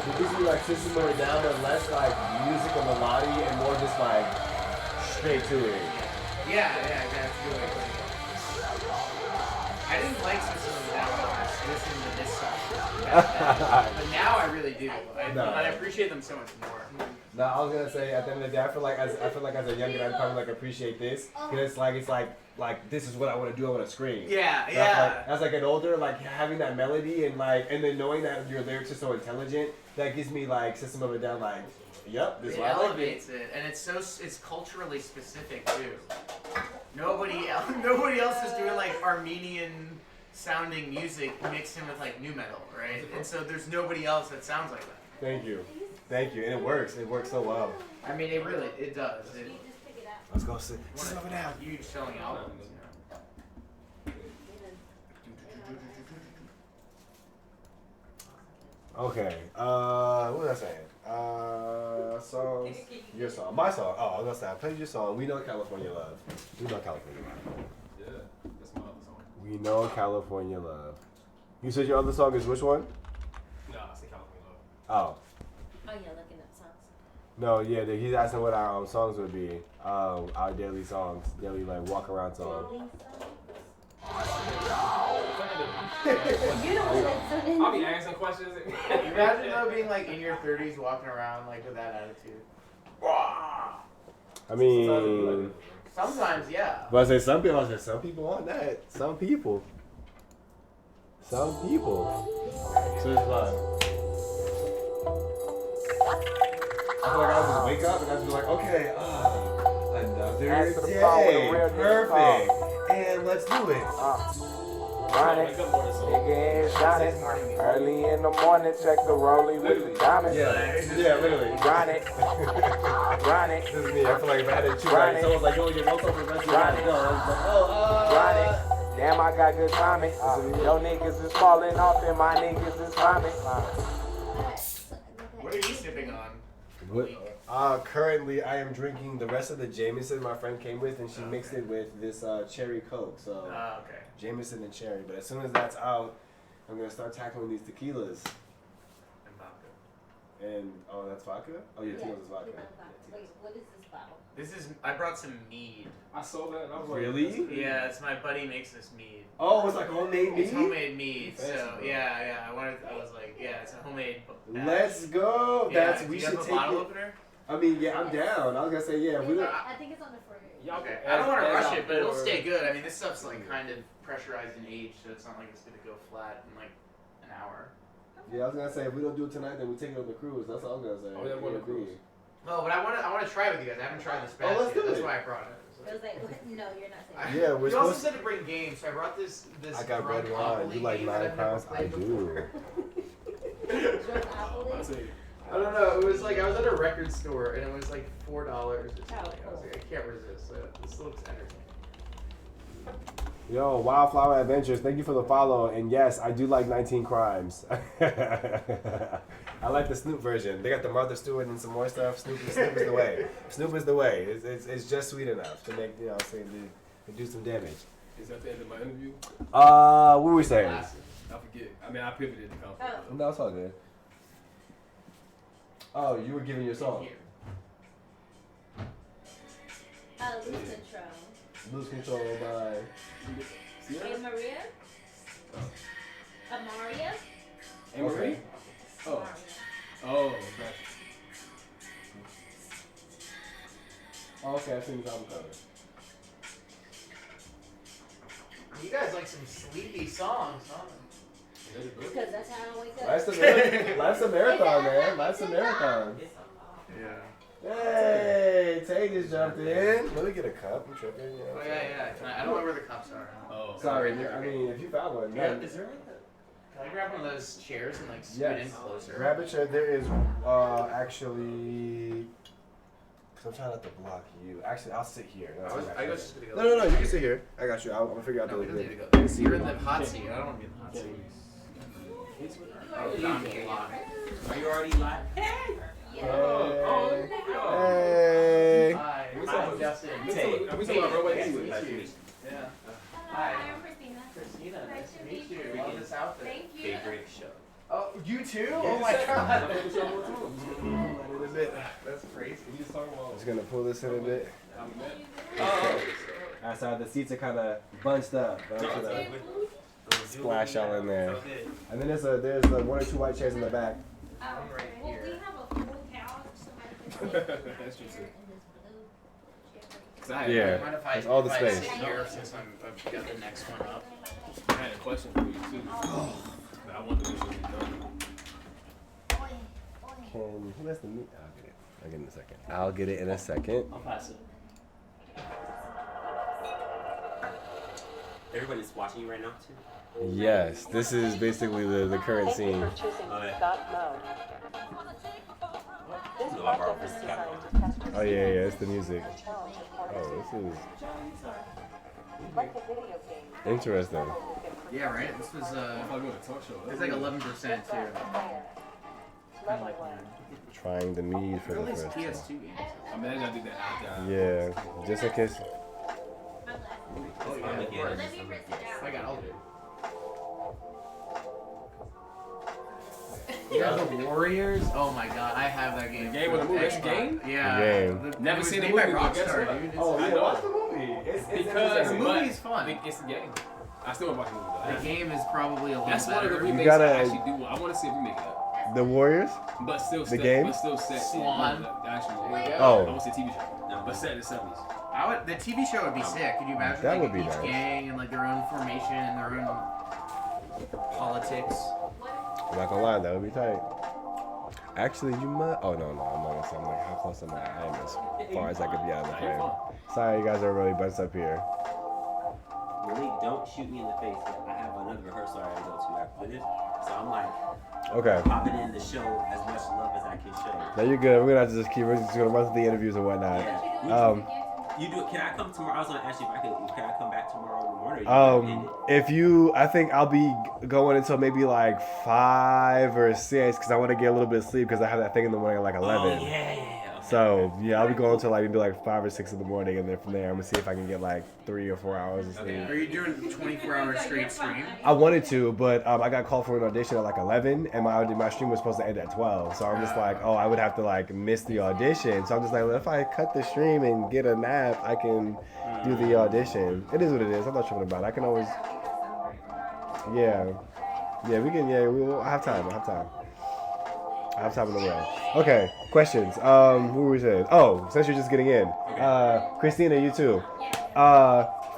A: It gives me like System of a Down, but less like music and melody and more just like straight to it.
G: Yeah, that's a good way of putting it. I didn't like System of a Down when I was listening to this song. But now I really do. I appreciate them so much more.
A: No, I was gonna say at the end of the day, I feel like as a youngin, I'd probably like appreciate this because it's like this is what I want to do. I want to scream.
G: Yeah.
A: As like an older, like having that melody and then knowing that your lyrics are so intelligent, that gives me like System of a Down. Like, yep, this
G: It
A: is what I like.
G: elevates it, and it's culturally specific too. Nobody else is doing like Armenian sounding music mixed in with like new metal, right? And so there's nobody else that sounds like that.
A: Thank you, and it works. It works so well.
G: I mean, it does.
A: Let's go sit. System of a Down.
G: Huge selling albums.
A: Okay. What was I saying? Songs. Your song. My song. Oh, I was gonna say I played your song. We Know California Love. We Know California Love.
E: Yeah, that's my other song.
A: We Know California Love. You said your other song is which one?
E: No, I said California Love.
A: Oh.
F: Oh, you're looking up songs.
A: No, yeah, he's asking what our songs would be. Our daily songs. Daily, like, walk around songs.
E: I'll be asking questions.
G: Imagine though being like in your 30s walking around like with that attitude.
A: I mean,
G: sometimes, yeah.
A: But I say some people want that. Some people. So it's fun. I feel like I'll just wake up and I'll just be like, okay, another day, perfect, and let's do it.
I: Run it, nigga ain't done it. Early in the morning, check the rollie with the diamonds.
A: Yeah, literally.
I: Run it, run it.
A: This is me. I feel like if I had to choose, like, someone's like, yo, your no for the rest of the night. No, I was like,
I: run it. Damn, I got good timing. Yo niggas is falling off and my niggas is climbing.
G: What are you sipping on?
A: Currently, I am drinking the rest of the Jameson my friend came with, and she mixed it with this cherry Coke. So,
G: okay.
A: Jameson and cherry. But as soon as that's out, I'm gonna start tackling these tequilas.
G: And vodka.
A: And that's vodka. Oh yeah, tequila's is vodka.
F: Wait, what is this bottle?
G: I brought some mead.
E: I saw that and I was like,
A: really?
G: Yeah, it's my buddy makes this mead.
A: Oh, it's like homemade mead?
G: It's homemade mead.
A: Fancy,
G: So
A: bro.
G: yeah, I was like, yeah, it's a homemade.
A: Let's go.
G: Yeah,
A: That's
G: do
A: we
G: you
A: should
G: have a
A: take
G: bottle
A: it.
G: opener?
A: I mean, yeah, I'm down. I was gonna say, yeah, we don't.
F: I think it's on the fridge.
E: Yeah,
G: Okay. I don't want to rush it, but it'll stay good. I mean, this stuff's like kind of pressurized and aged, so it's not like it's gonna go flat in like an hour.
A: Yeah, I was gonna say if we don't do it tonight, then we take it on the cruise. That's all I was gonna say.
E: Oh, yeah, we're on the cruise.
G: Oh, but I want to try with you guys. I haven't tried this batch
A: let's do
G: yet. That's
A: it.
G: why I brought it.
F: It was like, no, you're not saying.
A: Yeah, we're
G: You also
A: supposed
G: said to bring games, so I brought this.
A: I got
G: drunk
A: red wine.
G: Monopoly
A: You like
G: game that
A: 9
G: I've never
A: pounds? I
G: played
A: do.
G: before. I don't know. It was like I was at a record store and it was like $4 or something. I was like, I can't resist. So this looks entertaining.
A: Yo, Wildflower Adventures, thank you for the follow. And yes, I do like 19 Crimes. I like the Snoop version. They got the Martha Stewart and some more stuff. Snoop is the way. Snoop is the way. It's just sweet enough to make, you know, to do some damage.
E: Is that the end of my interview?
A: What were we saying?
E: I forget. I mean, I pivoted to conflict.
A: No, it's all good. Oh, you were giving your song.
F: Loose intro.
A: Lose Control by.
P: Hey Maria. Amaria.
E: Hey Marie. Oh. Oh, gotcha.
A: Oh, okay, I've seen this album cover.
G: You guys like some sleepy songs, huh?
P: Because that's how I wake up.
A: Life's a marathon, man. Life's a marathon.
G: Yeah.
A: Hey, Tay just jumped in. Let me get a cup. I'm tripping. You know
G: Oh yeah. I don't know where the cups are.
E: Oh.
A: Sorry. I mean, if you found one.
G: Yeah. Is there like can I grab one of those chairs and like scoot in closer?
A: Grab a chair. There is actually. Cause I'm trying not to block you. Actually, I'll sit here.
G: I go just gonna go.
A: No. You can sit here. I got you. I'm gonna figure out
G: No,
A: the.
G: we don't need to go. You're in the hot seat. I don't want to be in the hot seat.
R: Are you already live?
A: Hey.
G: Hi. I'm Justin.
E: We talking about Broadway anyway.
G: Yeah.
O: Hi, I'm Christina.
G: Christina,
O: Nice to
G: meet
O: meet
G: you.
O: you.
G: Love this outfit.
O: Thank you.
R: Favorite show.
G: Oh, you too?
A: Yeah,
G: Oh my god.
A: A bit.
G: That's crazy.
A: Just gonna pull this in a bit.
G: Oh.
A: Outside, the seats are kind of bunched up. But I'm gonna splash y'all in there. And then there's one or two white chairs in the back.
G: Right here.
O: We have a full couch.
E: That's true too.
A: Yeah,
G: Mind if
A: there's all the
G: if
A: space.
G: I sit here since I've got the next one up?
E: I had a question for you too. But I want to make sure you're done.
A: Who has the meat? I'll get it in a second. I'll get it in a second.
R: I'll pass it. Everybody's watching you right now too?
A: Yes, this is basically the current scene. Oh yeah, it's the music. Oh, this is interesting.
G: Yeah, right? This was it's like 11% too. Kinda like
A: Trying the mead for the
G: At least
A: first time.
G: PS2 games.
E: I imagine I did that after.
A: Yeah, just in case.
G: I got all of it. Yeah, the Warriors. Oh my god, I have that game.
E: The game with the movie. It's a
G: Xbox.
E: game?
G: Yeah.
A: Game.
E: Never
G: it was
E: seen the
G: made by
E: movie, but guess
G: Rockstar,
E: what?
G: dude.
A: Oh,
E: I
A: yeah,
E: know.
A: watch the movie. It's
E: Because
G: the movie's fun.
E: It's the game. I still want to watch the movie
G: The game is probably a little
E: That's one of the
G: better.
E: remakes
A: gotta-
E: I actually do. I want to see a remake of that.
A: The Warriors?
E: But still
A: The
E: set.
A: game?
E: But still set.
G: Swan.
E: Actually.
A: Oh.
E: I want to see a TV show. But set in the 70s.
G: The TV show would be sick. Could you imagine
A: That
G: like
A: would be
G: each
A: nice.
G: gang and like their own formation and their own politics?
A: I'm not gonna lie, that would be tight. Actually, you might. Oh no, I'm not gonna say. I'm like, how close am I? I am as far as I could be out of the frame. Sorry, you guys are really bunched up here.
R: Malik, don't shoot me in the face yet. I have another rehearsal I gotta go to after this. So I'm like
A: Okay.
R: popping in the show as much love as I can show.
A: No, you're good. We're gonna have to just keep. We're just gonna run through the interviews and whatnot.
R: You do it. Can I come tomorrow? I was gonna ask you if I could. Can I come back tomorrow in the morning? Or you end it?
A: If you, I think I'll be going until maybe like 5 or 6 because I want to get a little bit of sleep because I have that thing in the morning at like 11.
R: Oh, yeah.
A: So yeah, I'll be going until like maybe like 5 or 6 in the morning, and then from there I'm gonna see if I can get like 3 or 4 hours of sleep.
G: Are you doing 24-hour straight stream?
A: I wanted to, but I got called for an audition at like 11, and my stream was supposed to end at 12. So I'm just like, oh, I would have to like miss the audition. So I'm just like, well, if I cut the stream and get a nap, I can do the audition. It is what it is. I'm not tripping about it. I can always, yeah, we can. Yeah, we will have time. I have time in the way. Okay, questions. What were we saying? Oh, since you're just getting in, Christina, you too.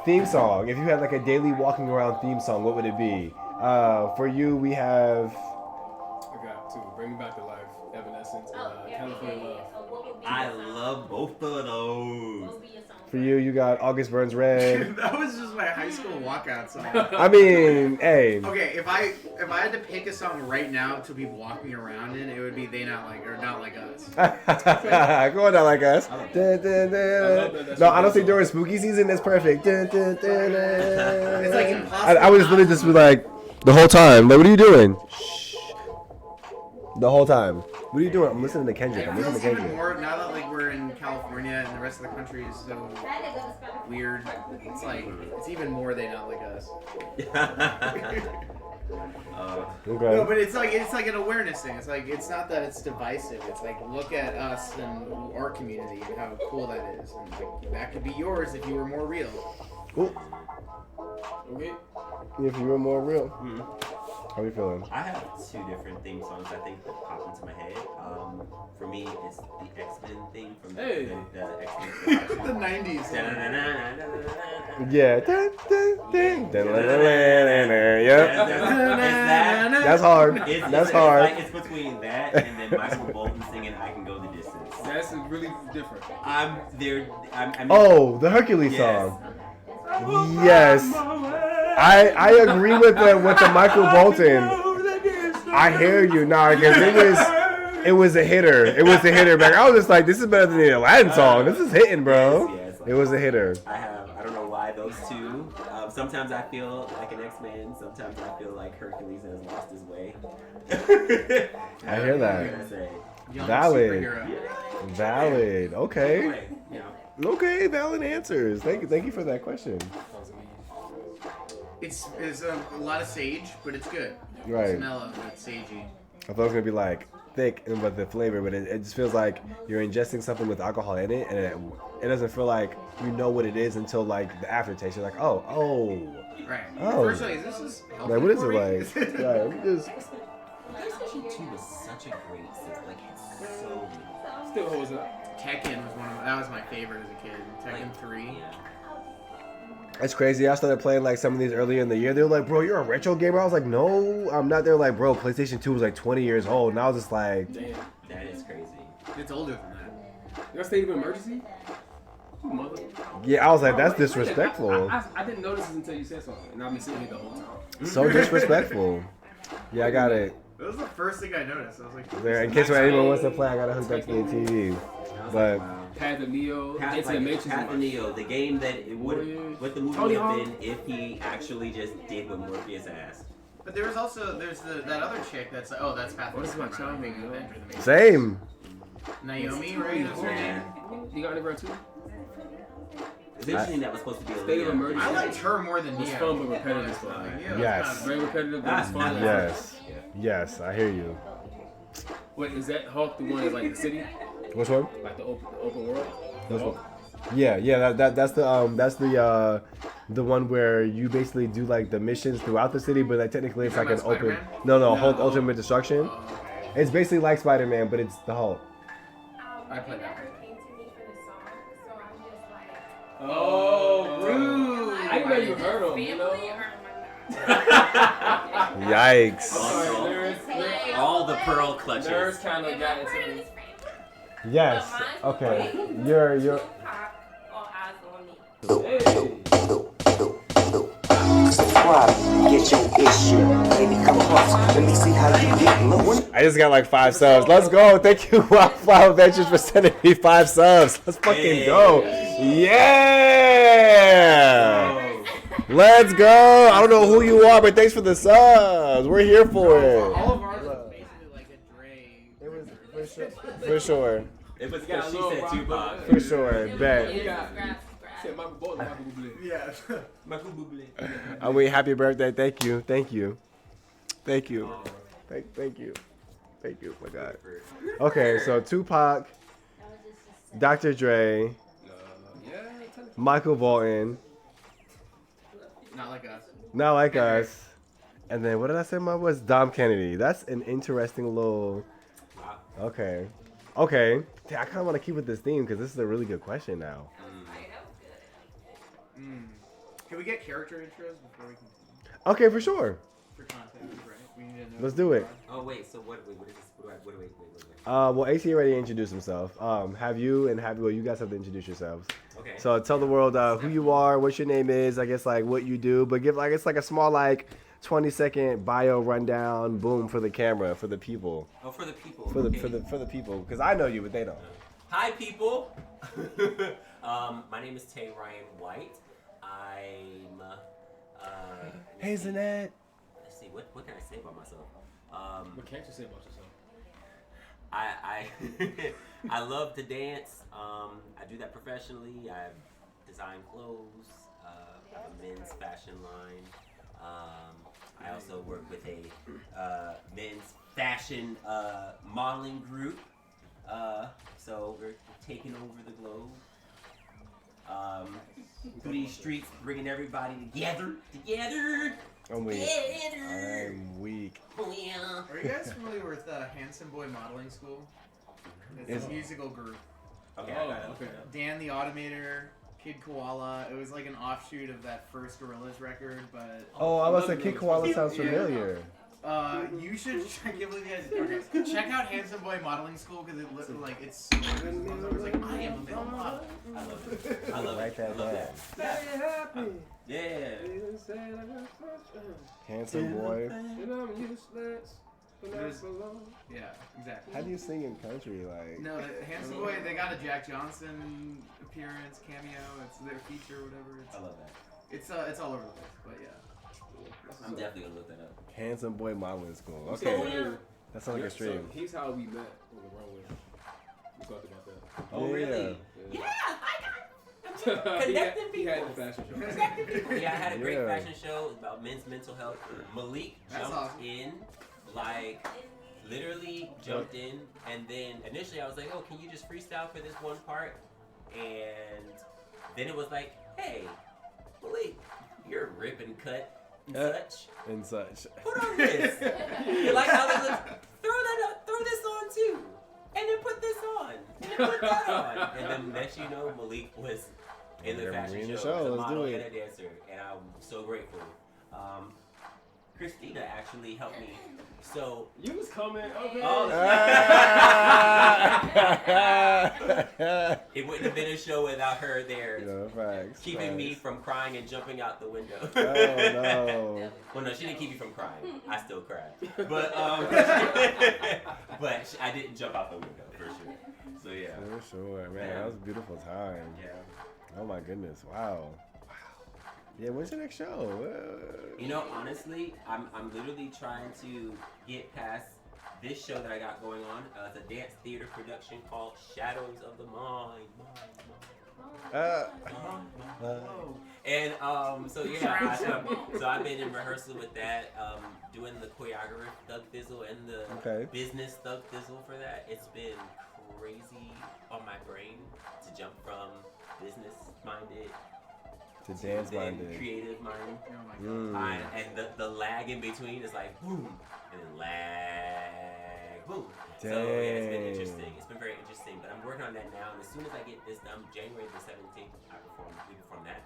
A: Theme song. If you had like a daily walking around theme song, what would it be? For you, we have.
E: I got two. Bring Me Back to Life, Evanescence, and California Love.
R: I love both of those.
A: For you, you got August Burns Red.
G: That was just my high school walkout song.
A: I mean, hey.
G: Okay, if I had to pick a song right now to be walking around in, it would be They Not Like or Not Like Us.
A: Go on, Not Like Us. Dun, dun, dun. No, honestly, during spooky season, it's perfect. Dun, dun, dun, dun.
G: It's like impossible.
A: I would just literally just be like, the whole time, like, what are you doing? Shh. The whole time. What are you doing? I'm listening to Kendrick. I'm listening to
G: Even
A: Kendrick.
G: more now that like we're in California and the rest of the country is so weird. It's like it's even more They Not Like Us.
R: Okay.
G: No, but it's like an awareness thing. It's like it's not that it's divisive. It's like look at us and our community and how cool that is, and like that could be yours if you were more real.
E: Cool. Okay.
A: If you were more real. How you feeling?
N: I have two different theme songs I think that pop into my head. For me, it's the X-Men theme from the X-Men.
G: The 90s.
A: Yeah. Yep. That's hard. That's hard.
N: It's between that and then Michael Bolton singing "I Can Go the Distance."
E: That's really different.
N: I mean,
A: The Hercules song. Yes. I agree with the Michael Bolton. I hear you now because it was a hitter. It was a hitter back. I was just like, this is better than the Aladdin song. This is hitting, bro.
N: Yes,
A: It was a hitter.
N: I don't know why those two. Sometimes I feel like an X-Man. Sometimes I feel like Hercules has lost his way.
A: I hear that. Valid. Okay. Okay, valid answers. Thank you for that question.
G: It's a lot of sage, but it's good.
A: Right.
G: It's mellow, but it's sagey.
A: I thought it was gonna be like thick and with the flavor, but it just feels like you're ingesting something with alcohol in it, and it doesn't feel like you know what it is until like the aftertaste. You're like, oh.
G: Right.
A: Oh.
G: First, like, this is healthy
A: Like, what is
G: for
A: it
G: me?
A: like? Yeah, we just.
N: PlayStation 2 was such a great system. Like, it's so good.
E: Still holds up.
G: Tekken was that was my favorite as a kid. Tekken 3.
A: It's crazy. I started playing like some of these earlier in the year. They were like, bro, you're a retro gamer. I was like, no, I'm not. They're like, bro, PlayStation 2 was like 20 years old. And I was just like,
E: damn,
N: that is crazy.
G: It's older than that.
E: Your state of emergency? Mother.
A: yeah, I was like, that's disrespectful.
E: I didn't notice this until you said something, and I've been sitting here the whole time.
A: So disrespectful. Yeah, I got it.
G: That was the first thing I noticed. I was like,
A: There, in case anyone wants to play, I got to hook up to the TV. But
E: Path of Neo,
N: Path of Neo, the game that what the movie would have been if he actually just did what Morpheus asked.
G: But there was also that other chick that's like, oh, that's Path of Neo.
A: same.
G: Naomi, right? That's her name.
E: You got any too?
N: It's interesting that was supposed to be a
E: State of Emergency.
G: I liked her more than Neo.
E: It's fun but repetitive.
A: Yes.
E: Very repetitive, but it's fun.
A: Yes, I hear you.
E: Wait, is that Hulk the one that's like the city?
A: Which one?
E: Like the open world?
A: Which one? Yeah. That's the one where you basically do like the missions throughout the city, but like technically it's like an open. No, Hulk Ultimate Destruction. It's basically like Spider-Man, but it's the Hulk.
G: I played that.
E: Oh, rude! I didn't know you heard him. You know?
A: Yikes!
N: All the pearl clutches.
E: Nerds kind of got into me.
A: Yes. Okay. You're.
C: Subscribe, get your issue. Baby, come close. Let me see how you get loose.
A: I just got like 5 subs. Let's go. Thank you, Wildflower Ventures, for sending me 5 subs. Let's fucking go. Yeah. Let's go. I don't know who you are, but thanks for the subs. We're here for it.
G: All of ours was basically like a Dre.
A: It was for sure.
N: It was because she said Tupac.
A: For sure. Bet.
G: Yeah.
N: Michael Bublé.
A: I mean, happy birthday. Thank you. Thank you. Thank you. Thank you. Thank you. My God. Okay, so Tupac, Dr. Dre, Michael Bolton.
G: Not like us.
A: Not like us. And then what did I say my was? Dom Kennedy. That's an interesting little. Okay. I kind of want to keep with this theme because this is a really good question now.
G: Can we get character intros before we continue?
A: Okay, for sure.
G: For context, right? We need to know.
A: Let's do it.
N: Oh wait, so what is this? Wait.
A: Well, AC already introduced himself. Well, you guys have to introduce yourselves.
N: Okay.
A: So tell the world who you are, what your name is, I guess like what you do, but give like it's like a small 20-second bio rundown, boom, for the camera, for the people.
N: Oh, for the people.
A: For the people, because I know you, but they don't.
N: Hi, people. My name is Tay Ryan White. I'm.
A: Hazelnut.
N: Let's see. What can I say about myself?
E: What can't you say about yourself?
N: I love to dance. I do that professionally. I design clothes. I have a men's fashion line. I also work with a men's fashion modeling group. So we're taking over the globe. Through these streets, bringing everybody together.
A: I'm weak.
N: Together.
A: I'm weak.
N: Oh yeah.
G: Are you guys familiar with Handsome Boy Modeling School? It's a musical group.
N: Okay. Okay.
G: Dan the Automator, Kid Koala. It was like an offshoot of that first Gorillaz record, but.
A: Oh, I was like, Kid Koala sounds familiar.
G: You should check check out Handsome Boy Modeling School because it looks like it's so good. I was like, I am a male model.
N: I love it. I love
A: Write that down.
N: Yeah.
A: Handsome Boy.
E: And I'm useless.
G: Yeah, exactly.
A: How do you sing in country? Like
G: no, Handsome Boy. They got a Jack Johnson appearance cameo. It's their feature, or whatever.
N: I love that.
G: It's all over the place, but yeah.
N: I'm definitely gonna look that up.
A: Handsome Boy Modeling School. Okay. That sounds like a stream.
E: So he's how we met on the runway. We talked about that.
N: Oh, really?
O: Yeah, I got connecting people.
E: He had the fashion show.
O: Connecting people.
N: Yeah, I had a great fashion show about men's mental health. Malik jumped
G: awesome.
N: in, like, literally jumped in, and then initially I was like, oh, can you just freestyle for this one part? And then it was like, hey, Malik, you're rip and cut.
A: And such.
N: Put on this. You like how they look? Throw this on too. And then put this on. And then put that on. And then next you know, Malik was in the fashion show. As a model and a dancer. And I'm so grateful. Christina actually helped me. So
E: you was coming. Okay.
N: It wouldn't have been a show without her there.
A: No, facts.
N: Keeping me from crying and jumping out the window.
A: Oh no.
N: Well, no, she didn't keep me from crying. I still cried. But but I didn't jump out the window for sure. So yeah.
A: For sure, man. That was a beautiful time.
N: Yeah.
A: Oh my goodness. Wow. Yeah, when's your next show?
N: You know, honestly, I'm literally trying to get past this show that I got going on. It's a dance theater production called Shadows of the Mind. And so yeah, so I've been in rehearsal with that, doing the choreographer Thug Thizzle and the business Thug Thizzle for that. It's been crazy on my brain to jump from business minded
A: to dance minded,
N: creative mind. Oh my God. And the lag in between is like boom, and then lag, boom.
A: Dang.
N: So yeah, it's been interesting. It's been very interesting. But I'm working on that now, and as soon as I get this done, January the 17th, we perform that.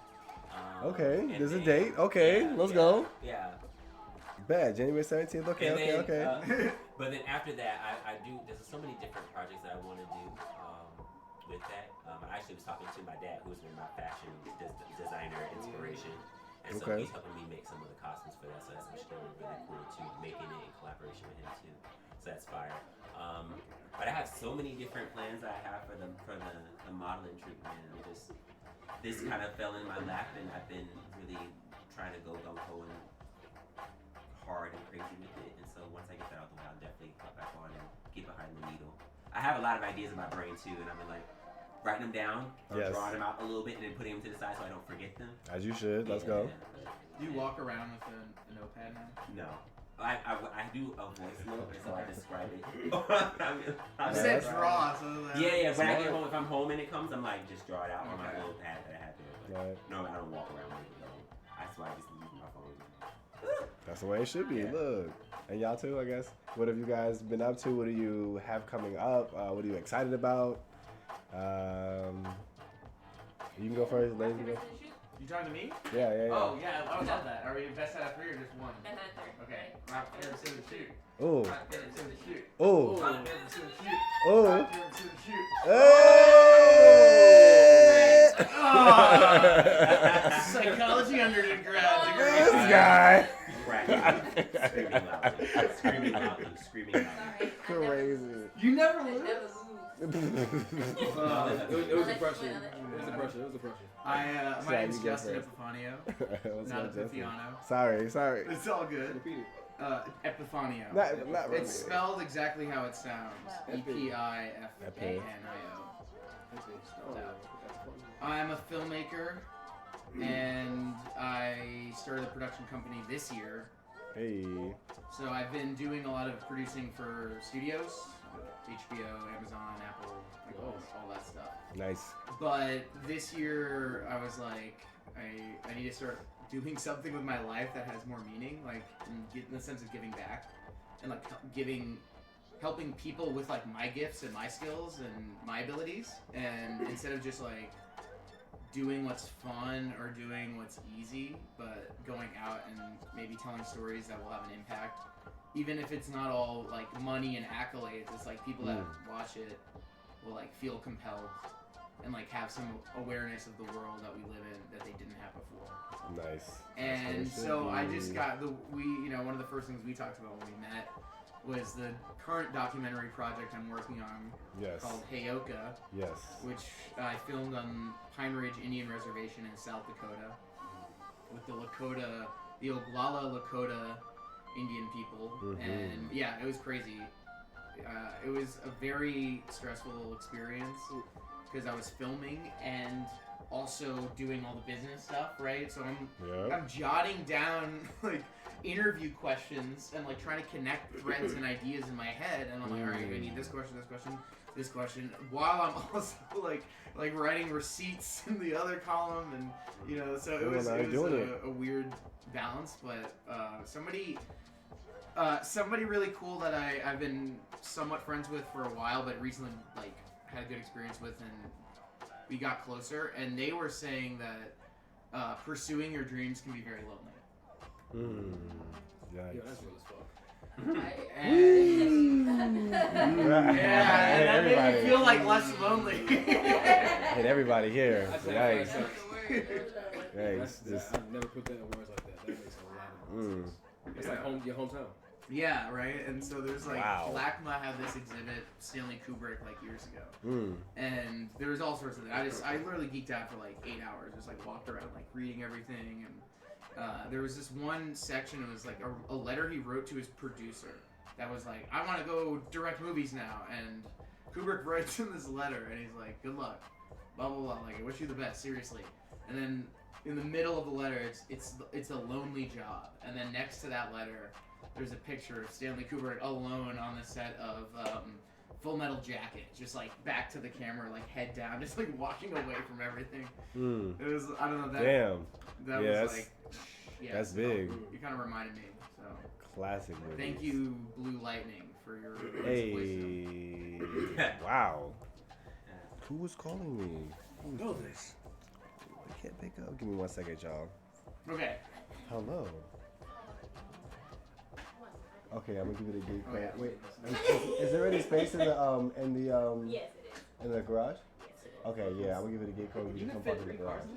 A: Okay, there's a date. Okay, let's go.
N: Yeah.
A: Bad. January 17th. Okay,
N: And
A: okay.
N: But then after that, I do. There's so many different projects that I want to do with that. I actually was talking to my dad, who's been my fashion designer inspiration, and so he's helping me make some of the costumes for that. So that's actually really cool too, making it in collaboration with him too. So that's fire. But I have so many different plans that I have for the modeling treatment. And this kind of fell in my lap, and I've been really trying to go gung-ho and hard and crazy with it. And so once I get that out the way, I'll definitely cut back on and get behind the needle. I have a lot of ideas in my brain too, and I've been like writing them down or drawing them out a little bit and then putting them to the side so I don't forget them.
A: As you should. Let's go.
G: Do you walk around with a notepad now?
N: No. I do a voice note, so I describe it.
G: You said draw, so
N: yeah. When I get home, if I'm home and it comes, I'm like, just draw it out on my little pad that I have there. But no, I don't walk around with it though. That's why I just use my phone.
A: That's the way it should be. Look. And y'all too, I guess. What have you guys been up to? What do you have coming up? What are you excited about? You can go first, ladies.
G: You talking to me?
A: Yeah.
G: Oh, yeah, I would love that. Are we best out of 3 or just 1? Okay. Rock, paper, scissors, shoot.
A: Ooh.
G: Rock, paper, scissors, shoot.
A: Ooh.
G: Rock, paper, scissors, shoot.
A: Ooh.
G: Rock, paper, scissors, shoot.
A: Hey!
G: Psychology undergrad degree.
A: This guy.
N: Screaming loudly.
A: Crazy.
G: You never lose.
E: It was a pressure.
G: My name's Justin Epifanio. Not Epifiano.
A: Sorry.
G: It's all good. Epifanio.
A: Not really.
G: It's spelled exactly how it sounds. Epifanio. I'm a filmmaker, and I started a production company this year.
A: Hey.
G: So I've been doing a lot of producing for studios, HBO, Amazon, Apple, like all that stuff.
A: Nice.
G: But this year I was like, I need to start doing something with my life that has more meaning, like in the sense of giving back, and like helping people with like my gifts and my skills and my abilities, and instead of just like doing what's fun or doing what's easy, but going out and maybe telling stories that will have an impact, even if it's not all like money and accolades. It's like people that watch it will like feel compelled and like have some awareness of the world that we live in that they didn't have before.
A: Nice.
G: And so I just got one of the first things we talked about when we met was the current documentary project I'm working on.
A: Yes.
G: Called Heyoka.
A: Yes.
G: Which I filmed on Pine Ridge Indian Reservation in South Dakota with the Oglala Lakota Indian people. And yeah, it was crazy. It was a very stressful experience because I was filming and also doing all the business stuff, right? So I'm jotting down like interview questions and like trying to connect threads and ideas in my head, and I'm like, all right, I need this question, while I'm also like writing receipts in the other column, and so it was a weird balance, but somebody really cool that I've been somewhat friends with for a while, but recently like had a good experience with, and we got closer, and they were saying that pursuing your dreams can be very lonely.
A: Yeah,
E: that's real as fuck.
G: Yeah, that made me feel like less lonely.
A: Hit everybody here. Nice.
E: Nice. I've never put that in words like that. That makes a lot of sense. It's like your hometown.
G: Yeah, right. And so there's like LACMA had this exhibit, Stanley Kubrick, like years ago, and there was all sorts of things. I literally geeked out for like 8 hours, just like walked around like reading everything, and there was this one section. It was like a letter he wrote to his producer that was like, I want to go direct movies now, and Kubrick writes in this letter, and he's like, good luck, blah blah blah, like I wish you the best, seriously. And then in the middle of the letter, it's a lonely job, and then next to that letter, there's a picture of Stanley Kubrick alone on the set of Full Metal Jacket, just like back to the camera, like head down, just like walking away from everything. It was, I don't know, that.
A: Damn.
G: That was like, yeah,
A: that's big.
G: You kind of reminded me. So.
A: Classic movies.
G: Thank you, Blue Lightning, for your
A: Hey. Wow. Who was calling me?
E: Know this.
A: I can't pick up. Give me 1 second, y'all.
G: Okay.
A: Hello. Okay, I'm gonna give it a gate code. Wait, is there any space in the
F: Yes, it is.
A: in the garage?
F: Yes, it is.
A: Okay, yeah, I'm gonna give it a gate code. You can come park in the garage.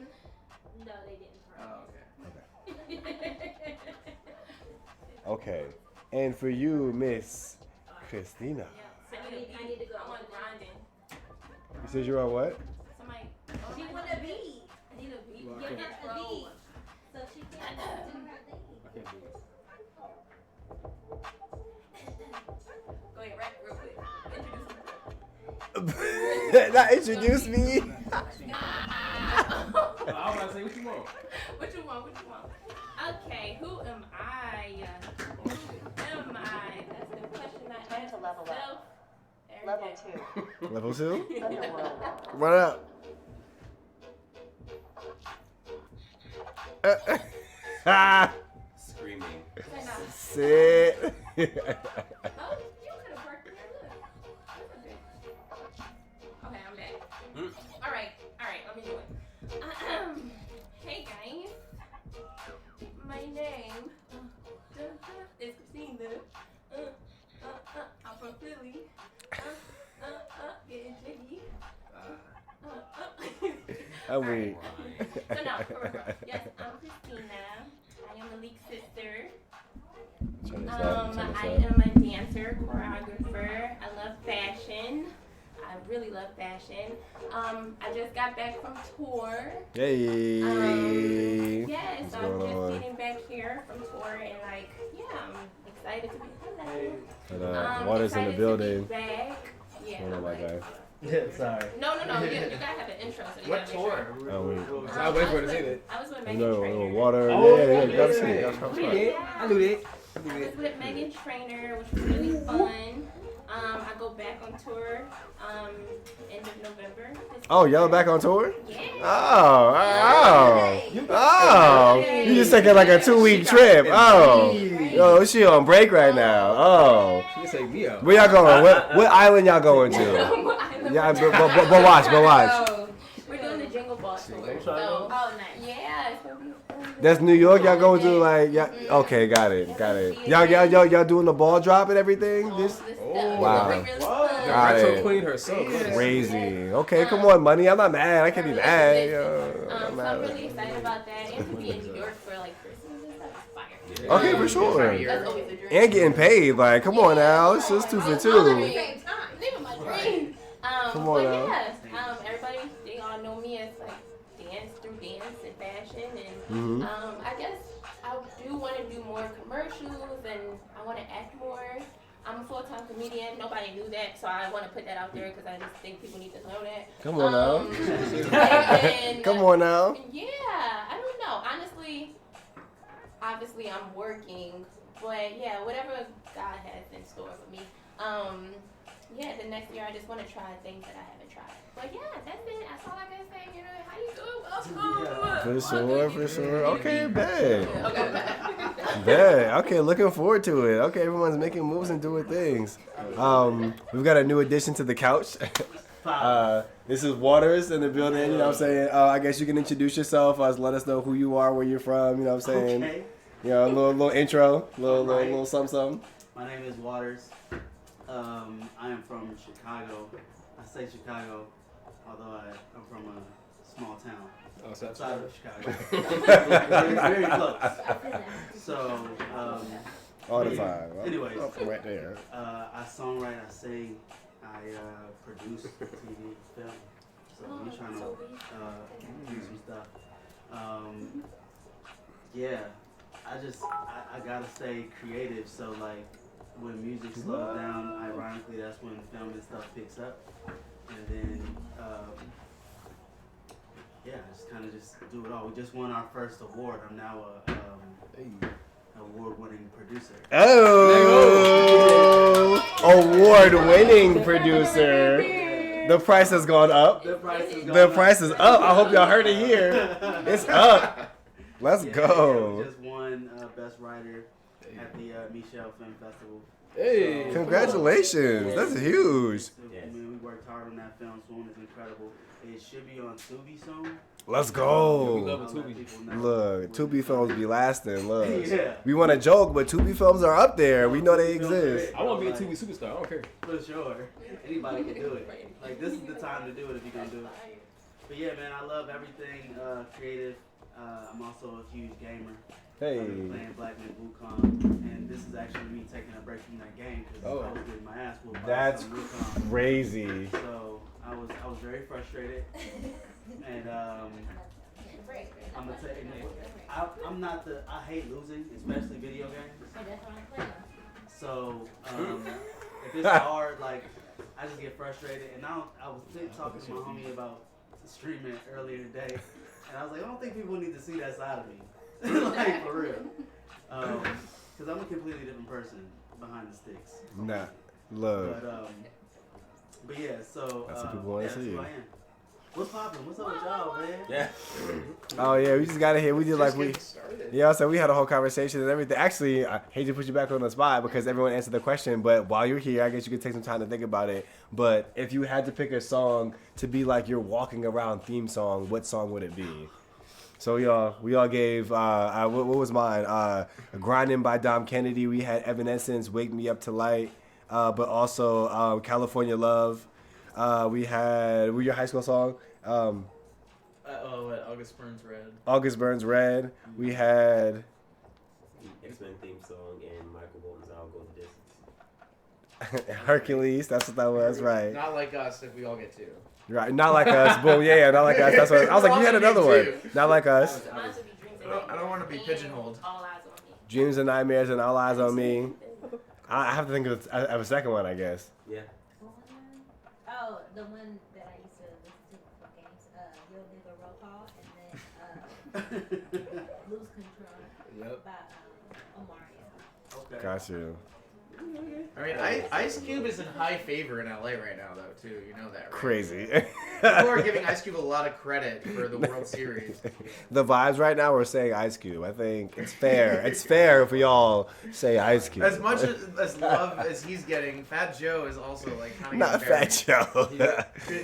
F: No, they didn't.
G: Oh,
A: okay. Okay, and for you, Miss Christina.
F: So I need to go. I'm on grinding.
A: You said you're on what?
F: Somebody. She want a beat. I need a beat.
E: Well,
F: Get her a beat. So she can do her thing.
E: I can't do this.
O: Go ahead, rap real quick.
A: Not introduce me.
E: I was about to say, what you want?
O: What you want? Okay, who am I? That's the question I ask myself.
H: Level 2.
A: Level 2?
H: Underworld.
A: What up?
N: Screaming.
A: Sit.
O: Oh, you could have worked it. Okay, I'm back. All right, let me do it. Hey guys, my name is Christina. I'm from Philly. Getting jiggy.
A: I'm weak.
O: So now, yes, I'm Christina. I am Malik's sister. I am a dancer, choreographer. I love fashion. I really love fashion. I just got back from tour.
A: Hey.
O: Yes,
A: What's
O: I'm
A: going
O: just
A: on?
O: getting back here from tour, and like, yeah, I'm excited to be.
A: Water's in the
O: excited
A: building.
O: To be back. Yeah,
A: Hold on,
O: I'm
A: my
O: like,
A: guy.
Q: Sorry.
V: No. You gotta have an intro. So you
G: What
V: gotta make
G: tour?
V: sure.
A: Oh, wait.
E: I was waiting for her to say that.
V: I was with
A: You
V: Megan
A: know,
V: Trainor.
A: water.
E: Oh,
A: yeah,
E: yeah,
A: gotta see
E: yeah.
A: it. That's what I'm saying.
E: I knew that.
V: I was with Megan Trainor, which was really fun. I go back on tour end of November.
A: Oh, y'all back on tour?
V: Yeah.
A: Oh. You just taking like a 2-week trip. Oh. Yo, she on break right now. Oh.
E: She take me out.
A: Where y'all going? What island y'all going to? Yeah, but watch.
V: We're doing the Jingle Ball tour. So,
F: Oh, nice.
V: yeah, it's gonna be fun.
A: That's New York. Y'all going to like? Yeah. Okay, got it. Y'all doing the ball drop and everything. This. Wow.
E: The
A: Got
E: retro
A: it.
E: queen herself.
A: Crazy. Okay, come on, money. I'm not mad. I can't be mad.
V: So I'm really excited about that. And to be in New York for like Christmas and stuff is fire.
A: Okay, for sure.
V: That's always a dream.
A: And getting paid. Like, come on now. It's just 2 for 2.
V: Living my dream.
A: Come on
V: but
A: now.
V: yeah, everybody, they all know me as like dance and fashion. And I guess I do want to do more commercials and I want to act more. I'm a full-time comedian. Nobody knew that, so I want to put that out there because I just think people need to know that.
A: Come on now.
V: and,
A: Come on now.
V: Yeah, I don't know. Honestly, obviously I'm working, but yeah, whatever God has in store for me. Yeah, the next year I just want to try things that I haven't tried. But yeah, that's it. That's all I can say. You know, how you doing?
A: For sure. Okay, bad.
V: Okay.
A: Bad. Okay, looking forward to it. Okay, everyone's making moves and doing things. We've got a new addition to the couch. This is Waters in the building. You know what I'm saying? I guess you can introduce yourself. Let us know who you are, where you're from. You know what I'm saying?
W: Okay.
A: You know, a little intro, little something.
W: My name is Waters. I am from Chicago. I say Chicago, although I'm from a small town outside of Chicago. It's very close. So,
A: all the time.
W: Anyways,
A: right there.
W: I songwrite, I sing, I produce TV, film. So we're trying to do some stuff. Yeah, I gotta stay creative. So like, when music slows down, ironically, that's when film and stuff picks up. And then, just kind of do it all. We just won our first award. I'm now a award-winning producer.
A: Oh, award-winning producer. The price has gone up. The price is up. I hope y'all heard it here. It's up. Let's go.
W: We just won Best Writer at the Michelle Film Festival.
A: Hey, so, congratulations. That's huge.
W: I mean, we worked hard on that film. Swoon is incredible. It should be on Tubi soon.
A: Let's go.
W: We love Tubi.
A: Look, Tubi films be lasting. Look,
W: yeah.
A: We want to joke, but Tubi films are up there. We know they exist.
E: I want to be a Tubi superstar. I don't care.
W: For sure. Anybody can do it. Like, this is the time to do it if you're going to do it. But yeah, man, I love everything creative. I'm also a huge gamer.
A: Hey.
W: I've been playing Black Man Wukong, and this is actually me taking a break from that game because I was getting my ass whooped.
A: That's
W: by some Wukong.
A: crazy.
W: So I was very frustrated, and I'm gonna tell you, I hate losing, especially video games. So if it's hard, like I just get frustrated, and I was talking to my homie about streaming earlier today, and I was like, I don't think people need to see that side of me. Like, for real. Because I'm a completely different person behind the sticks.
A: Nah, love.
W: But yeah, so
A: that's what people want to see.
W: That's who I am. What's poppin'? What's up with y'all, man?
A: Yeah. Oh yeah, we just got in here. We did like yeah. So we had a whole conversation and everything. Actually, I hate to put you back on the spot because everyone answered the question. But while you're here, I guess you could take some time to think about it. But if you had to pick a song to be like your walking around theme song, what song would it be? So we all gave what was mine? Grinding by Dom Kennedy. We had Evanescence, Wake Me Up to Light, but also California Love. We had your high school song.
G: August Burns Red.
A: August Burns Red. We had
N: X-Men theme song and Michael Bolton's I'll Go the Distance.
A: Hercules. That's what that was, right?
G: Not Like Us if we all get two.
A: Right, Not Like Us. Boom, yeah, Not Like Us. That's what I was like. You had another one. Not Like Us.
G: I don't want to be pigeonholed.
A: Dreams and Nightmares and All Eyes on Me. I have to think of a second one, I guess.
N: Yeah.
F: Oh, the one that I used to listen to before games. Yo Nigga Roll Call, and then Lose Control by Omarion.
K: Okay.
A: Got you.
G: I mean, Ice Cube is in high favor in LA right now, though, too. You know that, right?
A: Crazy.
G: People are giving Ice Cube a lot of credit for the World Series.
A: The vibes right now are saying Ice Cube. I think it's fair. It's fair if we all say Ice Cube.
G: As much as love as he's getting, Fat Joe is also like kind of
A: Not Fat Joe.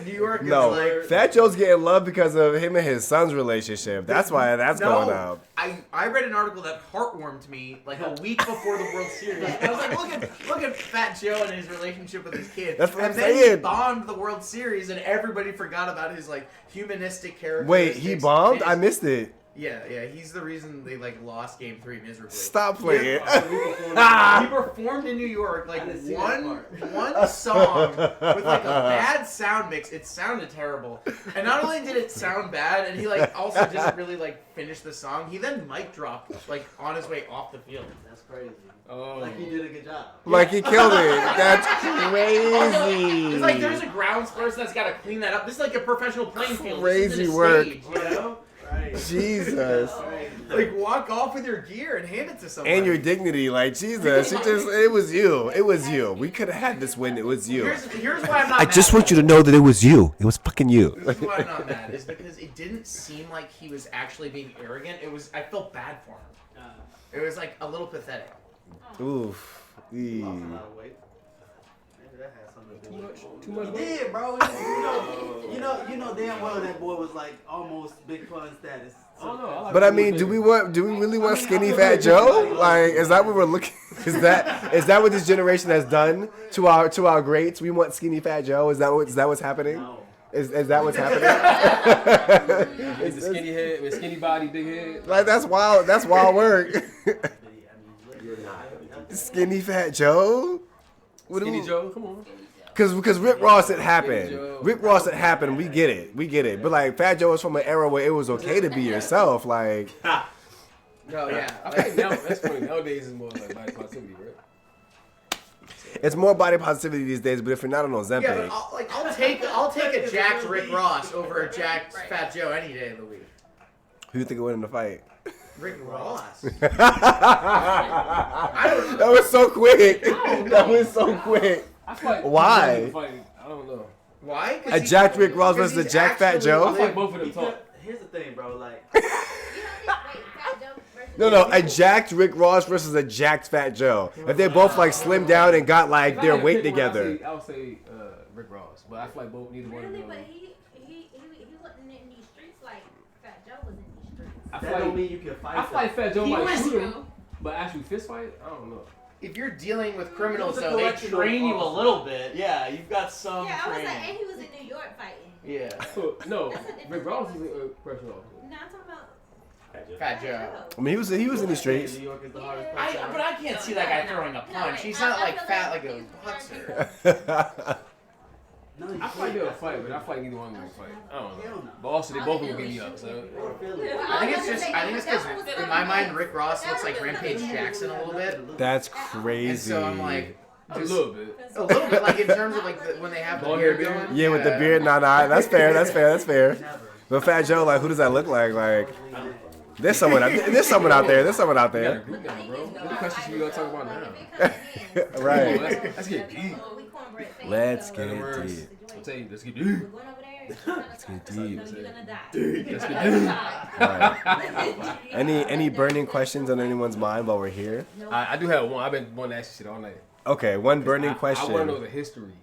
G: New York is
A: No,
G: like
A: Fat Joe's getting love because of him and his son's relationship. That's why that's going up.
G: I read an article that heartwarmed me like a week before the World Series. I was like, look at Fat Joe and his relationship with his kid.
A: That's what I'm
G: and then
A: saying.
G: he bombed the World Series, and everybody forgot about his like humanistic character.
A: Wait, he bombed? I missed it.
G: Yeah, he's the reason they like lost Game 3 miserably.
A: Stop playing.
G: He performed in New York like one song with like a bad sound mix. It sounded terrible, and not only did it sound bad, and he like also didn't really like finish the song. He then mic dropped like on his way off the field.
W: That's crazy.
E: Oh.
W: Like he did a good job.
A: Like he killed it. That's crazy.
G: It's like there's a grounds person that's got to clean that up. This is like a professional playing field.
A: Crazy
G: this isn't a
A: work.
G: Stage, you know?
A: Jesus.
G: Like walk off with your gear and hand it to somebody.
A: And your dignity, like Jesus. It was you. It was you. We could have had this win. It was you.
G: Here's why I'm not
A: I
G: mad.
A: just want you to know that it was you. It was fucking you.
G: This is why I'm not mad. Is because it didn't seem like he was actually being arrogant. I felt bad for him. It was like a little pathetic.
A: Oof. Eee.
W: Too much. He did, bro. You know damn well that boy was like almost Big Pun status.
A: But I mean, do we really want skinny fat Joe? Like, is that what we're looking? Is that what this generation has done to our greats? We want skinny fat Joe. Is that what's happening? No. Is that what's happening?
E: It's the skinny head with skinny body, big head.
A: Like that's wild. That's wild work. Skinny fat Joe.
E: Skinny Joe, come on.
A: Because Rick Ross had happened. Rick Ross had happened. We get it. But like Fat Joe was from an era where it was okay to be yourself. Like.
G: Oh yeah.
E: I think now that's funny. Nowadays it's more like body positivity, right?
A: It's more body positivity these days. But if you're not on Ozempic,
G: Yeah, but I'll take a jacked Rick Ross over a jacked Fat Joe any day of the week.
A: who you think would win in the fight?
G: Rick Ross.
A: That was so quick. That was so quick. Why?
E: I don't know.
G: Why?
A: A jacked Rick Ross versus a jacked Fat Joe?
E: I like both of them talk.
W: Here's the thing, bro. Like.
A: No, a jacked Rick Ross versus a jacked Fat Joe. If they both like slimmed down and got like their weight together.
E: I would say Rick Ross, but I feel like neither one of them.
F: But he wasn't in these streets like Fat Joe was in these streets.
W: That don't mean you can fight.
E: I feel like Fat Joe
G: He
E: might
G: was-
E: shoot him, but actually fist fight, I don't know.
G: If you're dealing with criminals,
W: It was a
G: though, they
W: collection
G: train
W: of
G: you a
W: awesome.
G: little bit. Yeah, you've got some
F: Yeah, I was
G: training.
F: like, and he was in New York fighting.
G: Yeah.
E: No, Rick Ross is a correctional officer.
F: No, I'm talking about
G: Fat Joe.
A: I mean, he was in the streets.
W: New York is the hardest
G: But I can't see that guy throwing a punch. He's not like fat like a boxer.
E: I feel like they'll fight, but I feel like neither one of them will fight. I don't know. But also, they both will give me up. So
G: I think it's because in my mind, Rick Ross looks like Rampage Jackson a little bit.
A: That's
G: And
A: crazy.
G: so I'm like,
E: a
G: just
E: little bit.
G: a little bit, like in terms of like when they have the
E: Long
G: beard
E: hair
G: going.
A: Yeah, with the beard. Nah, that's fair. That's fair. But Fat Joe, like, who does that look like? Like, there's someone out there.
E: We got a group now, bro. What questions we gonna talk about now?
A: Right.
E: Let's get deep.
A: Let's get deep.
E: I'll tell you, let's get deep.
A: Let's get deep.
E: Let's get
A: Right. Any burning questions on anyone's mind while we're here?
E: I do have one. I've been wanting to ask you shit all night.
A: Okay, one burning question.
E: I want to know the history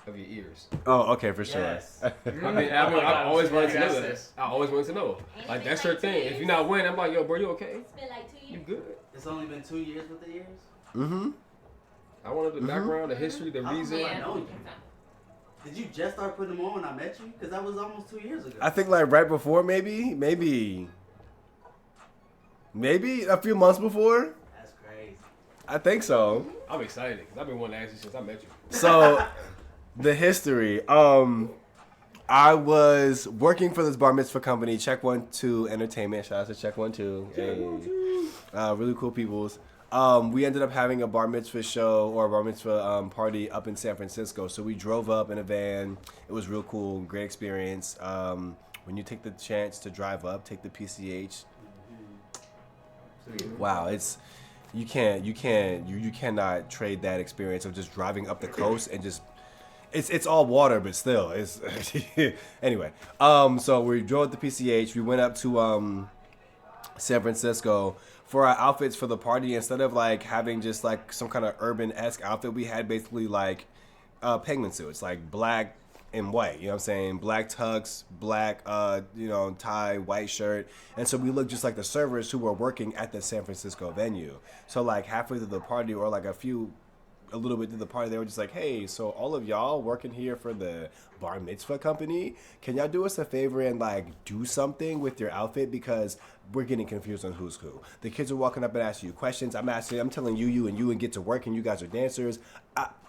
E: of your ears.
A: Oh, okay, for sure.
W: Yes.
E: I always wanted to know that.
G: this.
E: I always wanted to know. Like, that's your thing. If you're not winning, I'm like, yo, bro, you okay?
F: It's been like 2
E: You
F: years.
E: good?
W: It's only been 2 years with the ears.
A: Mm-hmm.
E: I wanted the background, the history, the
W: How come
E: reason.
W: I know you? Did you just start putting them on when I met you? Because that was almost 2 years ago.
A: I think like right before, maybe a few months before.
W: That's crazy.
A: I think so.
E: I'm excited because I've been wanting to ask you since I met you.
A: So, the history. I was working for this bar mitzvah company, Check 1-2 Entertainment. Shout out to Check 1-2. Hey. Really cool peoples. We ended up having a bar mitzvah show or a bar mitzvah party up in San Francisco. So we drove up in a van. It was real cool, great experience. When you take the chance to drive up, take the PCH. Wow, you cannot trade that experience of just driving up the coast and just it's all water, but still it's anyway. So we drove the PCH. We went up to San Francisco for our outfits for the party. Instead of like having just like some kind of urban-esque outfit, we had basically like penguin suits, like black and white, you know what I'm saying? Black tux, black, tie, white shirt. And so we looked just like the servers who were working at the San Francisco venue. So like halfway through the party or like a little bit through the party, they were just like, hey, so all of y'all working here for the bar mitzvah company, can y'all do us a favor and like do something with your outfit because we're getting confused on who's who. The kids are walking up and asking you questions. I'm telling you and get to work and you guys are dancers.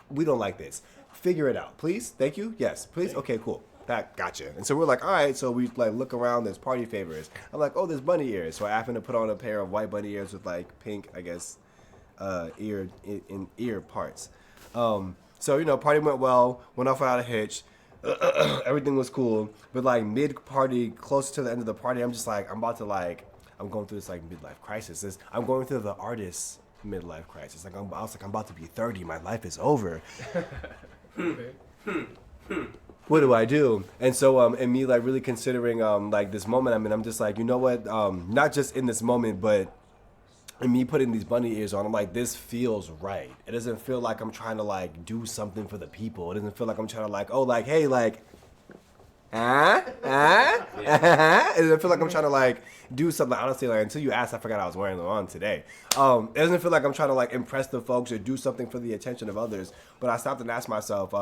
A: We don't like this. Figure it out, please. Thank you. Yes, please. Okay, cool. That gotcha. And so we're like, all right. So we like look around. There's party favors. I'm like, oh, there's bunny ears. So I happen to put on a pair of white bunny ears with like pink, I guess, ear parts. So party went well. Went off without a hitch. Everything was cool. But like mid party, close to the end of the party, I'm just like, I'm going through this like midlife crisis. I'm going through the artist's midlife crisis. Like I'm about to be 30. My life is over. What do I do? And so and me like really considering like this moment I'm in, I'm just like, you know what, not just in this moment, but in me putting these bunny ears on, I'm like, this feels right. It doesn't feel like I'm trying to like do something for the people. It doesn't feel like I'm trying to like, oh, like, hey, like It doesn't feel like I'm trying to like do something. Honestly, like until you asked, I forgot I was wearing them on today. It doesn't feel like I'm trying to like impress the folks or do something for the attention of others. But I stopped and asked myself,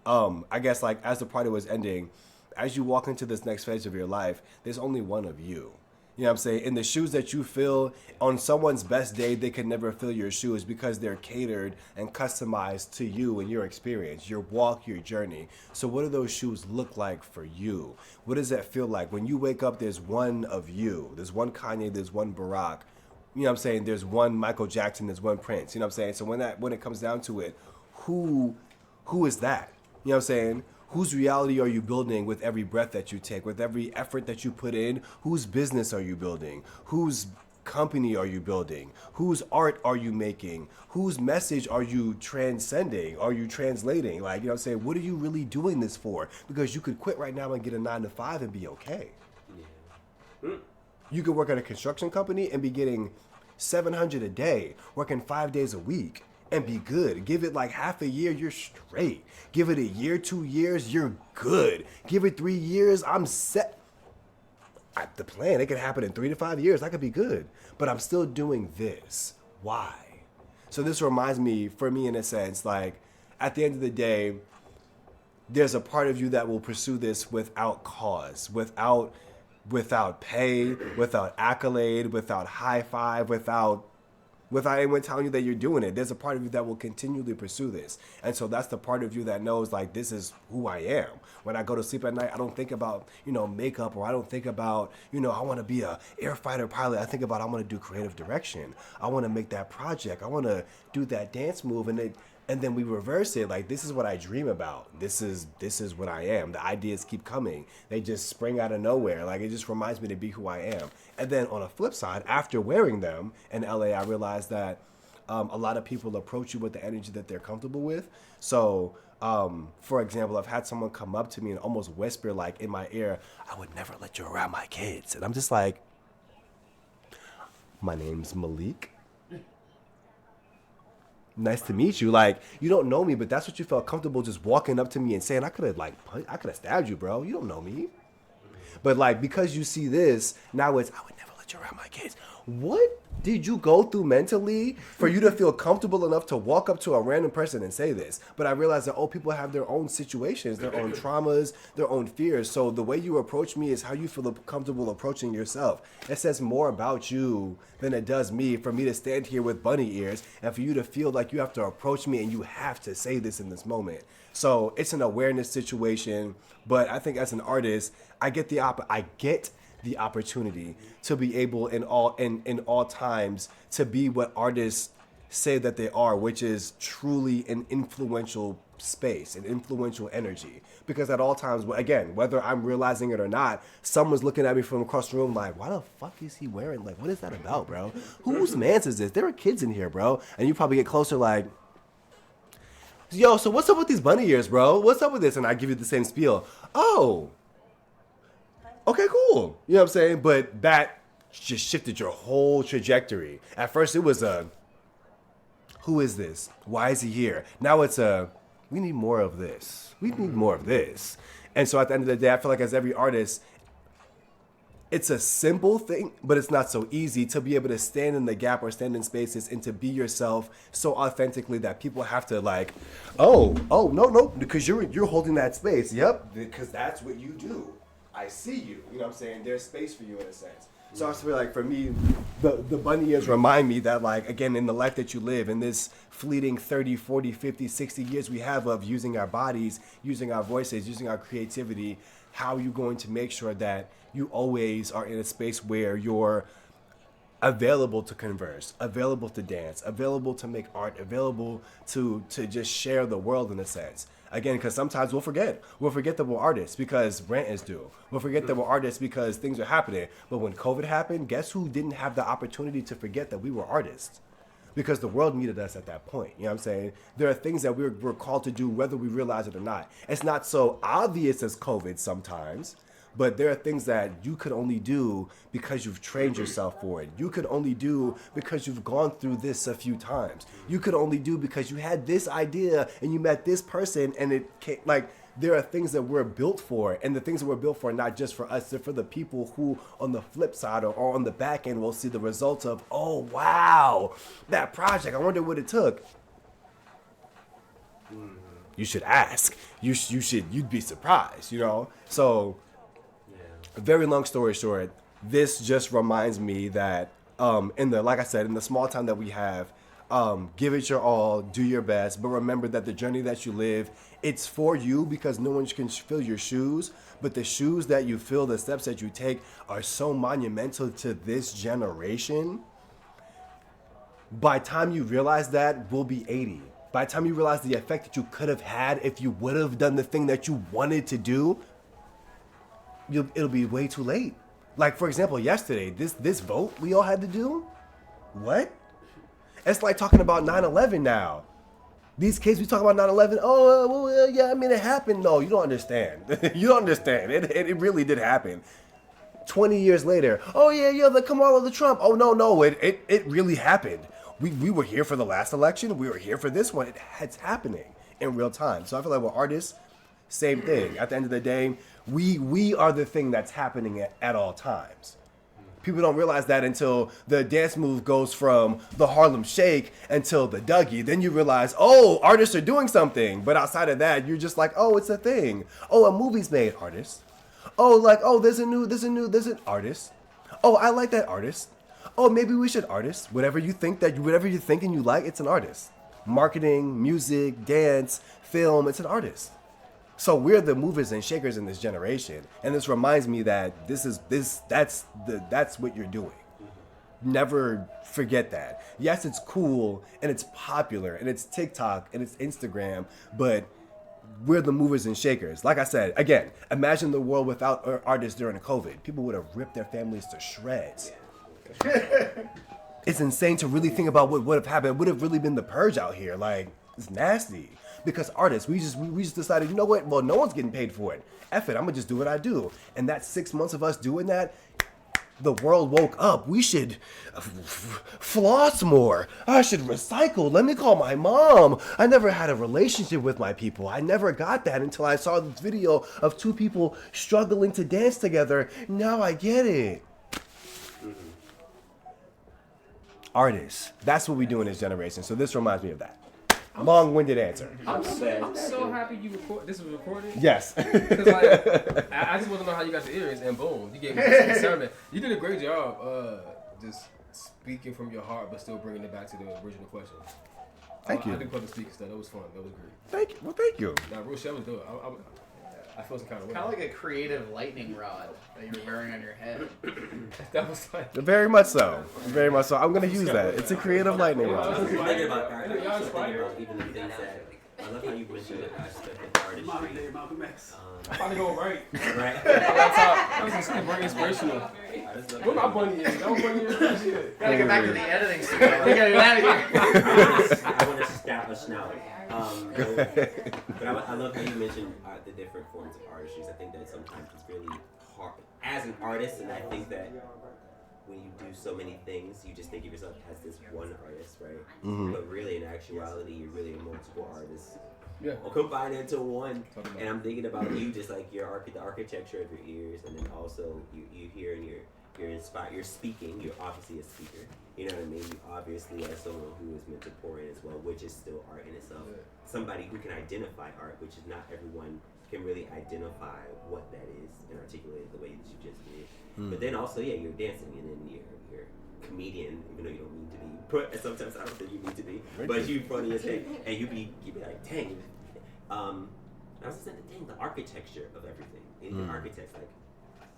A: I guess like as the party was ending, as you walk into this next phase of your life, there's only one of you. You know what I'm saying? In the shoes that you fill, on someone's best day, they could never fill your shoes because they're catered and customized to you and your experience, your walk, your journey. So what do those shoes look like for you? What does that feel like? When you wake up, there's one of you. There's one Kanye, there's one Barack. You know what I'm saying? There's one Michael Jackson, there's one Prince. You know what I'm saying? So when it comes down to it, who is that? You know what I'm saying? Whose reality are you building with every breath that you take, with every effort that you put in? Whose business are you building? Whose company are you building? Whose art are you making? Whose message are you transcending? Are you translating? Like, you know what I'm saying? What are you really doing this for? Because you could quit right now and get a 9-to-5 and be okay. Yeah. You could work at a construction company and be getting $700 a day, working 5 days a week. And be good. Give it like half a year, you're straight. Give it a year, 2 years, you're good. Give it 3 years, I'm set. The plan, it could happen in 3 to 5 years. I could be good. But I'm still doing this. Why? So this reminds me, for me in a sense, like at the end of the day, there's a part of you that will pursue this without cause, without pay, without accolade, without high five, without anyone telling you that you're doing it. There's a part of you that will continually pursue this. And so that's the part of you that knows, like, this is who I am. When I go to sleep at night, I don't think about, makeup, or I don't think about, I want to be a air fighter pilot. I think about, I want to do creative direction. I want to make that project. I want to do that dance move. And then we reverse it. Like, this is what I dream about. This is what I am. The ideas keep coming. They just spring out of nowhere. Like, it just reminds me to be who I am. And then on a flip side, after wearing them in LA, I realized that a lot of people approach you with the energy that they're comfortable with. So, for example, I've had someone come up to me and almost whisper, like, in my ear, I would never let you around my kids. And I'm just like, my name's Malik. Nice to meet you. Like, you don't know me, but that's what you felt comfortable just walking up to me and saying. I could have stabbed you, bro. You don't know me. But like, because you see this, now it's, I would never let you around my kids. What did you go through mentally for you to feel comfortable enough to walk up to a random person and say this? But I realized that, people have their own situations, their own traumas, their own fears. So the way you approach me is how you feel comfortable approaching yourself. It says more about you than it does me for me to stand here with bunny ears and for you to feel like you have to approach me and you have to say this in this moment. So it's an awareness situation. But I think as an artist, I get the opportunity to be able in all times to be what artists say that they are, which is truly an influential space, an influential energy. Because at all times, again, whether I'm realizing it or not, someone's looking at me from across the room like, why the fuck is he wearing? Like, what is that about, bro? Whose man's is this? There are kids in here, bro. And you probably get closer like, yo, so what's up with these bunny ears, bro? What's up with this? And I give you the same spiel. Oh, okay, cool. You know what I'm saying? But that just shifted your whole trajectory. At first it was who is this? Why is he here? Now it's we need more of this. We need more of this. And so at the end of the day, I feel like as every artist, it's a simple thing, but it's not so easy to be able to stand in the gap or stand in spaces and to be yourself so authentically that people have to like, oh, no, because you're holding that space. Yep, because that's what you do. I see you. You know what I'm saying? There's space for you in a sense. So I feel like for me, the bunny ears remind me that like, again, in the life that you live, in this fleeting 30, 40, 50, 60 years we have of using our bodies, using our voices, using our creativity, how are you going to make sure that you always are in a space where you're available to converse, available to dance, available to make art, available to just share the world in a sense. Again, because sometimes we'll forget. We'll forget that we're artists because rent is due. We'll forget that we're artists because things are happening. But when COVID happened, guess who didn't have the opportunity to forget that we were artists? Because the world needed us at that point. You know what I'm saying? There are things that we're called to do whether we realize it or not. It's not so obvious as COVID sometimes, but there are things that you could only do because you've trained yourself for it. You could only do because you've gone through this a few times. You could only do because you had this idea and you met this person and it came, like, there are things that we're built for, and the things that we're built for are not just for us, they're for the people who on the flip side or on the back end will see the results of, oh wow, that project, I wonder what it took. You should ask. You'd be surprised, you know? So, very long story short, this just reminds me that like I said, in the small time that we have, give it your all, do your best, but remember that the journey that you live, it's for you because no one can fill your shoes, but the shoes that you fill, the steps that you take are so monumental to this generation. By the time you realize that, we'll be 80. By the time you realize the effect that you could have had if you would have done the thing that you wanted to do, it'll be way too late. Like, for example, yesterday, this vote we all had to do, what? It's like talking about 9/11 now. These kids, we talk about 9/11, yeah, I mean, it happened. No, you don't understand. You don't understand. It really did happen. 20 years later, the Kamala, the Trump. Oh, no, it really happened. We were here for the last election. We were here for this one. It's happening in real time. So I feel like with artists, same thing. At the end of the day, we are the thing that's happening at all times. People don't realize that until the dance move goes from the Harlem Shake until the Dougie. Then you realize, oh, artists are doing something. But outside of that, you're just like, oh, it's a thing. Oh, a movie's made, artist. Oh, like, oh, there's an artist. Oh, I like that artist. Oh, maybe we should artist. Whatever you think and you like, it's an artist. Marketing, music, dance, film, it's an artist. So we're the movers and shakers in this generation, and this reminds me that that's what you're doing. Never forget that. Yes, it's cool and it's popular and it's TikTok and it's Instagram, but we're the movers and shakers. Like I said, again, imagine the world without artists during COVID. People would have ripped their families to shreds. It's insane to really think about what would have happened. It would have really been the purge out here. Like, it's nasty. Because artists, we just decided, you know what? Well, no one's getting paid for it. F it, I'm gonna just do what I do. And that 6 months of us doing that, the world woke up. We should floss more. I should recycle. Let me call my mom. I never had a relationship with my people. I never got that until I saw this video of two people struggling to dance together. Now I get it. Artists, that's what we do in this generation. So this reminds me of that. Long-winded answer.
E: I'm so happy you record. This was recorded.
A: Yes.
E: Because like, I just want to know how you got the earrings, and boom, you gave me a sermon. You did a great job, just speaking from your heart, but still bringing it back to the original question.
A: Thank you.
E: I did public speaking stuff. That was fun. That was great.
A: Thank you. Well, thank you.
E: Nah, real shit, I was doing. I feel some kind of way.
G: Kind of like a creative lightning rod that you were wearing on your head.
E: That was like
A: Very much so. Very much so. I'm gonna use that. It's a creative lightning
N: I
A: rod.
N: was thinking about art. I was also thinking about even the things that. I love how you mentioned the aspect of artistry.
W: Malcolm X.
E: I'm about to go right.
N: Right.
E: That was just very inspirational. Where my bunny is? That was bunny is that shit.
G: Gotta get back to the editing studio. We gotta get out of here.
N: I want to stab a snout. But I love how you mentioned the different forms of artistry. I think that sometimes it's really hard as an artist, and I think that when you do so many things, you just think of yourself as this one artist, right?
A: Mhm.
N: But really, in actuality, you're really multiple artists.
E: Yeah.
N: All combined into one. And I'm thinking about you, just like your the architecture of your ears, and then also you hear and you're inspired. You're speaking. You're obviously a speaker. You know what I mean? You obviously are someone who is meant to pour in as well, which is still art in itself. Somebody who can identify art, which is not everyone can really identify what that is and articulate it the way that you just did. But then also, yeah, you're dancing, and then you're a comedian, even though you don't mean to be. But sometimes I don't think you need to be. But you funny as heck, and you be like, dang. I was just saying, dang, the architecture of everything. In architects, like,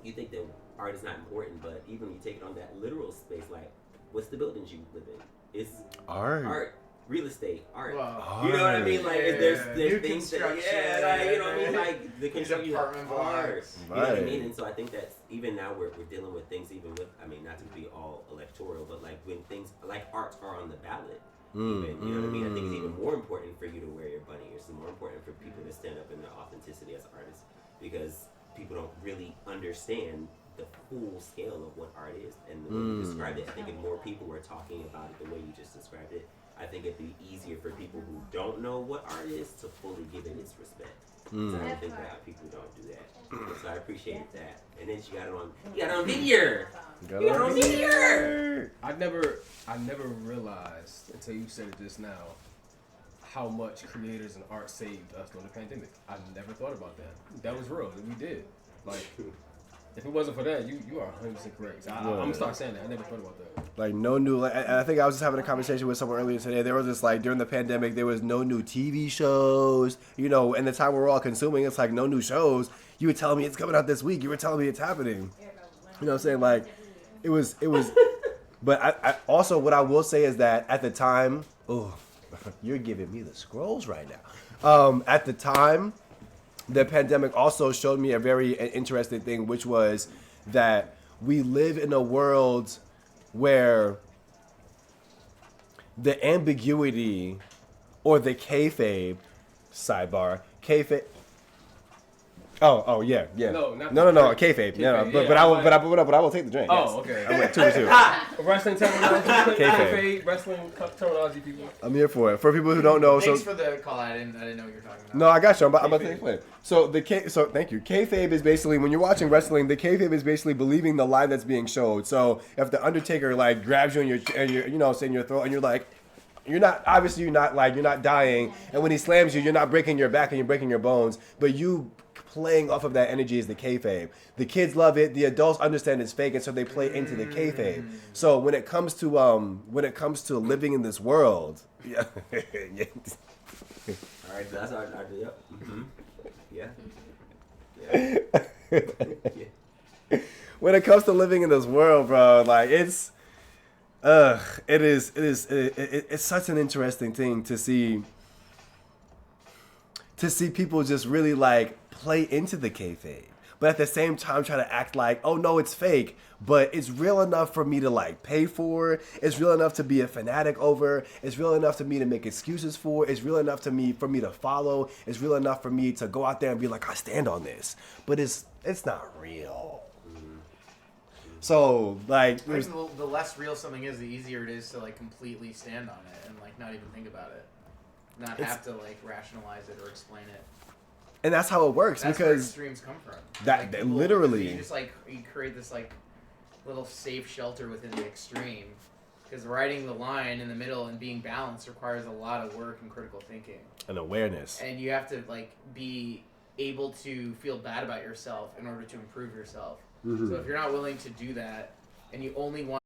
N: you think that art is not important, but even when you take it on that literal space, like, what's the buildings you live in? It's art. Real estate, art.
G: Wow.
N: You know what I mean? Like, there's
G: New
N: things that,
G: construction,
N: like, you know what I mean? Like, the construction
G: apartment
N: of art.
G: blocks.
N: You know what I mean? And so I think that even now we're dealing with things, even with, I mean, not to be all electoral, but like when things like arts are on the ballot, even, you know what I mean? I think it's even more important for you to wear your bunny ears. It's more important for people to stand up in their authenticity as artists, because people don't really understand the full scale of what art is. And the way you described it, I think if more people were talking about it the way you just described it, I think it'd be easier for people who don't know what art is to fully give it its respect. So I don't think that people don't do that. So I appreciate that. And then she got it on. You got it on video. You got it on video.
E: I never realized until you said it just now how much creators and art saved us during the pandemic. I never thought about that. That was real. We did. Like, if it wasn't for that, you are 100% correct. I'm gonna start saying that. I never thought about that.
A: Like no new, like, I think I was just having a conversation with someone earlier today. There was just like during the pandemic, there was no new TV shows. You know, in the time we're all consuming, it's like no new shows. You were telling me it's coming out this week. You were telling me it's happening. You know what I'm saying? Like, it was. But I also, what I will say is that at the time, oh, you're giving me the scrolls right now. At the time, the pandemic also showed me a very interesting thing, which was that we live in a world where the ambiguity or the kayfabe, sidebar, kayfabe. Oh, yeah.
E: No,
A: kayfabe. No, but I will take the drink.
E: Oh,
A: yes.
E: okay.
A: I went 2-2.
E: Wrestling terminology,
A: Kayfabe.
E: wrestling terminology, people.
A: I'm here for it. For people who don't know,
G: Thanks for the call. I didn't know what you're talking about.
A: No, I got you. I'm about to explain. So thank you. Kayfabe is basically when you're watching wrestling. The kayfabe is basically believing the lie that's being showed. So if the Undertaker like grabs you in your you know, saying your throat, and you're like, you're not dying, and when he slams you, you're not breaking your back and you're breaking your bones, but you playing off of that energy is the kayfabe. The kids love it. The adults understand it's fake, and so they play into the kayfabe. So when it comes to living in this world, yeah.
N: All right, that's our yep. Mm-hmm. Yeah.
A: When it comes to living in this world, bro, like it's such an interesting thing to see people just really like play into the kayfabe, but at the same time try to act like, oh no, it's fake, but it's real enough for me to like pay for. It's real enough to be a fanatic over. It's real enough to me to make excuses for. It's real enough for me to follow. It's real enough for me to go out there and be like, I stand on this, but it's not real. So like,
G: I think the less real something is, the easier it is to like completely stand on it and like not even think about it, not have to like rationalize it or explain it.
A: And that's how it works.
G: That's
A: because
G: where extremes come from.
A: That
G: people,
A: literally,
G: you just like you create this like little safe shelter within the extreme, because writing the line in the middle and being balanced requires a lot of work and critical thinking
A: and awareness.
G: And you have to like be able to feel bad about yourself in order to improve yourself.
A: Mm-hmm.
G: So if you're not willing to do that and you only want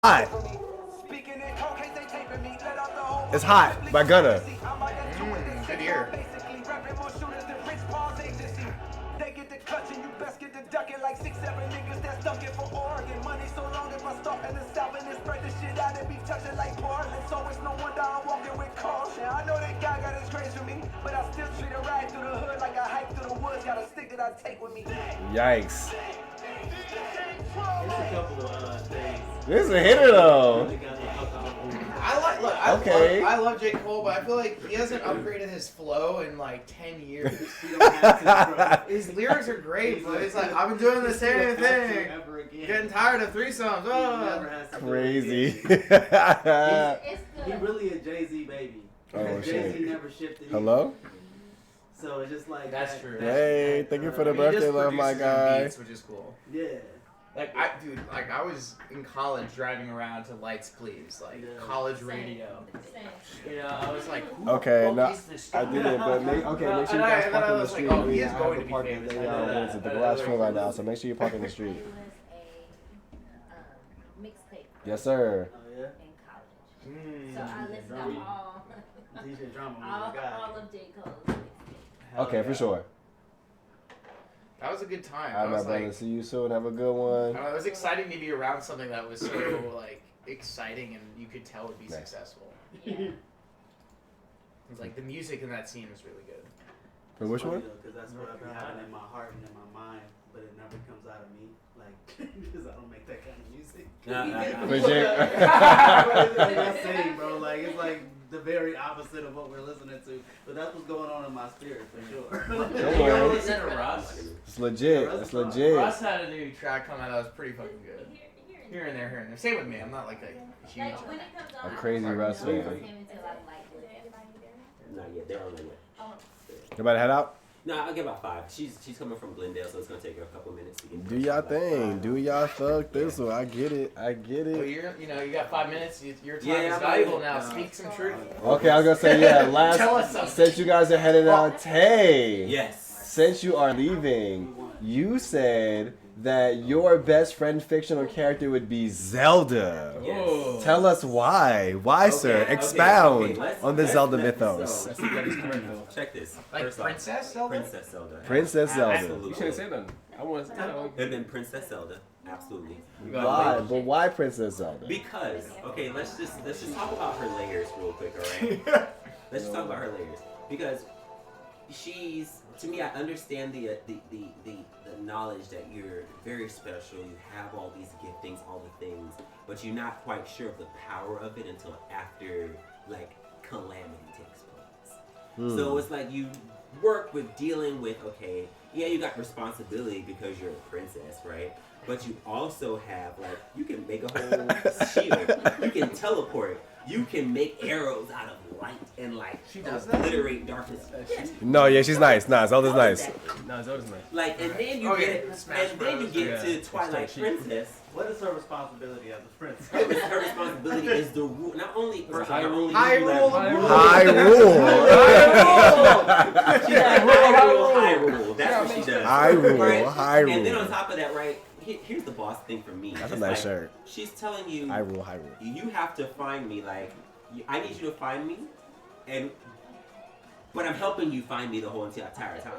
A: Hot. It's hot by Gunna.
G: Good ear.
D: They get the clutching, you best get the ducking like 6, 7 niggas that's dunking for Oregon. Money so long if I start in the south and then spread the shit out and be touching like Portland. So it's no wonder I'm walking with caution. I know that guy got his grace with me, but I still treat a ride through the hood like I hike through the woods. Got a stick that I take with me.
A: Yikes.
W: There's a couple of things.
A: This is a hitter though.
G: I love J. Cole, but I feel like he hasn't upgraded his flow in like 10 years. His lyrics are great, but it's like, I've been doing the same thing. Getting tired of threesomes. Oh.
A: Crazy.
W: He really a Jay-Z baby.
A: Oh,
W: Jay-Z
A: shit.
W: never shifted.
A: Hello?
W: So it's just like
G: That's true.
A: Hey, thank you for the birthday love, my guy.
G: Beats, which is cool.
W: Yeah.
G: Like I was in college driving around to Lights Please, like college radio. You know, I was like, who
A: Okay,
G: the
A: no,
G: fuck is this
A: I
G: shit?
A: did it, but make sure you guys
G: And
A: park in
G: I
A: the
G: was
A: street.
G: like, oh, he
A: I
G: is
A: have
G: going
A: to
G: to be
A: park
G: famous.
A: in the garage full right now, so make sure you park in the street.
F: Mixtape.
A: Yes, sir.
W: Oh yeah.
F: In college. So I listened to all
W: DJ Drama,
F: all of J. Cole's.
A: Okay, for sure.
G: That was a good time.
A: All right,
G: I
A: my
G: was
A: brother.
G: like,
A: See you soon. Have a good one.
G: I don't know, it was exciting to be around something that was so like exciting and you could tell would be
A: Nice.
G: successful.
F: Yeah.
G: It's like the music in that scene was really good.
A: For which one?
W: Because that's what I've been having in my heart and in my mind, but it never comes out of me. Like, because I don't make that kind of music. I'm not saying, bro. Like, it's like the very opposite of what we're listening to. But that's what's going on in my spirit, for sure.
A: Don't
G: You ever
A: worry.
G: listen to Russ?
A: It's legit. It's legit.
G: Russ had a new track come out that was pretty fucking good. Here and there, here and there. Same with me. I'm not like a huge.
F: Like when it comes on,
A: A crazy Russ fan.
F: until I like it.
N: Not yet. They're on their way.
A: You about to head out?
N: No, I'll get about 5. She's coming from Glendale, so it's gonna take her a couple minutes to get.
A: Do y'all thing. Do y'all thug this one. I get it. I get
G: Well,
A: it.
G: you got 5 minutes. Your time
N: Yeah,
G: is
N: I'm
G: valuable
N: ready.
G: now. Speak some truth.
A: Okay, I was gonna say, yeah,
G: Tell us something.
A: since you guys are headed out, Tay.
N: Yes.
A: Since you are leaving, you said that your best friend fictional character would be Zelda.
N: Yes.
A: Tell us why. Why, sir?
N: Okay,
A: Expound
N: let's-
A: on the
N: let's-
A: Zelda
N: let's-
A: mythos.
N: so, check this.
G: Like
N: First off,
G: Princess Zelda?
N: Princess Zelda.
A: Princess Zelda.
N: Absolutely.
E: You shouldn't say nothing. I want to.
N: It'd been Princess Zelda. Absolutely.
A: Why? But why Princess Zelda?
N: Because let's just talk about her layers real quick, alright? Let's just talk about her layers. Because she's, to me, I understand the knowledge that you're very special, you have all these giftings, all the things, but you're not quite sure of the power of it until after, like, calamity takes place. So it's like you work with dealing with, okay, yeah, you got responsibility because you're a princess, right? But you also have, like, you can make a whole shield. You can teleport. You can make arrows out of light and, like, obliterate darkness. Yes.
A: No, yeah, she's nice. Nah, Zelda's nice.
E: No, Zelda's nice.
N: Like, and then you get to Twilight Princess.
W: What is her responsibility as a princess?
N: Her responsibility is the rule. Not only
W: Hyrule.
N: Hyrule. That's what she does.
A: Hyrule.
N: Right?
A: Hyrule.
N: And then on top of that, right? Here's the boss thing for me.
A: That's a
N: It's
A: nice
N: like,
A: shirt.
N: She's telling you,
A: Hyrule.
N: you have to find me. Like, I need you to find me, but I'm helping you find me the whole entire time.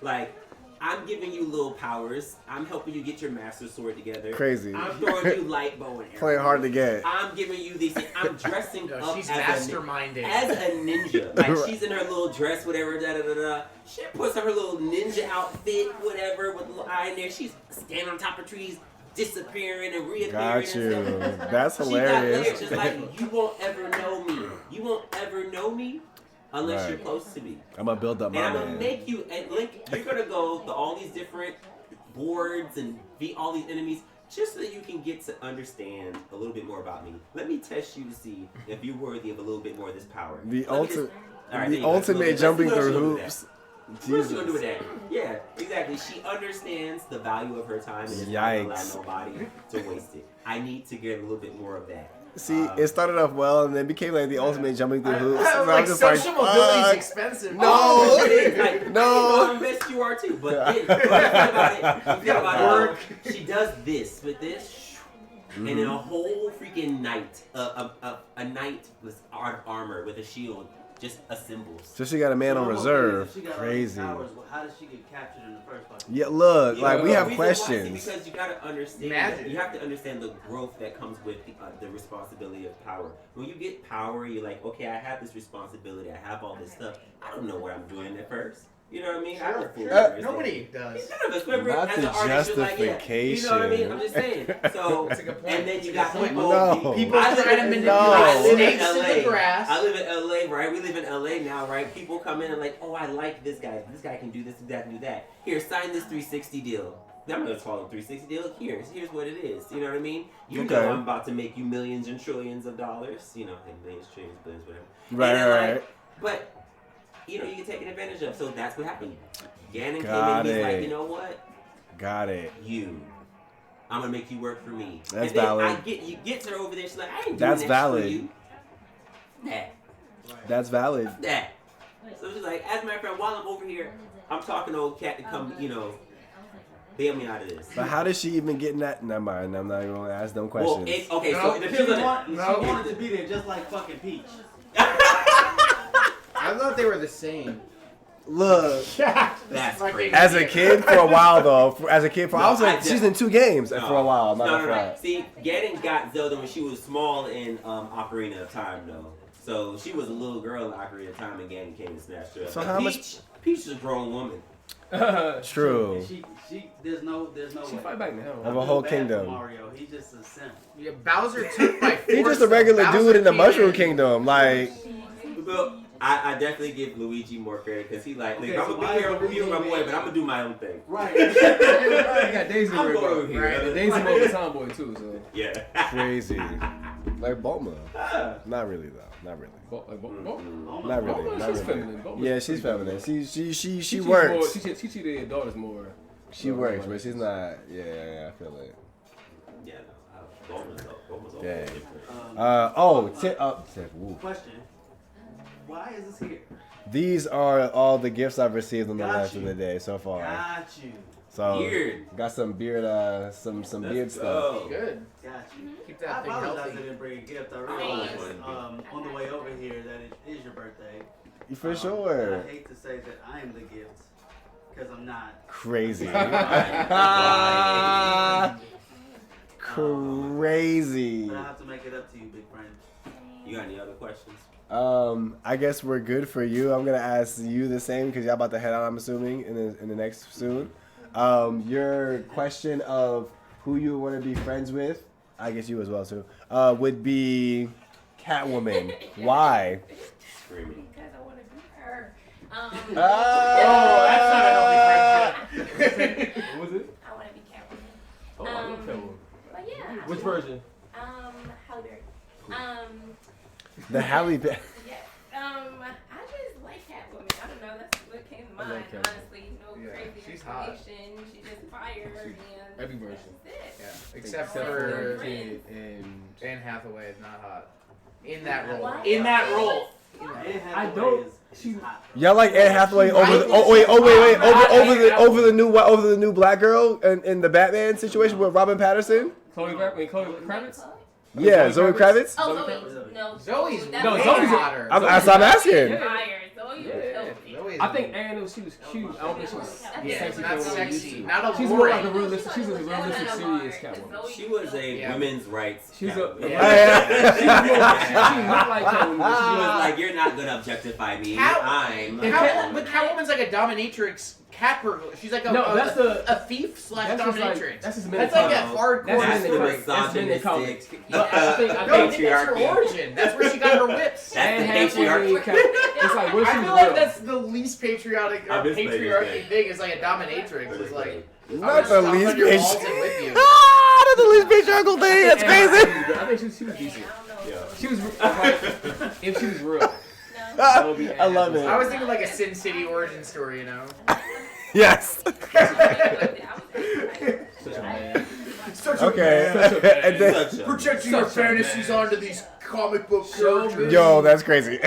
N: Like, I'm giving you little powers. I'm helping you get your master sword together.
A: Crazy.
N: I'm throwing you light bow and arrow.
A: Playing hard to get.
N: I'm giving you these things. I'm dressing up
G: she's
N: as
G: masterminded.
N: as a ninja. Like, she's in her little dress, whatever, da-da-da-da. She puts on her little ninja outfit, whatever, with a little eye in there. She's standing on top of trees, disappearing and reappearing.
A: Got you.
N: And stuff.
A: That's
N: She got
A: hilarious.
N: layers. It's like, you won't ever know me. You won't ever know me unless
A: Right.
N: you're close to me.
A: I'm gonna build up
N: And
A: my
N: I'm gonna
A: man.
N: make you, and Link, you're gonna go to all these different boards and beat all these enemies just so that you can get to understand a little bit more about me. Let me test you to see if you're worthy of a little bit more of this power.
A: The
N: Let me just-
A: ultimate,
N: all right, there
A: the
N: you go.
A: ultimate
N: Let's see
A: jumping
N: what else
A: through
N: you gonna do with
A: hoops.
N: that. What else you gonna do with that? Yeah, exactly. She understands the value of her time and is not gonna allow
A: Yikes.
N: nobody to waste it. I need to get a little bit more of that.
A: See, it started off well and then became like the ultimate jumping through hoops. And
G: Like,
A: I'm just
G: social mobility is
A: fuck.
G: expensive.
A: No.
N: It is, like,
A: No.
N: I know how invested you are too, but then, you think about it, she does this with this, and then a whole freaking knight, a knight with armor with a shield, just assembles.
A: So she got a man on reserve.
W: She got
A: Crazy.
W: powers. How did she get captured in the first place?
A: Yeah, look, like we have
N: reason why,
A: questions.
N: see, because you gotta understand.
G: Magic.
N: You have to understand the growth that comes with the responsibility of power. When you get power, you're like, okay, I have this responsibility. I have all this stuff. I don't know what I'm doing at first. You know what I mean? I don't fool first.
G: Nobody does.
N: None of us. Remember,
A: Not
N: as
A: the
N: an artist, you're like, yeah.
A: justification.
N: You know what I mean? I'm just saying. So,
G: That's a good point.
N: and then you got
G: That's a good
N: people.
A: point.
G: People
N: I live
G: try to
N: in-
G: manipulate
N: I live in
G: snakes in
N: LA.
G: the grass.
N: I live in LA, right? We live in LA now, right? People come in and like, oh, I like this guy. This guy can do this, do that, and do that. Here, sign this 360 deal. I'm not gonna call it 360 deal. Here's what it is. You know what I mean? You
A: Okay.
N: know I'm about to make you millions and trillions of dollars. You know, millions, trillions, billions, whatever.
A: Right,
N: And then,
A: right,
N: like, but you know, you get taken advantage of. So that's what happened. Gannon
A: Got
N: came in. He's like,
A: it.
N: you know what?
A: Got it.
N: I'm gonna make you work for me.
A: That's
N: and then
A: valid.
N: You get her over there. She's like, I ain't doing
A: That's
N: that
A: valid.
N: for you.
A: That's valid.
N: That. So she's like, as a matter of fact, while I'm over here, I'm talking to old cat to come, bail me out of this.
A: But how did she even get in that? Never mind. I'm not even gonna ask them questions.
N: Well, so it depends on
W: She wanted to be there just like fucking Peach.
G: I thought they were the same.
A: Look,
N: that's crazy.
A: As a kid, for a while though, I was like,
N: I
A: she's in 2 games for a while. I'm not gonna
N: No.
A: front.
N: See, Gannon got Zelda when she was small in Ocarina of Time, though. So she was a little girl in Ocarina of Time, and Gannon came and snatched her up.
A: So
N: But
A: how
N: Peach,
A: much-
N: Peach is a grown woman.
A: True.
W: There's no
E: She
W: way.
E: fight back now.
A: Of a whole
W: Bad for
A: kingdom.
W: Mario, he's just a simp.
G: Yeah, Bowser took by force.
A: He's just a regular
G: Bowser
A: dude in the
G: came
A: Mushroom
G: in.
A: Kingdom. Like,
N: Well, I definitely give Luigi more credit because he like,
W: Okay,
N: I'm
W: so
N: gonna
W: why
N: be here,
W: is
N: I'm gonna be with my
W: Luigi
N: boy,
W: mad?
N: but I'm gonna do my own thing.
W: Right.
E: You got Daisy
N: I'm
E: worried
N: going
E: about.
N: over here.
E: Right. Daisy more of a tomboy too, so.
N: Yeah.
A: crazy. Like Bulma. Not really though. Not really. Not really.
E: Bulma,
A: Not
E: she's
A: really.
E: feminine. Bulma's
A: Yeah, she's
E: pretty
A: feminine. She
E: She
A: works.
E: More, she treated her daughters more.
A: She works, but she's not. Yeah, I feel it.
N: Yeah, no. Bulma's all
A: Dang.
N: different.
A: Woo.
W: Question. Why is this here?
A: These are all the gifts I've received on the
W: Got
A: last
W: you.
A: of the day so far.
W: Got you.
A: So
N: Beard.
A: got some beard, some beard stuff.
N: go.
G: Good.
W: Got you.
G: Keep
W: I
G: that thing
W: apologize
G: healthy.
W: I didn't bring a gift. I realized on the way over here that it is your birthday.
A: For sure.
W: I hate to say that I am the gift because I'm not.
A: Crazy.
W: But
A: Crazy.
W: I have to make it up to you, big friend.
N: You got any other questions?
A: I guess we're good for you. I'm gonna ask you the same because y'all about to head out. I'm assuming in the next soon. Your question of who you want to be friends with, I guess you as well too, would be Catwoman. Why?
N: Screaming.
V: Because I want to be her.
E: Oh, that's not a healthy friendship. What was it?
V: I want to be Catwoman.
E: Oh, I love Catwoman.
V: But yeah.
E: Which version?
V: Halle Berry.
A: The Halle Berry.
V: Yeah. I just like Catwoman. I don't know. That's what came to
E: I
V: mind.
E: like Catwoman.
V: Honestly, no
W: Yeah,
V: crazy
W: she's hot.
V: explanation. She just fire and
E: Every version.
V: that's it.
G: Yeah, except
E: for
G: for
E: Kid and
G: Anne Hathaway is not hot. In that role.
V: What?
G: In that role.
W: I
E: don't. She.
A: Y'all like Anne Hathaway over the over the new black girl in the Batman situation with Robin Patterson?
E: Chloe Kravitz?
A: Yeah, Zoe Kravitz.
V: Oh, Zoe. No.
G: Zoe's
V: That's
E: no,
V: way
E: Zoe's
V: hotter.
A: I'm asking.
V: Fire. Zoe was healthy.
E: I think Anne, she was cute. I don't think she was
G: Yeah,
E: sexy.
G: not
E: for what we used
G: sexy.
E: to.
G: Not
E: She's more like a
G: alluring.
E: realistic. She's a realistic, serious Catwoman.
N: She was a women's rights.
E: She's
N: Catwoman.
E: She's not like Catwoman.
N: She was like, you're not gonna objectify me. I'm.
G: But Catwoman's like a dominatrix. She's like a thief slash
E: that's just like-
G: dominatrix.
E: that's just
G: like a
E: mental-
G: hardcore.
E: that's
N: the misogynistic.
E: But I think
G: That's her origin. That's where she got her whips.
N: That's the
E: patriarchy. It's like, what if
G: I
E: she
G: feel
E: was
G: like
E: real?
G: that's the least patriotic or
N: I'm just playing
G: patriarchy
N: this
G: thing. Is like a dominatrix. It's like
A: Not the least
G: on your walls
A: patriarchal.
G: and with you.
A: That's the least patriarchal thing. That's crazy.
E: I think she was decent.
N: Yeah.
E: She was like, if she was real. That would be
A: I love it.
G: I was thinking like a Sin City origin story, you know.
A: Yes.
E: Such a man.
G: Such a
A: Okay.
G: man.
A: And then,
G: Projecting your fantasies onto these comic book characters.
A: yo, that's crazy.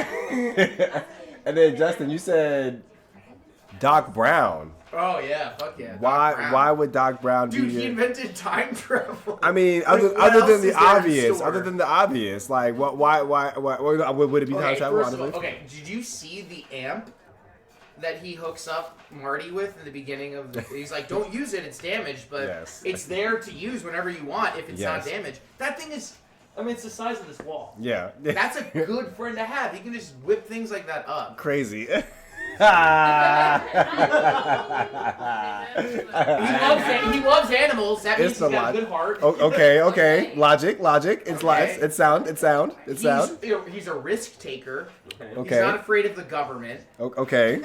A: And then Justin, you said Doc Brown.
G: Oh yeah, fuck yeah.
A: Why would Doc Brown
G: Dude,
A: be?
G: he invented time travel.
A: I mean,
G: Like,
A: other
G: what
A: than
G: else
A: the
G: is there in
A: obvious,
G: store?
A: other than the obvious, like what? Why would it be time travel?
G: First of all,
A: Honestly?
G: okay, did you see the amp that he hooks up Marty with in the beginning of the... He's like, don't use it, it's damaged, but
A: Yes.
G: it's there to use whenever you want if it's not
A: Yes.
G: damaged. That thing is... I mean, it's the size of this wall.
A: Yeah.
G: That's a good friend to have. He can just whip things like that up.
A: Crazy.
G: He loves animals. That means he's got a good heart.
A: Okay. Logic. It's it's sound.
G: He's a risk taker.
A: Okay.
G: He's not afraid of the government.
A: Okay.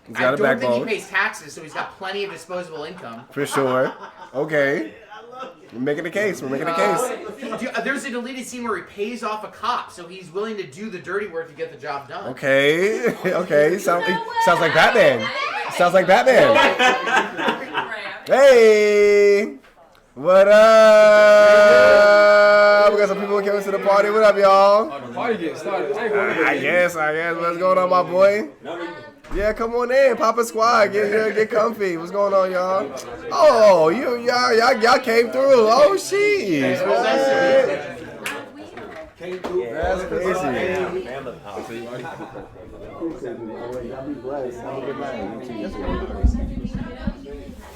A: He's got
G: I
A: a
G: don't
A: backbone.
G: think he pays taxes, so he's got plenty of disposable income.
A: For sure. Okay. We're making a case. There's
G: a deleted scene where he pays off a cop, so he's willing to do the dirty work to get the job done.
A: Okay. Sounds like Batman. Sounds like Batman. Hey. What up? We got some people coming to the party. What up, y'all?
E: The party getting started.
A: I guess. What's going on, my boy? Yeah, come on in, Papa Squad. Get comfy. What's going on, y'all? Oh, y'all came through. Oh, sheesh.
E: Came through.
A: That's crazy.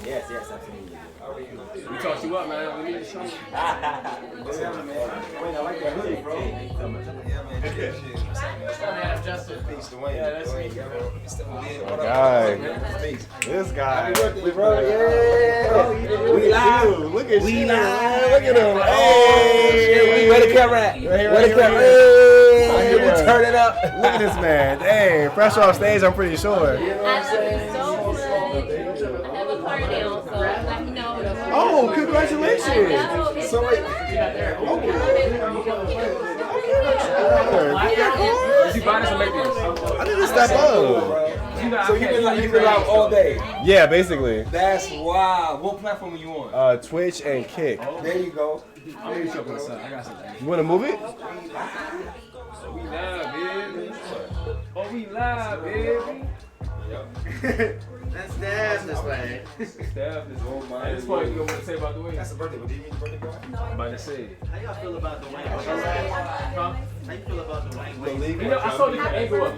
N: Yes, absolutely.
E: We talked you up, man. We need to show you.
N: Wait, I like that hoodie, bro. Thank you so much.
G: Man, Justin.
N: Peace to Wayne. Yeah, that's me.
A: This guy.
N: Happy birthday, bro. Yeah. We live.
A: Look at
N: We
A: you.
N: live.
A: Look at him. Hey.
N: Where the camera at? Where the camera?
A: Hey.
N: We turn it up.
A: Look at this man. Hey, fresh off stage, I'm pretty sure. Oh, congratulations. So like,
E: Did you buy this or make this?
A: I didn't step up.
N: So you've been live all day.
A: Yeah, basically.
N: That's wild. What platform are you on?
A: Twitch and Kick.
N: There you go.
E: I'm gonna show up I got something.
A: You want to move it?
E: We live, baby. Oh, we live, baby.
G: That's Daz this way.
E: Staff is on my. At this point, you know what to say about the Wayne?
N: That's the birthday. What do you mean birthday boy?
E: I'm about to say.
W: How y'all feel about the Wayne? How you feel about the Wayne?
E: You know, I saw this angle up.
B: I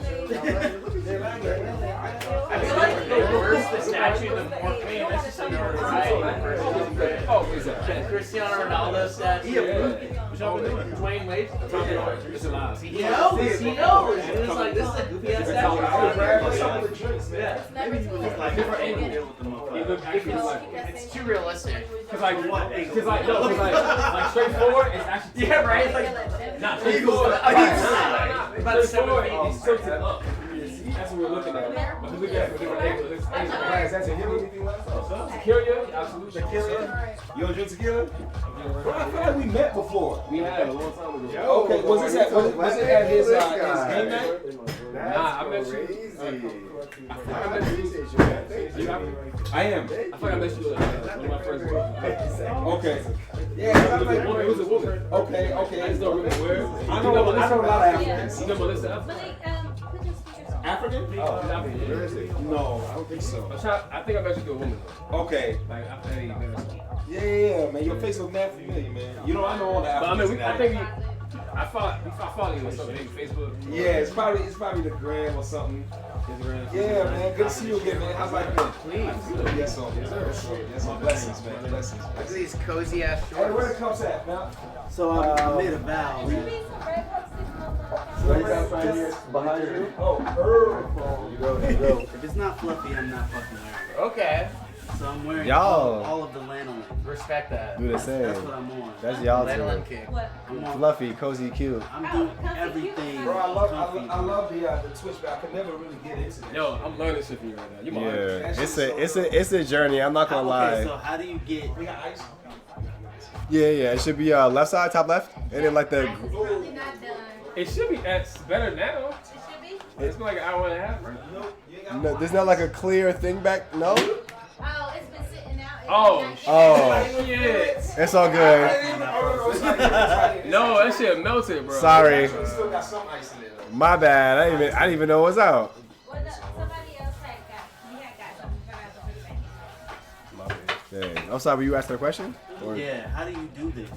B: feel like the worse the statue, the more pain necessary.
E: Oh, is that?
B: Cristiano Ronaldo statue. Dwayne Wade.
E: It's alive.
B: He knows. It was like, this is a goofy ass statue. Yeah.
W: Maybe he was just like
E: Different angle.
W: angle.
E: He looked actually like.
G: It's too realistic.
E: Cause like straightforward, it's actually.
B: Yeah, right? Like,
E: not straightforward.
B: About 7 feet.
E: He's tilted up. That's what we're looking at. But look at it from different angles.
N: Guys, that's it. You have anything left?
E: Tequila, absolutely.
N: Tequila? You don't drink tequila? Bro, I feel like we met before.
E: We had a long time ago.
N: Okay, was it at his game night?
E: Nah, I met you. I am. I thought I met you one of my friends.
N: Okay.
E: Yeah, it was a woman.
N: Okay.
E: I just don't remember where.
N: I know a lot of Africans.
E: You know Melissa?
N: African?
E: Oh,
N: No, I don't think so.
E: I think I met you through a woman.
N: Okay.
E: Like, I think
N: Yeah, man. Your face look mad familiar, man. You know, I know all the
E: but I
N: Africans.
E: mean, I think I follow you on something, maybe Facebook.
N: Yeah, it's probably the gram or something. Yeah, man. Good to see you again, man. How's life been?
G: Please.
N: Yes, sir. Yes, sir. Blessings, man. Blessings.
G: Look at these cozy ass
N: Hey, where the
G: shorts.
N: cups at, now?
W: So I made a vow.
N: Behind you? Oh, you go.
W: If it's not fluffy, I'm not fucking wearing it.
G: Okay.
W: So I'm wearing
A: Y'all.
W: all of the lanolin.
G: Respect that.
A: Do the same.
W: That's what I'm on.
A: That's y'all
G: Lanolin
A: too.
G: kick.
W: I'm on.
A: Fluffy, cozy, cute.
W: I'm doing everything.
N: Bro, I
W: comfy.
N: love the Twitch, but I could never really get into it.
E: Yo, I'm learning shit from you right now. You my
A: Yeah, it's a journey. I'm not gonna lie.
W: Okay, so how do you get?
N: We got ice.
A: Yeah. It should be left side, top left, and then like the.
E: It should be better now. It's been like an hour and a half, right?
A: No, there's not like a clear thing back. No.
F: Oh, it's been sitting out.
A: Oh.
E: Shit.
A: It's all good.
E: No, that shit melted, bro.
A: Sorry.
N: Still got some ice in there.
A: My bad. I didn't even know what's out.
F: Somebody else had got something.
A: Dang. I'm sorry, were you asking a question? Or?
W: Yeah, how do you do this?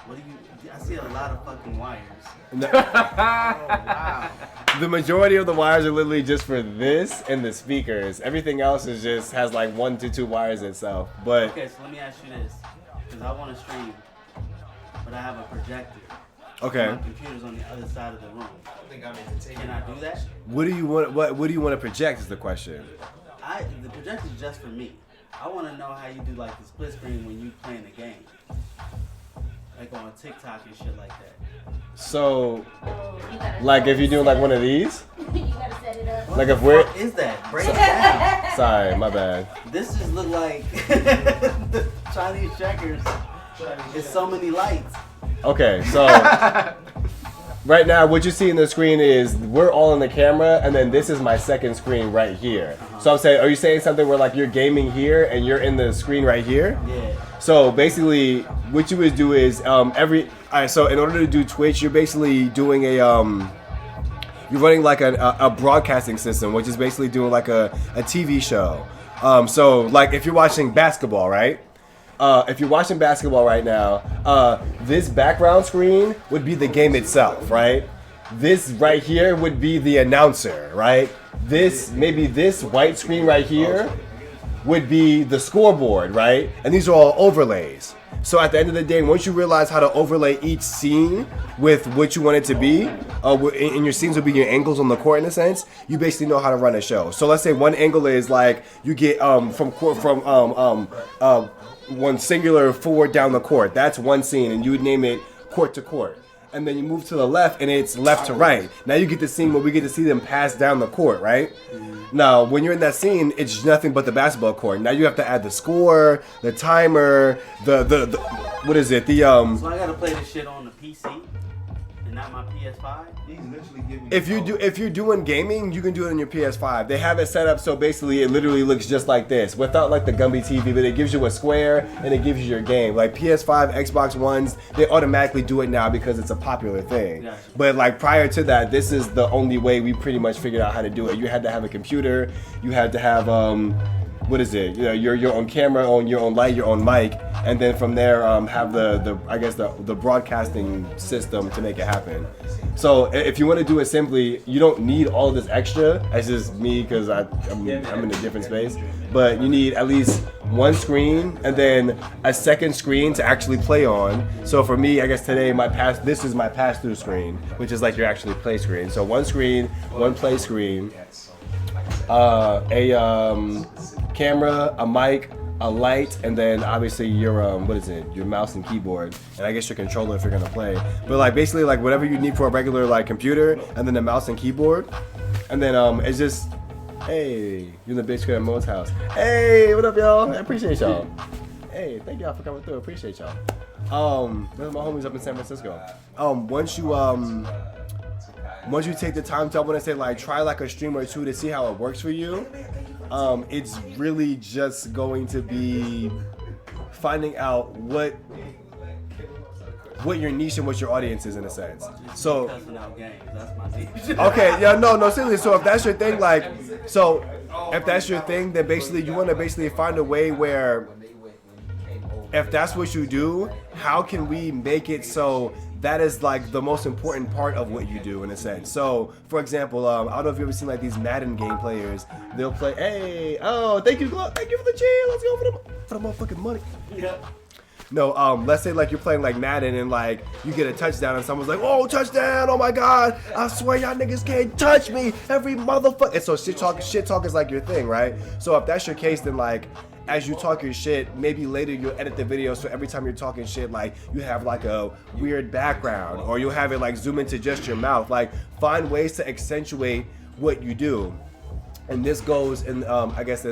W: What do you? I see a lot of fucking wires.
A: No.
W: Oh, wow.
A: The majority of the wires are literally just for this and the speakers. Everything else is just has like 1 to 2 wires itself. But
W: Okay, so let me ask you this, because I want to stream, but I have a projector.
A: Okay.
W: My computer's on the other side of the room. Can I do that?
A: what do you want? What do you want to project? Is the question.
W: The projector's just for me. I want to know how you do like the split screen when you playing the game, like on TikTok and shit like that.
A: So, like if you're doing like one of these.
F: You gotta set it up.
A: Like if we're.
W: What is that? Break it down.
A: Sorry, my bad.
W: This just look like the Chinese checkers. It's so many lights.
A: Okay, so right now what you see in the screen is we're all in the camera, and then this is my second screen right here. So I'm saying, are you saying something where like you're gaming here and you're in the screen right here?
W: Yeah.
A: So basically, what you would do is alright. So in order to do Twitch, you're basically doing you're running like a broadcasting system, which is basically doing like a TV show. So like if you're watching basketball, right? If you're watching basketball right now, this background screen would be the game itself, right? This right here would be the announcer, right? Maybe this white screen right here would be the scoreboard, right? And these are all overlays. So at the end of the day, once you realize how to overlay each scene with what you want it to be, and your scenes will be your angles on the court in a sense, you basically know how to run a show. So let's say one angle is like you get one singular forward down the court. That's one scene, and you would name it court to court. And then you move to the left, and it's left to right. Now you get the scene where we get to see them pass down the court, right? Now, when you're in that scene, it's nothing but the basketball court. Now you have to add the score, the timer, the what is it?
W: So I gotta play this shit on the PC and not my PS5.
A: If you're doing gaming, you can do it on your PS5. They have it set up so basically it literally looks just like this, without like the Gvmbytv, but it gives you a square and it gives you your game. Like PS5, Xbox Ones, they automatically do it now because it's a popular thing.
W: Gotcha.
A: But like prior to that, this is the only way we pretty much figured out how to do it. You had to have a computer, you had to have what is it? You know, your own camera, on your own light, your own mic, and then from there have the broadcasting system to make it happen. So if you want to do it simply, you don't need all this extra. That's just me because I'm in a different space. But you need at least one screen and then a second screen to actually play on. So for me, I guess today this is my pass-through screen, which is like your actually play screen. So one screen, one play screen, a camera, a mic, a light, and then obviously your your mouse and keyboard, and I guess your controller if you're gonna play. But like basically like whatever you need for a regular like computer, and then the mouse and keyboard, and then it's just, hey, you're in the big screen at Mo's house. Hey, what up, y'all? I appreciate y'all. Hey, thank y'all for coming through. Appreciate y'all. Those are my homies up in San Francisco. Once you take the time to, I want to say like try like a stream or two to see how it works for you. It's really just going to be finding out what your niche and what your audience is in a sense. So okay, yeah, no, seriously. So if that's your thing, then basically you want to basically find a way where if that's what you do, how can we make it so that is like the most important part of what you do in a sense. So, for example, I don't know if you've ever seen like these Madden game players. They'll play, hey, oh, thank you for the cheer. Let's go for the motherfucking money.
W: Yeah.
A: No, let's say like you're playing like Madden and like you get a touchdown and someone's like, oh, touchdown, oh my God, I swear y'all niggas can't touch me, every motherfucker. And so shit talk is like your thing, right? So if that's your case, then like, as you talk your shit, maybe later you'll edit the video so every time you're talking shit, like you have like a weird background, or you'll have it like zoom into just your mouth. Like find ways to accentuate what you do. And this goes in, I guess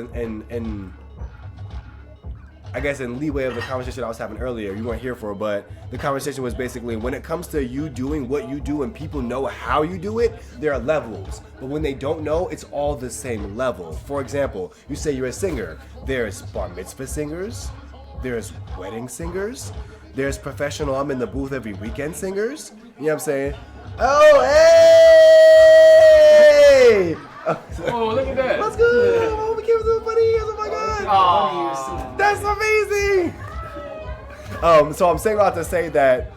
A: in leeway of the conversation I was having earlier. You weren't here for, but the conversation was basically when it comes to you doing what you do and people know how you do it, there are levels. But when they don't know, it's all the same level. For example, you say you're a singer. There's bar mitzvah singers. There's wedding singers. There's professional I'm in the booth every weekend singers. You know what I'm saying? Oh, hey!
E: Oh, look at that.
A: Let's go! Oh, we came to the funny ears. Oh my God!
E: Aww.
A: That's amazing! So I'm saying a lot to say that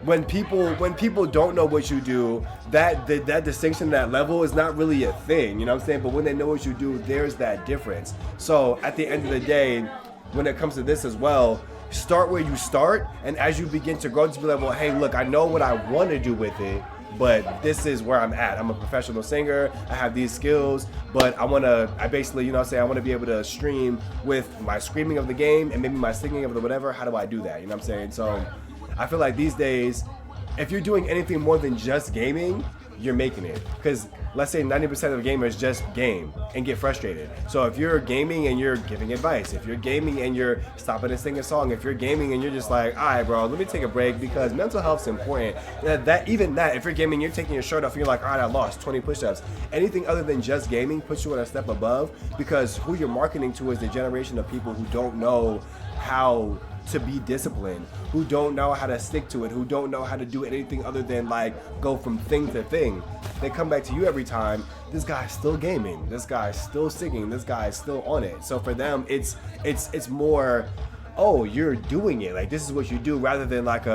A: when people don't know what you do, that distinction, that level is not really a thing, you know what I'm saying? But when they know what you do, there's that difference. So at the end of the day, when it comes to this as well, start where you start, and as you begin to grow, just be like, well, hey, look, I know what I want to do with it, but this is where I'm at. I'm a professional singer. I have these skills, but I basically, you know what I'm saying, I want to be able to stream with my screaming of the game and maybe my singing of the whatever. How do I do that? You know what I'm saying? So I feel like these days, if you're doing anything more than just gaming, you're making it. Because let's say 90% of gamers just game and get frustrated. So if you're gaming and you're giving advice, if you're gaming and you're stopping to sing a song, if you're gaming and you're just like, all right, bro, let me take a break because mental health's important. If you're gaming, you're taking your shirt off and you're like, all right, I lost 20 push-ups. Anything other than just gaming puts you at a step above, because who you're marketing to is the generation of people who don't know how to be disciplined, who don't know how to stick to it, who don't know how to do anything other than like go from thing to thing. They come back to you every time. This guy's still gaming. This guy's still singing. This guy's still on it. So for them, it's more, oh, you're doing it. Like, this is what you do, rather than like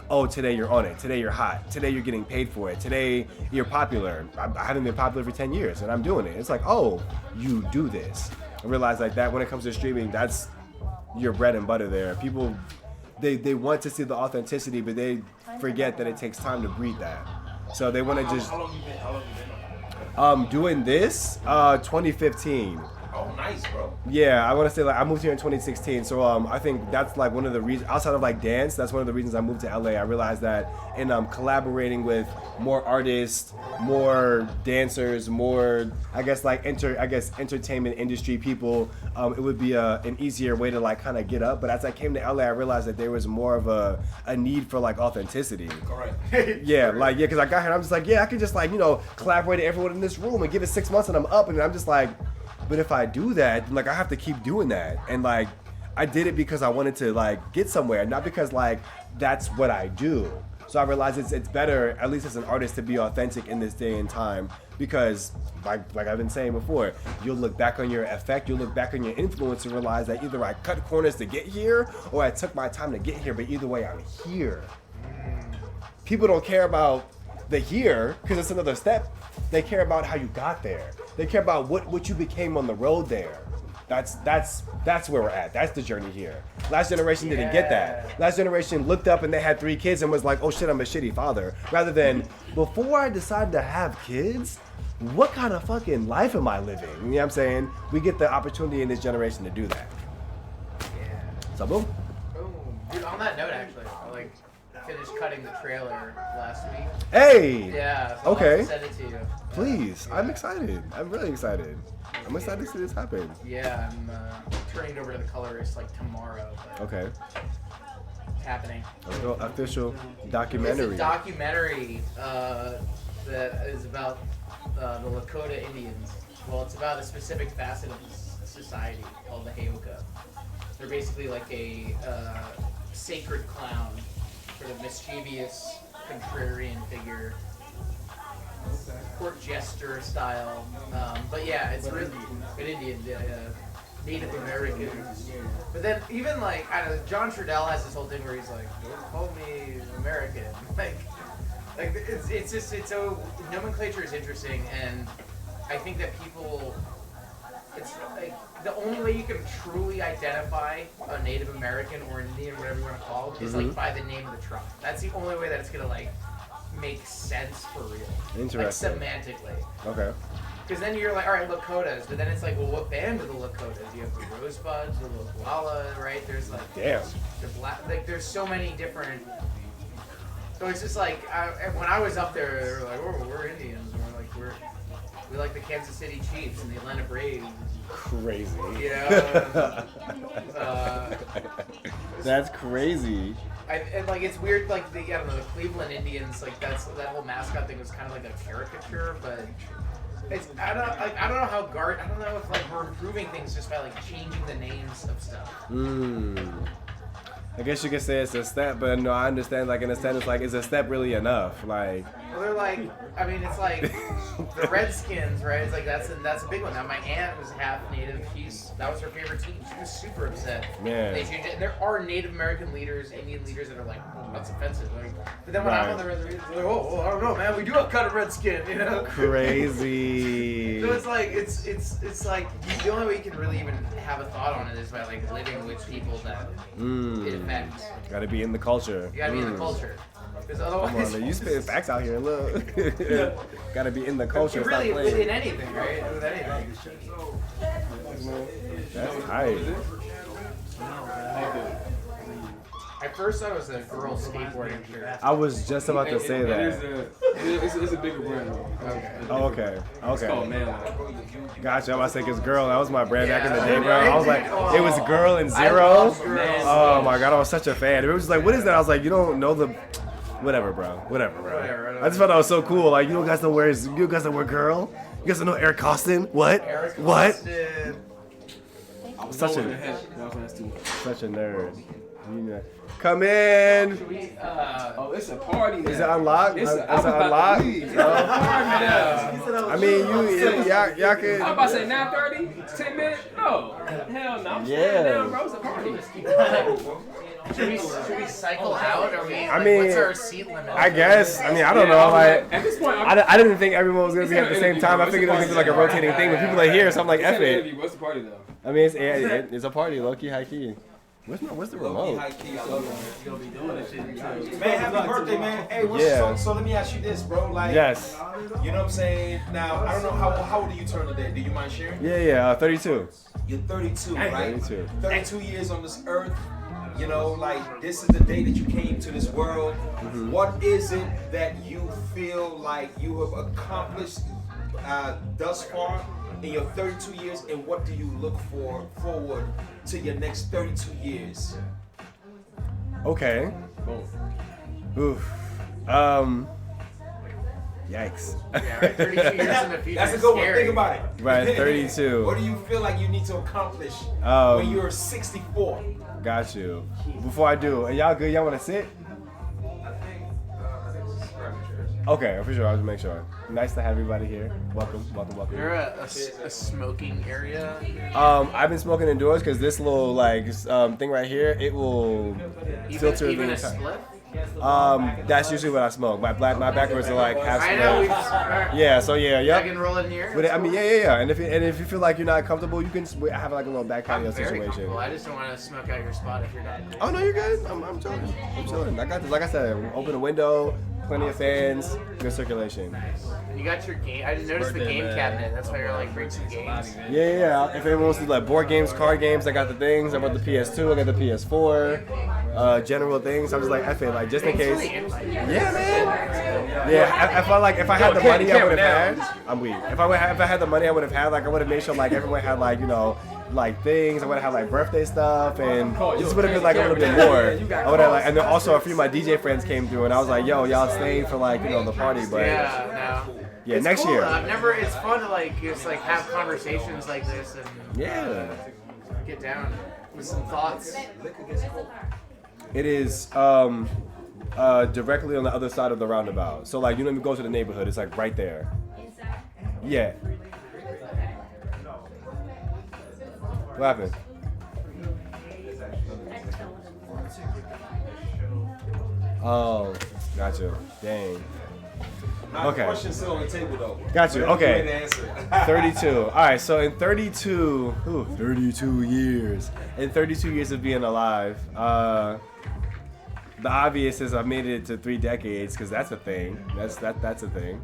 A: oh, today you're on it. Today you're hot. Today you're getting paid for it. Today you're popular. I haven't been popular for 10 years and I'm doing it. It's like, oh, you do this. I realize like that when it comes to streaming, that's your bread and butter there. People, they want to see the authenticity, but they forget that it takes time to breed that. So they want to just.
R: How long you been
A: doing this, 2015.
R: Oh, nice, bro.
A: Yeah, I want to say like I moved here in 2016, so I think that's like one of the reasons, outside of like dance, that's one of the reasons I moved to LA. I realized that in collaborating with more artists, more dancers, more I guess entertainment industry people, it would be an easier way to like kind of get up. But as I came to LA, I realized that there was more of a need for like authenticity.
R: Correct.
A: Yeah, because I got here and I'm just like, yeah, I could just like, collaborate with everyone in this room and give it 6 months and I'm up, and I'm just like, but if I do that, like I have to keep doing that. And like I did it because I wanted to like get somewhere, not because like that's what I do. So I realized it's better, at least as an artist, to be authentic in this day and time, because like I've been saying before, you'll look back on your effect, you'll look back on your influence and realize that either I cut corners to get here or I took my time to get here, but either way I'm here. People don't care about the here because it's another step. They care about how you got there. They care about what you became on the road there. That's where we're at. That's the journey here. Last generation didn't get that. Last generation looked up and they had 3 kids and was like, oh shit, I'm a shitty father. Rather than, before I decide to have kids, what kind of fucking life am I living? You know what I'm saying? We get the opportunity in this generation to do that.
G: Yeah.
A: So boom.
G: Boom. Dude, on that note, actually, I finished cutting the trailer last week.
A: Hey!
G: Yeah, so
A: okay.
G: I'll send it to you.
A: Please. Yeah. I'm excited. I'm really excited. I'm excited to see this happen.
G: Yeah, I'm turning it over to the colorist tomorrow.
A: Okay.
G: It's happening.
A: Let's go. Official documentary.
G: It's a documentary that is about the Lakota Indians. Well, it's about a specific facet of this society called the Heyoka. They're basically like a sacred clown, sort of mischievous, contrarian figure. Court jester style, but yeah, it's really good Indian, Native Americans. But then even I don't know, John Trudell has this whole thing where he's like, "Don't call me American." It's so nomenclature is interesting, and I think that people, it's the only way you can truly identify a Native American or an Indian, whatever you want to call it, is by the name of the tribe. That's the only way that it's gonna make sense for real.
A: Interesting.
G: Semantically.
A: Okay.
G: Because then you're like, all right, Lakotas, but then it's well, what band are the Lakotas? You have the Rosebuds, the Loguala, right? There's
A: damn.
G: The black, there's so many different. So it's just when I was up there, they were like, oh, we're Indians, and we like the Kansas City Chiefs and the Atlanta Braves.
A: Crazy.
G: You know.
A: That's crazy.
G: And it's weird, I don't know, the Cleveland Indians, that whole mascot thing was kind of like a caricature, but it's, I don't know if we're improving things just by changing the names of stuff.
A: I guess you could say it's a step, but no, I understand. Like in a sense, like is a step really enough? Like,
G: Well, they're like, I mean, it's like the Redskins, right? It's like that's a big one. Now my aunt was half Native. That was her favorite team. She was super upset.
A: Man.
G: They changed it. There are Native American leaders, Indian leaders that are like, oh, that's offensive. Like, but then when I'm on the reservation, they're like, oh, I don't know, man. We do have kind of Redskin, you know?
A: crazy.
G: So it's like it's like the only way you can really even have a thought on it is by like living with people that it affects.
A: Gotta be in the culture.
G: You gotta be in the culture. Because otherwise,
A: come on, man, you spit facts out here. Look, gotta be in the culture.
G: Really,
A: Stop playing.
G: within anything, right? With anything.
A: That's tight.
G: At first, I was a girl skateboarding shirt.
A: I was just about to say that.
E: It's a bigger brand.
A: Oh, okay.
E: It's called Man.
A: Gotcha. I was thinking it's girl. That was my brand back in the day, bro. I was like, it was girl and zero. Oh my god, I was such a fan. It was like, what is that? I was like, you don't know the. Whatever, bro. Whatever, bro. I just thought that was so cool. Like, you guys don't wear girl? You guys don't know Eric Costin? What? What? Such a nerd. You know. Come in.
E: Oh, it's a party now.
A: Is it unlocked? Is it unlocked? I mean, y'all could.
E: I'm about to say 9:30, 10 minutes. No, hell no. I'm
A: Yeah.
E: down, bro. It's a party.
G: Should we cycle out? Or
A: I mean,
G: what's our seat limit?
A: I guess. I mean, I don't know. Like,
E: at this point,
A: I didn't think everyone was gonna be at the same time. I figured it was gonna be like a rotating thing, but people are here, so I'm like, F it.
E: What's the party though?
A: I mean, it's a party, low key, high key. Where's the remote?
K: Man, happy birthday, man. Hey, so let me ask you this, bro. Like,
A: yes.
K: You know what I'm saying? Now, I don't know how old do you turn today? Do you mind sharing?
A: Yeah, 32.
K: You're 32, right?
A: 32.
K: 32 years on this earth. You know, like, this is the day that you came to this world.
A: Mm-hmm.
K: What is it that you feel like you have accomplished thus far in your 32 years, and what do you look forward to your next 32 years?
A: Okay. Oof. Yikes.
G: Yeah, right, 32 years in the future.
K: That's a good
G: scary.
K: one. Think about it.
A: Right, 32.
K: What do you feel like you need to accomplish when you're 64?
A: Got you. Before I do, y'all good? Y'all want to sit? Okay, for sure. I'll just make sure. Nice to have everybody here. Welcome.
G: Is there a smoking area?
A: I've been smoking indoors because this little thing right here, it will filter
G: even
A: the
G: a
A: entire.
G: split?
A: That's usually what I smoke. My backwards are like half
G: I
A: smoke.
G: know.
A: Yeah, so yeah, yep.
G: I can roll in here.
A: But I mean, yeah. And if you feel like you're not comfortable, you can have like a little back patio
G: I'm very
A: situation.
G: comfortable. I just don't want to smoke out your spot if you're done.
A: Oh no, you're good. I'm chilling. I got this. Like I said, open the window, plenty of fans, good circulation.
G: You got your game. I just noticed the game cabinet. That's why you're like bring some games.
A: Yeah. If anyone wants to do like board games, card games, I got the things. I bought the PS2. I got the PS4. General things. I'm just like, F it, like just in case. Yeah, man. Yeah, I felt like if I had the money, I would have had. I'm weak. If I had the money, I would have had. Like I would have made sure like everyone had like like things. I would have had like birthday stuff, and this would have been like a little bit more. I would have like, and then also a few of my DJ friends came through, and I was like, yo, y'all staying for like the party, but
G: Yeah,
A: yeah,
G: it's
A: next
G: cool,
A: year.
G: though. It's fun to like just like have conversations like this and get down with some thoughts.
A: It is directly on the other side of the roundabout. So like you don't even go to the neighborhood. It's like right there. Yeah. What happened? Oh, gotcha. Dang. Okay.
K: Question's still on the table though.
A: Got you. Okay.
K: 32.
A: 32. All right. So in 32 years, in 32 years of being alive, the obvious is I've made it to 3 decades because that's a thing. That's a thing.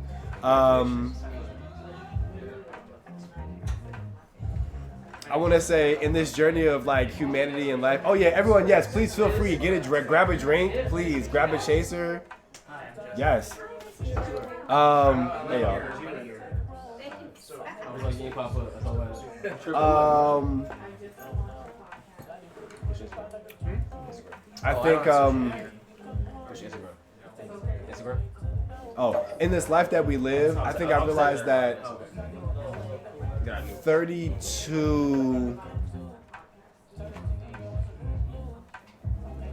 A: I want to say in this journey of like humanity and life. Oh yeah, everyone. Yes, please feel free. Grab a drink, please. Grab a chaser. Yes. Hey y'all. I think oh, in this life that we live, I think I realized that 32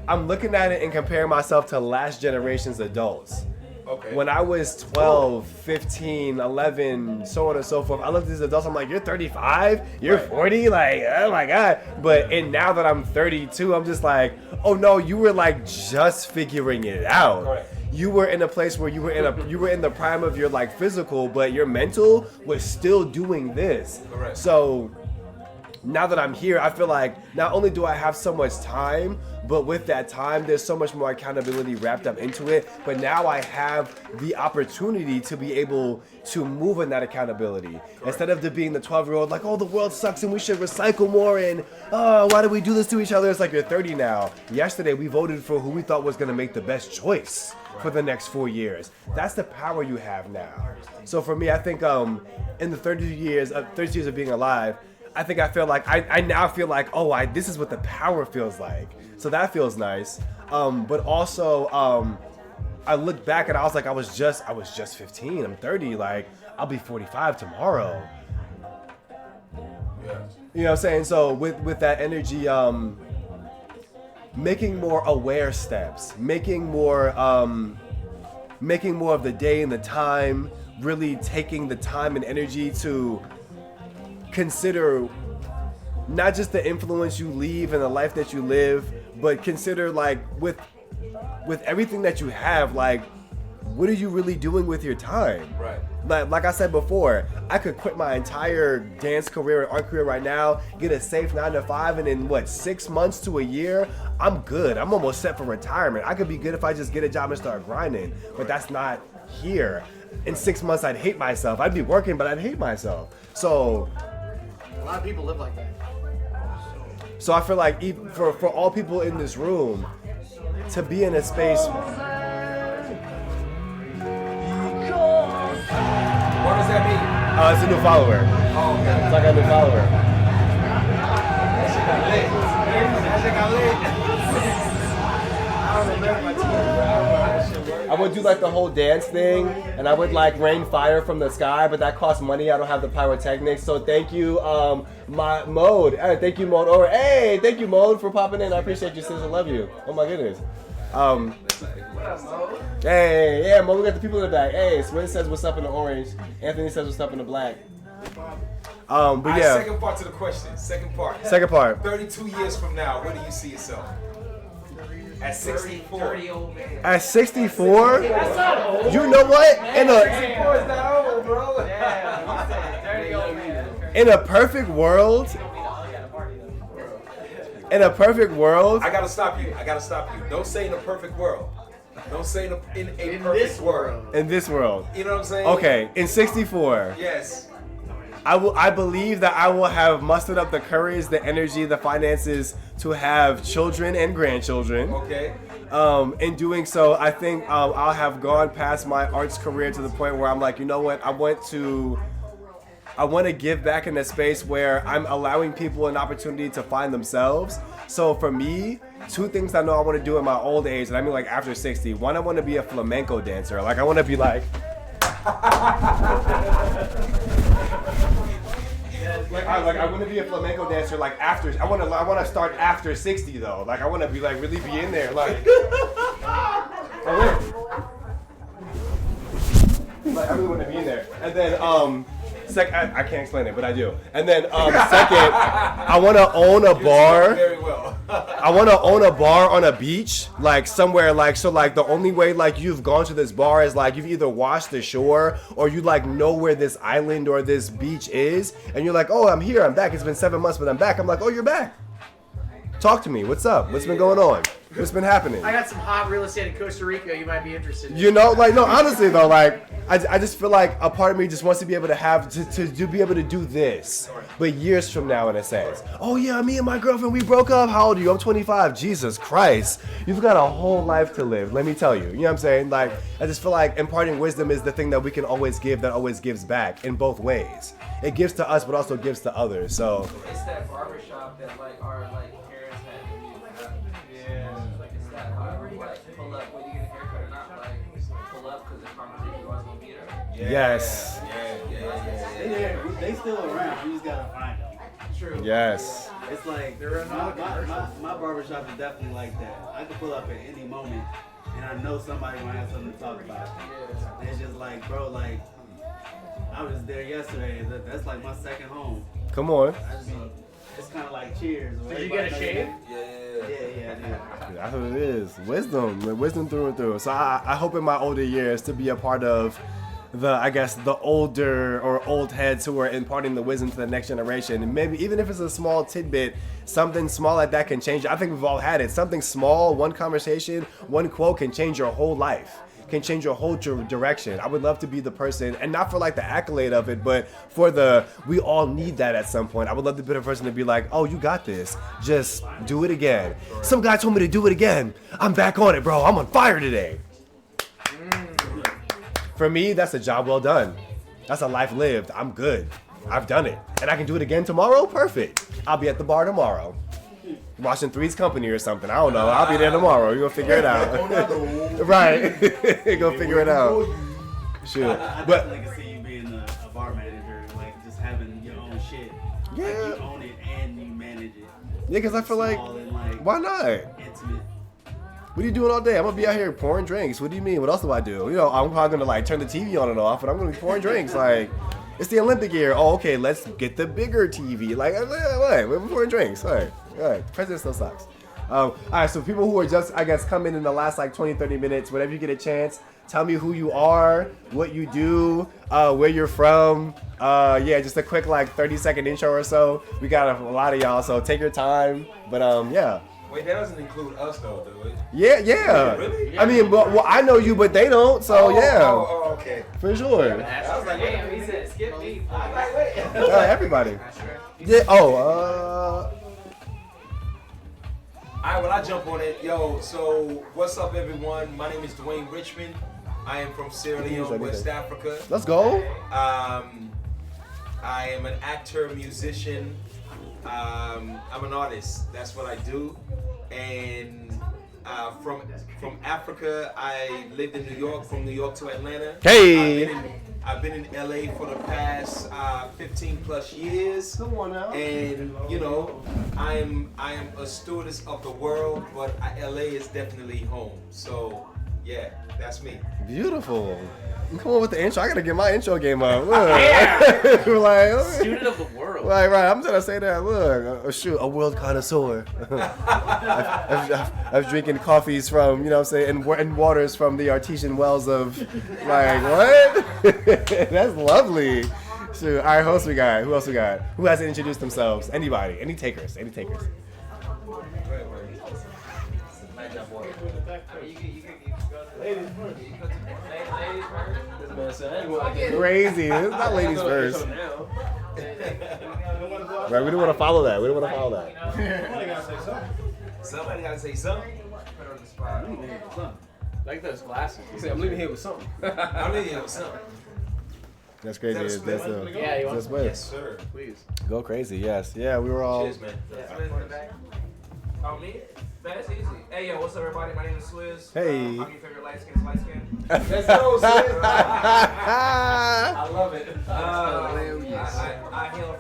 A: I'm looking at it and comparing myself to last generation's adults.
J: Okay.
A: When I was 12, 15, 11, so on and so forth, I looked at these adults, I'm like, you're 35? You're 40? Like, oh my God. And now that I'm 32, I'm just like, oh no, you were like just figuring it out.
J: Correct.
A: You were in a place where you were in the prime of your like physical, but your mental was still doing this.
J: Correct.
A: So now that I'm here, I feel like not only do I have so much time, but with that time, there's so much more accountability wrapped up into it. But now I have the opportunity to be able to move in that accountability. Instead of being the 12-year-old, like, oh, the world sucks and we should recycle more and, oh, why do we do this to each other? It's like you're 30 now. Yesterday, we voted for who we thought was going to make the best choice for the next 4 years. That's the power you have now. So for me, I think in the 30 years of being alive, I feel like I now feel like, oh, this is what the power feels like. So that feels nice. But also, I look back and I was like, I was just 15. I'm 30. Like, I'll be 45 tomorrow.
J: Yeah.
A: You know what I'm saying? So with that energy, making more aware steps, making more of the day and the time, really taking the time and energy to consider not just the influence you leave and the life that you live, but consider like with everything that you have, like what are you really doing with your time?
J: Right.
A: Like I said before, I could quit my entire dance career and art career right now, get a safe 9 to 5, and in 6 months to a year, I'm good. I'm almost set for retirement. I could be good if I just get a job and start grinding, but that's not here. In 6 months, I'd hate myself. I'd be working, but I'd hate myself. So
G: A lot of people live like that.
A: So I feel like for all people in this room to be in a space.
J: What does that mean?
A: It's a new follower.
J: Oh, okay.
A: It's like a new follower. I would do like the whole dance thing, and I would like rain fire from the sky, but that costs money. I don't have the pyrotechnics, so thank you, my Mode. Thank you, Mode. Or hey, thank you, Mode, for popping in. I appreciate you, sis. I love you. Oh my goodness. Hey, yeah, Mode. We got the people in the back. Hey, Swin says what's up in the orange. Anthony says what's up in the black. But yeah.
J: Second part to the question. Second part. 32 years from now, where do you see yourself? At 64. 30 old man.
A: At 64?
J: That's not old.
A: You know what?
J: 64 is not old, bro. Yeah, he said 30 old man.
A: In a perfect world. In a perfect world.
J: I gotta stop you. Don't say in a perfect world. Don't say in a perfect world.
A: In this world.
J: You know what I'm saying?
A: Okay, in 64.
J: Yes.
A: I believe that I will have mustered up the courage, the energy, the finances to have children and grandchildren.
J: Okay.
A: In doing so, I think I'll have gone past my arts career to the point where I'm like, you know what? I want to give back in a space where I'm allowing people an opportunity to find themselves. So for me, 2 things I know I want to do in my old age, and I mean like after 60. One, I want to be a flamenco dancer. Like I want to be like. I want to be a flamenco dancer like after. I want to start after 60 though. Like I want to be like really be in there like. I really want to be in there. And then I can't explain it, but I do. And then second, I want to own a bar.
J: Very well.
A: I want to own a bar on a beach, like somewhere like so. Like the only way like you've gone to this bar is like you've either washed the shore or you like know where this island or this beach is, and you're like, oh, I'm here, I'm back. It's been 7 months, but I'm back. I'm like, oh, you're back. Talk to me. What's up? What's been going on? What's been happening?
G: I got some hot real estate in Costa Rica you might be interested in.
A: You know, like, no, honestly, though, like, I just feel like a part of me just wants to be able to have, to be able to do this. But years from now, in a sense. Oh, yeah, me and my girlfriend, we broke up. How old are you? I'm 25. Jesus Christ. You've got a whole life to live, let me tell you. You know what I'm saying? Like, I just feel like imparting wisdom is the thing that we can always give that always gives back in both ways. It gives to us, but also gives to others, so.
E: It's that barbershop that, like, our, like, parents had to use. Yeah. Like, it's that hard. Like, pull up, whether you get a haircut or not, like, pull up because the conversation was going to be there.
A: Yes.
W: They still around. You just gotta find them.
A: Yes.
W: It's like my barbershop is definitely like that. I can pull up at any moment, and I know somebody gonna have something to talk about. And it's just like, bro, like I was there yesterday. That's like my second home.
A: Come on.
W: It's kind of like Cheers.
G: Did you get a shave?
W: Yeah.
A: That's what it is. Wisdom through and through. So I hope in my older years to be a part of the older or old heads who are imparting the wisdom to the next generation. And maybe even if it's a small tidbit, something small like that can change. I think we've all had it. Something small, one conversation, one quote can change your whole life. Can change your whole direction. I would love to be the person, and not for like the accolade of it, but for we all need that at some point. I would love to be the person to be like, oh, you got this. Just do it again. Some guy told me to do it again. I'm back on it, bro. I'm on fire today. For me, that's a job well done. That's a life lived. I'm good. I've done it. And I can do it again tomorrow? Perfect. I'll be at the bar tomorrow. Watching Three's Company or something. I don't know. I'll be there tomorrow. You're going to figure it out. Right. Go figure it out. Sure.
W: I definitely can see you being a bar manager, like just having your own shit.
A: Yeah.
W: Like you own it and you manage it.
A: Yeah, because I feel like, why not?
W: Intimate.
A: What are you doing all day? I'm going to be out here pouring drinks. What do you mean? What else do I do? You know, I'm probably going to like turn the TV on and off, but I'm going to be pouring drinks. Like, it's the Olympic year. Oh, okay, let's get the bigger TV. Like, what? We're pouring drinks. All right. President still sucks. All right, so people who are just, I guess, coming in the last like 20, 30 minutes, whenever you get a chance, tell me who you are, what you do, where you're from. Yeah, just a quick like 30-second intro or so. We got a lot of y'all, so take your time. But yeah.
J: Wait, that doesn't include us though, do it?
A: Yeah.
J: Really?
A: I mean, well, I know you, but they don't, so yeah.
J: Oh, okay.
A: For sure.
G: I was like, damn, he said skip me. I was like, wait.
A: Everybody. Yeah.
J: Alright, well I jump on it. Yo, so what's up everyone? My name is Dwayne Richmond. I am from Sierra Leone, West Africa.
A: Let's go.
J: I am an actor, musician. I'm an artist. That's what I do. And from Africa, I lived in New York, from New York to Atlanta.
A: Hey!
J: I've been in LA for the past 15 plus years.
A: Come on now.
J: And you know, I am a stewardess of the world, but LA is definitely home. So yeah, that's me.
A: Beautiful. Come on with the intro. I gotta get my intro game up. Look.
B: Yeah.
A: Like,
B: Student of the world.
A: Right. I'm trying to say that. Look, a world connoisseur. I'm drinking coffees from, you know what I'm saying, and waters from the artesian wells of, like, what? That's lovely. Shoot. All right, who else we got? Who hasn't introduced themselves? Anybody? Any takers?
E: Ladies first.
A: Crazy. It's not ladies first. Right, we don't want to follow that.
J: Somebody gotta say something.
W: Put on the spot.
E: Like those glasses. You say, I'm leaving here with something.
A: That's crazy.
J: Is that a split?
B: Yeah, you want
A: That's what.
J: Yes, sir.
E: Please.
A: Go crazy. Yes. Yeah, we were all.
J: Cheers, man.
L: Oh, me? That's easy. Hey, yo, what's up, everybody? My name is Swizz.
A: Hey.
L: I'm your favorite light skin.
J: Let's go, Swizz.
L: I love it. I hail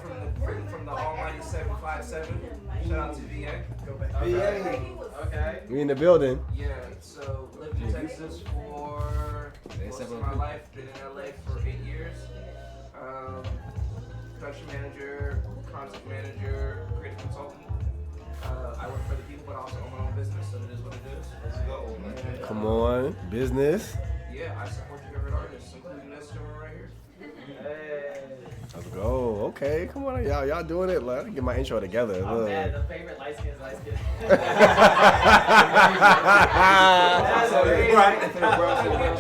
L: from the almighty 757. Shout out to VA.
A: VA.
L: Okay.
A: We in the building.
L: Yeah, so lived in Texas for most of my life. Been in LA for 8 years. Production manager, content manager, creative consultant. I work for the people, but also own my own business, so it is what it is. Let's go. And,
A: Come on, business.
L: Yeah, I support your favorite artists, including this gentleman right here. Hey.
A: Let's go. Okay, come on, y'all doing it. Let me get my intro together.
G: Oh
A: Look.
G: man, the favorite light skin.
L: We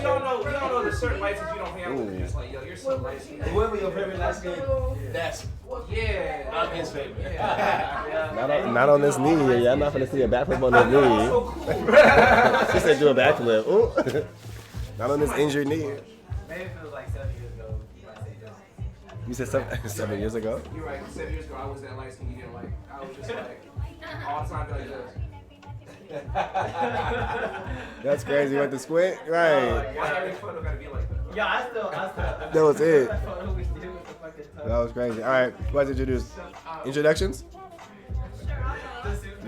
L: don't know the certain lights that you don't have. We're just like, yo, you're so light skin.
J: Whoever your favorite light skin, that's I'm his favorite.
A: Not on this knee. Y'all not gonna see a backflip on this knee. She said do a backflip. Ooh. Not on this injured knee.
G: Maybe if it was like 7 years ago.
A: You said 7 years ago?
L: You're right. 7 years ago, I was that light skin you didn't like. I was just like, all the time like this.
A: That's crazy. You went to squint? Right.
L: Why every photo gotta be like that?
G: Yeah, I still.
A: That was it. That was crazy. All right. Who has to introduce? Introductions?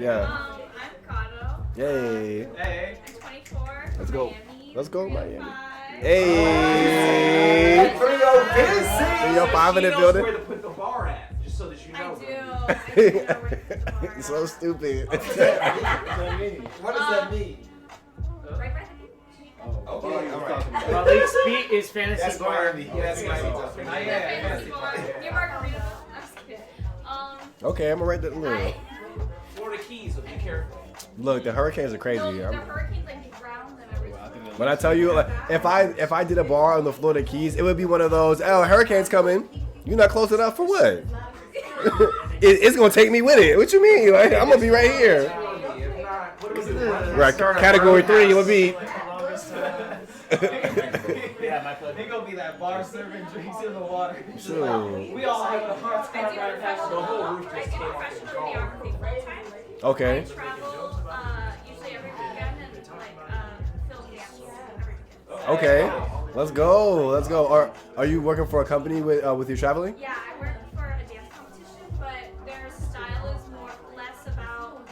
A: Yeah.
Q: I'm Kato.
A: Yay.
Q: Hey. I'm 24.
A: Let's go.
Q: Miami.
A: Let's go, Miami.
R: Hey.
A: 305 in the
L: She knows
A: building.
L: where to put the bar at, just so that you know.
A: You're so stupid.
L: What does that mean?
G: What does that mean?
Q: Right by the
L: Okay, all right.
K: Malik's beat is fantasy
J: That's
K: bar.
J: Miami. Yeah, that's Miami.
Q: Near Margarita. I'm just kidding.
A: Okay, I'm gonna write that. Look,
L: Florida Keys, so be careful.
A: look, the hurricanes are crazy.
Q: The hurricanes like drown and everything.
A: When I tell you, like, if I did a bar on the Florida Keys, it would be one of those. Oh, hurricane's coming. You're not close enough for what? It's gonna take me with it. What you mean? Like, I'm gonna be right here. Right, category 3. You'll be.
K: Yeah, my pleasure.
G: He gonna be that bar serving drinks in the water.
A: Sure.
G: We all have a hard time right now.
L: The whole roof
Q: I
L: just
Q: do
L: came off
Q: professional
L: the car.
Q: videography full time.
A: Okay.
Q: I travel usually every weekend and like film camps every weekend.
A: Okay. Let's go. Let's go. Are you working for a company with your traveling?
Q: Yeah, I work for a dance competition, but their style is less about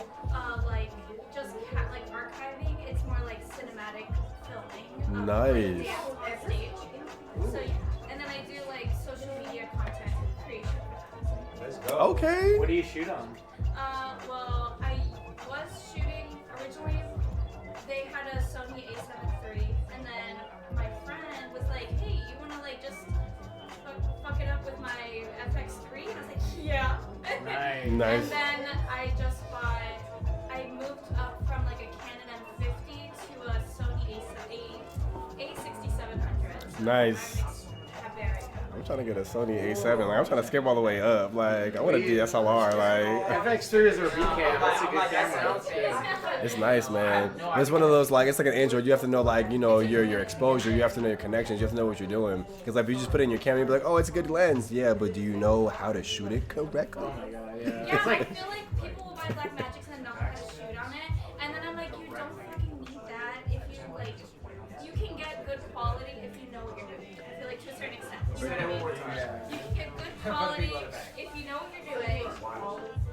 Q: like just like archiving. It's more like cinematic filming.
A: Nice.
Q: And stage. So yeah, and then I do like social media content creation.
J: Let's go.
A: Okay.
K: What do you shoot on?
Q: Well, I was shooting originally. They had a Sony A7 III, and then my friend was like, "Hey, you wanna like just fuck it up with my FX3?" And I was like, "Yeah."
A: Nice.
Q: And then I moved up from like a Canon M50 to a Sony A6700.
A: Nice. I'm trying to get a Sony A7. Like, I'm trying to skip all the way up. Like, I want a DSLR. Like,
K: FX3 is a V cam. That's a good camera.
A: it's nice, man. It's one of those, like, it's like an Android. You have to know, like, you know, your exposure. You have to know your connections. You have to know what you're doing. Because, like, if you just put it in your camera, you'll be like, oh, it's a good lens. Yeah, but do you know how to shoot it correctly?
K: Oh my god, yeah.
Q: Yeah, I feel like people will buy Blackmagics and not know how to shoot on it, and then I'm like, you don't fucking need that if you like. You can get good quality if you know what you're doing. I feel like to a certain extent. You know what I mean? You can get good quality if you know what you're doing,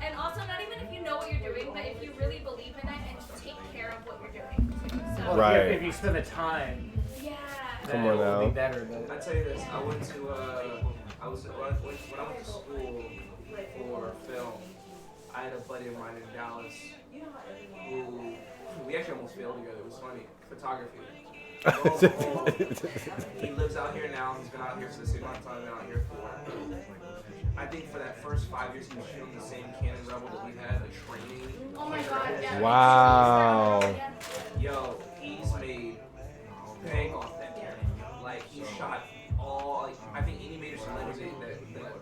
Q: and also not even if you know what you're doing, but if you really believe in it and take care of what you're doing. So,
K: Well,
A: Right.
K: If you spend the time.
Q: yeah.
A: Come
K: then
A: on
K: it will
A: now.
K: be better. But
L: I tell you this, I went to when I went to school for film, I had a buddy of mine in Dallas who we actually almost failed together. It was funny. Photography. He lives out here now. He's been out here for the same amount of time. Been out here for. I think for that first 5 years, he was shooting the same Canon Rebel that we had, the training.
Q: Oh my god, yeah.
A: Wow.
L: Yo, he's made bank off that Canon. Like, he shot all, like, I think any major celebrity that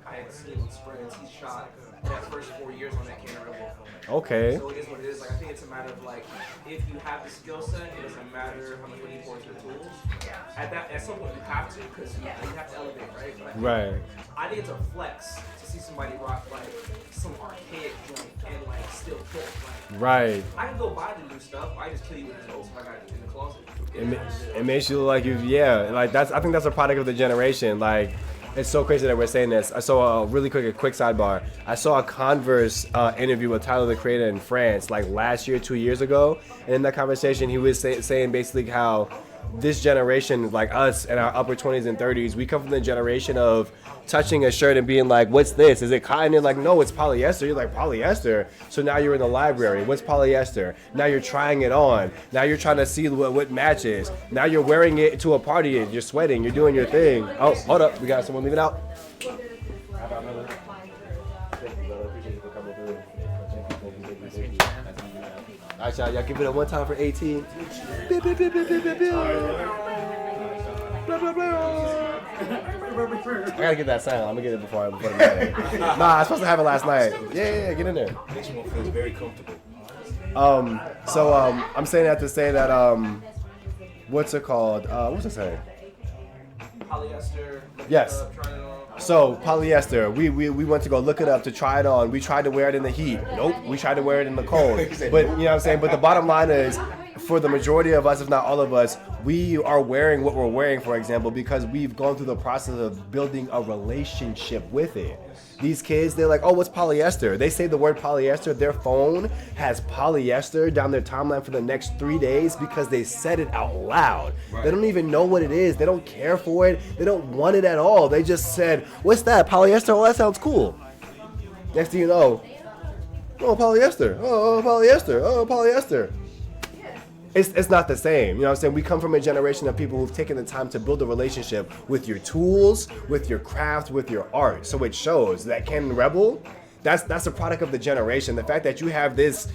L: I had seen on spreads, he shot that first 4 years on that Canon Rebel.
A: Okay.
L: So it is what it is. Like, I think it's a matter of, like, if you have the skill set, it doesn't matter how much money you pour into the tools. At some point, you have to, because you have to elevate, right? But
A: Right.
L: I think it's a flex to see somebody rock, like, some archaic joint and, like, still cook. Like,
A: Right.
L: I can go buy the new stuff. I just kill you with the old stuff I got in the closet.
A: It makes you look like you, yeah. Like I think that's a product of the generation. Like, it's so crazy that we're saying this. I saw a quick sidebar. I saw a Converse interview with Tyler the Creator in France, like last year, 2 years ago. And in that conversation, he was saying basically how this generation, like us in our upper 20s and 30s, we come from the generation of touching a shirt and being like, what's this? Is it cotton? And like, no, it's polyester. You're like, polyester? So now you're in the library. What's polyester? Now you're trying it on. Now you're trying to see what matches. Now you're wearing it to a party. You're sweating. You're doing your thing. Oh, hold up. We got someone leaving out. Thank you, brother. Appreciate you for coming through. Thank you. All right, y'all give it up one time for 18. Blah, blah, blah. I gotta get that sound. I'm gonna get it before the night. Nah, I was supposed to have it last night. Yeah, get in there.
J: This one feels very comfortable.
A: I'm saying that to say that what's it called? What's it saying?
L: Polyester.
A: Yes. So polyester, we went to go look it up to try it on. We tried to wear it in the heat. Nope. We tried to wear it in the cold. But you know what I'm saying? But the bottom line is, for the majority of us, if not all of us, we are wearing what we're wearing, for example, because we've gone through the process of building a relationship with it. These kids, they're like, oh, what's polyester? They say the word polyester, their phone has polyester down their timeline for the next 3 days because they said it out loud. They don't even know what it is. They don't care for it. They don't want it at all. They just said, what's that? Polyester? Oh, that sounds cool. Next thing you know, oh, polyester. Oh, polyester. Oh, polyester. It's not the same. You know what I'm saying? We come from a generation of people who've taken the time to build a relationship with your tools, with your craft, with your art. So it shows that Canon Rebel, that's a product of the generation. The fact that you have this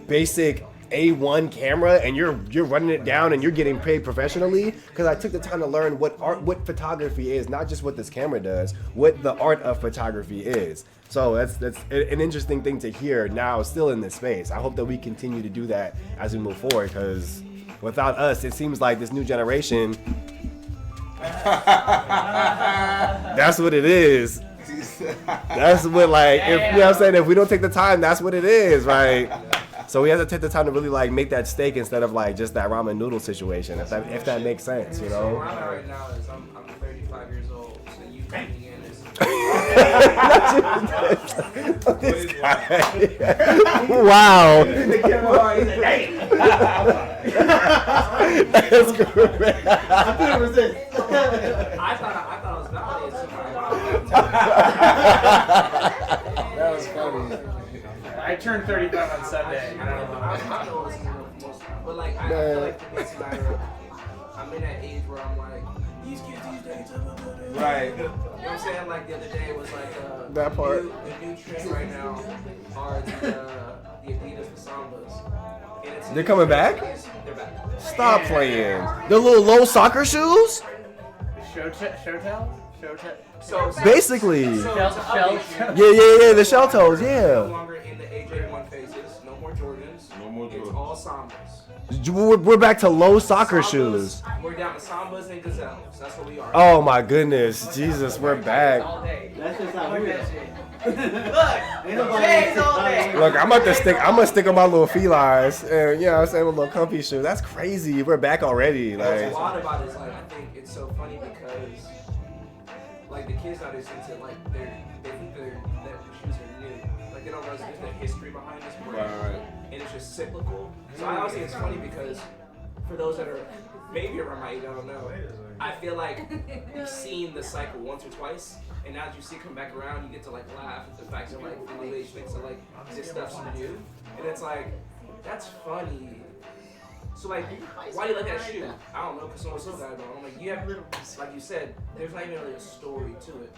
A: basic A1 camera and you're running it down and you're getting paid professionally, because I took the time to learn what photography is, not just what this camera does, what the art of photography is. So that's an interesting thing to hear now, still in this space. I hope that we continue to do that as we move forward, because without us, it seems like this new generation, that's what it is. That's what, like, if, you know what I'm saying, if we don't take the time, that's what it is, right? So we have to take the time to really like make that steak instead of like just that ramen noodle situation, if that makes sense, you know.
L: So where I'm at right now is I'm 35 years old, so you coming in is
A: this guy. Wow. That's correct.
L: I thought I was validated.
R: That was funny.
G: I turned 35 on Sunday.
L: I don't know what's most, but like I feel like for me it's a matter of I'm in that age where I'm like these kids these days.
A: Right.
L: You know what I'm saying? Like the other day it was like
A: that part.
L: The new trend right now are the Adidas Sambas.
A: They're coming back?
L: They're back.
A: Stop playing. The little low soccer shoes?
G: Showtail?
L: So
A: basically.
G: Yeah,
A: the shell toes,
L: No
A: yeah.
L: longer in the AJ1 phases. No more Jordans. No more Jordans. It's all Sambas.
A: We're back to low soccer shoes.
L: We're down to Sambas and Gazelles. That's what we are.
A: Oh my goodness, Jesus, we're back.
W: That's just how we are.
A: Look, I'm gonna stick on my little felines, and you know what I'm saying, a little comfy shoe. That's crazy. We're back already.
L: What's
A: Like,
L: a lot about it is like I think it's so funny because like the kids nowadays think that like they think that the shoes are new. Like they don't realize there's no history behind this brand, and it's just cyclical. So I always think it's funny because for those that are maybe around my age, I don't know. I feel like you've seen the cycle once or twice, and now that you see it come back around, you get to like laugh at the fact that like the new age thinks that like this stuff's new, and it's like that's funny. So like, why do you like that shoe? I don't know, because someone said that. I'm like, you have, like you said, there's not even really a story to it.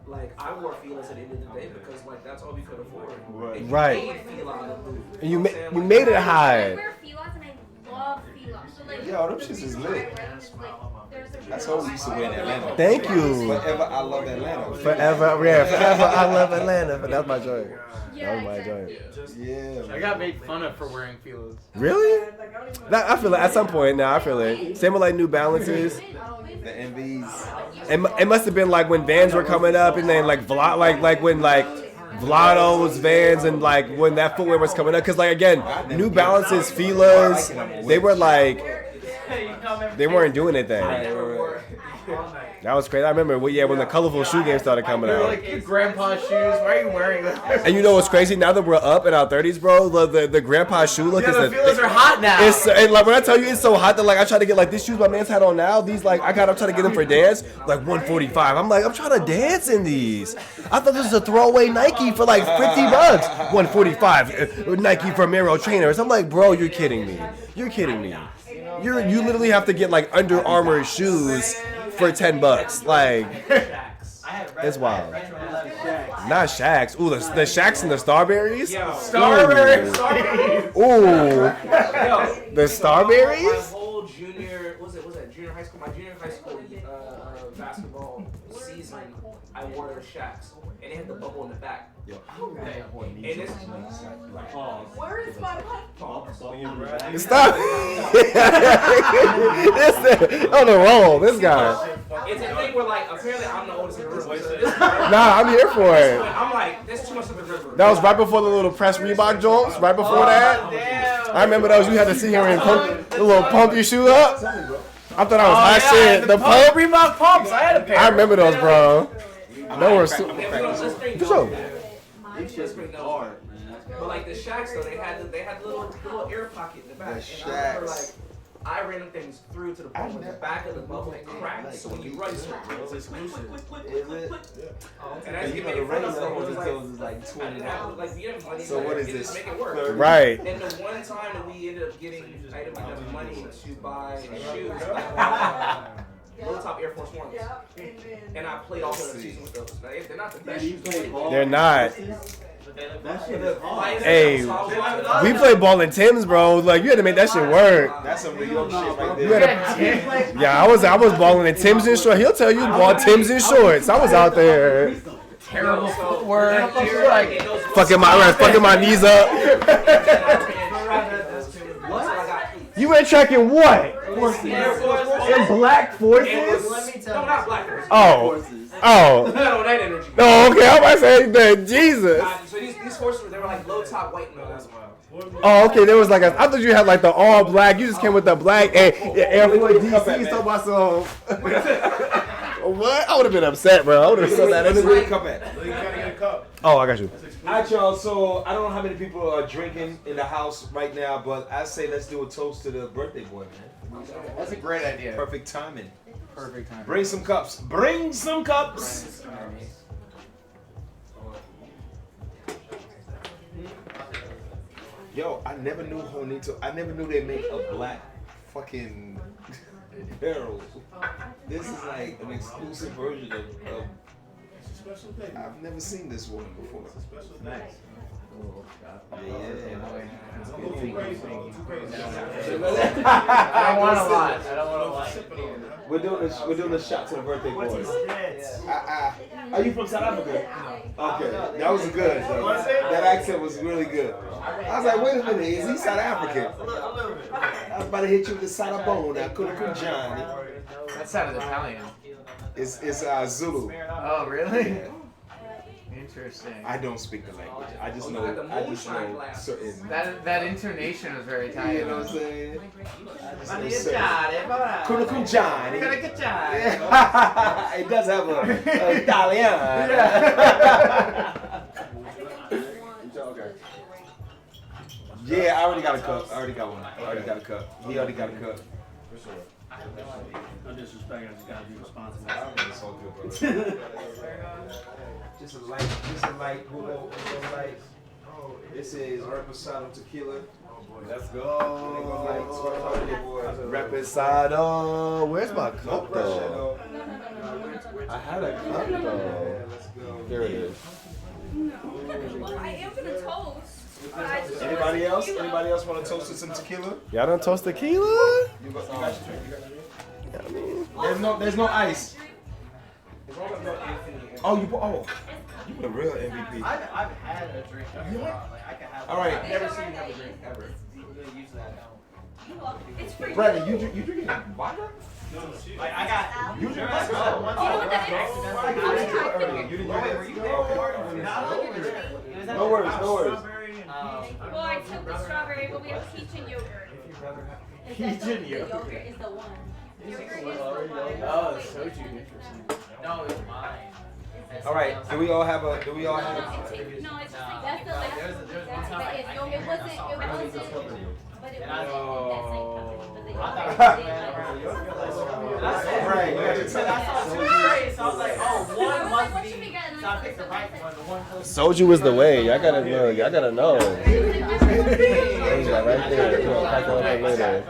L: Like I wore Fila's at the end of the day because like that's all we could afford. And you
A: Right.
L: made Fila on the move.
A: And you
L: know what I'm saying?
A: you
L: Like,
A: made it
Q: I
A: high.
Q: wear Filas and I love Filas. So like,
J: Yo, them
Q: the
J: shits is
Q: reason why I
J: lit.
Q: wear them is, like, there's a
J: That's what we used to wear in Atlanta.
A: Thank you.
J: Forever, I love Atlanta.
A: Forever, I love Atlanta. But that's my joint. That was my joint.
J: Yeah.
G: I got made fun of for wearing Filas.
A: Really? I feel it at some point now. I feel it. Same with like New Balances.
J: The MVs.
A: It must have been like when Vans were coming up, and then like like when like Vlado's Vans and like when that footwear was coming up. Cause like again, New Balances, Fila's, they were like they weren't doing it then. That was crazy. I remember, when the colorful shoe game started coming
G: They're
A: out.
G: like your grandpa's shoes. Why are you wearing them?
A: And you know what's crazy? Now that we're up in our 30s, bro, the grandpa shoe look
G: Yeah,
A: is
G: the Filas are hot now.
A: It's and like when I tell you it's so hot that like I try to get like these shoes my man's had on now. These like I'm trying to get them for dance, like 145. I'm like I'm trying to dance in these. I thought this was a throwaway Nike for like $50. 145 Nike for Mero trainers. I'm like, bro, you're kidding me. You're kidding me. You literally have to get like Under Armour shoes for $10. Like, it's wild. Not Shaqs. Ooh, the Shaqs and the Starberries?
G: Starberries.
A: Ooh. The
L: My
A: Starberries?
L: whole junior, was that junior high school? My junior high school basketball season, I wore those Shaqs, and it had the bubble in the back. And this,
O: Where is my
A: Stop. On the roll, this guy.
L: It's a thing where like apparently I'm the oldest in the room. So
A: Nah, I'm here for it.
L: I'm like, there's too much of a river.
A: That was right before the little press Reebok joints, right before that.
L: Damn.
A: I remember those. You had to sit here and pump the little pump your shoe up. I thought I was hot shit. The pump.
G: Reebok pumps. I had a pair.
A: I remember those, bro. No
L: Let's
A: one.
L: bring
A: For sure.
L: Let's bring those hard. But like the Shacks though, they had the little air pocket in the back. And I remember like I ran them things through to the point where the back of the bubble had cracked. So when you run, it's exclusive. And as you
J: the regular
L: was
J: is like
L: $20. Like you have money.
J: So what is
L: to
J: this?
L: Make it work.
A: Right.
L: And the one time that we ended up getting enough money to buy shoes, low top Air Force Ones, and I played all of the season with those. They're not the best shoes.
A: They're not.
W: That shit is hard.
A: Hey, we played ball in Tim's, bro. Like you had to make that shit work.
J: That's some New York shit right
A: You
J: there.
A: had to, yeah, I was balling in Tim's and shorts. He'll tell you ball Tim's and shorts. I was out there.
G: Terrible footwork.
A: Fucking my knees up. You went tracking what? In black forces?
L: No, not black forces.
A: Oh.
L: No, that energy.
A: Oh, okay. I'm about to say that. Jesus.
L: So these horses, they were like low top white nose.
A: Oh, okay. There was like I thought you had like the all black. You just came with the black and Air Force DC. So about some. What? I would have been upset, bro. I would have been so mad.
J: Where the cup at?
A: Oh, I got you.
J: Alright, y'all. So I don't know how many people are drinking in the house right now, but I say let's do a toast to the birthday boy, man.
G: That's a great idea.
J: Perfect timing.
G: Perfect timing.
J: Bring some cups. Bring some cups. Yo, I never knew Honito. I never knew they make a black fucking barrel. This is like an exclusive version of I've never seen this one before.
W: Nice.
G: I don't want a lot. I don't want a lot.
J: We're doing a shot to the birthday boy. Are you from South Africa? Okay, that was good. Though. That accent was really good. I was like, wait a minute, is he South African? I was about to hit you with the Sarabona. I couldn't put Johnny.
G: That sounded Italian.
J: It's Zulu.
G: Oh, really? Interesting.
J: I don't speak the language. I just know certain.
G: That intonation was very Italian.
J: You know what I'm saying? It does have a Italian. Yeah, I already got a cup. I already got one. I already got a cup. He already got a cup.
W: No disrespect, I just gotta be responsible.
J: It's all good, brother. Just a light, little light. This is Reposado Tequila.
A: Let's go. Reposado. Where's my cup though? I had a cup though. There it is.
Q: Well, I am gonna toast.
J: Anybody else? Anybody else want to toast to some tequila?
A: Y'all don't toast tequila?
J: You got your drink. I mean, there's no ice. Oh, you the real MVP.
G: I've had a drink.
J: All right.
L: I've never seen you have a drink ever.
Q: It's free.
J: Brandon, you drinking vodka?
W: Like I got.
J: You drink
W: let's
J: vodka?
W: go.
Q: You know what that is?
J: You didn't drink it?
W: No
J: No worries, no worries.
Q: Well, I took the strawberry, but we have peach and yogurt.
W: Peach and yogurt.
F: Yogurt is the one.
Q: Yogurt is the one.
G: Oh, soju. Interesting. No, it's mine.
J: All right. Do we all have a?
Q: No, it's just like
F: That's the last
G: There's one time
F: but it's yogurt. It wasn't, but it wasn't that same company. But the
J: Right.
G: I was like, oh, one must be. So I picked the right one. The one close.
A: Soju is the way. I gotta know. I gotta know. Right there.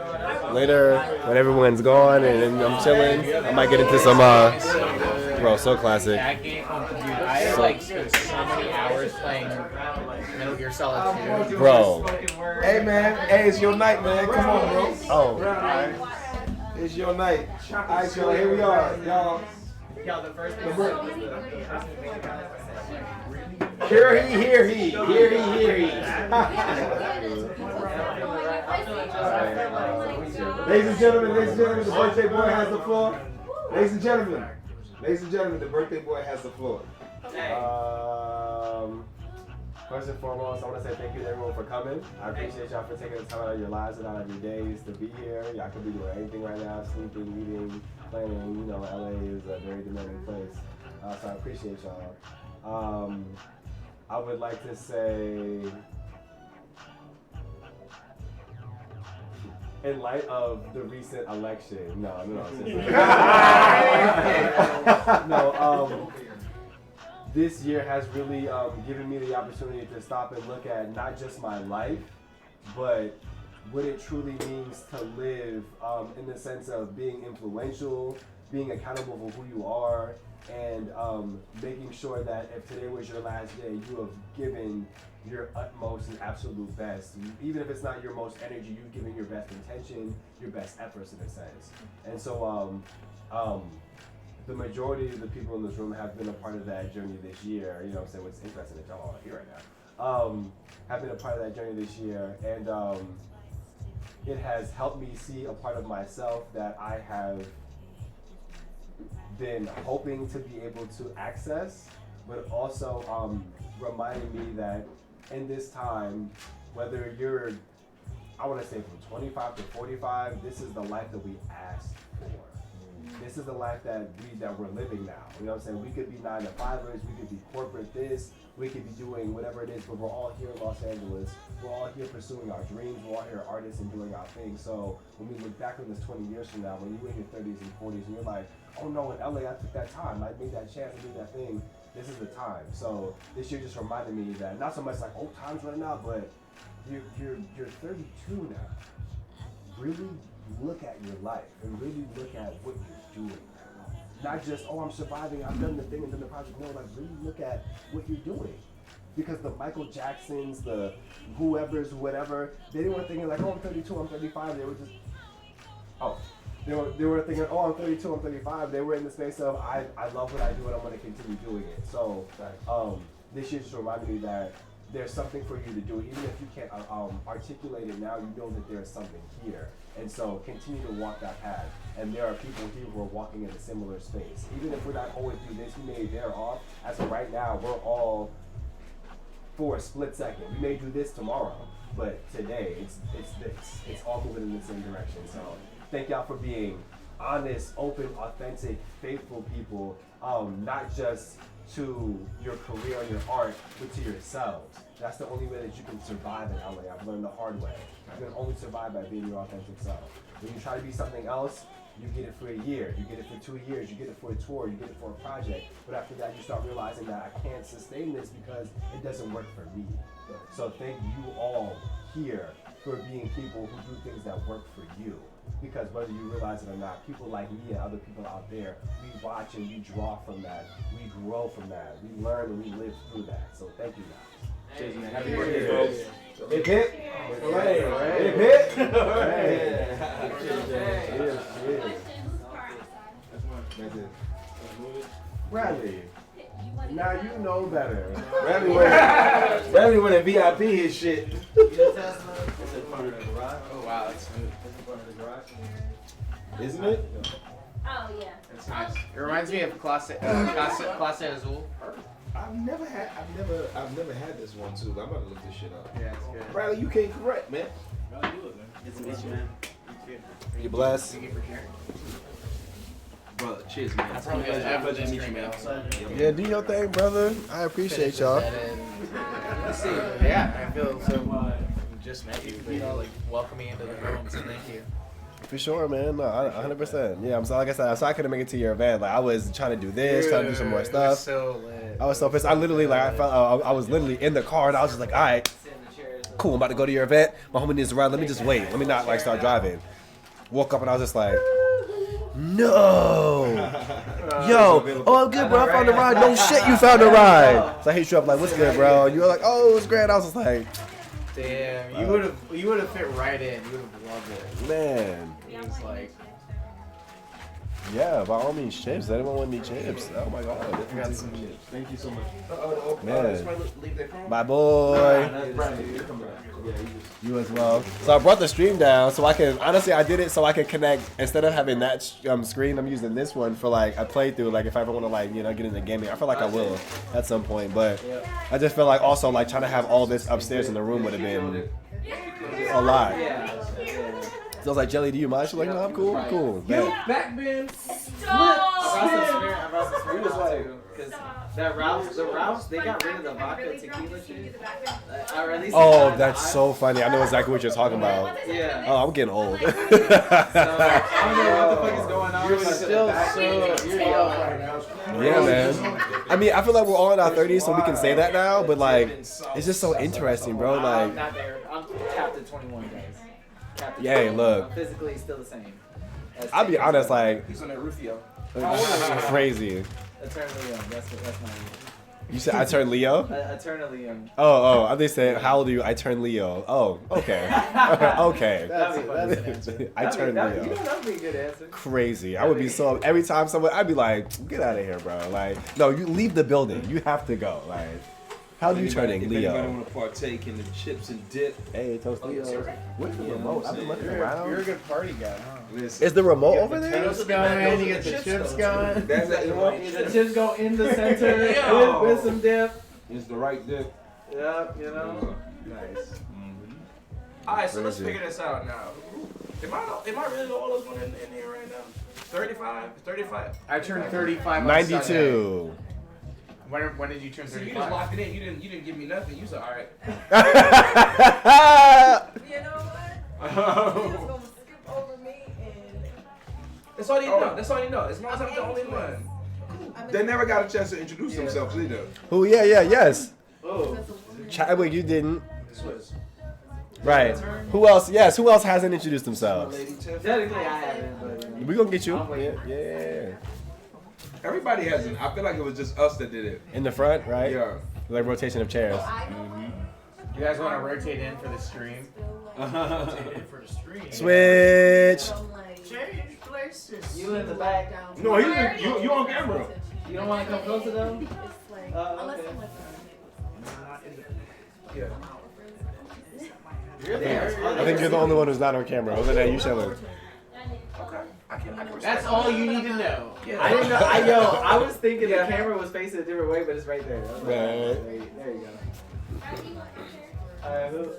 A: Later, when everyone's gone and I'm chilling, I might get into some. Bro, so classic.
G: That game, dude, I have like spent so many hours playing Metal Gear Solid 2.
A: Bro.
J: Hey man, hey, it's your night, man. Come on, bro.
A: Oh.
J: It's your night. All right, y'all. Here we are, y'all.
G: Yo, the first thing.
J: Hear he, hear he, hear he, hear he. Ladies and gentlemen, the birthday boy has the floor. Ladies and gentlemen, the birthday boy has the floor.
A: First and foremost, I want to say thank you to everyone for coming. I appreciate y'all for taking the time out of your lives and out of your days to be here. Y'all could be doing anything right now, sleeping, eating, playing. You know, LA is a very demanding place. So I appreciate y'all. I would like to say, in light of the recent election, this year has really given me the opportunity to stop and look at not just my life, but what it truly means to live in the sense of being influential, being accountable for who you are, and making sure that if today was your last day, you have given your utmost and absolute best. Even if it's not your most energy, you've given your best intention, your best efforts in a sense. And so the majority of the people in this room have been a part of that journey this year. You know what I'm saying? What's interesting that y'all are here right now. Have been a part of that journey this year. And it has helped me see a part of myself that I have been hoping to be able to access, but also reminding me that in this time, whether you're, I want to say from 25 to 45, this is the life that we asked for. This is the life that we're living now. You know what I'm saying? We could be 9-to-5ers, we could be corporate this, we could be doing whatever it is, but we're all here in Los Angeles. We're all here pursuing our dreams. We're all here artists and doing our thing. So when we look back on this 20 years from now, when you're in your 30s and 40s and you're like, oh no, in LA I took that time, I made that chance, I made that thing, this is the time. So this year just reminded me that not so much like, oh, time's running out, but you're 32 now. Really look at your life and really look at what you're doing. Not just, oh, I'm surviving, I've done the thing and done the project. No, like really look at what you're doing. Because the Michael Jacksons, the whoever's, whatever, they weren't thinking like, oh, I'm 32, I'm 35. They were just, they were thinking, oh, I'm 32, I'm 35. They were in the space of, I love what I do and I'm going to continue doing it. So this year just reminded me that there's something for you to do. Even if you can't articulate it now, you know that there's something here. And so continue to walk that path. And there are people here who are walking in a similar space. Even if we're not always do this, we may veer off. As of right now, we're all, for a split second, we may do this tomorrow, but today it's all moving in the same direction. So thank y'all for being honest, open, authentic, faithful people, not just to your career and your art, but to yourselves. That's the only way that you can survive in LA. I've learned the hard way. You can only survive by being your authentic self. When you try to be something else, you get it for a year, you get it for 2 years, you get it for a tour, you get it for a project. But after that, you start realizing that I can't sustain this because it doesn't work for me. So thank you all here for being people who do things that work for you. Because whether you realize it or not, people like me and other people out there, we watch and we draw from that. We grow from that. We learn and we live through that. So thank you guys.
R: Cheers, man. Happy birthday, folks.
A: It hit. It hit. Bradley. Now you know better.
J: Bradley went to VIP his shit.
G: Oh wow, that's smooth.
J: Isn't it?
F: Oh yeah.
G: That's nice. It reminds me of Clase Azul.
J: I've never had this one too. I'm about to look this shit up.
G: Yeah, it's good.
J: Bradley, you came correct, man.
W: Good to meet you, man.
A: You blessed.
G: Thank you for sharing.
L: Brother, cheers, man.
G: That's probably good.
L: Pleasure to meet you, man.
A: Yeah, do your thing, brother. I appreciate y'all.
G: Let's see. Yeah, I feel so. Just met you, but you're like welcoming into the room, so thank you.
A: For sure, man. No, 100%. Yeah, I'm so, like I said, I'm sorry I couldn't make it to your event. Like I was trying to do this, trying to do some more stuff.
G: So lit.
A: I was so pissed. I literally I felt I was literally in the car and I was just like, all right, cool. I'm about to go to your event. My homie needs to ride. Let me just wait. Let me not like start driving. Woke up and I was just like, no. Yo, oh, I'm good, bro. I found a ride. No shit, you found a ride. So I hit you up like, what's good, bro? You were like, oh, it's great. I was just like,
G: damn, you would have fit right in. You would have loved it.
A: Man.
G: It was like,
A: Yeah, by all means, chips. Anyone want me chips? Oh my god.
L: I got some chips. Thank you so much.
A: Man.
L: Leave their phone?
A: My boy. You as well. So I brought the stream down so I can, honestly, I did it so I can connect, instead of having that screen, I'm using this one for like a playthrough, like if I ever want to like, you know, get into gaming. I feel like I will at some point, but I just feel like also like trying to have all this upstairs in the room would have been a lot. So I was like, Jelly, do you mind? She's like, no, I'm cool, I'm cool.
L: Back Ben.
K: I brought some spirit like, because the Ralphs, they got rid of the vodka tequila shit. Or at least
A: Oh, that's so funny. I know exactly what you're talking about.
K: Yeah.
A: Oh, I'm getting old.
K: I don't know what the fuck is going on.
G: You're still you're young right now.
A: Yeah, man. I mean, I feel like we're all in our 30s, so we can say that now, but like, it's just so interesting, bro.
K: I'm
A: Like,
K: not there. I'm capped at 21, guys. Capped at
A: Yeah,
K: 21.
A: look.
K: I'm physically still the same.
A: I'll be honest, like,
L: He's on that Rufio.
A: crazy.
K: Eternally young. That's my name.
A: You said I turned Leo?
K: Eternally young.
A: Oh, they said, how old are you? I turned Leo. Oh, okay. Okay.
K: That's an answer.
A: I turned Leo.
K: You know, that would be a good answer.
A: Crazy. I would be so, every time someone, I'd be like, get out of here, bro. Like, no, you leave the building. You have to go. Like, how do you turning
J: If
A: Leo?
J: anybody want to partake in the chips and dip.
A: Hey, Toast Leo. Where's the remote? I've been looking
G: You're
A: around.
G: a good party guy, huh?
A: Is the remote over there?
G: Potatoes going, you get the chips going.
J: That's
G: The chips go in the center with some dip.
J: It's the right dip.
G: Yep, you know.
K: Nice.
L: Alright, so let's
A: Crazy.
L: figure this out now. Am I really the oldest one in here right now? 35? 35?
G: I turned 35 on
A: 92.
G: Sunday. When did you turn
L: See, you
G: 35?
L: just locked it in. You didn't give me nothing. You said, all right.
O: You know what?
L: Oh.
O: He was gonna skip over me and.
L: That's all you know. That's all you know. As long as I'm the only one.
J: They never got a chance to introduce themselves either.
A: Who? Yeah, yes.
L: Oh.
A: Chadwick, you didn't. Right. Who else? Yes, who else hasn't introduced themselves?
K: Technically, I haven't, but
A: We gonna get you.
K: I'm waiting.
A: Yeah.
J: Everybody hasn't. I feel like it was just us that did it.
A: In the front, right?
J: Yeah.
A: Like rotation of chairs.
G: You guys want to rotate in for the stream?
A: Switch.
O: Change places.
K: You in the back.
J: No, you on camera.
K: You don't want to come close to them? Okay.
J: Yeah.
K: You're there.
A: I think you're the only one who's not on camera. Other than that, you chilling.
G: That's all you need to know.
K: I didn't know. I was thinking the camera was facing a different way, but it's right there.
A: Right.
K: There you go.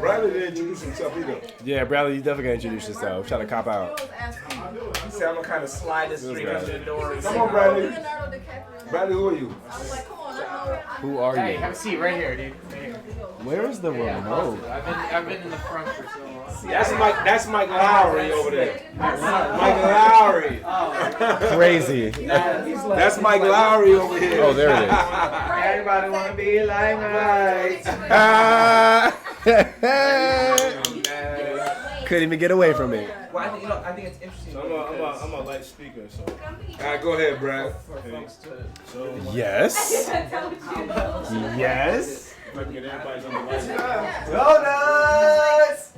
J: Bradley didn't introduce himself either.
A: Yeah, Bradley, you definitely gotta introduce yourself. Trying to cop out.
L: He said, I'm going to kind of slide this stream under the door.
J: Come on, Bradley. Bradley, who are you?
A: Who are
G: Hey,
A: you?
G: have a seat right here, dude. Right here.
A: Where's the remote?
G: I've been in the front for so long.
J: That's Mike Lowry over there. Mike Lowry.
A: Crazy.
J: That's Mike Lowry over here.
A: Oh, there it is.
K: Everybody want to be like Mike.
A: Couldn't even get away from it.
L: Well, I think it's interesting.
M: So I'm a light speaker, so.
J: All right, go ahead, Brad.
M: Okay. So
A: Yes. Yes.
M: if I can get everybody's on the light.
A: Donuts!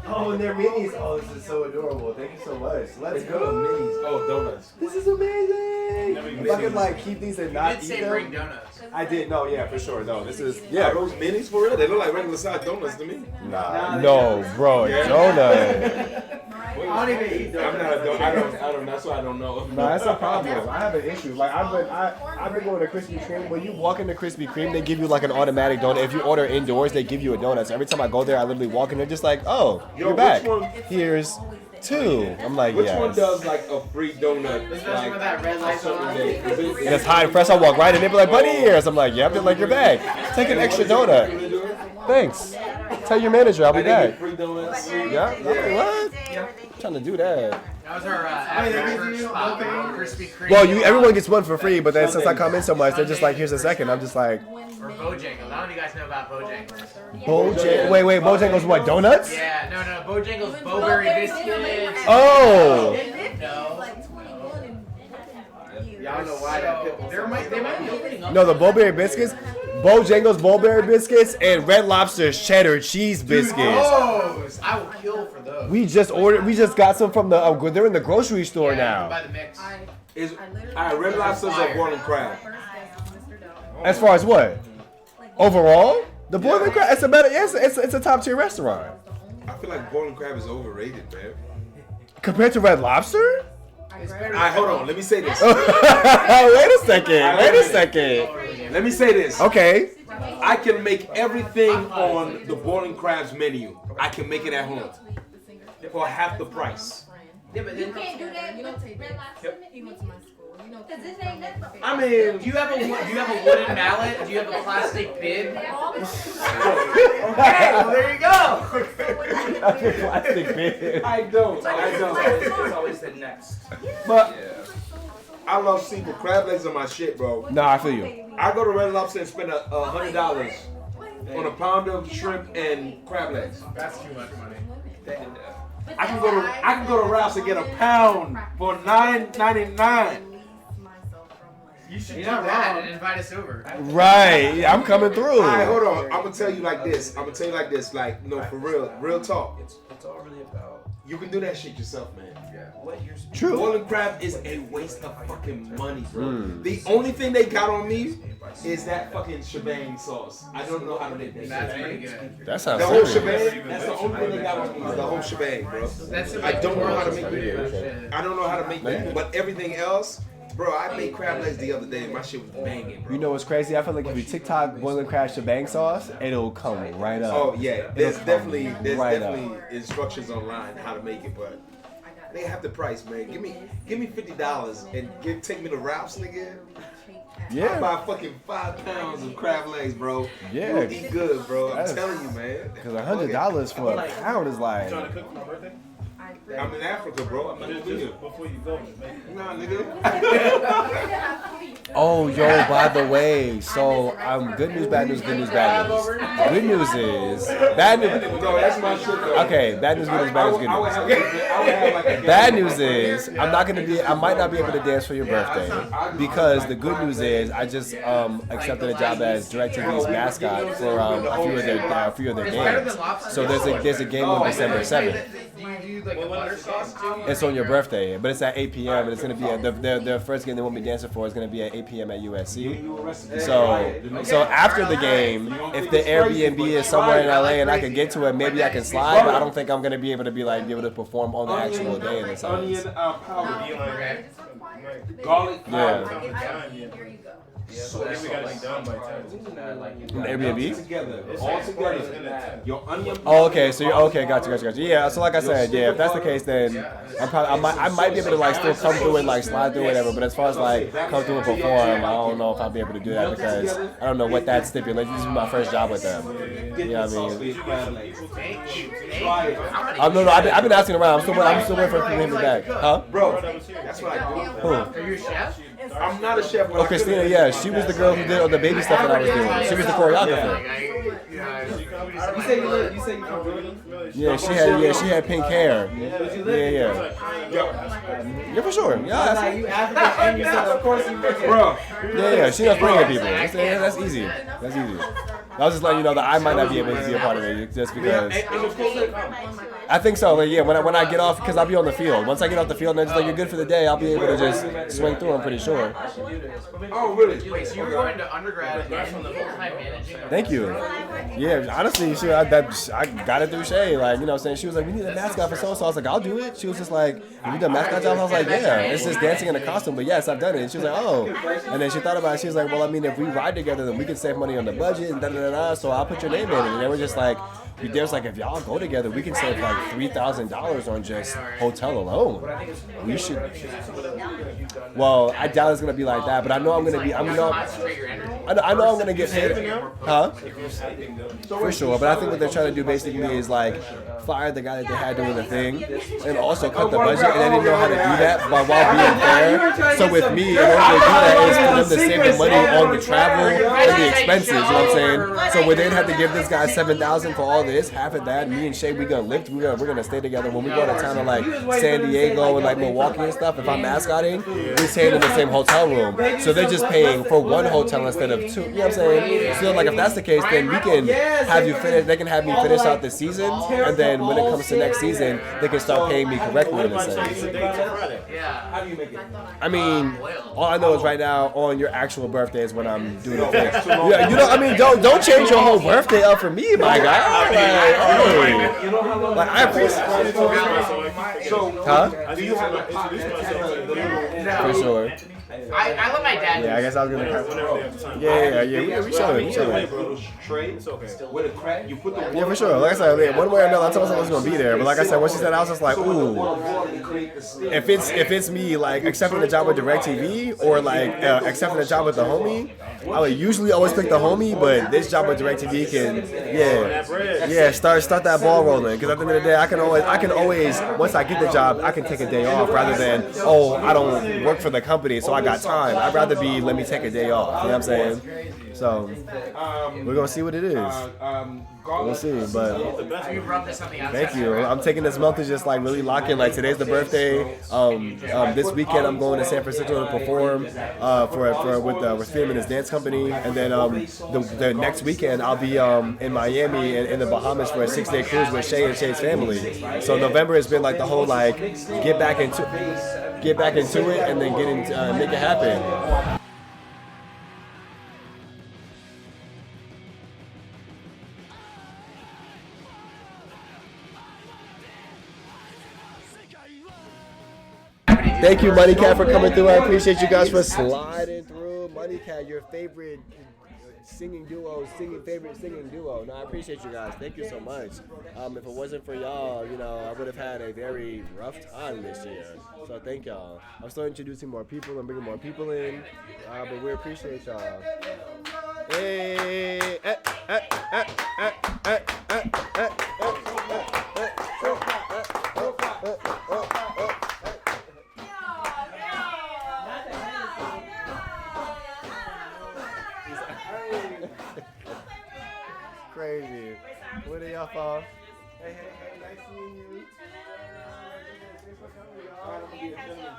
A: Oh, and they're minis. Oh, this is so adorable. Thank you so much. Let's go.
J: Minis. Oh, donuts.
A: This is amazing. If I could like keep these and not eat them.
G: Bring donuts.
A: I did. No, yeah, for sure. No, this is
J: Yeah, those minis for real? They look like regular size donuts to me.
A: Nah, no, bro, donut.
K: I don't even eat
J: I'm
K: donuts.
J: not a donut. I don't. That's why I don't know.
A: No, that's a problem. I have an issue. Like I've been going to Krispy Kreme. When you walk into Krispy Kreme, they give you like an automatic donut. If you order indoors, they give you a donut. So every time I go there, I literally walk in. They're just like, oh,
J: Yo,
A: you're back.
J: which one-
A: Here's two. I'm like,
J: Which
A: yes.
J: one does like a free donut?
K: Especially with that red light on.
A: And it's hot and fresh. I walk right in. They be like, bunny ears. I'm like, yep. They're like, you're back. Take an extra donut. Thanks. Tell your manager I'll be back.
J: Free donuts.
A: Yeah. I'm like, what? I'm trying to do that.
G: That was our after spot. Krispy Kreme.
A: Well, everyone gets one for free, but then since I come in so much, they're just like, here's a second. I'm just like,
G: Or Bojangles. I don't know if you guys know about Bojangles.
A: Bojangles. Wait, Bojangles what? Donuts?
G: Yeah, no. Bojangles Bowberry biscuits.
A: Oh.
K: Y'all know why that pickle.
G: They might be opening up.
A: No, the Bowberry biscuits. Bojangles Mulberry biscuits and Red Lobster's cheddar cheese biscuits.
G: Those I will kill for those.
A: We just got some from the. They're in the grocery store now.
G: By the mix.
J: Alright, Red Lobsters or boiling crab?
A: As far as what? Overall, the boiling crab. It's a better. It's a top tier restaurant.
J: I feel like boiling crab is overrated, man.
A: Compared to Red Lobster?
J: Alright, hold on. Let me say this.
A: Wait a second.
J: Let me say this.
A: Okay.
J: I can make everything on the boiling crabs menu. I can make it at home for half the price.
F: You can't do that with Red Lobster. He went to my school. You know, because this ain't nothing.
J: I mean,
G: do you have a wooden mallet? Do you have a plastic bib? Okay, well there you go.
A: Plastic bib.
J: I don't.
L: It's always the next.
J: But I love seafood. Crab legs are my shit, bro.
A: No, I feel you.
J: I go to Red Lobster and spend $100 on a pound of shrimp and crab legs.
L: That's too much money.
J: I can go to Ralph's and get a pound for $9.99.
G: You should do that and invite us over.
A: Right, I'm coming through.
J: All right, hold on. I'm gonna tell you like this. Like, no, for real talk.
L: It's all really about.
J: You can do that shit yourself, man.
L: Yeah. What you're.
A: True.
J: Boiling crab is a waste of fucking money, bro. The only thing they got on me is that fucking shebang sauce. I don't know how to make that.
G: That's pretty good.
A: That sounds
J: the whole
A: serious.
J: shebang. That's the only thing they got on me is the whole shebang, bro. I don't know how to make that. I don't know how to make that. But everything else. Bro, I made crab legs the other day. My shit was banging, bro.
A: You know what's crazy? I feel like if you TikTok boiling crab shebang sauce, it'll come right up.
J: Oh yeah, there's definitely
A: right
J: instructions online how to make it, but they have the price, man. Give me $50 and take me to Ralph's, nigga.
A: Yeah.
J: I'll buy fucking 5 pounds of crab legs, bro.
A: Yeah.
J: You'll eat good, bro. I'm telling you, man.
A: Because $100 for a pound is like.
M: Trying to cook for my birthday?
J: I'm in Africa, bro. I'm not
M: Just before you go,
J: Nah, nigga.
A: Oh, yo, by the way, so good news, bad news, good news, bad news. Good news is bad news.
J: No, that's my shit, though.
A: Okay, bad news, good news, bad news, good news. Bad news is I might not be able to dance for your birthday because the good news is I just accepted a job as DirecTV's mascot for a few of their games. So there's a game on December 7th.
G: Do you do like a butter sauce too?
A: It's on your birthday, but it's at 8 p.m. and it's gonna be their first game they want me dancing for is gonna be at 8 p.m. at USC. So after the game, if the Airbnb is somewhere in LA and I can get to it, maybe I can slide. But I don't think I'm gonna be able to be able to perform on the actual day in the sense.
J: Onion powder.
L: Garlic
A: Yeah.
M: So we gotta be done by 10.
A: Airbnb?
J: All together. Your onion.
A: Oh, okay. So gotcha. Yeah. So like I said, yeah. If that's the case, then I might be able to still come through and slide through whatever. But as far as come through and perform, I don't know if I'll be able to do that because I don't know what that stipulates. This is my first job with them. You know what I mean? No. I've been asking around. I'm still waiting for him to be back. Huh?
J: Bro, that's what I do.
A: Who?
G: Are you a chef?
J: I'm not a chef.
A: Oh, Christina, yeah, she was the girl who did all the baby stuff that I was doing. She was the choreographer.
L: You say you from Jordan?
A: Yeah, she had pink hair. Yeah. Yeah, for sure. Yeah,
R: You African and you said, of course you make it.
J: Bro.
A: yeah, she does bring people. That's easy. I was just letting you know that I might not be able to be a part of it just because. I think so. When I get off, because I'll be on the field. Once I get off the field and they're just you're good for the day, I'll be able to just swing through. I'm pretty sure.
J: Oh, really?
G: Wait, so you were going to undergrad and full-time managing?
A: Thank you. Yeah, honestly, I got it through Shay. You know what I'm saying? She was like, we need a mascot for so-and-so. I was like, I'll do it. She was just like, you done mascot job? I was like, yeah. It's just dancing in a costume, but yes, I've done it. And she was like, oh. And then she thought about it. She was like, well, I mean, if we ride together, then we can save money on the budget and da-da-da-da. So I'll put your name in it. And they were just like, they was like, if y'all go together, we can save like $3,000 on just hotel alone. We should. Well, I doubt it's gonna be like that, but I know I'm gonna be. I know I'm gonna get paid. Huh? For sure, but I think what they're trying to do basically is fire the guy that they had doing the thing, and also cut the budget. And they didn't know how to do that, but while being fair. So with me, in order to do that is for them to save the money on the travel and the expenses. You know what I'm saying? So where they'd have to give this guy $7,000 for all this, half of that. Me and Shay, we gonna lift. We're gonna stay together. When we go to town in like San Diego and like Milwaukee and stuff, if I'm mascotting, we're staying in the same hotel room. So they're just paying for one hotel instead of two. You know what I'm saying? So like if that's the case, then we can have you finish. They can have me finish out the season, and then when it comes to next season, they can start paying me correctly in a sense.
G: Yeah.
L: How do you make it?
A: I mean, all I know is right now on your actual birthday is when I'm doing the thing. Yeah, you know, I mean, don't change your whole birthday up for me, my guy. Like, I appreciate. Huh?
L: Do you have a
A: For sure.
G: I let my dad.
A: Yeah, I guess I was gonna. Yeah. We chilling.
L: It's okay. With a crack, you put the
A: Yeah, for sure. Like I said, one way or another, I told myself I was gonna be there. But like I said, once she said, I was just like, ooh. If it's me like accepting the job with DirecTV or like accepting the job with the homie, I would usually always pick the homie. But this job with DirecTV can, start that ball rolling. Because at the end of the day, I can always once I get the job, I can take a day off rather than I don't work for the company, so I got time. I'd rather be let me take a day off. You know what I'm saying? So we're gonna see what it is. We'll see, but thank you. I'm taking this month to just like really lock in. Like today's the birthday. This weekend I'm going to San Francisco to perform with Fim and his dance company, and then the next weekend I'll be in Miami and in the Bahamas for a 6-day cruise with Shay and Shay's family. So November has been like the whole like get back into it and then make it happen. Thank you, Money Cat, for coming through. I appreciate you guys for sliding through. Money Cat, your favorite singing duo. No, I appreciate you guys. Thank you so much. If it wasn't for y'all, I would have had a very rough time this year. So thank y'all. I'm still introducing more people and bringing more people in, but we appreciate y'all. Hey, crazy. What are y'all for? Hey, nice seeing you. Thanks for coming, y'all. I'm gonna be a gentleman.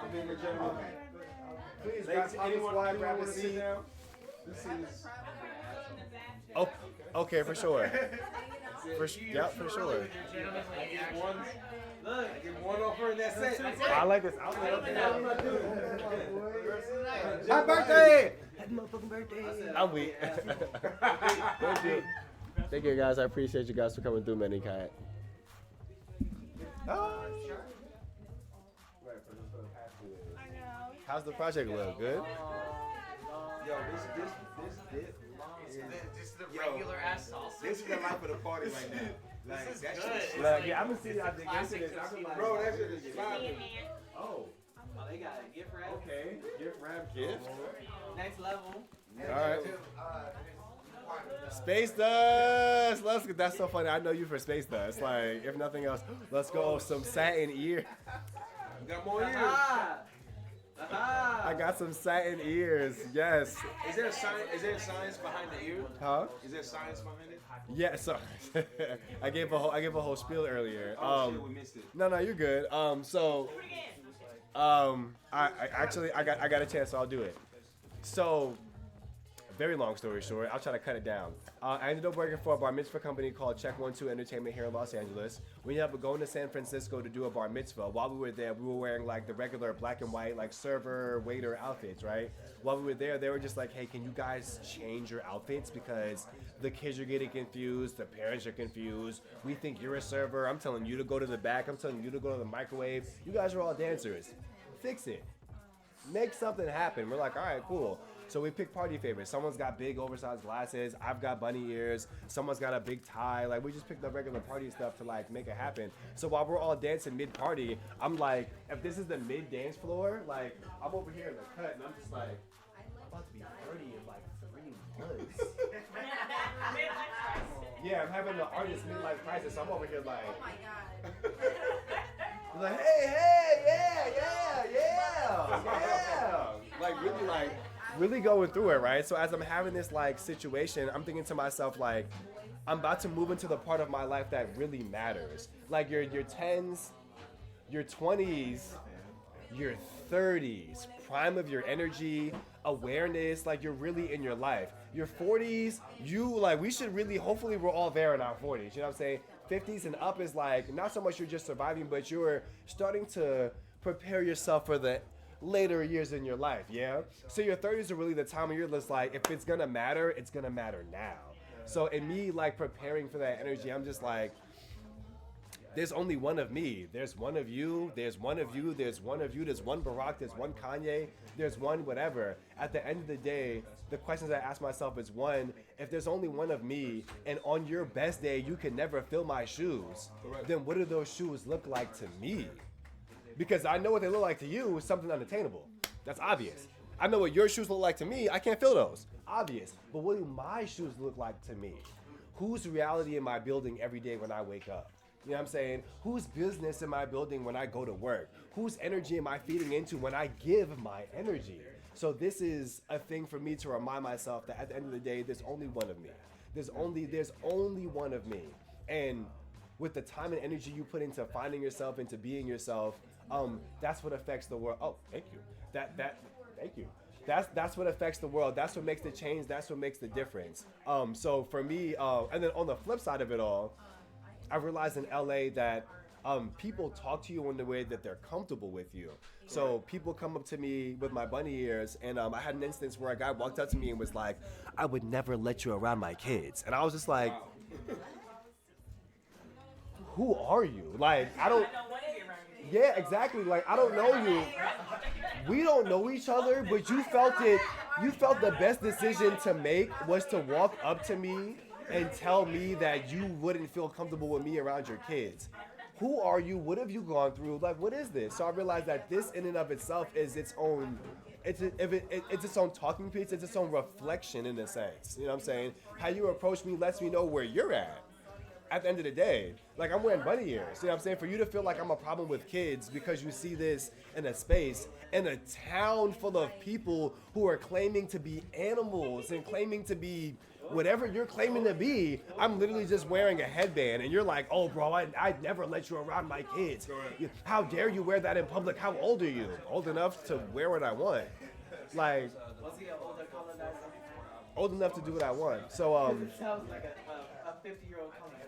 A: I'm being a gentleman. Please, guys, anyone grab a seat now? This is. Oh, okay, for sure. For sure. Look, I get one offer and that's it. I like this outfit. Happy birthday! Happy motherfucking birthday! I'm weak. Thank you, guys. I appreciate you guys for coming through, Manny Cat. How's the project look? Good?
L: Yo, this dip.
G: This is the regular ass sauce.
L: This is the life of the party right now. Like,
G: this is
L: that
G: good.
L: shit is
A: Like, yeah, I'm gonna see y'all dig into
G: classic
A: this.
L: Bro, that shit is slapping.
A: Oh,
M: they got a gift wrap.
A: okay. Gift wrap, gift.
M: Next level.
A: Alright. Space Dust! Let's get that's so funny. I know you for Space Dust. Like, if nothing else, let's go some satin ear.
L: You got more ears.
A: I got some satin ears. Yes.
L: Is there a science behind the ear?
A: Huh?
L: Is there science behind it?
A: Yeah, so I gave a whole spiel earlier.
L: Oh shit, we missed it.
A: No, you're good. I got a chance, so I'll do it. So, very long story short, I'll try to cut it down. I ended up working for a bar mitzvah company called Check 12 Entertainment here in Los Angeles. We ended up going to San Francisco to do a bar mitzvah. While we were there, we were wearing like the regular black and white, like server, waiter outfits, right? While we were there, they were just like, hey, can you guys change your outfits? Because the kids are getting confused, the parents are confused. We think you're a server. I'm telling you to go to the back. I'm telling you to go to the microwave. You guys are all dancers. Fix it. Make something happen. We're like, all right, cool. So we pick party favorites. Someone's got big oversized glasses. I've got bunny ears. Someone's got a big tie. Like, we just picked up regular party stuff to like make it happen. So while we're all dancing mid-party, I'm like, if this is the mid-dance floor, like, I'm over here in the cut and I'm just like, I'm about to be 30 in like 3 months. Yeah, I'm having the artist midlife crisis. So I'm over here like, oh my God. Like, hey, yeah. Like, really like, really going through it, right? So as I'm having this like situation, I'm thinking to myself like, I'm about to move into the part of my life that really matters. Like your 10s, your 20s, your 30s, prime of your energy, awareness, like you're really in your life. Your 40s, we should really, hopefully we're all there in our 40s, you know what I'm saying? 50s and up is like, not so much you're just surviving, but you're starting to prepare yourself for the later years in your life, yeah? So your 30s are really the time where you're just like, if it's gonna matter, it's gonna matter now. So in me, like, preparing for that energy, I'm just like, there's only one of me. There's one of you. There's one of you. There's one of you. There's one Barack. There's one Kanye. There's one whatever. At the end of the day, the questions I ask myself is one, if there's only one of me and on your best day you can never fill my shoes, then what do those shoes look like to me? Because I know what they look like to you is something unattainable. That's obvious. I know what your shoes look like to me. I can't fill those. Obvious. But what do my shoes look like to me? Whose reality am I building every day when I wake up? You know what I'm saying? Whose business am I building when I go to work? Whose energy am I feeding into when I give my energy? So this is a thing for me to remind myself that at the end of the day, there's only one of me. There's only one of me. And with the time and energy you put into finding yourself, into being yourself, that's what affects the world. Oh, thank you. Thank you. That's what affects the world. That's what makes the change. That's what makes the difference. So for me, and then on the flip side of it all, I realized in LA that people talk to you in the way that they're comfortable with you. So people come up to me with my bunny ears, and I had an instance where a guy walked up to me and was like, "I would never let you around my kids," and I was just like, "Who are you?" Like, I don't. Yeah, exactly. Like, I don't know you. We don't know each other, but you felt it. You felt the best decision to make was to walk up to me and tell me that you wouldn't feel comfortable with me around your kids. Who are you? What have you gone through? Like, what is this? So I realized that this in and of itself is its own, it's its own talking piece. It's its own reflection in a sense. You know what I'm saying? How you approach me lets me know where you're at. At the end of the day, like, I'm wearing bunny ears. You know what I'm saying? For you to feel like I'm a problem with kids because you see this in a space, in a town full of people who are claiming to be animals and claiming to be whatever you're claiming to be, I'm literally just wearing a headband, and you're like, "Oh, bro, I'd never let you around my kids. How dare you wear that in public? How old are you?" Old enough to wear what I want. Like,
W: Was he an older colonizer?
A: old enough to do what I want. So,
W: Sounds like a 50-year-old colonizer.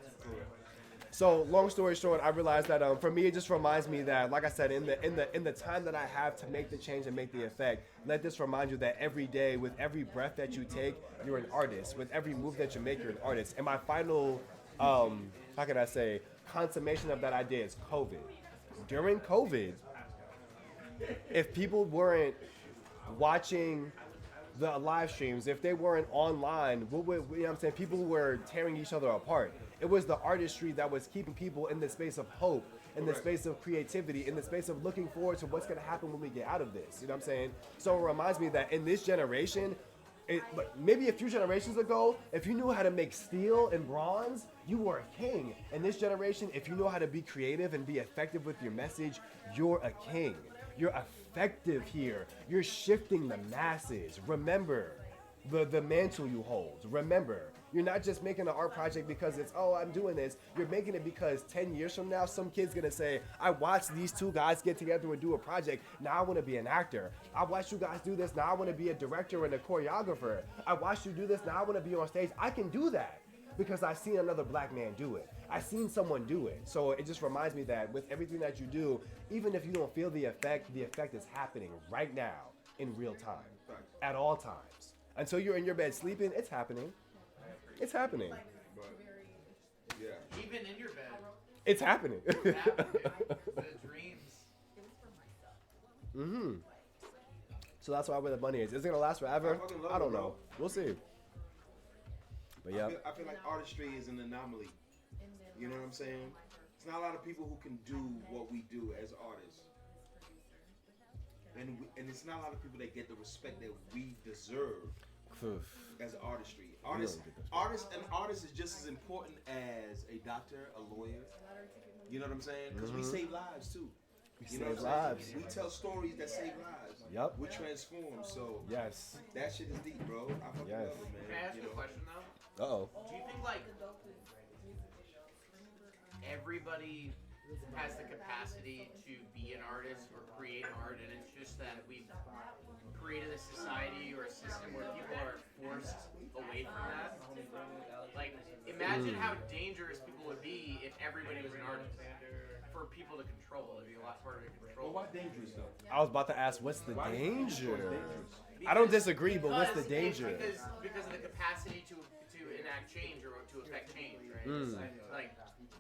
A: So long story short, I realized that for me, it just reminds me that, like I said, in the time that I have to make the change and make the effect, let this remind you that every day, with every breath that you take, you're an artist. With every move that you make, you're an artist. And my final, how can I say, consummation of that idea is COVID. During COVID, if people weren't watching the live streams, if they weren't online, you know what I'm saying? People were tearing each other apart. It was the artistry that was keeping people in the space of hope, in the space of creativity, in the space of looking forward to what's going to happen when we get out of this. You know what I'm saying? So it reminds me that in this generation, maybe a few generations ago, if you knew how to make steel and bronze, you were a king. In this generation, if you know how to be creative and be effective with your message, you're a king. You're effective here. You're shifting the masses. Remember the mantle you hold. Remember, you're not just making an art project because it's, "Oh, I'm doing this." You're making it because 10 years from now, some kid's gonna say, "I watched these two guys get together and do a project. Now I want to be an actor. I watched you guys do this. Now I want to be a director and a choreographer. I watched you do this. Now I want to be on stage." I can do that because I've seen another black man do it. I've seen someone do it. So it just reminds me that with everything that you do, even if you don't feel the effect is happening right now in real time, at all times. Until you're in your bed sleeping, it's happening. It's happening.
J: Yeah.
G: Even in your bed.
A: It's happening.
G: The dreams.
A: Mm-hmm. So that's why where the bunny is. Is it gonna last forever? I don't know. We'll see. But yeah.
J: I feel like artistry is an anomaly. You know what I'm saying? It's not a lot of people who can do what we do as artists. And it's not a lot of people that get the respect that we deserve as artistry. An artist is just as important as a doctor, a lawyer. You know what I'm saying? Because we save lives too. You know
A: Save
J: what I'm
A: lives.
J: saying? We tell stories that save lives.
A: Yep.
J: We transform. So
A: Yes.
J: that shit is deep, bro. I fucking
A: Yes.
J: love it, man.
G: Can I ask you a question though?
A: Uh-oh.
G: Do you think like everybody has the capacity to be an artist or create art, and it's just that we've created a society or a system where people are forced away from that? Like, imagine how dangerous people would be if everybody was an artist. For people to control, it'd be a lot harder to control.
J: Well, why dangerous though?
A: I was about to ask, what's the danger?
J: dangerous?
A: I don't disagree, but what's the danger?
G: Because of the capacity to enact change or to affect change, right?
A: Mm.
G: Like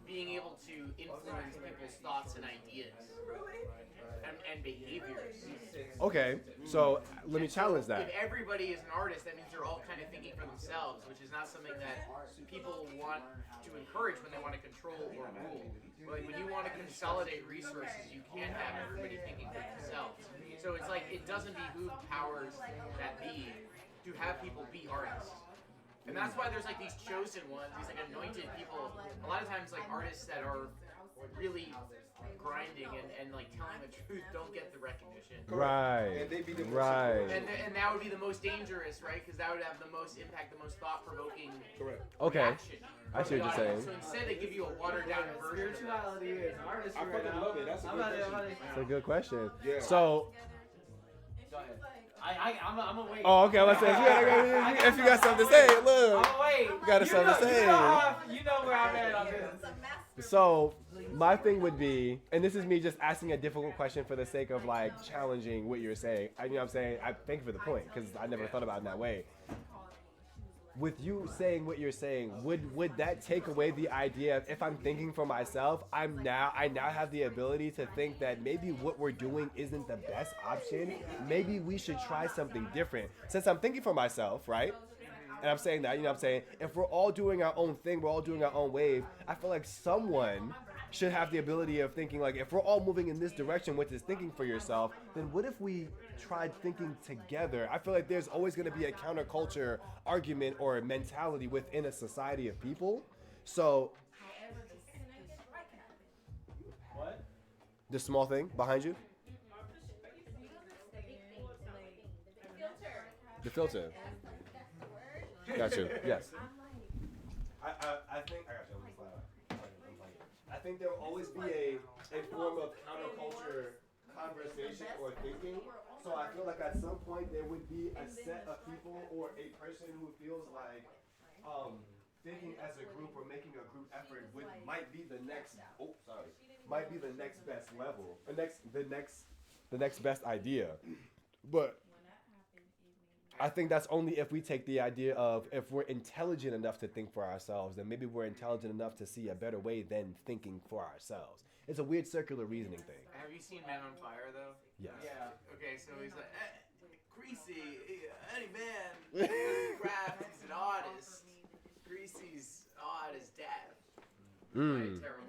G: being able to influence people's thoughts and ideas and behaviors.
A: Okay, so let me challenge
G: If
A: that.
G: everybody is an artist, that means they're all kind of thinking for themselves, which is not something that people want to encourage when they want to control or rule. Like when you want to consolidate resources, you can't have everybody thinking for themselves. So it's like it doesn't behoove powers that be to have people be artists. And that's why there's like these chosen ones, these like anointed people. A lot of times like artists that are really grinding and like telling the truth don't get the recognition.
A: Right.
J: And they be the most
A: Right.
G: And that would be the most dangerous, right? Because that would have the most impact, the most thought-provoking
A: Okay.
G: reaction.
A: I see what you're saying.
G: So instead they give you a watered-down version of
W: Spirituality is artistry.
J: I fucking love it. That's a good question.
A: It's a good question.
J: Yeah.
A: So,
W: Go ahead. I'm gonna wait.
A: oh, okay, let's say, if you got something to say, look.
W: I'm wait.
A: You got something to say.
W: You know where I'm at on this.
A: So, my thing would be, and this is me just asking a difficult question for the sake of like challenging what you're saying. You know what I'm saying? I thank you for the point because I never thought about it in that way. With you saying what you're saying, would that take away the idea of if I'm thinking for myself, I now have the ability to think that maybe what we're doing isn't the best option. Maybe we should try something different. Since I'm thinking for myself, right? And I'm saying that, you know what I'm saying? If we're all doing our own thing, we're all doing our own wave, I feel like someone should have the ability of thinking like, if we're all moving in this direction, which is thinking for yourself, then what if we tried thinking together? I feel like there's always going to be a counterculture argument or a mentality within a society of people. So,
W: What?
A: the small thing behind you? The filter. Got you. Yes. I think I got you. I think there will always be a form of counterculture conversation or thinking. So I feel like at some point there would be a set of people or a person who feels like thinking as a group or making a group effort might be the next best level, the next best idea. But I think that's only if we take the idea of if we're intelligent enough to think for ourselves, then maybe we're intelligent enough to see a better way than thinking for ourselves. It's a weird circular reasoning thing.
G: Have you seen Men on Fire though?
A: Yes.
G: Yeah. Okay, so he's like, Greasy, any man, craft, he's an artist. Greasy's art is death.
A: Mm.
G: Terrible.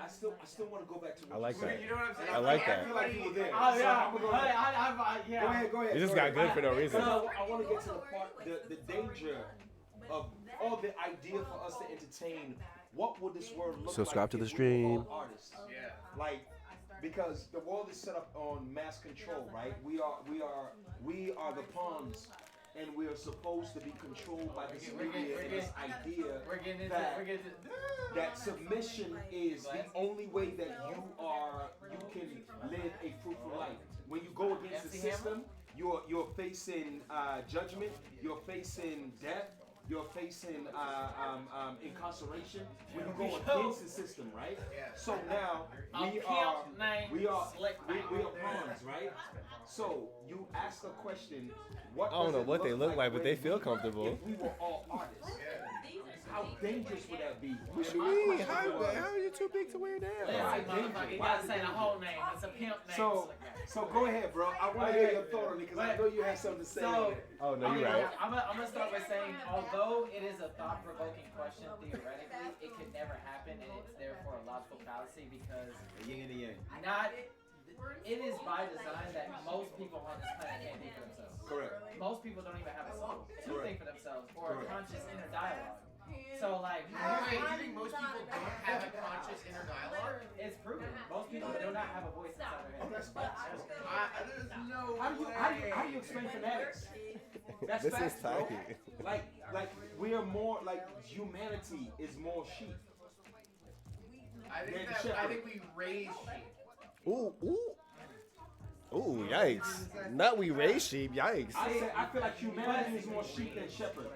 J: I still want to go back to what
A: I like
J: you said.
A: that.
G: You know what I'm saying?
A: I like that.
J: I feel like you were there.
W: Oh
J: So
W: yeah.
J: I'm gonna
W: Yeah.
J: Go ahead.
A: You just
J: go
A: got
J: ahead.
A: good for no reason.
J: So I want to get to the part, the danger of all the idea for us to entertain. What would this world look
A: Subscribe
J: like
A: to the
J: if we were
A: stream.
J: all artists? Yeah. Like, because the world is set up on mass control, right? We are the pawns, and we are supposed to be controlled by this media and this idea that submission is the only way that you can live a fruitful life. When you go against the system, you're facing judgment, you're facing death, you're facing incarceration. When you go against the system, right? So now we are pawns, right? So you ask a question. What
A: I don't
J: does
A: know
J: it
A: what they look like, but they
J: when
A: feel comfortable.
J: If we were all artists, how dangerous would that be?
A: What you mean? How are you too big to wear down?
W: You gotta say the whole name. It's a pimp name.
J: So go ahead, bro. I want to hear your thought on it because I know you have something to say.
W: So,
A: Oh no, you're right.
W: I'm gonna start by saying, although it is a thought-provoking question, theoretically, it could never happen, and it's therefore a logical fallacy because
J: yin and yang.
W: It is by design that most people on this planet can't think for themselves.
J: Correct.
W: Most people don't even have a soul to think for themselves or a conscious inner dialogue. So like,
G: Wait, you think most people don't have a conscious inner dialogue?
W: it's proven. Most people do not have a a voice inside their head.
J: There's no
R: How do you explain phonetics? That's
A: This
R: facts,
A: is
R: bro.
A: tight.
R: Like we are more like humanity is more sheep.
G: I think we raise sheep.
A: Ooh, yikes. Not we raise sheep, yikes.
R: I feel like humanity is more sheep than shepherd.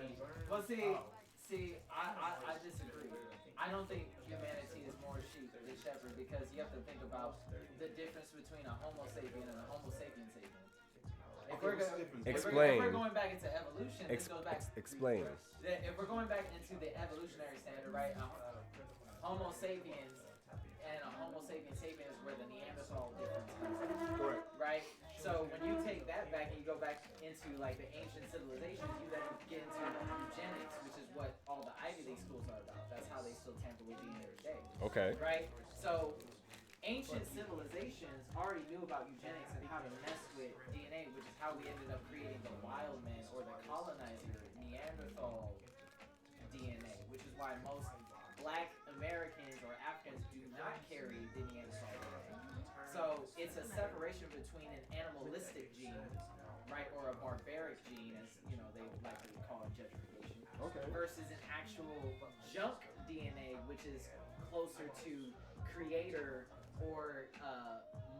S: Well, see, I disagree. I don't think humanity is more sheep than shepherd because you have to think about the difference between a Homo sapien and a Homo sapien sapien. If we're going back into evolution, this goes back.
A: Explain.
S: If we're going back into the evolutionary standard, right? Homo sapiens and a Homo sapien sapien is where the Neanderthal difference comes in.
R: Correct.
S: Right? So when you take that back and you go back into like the ancient civilizations, you then get into eugenics, which is what all the Ivy League schools are about. That's how they still tamper with DNA today.
A: Okay.
S: Right? So ancient civilizations already knew about eugenics and how to mess with DNA, which is how we ended up creating the wild man or the colonizer Neanderthal DNA, which is why most Black Americans or Africans do not carry the Neanderthal DNA. So it's a separation between an animalistic gene, right, or a barbaric gene, as you know they like to call it gentrification, versus an actual junk DNA, which is closer to creator or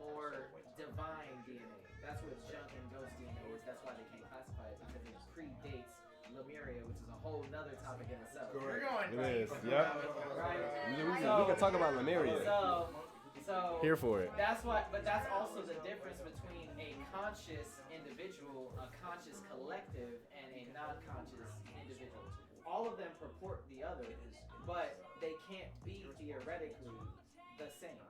S: more divine DNA. That's what junk and ghost DNA is. That's why they can't classify it because it predates Lemuria, which is a whole nother topic in itself.
A: Correct. It is. Yep. We can talk about Lemuria.
S: So
A: here for it.
S: That's why, but that's also the difference between a conscious individual, a conscious collective, and a non-conscious individual. All of them purport the other, but they can't be theoretically the same.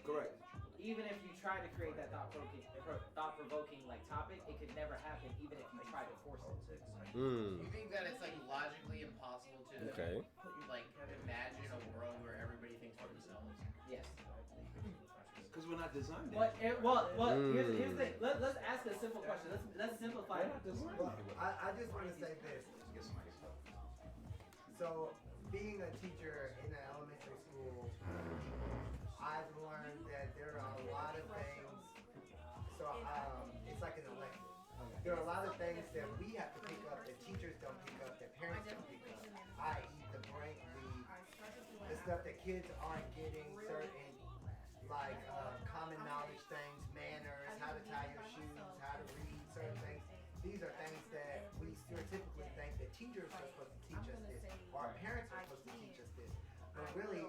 R: Correct.
S: Even if you try to create that thought-provoking like topic, it could never happen. Even if you try to force it.
G: You think that it's like logically impossible to like imagine a world where everybody thinks for themselves?
S: Yes.
J: Because we're not designed.
S: Here's the thing. Let's ask a simple question. Let's simplify it.
T: I just want to say this. So, being a teacher in an elementary school, I've learned that there are a lot of things. So, it's like an elective. There are a lot of things that we have to pick up that teachers don't pick up, that parents don't pick up, i.e. the stuff that kids aren't getting, certain like common knowledge things, manners, how to tie your shoes, how to read certain things. These are things that we stereotypically think that teachers are supposed to teach us this, or our parents are supposed to teach us this. But really,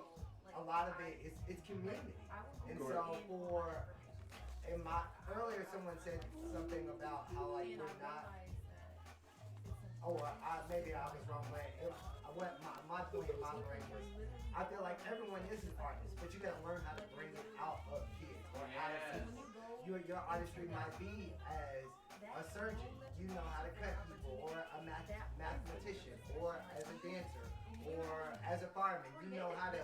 T: a lot of it is community. And so earlier someone said something about how like we're not. Maybe I was wrong, but my point in my brain was, I feel like everyone is an artist, but you gotta learn how to bring it out of kids, or how to your artistry might be as a surgeon, you know how to cut people, or a mathematician, or as a dancer, or as a fireman, you know how to,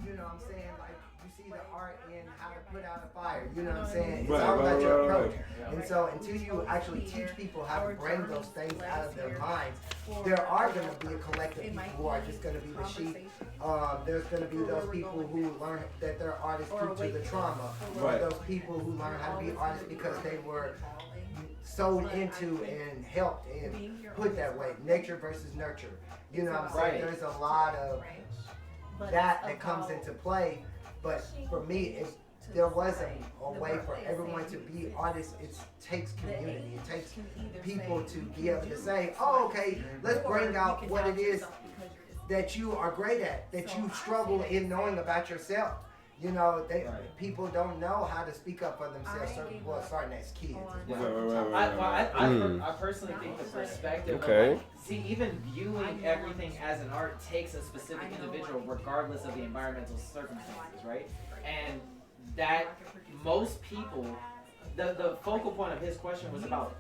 T: you know what I'm saying, like you see the art in how to put out a fire, you know what I'm saying? It's all about your approach. And so until you actually teach people how to bring those things out of their minds, there are going to be a collective people who are just going to be the sheep. There's going to be those people who learn that they're artists due to the trauma, or those people who learn how to be artists because they were sold into and helped and put that way, nature versus nurture. You know what I'm saying? There's a lot of that comes into play, but for me, there wasn't a way for everyone to be artists. It takes community. It takes people to be able to say, oh, okay, let's bring out what it is that you are great at, that you struggle in knowing about yourself. You know, people don't know how to speak up for themselves, starting as kids.
S: I personally think the perspective of, even viewing everything as an art takes a specific individual regardless of the environmental circumstances, right? And that most people, the focal point of his question was about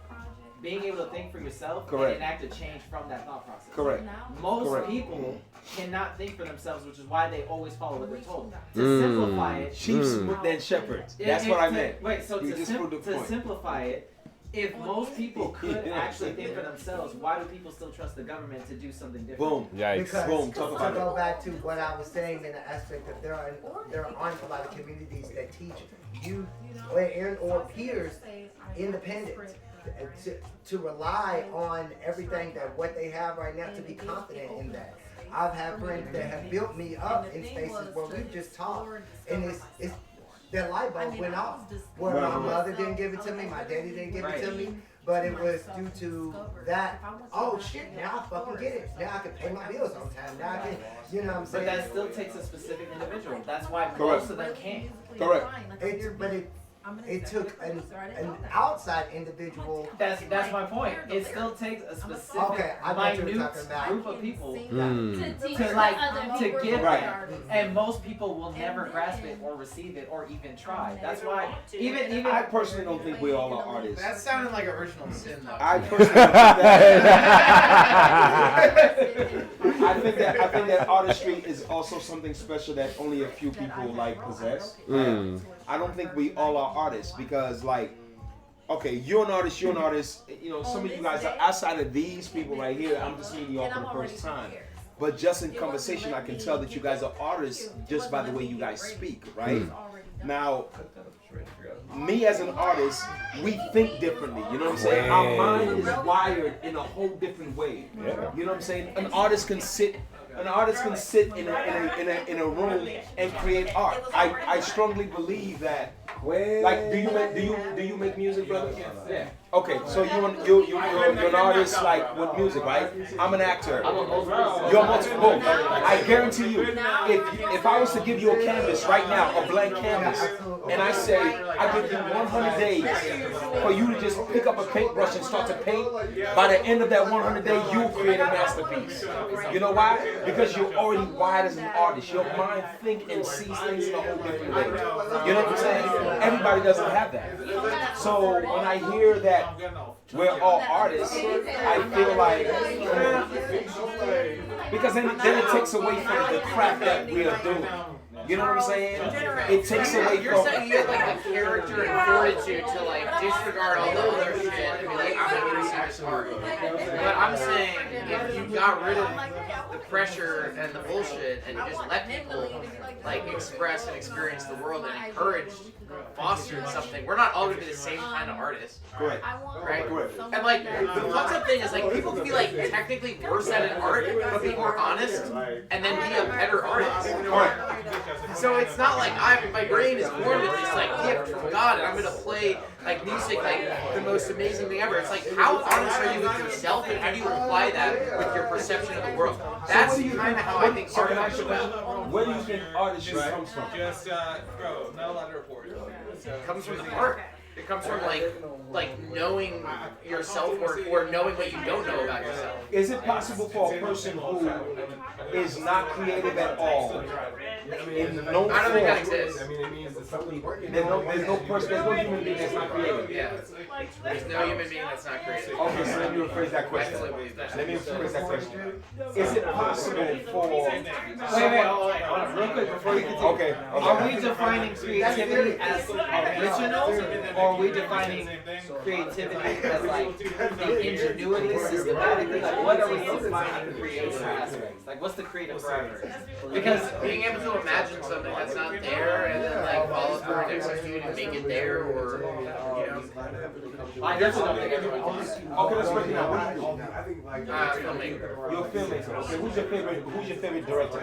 S: being able to think for yourself and enact a change from that thought process. Most people cannot think for themselves, which is why they always follow what they're told. To simplify it,
R: sheep then shepherds. That's what I meant.
S: Wait, so to simplify it, if most people could actually think for themselves, why do people still trust the government to do something different?
A: Boom.
T: Because
A: Talk
T: to
A: about
T: go
A: it.
T: back to what I was saying in the aspect of there aren't a lot of communities that teach youth or peers independence. To rely on everything that what they have right now to be confident in that. I've had friends that have built me up in spaces where we've just talked, and it's their light bulb went off. Where my mother didn't give it to me, my daddy didn't give it to me, but it was due to that. Oh shit! Now I fucking get it. Now I can pay my bills on time. Now I can, you know what I'm saying?
S: But that still takes a specific individual. That's why most of them can't.
A: Correct.
T: It took an outside individual.
S: That's my point. It still takes a specific minute group of people to give that, and most people will never grasp it or receive it or even try. That's why even
J: I personally don't think we all are artists.
G: That sounded like original sin, though.
J: I personally don't think that. I think that artistry is also something special that only a few people like possess. I don't think we all are artists because, like, okay, you're an artist. You know, some of you guys are outside of these people right here. I'm just meeting you all for the first time. But just in conversation, I can tell that you guys are artists just by the way you guys speak, right? Now, me as an artist, we think differently. You know what I'm saying? Our mind is wired in a whole different way. You know what I'm saying? An artist can sit in a room and create art. I strongly believe that. Like, do you make music, brother? Yeah. Okay, so you're an artist, like, with music, right? I'm an actor. You're multiple. I guarantee you, if I was to give you a canvas right now, a blank canvas, and I say I give you 100 days for you to just pick up a paintbrush and start to paint, by the end of that 100 days, you'll create a masterpiece. You know why? Because you're already wired as an artist. Your mind thinks and sees things in a whole different way. You know what I'm saying? Everybody doesn't have that. So when I hear that we're all artists, I feel like, because then it takes away from the craft that we are doing. You know what I'm saying? It takes away from.
G: You're saying you have like the character and fortitude to like disregard all the other shit and be like, I'm gonna do this art. But I'm saying if you got rid of the pressure and the bullshit and you just let people like express and experience the world and encouraged, fostered something, we're not all gonna be the same kind of artists.
J: Correct.
G: Right? And like the fucked up thing is like people can be like technically worse at an art, but be more honest and then be a better artist. So it's not like my brain is born with this like gift from God and I'm gonna play like music like the most amazing thing ever. It's like how honest are you with yourself and how do you apply that with your perception of the world? That's kind of how I think art is about.
J: Where do you think artistry comes from?
I: Just bro, not allowed to report.
G: It comes from the art. It comes from like knowing your self-worth or knowing what you don't know about yourself.
J: Is it possible for a person who is not creative at all, in no form?
G: I don't think that exists.
J: There's no human being that's not creative.
G: Yeah. There's no human being that's not creative.
J: Okay, so let me rephrase that question. Is it possible for...
S: Wait, real quick before you continue.
J: Okay.
S: Are we defining creativity as original, or are we defining creativity as like the ingenuity systematically? Like, what are we defining creative aspects? Like, what's the creative parameter?
G: Because being able to imagine something that's not there and then like follow through and execute and make it there, or you know.
S: I definitely don't think everyone can.
J: Okay, let's break it down.
G: Filmmaker.
J: You're a filmmaker. Okay, who's your favorite director?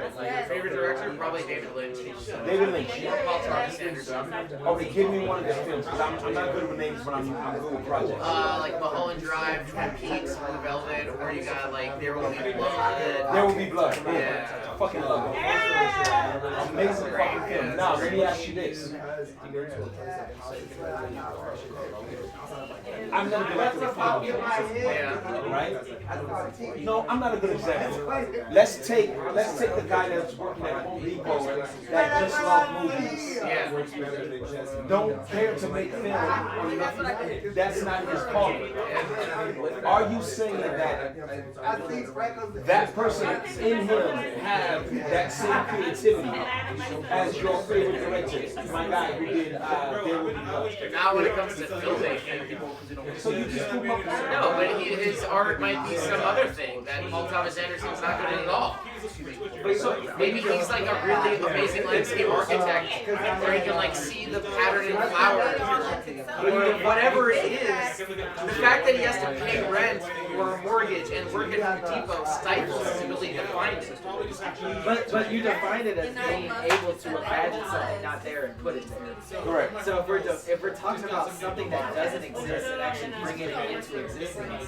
G: Favorite director? Probably David Lynch.
J: David Lynch.
G: Paul Thomas Anderson.
J: Okay, give me one of his films, because I'm not good with names, but I'm good with projects.
G: Like Mulholland Drive, Twin Peaks, Blue Velvet, or you got like There Will Be Blood.
J: There Will Be Blood.
G: Yeah.
J: I fucking love it. Amazing fucking film. Now, let me ask you this. I'm not a good example. Right? No, I'm not a good example. Let's take the guy that's working at Home Depot that just loves movies.
G: Yeah.
J: Don't care to make film or nothing. That's not his calling. Are you saying that person in him has have that same creativity as your favorite director, my guy who did There Will Be Blood.
G: Now when it comes to filming,
J: So you just put my
G: no, but his art might be some other thing that Paul Thomas Anderson's not good at all. So maybe he's like a really amazing landscape architect where he can like see the pattern in flowers or whatever it is. The fact that he has to pay rent or a mortgage and work at Home Depot stifles his ability to find it.
S: But you define it as being able to imagine something not there and put it there.
J: Correct.
S: So if we're talking about something that doesn't exist and actually bringing it into existence,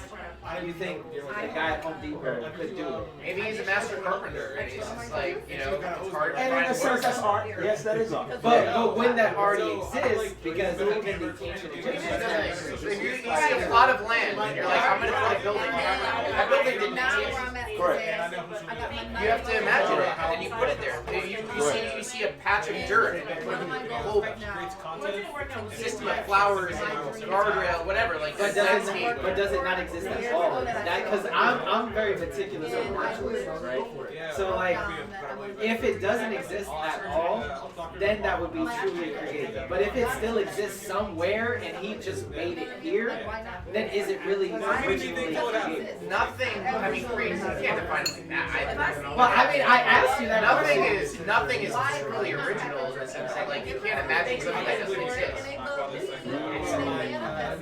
S: you think the guy at Home Depot could do it?
G: Maybe he's a master carpenter and he's just like, you know, it's hard to
J: And in a
G: find
J: sense,
G: work.
J: that's art. Yes, that is art.
S: But when that already exists, because even the ancient Egyptians,
G: If you see a plot of land and you're like, I'm going to put a building there, that building didn't exist.
J: Correct.
G: You have to imagine it, and then you put it there. You see a patch of dirt, and you put a whole system of flowers and guardrail, whatever, like
S: but
G: this landscape.
S: does it not exist at all? Because I'm very meticulous on my choices, right? So like, if it doesn't exist at all, then that would be truly creative. But if it still exists somewhere and he just made it here, then is it really originally creative?
G: Nothing. I mean, creative. You can't define it like that.
S: Well, I mean, I asked you that.
G: Nothing is truly original in the sense that like you can't imagine something that doesn't exist.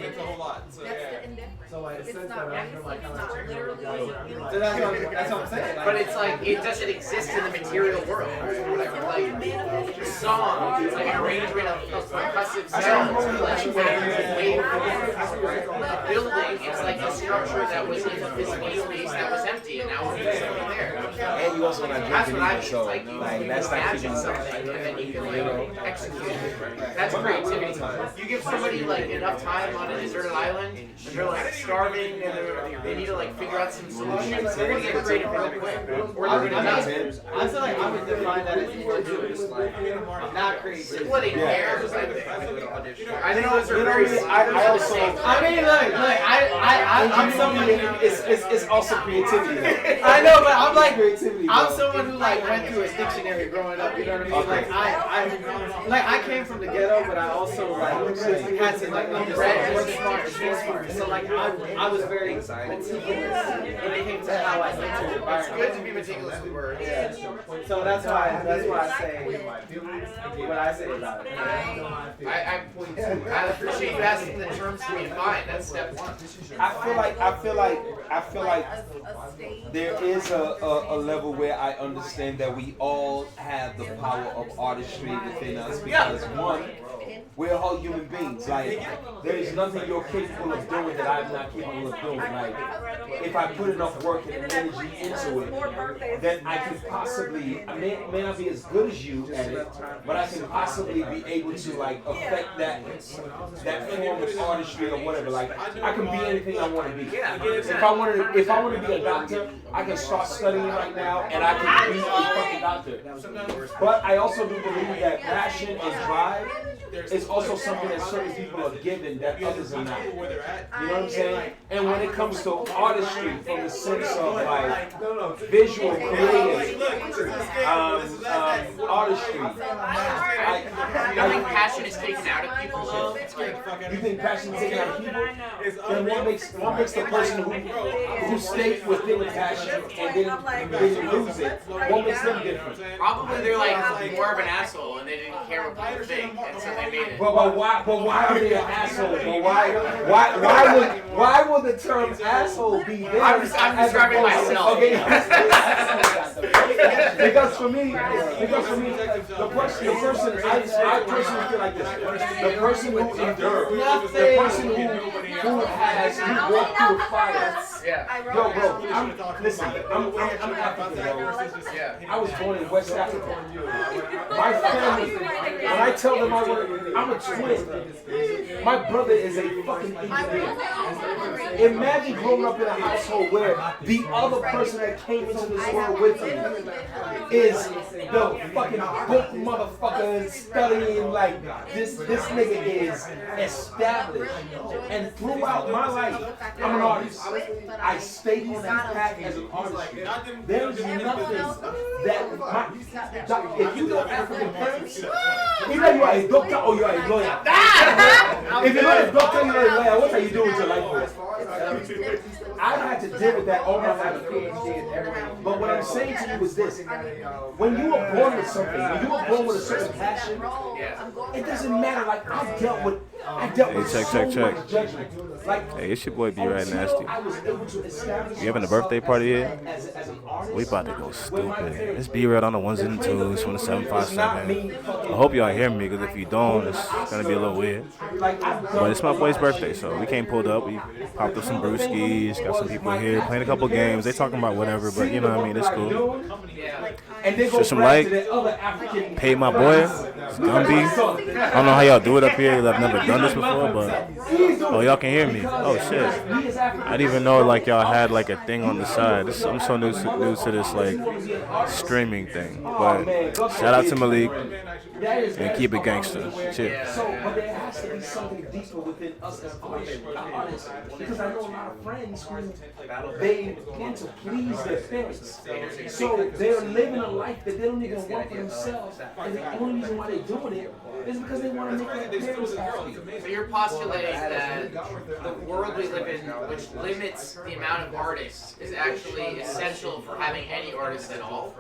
I: It's a whole lot. So, yeah.
T: So like, since then, I feel like
S: So that's what I'm saying.
G: But it's like it doesn't exist in the material world. Whatever, like song, it's like an arrangement of percussive sounds, like a building. It's like a structure that was in the physical space that was empty, and now it's something there.
J: And you also not
G: That's
J: drinking
G: what I
J: either,
G: mean.
J: so
G: Like you
J: that's not
G: imagine
J: keeping
G: something, and then you can like execute it. That's creativity. You give somebody like enough time on a deserted island, and they're like starving, and they need to like figure out some solutions. They're gonna get creative real quick, or they're gonna not.
S: I feel like I would define that as fortuitous, like not creative.
G: Splitting hairs, I think. I think those are very.
J: I also.
S: I mean, look, I'm someone.
J: It's also creativity.
S: I know, but I'm like,
J: creativity.
S: I'm someone who like went through a dictionary growing up. You know what I mean? Like I came from the ghetto, but I also like had to like understand what's smart and what's smart. So like I was very meticulous when it came to how I entered the environment.
G: It's good to be meticulous with words.
S: Yeah. So that's why I say what I say about it.
G: I appreciate you asking the terms to be defined. That's step one.
J: I feel like there is a level where I understand that we all have the power of artistry within us because one, we're all human beings. Like there is nothing you're capable of doing that I'm not capable of doing. Like if I put enough work and energy into it, then I can possibly, I may not be as good as you at it, but I can possibly be able to like affect that form of artistry or whatever. Like I can be anything I want to be. If I want to be a doctor, I can start studying right now and I can be a fucking doctor. But I also do believe that passion and drive is also something that certain people are given that others are not. You know what I'm saying? And when it comes to artistry, from the sense of like visual, creative, artistry,
G: You think passion is taken out of people?
J: You think passion is taken out of people? Then what makes the person who stay within the passion and then lose it? What makes them different?
G: Probably they're like more of an asshole and they didn't care what people think, and so they made it.
J: But why are they an asshole? But why would the term asshole be there?
G: I'm describing myself.
J: Okay. because for me, the person I personally feel like this. The person who endured, the person who walked through the fire.
G: Yeah.
J: Yo, bro, I'm African, bro. I was born in West Africa. My family, when I I tell them I'm a twin. My brother is a fucking engineer. Imagine growing up in a household where the other person that came into this world with you is the fucking book motherfucker studying like this nigga is established. And throughout my life, I'm an artist. I stayed on that path as an artist. There's nothing that if you know African parents, either you are a doctor or you are a lawyer. If you're not a doctor, you're a lawyer. What are you doing with your life? I've had to deal with that all my life. But what I'm saying to you is this: when you were born with something, when you were born with a certain passion, it doesn't matter. Like I dealt with so much judgment. Like,
C: hey, it's your boy B Right Nasty. You having a birthday party here? We about to go stupid. It's B Right on the ones and twos from the 757. I hope y'all hear me, because if you don't, it's gonna be a little weird. But it's my boy's birthday, so we came pulled up. We popped up some brewskis, got some people here playing a couple games. They talking about whatever, but you know what I mean. It's cool. Show some like. Pay my boy. It's Gumby. I don't know how y'all do it up here. I've never done this before, but oh, y'all can hear me. Oh shit! I didn't even know like y'all had like a thing on the side. I'm so new to this like streaming thing. But shout out to Malik and keep it gangster. Cheers.
J: But there has to be something deeper within us as artists. Because I know a lot of friends who they want to please their parents. So they're living a life that they don't even want for themselves. And the only reason why they're doing it is because they want to make their parents happy.
G: So you're postulating that the world we live in, which limits the amount of artists, is actually essential for having any artist at all?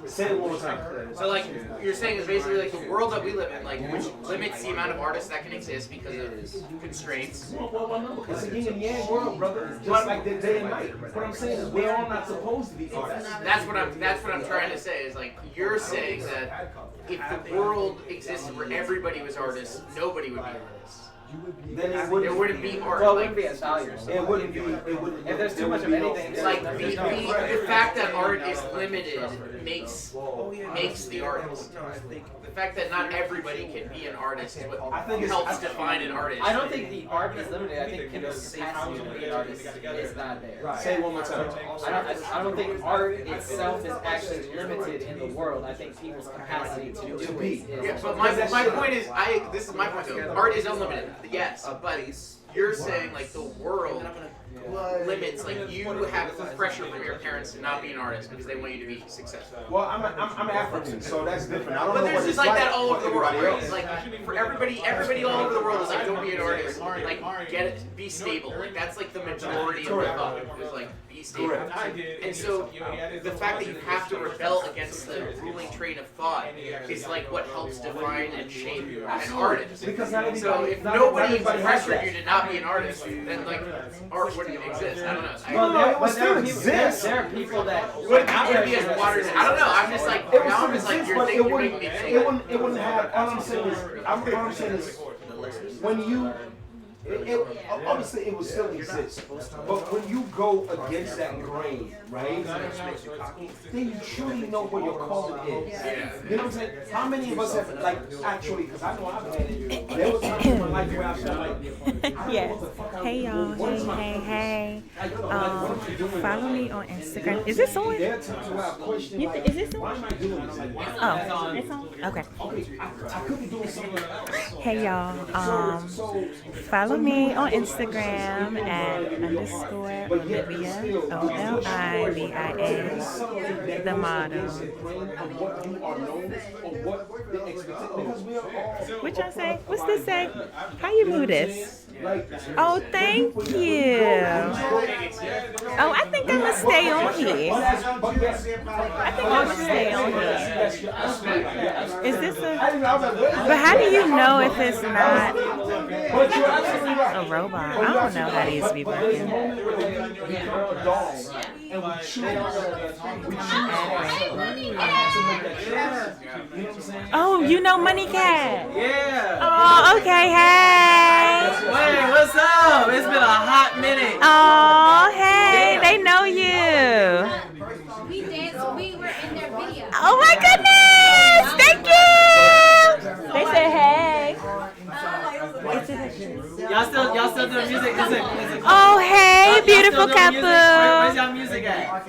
J: Say it one more time.
G: So like you're saying is basically like the world that we live in, like which limits the amount of artists that can exist because of constraints.
J: Well, it's a yin and yang world, brother. Just like the day and night. What I'm saying is we're all not supposed to be artists.
G: That's what I'm trying to say is like you're saying that if the world existed where everybody was artists, nobody would be artists.
J: Then it
G: wouldn't be art.
S: Well, it
G: like,
S: wouldn't be as valuable.
J: It wouldn't be. It wouldn't.
S: If there's too much of anything,
G: like the fact that art is limited makes the artist. The fact that not everybody can be an artist is what helps define an artist.
S: I don't think the art is limited. I think people's capacity to be an artist is not there.
J: Right. Say it one more time.
S: I don't think art itself is actually limited in the world. I think people's capacity to do it is.
G: Yeah, but my point is, this is my point though. Art is unlimited. Yes, but you're saying like the world limits, like you have pressure from your parents to not be an artist because they want you to be successful.
J: Well, I'm African, so that's different. I don't
G: but
J: know
G: there's
J: what
G: just
J: it's
G: like that all over the world.
J: everybody
G: Right?
J: else.
G: Like for everybody all over the world is like don't be an artist. Like get it, be stable. Like that's like the majority of the thought is like be stable. And so the fact that you have to rebel against the ruling train of thought is like what helps define and shape an artist. So if nobody pressured you to not be an artist, then like art wouldn't exist. I don't know.
S: There are people that
G: would be as water. I don't know. I'm just like now I'm just like you're making me think.
J: It wouldn't have. All I'm saying is, when you. Obviously, it will still exist, but when you go against that grain, right, then you truly know what your calling is. You know what I'm saying? How many of us have, like, actually, because I know I've had it, there was times in my life where I felt like,
P: yes. Hey y'all, hey. Follow me on Instagram. Is this on? Is this on? Oh, it's on? Okay. Hey y'all, follow me on Instagram at _Olivia, OLIVIA, the model. What y'all say? What's this say? How you do this? Oh, thank you. Oh, I think I'm gonna stay on here. I think I'm gonna stay on here. Is this a? But how do you know if it's not a robot? I don't know how these be working. Oh, you know Money Cat?
S: Yeah.
P: Oh, okay. Hey.
S: Hey, what's up? It's been a hot minute.
P: Oh, hey. They know you.
F: We danced. We were in their video.
P: Oh my goodness! Thank you. They said
S: Y'all still doing music?
P: Oh, hey, beautiful
S: Where's
P: couple.
S: y'all music at?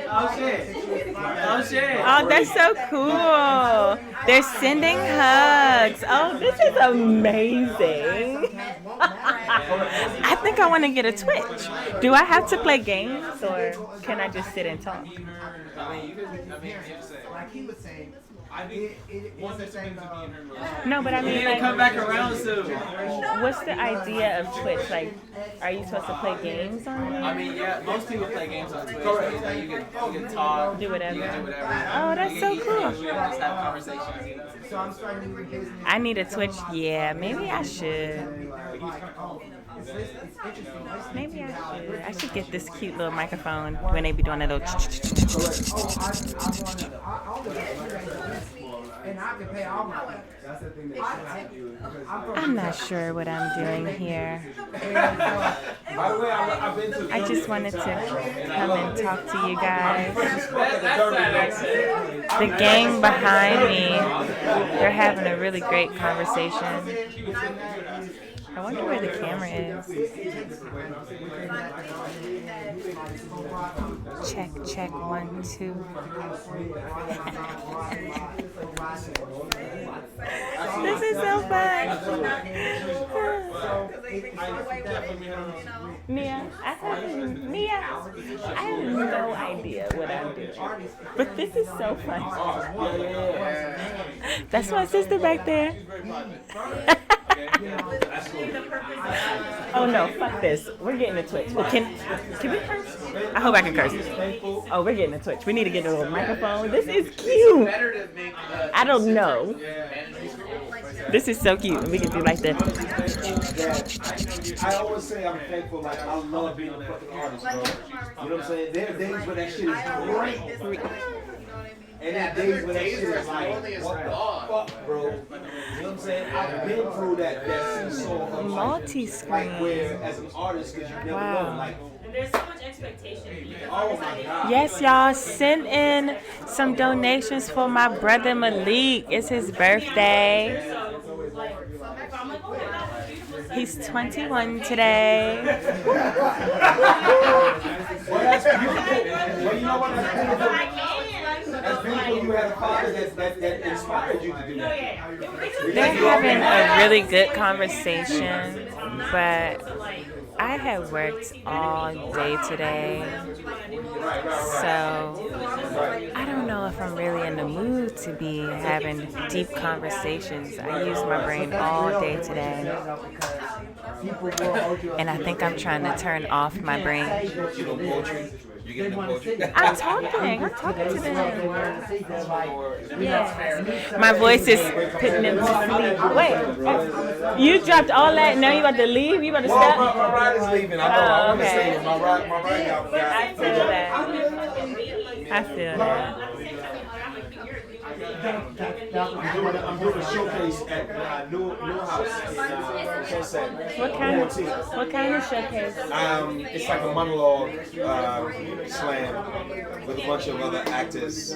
S: Oh shit.
P: Oh, that's so cool. They're sending hugs. Oh, this is amazing. I think I want to get a Twitch. Do I have to play games or can I just sit and talk?
T: Like he was saying, it's the same.
P: No, but I mean, like,
S: come back around soon.
P: What's the idea of Twitch? Like, are you supposed to play games on here?
S: I mean, yeah, most people play games on Twitch. You can talk,
P: do whatever.
S: You can do whatever.
P: Oh, that's so cool.
S: Just have conversations. You know?
T: So I'm starting to business.
P: I need a Twitch. Yeah, maybe I should. Maybe I should. I should get this cute little microphone when they be doing that little.
T: And I can pay all my.
P: I'm not sure what I'm doing here. I just wanted to come and talk to you guys. The gang behind me, they're having a really great conversation. I wonder where the camera is. Check, 1, 2. This is so fun. Mia, I have no idea what I'm doing. But this is so fun. That's my sister back there. Oh no, fuck this. We're getting a Twitch. Well, can we curse? I hope I can curse. Oh, we're getting a Twitch. We need to get a little microphone. This is cute. I don't know. This is so cute. We can do like that.
J: I always say I'm thankful. Like I love being a fucking artist, bro. You know what I'm saying? There are days where that shit is great. And there are days when that shit is like, what the fuck, bro? You know what I'm saying? I've been through that seesaw of
P: multi-screen.
J: Like where, as an artist, because you never know, like.
D: And there's so much expectation.
J: Oh my God.
P: Yes, y'all, send in some donations for my brother Malik. It's his birthday. He's 21 today.
J: Well, that's beautiful. Well, you know what? That's beautiful. You had a father that inspired you to do that.
P: They're having a really good conversation, but I had worked all day today, so I don't know if I'm really in the mood to be having deep conversations. I used my brain all day today, and I think I'm trying to turn off my brain. I'm talking to them. Yeah. My voice is putting them to sleep. Wait, you dropped all that, now you about to leave? You about to stop?
J: My ride is leaving. I know. I want to
P: Okay.
J: say my ride got
P: I feel that. I feel that.
J: I'm doing a showcase at New House in Sunset.
P: What kind of showcase?
J: It's like a monologue slam with a bunch of other actors. So,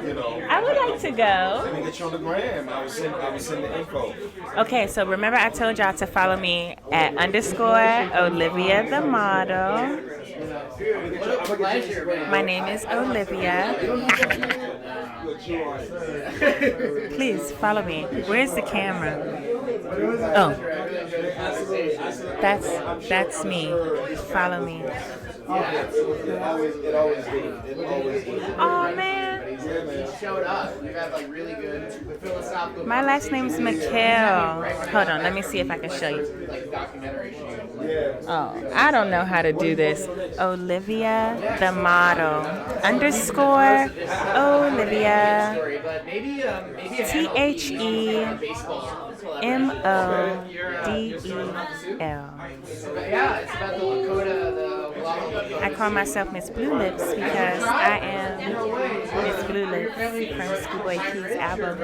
J: you know.
P: I would like to go.
J: Let me get you on the gram. I will send the info.
P: Okay, so remember I told y'all to follow me at _ Olivia the model. My name is Olivia. Please follow me. Where's the camera? Oh, that's me. Follow me.
J: It always did.
P: Oh man.
G: You showed up. You had like really good philosophical.
P: My last name's Mikhail. Hold on, let me see if I can show you.
G: Like documentary shoot.
P: Oh, I don't know how to do this. Olivia the model _ Olivia TheModel.
G: Yeah, it's about the Lakota,
P: I call myself Miss Blue Lips because I am Miss Blue Lips from Schoolboy Q's album.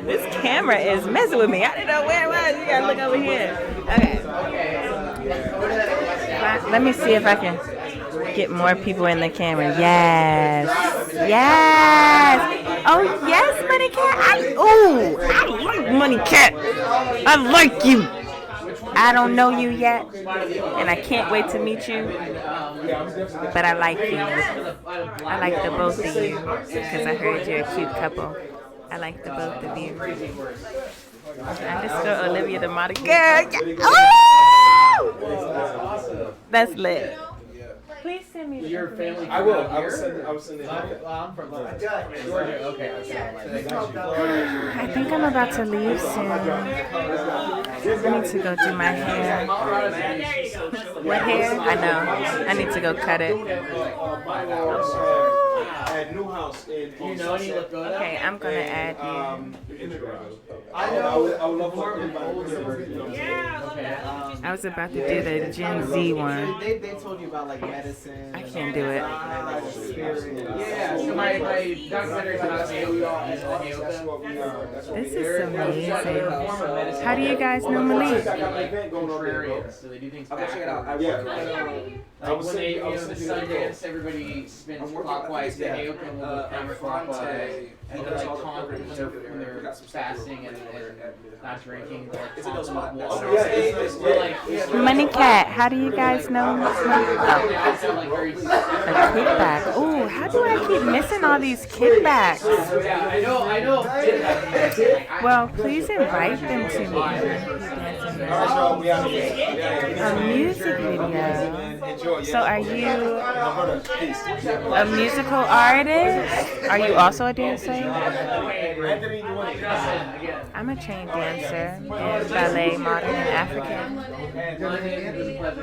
P: This camera is messing with me. I didn't know where it was. You gotta look over here. Okay. Let me see if I can Get more people in the camera. Yes. Yes. Oh, yes, Money Cat. I like Money Cat. I like you. I don't know you yet, and I can't wait to meet you, but I like you. I like the both of you, because I heard you're a cute couple. I like the both of you. Underscore Olivia the model. Girl, oh! That's lit. Please send me
E: your family.
A: I will send it.
E: I'm from Georgia. Okay.
P: I think I'm about to leave soon. I need to go do my hair. What hair? I know. I need to go cut it.
J: At New House in
P: Okay, I'm gonna add you.
J: I would love to
P: I was about to do the Gen Z one.
S: They told you about like medicine.
P: I can't do it.
S: Yeah, so my documentary is about
P: This is amazing. How do you guys know Malik?
S: So they do things backwards. Like when they, the sun dance, everybody spins clockwise. The Aoka will go counterclockwise. And they're like conquering when they're fasting and not drinking.
P: Money Cat, how do you guys know? A kickback. Ooh, how do I keep missing all these kickbacks?
S: I know.
P: Well, please invite them to me. A music video. So are you a musical artist? Are you also a dancer? I'm a trained dancer in ballet, modern, and African.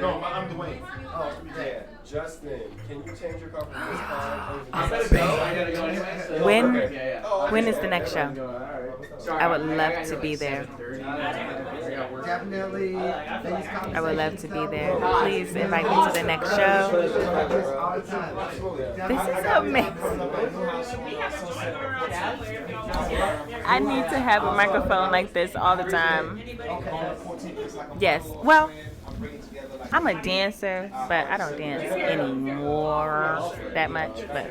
A: No, I'm Dwayne. Oh, yeah. Justin, can you change your car from this car?
P: When is the next show? I would love to be there.
T: Definitely.
P: I would love to be there. Please invite me to the next show. This is amazing. I need to have a microphone like this all the time. Yes. Well, I'm a dancer, but I don't dance anymore that much. But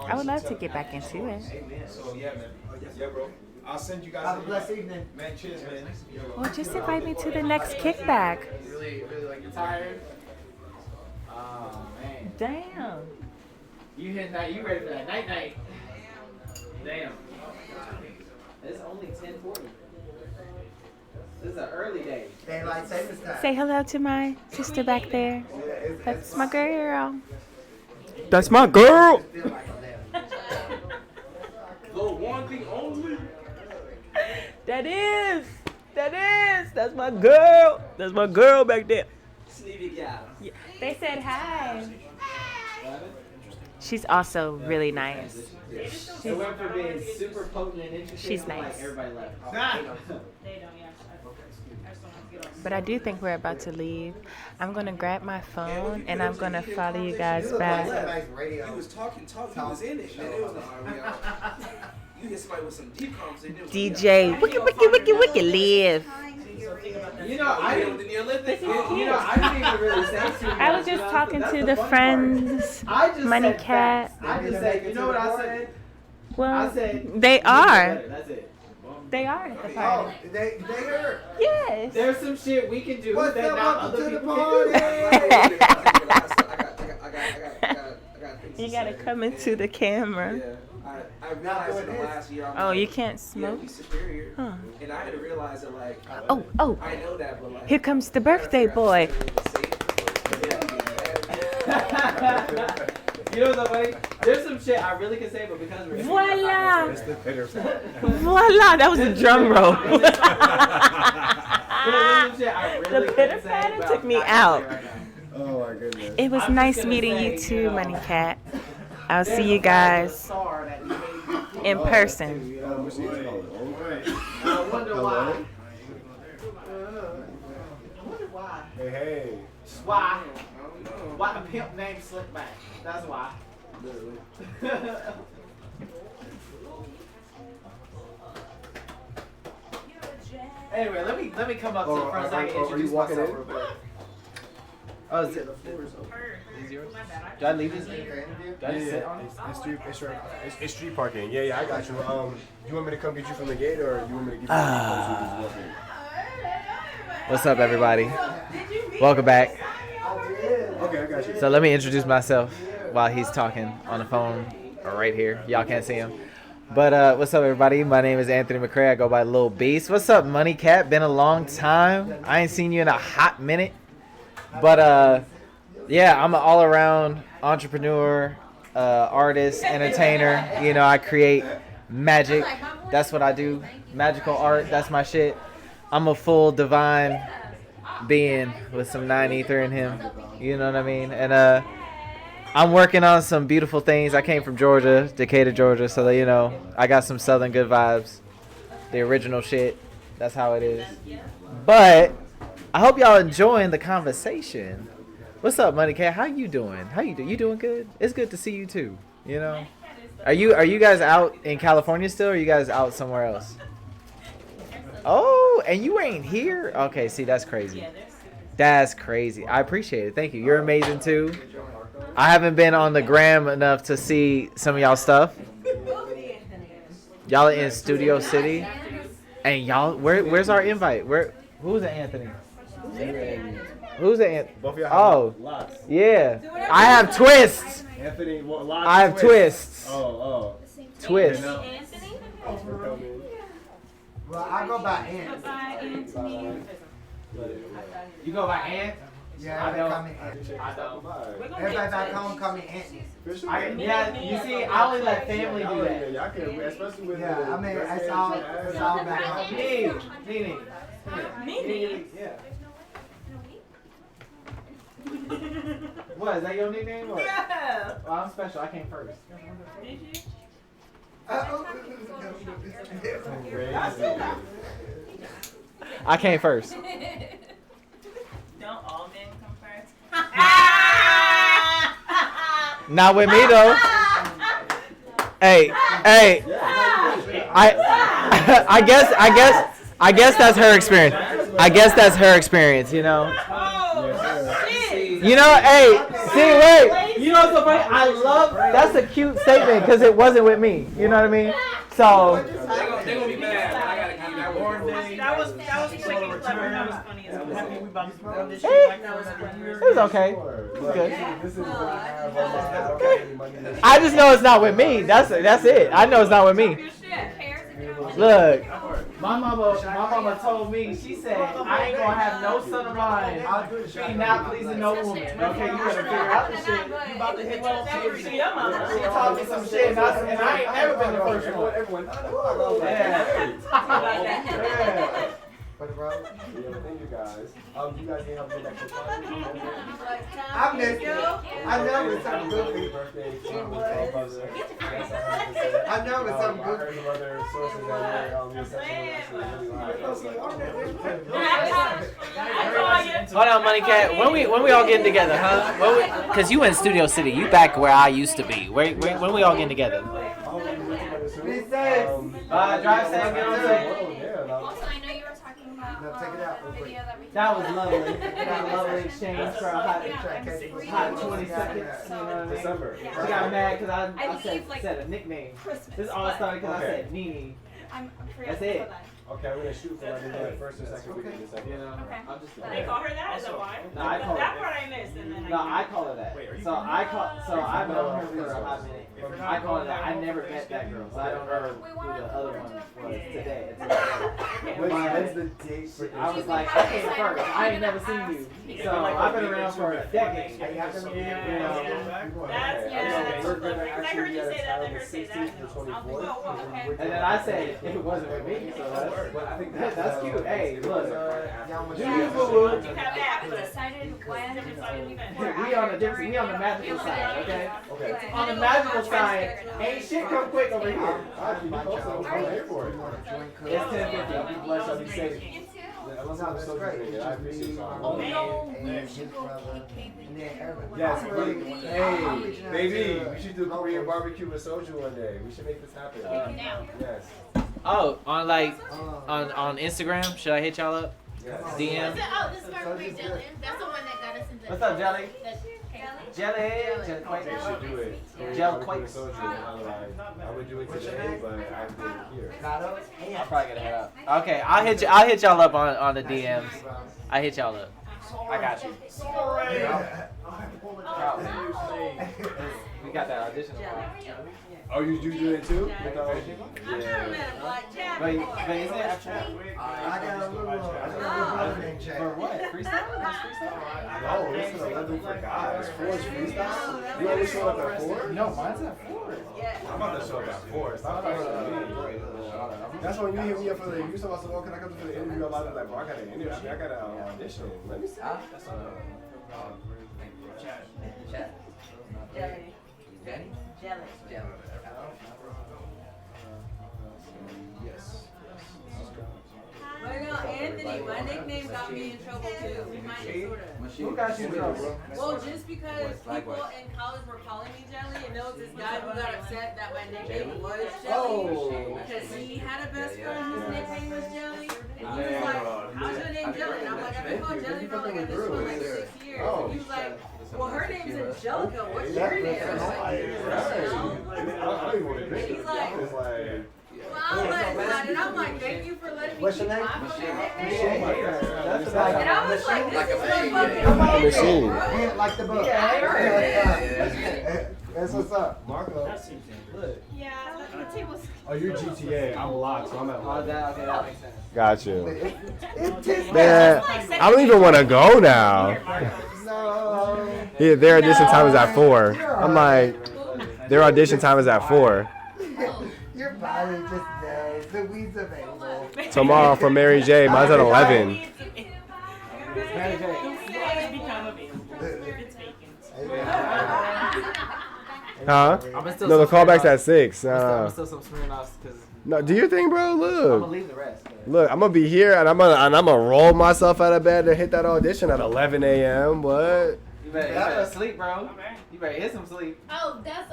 P: I would love to get back into it.
A: So, yeah, man. Yeah, bro. I'll send you guys
T: Have a blessed evening.
A: Man, cheers, man.
P: Well, just invite me to the next kickback.
S: Really like you're tired. Oh man.
P: Damn.
S: You hitting that? You ready for that night? Damn. It's only 10:40. This is an early day.
T: Daylight savings time.
P: Say hello to my sister back there. That's my girl. That's my girl.
L: The one thing only.
P: That's my girl. That's my girl back there.
L: Sleepy gal.
P: Yeah. They said hi. She's also really nice.
S: It went from being super potent and interesting.
P: She's
S: to
P: nice.
S: Like everybody left.
P: But I do think we're about to leave. I'm gonna grab my phone and I'm gonna follow you guys back.
L: He was talking, he was in it, man. It was like, you hit somebody with some deep conversation.
P: DJ, wiki live.
S: You know, I didn't even really say too much.
P: I was just talking to the friends, Money Cat.
S: I just said, you know what I said?
P: Well,
S: I said,
P: they are.
S: That's it.
P: They are at the party.
T: They are.
P: Yes.
S: There's some shit we can do
T: What's
S: that
T: up,
S: not
T: welcome
S: other
T: to the
S: people can do.
P: You gotta come into the camera.
L: I realized in the last year,
P: Oh, you can't smoke?
L: he's superior.
P: Huh.
L: And I had to realize that, like,
P: Oh.
L: I know that, but like,
P: Here comes the birthday boy.
S: You know what's funny? There's some shit I really can say, but because we're
P: Voila! Voila! That was a drum roll. The pitter patter took me out.
A: Oh my goodness.
P: It was nice meeting you too, Money Cat. I'll see you guys in person.
S: I wonder why.
A: Hey.
S: Why? Why the pimp named Slickback? That's why. Anyway, let me come up to the front so I can introduce myself real quick.
H: Oh, is it? Is yours? Do I leave this? Do I just sit on it?
A: It's street parking. Yeah, I got you. You want me to come get you from the gate, or you want me to get you
H: What's up, everybody? Welcome back.
A: Okay, I got you.
H: So let me introduce myself while he's talking on the phone right here. Y'all can't see him. But what's up, everybody? My name is Anthony McCray. I go by Lil Beast. What's up, Money Cat? Been a long time. I ain't seen you in a hot minute. But yeah, I'm an all-around entrepreneur, artist, entertainer. You know, I create magic. That's what I do. Magical art. That's my shit. I'm a full divine being with some 9 ether in him. You know what I mean? And I'm working on some beautiful things. I came from Georgia, Decatur, Georgia, so that, you know, I got some Southern good vibes. The original shit. That's how it is. But I hope y'all enjoying the conversation. What's up, Money Cat? How you doing? How you doing? You doing good? It's good to see you too. You know, are you guys out in California still, or are you guys out somewhere else? Oh, and you ain't here? Okay, see, that's crazy. That's crazy. I appreciate it. Thank you. You're amazing too. I haven't been on the gram enough to see some of y'all stuff. Y'all are in Studio City, and y'all, where's our invite? Who's the Anthony? Who's the Anthony? Oh, yeah. I have twists.
A: Anthony,
H: I have twists.
A: Oh.
H: Twist.
T: Well, I go by Ant.
H: You go by Ant?
T: Yeah,
H: I don't.
T: call me Ant.
H: I don't.
T: Everybody back home call me Ant.
H: Yeah, you see, I only let family do that.
A: Y'all can, especially with
T: Yeah, I mean, it's all back home.
H: Nene. Yeah. What, is that your nickname? Or?
O: Yeah.
H: Well, I'm special. I came first.
O: Did you?
H: I came first.
O: Don't all men come first?
H: Not with me though. Hey. I guess that's her experience. I guess that's her experience, you know. You know, hey, see, wait. You know what's so funny? I love, that's a cute statement because it wasn't with me. You know what I mean? So.
L: They're gonna be mad. I gotta give you that warm day.
O: That was quick and clever. That was funny. I'm happy we bumped this shit. That was
H: It was okay. It was good. I just know it's not with me. That's it. I know it's not with me. Look, my mama told me, she said, I ain't gonna have no son of mine be not pleasing no woman. Okay, you better figure out the shit. You about to hit she taught me some shit, and I ain't never been the first one. Yeah.
A: But bro, thank you guys. You guys need help with that party?
T: I missed it. I know it's something good.
A: Birthday to
T: I know it's something
A: I heard
T: good.
A: some other sources that
H: Hold on, Money Cat. When we all getting together, huh? Cause you in Studio City. You back where I used to be. When we all getting together?
T: Be safe.
H: Drive safe. Get on safe.
Q: Also, I know you were talking about
T: Check it out.
Q: the video that we
H: That was lovely. That lovely exchange for a hot 20 seconds. You know what I mean?
A: December.
H: She got mad because I
Q: believe, like,
H: said a nickname.
Q: Christmas,
H: This all started because I
A: Okay.
H: said Nene.
Q: I'm
H: That's it.
A: Okay, I'm gonna shoot for like first or second week in December.
H: You know,
Q: Okay.
H: I'm just.
O: They call her that? Is that why?
H: No, I call
O: that
H: her.
O: part I missed, and then
H: No, I call her that. So I've known her for a hot minute. I call her that. I never met that girl, so I don't know who the other one was today.
A: When's the date for
H: I was like, I came first. I ain't never seen you. So I've been around for a decade. You know.
O: That's, yeah. Because I heard you say that, then her say that.
H: And then I said it wasn't with me, so that's cute. Hey, look, do you boo-boo? We on the magical side, okay? On the magical side, ain't shit come quick over here.
A: I'm here for it.
H: It's 10:50. I'll be blessed. I'll be safe.
A: Unless I'm so good, I appreciate you.
T: Yes,
A: hey, baby, we should do Korean barbecue with soju one day. We should make this happen. Yes.
H: Oh, on Instagram, should I hit y'all up? DM.
F: Oh, this is Mercury Jelly. That's the one that got us into.
H: What's up, Jelly? Jelly.
A: I should do it.
H: Gel
A: I
H: quakes.
A: I would do it today, but I didn't hear.
H: I'll probably get a head up. Okay, I'll hit y'all up on the DMs. I hit y'all up. I got you. We got that audition.
A: Oh, you do it too?
O: I've never met a black jack.
H: But isn't it after?
T: I got a little name check.
H: For what? Freestyle? Just freestyle?
A: No, this is 11 for guys. 4 is freestyle. You always show up at 4?
H: No, mine's at 4.
A: I'm about to show up at 4. Stop fucking with me. That's when you hit me up for the. You said, "Oh, can I come to the interview?" I was like, "Bro, I got an interview. I got an audition. Let me see."
O: Jelly.
A: Yes.
O: But you know, Anthony, my nickname got me in trouble too. Sort of.
H: Who got you in trouble?
O: Well, just because people in college were calling me Jelly, and there was this guy who got upset that my nickname was Jelly because he had a best friend whose nickname was Jelly, and he was like, "How's your name Jelly?" And I'm like, "I've been called Jelly for like at this point like 6 years." And he was like, "Well, her name's Angelica. What's your name?" I was like,
A: I don't even want to drink it.
O: He's like,
A: It's like.
O: well, I'm like, and I'm like, "Thank you for letting me
T: What's
O: keep
T: your name?
O: my fucking nickname."
T: That's
O: And I was like, "This is my
A: Machine.
O: fucking
T: Yeah, like the book.
O: Yeah.
T: That's what's up.
A: Marco.
F: Yeah, the team was.
A: Oh, you're GTA. I'm locked, so I'm at
H: Oh, that makes sense.
A: Got you.
T: It's
A: Man, I don't even want to go now.
T: No.
A: Yeah, their audition time is at 4. I'm like, their audition time is at 4.
T: Your body just knows. The weed's available.
A: Tomorrow for Mary J. Mine's at 11. Huh? No, the callback's at 6.
H: I'm still some Smirnoffs because.
A: No, do your thing, bro.
H: I'm
A: Look.
H: gonna leave the rest.
A: Look, I'm gonna be here and I'm gonna roll myself out of bed and hit that audition at 11 a.m. What?
H: You better sleep, bro. You better hit some sleep.
F: Oh, that's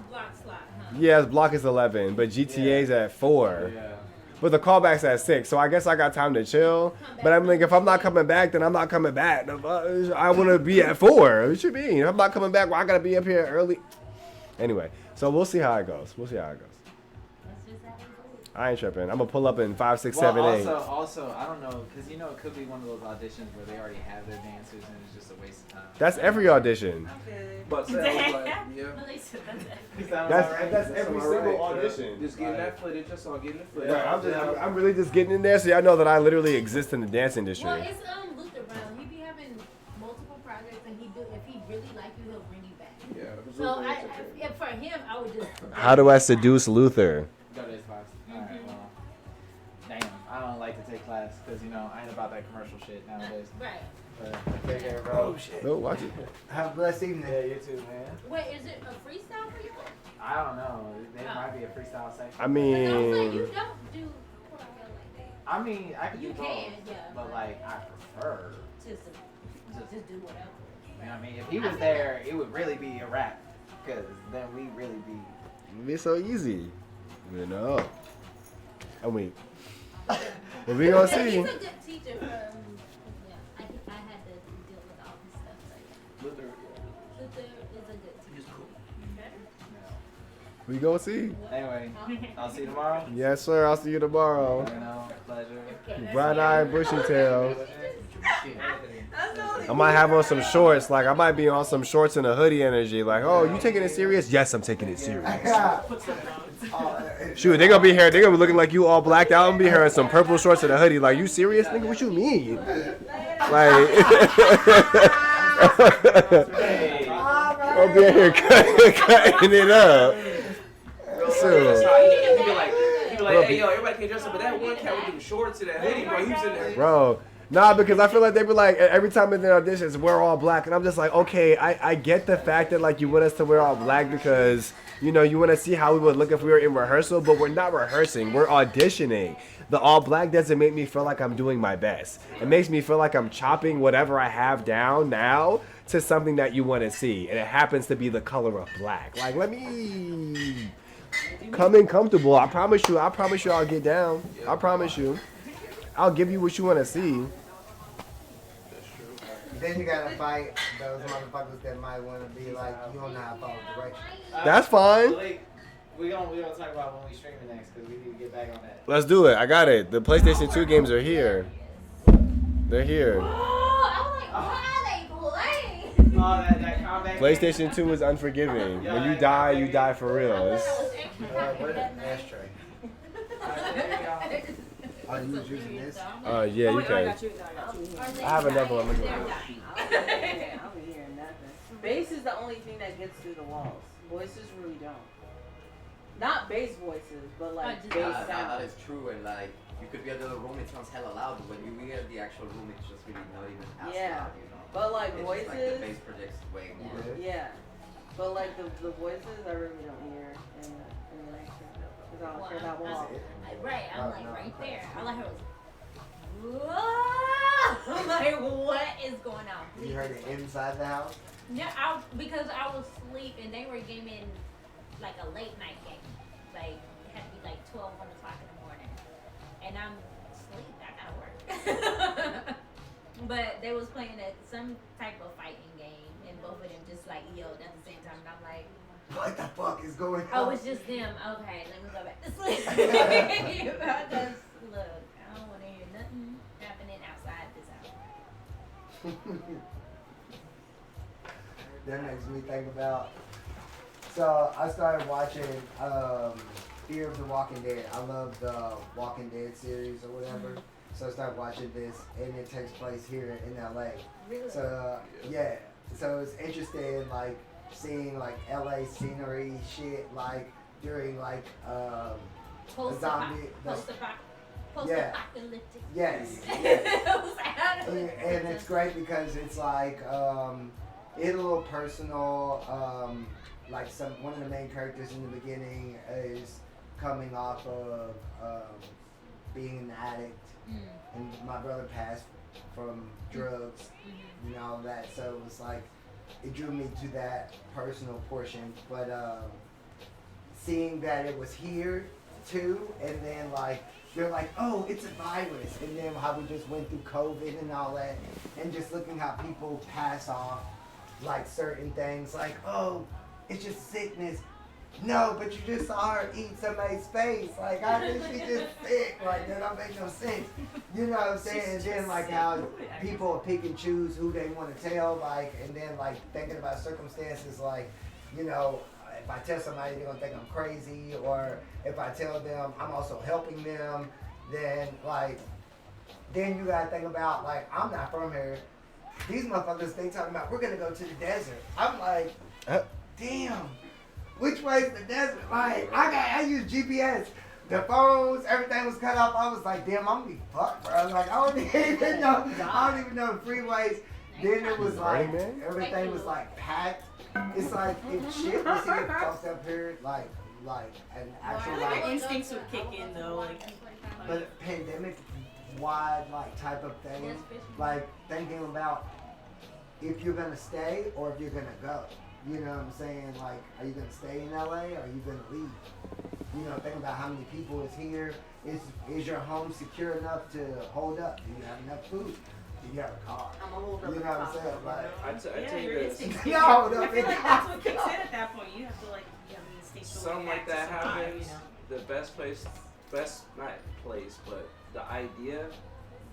F: block slot, huh?
A: Yeah, it's block is 11, but GTA's at 4.
H: Yeah.
A: But the callback's at 6, so I guess I got time to chill. But I'm like, if I'm not coming back, then I'm not coming back. I want to be at 4. What you mean? If I'm not coming back, well, I gotta be up here early. Anyway, so we'll see how it goes. I ain't tripping. I'm gonna pull up in 5, 6, 7, 8.
H: Also, I don't know, because you know it could be one of those auditions where they already have their dancers and it's just a waste of time.
A: That's every audition.
L: But say, like, yeah.
A: That's every single audition.
L: Just getting that footage, that's all, getting the footage.
A: Right, I'm really just getting in there, so y'all know that I literally exist in the dance industry.
F: Well, it's Luther Brown. He be having multiple projects, and if he really like you, he'll bring you back.
L: Yeah.
F: So for him, I would just.
A: How do I seduce Luther?
H: Go to his class. Alright, well. Damn, I don't like to take class because, you know, I ain't about that commercial shit nowadays.
F: Right.
H: But take care, bro.
A: Oh, shit. No, watch it.
T: Have a blessed evening.
H: Yeah, you too, man.
F: Wait, is it a freestyle for you?
H: I don't know. There might be a freestyle section.
A: I mean,
F: You don't do choreography like that.
H: I mean, I can do
F: You
H: both.
F: can, yeah.
H: But, like, I prefer.
F: Just do whatever.
H: You know what I mean? If he was there, it would really be a rap. Because then we really be.
A: it'd be so easy. You know. I mean, well, we gonna see.
F: He's a good teacher. I had to deal with all this stuff. So
L: Luther,
F: Luther is a good teacher.
L: he's cool.
A: We gonna see.
H: Anyway, I'll see you tomorrow.
A: Yes, sir. I'll see you tomorrow.
H: You know, pleasure.
A: Bright eye, bushy tail. I might have on some shorts. Like, I might be on some shorts and a hoodie energy. Like, oh, you taking it serious? Yes, I'm taking it serious. Shoot, they gonna be here. They gonna be looking like you all blacked out and be here in some purple shorts and a hoodie. Like, you serious, nigga? What you mean? Like, I'll be here cutting it up. So,
L: He'd be like, hey, yo, everybody can't dress up, but that one cat with them shorts and that hoodie, bro, he was in there.
A: bro. Nah, because I feel like they be like, every time in their auditions, we're all black. And I'm just like, okay, I get the fact that, like, you want us to wear all black because, you know, you want to see how we would look if we were in rehearsal, but we're not rehearsing. We're auditioning. The all black doesn't make me feel like I'm doing my best. It makes me feel like I'm chopping whatever I have down now to something that you want to see. And it happens to be the color of black. Like, let me come in comfortable. I promise you I'll get down. I promise you. I'll give you what you want to see.
T: Then you gotta fight those motherfuckers that might want to be like, you don't know how to follow directions.
A: That's fine.
H: We gonna talk about when we stream it next because we need to get back on that.
A: Let's do it. I got it. The PlayStation 2 games are here. They're here.
H: That combat.
A: PlayStation 2 is unforgiving. When you die for real. It's,
T: Ashtray. Are you using this?
A: yeah, you can. I have another one. Look at
O: I'm hearing nothing. Bass is the only thing that gets through the walls. Voices really don't. Not bass voices, but like bass sound.
M: That is true, and like you could be in the other room, it sounds hella loud, but when you get the actual room, it's just really not even as loud, you know.
O: But like
M: it's
O: voices,
M: just, like, the bass projects way more.
O: Yeah, but like the voices, I really don't hear in the next room because I don't hear that wall.
F: Right, I'm like right there. All I heard was, whoa! I'm like, what is going on?
T: You heard it inside the house?
F: Yeah, because I was asleep and they were gaming like a late night game. Like, it had to be like 12, 1 o'clock in the morning. And I'm asleep. I gotta work. But they was playing some type of fighting game and both of them just like yelled at the same time. And I'm like,
T: what the fuck is going on?
F: oh, it's just them. Okay, let me go back to sleep. Because, look, I don't want to hear nothing happening outside this house.
T: That makes me think about. So I started watching Fear of the Walking Dead. I love the Walking Dead series or whatever. So I started watching this, and it takes place here in LA.
F: Really?
T: So yeah, so it's interesting, like seeing like LA scenery shit, like during like a zombie.
F: Post-apocalyptic.
T: Yes. And it's great because it's like it's a little personal. Like one of the main characters in the beginning is coming off of being an addict, and my brother passed from drugs and all that. So it was like it drew me to that personal portion. But seeing that it was here too, and then like they're like, oh, it's a virus, and then how we just went through COVID and all that, and just looking how people pass off like certain things, like, oh, it's just sickness. No, but you just saw her eat somebody's face. Like, how did she just sick? Like, that don't make no sense. You know what I'm saying? And then, like, how people pick and choose who they want to tell, like, and then, like, thinking about circumstances, like, you know, if I tell somebody, they're going to think I'm crazy, or if I tell them I'm also helping them, then, like, then you got to think about, like, I'm not from here. These motherfuckers, they talking about, we're going to go to the desert. I'm like, damn. Which way's the desert? Like, I use GPS. The phones, everything was cut off. I was like, damn, I'm gonna be fucked, bro. Like, I don't even know the freeways. Then it was like, everything was like packed. It's like, if shit was here fucked up here, like an actual
O: Your
T: like
O: instincts would kick in though, like.
T: but pandemic wide like type of thing. Like thinking about if you're gonna stay or if you're gonna go. You know what I'm saying? Like, are you going to stay in LA or are you going to leave? You know, think about how many people is here. Is your home secure enough to hold up? Do you have enough food? Do you have a car? You know what I'm saying? Like,
B: I tell you this.
O: I feel like that's what kicks in at that point. You have to, like,
B: something like that happens. The best place, not place, but the idea,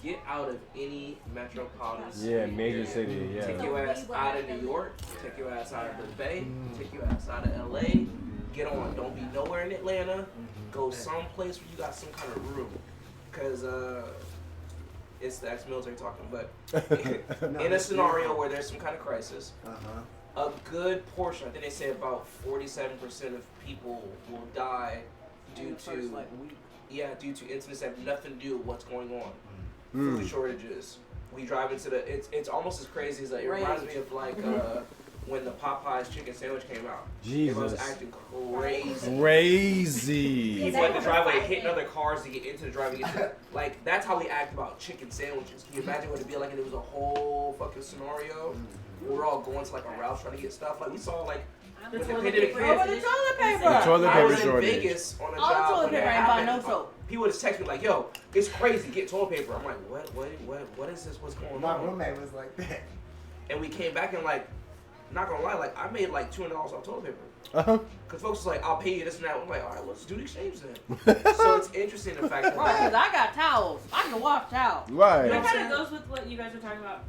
B: get out of any metropolitan city.
A: Major city, yeah.
B: Take your ass out of New York, take your ass out of the Bay, take your ass out of LA, get on. Don't be nowhere in Atlanta. Go someplace where you got some kind of room. Because it's the ex-military talking, but in a scenario where there's some kind of crisis, a good portion, I think they say about 47% of people will die due to incidents that have nothing to do with what's going on. Food shortages. We drive into it's almost as crazy as it reminds me of like when the Popeyes chicken sandwich came out.
A: Jesus.
B: Everyone was acting crazy.
A: Crazy.
B: People at the driveway hitting other cars to get into the driveway. Like that's how we act about chicken sandwiches. Can you imagine what it'd be like if it was a whole fucking scenario? We're all going to like a Ralph's trying to get stuff. Like we saw like
D: The
L: when
D: toilet
L: pandemic
D: paper.
L: hit,
O: Over the toilet paper.
C: The toilet
L: I
C: paper
L: was in
C: shortage.
L: Vegas on a
O: All the
L: job.
O: toilet
L: when
O: paper
L: that
O: ain't buying
L: happened.
O: no soap.
L: People would just text me like, "Yo, it's crazy. Get toilet paper." I'm like, "What is this? What's going
T: My
L: on?"
T: roommate was like that.
L: And we came back and like, not gonna lie, like I made like $200 off toilet paper. Cause folks was like, "I'll pay you this and that." I'm like, "All right, let's do the exchange then." So it's interesting the fact that
O: Right, because I got towels. I can wash towels.
C: Right.
D: That kind of goes with what you guys were talking about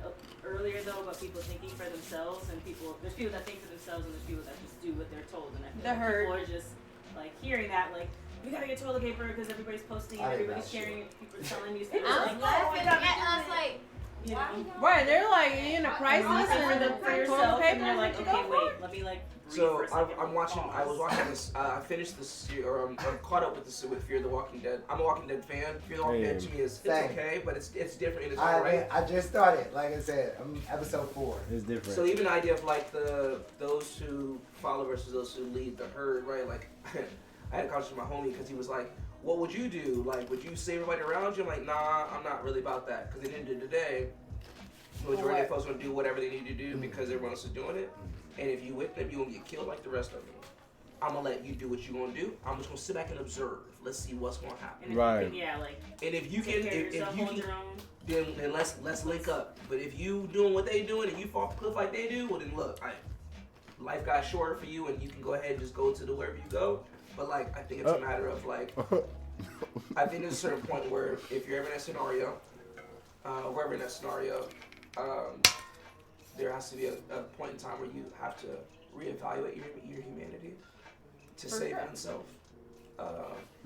D: earlier, though, about people thinking for themselves, and there's people that think for themselves, and there's people that just do what they're told, and I feel
O: The
D: like
O: herd.
D: people are just like hearing that, like, we gotta get toilet paper because everybody's posting and everybody's sharing it, people are selling newspapers.
F: I'm
D: like,
F: laughing
D: oh, I
F: at
D: gotta
F: us
D: do
F: like,
D: you know?
O: Right, they're like in a crisis
D: for yourself,
O: toilet
D: and you're like,
O: paper.
D: okay, wait, let me like breathe
L: So
D: for a second.
L: I was watching this. I finished this, or I'm caught up with this with Fear the Walking Dead. I'm a Walking Dead fan. Fear the Walking Dead to me is
T: Same.
L: okay, but it's different in its own right.
T: I just started. Like I said, I'm episode 4.
C: It's different.
L: So even the idea of like those who follow versus those who lead the herd, right? Like I had a conversation with my homie because he was like, "What would you do? Like, would you save everybody around you?" I'm like, "Nah, I'm not really about that." Because at the end of the day, the majority of folks gonna do whatever they need to do because everyone else is doing it. And if you with them, you gonna get killed like the rest of them. I'm gonna let you do what you gonna do. I'm just gonna sit back and observe. Let's see what's gonna happen.
D: And if
C: Right.
D: you can, yeah, like,
L: And if you
D: take
L: can,
D: care of
L: if
D: yourself,
L: you
D: hold
L: can,
D: your own.
L: then let's link up. But if you doing what they doing and you fall off the cliff like they do, well then look, life got shorter for you and you can go ahead and just go to wherever you go. But like I think it's a matter of like, I think there's a certain point where if you're ever in that scenario, wherever in that scenario, there has to be a point in time where you have to reevaluate your humanity to
O: For
L: save
O: sure.
L: oneself.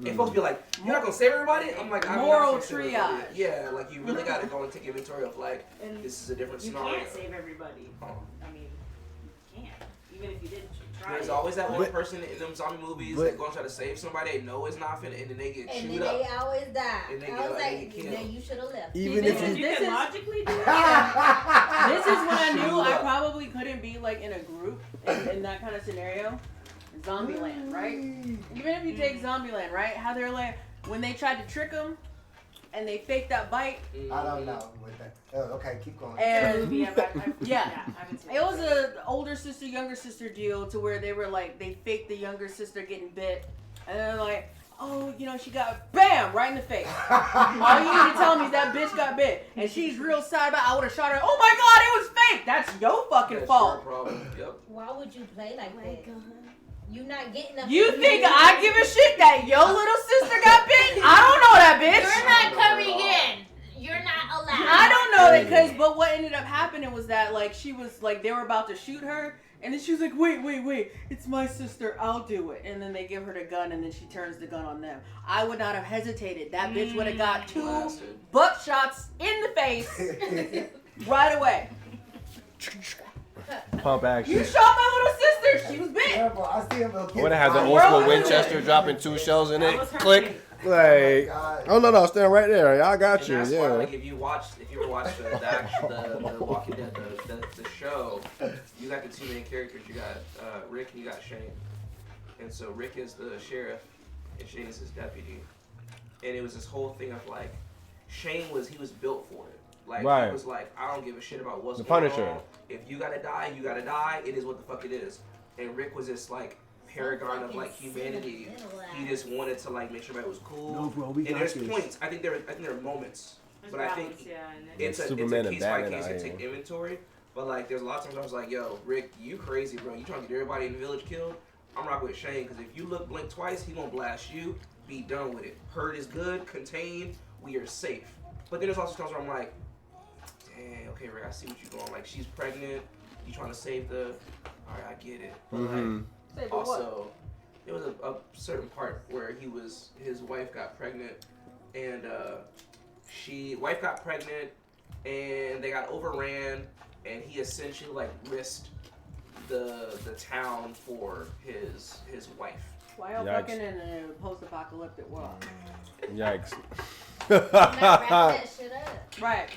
L: And folks be like, "You're not gonna save everybody." I'm like, "I'm
O: Moral
L: not gonna save everybody."
O: triage.
L: Yeah, like you really got to go and take inventory of like,
D: And
L: this is a different
D: You
L: scenario.
D: can't save everybody. I mean, you can't. Even if you did try.
L: There's
D: it.
L: always that one person in them zombie movies that go and try to save somebody. They know it's not finna, and then they get
F: and
L: chewed
F: then
L: up.
F: they always die.
L: And they
F: I
L: get,
F: was
L: like,
F: like,
L: they get killed.
F: then you should have left.
C: Even
O: See,
C: if
O: this
C: you
O: is
D: logically do it.
O: This is when I knew
L: Shoot
O: I
L: up.
O: probably couldn't be like in a group in that kind of scenario. Zombieland, right? Even if you take Zombieland, right? How they're like when they tried to trick them and they faked that bite.
T: I don't know with that. Okay, keep going.
O: And
D: Yeah, but
O: yeah,
D: I haven't seen
O: it was an older sister, younger sister deal to where they were like they faked the younger sister getting bit, and they're like, oh, you know, she got bam right in the face. All you need to tell me is that bitch got bit, and she's real sad about. I would have shot her. Oh my god, it was fake. That's your fucking
L: That's
O: fault.
L: your problem. Yep.
F: Why would you play like that? You not getting up.
O: You think I give a shit that your little sister got bit? I don't know that bitch.
F: You're not coming in. You're not allowed.
O: I don't know that because, but what ended up happening was that like she was like they were about to shoot her, and then she was like, wait, it's my sister, I'll do it. And then they give her the gun, and then she turns the gun on them. I would not have hesitated. That bitch would have got 2
L: Blasted.
O: buckshots in the face right away.
C: Pump action.
O: You shot my little sister. She was bit.
T: Careful, I see him.
A: I would have had the old school Winchester dropping 2 shells in it. Click. Like, oh no, stand right there. I got
L: And
A: you.
L: that's
A: Yeah.
L: why, like, if you ever watched the Walking Dead, the show, you got the 2 main characters. You got Rick and you got Shane. And so Rick is the sheriff, and Shane is his deputy. And it was this whole thing of like, Shane was built for it. Like
A: Right.
L: he was like, I don't give a shit about what's
A: The
L: going
A: Punisher.
L: on. If you gotta die, you gotta die. It is what the fuck it is. And Rick was this like paragon of like humanity. He just wanted to like make sure everybody was cool.
C: No, bro, we
L: and
C: got
L: there's
C: this.
L: points. I think there are moments, but I think it's a
A: Superman and
L: case by
A: Batman
L: case
A: out
L: to take
A: here.
L: inventory. But like, there's a lot of times I was like, yo, Rick, you crazy, bro. You trying to get everybody in the village killed? I'm rocking with Shane because if you blink twice, he gonna blast you. Be done with it. Herd is good, contained. We are safe. But then there's also times where I'm like, dang, okay, Rick, I see what you're going. Like, she's pregnant. You trying to save the? All right, I get it. But like, also, there was a certain part where his wife got pregnant, and wife got pregnant, and they got overran, and he essentially like risked the town for his wife.
O: Why y'all
A: Yikes.
O: fucking in a post-apocalyptic world?
A: Yikes.
F: Wrap that shit up.
O: Right.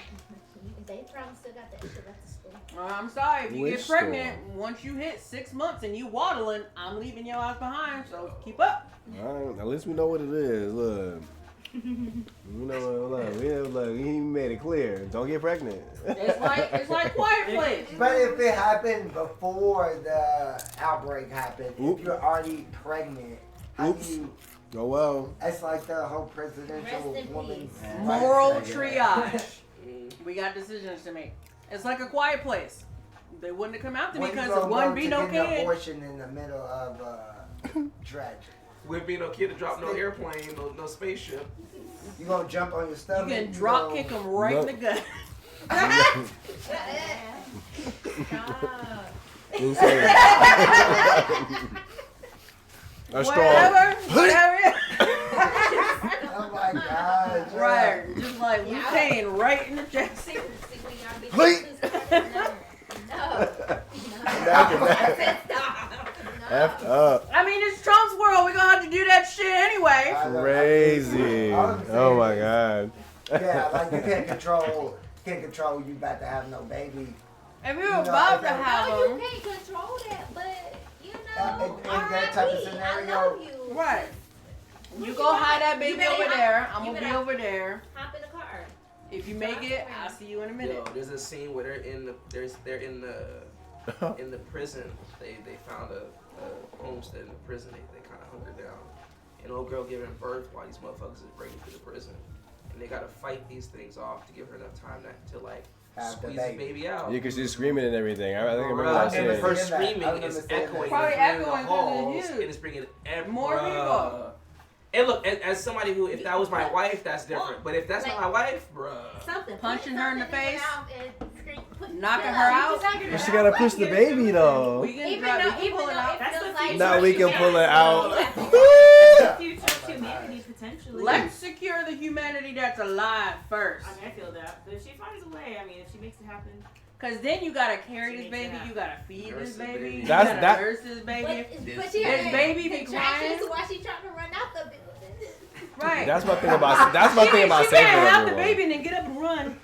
F: They probably still got that shit at the school.
O: I'm sorry, if you
A: Which
O: get pregnant, once you hit 6 months and you waddling, I'm leaving your ass behind, so keep up.
A: All right, at least we know what it is. Look, You know what? Look, he made it clear. Don't get pregnant.
O: It's like Quiet Place.
T: But if it happened before the outbreak happened,
A: Oop.
T: if you're already pregnant, how
A: Oops.
T: do you?
A: Oh well.
T: It's like the whole presidential woman's
O: Moral
T: rights, I guess.
O: triage. We got decisions to make. It's like a Quiet Place. They wouldn't have come out to me
T: When you
O: because
T: gonna
O: it wouldn't
T: go
O: be
T: to
O: no
T: get an
O: kid.
T: abortion in the middle of tragedy.
L: Wouldn't be no kid to drop no airplane, no spaceship.
T: You gonna jump on your
O: You
T: stomach?
O: can drop kick them right in the gut.
A: A straw.
O: Whatever.
T: Oh my God.
O: Right. Just like we pain right in the chest.
A: F up.
O: I mean, it's Trump's world. We're gonna have to do that shit anyway.
A: Crazy. Oh my God.
T: Yeah, like you can't control you about to have no baby.
O: If we were about to
F: No,
O: have
F: you
O: them,
F: can't control that, but you know,
T: in that type of scenario,
F: I love you.
O: right? You
F: You
O: go
F: better
O: hide that
F: hop-
O: baby
F: you better
O: over
F: hop-
O: there. I'm
F: you
O: gonna be
F: better
O: over there.
F: Hop in the car.
O: If you make it, I'll see you in a minute.
L: Yo, there's a scene where they're in the prison. They found a homestead in the prison. They kind of hunkered down. An old girl giving birth while these motherfuckers is breaking through the prison, and they gotta fight these things off to give her enough time to like
T: Have the
L: squeeze the baby out.
A: You can see screaming and everything. I think I remember
L: Bruh,
A: that
L: and
A: shit.
L: her screaming is echoing
O: Probably
L: through
O: echoing
L: the
O: 'cause it's
L: halls,
O: huge.
L: and it's bringing
O: More people.
L: And look, as somebody who, if that was my wife, that's different. But if that's not my wife, bruh.
F: Something.
O: Punching her in the face.
F: Knocking
O: Knocking her out.
A: But she gotta push the baby though.
O: We can
F: Even
O: drop,
F: though,
O: we can
F: even
O: pull
F: though
O: it out.
F: it feels like
A: Now we can pull it out.
D: Future humanity potentially.
O: Let's secure the humanity that's alive first.
D: I mean, I feel that. But if she finds a way, I mean, if she makes it happen.
O: Cause then you gotta carry
D: She
O: this
D: makes it
O: baby,
D: happen.
O: you gotta feed this baby, you
A: That's-
O: gotta
A: that-
O: nurse this baby.
F: But she
O: This baby be crying.
F: Why she trying to run out the building?
O: Right.
A: That's my thing about saving
O: She better have the
A: everyone.
O: baby and then get up and run.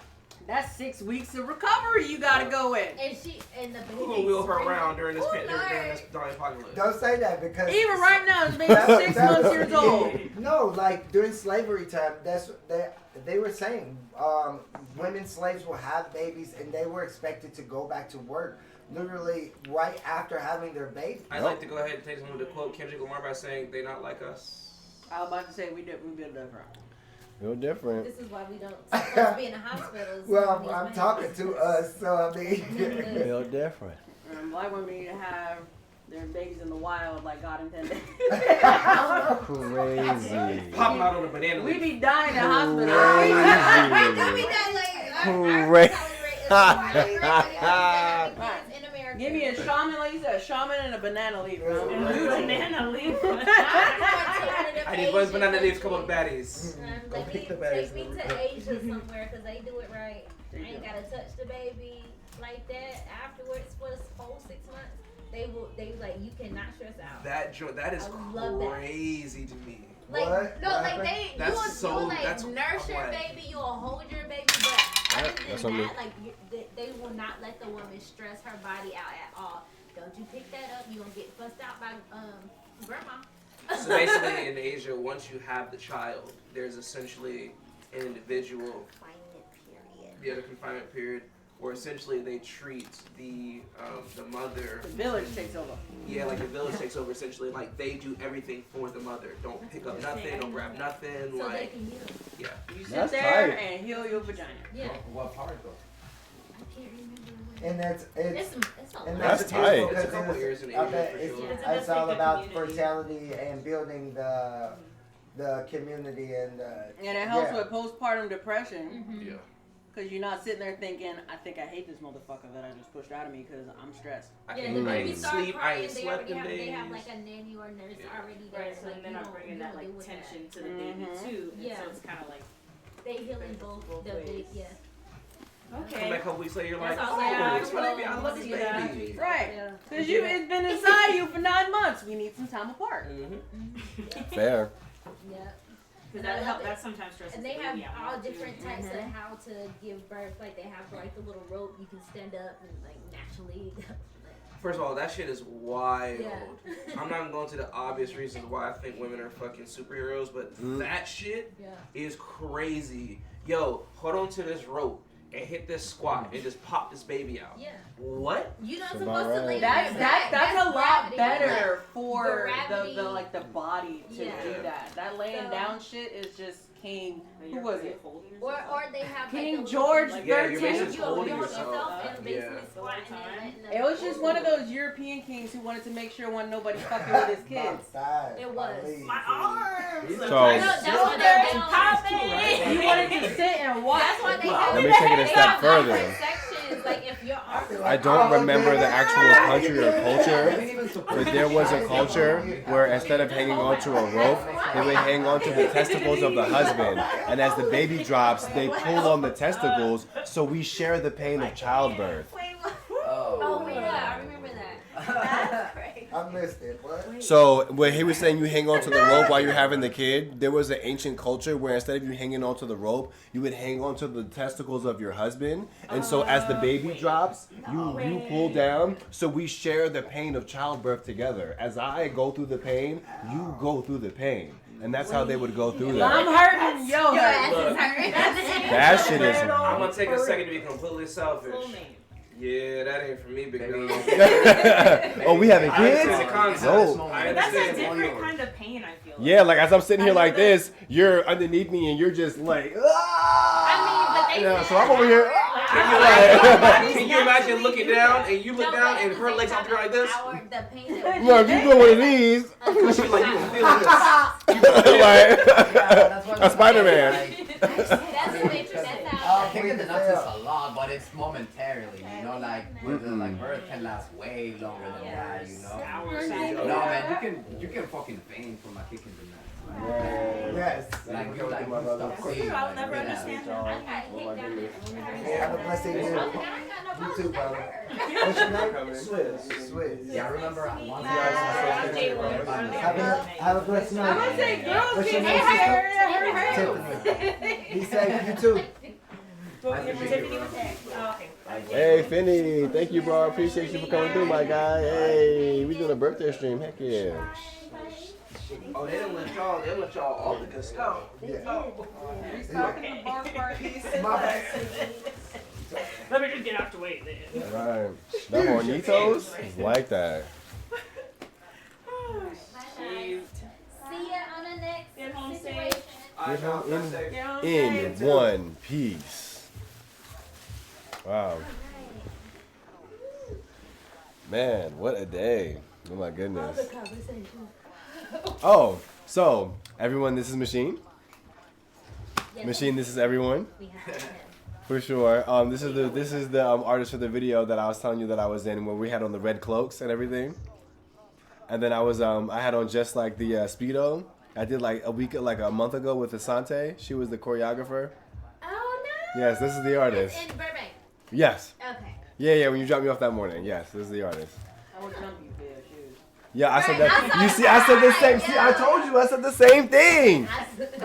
O: That's 6 weeks of recovery you gotta go in.
F: And the baby.
L: Who gonna wheel her around during this
F: Lord.
L: dying apocalypse?
T: don't say that because
O: Even right now, this baby's 6 months years old.
T: No, like during slavery time, they were saying women slaves will have babies and they were expected to go back to work literally right after having their baby.
L: I'd like to go ahead and take someone to quote Kendrick Lamar by saying, "They not like us."
O: I was about to say we built different.
A: No different.
F: This is why we don't supposed to be in the hospitals.
T: Well, I'm talking to us, so I mean.
A: No different.
O: Black women need to have their babies in the wild like God intended.
A: Crazy.
L: Pop them out on a banana
O: We
L: leaf.
O: be dying in hospitals. Give me a shaman, like you said, a shaman and a banana leaf.
D: Banana leaf.
L: I need one banana leaf, couple of baddies.
F: Take me to Asia somewhere because they do it right. I ain't gotta touch the baby like that. Afterwards, for the whole 6 months, they like you cannot stress out.
L: That is
F: I love that.
L: crazy to me.
F: Like
T: What?
F: no,
T: What
F: like
T: happened?
F: you'll like nurse your baby, you'll hold your baby, but other
A: That's
F: than
A: on me.
F: that, like they will not let the woman stress her body out at all. Don't you pick that up? You gonna get fussed out by grandma.
L: So basically, in Asia, once you have the child, there's essentially an individual the confinement period, where essentially they treat the mother.
O: The village takes over.
L: Yeah, like the village takes over. Essentially, like they do everything for the mother. Don't pick up nothing. Don't grab nothing.
F: So they
L: Like
F: can heal.
L: yeah.
O: You sit
A: That's
O: there
A: tight.
O: and heal your vagina.
F: Yeah.
R: What part though?
F: I can't remember.
T: And it's
F: It's a
T: and
A: That's
T: that's
A: tight.
T: beautiful
L: It's a
T: 'cause
L: couple years in
T: I
L: Asia
T: bet
L: for
T: it's,
L: sure.
T: it's all about fertility and building the community and
O: And it helps
T: yeah.
O: with postpartum depression.
L: Yeah.
O: Because you're not sitting there thinking, I think I hate this motherfucker that I just pushed out of me because I'm stressed.
L: I
F: Yeah,
L: can't
F: the
L: I
F: baby
L: ain't
F: start
L: sleep. I
F: crying.
L: ain't
F: They
L: slept
F: already
L: in
F: have,
L: days.
F: they have like a nanny or nurse already there.
D: Right, so then they're not bringing that like tension to the baby too. And
F: Yeah.
D: so it's kind of like
F: They healing both the
D: ways.
F: baby. Yeah.
L: Come
D: okay.
L: back a couple weeks later, you're like,
F: That's all
L: oh,
F: I got.
L: this baby, I love this
D: Yeah.
L: baby.
O: Right.
D: Yeah.
O: Because it's been inside you for 9 months. We need some time apart.
A: Fair.
F: Yeah.
D: Because that help. That sometimes stresses
F: And they
D: the
F: have
D: baby out
F: all
D: more, too.
F: different types of how to give birth. Like they have like the little rope you can stand up and like naturally.
L: First of all, that shit is wild.
F: Yeah.
L: I'm not even going to the obvious reasons why I think women are fucking superheroes, but that shit is crazy. Yo, hold on to this rope and hit this squat and just pop this baby out.
F: Yeah.
L: What?
F: You're not
A: That's
F: supposed
A: about
F: to lay
A: right.
F: on your back.
O: That's a lot
F: gravity.
O: better for
F: Gravity.
O: the like the body to
F: Yeah.
O: do that. That laying
F: So-
O: down shit is just King. Who was it?
F: Or they have
O: King
F: like the
O: George
F: little,
L: Yeah, you're
O: 13.
L: basically holding
F: you hold
L: yourself.
F: and basically
L: Yeah.
F: squat and then letting them.
O: It was just one of those European kings who wanted to make sure wasn't nobody fucking with his kids.
F: It was.
O: My arms.
C: So-
F: I know, that's why they don't.
O: He wanted to sit and watch.
F: That's why they have.
C: Let me take it a step further.
F: different sections. Like if your arms.
C: I don't remember the actual country or culture, but there was a culture where instead of hanging onto a rope, they would hang onto the testicles of the husband. And as the baby drops, they pull on the testicles, so we share the pain of childbirth.
F: Oh yeah, I remember that. That's crazy.
T: I missed it. What?
C: So when he was saying you hang onto the rope while you're having the kid, there was an ancient culture where instead of you hanging onto the rope, you would hang onto the testicles of your husband. And so as the baby drops, you pull down. So we share the pain of childbirth together. As I go through the pain, you go through the pain. And that's how they would go through
O: I'm
C: that.
O: hurting. Yo, hurting.
C: That shit is.
L: I'm gonna take a second to be completely selfish. Yeah, that ain't for me, big dog.
C: Oh, we having
L: I
C: kids?
L: understand the concept.
C: No.
L: I
D: But that's a
L: understand.
D: different kind of pain, I feel.
C: Yeah, like as I'm sitting here like this, you're underneath me and you're just like, so I'm over here.
L: Can you imagine looking down and you look down and her legs out there like this?
C: No, if you do one of these,
L: She's like, you feel this.
C: like a Spider-Man.
M: Kicking the nuts is a lot, but it's momentarily, you know, like like birth can last way longer than that, you know. No man, you can fucking faint from a kick in the nuts.
T: Yes.
M: Like you stop seeing.
D: I'll never understand that.
T: Have a blessed day. You too, brother. What's your name? Swiss.
M: Yeah, I remember once
T: Have a blessed night.
O: I'm gonna say girls
T: What's your
O: can
T: name,
O: hurt.
T: Tiffany. He said you too.
C: Hey, Finny, thank you, bro. I appreciate you for coming through, my guy. Hey, we doing a birthday stream. Heck yeah.
L: Oh, they didn't let y'all all the good stuff.
D: Let me just get out the way then.
C: Right. The Hornitos is like that.
F: See ya on the next situation.
C: Get home in one piece. Wow. Man, what a day. Oh my goodness. Oh, so everyone, this is Machine. Machine, this is everyone. For sure. This is the artist for the video that I was telling you that I was in, where we had on the red cloaks and everything. And then I had on just like the Speedo. I did like a month ago with Asante. She was the choreographer.
F: Oh no.
C: Yes, this is the artist.
F: In Burbank.
C: Yes.
F: Okay.
C: Yeah, when you dropped me off that morning. Yes, this is the artist.
O: I would jump you for your shoes.
C: Yeah, I said that. You see, I said the same. See, I told you, I said the same thing.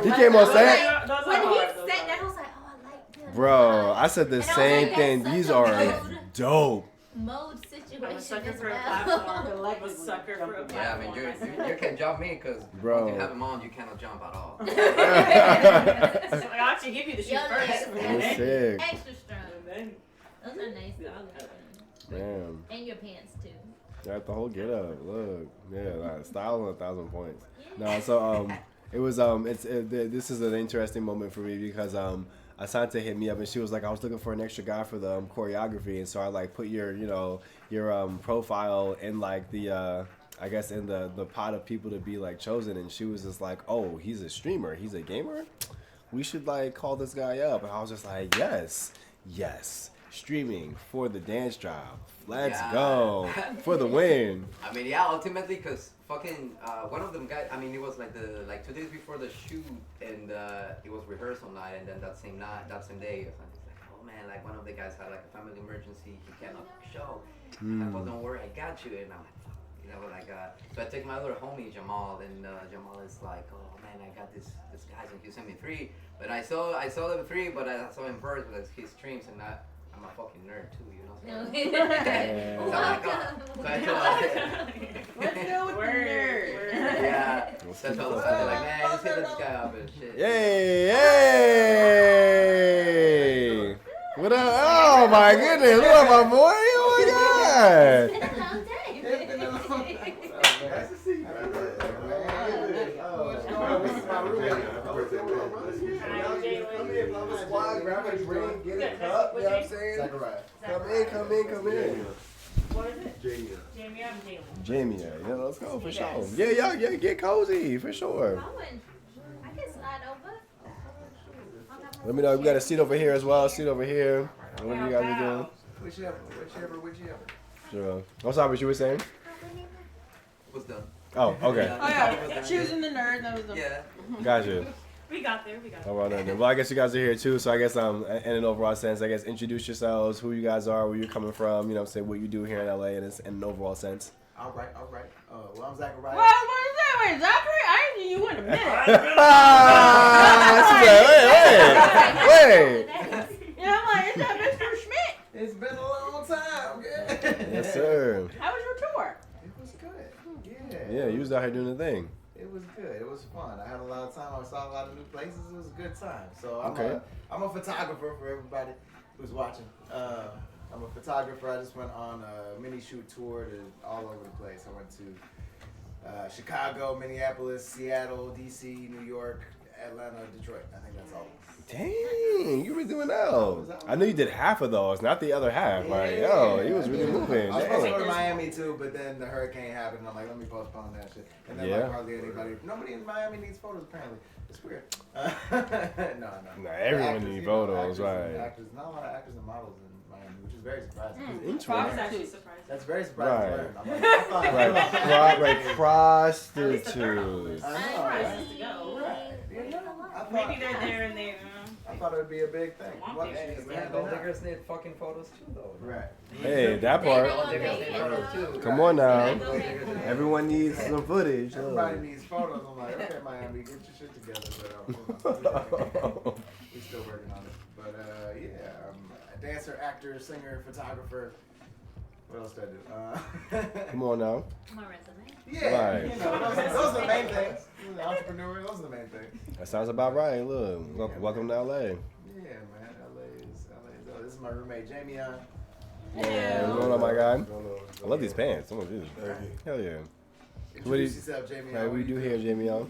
C: He came on set.
F: When he said that, I was like, oh, I like them.
C: Bro, I said the same thing. These are dope.
F: Mode situation as
O: Like a
D: sucker for a
M: Yeah, I mean, you can jump me because
C: Bro.
M: once you have them on, you cannot jump at all.
D: I'll actually give you the shoes first.
C: That's sick.
F: Extra strong. Those are nice. I love them.
C: Man.
F: And your pants too.
C: Got the whole get up. Look. Yeah, like, style on 1,000 points. No, so it was this is an interesting moment for me because Asante hit me up and she was like, I was looking for an extra guy for the choreography, and so I like put your profile in like the I guess in the pot of people to be like chosen, and she was just like, oh, he's a streamer, he's a gamer, we should like call this guy up. And I was just like, yes, streaming for the dance job, let's go for the win.
M: I mean, yeah, ultimately, because fucking one of them guys, I mean, it was like 2 days before the shoot, and it was rehearsal night, and then that same day, it's like, oh man, like one of the guys had like a family emergency, he cannot show. Like, well, don't worry, I got you. And I'm like, fuck, you know, like, so I take my other homie Jamal, and Jamal is like, oh man, I got this guys, and he sent me 3. But I saw them 3, but I saw him first with his streams, and I'm I'm a fucking nerd too, you know.
O: Let's go with the nerd.
M: Yeah. That's all the time. Like, man, just hit this guy up and shit.
A: Yay! Hey! What up? Oh my goodness! What up, my boy? Oh my God!
N: Nice to see you, brother. Grab a drink, get a cup, you know what I'm saying? Come in.
D: What is it?
N: Jamie.
D: Jamie and Jalen.
A: Jamie, yeah, let's go for sure. Yeah, y'all, yeah, get cozy for sure.
F: I can slide over.
A: Let me know. We got a seat over here as well. Seat over here. What are you guys doing?
G: Whichever.
A: Sure. I'm sorry, what you were saying?
M: What's done?
A: Oh, okay.
O: Oh yeah, choosing the nerd. That was the.
M: Yeah.
A: Gotcha.
D: We got there.
A: All right, then. Well, I guess you guys are here too. So I guess in an overall sense, I guess introduce yourselves, who you guys are, where you're coming from. You know, say what you do here in LA, in an overall sense.
N: All right. Well, I'm Zachariah.
O: Well, what is that? Wait, Zachary? I ain't seen you in a minute.
A: Wait.
O: Yeah, I'm like, is that Mr. Schmidt?
N: It's been a long time, yeah.
A: Yes, sir.
O: How was your tour?
N: It was good. Yeah.
A: Yeah, you was out here doing the thing.
N: It was good. It was fun. I had a lot of time. I saw a lot of new places. It was a good time. So I'm a photographer for everybody who's watching. I'm a photographer. I just went on a mini shoot tour to all over the place. I went to Chicago, Minneapolis, Seattle, DC, New York, Atlanta, Detroit. I think that's all.
A: Dang, you were doing those. I knew you did half of those, not the other half. Like, yo, you was really moving.
N: I was supposed to go to Miami too, but then the hurricane happened. I'm like, let me postpone that shit. And then like hardly anybody. Nobody in Miami needs photos apparently. It's weird. No.
A: Nah, everyone needs photos, right?
N: Actors, not a lot of actors and models in Miami, which is very surprising.
A: Interesting.
D: I was actually surprised.
N: That's very surprising to learn. I'm like,
A: Right, prostitutes.
N: I know, right?
D: Maybe they're there and they.
N: I thought it would be a big thing.
M: Hey, man, gold diggers need fucking photos too, though.
N: Right.
A: Hey, that part.
M: Gold diggers need photos too.
A: Come on now. Everyone needs some footage.
N: Everybody needs photos. I'm like, okay, Miami, get your shit together. But we're still working on it. But yeah, I'm a dancer, actor, singer, photographer. What else do I do?
A: Come on now.
F: My resume.
N: Yeah,
A: Right.
N: you know, those are the main things. Entrepreneur, those are the main things.
A: That sounds about right. Look, welcome to LA.
N: Yeah, man, LA is. This is my roommate, Jamie.
A: Yeah, what's going on, my guy? I love these pants. I'm gonna do this. Hell yeah.
N: Introduce yourself, Jamie.
A: What do we do here, Jamie?
U: We'll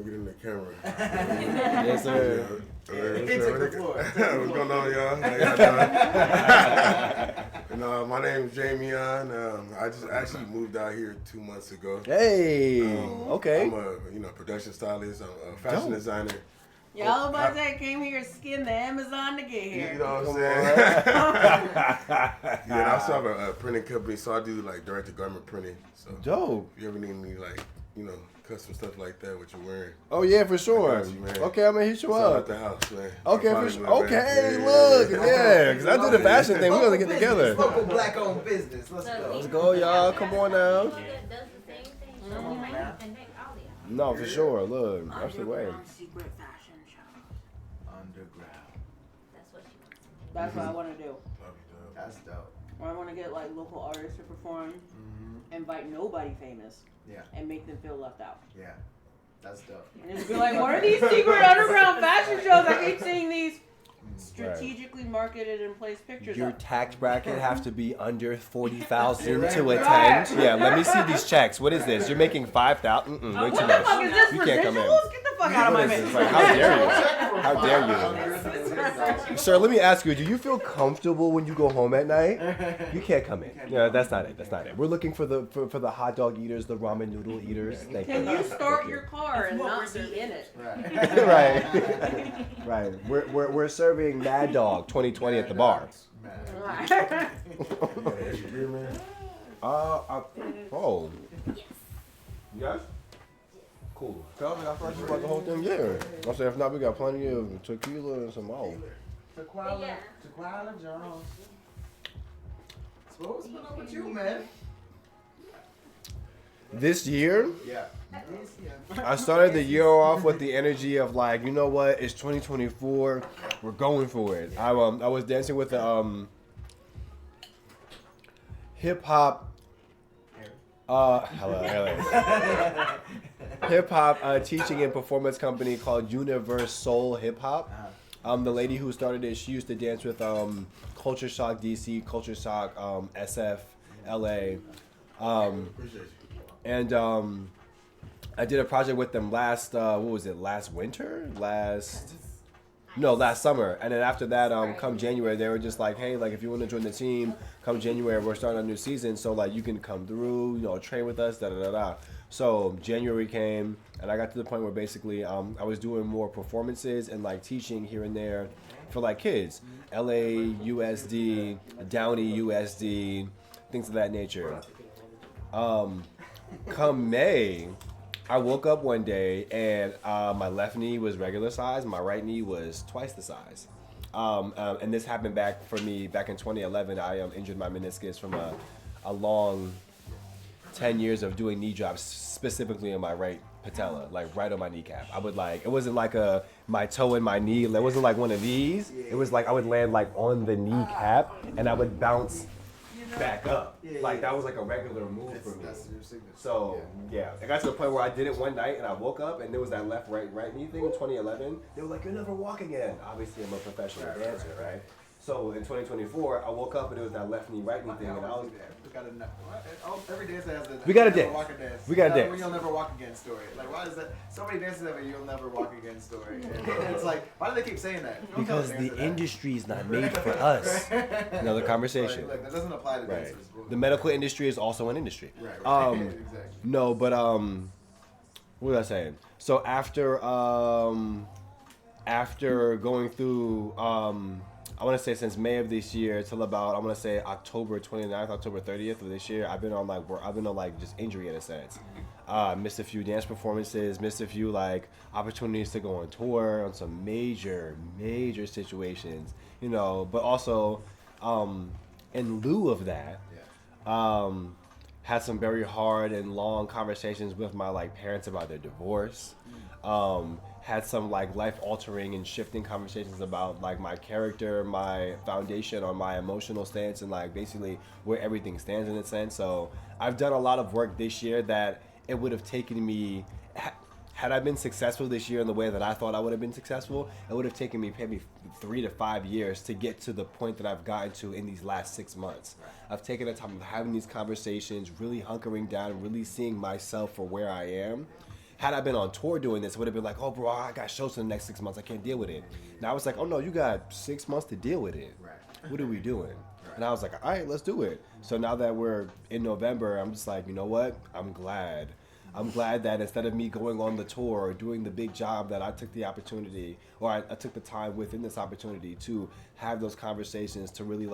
U: get in the camera.
A: Yes, sir.
N: He took the floor.
U: What's going on, y'all? How y'all doing? My name is Jamie. I just actually moved out here 2 months ago.
A: Hey, okay.
U: I'm a production stylist. I'm a fashion designer.
O: Y'all about that came here skin the Amazon to get here.
U: You know what I'm saying? Yeah, I also have a printing company, so I do like direct to garment printing. So
A: dope.
U: If you ever need any custom stuff like that, what you're wearing.
A: Oh yeah, for sure.
U: I got you, man.
A: Okay, I'm gonna hit you
U: It's all
A: up.
U: at the house, man.
A: Okay,
U: I'll
A: for
U: find
A: sure.
U: it, man.
A: Okay,
U: Yeah.
A: look, yeah, because I do the fashion thing. We're gonna get together.
N: Local black-owned business. Let's go.
A: Let's go, y'all. Come on now.
F: Does the same thing.
N: Come on, man.
A: No, for sure. Look, that's the way.
O: Secret fashion show.
N: Underground.
F: That's what she wants.
O: That's what I want to do.
N: That's dope.
O: Or I want to get like local artists to perform, invite nobody famous,
N: Yeah.
O: and make them feel left out.
N: Yeah. That's dope.
O: And just be like, what are these secret underground fashion shows? I keep seeing these strategically marketed and placed pictures.
A: Your
O: up.
A: tax bracket has to be under 40,000 to attend. Yeah, let me see these checks. What is this? You're making 5,000? Way too
O: What
A: much.
O: the fuck is this?
A: You can't come in.
O: Residuals? Get the fuck out of my
A: What is
O: face.
A: this? Like, how dare you? How dare you? Sir, let me ask you, do you feel comfortable when you go home at night? You can't come in. Yeah, that's not it. That's not it. We're looking for the for the hot dog eaters, the ramen noodle eaters. Thank
O: Can
A: you.
O: you start your car and not be in it?
A: Right. Right. We're serving Mad Dog 2020 at the bar. Oh. You guys? Cool. Tell me, I thought you about the whole thing. Yeah. I said, if not, we got plenty of tequila and some more.
N: Tequila Jones. So what's going on with you, man?
A: This year,
N: Yeah.
A: I started the year off with the energy of like, you know what? It's 2024. We're going for it. I was dancing with hip hop. Hip hop teaching and performance company called Universe Soul Hip Hop. The lady who started it, she used to dance with Culture Shock DC, Culture Shock SF LA, and I did a project with them last summer. And then after that, come January, they were just like, hey, like if you want to join the team, come January, we're starting a new season. So like you can come through, train with us, So January came, and I got to the point where basically I was doing more performances and like teaching here and there for like kids, LA USD, Downey USD, things of that nature. Come May, I woke up one day and my left knee was regular size, my right knee was twice the size. And this happened back in 2011. I injured my meniscus from a long 10 years of doing knee drops, specifically in my right patella, like right on my kneecap. I would it wasn't like my toe and my knee, it wasn't like one of these. It was like I would land like on the kneecap and I would bounce back up. That was like a regular move for me. So yeah, I got to the point where I did it one night and I woke up and there was that left right knee thing in 2011. They were like, you'll never walk again. Obviously I'm a professional dancer, right? So in 2024, I woke up and it was that left knee right knee thing, and I was.
N: Every dancer has the.
A: We gotta
N: dance.
A: dance. We gotta dance.
N: You'll never walk again story. Like, why is that? So many dancers have a you'll never walk again story. And it's like, why do they keep saying that?
A: Because the industry is not made for us. Another conversation.
N: Like, that doesn't apply to dancers.
A: The medical industry is also an industry.
N: Right. Exactly.
A: No, but what was I saying? So after going through I want to say since May of this year till about October 29th, October 30th of this year, I've been on just injury in a sense. Missed a few dance performances, missed a few opportunities to go on tour on some major situations, but also in lieu of that, had some very hard and long conversations with my parents about their divorce. Had some life-altering and shifting conversations about my character, my foundation, on my emotional stance, and basically where everything stands in a sense. So I've done a lot of work this year that it would have taken me, had I been successful this year in the way that I thought I would have been successful, it would have taken me maybe 3 to 5 years to get to the point that I've gotten to in these last 6 months. I've taken the time of having these conversations, really hunkering down, really seeing myself for where I am. Had I been on tour doing this, it would have been like, oh, bro, I got shows for the next 6 months. I can't deal with it. Now it's like, oh, no, you got 6 months to deal with it. Right. What are we doing? Right. And I was like, all right, let's do it. So now that we're in November, I'm just like, you know what? I'm glad that instead of me going on the tour or doing the big job, that I took the opportunity, or I took the time within this opportunity to have those conversations, to really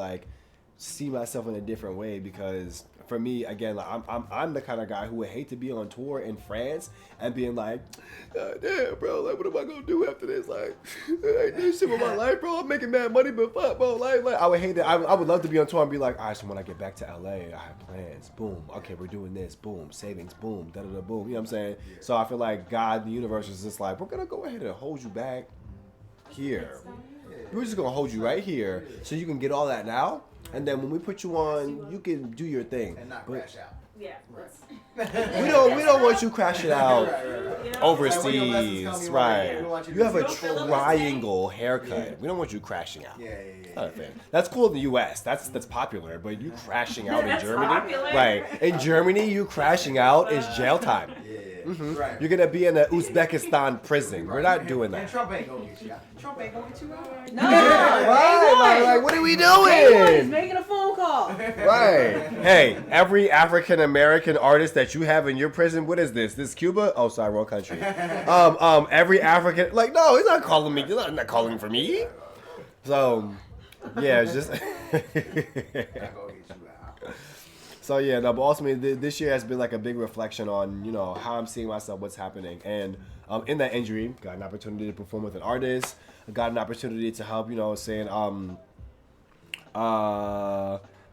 A: see myself in a different way. Because for me, again, I'm the kind of guy who would hate to be on tour in France and being like, damn, bro, what am I gonna do after this? I ain't doing shit with my life, bro. I'm making mad money, but fuck, bro. I would hate that. I would love to be on tour and be like, all right, so when I get back to LA, I have plans. Boom. Okay, we're doing this. Boom. Savings. Boom. Da da da. Boom. You know what I'm saying? Yeah. So I feel like God, the universe, is just like, we're gonna go ahead and hold you back here. We're just gonna hold you right here so you can get all that now. And then when we put you on, you can do your thing
N: and not crash out.
D: Yeah.
N: Right.
A: We don't want you crashing out overseas. Right. You have a triangle haircut. We don't want you crashing out. Yeah. That's cool in the U.S. That's popular. But you crashing out in Germany,
D: popular.
A: Right? In Germany, you crashing out is jail time. Mm-hmm. Right. You're gonna be in an Uzbekistan prison. We're not doing that.
N: And Trump ain't gonna get you out. Trump ain't gonna get you out.
D: No.
A: Right. What are we doing?
D: He's making a phone call.
A: Right. Hey, every African American artist that you have in your prison, what is this? This Cuba? Oh, sorry, wrong country. Every African, no, he's not calling me. He's not calling for me. So, yeah, it's just. So yeah, no, but ultimately this year has been a big reflection on, how I'm seeing myself, what's happening. And in that injury, got an opportunity to perform with an artist. I got an opportunity to help,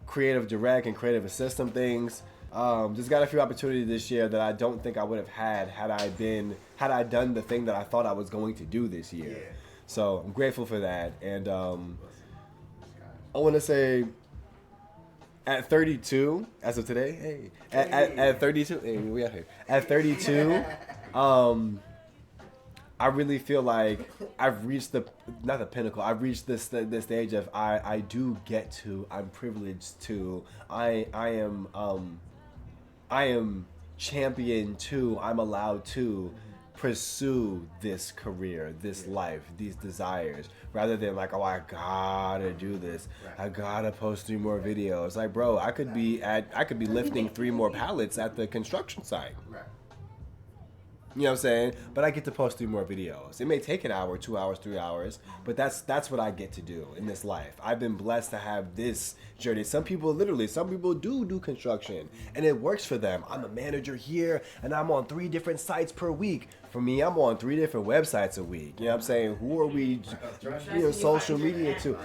A: creative direct and creative assist some things. Just got a few opportunities this year that I don't think I would have had I done the thing that I thought I was going to do this year. Yeah. So I'm grateful for that. And I want to say, At 32, as of today, hey. At 32, hey, we out here. At 32, I really feel like I've reached not the pinnacle. I've reached this stage of I do get to. I'm privileged to. I am champion to. I'm allowed to pursue this career, this life, these desires, rather than like, oh, I gotta do this. I gotta post 3 more videos. Like, bro, I could be lifting 3 more pallets at the construction site. You know what I'm saying? But I get to post 3 more videos. It may take an hour, 2 hours, 3 hours, but that's what I get to do in this life. I've been blessed to have this journey. Some people do construction, and it works for them. I'm a manager here, and I'm on 3 different sites per week. For me, I'm on 3 different websites a week. You know what I'm saying? Who are we, social media to?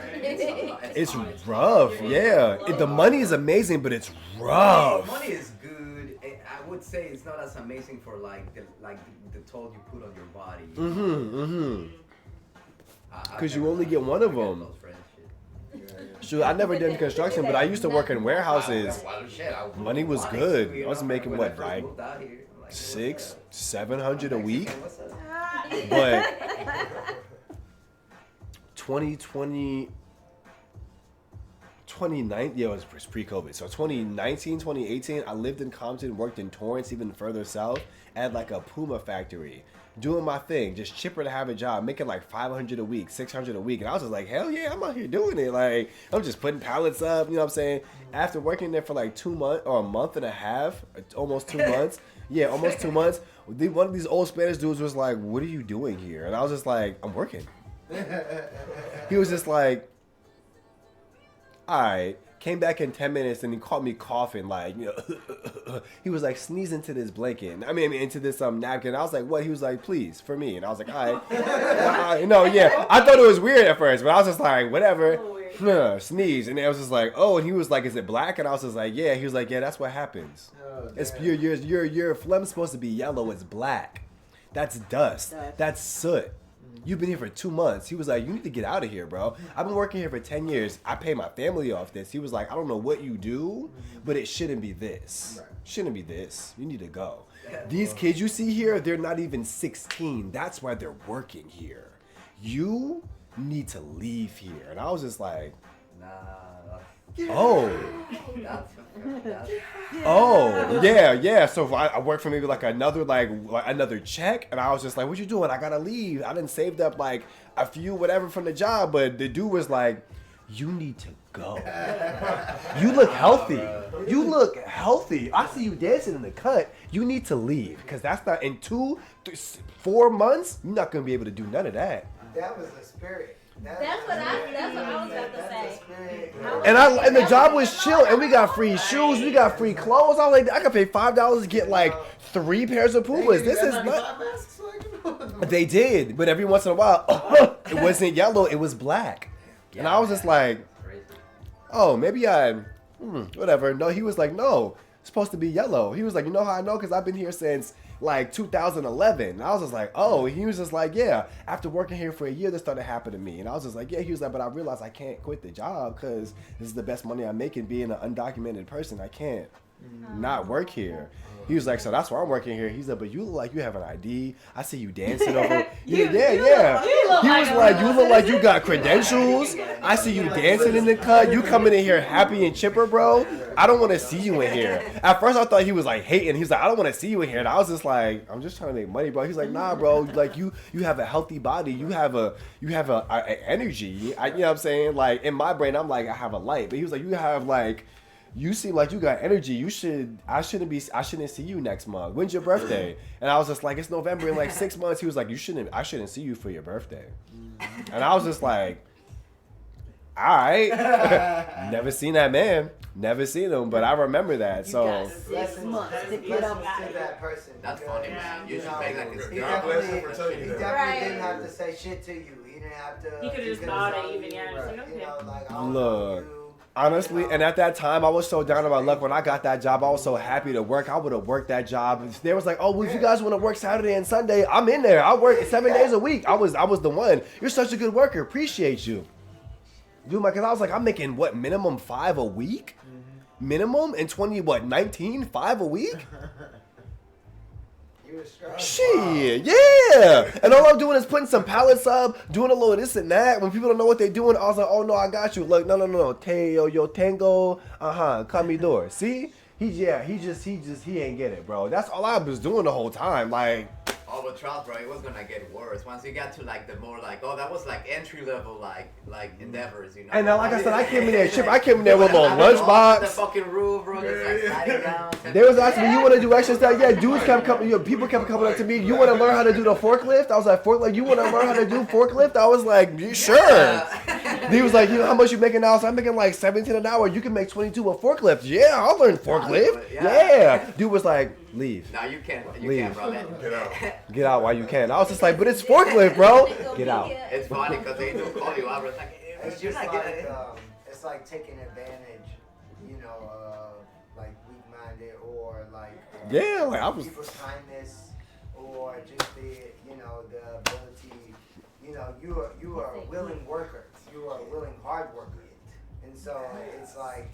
A: It's rough, yeah. The money is amazing, but it's rough.
M: Money is good. I would say it's not as amazing for the toll you put on your body.
A: Because you only get one of them. Shoot, I never did construction, but I used to work in warehouses. Money was good. I was making what, like $600-700 a week? But 2019, yeah, it was pre-COVID. So 2019, 2018, I lived in Compton, worked in Torrance, even further south, at like a Puma factory, doing my thing, just chipper to have a job, making like $500 a week, $600 a week. And I was just like, hell yeah, I'm out here doing it. Like, I'm just putting pallets up, you know what I'm saying? After working there for like 2 months or a month and a half, almost 2 months. Yeah, almost 2 months. One of these old Spanish dudes was like, what are you doing here? And I was just like, I'm working. He was just like, all right. Came back in 10 minutes and he caught me coughing, like, you know, he was like, sneeze into this blanket. I mean, into this napkin. I was like, what? He was like, please, for me. And I was like, all right. Yeah. I thought it was weird at first, but I was just like, whatever. Sneeze. And it was just like, oh, and he was like, is it black? And I was just like, yeah. He was like, yeah, that's what happens. It's your phlegm's supposed to be yellow. It's black. That's dust. That's soot. You've been here for 2 months. He was like, you need to get out of here, bro. I've been working here for 10 years. I pay my family off this. He was like, I don't know what you do, but it shouldn't be this. Shouldn't be this. You need to go. These kids you see here, they're not even 16. That's why they're working here. You need to leave here. And I was just like, oh, yeah. So I worked for maybe like another check, and I was just like, what you doing? I gotta leave. I didn't saved up like a few whatever from the job, but the dude was like, you need to go. You look healthy. You look healthy. I see you dancing in the cut. You need to leave, because that's not in 4 months. You're not gonna be able to do none of that.
T: That was the spirit.
F: That's what I was about to say.
A: And the job was chill, and we got free shoes, we got free clothes. I was like, I could pay $5 to get like 3 pairs of Pumas. This is not. They did, but every once in a while, it wasn't yellow, it was black, and I was just like, oh, maybe whatever. No, he was like, no, it's supposed to be yellow. He was like, you know how I know? Because I've been here since like 2011. And I was just like, oh. He was just like, yeah, after working here for a year, this started happening to me. And I was just like, yeah. He was like, but I realized I can't quit the job because this is the best money I'm making being an undocumented person. I can't not work here. He was like, so that's why I'm working here. He's like, but you look like you have an ID. I see you dancing over. Yeah. He was like, you look like you got credentials. I see you dancing in the cut. You coming in here happy and chipper, bro. I don't want to see you in here. At first, I thought he was like hating. He's like, I don't want to see you in here. And I was just like, I'm just trying to make money, bro. He's like, nah, bro. Like you have a healthy body. You have a energy. You know what I'm saying? Like in my brain, I'm like, I have a light. But he was like, you have like. You seem like you got energy. I shouldn't see you next month. When's your birthday? And I was just like, it's November in like 6 months. He was like, I shouldn't see you for your birthday. And I was just like, all right. Never seen that man. Never seen him, but I remember that.
T: You
A: so
T: got 6 months to get up to that person.
M: That's funny, man. You should make like his
T: He definitely didn't have to say shit to you. He didn't have to.
D: He could have just nodded even, yeah. Just like, okay.
T: You know, like,
A: look. Honestly, and at that time, I was so down on my luck. When I got that job, I was so happy to work. I would have worked that job. They was like, oh, well, if you guys want to work Saturday and Sunday, I'm in there. I work 7 days a week. I was the one. You're such a good worker. Appreciate you. Dude, because I was like, I'm making, what, minimum $5 a week? minimum, and 19, 5 a week. Shit, yeah. And all I'm doing is putting some pallets up, doing a little this and that. When people don't know what they're doing, I was like, oh no, I got you. Look, no. Teo, yo, tango, comidor. See? He ain't get it, bro. That's all I was doing the whole time. Like,
M: oh, but trust, bro, it was gonna get worse once you got to like the more like, oh, that was like entry level like endeavors, you know.
A: and now, like I said, I came in there with a little lunchbox.
M: The fucking roof, bro, just like sliding down.
A: They was asking me, you want to do extra stuff? Yeah, dudes kept coming. People kept coming up to me. You want to learn how to do the forklift? I was like, forklift. You want to learn how to do forklift? I was like, sure. Yeah. He was like, how much you making now? So I'm making like 17 an hour. You can make 22 with forklift. Yeah, I'll learn forklift. Yeah. Dude was like, leave.
M: No, you can't.
A: Leave.
M: Bro.
A: Get out. Get out while you can. I was just like, but it's forklift, bro. Get out.
M: It's funny because they do call you out. It's like,
T: it's just like it's like taking advantage, you know, like weak-minded or like
A: yeah, like I was
T: people's kindness or just the ability, you are a willing worker, you are a willing hard worker, and so it's like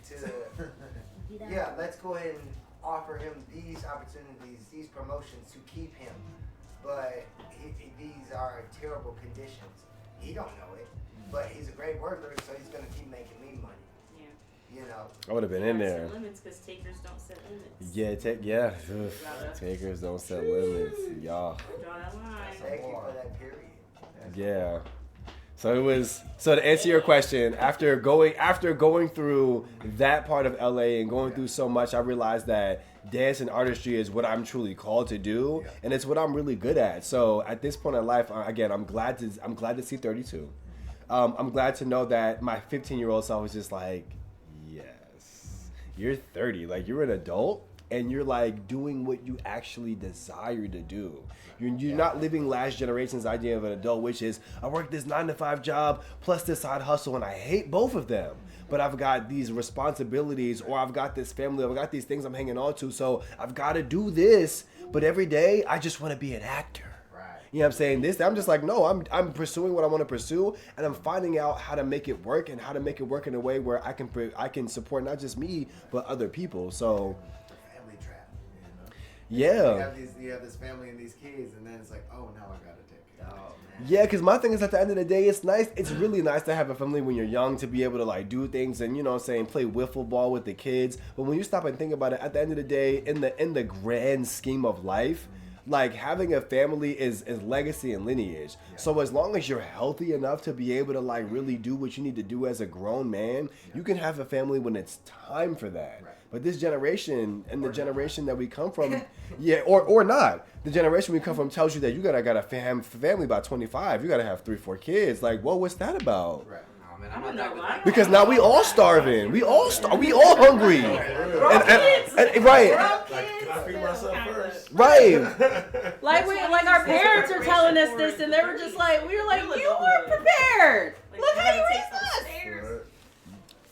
T: let's go ahead and offer him these opportunities, these promotions to keep him, but these are terrible conditions. He don't know it, but he's a great worker, so he's gonna keep making me money. Yeah. You know.
A: I would have been in there.
D: Set limits because takers don't set limits.
A: Yeah, takers don't set limits, y'all.
D: Draw that line.
T: Thank you for that period.
A: Yeah. So to answer your question, after going through that part of LA and going through so much, I realized that dance and artistry is what I'm truly called to do, and it's what I'm really good at. So at this point in life, again, I'm glad to see 32. I'm glad to know that my 15-year-old self was just like, yes, you're 30, like you're an adult, and you're like doing what you actually desire to do. You're not living last generation's idea of an adult, which is I work this 9-to-5 job plus this side hustle, and I hate both of them. But I've got these responsibilities, or I've got this family, or I've got these things I'm hanging on to, so I've got to do this. But every day, I just want to be an actor. Right. You know what I'm saying? I'm just like, no, I'm pursuing what I want to pursue, and I'm finding out how to make it work, and how to make it work in a way where I can support not just me, but other people. So. Yeah.
N: You have this family and these kids, and then it's like, oh, now I gotta take it. Oh, man.
A: Yeah, because my thing is at the end of the day, it's really nice to have a family when you're young to be able to like do things and, play wiffle ball with the kids. But when you stop and think about it, at the end of the day, in the grand scheme of life, like having a family is legacy and lineage. Yeah. So as long as you're healthy enough to be able to like really do what you need to do as a grown man, you can have a family when it's time for that. Right. But this generation and the generation that we come from, or not, the generation we come from tells you that you gotta got a family by 25. You gotta have 3-4 kids. Like, what's that about? Right. Because now we all starving. We all hungry. And right.
N: I feed myself first.
A: Right.
D: Like our parents are telling us this, and they were just like, we were like, you weren't prepared. Look how you raised us.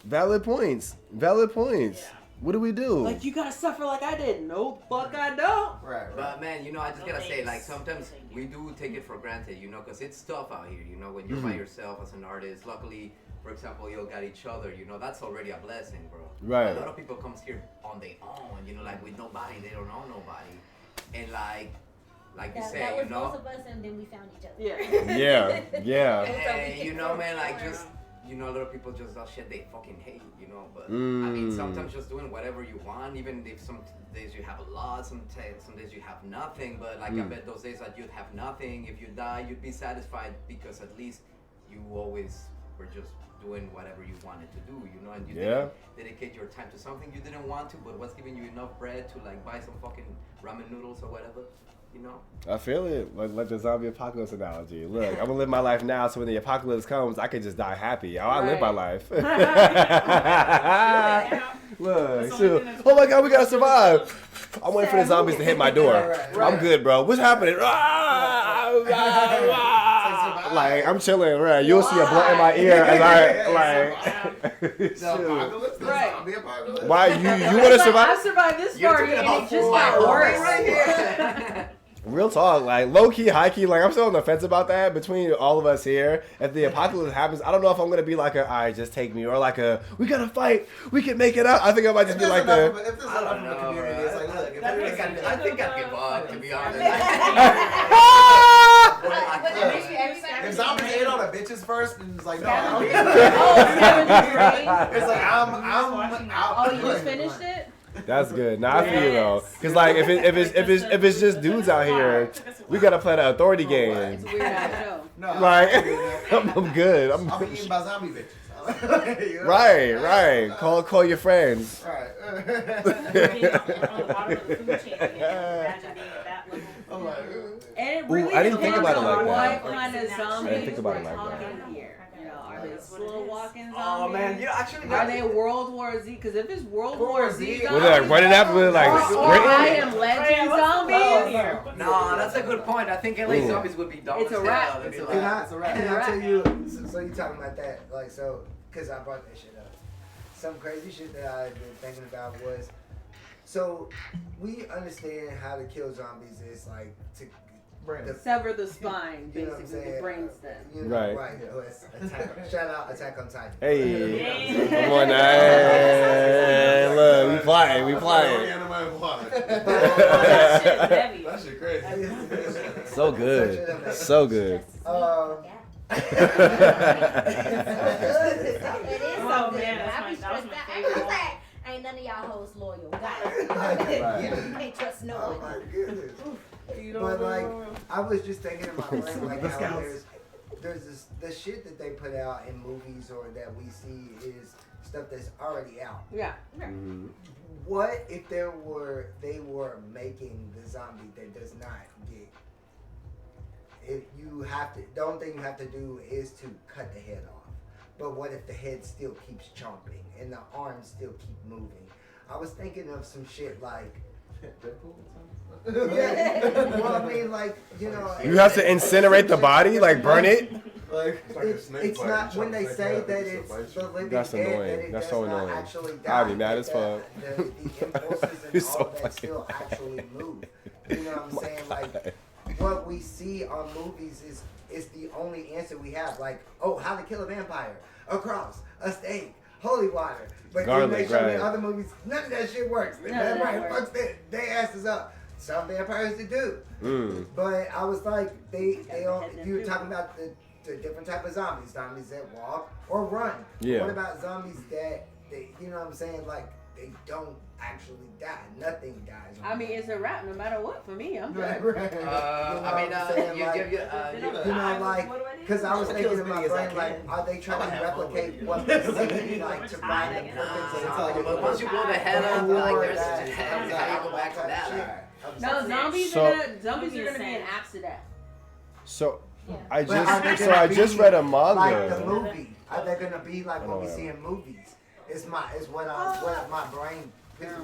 A: Valid points. Yeah. What do we do?
D: Like, you gotta suffer like I did. No, fuck I don't.
N: Right.
M: But man, I just gotta say, like, sometimes we do take it for granted, because it's tough out here, when you're by yourself as an artist. Luckily, for example, you got each other, that's already a blessing, bro.
A: Right.
M: A lot of people comes here on their own, like with nobody, they don't know nobody. And like you say,
F: that was most of us, and then we found each other.
A: Yeah.
M: And man, like just a lot of people just that shit they fucking hate, but I mean sometimes just doing whatever you want, even if some days you have a lot, some days you have nothing, but like I bet those days that you'd have nothing, if you die you'd be satisfied because at least you always were just doing whatever you wanted to do, and you didn't dedicate your time to something you didn't want to, but what's giving you enough bread to like buy some fucking ramen noodles or whatever.
A: I feel it. Like the zombie apocalypse analogy. Look, I'm gonna live my life now, so when the apocalypse comes, I can just die happy. I live my life. Look, so, oh my God, we gotta survive. I'm waiting for the zombies to hit my door. I'm good, bro. What's happening? Like I'm chilling, right? You'll see a blunt in my ear as Why you want to survive?
D: I survived this party and it just got worse.
A: Real talk, like low key, high key, like I'm still on the fence about that. Between all of us here, if the apocalypse happens, I don't know if I'm gonna be like a, all right, just take me, or like a, we gotta fight, we can make it up. I think I might just be like the.
N: If there's enough of a community, it's like, look,
M: I think I'd give up, to be honest.
N: If zombies ate all the bitches first, and it's like, no. It's like I'm out.
D: Oh, you just finished it?
A: That's good. Nah, I feel you though, cause like if it's just dudes out here, we gotta play the authority game.
O: It's a weird ass show.
N: No,
A: Like I'm good.
N: I'll be eaten by zombie bitches.
A: Right. Call your friends.
N: Right.
O: And it
A: Ooh,
O: really
A: I didn't think about it like that.
O: what kind of zombies
A: I didn't think about it
O: we're
A: like that.
O: talking here. You know, are they slow walking zombies?
M: Oh man, you know, actually,
O: Are they World War Z? Because if it's World War Z,
A: Were they like running after like
O: or I
A: sprinting?
O: Am Legend zombies.
M: No, that's a good point. I think LA
A: Ooh.
M: zombies would be dumb.
O: It's a
M: as
O: wrap.
M: hell. They'd be
O: It's a
M: like-
O: wrap.
T: Can I tell you? So you talking about that? Like so, because I brought that shit up. Some crazy shit that I've been thinking about was, so we understand how to kill zombies is like to
O: Sever the spine,
T: you know what I'm
O: basically, the
T: saying?
O: brain stem.
T: You know,
A: Right.
T: right. Oh, it's shout out Attack on Titan.
A: Hey, come on now. Hey, look, we plotting.
U: That shit crazy.
A: So good. So good.
F: It is so good. I be stressed out. I was like, ain't none of y'all hoes loyal. Got it. You can't trust no one.
T: Oh my goodness. But like, I was just thinking in my brain, like how there's this the shit that they put out in movies or that we see is stuff that's already out.
O: Yeah.
T: What if they were making the zombie that does not get? If you have to, the only thing you have to do is to cut the head off. But what if the head still keeps chomping and the arms still keep moving? I was thinking of some shit like. Yeah. Well, I mean, like, you know.
A: You have to incinerate the body, like burn it.
T: Like it's not when they say that it's the living
A: That's
T: dead,
A: annoying.
T: that it
A: That's
T: does
A: so
T: not
A: annoying.
T: actually die.
A: I'd be mad as fuck.
T: The impulses and
A: You're
T: all
A: so
T: that
A: fucking
T: still
A: mad.
T: actually move. You know what I'm saying? Like what we see on movies is the only answer we have. Like, oh, how to kill a vampire, a cross, a steak, holy water. But
A: Garlic,
T: then they show me
A: right.
T: other movies, none of that shit works. The vampire fucks their asses up. Some vampires do. But I was like, they you were talking about the different type of zombies that walk or run.
A: Yeah.
T: What about zombies that you know what I'm saying, like they don't actually die. Nothing dies.
O: I mean, it's a wrap no matter what for me. I'm good.
T: I mean, like, because I was thinking in my brain, like, are they trying to replicate what we see, like, to find the perfect
M: But once you blow the head off, like, there's how you go back to that.
O: No, zombies
A: So-
O: are gonna be an accident.
A: So
T: But are they gonna
A: I just read a
T: Like
A: manga.
T: the movie. Are they gonna be like what we see in movies? It's what my brain. You know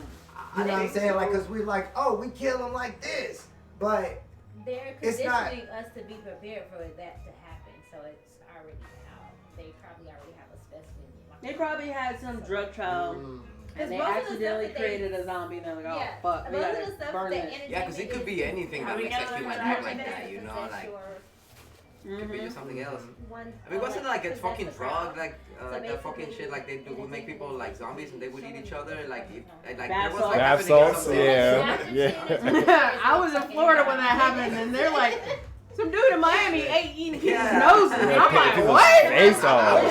T: what I'm saying? Like, cause we're like, oh, we kill them like this, but
F: They're
T: it's not.
F: conditioning us to be prepared for that to happen, so it's already out. They probably already have a specimen.
O: They probably had some drug trial. And they
F: most of the
O: accidentally
F: stuff that they-
O: created a zombie and they're like, oh
F: Yeah,
O: fuck, we
F: most of
O: gotta
F: the stuff
O: burn
F: that
O: this.
M: Yeah, because it could be anything that makes a human act like that, you know? Like, it could be just something else. I mean, wasn't it like a fucking drug, like that fucking shit, like they would make people like zombies and they would eat each other, like there was like
A: Bath
M: happening
A: salts,
M: something.
A: yeah.
O: I was in Florida when that happened and they're like, some dude in Miami ate eating people's
M: Yeah.
O: noses. And I'm like,
A: People's
O: what?
A: face off.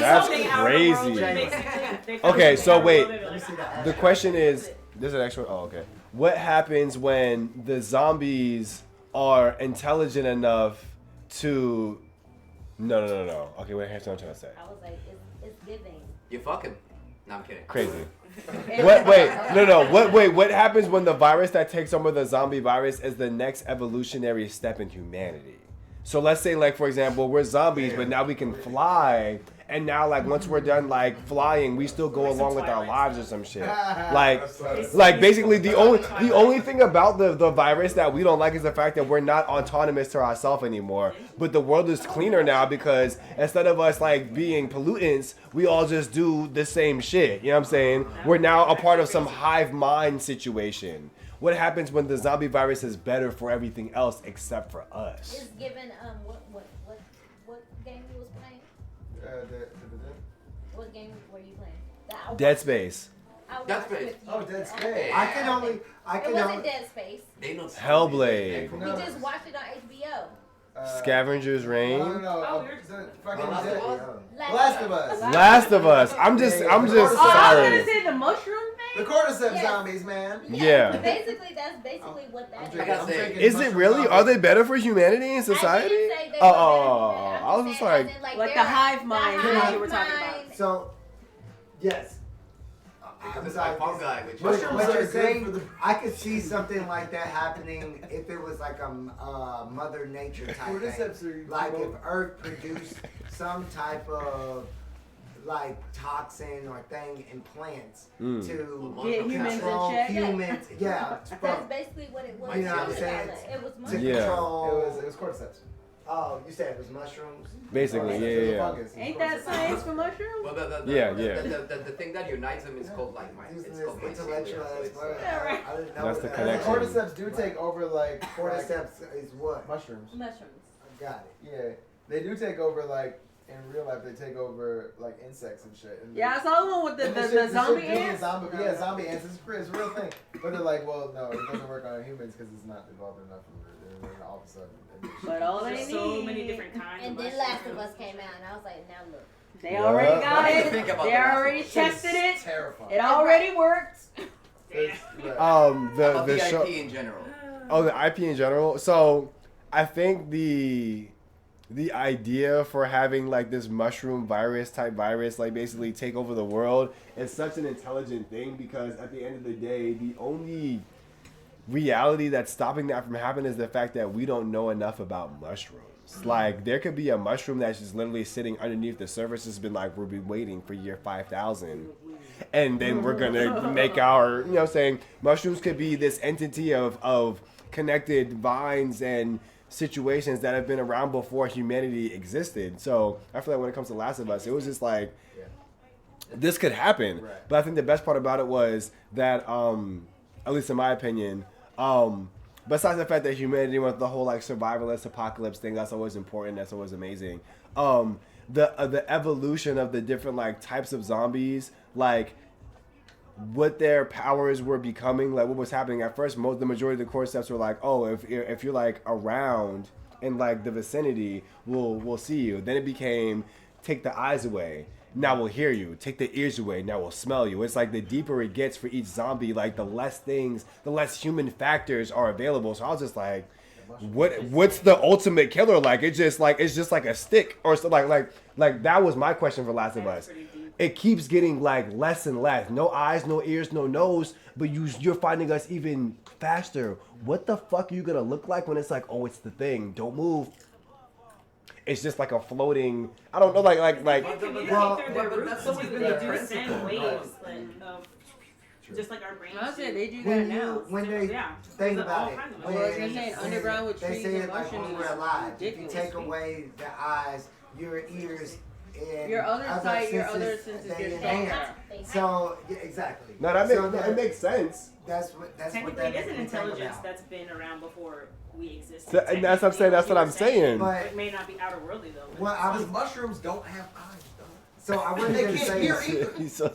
A: That's crazy. Okay, so wait. The question is, there's an extra. Oh, okay. What happens when the zombies are intelligent enough to? No. Okay, wait. Here's what I'm trying to say.
F: I was like, it's giving.
M: You fucking. No, I'm kidding.
A: Crazy. What happens when the virus that takes over the zombie virus is the next evolutionary step in humanity? So let's say, like, for example, we're zombies, but now we can fly, and now, like, once we're done, like, flying, we still go along with our lives or some shit. Like basically, the only thing about the virus that we don't like is the fact that we're not autonomous to ourselves anymore. But the world is cleaner now because instead of us, like, being pollutants, we all just do the same shit. You know what I'm saying? We're now a part of some hive mind situation. what happens when the zombie virus is better for everything else except for us?
F: Is given what game you was playing? What game were you playing?
A: Dead Space.
M: Dead Space.
F: Oh,
T: Dead Space. It wasn't Dead Space.
A: Hellblade.
F: We just watched it on HBO.
A: Scavenger's Reign.
N: No.
F: Last of
N: Us.
A: Last of Us. I'm just
D: I was
A: sorry.
D: gonna say the mushroom thing.
N: The cordyceps zombies, man.
A: Yeah.
F: Basically, that's basically what that is.
A: Is it really? Are they better for humanity and society? I was just like,
D: Like the hive mind that you were talking about.
T: So, yes.
M: Because it's like Fall Guy, which
T: What you're
M: is
T: saying, I could see something like that happening if it was like a Mother Nature type thing. Like if Earth produced some type of like toxin or thing in plants to
D: Get humans in
T: control
D: check.
T: humans. Yeah.
F: That's basically what it was.
T: You know what I'm saying?
F: It was
T: To
F: mushrooms.
T: control.
N: It was cordyceps.
T: Oh, you said it was mushrooms?
A: basically, yeah.
D: Ain't that science for mushrooms?
M: Well, the thing that unites them is called like it's called
T: intellectual. I didn't know
A: That's the
T: that.
A: connection.
N: Cordyceps do take over like
T: Cordyceps is what?
N: mushrooms.
F: Mushrooms.
T: I got it.
N: Yeah, they do take over like in real life. They take over like insects and shit. And
D: Yeah, I saw the one with the
N: shit
D: zombie
N: do
D: ants.
N: Yeah, zombie ants. It's a real thing. But they're like, well, no, it doesn't work on humans because it's not evolved enough. And then all of a sudden.
D: But all they
F: There's
D: need.
F: so
D: many different kinds.
F: And then Last of Us came out, and I was like, now look.
D: They already got it.
M: Think about
D: They
M: the Last
D: already
M: of Us.
D: tested it.
N: Terrifying.
D: It already worked.
M: About
A: The
M: the
A: show.
M: IP in general.
A: Oh, the IP in general. So, I think the idea for having like this mushroom virus type virus like basically take over the world is such an intelligent thing because at the end of the day, the only reality that's stopping that from happening is the fact that we don't know enough about mushrooms. Like there could be a mushroom that's just literally sitting underneath the surface. It's been like we'll be waiting for year 5,000. And then we're gonna make our, you know what I'm saying, mushrooms could be this entity of connected vines and situations that have been around before humanity existed. So I feel like when it comes to Last of Us, it was just like this could happen.
N: Right.
A: But I think the best part about it was that, at least in my opinion, besides the fact that humanity went the whole like survivalist apocalypse thing, that's always important, that's always amazing. The evolution of the different like types of zombies, like what their powers were becoming, like what was happening at first. The majority of the cordyceps were like, oh, if you're like around in like the vicinity, we'll see you. Then it became take the eyes away. Now we'll hear you. Take the ears away. Now we'll smell you. It's like the deeper it gets for each zombie, like the less things, the less human factors are available. So I was just like, what's the ultimate killer? Like it's just like a stick or so like that was my question for Last of Us. It keeps getting like less and less. No eyes, no ears, no nose, but you're finding us even faster. What the fuck are you gonna look like when it's like, oh, it's the thing. Don't move. It's just like a floating. I don't know, like.
D: Well, that's always been the principle. Waves, just like our brains. I said they do that now.
T: When they think about it, when
D: underground with
T: they
D: trees
T: say
D: and
T: it like when
D: mushrooms.
T: we're alive. If you take away the eyes, your ears, and
D: Your other sight, your other
T: senses,
D: senses
T: they
D: get
T: enhance.
D: stronger.
T: So yeah, exactly.
A: No, that makes sense.
T: That's what
D: Technically,
T: that
D: it is an
T: makes me think
D: intelligence
T: about.
D: that's been around before we existed.
A: So- and that's what I'm saying, that's what I'm saying.
T: But-
D: It may not be outer worldly though.
T: Well, I was
N: mushrooms don't have eyes though.
T: So I wasn't
N: They
T: gonna
N: can't
T: say
N: hear either.
A: He's so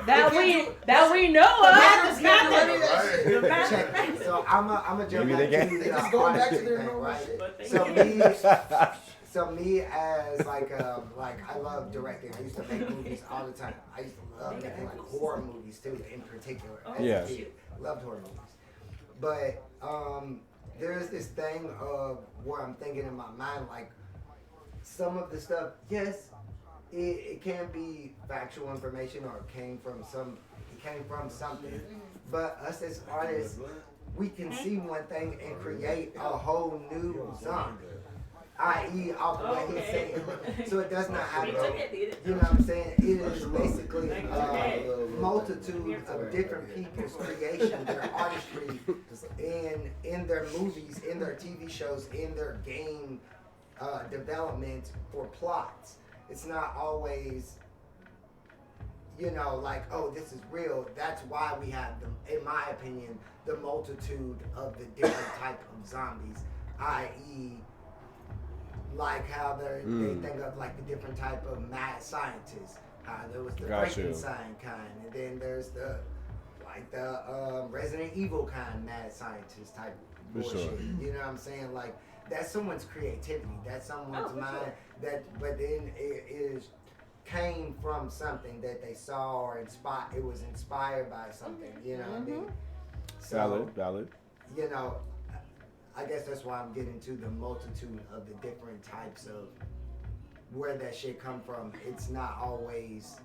D: that we know of.
T: Check it. So I'm a jump
A: Maybe
T: back
A: they
T: to
A: can.
T: the
A: They just
N: go back to
T: honesty
N: their
T: thing,
N: normal
T: right?
N: shit.
T: So me as like I love directing. I used to make movies all the time. I used to love making like horror movies too, in particular. as a
A: Yeah.
T: kid. Loved horror movies. But there's this thing of where I'm thinking in my mind, like some of the stuff, yes, it can be factual information or it came from something. But us as artists, we can see one thing and create a whole new song. I.e. off the way he's saying. So it does not have to, you know what I'm saying? It is basically a multitude of different people's creation, their artistry, in their movies, in their TV shows, in their game development for plots. It's not always, you know, like, oh, this is real. That's why we have them, in my opinion, the multitude of the different type of zombies, i.e., like how they think of like the different type of mad scientists. There was the Frankenstein kind, and then there's the Resident Evil kind mad scientist type bullshit.
A: Sure.
T: You know what I'm saying? Like that's someone's creativity. That's someone's mind. Sure. But then it came from something that they saw or inspired. It was inspired by something. You know what I mean? So,
A: Valid.
T: You know, I guess that's why I'm getting to the multitude of the different types of where that shit come from. It's not always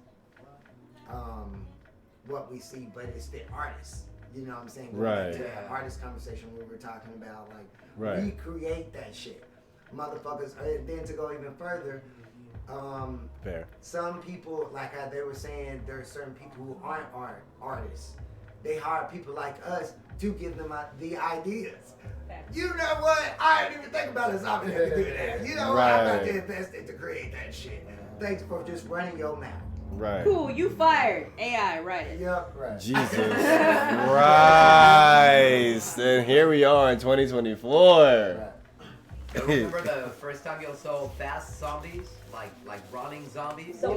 T: what we see, but it's the artists. You know what I'm saying?
A: Right.
T: To that artist conversation we were talking about, like
A: right.
T: we create that shit, motherfuckers. And then to go even further,
A: fair.
T: Some people, like how they were saying, there are certain people who aren't artists. They hire people like us to give them the ideas. You know what? I didn't even think about a zombie that could do that. You know what? I'm about to invest in to create that shit. Thanks for just running your mouth.
A: Right.
O: Cool, you fired. AI, write it.
T: Yep, right.
A: Jesus Christ. And here we are in 2024.
M: Right. Remember the first time you saw fast zombies? Like running zombies?
O: The
M: I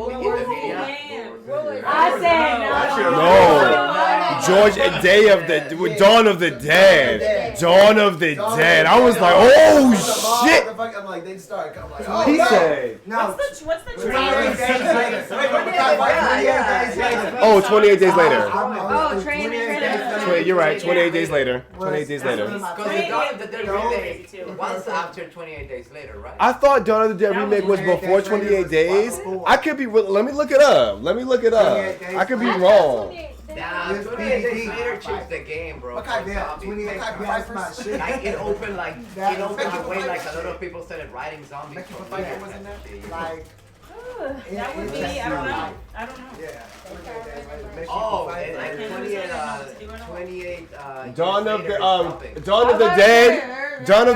A: said no. George, Day of the Dawn of the Dead. Dawn of the Dead. I was like, oh shit.
N: I'm like, they started coming like, oh,
A: He said.
D: What's the
N: 28 days later.
A: Oh, 28 days later.
O: Oh, training.
A: You're right. 28 days later. 28 days later.
M: Because the Dawn of the Dead remake was after 28 days later, right?
A: I thought Dawn of the Dead remake was before 28 days. I could be. Let me look it up. I could be wrong.
M: Nah, 28 days later changed the game, bro. Like it opened the way like a lot of people started writing zombies.
T: Like.
D: That would be, I don't know.
T: Yeah.
M: Oh, and like 28
A: Dawn of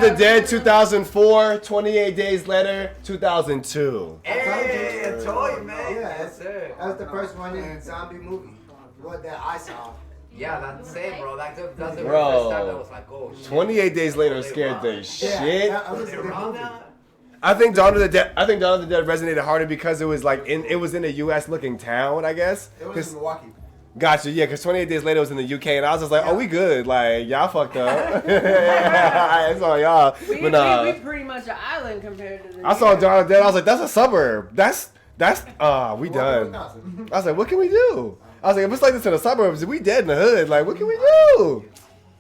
A: the Dead 2004, 28 days later 2002.
M: Hey, I told you, man.
T: Yeah,
M: yes, sir.
T: That was the first one in the zombie movie. What that I saw.
M: Yeah, that's it, bro. That's the first
A: Bro,
M: time that was like, oh shit.
A: 28 days later scared the shit.
T: Yeah,
A: I think Dawn of the Dead resonated harder because it was like it was in a U.S. looking town, I guess.
N: It was in Milwaukee.
A: Gotcha, yeah, because 28 days later was in the UK, and I was just like, oh, we good. Like, y'all fucked up. It's all y'all.
O: We pretty much an island compared to the
A: I saw Dawn of the Dead, I was like, that's a suburb. That's we done. I was like, what can we do? I was like, if it's like this in the suburbs, we dead in the hood. Like, what can we do?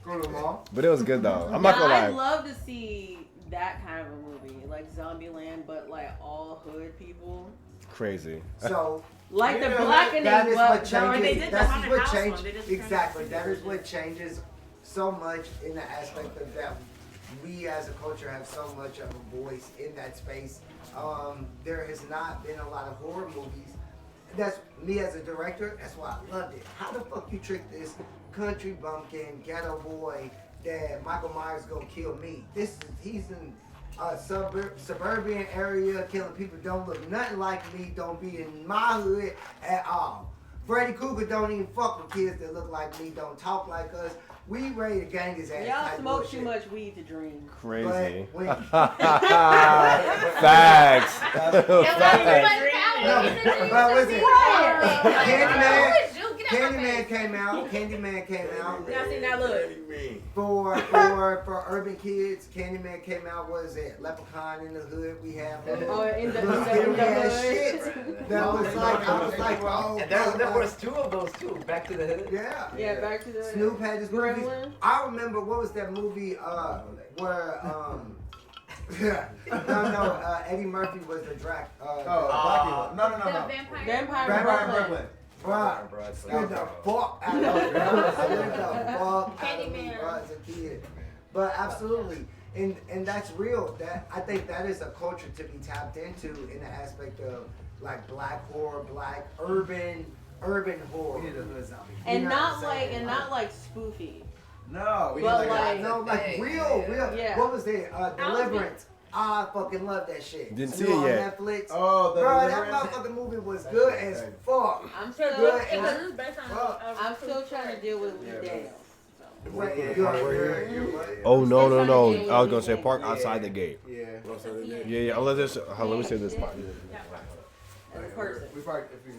N: Go to the mall.
A: But it was good, though. I'm not gonna lie.
O: I'd love to see that kind of a movie, like Zombieland, but like all hood people.
A: Crazy.
T: So,
O: like the blackening,
T: that is what changes.
D: They did the
T: That is
D: haunted
T: what
D: house
T: changes.
D: one. They just
T: Exactly. That is what changes so much in the aspect of that. We as a culture have so much of a voice in that space. There has not been a lot of horror movies. That's me as a director. That's why I loved it. How the fuck you trick this country bumpkin ghetto boy that Michael Myers gonna kill me? He's in a suburban area killing people. Don't look nothing like me. Don't be in my hood at all. Freddy Krueger don't even fuck with kids that look like me. Don't talk like us. We ready to gang his ass.
O: Y'all smoke too much weed to dream.
A: Crazy.
T: But
A: Facts.
T: But listen, Candyman came out.
O: Now see, now look.
T: For urban kids, Candyman came out. What is it? Leprechaun in the Hood. We have
O: in the hood.
T: Shit. That was like, I was like, oh.
M: And there was two of those too. Back to the Hood.
T: Yeah.
O: Back to the Hood.
T: Snoop had his movies. I remember what was that movie where Eddie Murphy was the Black
N: No.
O: The Vampire in Brooklyn.
T: Bruh, scared the fuck out of me. Scared the fuck out of me as a kid. But absolutely, and that's real. That I think that is a culture to be tapped into in the aspect of like black horror, black urban horror.
N: We need a hood zombie.
O: And not like spoofy.
N: No, we
O: but
N: need
O: like
T: real.
O: Yeah.
T: What was it? Deliverance. I fucking love that shit.
A: Didn't
T: It's
A: see
T: new
A: it
T: on
A: yet.
T: Netflix.
N: Oh,
T: bro, that motherfucking movie was good as fuck.
O: I'm still
T: good
O: because
T: as
O: I'm still trying to deal with Lee Daniels.
A: Oh no. I was gonna say park outside the gate. Yeah. Let me say this spot.
O: As a person.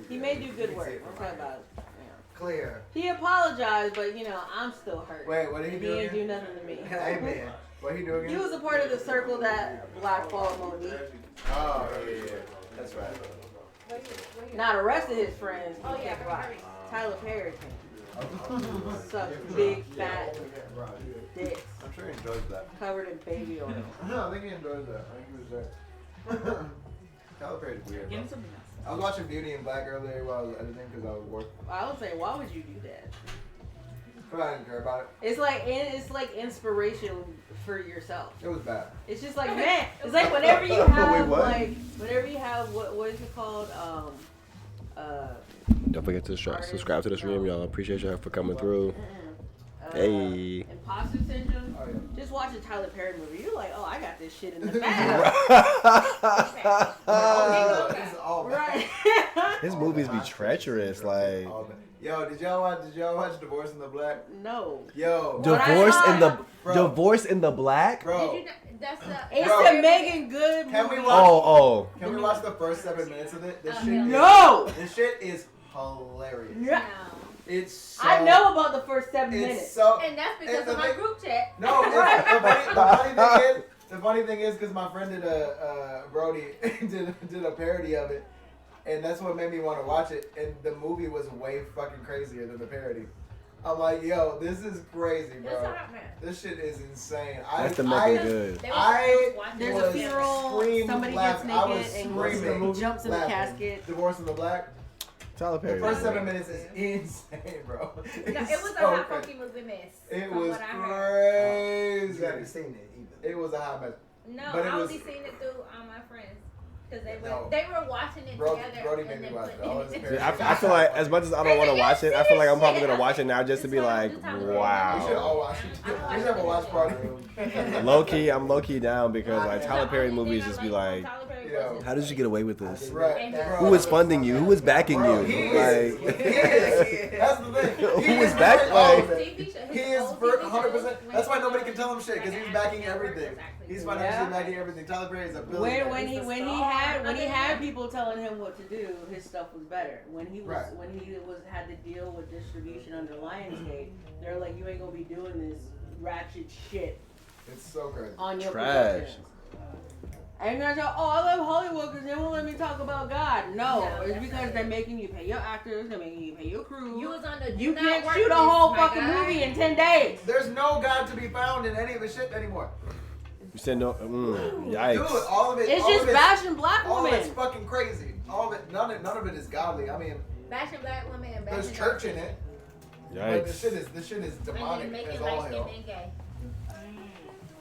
O: He may do good work. I'm talking about it.
T: Clear.
O: He apologized, but I'm still hurt.
N: Wait, what did he do
O: He didn't
N: again?
O: do nothing to me.
N: Hey man, what he do again?
O: He was a part of the circle that blackballed Monique.
N: Oh yeah. That's right.
O: Not the rest of his friends.
F: Oh, yeah,
O: Tyler Perry came. Suck big fat dicks.
N: I'm sure he enjoys that.
O: Covered in baby oil.
N: No, I think he enjoys that. I think he was there. Tyler Perry's weird.
D: Give him
N: Bro.
D: something else.
N: I was watching Beauty and Black earlier while I was editing because I was working.
O: I would say, why would you do that?
N: Because I didn't care about it.
O: It's like inspiration for yourself.
N: It was bad.
O: It's just like, man, it's like whenever you have
A: what?
O: whenever you have what is it called?
A: Don't forget to subscribe to the stream, y'all. Appreciate y'all for coming through. Hey.
O: Imposter syndrome.
N: Oh, yeah.
O: Just watch a Tyler Perry movie. You're like, oh, I got this shit in the bag. Right.
A: His movies be treacherous, like.
N: Yo, did y'all watch Divorce in the Black?
O: No.
N: Yo.
A: Divorce in the Black?
N: Bro.
F: Did you? That's the.
O: It's a Megan Good movie.
N: Can we watch? Can we watch the first 7 minutes of it? This shit.
O: No.
N: This shit is hilarious.
O: No.
N: It's so,
O: I know about the first 7 minutes.
N: So,
F: And that's because of my group chat.
N: No, the funny thing is, because my friend did Brody did a parody of it, and that's what made me want to watch it. And the movie was way fucking crazier than the parody. I'm like, yo, this is crazy, bro. This shit is insane.
A: That's the Megan Good.
O: There's a funeral. Somebody gets
N: I was
O: naked
N: screaming,
O: and jumps in the
N: laughing.
O: casket.
N: Divorce in the Black.
A: Tyler Perry.
N: The first 7 minutes is insane, bro.
F: No, it was
N: It's
F: a
N: so
F: hot
N: crazy.
F: funky movie mess.
N: It
F: from
N: was
F: what I heard.
N: crazy.
T: You haven't seen it either.
N: It was a hot mess.
F: No,
N: But it
F: I
N: was-
F: only seen it through my friends. Because
N: No.
F: they were watching it
N: Brody
F: together.
N: made me
F: and
N: watch
F: then
N: it. All his
F: put-
N: parents-
A: I feel like as much as I don't want to watch it, I feel like I'm probably gonna watch it now just to be like,
N: We should all
A: wow.
N: watch it. We should have a watch party.
A: I'm low key down because like Tyler Perry movies just be like,
N: Yo.
A: how did you get away with this?
N: Right.
A: Who is funding you? Who is backing you?
N: He is.
A: Like,
N: He is. That's the thing.
A: Who is back? Like,
N: He is for 100%. That's why nobody can tell him shit because he's backing everything. He's financially backing everything. Tyler Perry is a billionaire.
O: When he had people telling him what to do, his stuff was better. When he had to deal with distribution under Lionsgate, they're like, you ain't gonna be doing this ratchet shit
N: It's so crazy.
O: on your
A: trash.
O: production. And they're like, oh, I love Hollywood because they won't let me talk about God. No, it's because they're making you pay your actors, they're making you pay your crew.
F: You was on the
O: You
F: do
O: can't
F: not
O: shoot a
F: work
O: whole
F: list, my
O: fucking
F: guy.
O: movie in 10 days.
N: There's no God to be found in any of his shit anymore.
A: you said no.
N: Dude,
A: Yikes.
N: all of it.
O: It's
N: all
O: just
N: of it-
O: bashing black
N: All of
O: women.
N: it's fucking crazy. All of it. None of it is godly. I mean,
F: Bashing black women and bashing
N: there's church in it. But
A: Yikes.
N: this shit is
F: And
N: demonic
F: then making
N: as all
F: light
N: hell.
F: skinned men gay.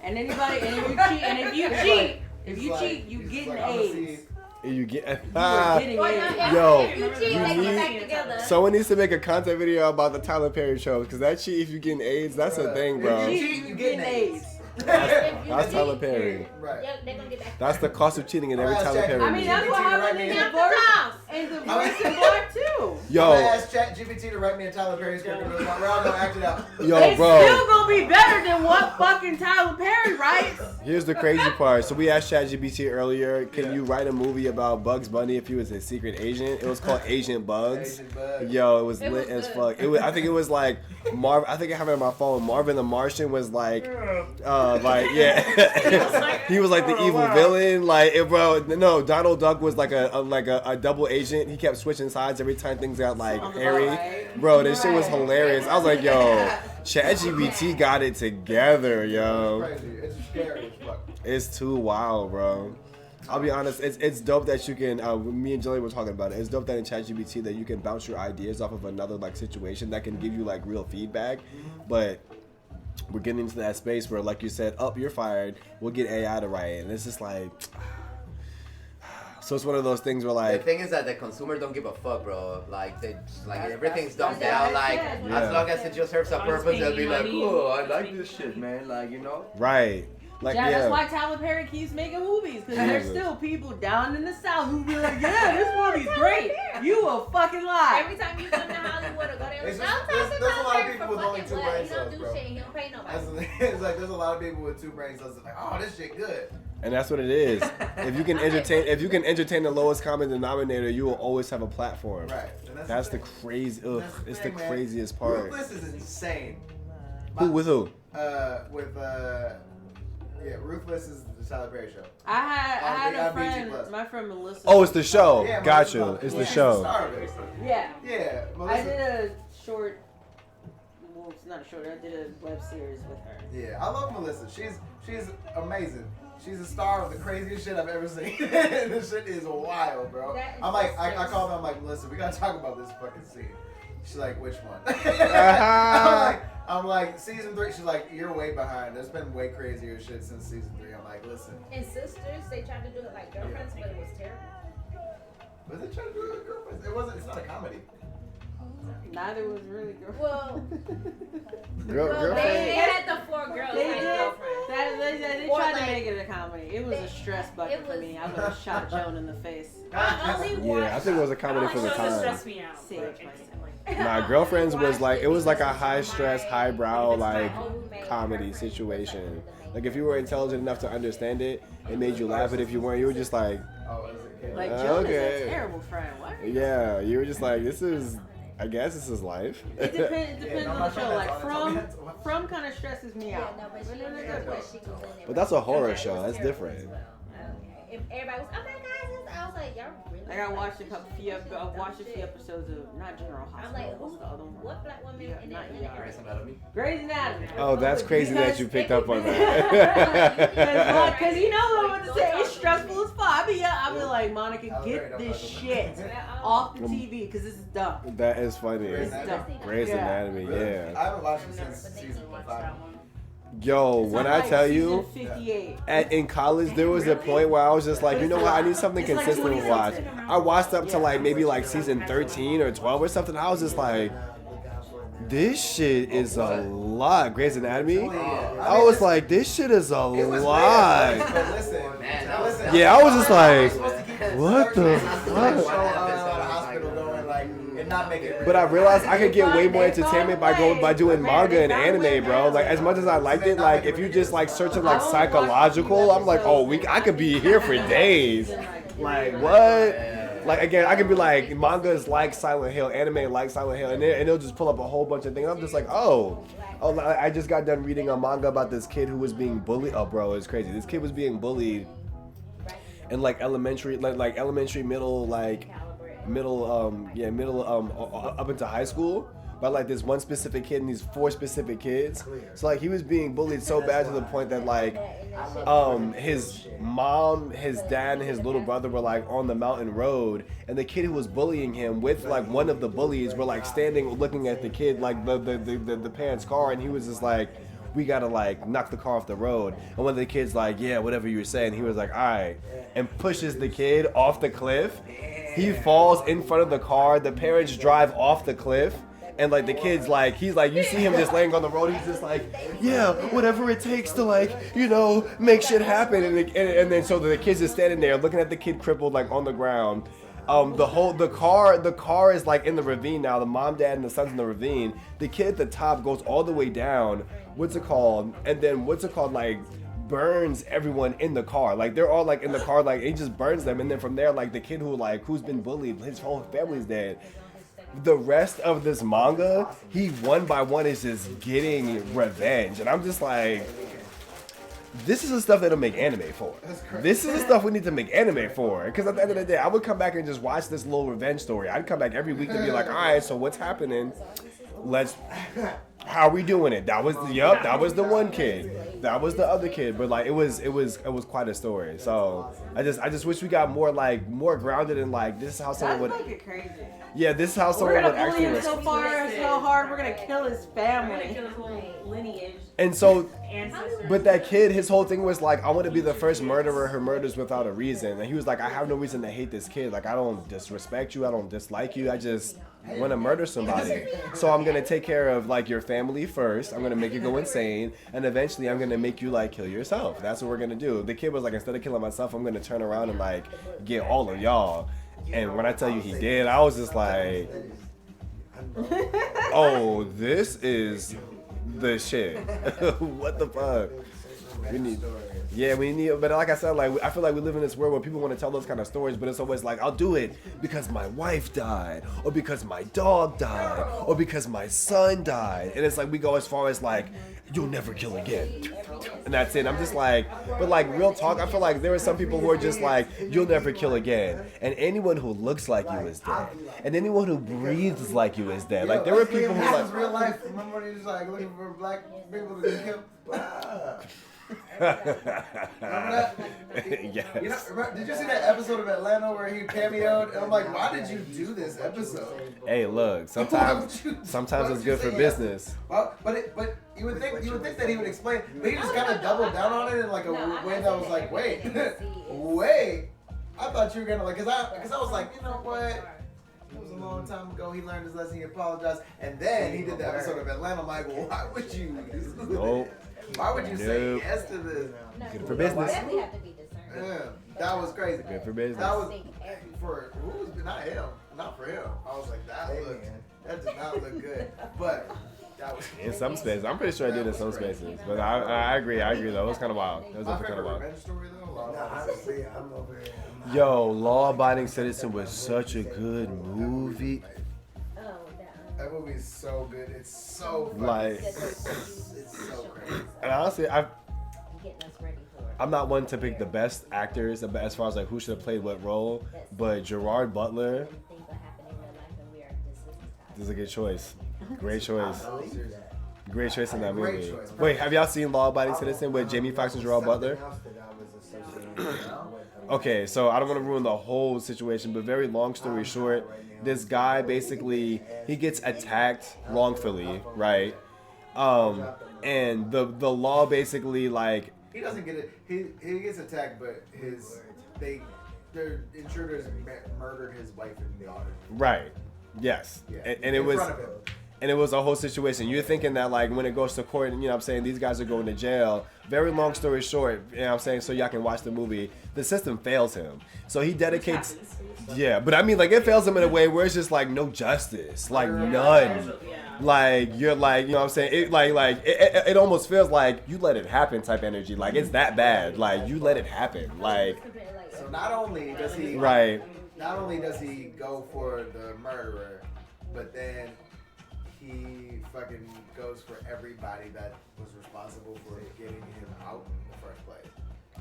O: And if you cheat, if you cheat, you getting AIDS.
A: You get
O: getting
A: yo.
F: If you cheat, they get back together.
A: Someone needs to make a content video about the Tyler Perry show because that shit, if you getting AIDS, that's a thing, bro.
O: If you cheat, you getting AIDS.
A: That's Tyler Perry.
N: Right.
F: Yeah, they're gonna get back.
A: That's the cost of cheating in every
N: I'll
A: Tyler
N: ask
A: Perry
O: I mean,
A: movie.
O: that's what happened in Divorce and Black too.
A: Yo.
N: I'm gonna ask ChatGPT to write me a Tyler Perry script. We're all gonna act it out.
A: Yo,
O: It's
A: bro.
O: still gonna be better than what fucking Tyler Perry writes.
A: Here's the crazy part. So we asked ChatGPT earlier, can you write a movie about Bugs Bunny if he was a secret agent? It was called Agent Bugs.
N: Agent Bugs.
A: Yo, it was
F: It
A: lit
F: was
A: as
F: good.
A: fuck. It was, I think it was like I think I have it on my phone. Marvin the Martian was like he was like the evil villain. Like, bro, no, Donald Duck was like a double agent. He kept switching sides every time things got like hairy. Bro, this shit was hilarious. I was like, yo, ChatGPT got it together, yo.
N: Crazy. It's scary as fuck.
A: It's too wild, bro. I'll be honest, it's dope that you can, me and Jillian were talking about it, it's dope that in ChatGPT that you can bounce your ideas off of another like situation that can give you like real feedback, but we're getting into that space where, like you said, you're fired, we'll get AI to write it, and it's just like, so it's one of those things where
M: The
A: like,
M: thing is that the consumer don't give a fuck, bro. Like everything's dumbed down. Like
A: Yeah.
M: as long as it just serves a
D: As long as
M: purpose, they'll be
D: paying
M: like,
D: money.
M: "Oh, I like this shit, man." Like
A: right. Like,
D: yeah,
A: yeah.
D: that's why Tyler Perry keeps making movies, because there's
A: Jesus.
D: still people down in the South who be like, yeah, this movie's great. You a fucking lie.
F: Every time you come to Hollywood or go there,
N: It's
F: like,
N: just-
F: no,
N: there's a lot of people
F: for
N: with only
F: fucking
N: 2
F: what?
N: brain
F: He don't
N: cells,
F: do
N: bro.
F: shit. He don't pay nobody.
N: It's like there's a lot of people with 2 brain cells that's like, oh, this shit good.
A: And that's what it is. If you can entertain the lowest common denominator, you will always have a platform.
N: Right. And
A: That's the crazy. Ugh, it's the craziest part.
N: Ruthless is insane.
A: Who with who?
N: Ruthless is the Tyler Perry show.
D: I had a
N: on BT
D: friend,
N: Plus.
D: my friend Melissa.
A: Oh, it's the show.
N: Yeah,
A: Got
N: Melissa-
A: you. It's
N: yeah,
A: the
N: she's
A: show.
N: the star of it.
D: Yeah.
N: Yeah,
D: I
N: Melissa.
D: did a short, well, it's not a short, I did a web series with her.
N: Yeah, I love Melissa. She's amazing. She's a star of the craziest shit I've ever seen. This shit is wild, bro. I'm like, I called her. I'm like, Melissa, we gotta talk about this fucking scene. She's like, which one? I'm like, season 3. She's like, you're way behind. There's been way crazier shit since season 3. I'm like, listen.
F: And sisters, they tried to do it like girlfriends, but it was terrible.
N: Was it trying to do it with girlfriends? It wasn't. It's not a comedy.
D: Neither was really girl.
F: Well,
A: Girlfriend.
F: they had the 4 girls.
D: They
F: like
D: did.
F: girlfriends.
D: They
F: Or,
D: tried to
F: like,
D: make it a comedy. It was a stress bucket for me. I would have shot Joan in the face.
A: Yeah, I think it was a comedy for the time.
D: Stress me out.
A: My girlfriends was like, it was like a high stress, highbrow like comedy situation. Like if you were intelligent enough to understand it, it made you laugh. But if you weren't, you were just like,
D: Like Joan is
A: okay.
D: a terrible friend. What?
A: Yeah, you were just like, this is, I guess this is life.
D: It depends on the show. Like From kind of stresses me out.
F: Yeah, no, but she was in it.
A: But that's a horror show. That's different.
F: If everybody was, oh my god, I was like, y'all really?
D: Like I watched a few episodes of not General Hospital.
F: I'm like,
D: what's the other one?
F: What black woman in
D: Not
F: it?
D: ER.
M: Grey's Anatomy.
D: Grey's Anatomy.
A: Oh, that's crazy that you picked up on that.
D: Because you know what to say. It's stressful as fuck. I be like, Monica, get this shit off the TV because this is dumb.
A: That is funny.
D: dumb.
A: Grey's Anatomy, yeah.
N: I haven't watched it since season 5.
A: Yo, when I tell you,
D: 58.
A: in college there was a point where I was just like, you know what, I need something consistent to watch. I watched up to like maybe like season 13 or 12 or something. I was just like, this shit is a lot. Grey's Anatomy. I was like, this shit is a lot. Yeah, I was just like, what the fuck? But I realized I could get way more entertainment by doing manga and anime, bro. Like as much as I liked it, like if you just like searching like psychological, I'm like, oh, I could be here for days. Like what? Like again, I could be like manga is like Silent Hill, anime like Silent Hill, and it'll just pull up a whole bunch of things. I'm just like, oh, I just got done reading a manga about this kid who was being bullied. Oh, bro, it's crazy. This kid was being bullied in like elementary, middle up into high school by like this one specific kid and these 4 specific kids. So like he was being bullied so bad to the point that like his mom, his dad, and his little brother were like on the mountain road, and the kid who was bullying him with like one of the bullies were like standing looking at the kid like the parents' car, and he was just like, we gotta like knock the car off the road. And one of the kids like, yeah, whatever you were saying. He was like, all right, and pushes the kid off the cliff. He falls in front of the car. The parents drive off the cliff. And like the kid's like, he's like, you see him just laying on the road. He's just like, yeah, whatever it takes to like, you know, make shit happen. And then so the kid's just standing there looking at the kid crippled like on the ground. The car is like in the ravine now. The mom, dad, and the son's in the ravine. The kid at the top goes all the way down. And then like burns everyone in the car. Like they're all like in the car, like he just burns them. And then from there, like the kid who's been bullied, his whole family's dead. The rest of this manga, he one by one is just getting revenge. And I'm just like, this is the stuff that'll make anime for. This is the stuff we need to make anime for. Because at the end of the day, I would come back and just watch this little revenge story. I'd come back every week to be like, all right, so what's happening? How are we doing it? That was the one kid. That was the other kid. But like it was quite a story. So I just wish we got more grounded in like this is how someone would.
D: That's fucking crazy.
A: Yeah, this is how someone would actually.
D: We're gonna bully him so hard, we're gonna kill his family, kill his whole lineage.
A: And so,
D: Ancestors.
A: but that kid, his whole thing was like, I want to be the first murderer who murders without a reason. And he was like, I have no reason to hate this kid. Like, I don't disrespect you. I don't dislike you. I just want to murder somebody. So I'm gonna take care of like your family first. I'm gonna make you go insane, and eventually I'm gonna make you like kill yourself. That's what we're gonna do. The kid was like, instead of killing myself, I'm gonna turn around and like get all of y'all. And when I tell you he did, I was just like, oh, this is the shit. What the fuck? We need. But like I said, like I feel like we live in this world where people want to tell those kind of stories, but it's always like, I'll do it because my wife died, or because my dog died, or because my son died, and it's like we go as far as like, you'll never kill again, and that's it. I'm just like, but like real talk, I feel like there are some people who are just like, you'll never kill again, and anyone who looks like you is dead, and anyone who breathes like you is dead. Like there were people who like
N: real life. Remember when he was like looking for black people to get killed? Remember that?
A: Yes.
N: You know, did you see that episode of Atlanta where he cameoed? And I'm like, why did you do this episode?
A: Hey, look, sometimes it's good for business.
N: Well, but you would think that he would explain, but he just kind of doubled down on it in like a way that was like, wait, I thought you were gonna like, cause I was like, you know what? It was a long time ago. He learned his lesson. He apologized, and then he did the episode of Atlanta. I'm like, well, why would you?
A: Nope.
N: Why would you say yes to this?
A: Good for business.
N: Yeah, that was crazy.
A: Good for business.
N: That was for not him, not for him. I was like, that did not look good, but that was
A: in some spaces. I'm pretty sure I did in some spaces, but I agree though. It was kind of wild. It was definitely kind of wild.
N: Honestly, I'm over here.
A: Yo, Law Abiding Citizen was such a good movie.
N: That movie is so good. It's so
A: like,
N: it's so crazy.
A: And honestly, I'm not one to pick the best actors as far as like who should have played what role, but Gerard Butler is a good choice. Great choice. Great choice in that movie. Wait, have y'all seen Law Abiding Citizen with Jamie Foxx and Gerard Butler? Okay, so I don't want to ruin the whole situation, but very long story short, this guy basically, he gets attacked wrongfully, right? And the law basically like,
N: he doesn't get it. He gets attacked, but their intruders murdered his wife and daughter.
A: Right. Yes.
N: Yeah.
A: And it was a whole situation. You're thinking that like when it goes to court, and you know what I'm saying, these guys are going to jail. Very long story short, you know what I'm saying, so y'all can watch the movie. The system fails him. So he dedicates. Yeah, but I mean like it fails him in a way where it's just like no justice, like none. Like you're like, you know what I'm saying, it it almost feels like you let it happen type energy. Like it's that bad. Like you let it happen. Like
N: so not only does he go for the murderer, but then he fucking goes for everybody that was responsible for getting him out in the first place.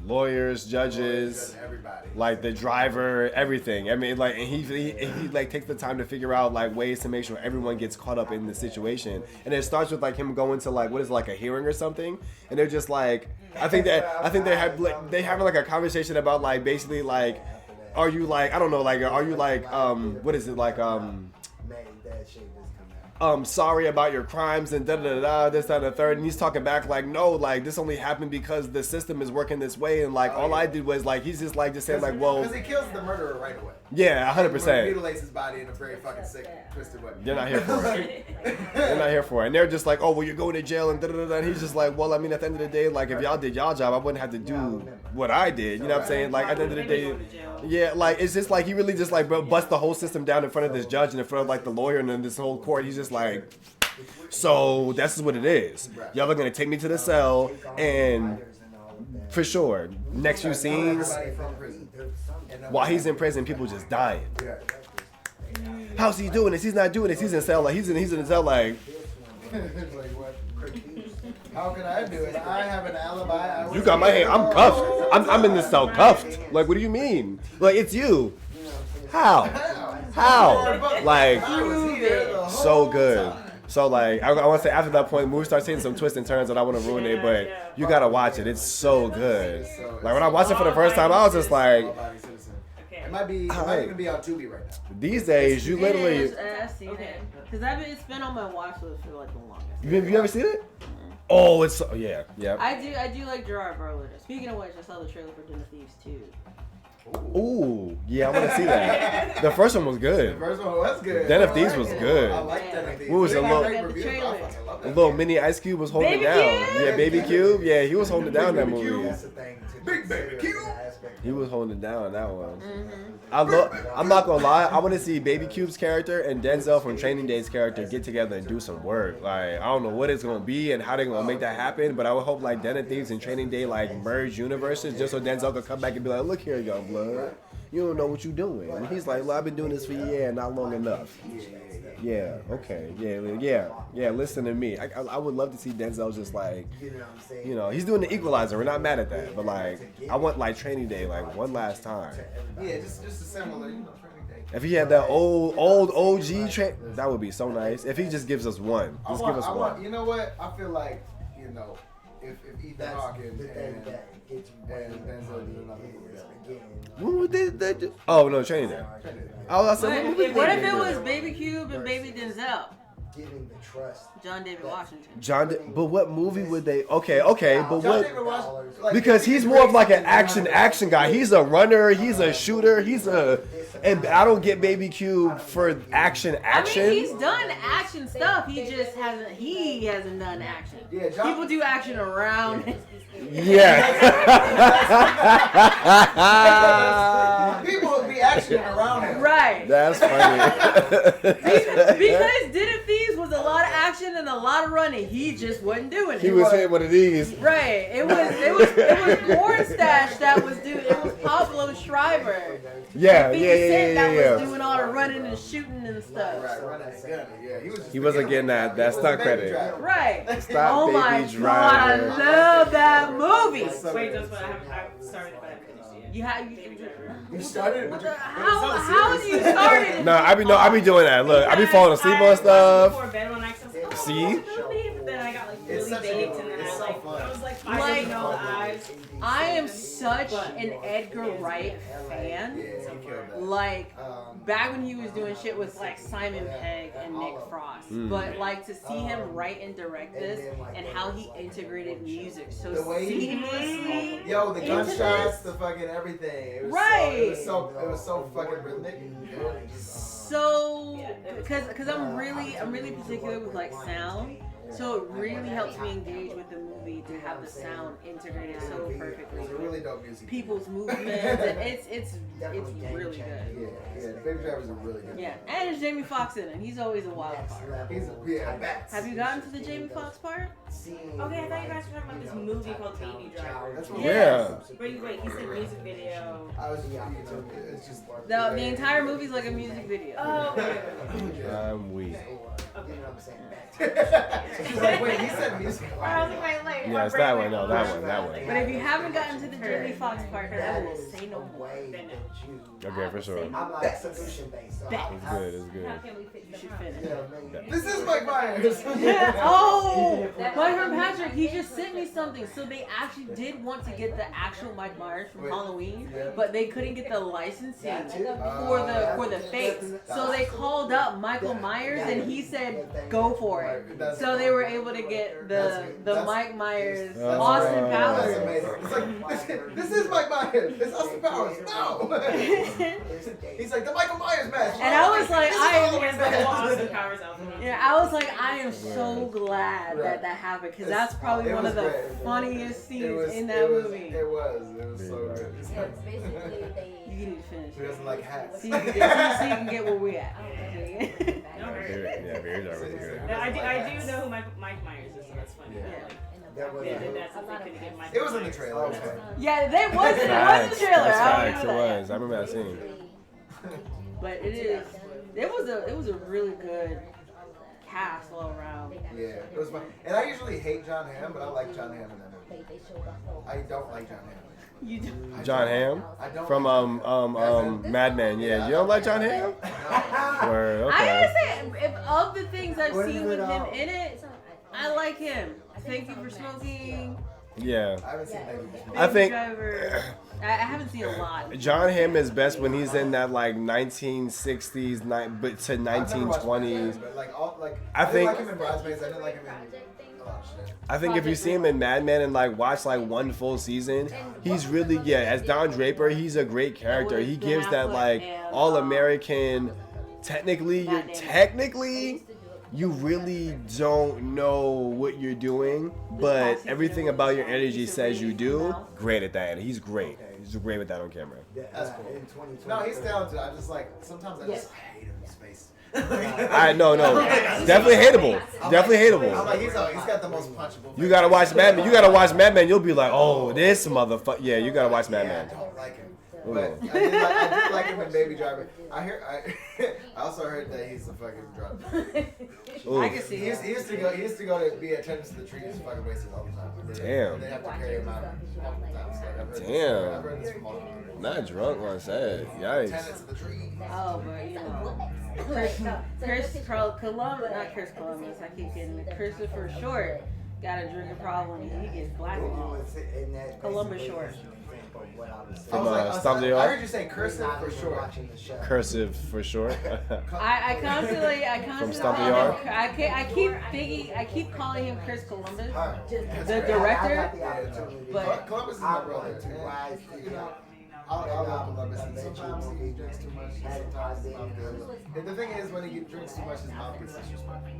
A: Lawyers, judges,
N: everybody.
A: Like the driver, everything. I mean, like, and he like takes the time to figure out like ways to make sure everyone gets caught up in the situation. And it starts with like him going to like what is it, like a hearing or something, and they're just like, I think they have like a conversation about like basically like, are you like, I don't know, like are you like what is it like sorry about your crimes and this, that, and the third, and he's talking back like, no, like this only happened because the system is working this way, and like all I did was like, he's just saying like, well,
N: because he kills the murderer right away.
A: Yeah, 100%.
N: Mutilates his body in a very fucking sick, twisted way.
A: They're not here for it. They're not here for it, and they're just like, oh, well, you're going to jail, and and he's just like, well, I mean, at the end of the day, like if y'all did y'all job, I wouldn't have to do what I did. You know what I'm saying? Like at the end of the day, yeah, like it's just like he really just like busts the whole system down in front of this judge and in front of like the lawyer and then this whole court. He's just like, so this is what it is. Y'all are gonna take me to the cell, and for sure, next few scenes, while he's in prison, people just dying. How's he doing this? He's not doing this. He's in cell like he's in the cell like.
N: How can I do it? I have an alibi.
A: You got my hand. I'm cuffed. I'm in the cell cuffed. Like, what do you mean? Like, it's you. How? Like, so good. So like, I want to say after that point, the movie starts taking some twists and turns, and I want to ruin it, but you gotta watch it. It's so good. Like when I watched it for the first time, I was just like,
N: it might even be on Tubi right now.
A: These days, you literally.
D: I've seen it because it's been on my watch list for like the longest.
A: Have you ever seen it? Oh, it's yeah.
D: I do like Gerard Butler. Speaking of which, I saw the trailer for Den of Thieves 2.
A: Ooh, yeah, I want to see that. The first one was good.
N: The first one was good.
A: Den of Thieves was good.
N: I like Den of Thieves.
A: What was it? A little mini Ice Cube was holding it down. Yeah, Baby Cube. Yeah, he was holding it down in that movie.
N: Big Baby Cube.
A: He was holding it down in that one.
F: Mm-hmm.
A: I'm not gonna lie. I want to see Baby Cube's character and Denzel from Training Day's character get together and do some work. Like, I don't know what it's gonna be and how they're gonna make that happen, but I would hope like Den of Thieves and Training Day like merge universes just so Denzel could come back and be like, look here, young blood. You don't know what you're doing. And he's like, well, I've been doing this for years, not long enough. Yeah, okay, yeah, listen to me. I would love to see Denzel just like, you know, he's doing the Equalizer. We're not mad at that, but like, I want like Training Day like one last time.
N: Yeah, just a similar, you know, Training Day.
A: If he had that old OG that would be so nice. If he just gives us one, just give us one.
N: You know what? I feel like, you know, if Ethan Hawke and Denzel did another movie.
A: When would they do? Oh no, Training Day. I said,
F: What if it was Baby Cube and Baby Denzel?
T: Giving the trust.
F: John David Washington.
A: But what movie would they? Okay, but
N: John David Washington,
A: what? Because he's more of like an action guy. He's a runner. He's a shooter. And I don't get Baby Cube for action.
F: I mean, he's done action stuff. He just hasn't done action.
N: Yeah,
F: people do action around.
A: Yeah.
N: People would be actioning around him.
F: Right.
A: That's funny.
F: Because Den of Thieves was a lot of action and a lot of running. He just wasn't doing it.
A: He was hitting one of these.
F: Right. It was Cornstarch that was doing. It was Pablo Schreiber.
A: Yeah.
F: That was doing all the running and shooting and stuff.
N: Right, running and gunning. Yeah,
A: He wasn't getting that stunt credit.
F: Right.
A: Stop,
F: oh
A: Baby
F: my God,
A: Driver.
F: I love that movie.
D: Wait, that's what I started, but I haven't finished yet.
N: You started?
F: How do you start it?
A: No, I be doing that. Look, I be falling asleep on stuff.
D: Before bed one night, so I was like,
A: See?
D: but then I got like really baked, and then I was like, I know the eyes.
F: I am such an Edgar Wright fan. Like back when he was doing shit with like Simon Pegg and Nick Frost, but like to see him write and direct this and how he integrated music so seamlessly.
N: Yo, the gunshots, the fucking everything. It was
F: Right.
N: So, it was so fucking rhythmic.
F: So, because I'm really particular with like sound. So it really helps me engage with the movie to have the sound integrated so perfectly.
N: It's a really dope music.
F: People's movements, and it's really good.
N: Yeah, Baby Driver's a really good.
F: Yeah, and there's Jamie Foxx in it. He's always a wild card. Have you gotten to the Jamie Foxx part?
D: Okay, I thought you guys were talking about this movie called Baby Driver.
A: Yeah.
D: Wait, he said music video.
N: It's just
F: The entire movie's like a music video.
D: Oh, okay.
A: I'm weak.
N: She's like, wait, he said music.
D: I was like, wait.
A: Yeah, it's that one. No, that one.
F: But if you haven't gotten to the Jamie Foxx part, I will say no more.
A: Okay, for sure.
T: I'm like solution based.
A: It's good. It's good.
F: You should finish.
N: This is Mike Myers.
F: Oh, Mike Patrick, he just sent me something. So they actually did want to get the actual Mike Myers from Halloween, but they couldn't get the licensing for the fakes. So they called up Michael Myers and he said, "Go for it." So they were able to get the Mike Myers Austin Powers.
N: That's amazing. It's like this is Mike Myers. It's Austin Powers. No. He's like the Michael Myers mask.
F: And I was like, I was like, I am
N: Yeah.
F: so glad that happened because that's probably one of the funniest scenes in that
N: it
F: movie.
N: It was so good. It's like,
F: You need to finish.
N: who doesn't like hats?
F: So you can get where we at.
A: Yeah, Beard Driver was good.
D: I do know who Mike Myers is, so that's funny. That's if they couldn't get Mike
N: It was in the
D: Myers.
N: trailer. Okay.
F: Yeah, there was in the trailer.
A: That's
F: I
A: facts. It
F: don't know that.
A: was. I remember that scene.
F: But it was a really good cast all around.
N: Yeah, it was fun. And I usually hate John Hamm, but I like John Hamm in that movie. I don't like John Hamm.
F: You do.
A: John Hamm from Mad Men. Yeah, you don't like John Hamm? Word,
F: I
A: okay.
F: gotta say, if of the things I've seen with him in it, I like him. Thank You for Smoking.
A: Yeah.
N: I haven't seen that.
A: I think
F: Driver. I haven't seen a lot.
A: John Hamm is best when he's in that like 1960s but to 1920s.
N: But like all like
A: I think
N: like him in Bridesmaids. I didn't like him in
A: I think if you see him in Mad Men and like watch like one full season, he's really as Don Draper, he's a great character. He gives that like all American. Technically, you really don't know what you're doing, but everything about your energy says you do. Great at that. He's great. He's great with that on camera.
N: That's cool. No, he's talented. I just like sometimes I just hate him in space.
A: No, definitely hateable. Definitely hateable.
N: I'm like, he's got the most punchable.
A: You gotta watch Mad Men. You gotta watch Mad Men. You'll be like, oh, this motherfucker. Yeah, you gotta watch Mad Men.
N: I don't like him. But I did like him in Baby Driver. I also heard that he's a fucking drug.
A: I
N: can see. He used to go to be attendance to the trees fucking races all the time.
A: Damn.
N: They have to carry him out multiple times. So I've heard this from multiple people.
A: Not drunk on set. Yikes.
N: Attendance to the trees.
D: Oh, but you know, Chris Columbus. I keep getting it. Christopher Short got a drinking problem. He gets blackballed. Columbus Short.
A: From Stomp the
N: I
A: Yard?
N: heard you say cursive for short.
A: Cursive for short.
D: I constantly
A: From Stomp the Yard?
D: I keep calling him Chris Columbus, the director. But
N: Columbus is my brother. I love Columbus, and sometimes he drinks too much. Sometimes it's not good. The thing is, when he drinks too much, his mouth gets disrespectful.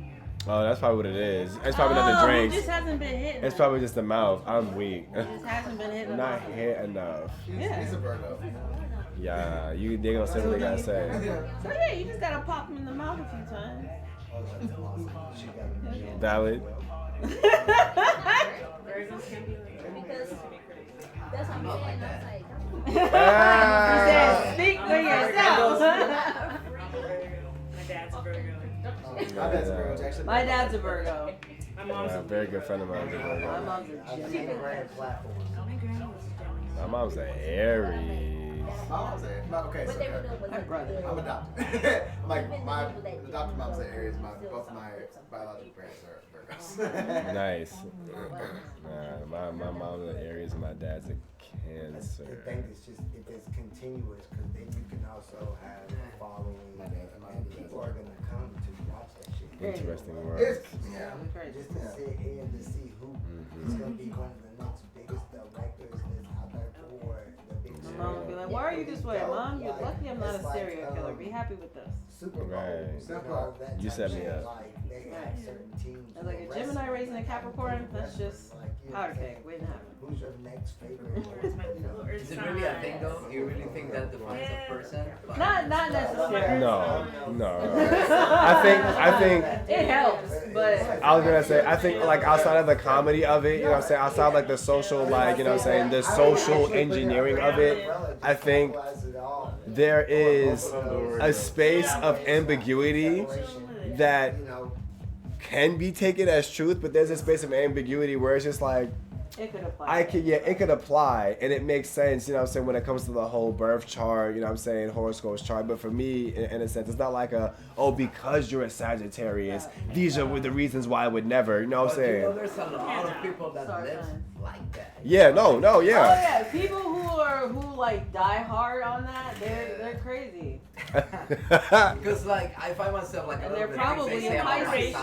A: Oh, that's probably what it is. It's probably not the drinks.
D: He just hasn't been hitting.
A: It's probably just the mouth. I'm weak.
D: He just hasn't been hitting.
A: Not hit enough.
N: He's a Virgo.
A: Yeah, they gonna say what they gotta say.
D: So yeah, you just gotta pop him in the mouth a few times.
A: Valid.
F: That's what I'm saying.
D: He said, speak for yourself.
O: My dad's a Virgo.
D: My dad's a Virgo.
O: My mom's
A: a very good friend of mine.
D: My mom's a Gemini.
A: My mom's an Aries.
N: My mom's okay. So
D: my brother.
N: I'm adopted. My adopted mom's an Aries. Both my biological parents are Virgos.
A: Nice. My mom's an Aries and my dad's a Cancer.
T: I think it's just if it's continuous, because then you can also have a following, and people are gonna come to watch that shit.
A: Interesting world.
T: Just to sit here and to see who is gonna be one of the next biggest directors that's out there for the big.
D: My mom would be like, "Why are you this way, Mom? You're lucky I'm not a serial killer. Be happy with this."
A: Right. You set me up.
D: I was like, a Gemini raising a Capricorn, that's just powder keg, waiting to happen.
T: Who's your next favorite?
M: Is it really a thing though? Do you really think that defines a person?
D: Not necessarily.
A: No. I think
D: it helps, but
A: I was gonna say, I think like outside of the comedy of it, you know what I'm saying, outside of like the social, like, you know what I'm saying, the social engineering of it, I think there is a space of ambiguity that can be taken as truth, but there's a space of ambiguity where it's just like,
D: it could apply.
A: It could apply, and it makes sense, you know what I'm saying, when it comes to the whole birth chart, you know what I'm saying, horoscopes chart. But for me, in a sense, it's not like because you're a Sagittarius, these are the reasons why I would never, you know what I'm saying?
M: There's a lot of people that live like that.
A: Yeah, no, yeah.
D: Oh yeah, people who like die hard on that, they're crazy.
M: Because like I find myself like,
D: and they're probably in Pisces.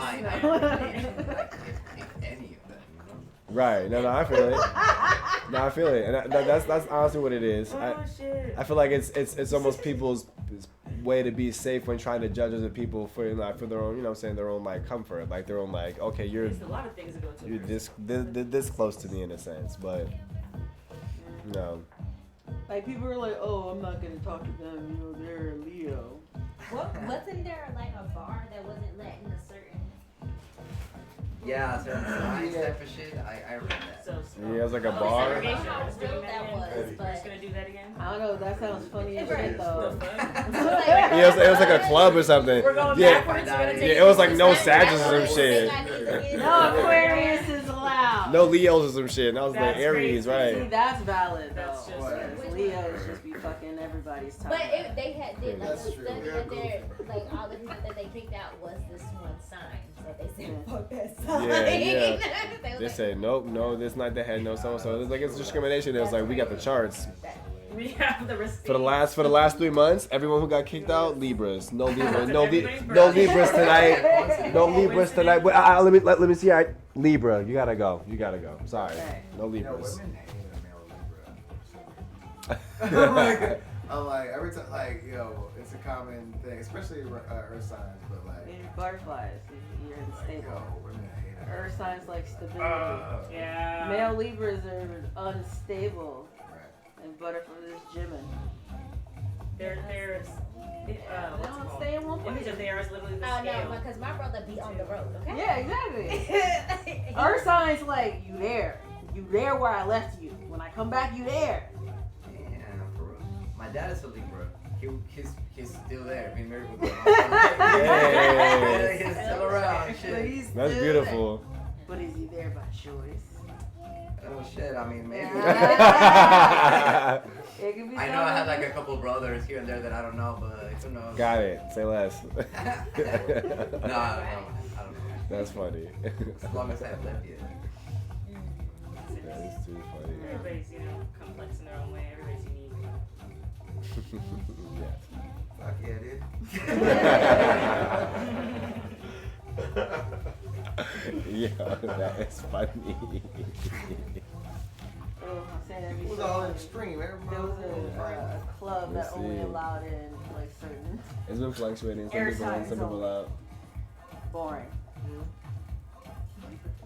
A: Right. No, I feel it. I feel it, and that's honestly what it is. I feel like it's almost people's way to be safe when trying to judge other people for their own, you know what I'm saying, their own like comfort, like their own like, okay, you're
O: There's a lot of things that go to
A: you're this close to me in a sense, but no.
D: Like people are like, oh, I'm not gonna talk to them, you know, they're a Leo.
F: Wasn't there like a bar that wasn't letting a certain?
M: Yeah, certain signs type of shit. I read that.
A: Yeah, it was like a bar.
F: I don't know how real that was, but
O: Just gonna do that again?
D: I don't know. That sounds funny as shit though.
A: Yeah, it was like a club or something.
O: We're going
A: Yeah,
O: backwards. We're gonna take
A: it was like no Sagittarius or some shit.
D: No Aquarius is allowed.
A: No Leos or some shit. And I was like
D: That's
A: Aries,
D: See,
A: right?
D: that's valid though. Because Leos just be fucking everybody's time.
F: But they did like a study that they're like all the people that they picked out was this one sign. So they said fuck that sign.
A: Yeah. They said nope, no, this night they had no so. It's like it's discrimination. It was like we got the charts.
D: We have the receipts.
A: For the last 3 months, everyone who got kicked out, Libras. No Libras. No Libras tonight. No Libras tonight. But let me see. All right, Libra, you gotta go. Sorry, no Libras.
N: I'm like every time, like it's a common thing, especially earth signs, but like
K: butterflies, you're unstable. Earth signs like stability.
D: Yeah.
K: Male Libras are unstable, and butterflies is gymming.
D: They
K: don't stay in one place.
D: Image of theirs literally the
F: Oh
D: scale.
F: no, because my brother be on the road. Okay.
K: Yeah, exactly. Earth signs like you there where I left you. When I come back, you there.
M: Yeah, for real. My dad is a Libra. He's still there. Being married with my He's still around. Shit.
A: That's beautiful.
K: But is he there by choice?
M: Oh shit! I mean, maybe.
K: It could be
M: I know I had like a couple brothers here and there that I don't know, but who knows?
A: Got it. Say less.
M: No, I don't know.
A: That's funny.
M: As long as I have lived yet.
A: That is too funny.
D: Everybody's, complex in their own way. Everybody's unique.
N: fuck yeah, dude.
A: Yeah, that is funny.
K: Oh, I'm saying that.
N: It was all extreme.
K: There was a club that only allowed in like certain.
A: It's been fluctuating. Some
K: Air
A: people in,
K: signs
A: some people out.
K: Boring.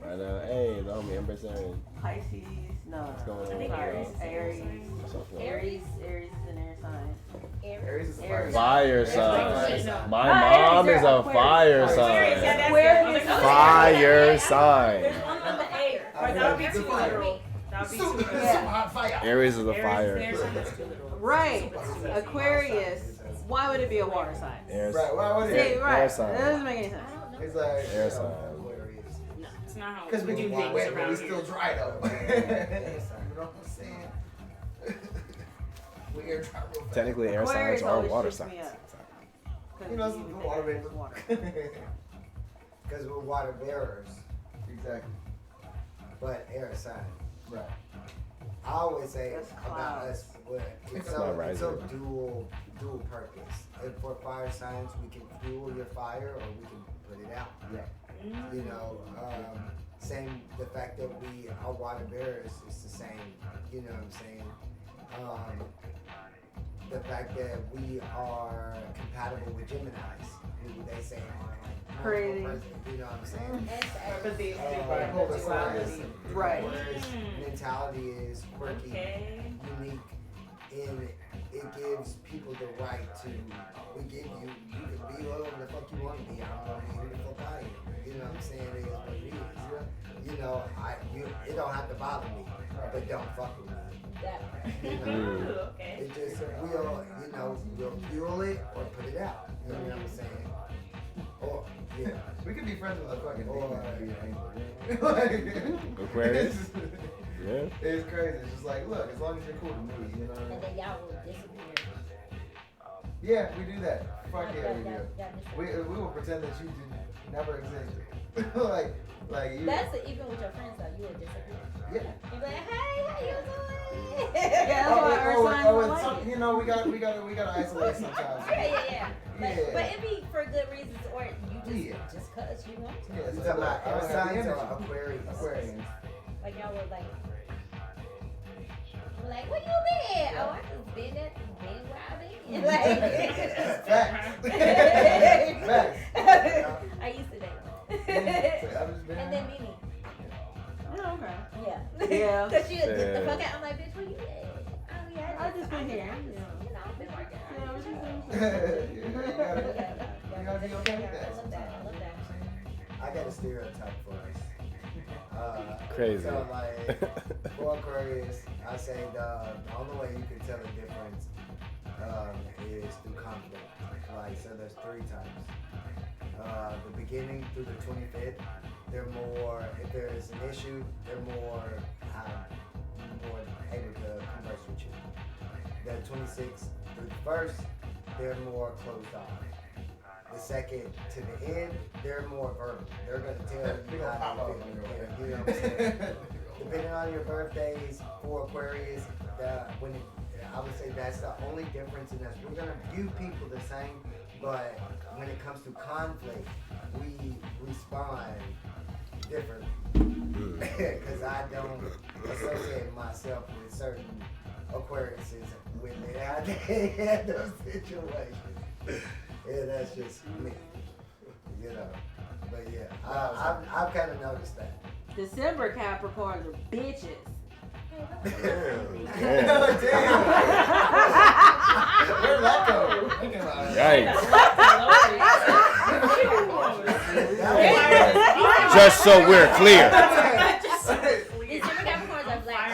A: I know. Hey, the homie Empress Aaron.
K: Pisces, no.
A: What's going on?
K: I think Aries.
A: What's up, Flo?
K: Aries is an air sign.
N: Aries is
K: a
A: Fire sign. My
K: Aries
A: mom
K: are
A: is a fire
K: Aquarius.
A: sign.
K: Aquarius.
A: Fire sign.
D: There's one on the air. That would be too literal. That would be too literal.
K: Yeah.
A: Aries is a fire.
K: Right. Aquarius. Why would it be a water sign?
N: Right. Why would it?
K: See, right.
A: Air sign.
K: That doesn't make any sense.
N: It's like
A: Air sign.
D: No, it's not how
N: because we do
D: things
N: wet, but
D: around
N: we
D: here.
N: still dry though. You know what I'm saying? We air dry real fast.
A: Technically, air
K: Aquarius
A: signs are
K: always
A: water
K: trips
A: signs.
K: me up.
N: You know, some water vapor.
T: Because we're water bearers,
N: Exactly.
T: but air sign.
N: Right.
T: I always say
K: That's
T: about
K: clouds.
T: us, it's
A: That's
T: a,
A: my
T: it's a
A: rising.
T: dual purpose. And for fire signs, we can fuel your fire or we can put it out.
N: Yeah.
T: You know, same, the fact that we are water bearers is the same, you know what I'm saying? The fact that we are compatible with Geminis, who they say are like
K: Crazy.
T: you know what I'm saying?
K: Empathy, duality. Right.
T: Whereas mentality is quirky, unique, and it gives people the right to, we give you can be whatever the fuck you want to be. I'm going to be who the fuck I am. You know what I'm saying? It is what it is. You know, it don't have to bother me, but don't fuck with me. You know, it just, we'll, you know, we'll fuel it or put it out. You know what I'm saying? Or, yeah.
N: We could be friends with a fucking
T: Or,
N: demon.
A: Aquarius? Yeah.
N: It's crazy. It's just like, look, as long as you're cool to me, you know what I mean?
F: And then y'all will disappear.
N: Yeah, we do that. Fuck yeah, we do. We will pretend that you did never existed. like you.
F: That's even with your friends though. You will disappear.
N: Yeah.
F: You be like, hey, how you doing?
K: Yeah, that's why earth signs don't like
N: some,
K: it.
N: you know, we gotta isolate sometimes.
F: Yeah.
N: Yeah.
F: But it be for good reasons, or you just cause you want to.
N: Yeah,
T: You
N: it's
T: talking
N: like,
T: about air signs or
N: energy.
T: Aquarius?
N: Aquarians.
F: Like y'all were like, where you been? Oh, I just been where I been. Like,
N: Facts.
F: I used to date.
N: I've just been
F: And then Mimi.
K: Oh, okay.
F: Yeah.
K: Yeah.
F: Cause she would get the fuck out. I'm like, bitch, where you at? Oh yeah,
K: I just been here.
F: You know, I've been working.
N: You gotta be okay with that.
F: I love that.
T: I got a stereotype for us.
A: Crazy.
T: So like, for Aquarius, I say the only way you can tell the difference is through conflict. Like, so there's 3 times. The beginning through the 25th, they're more, if there's an issue, they're more able to converse with you. The 26th through the 1st, they're more closed off. The 2nd to the end, they're more verbal. They're gonna tell you how they feel. You know what I'm saying? depending on your birthdays for Aquarius, I would say that's the only difference in us. We're gonna view people the same, but when it comes to conflict, we respond differently. Because I don't associate myself with certain Aquariuses when they had those situations. Yeah, that's just me. You know. But yeah, I've kind of noticed that.
K: December Capricorns are bitches.
N: Damn. Where'd that go?
C: Yikes. Just so we're clear.
F: December Capricorns are black.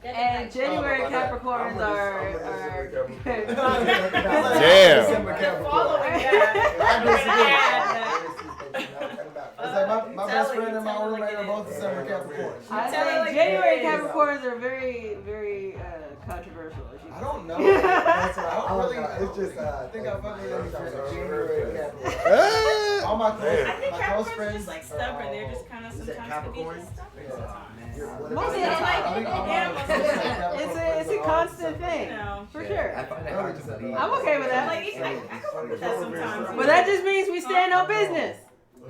K: And January Capricorns are
C: Damn.
N: It's like my best friend and my roommate are both December Capricorns.
K: I think January Capricorns are very, very controversial.
N: I don't know. That's what I don't really. It's just I think I fuck with them from January Capricorn. All my close friends
D: just like stubborn. They're just kind of sometimes can be just stubborn sometimes.
K: Most of the time, it's a constant thing, for sure.
M: I find it hard to believe.
K: I'm okay with that.
D: I can work with that sometimes.
K: But that just means we stand on business.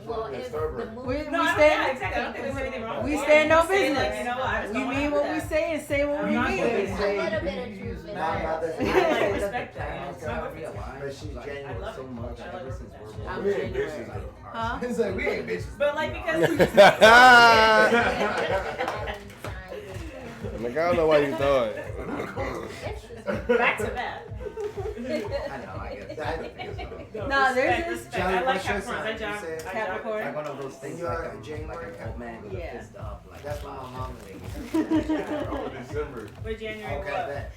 F: Well, if the
K: We
D: No,
K: stand.
D: exactly. I don't think there's anything wrong.
K: We
D: with
K: stand
D: it.
K: on
D: You say,
K: business.
D: like, you know what? I just
K: We
D: don't
K: mean
D: wanna
K: what
D: do
K: we
D: that.
K: say and say what we
D: not
K: mean.
F: a little bit of truth in
T: Nah,
F: there.
D: I like respect that. It's not good.
T: But she's January so much ever since we're
K: I'm
N: We ain't
K: January.
N: bitches.
K: Huh?
N: It's like we ain't bitches.
D: But like because
C: Like, I don't know why you thought it.
D: back to that.
M: I know, I guess.
K: No, there's this
D: Respect. I like
T: what's your
D: Capricorns.
T: sign?
D: I
T: You
D: jog.
T: said
D: I
K: Capricorn.
M: Like one of those things,
T: You're
M: like
T: a January
M: an old man with a
K: Yeah.
M: fist up, like
T: That's what my mom
U: December.
D: We're January
T: Okay,
D: what?
T: bet.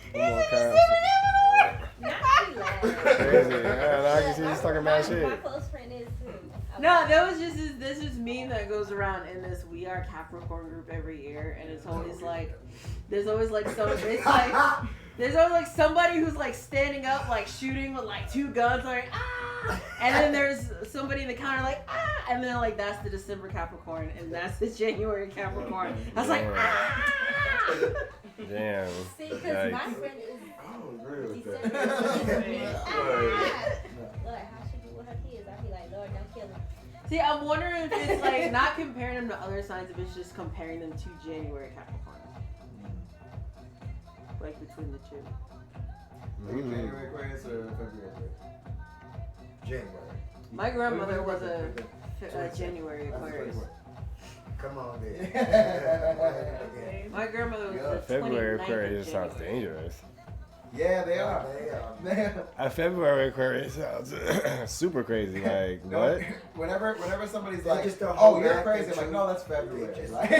C: Crazy. Yeah, I can see he's talking mad
F: My
C: shit.
F: close friend is too.
K: No, there was just this meme that goes around in this We Are Capricorn group every year, and it's always like, there's always like there's always like somebody who's like standing up, like shooting with like two guns, like and then there's somebody in the counter like and then like that's the December Capricorn, and that's the January Capricorn. I was like
C: Damn.
F: See, because my friend is
U: I don't agree with
F: December.
U: that.
F: Lord, how she do with her kids? I be like, Lord, don't kill them.
K: See, I'm wondering if it's like not comparing them to other signs, if it's just comparing them to January Capricorn. Like between the two.
N: Are you January Aquarius or February Aquarius?
T: January.
K: My grandmother was a January Aquarius.
T: Come on, man.
K: My grandmother was a
C: February
K: 29th
C: Aquarius
K: of
C: sounds
K: January.
C: dangerous.
N: Yeah, they are.
C: A February Aquarius sounds super crazy. Like, what?
N: Whenever somebody's
T: They
N: like,
T: just don't
N: oh,
T: hold
N: you're
T: back
N: crazy,
T: the
N: I'm like,
T: truth.
N: no, that's February.
T: They just-
N: Like,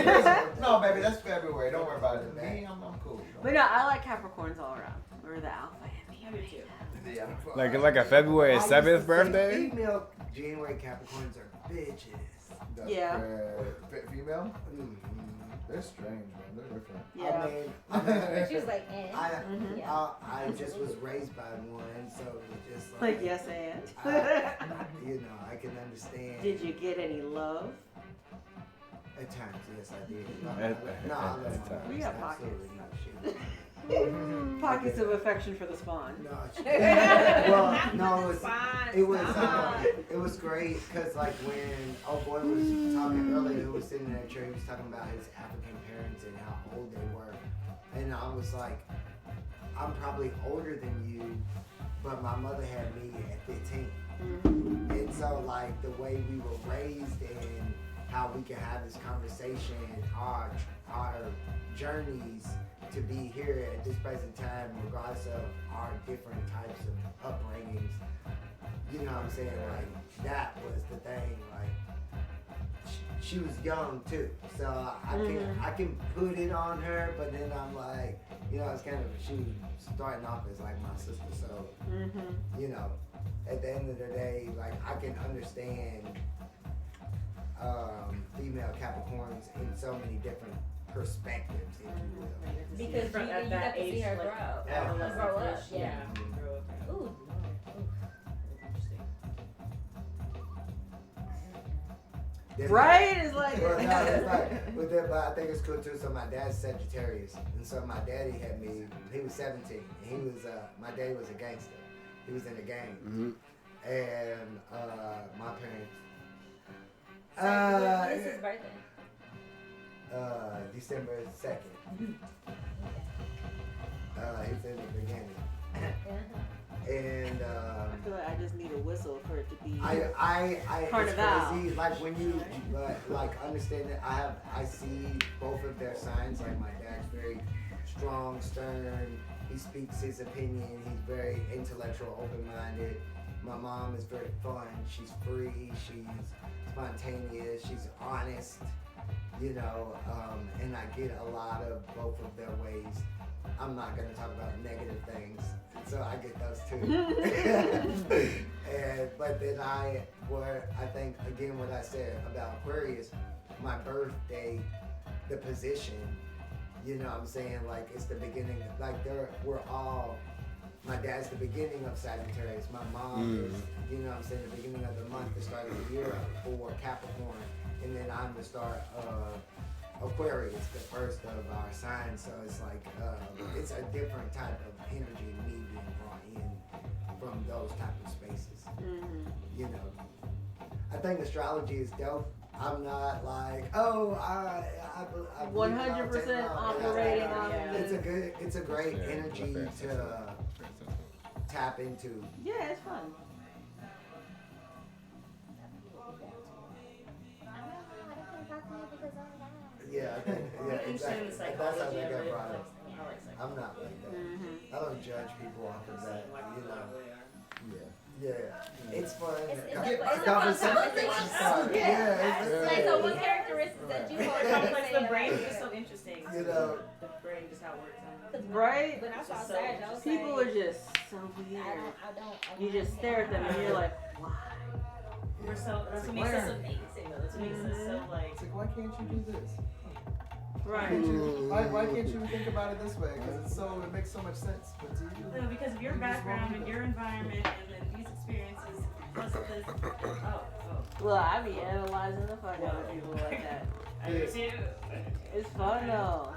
N: no, baby, that's February. Don't worry about it. Me, I'm cool.
K: But no, I like Capricorns all around. We're the alpha and the omega.
C: Like a February
T: I used
C: 7th
T: to say
C: birthday?
T: Female January Capricorns are bitches.
N: That's
K: Yeah.
N: Female? They're strange, man. They're different.
K: Yeah.
T: I mean,
F: She was like,
T: I just was raised by one, so it was just like,
K: Like yes and.
T: you know, I can understand.
K: Did you get any love?
T: At times, yes, I did.
C: At times.
K: We got pockets.
T: Absolutely not shit.
K: Pockets of affection for the spawn.
T: No, well, no, it was great because like when old boy was talking earlier, who was sitting in that chair, he was talking about his African parents and how old they were, and I was like, I'm probably older than you, but my mother had me at 15, and so like the way we were raised and how we can have this conversation, our journeys to be here at this present time, regardless of our different types of upbringings. You know what I'm saying? Like that was the thing. Like she was young too, so I can put it on her, but then I'm like, you know, it's kind of she was starting off as like my sister, so you know, at the end of the day, like I can understand female Capricorns in so many different perspectives, if you will.
F: because
D: From
F: you
D: at
F: got
D: that
F: to see
D: age,
F: her
D: like,
F: grow.
D: adolescence,
F: Grow up,
D: yeah.
F: yeah. Ooh.
K: Right? It's like.
T: Well, no, it's like, but I think it's cool too. So my dad's Sagittarius, and so my daddy had me. He was 17. And he was my daddy was a gangster. He was in the gang, and my parents.
F: When is his birthday?
T: December 2nd. He's in the beginning. And
K: I feel like I just need a whistle for it to be
T: it's
K: Carnival.
T: crazy. Like when you like understand it, I see both of their signs. Like my dad's very strong, stern. He speaks his opinion. He's very intellectual, open-minded. My mom is very fun. She's free. She's spontaneous. She's honest. You know, and I get a lot of both of their ways. I'm not gonna talk about negative things, so I get those too. But then I think again what I said about Aquarius, my birthday, the position, you know what I'm saying, like it's the beginning, like we're all, my dad's the beginning of Sagittarius, my mom is, you know what I'm saying, the beginning of the month, the start of the year for Capricorn, and then I'm the start of Aquarius, the first of our signs, so it's like it's a different type of energy, me being brought in from those type of spaces. You know, I think astrology is dope. I'm not like, I
K: 100% operating on it.
T: It's a great energy to tap into.
K: Yeah, it's fun.
T: Yeah, I think, exactly. That's how they get brought up.
D: I like psychology.
T: I'm not like that. I don't judge people off of that, you know. Yeah. It's fun.
F: It's a conversation starter.
T: Yeah.
F: So what characteristics that you hold
D: complex the brain is just so interesting.
T: You know.
D: The brain just how it works.
K: Right?
F: When I saw
D: So
F: Sag, I was
K: people
F: like,
K: are just so weird.
F: I don't.
K: You just stare at them and you're like, why?
D: We're so, that's what makes us amazing though. That's what makes us so like.
A: It's like, why can't you do this?
K: Right.
A: Why can't you think about it this way? Because it makes so much sense. But to you,
D: No, because of your background and your environment and then these experiences plus this.
K: Well, I be analyzing the fuck out of people like that.
D: I do too.
K: It's fun though.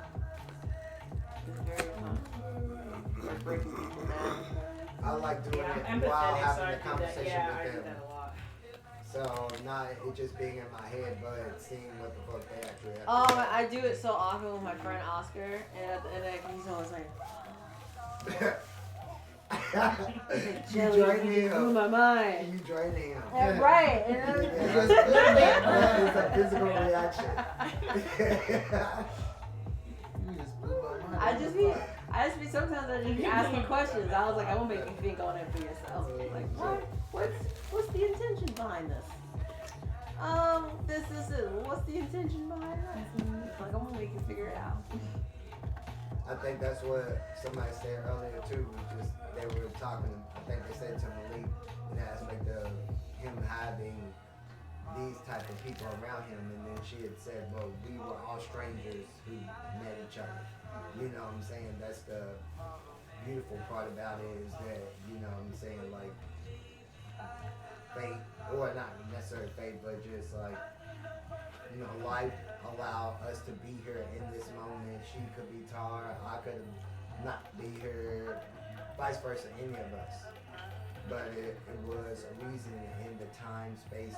K: It's very fun. We're breaking people down.
T: I like doing
D: I'm
T: it while
D: empathetic, so
T: having
D: I
T: the
D: do that.
T: conversation
D: Yeah, I
T: with
D: do
T: them.
D: that a lot.
T: So not it just being in my head, but seeing what the fuck they actually have to say.
K: I do it so often with my friend Oscar, and at the end of it, he's always like,
T: You drain
K: you blew
T: him.
K: my mind.
T: You drain him.
K: Yeah, right. And
T: It's a physical reaction.
K: I just be sometimes I just be asking questions. I was like, I will make you think on it for yourself. Like, what's the intention behind this? This is what's the intention behind this? Like, I'm gonna make you figure it out.
T: I think that's what somebody said earlier too. Was just they were talking. I think they said to Malik in the aspect of him having these type of people around him, and then she had said, "Well, we were all strangers who met each other." You know what I'm saying? That's the beautiful part about it is that you know what I'm saying, like fate, or not necessarily fate, but just like you know, life allow us to be here in this moment. She could be Tar, I could not be here, vice versa, any of us. But it was a reason in the time, space.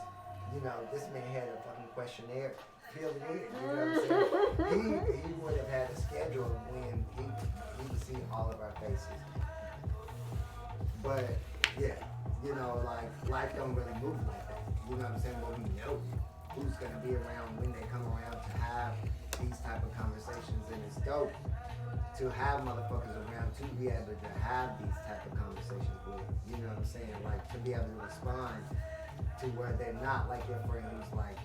T: You know, this man had a fucking questionnaire filled in. You know what I'm saying? He would have had a schedule when he would see all of our faces. But yeah, you know, like life don't really move like that. You know what I'm saying? Well, we know who's gonna be around when they come around to have these type of conversations, and it's dope to have motherfuckers around to be able to have these type of conversations with. You know what I'm saying? Like to be able to respond to where they're not like your friend who's like,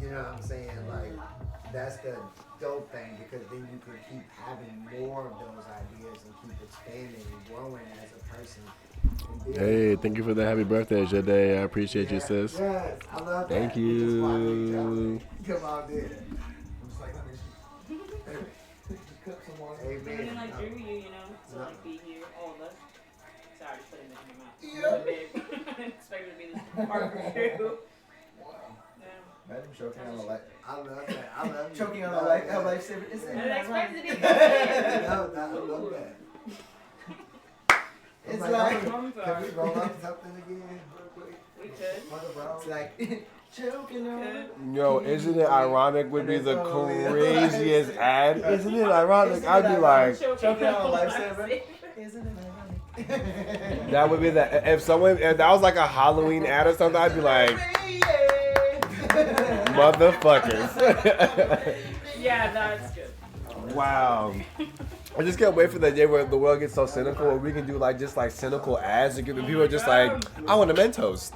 T: you know what I'm saying? Like that's the dope thing, because then you could keep having more of those ideas and keep expanding and growing as a person.
U: Hey, thank you for the happy birthday, Jade. I appreciate you, sis.
T: Yes, I love that.
U: Thank you.
T: Come on, dude.
D: Amen. Like drew you, to like be here, all of us. Sorry, just put it in my mouth. Yeah. Expected to be this part for you.
N: Imagine choking on a life.
T: I love that. I love
N: Choking
T: you.
N: on a lifesaver. Isn't
D: I
N: that
D: expected
N: right?
D: it.
T: No, I love that.
N: It's
T: I'm
N: like,
T: can we roll up something again real quick?
D: We could.
T: For the bro?
N: it's like choking on.
I: Yo, isn't it ironic would be
N: And
I: the
N: it's only a
I: craziest
N: lifesaver.
I: ad? Isn't it ironic?
N: Isn't
I: I'd
N: it
I: be
N: ironic?
I: like,
N: Choking on a lifesaver. Isn't it ironic?
I: that would be that. If that was like a Halloween ad or something, I'd be like, motherfuckers.
D: Yeah, that's good.
I: Wow. I just can't wait for the day where the world gets so cynical where we can do like just like cynical ads and give the people just like, I want a Mentos.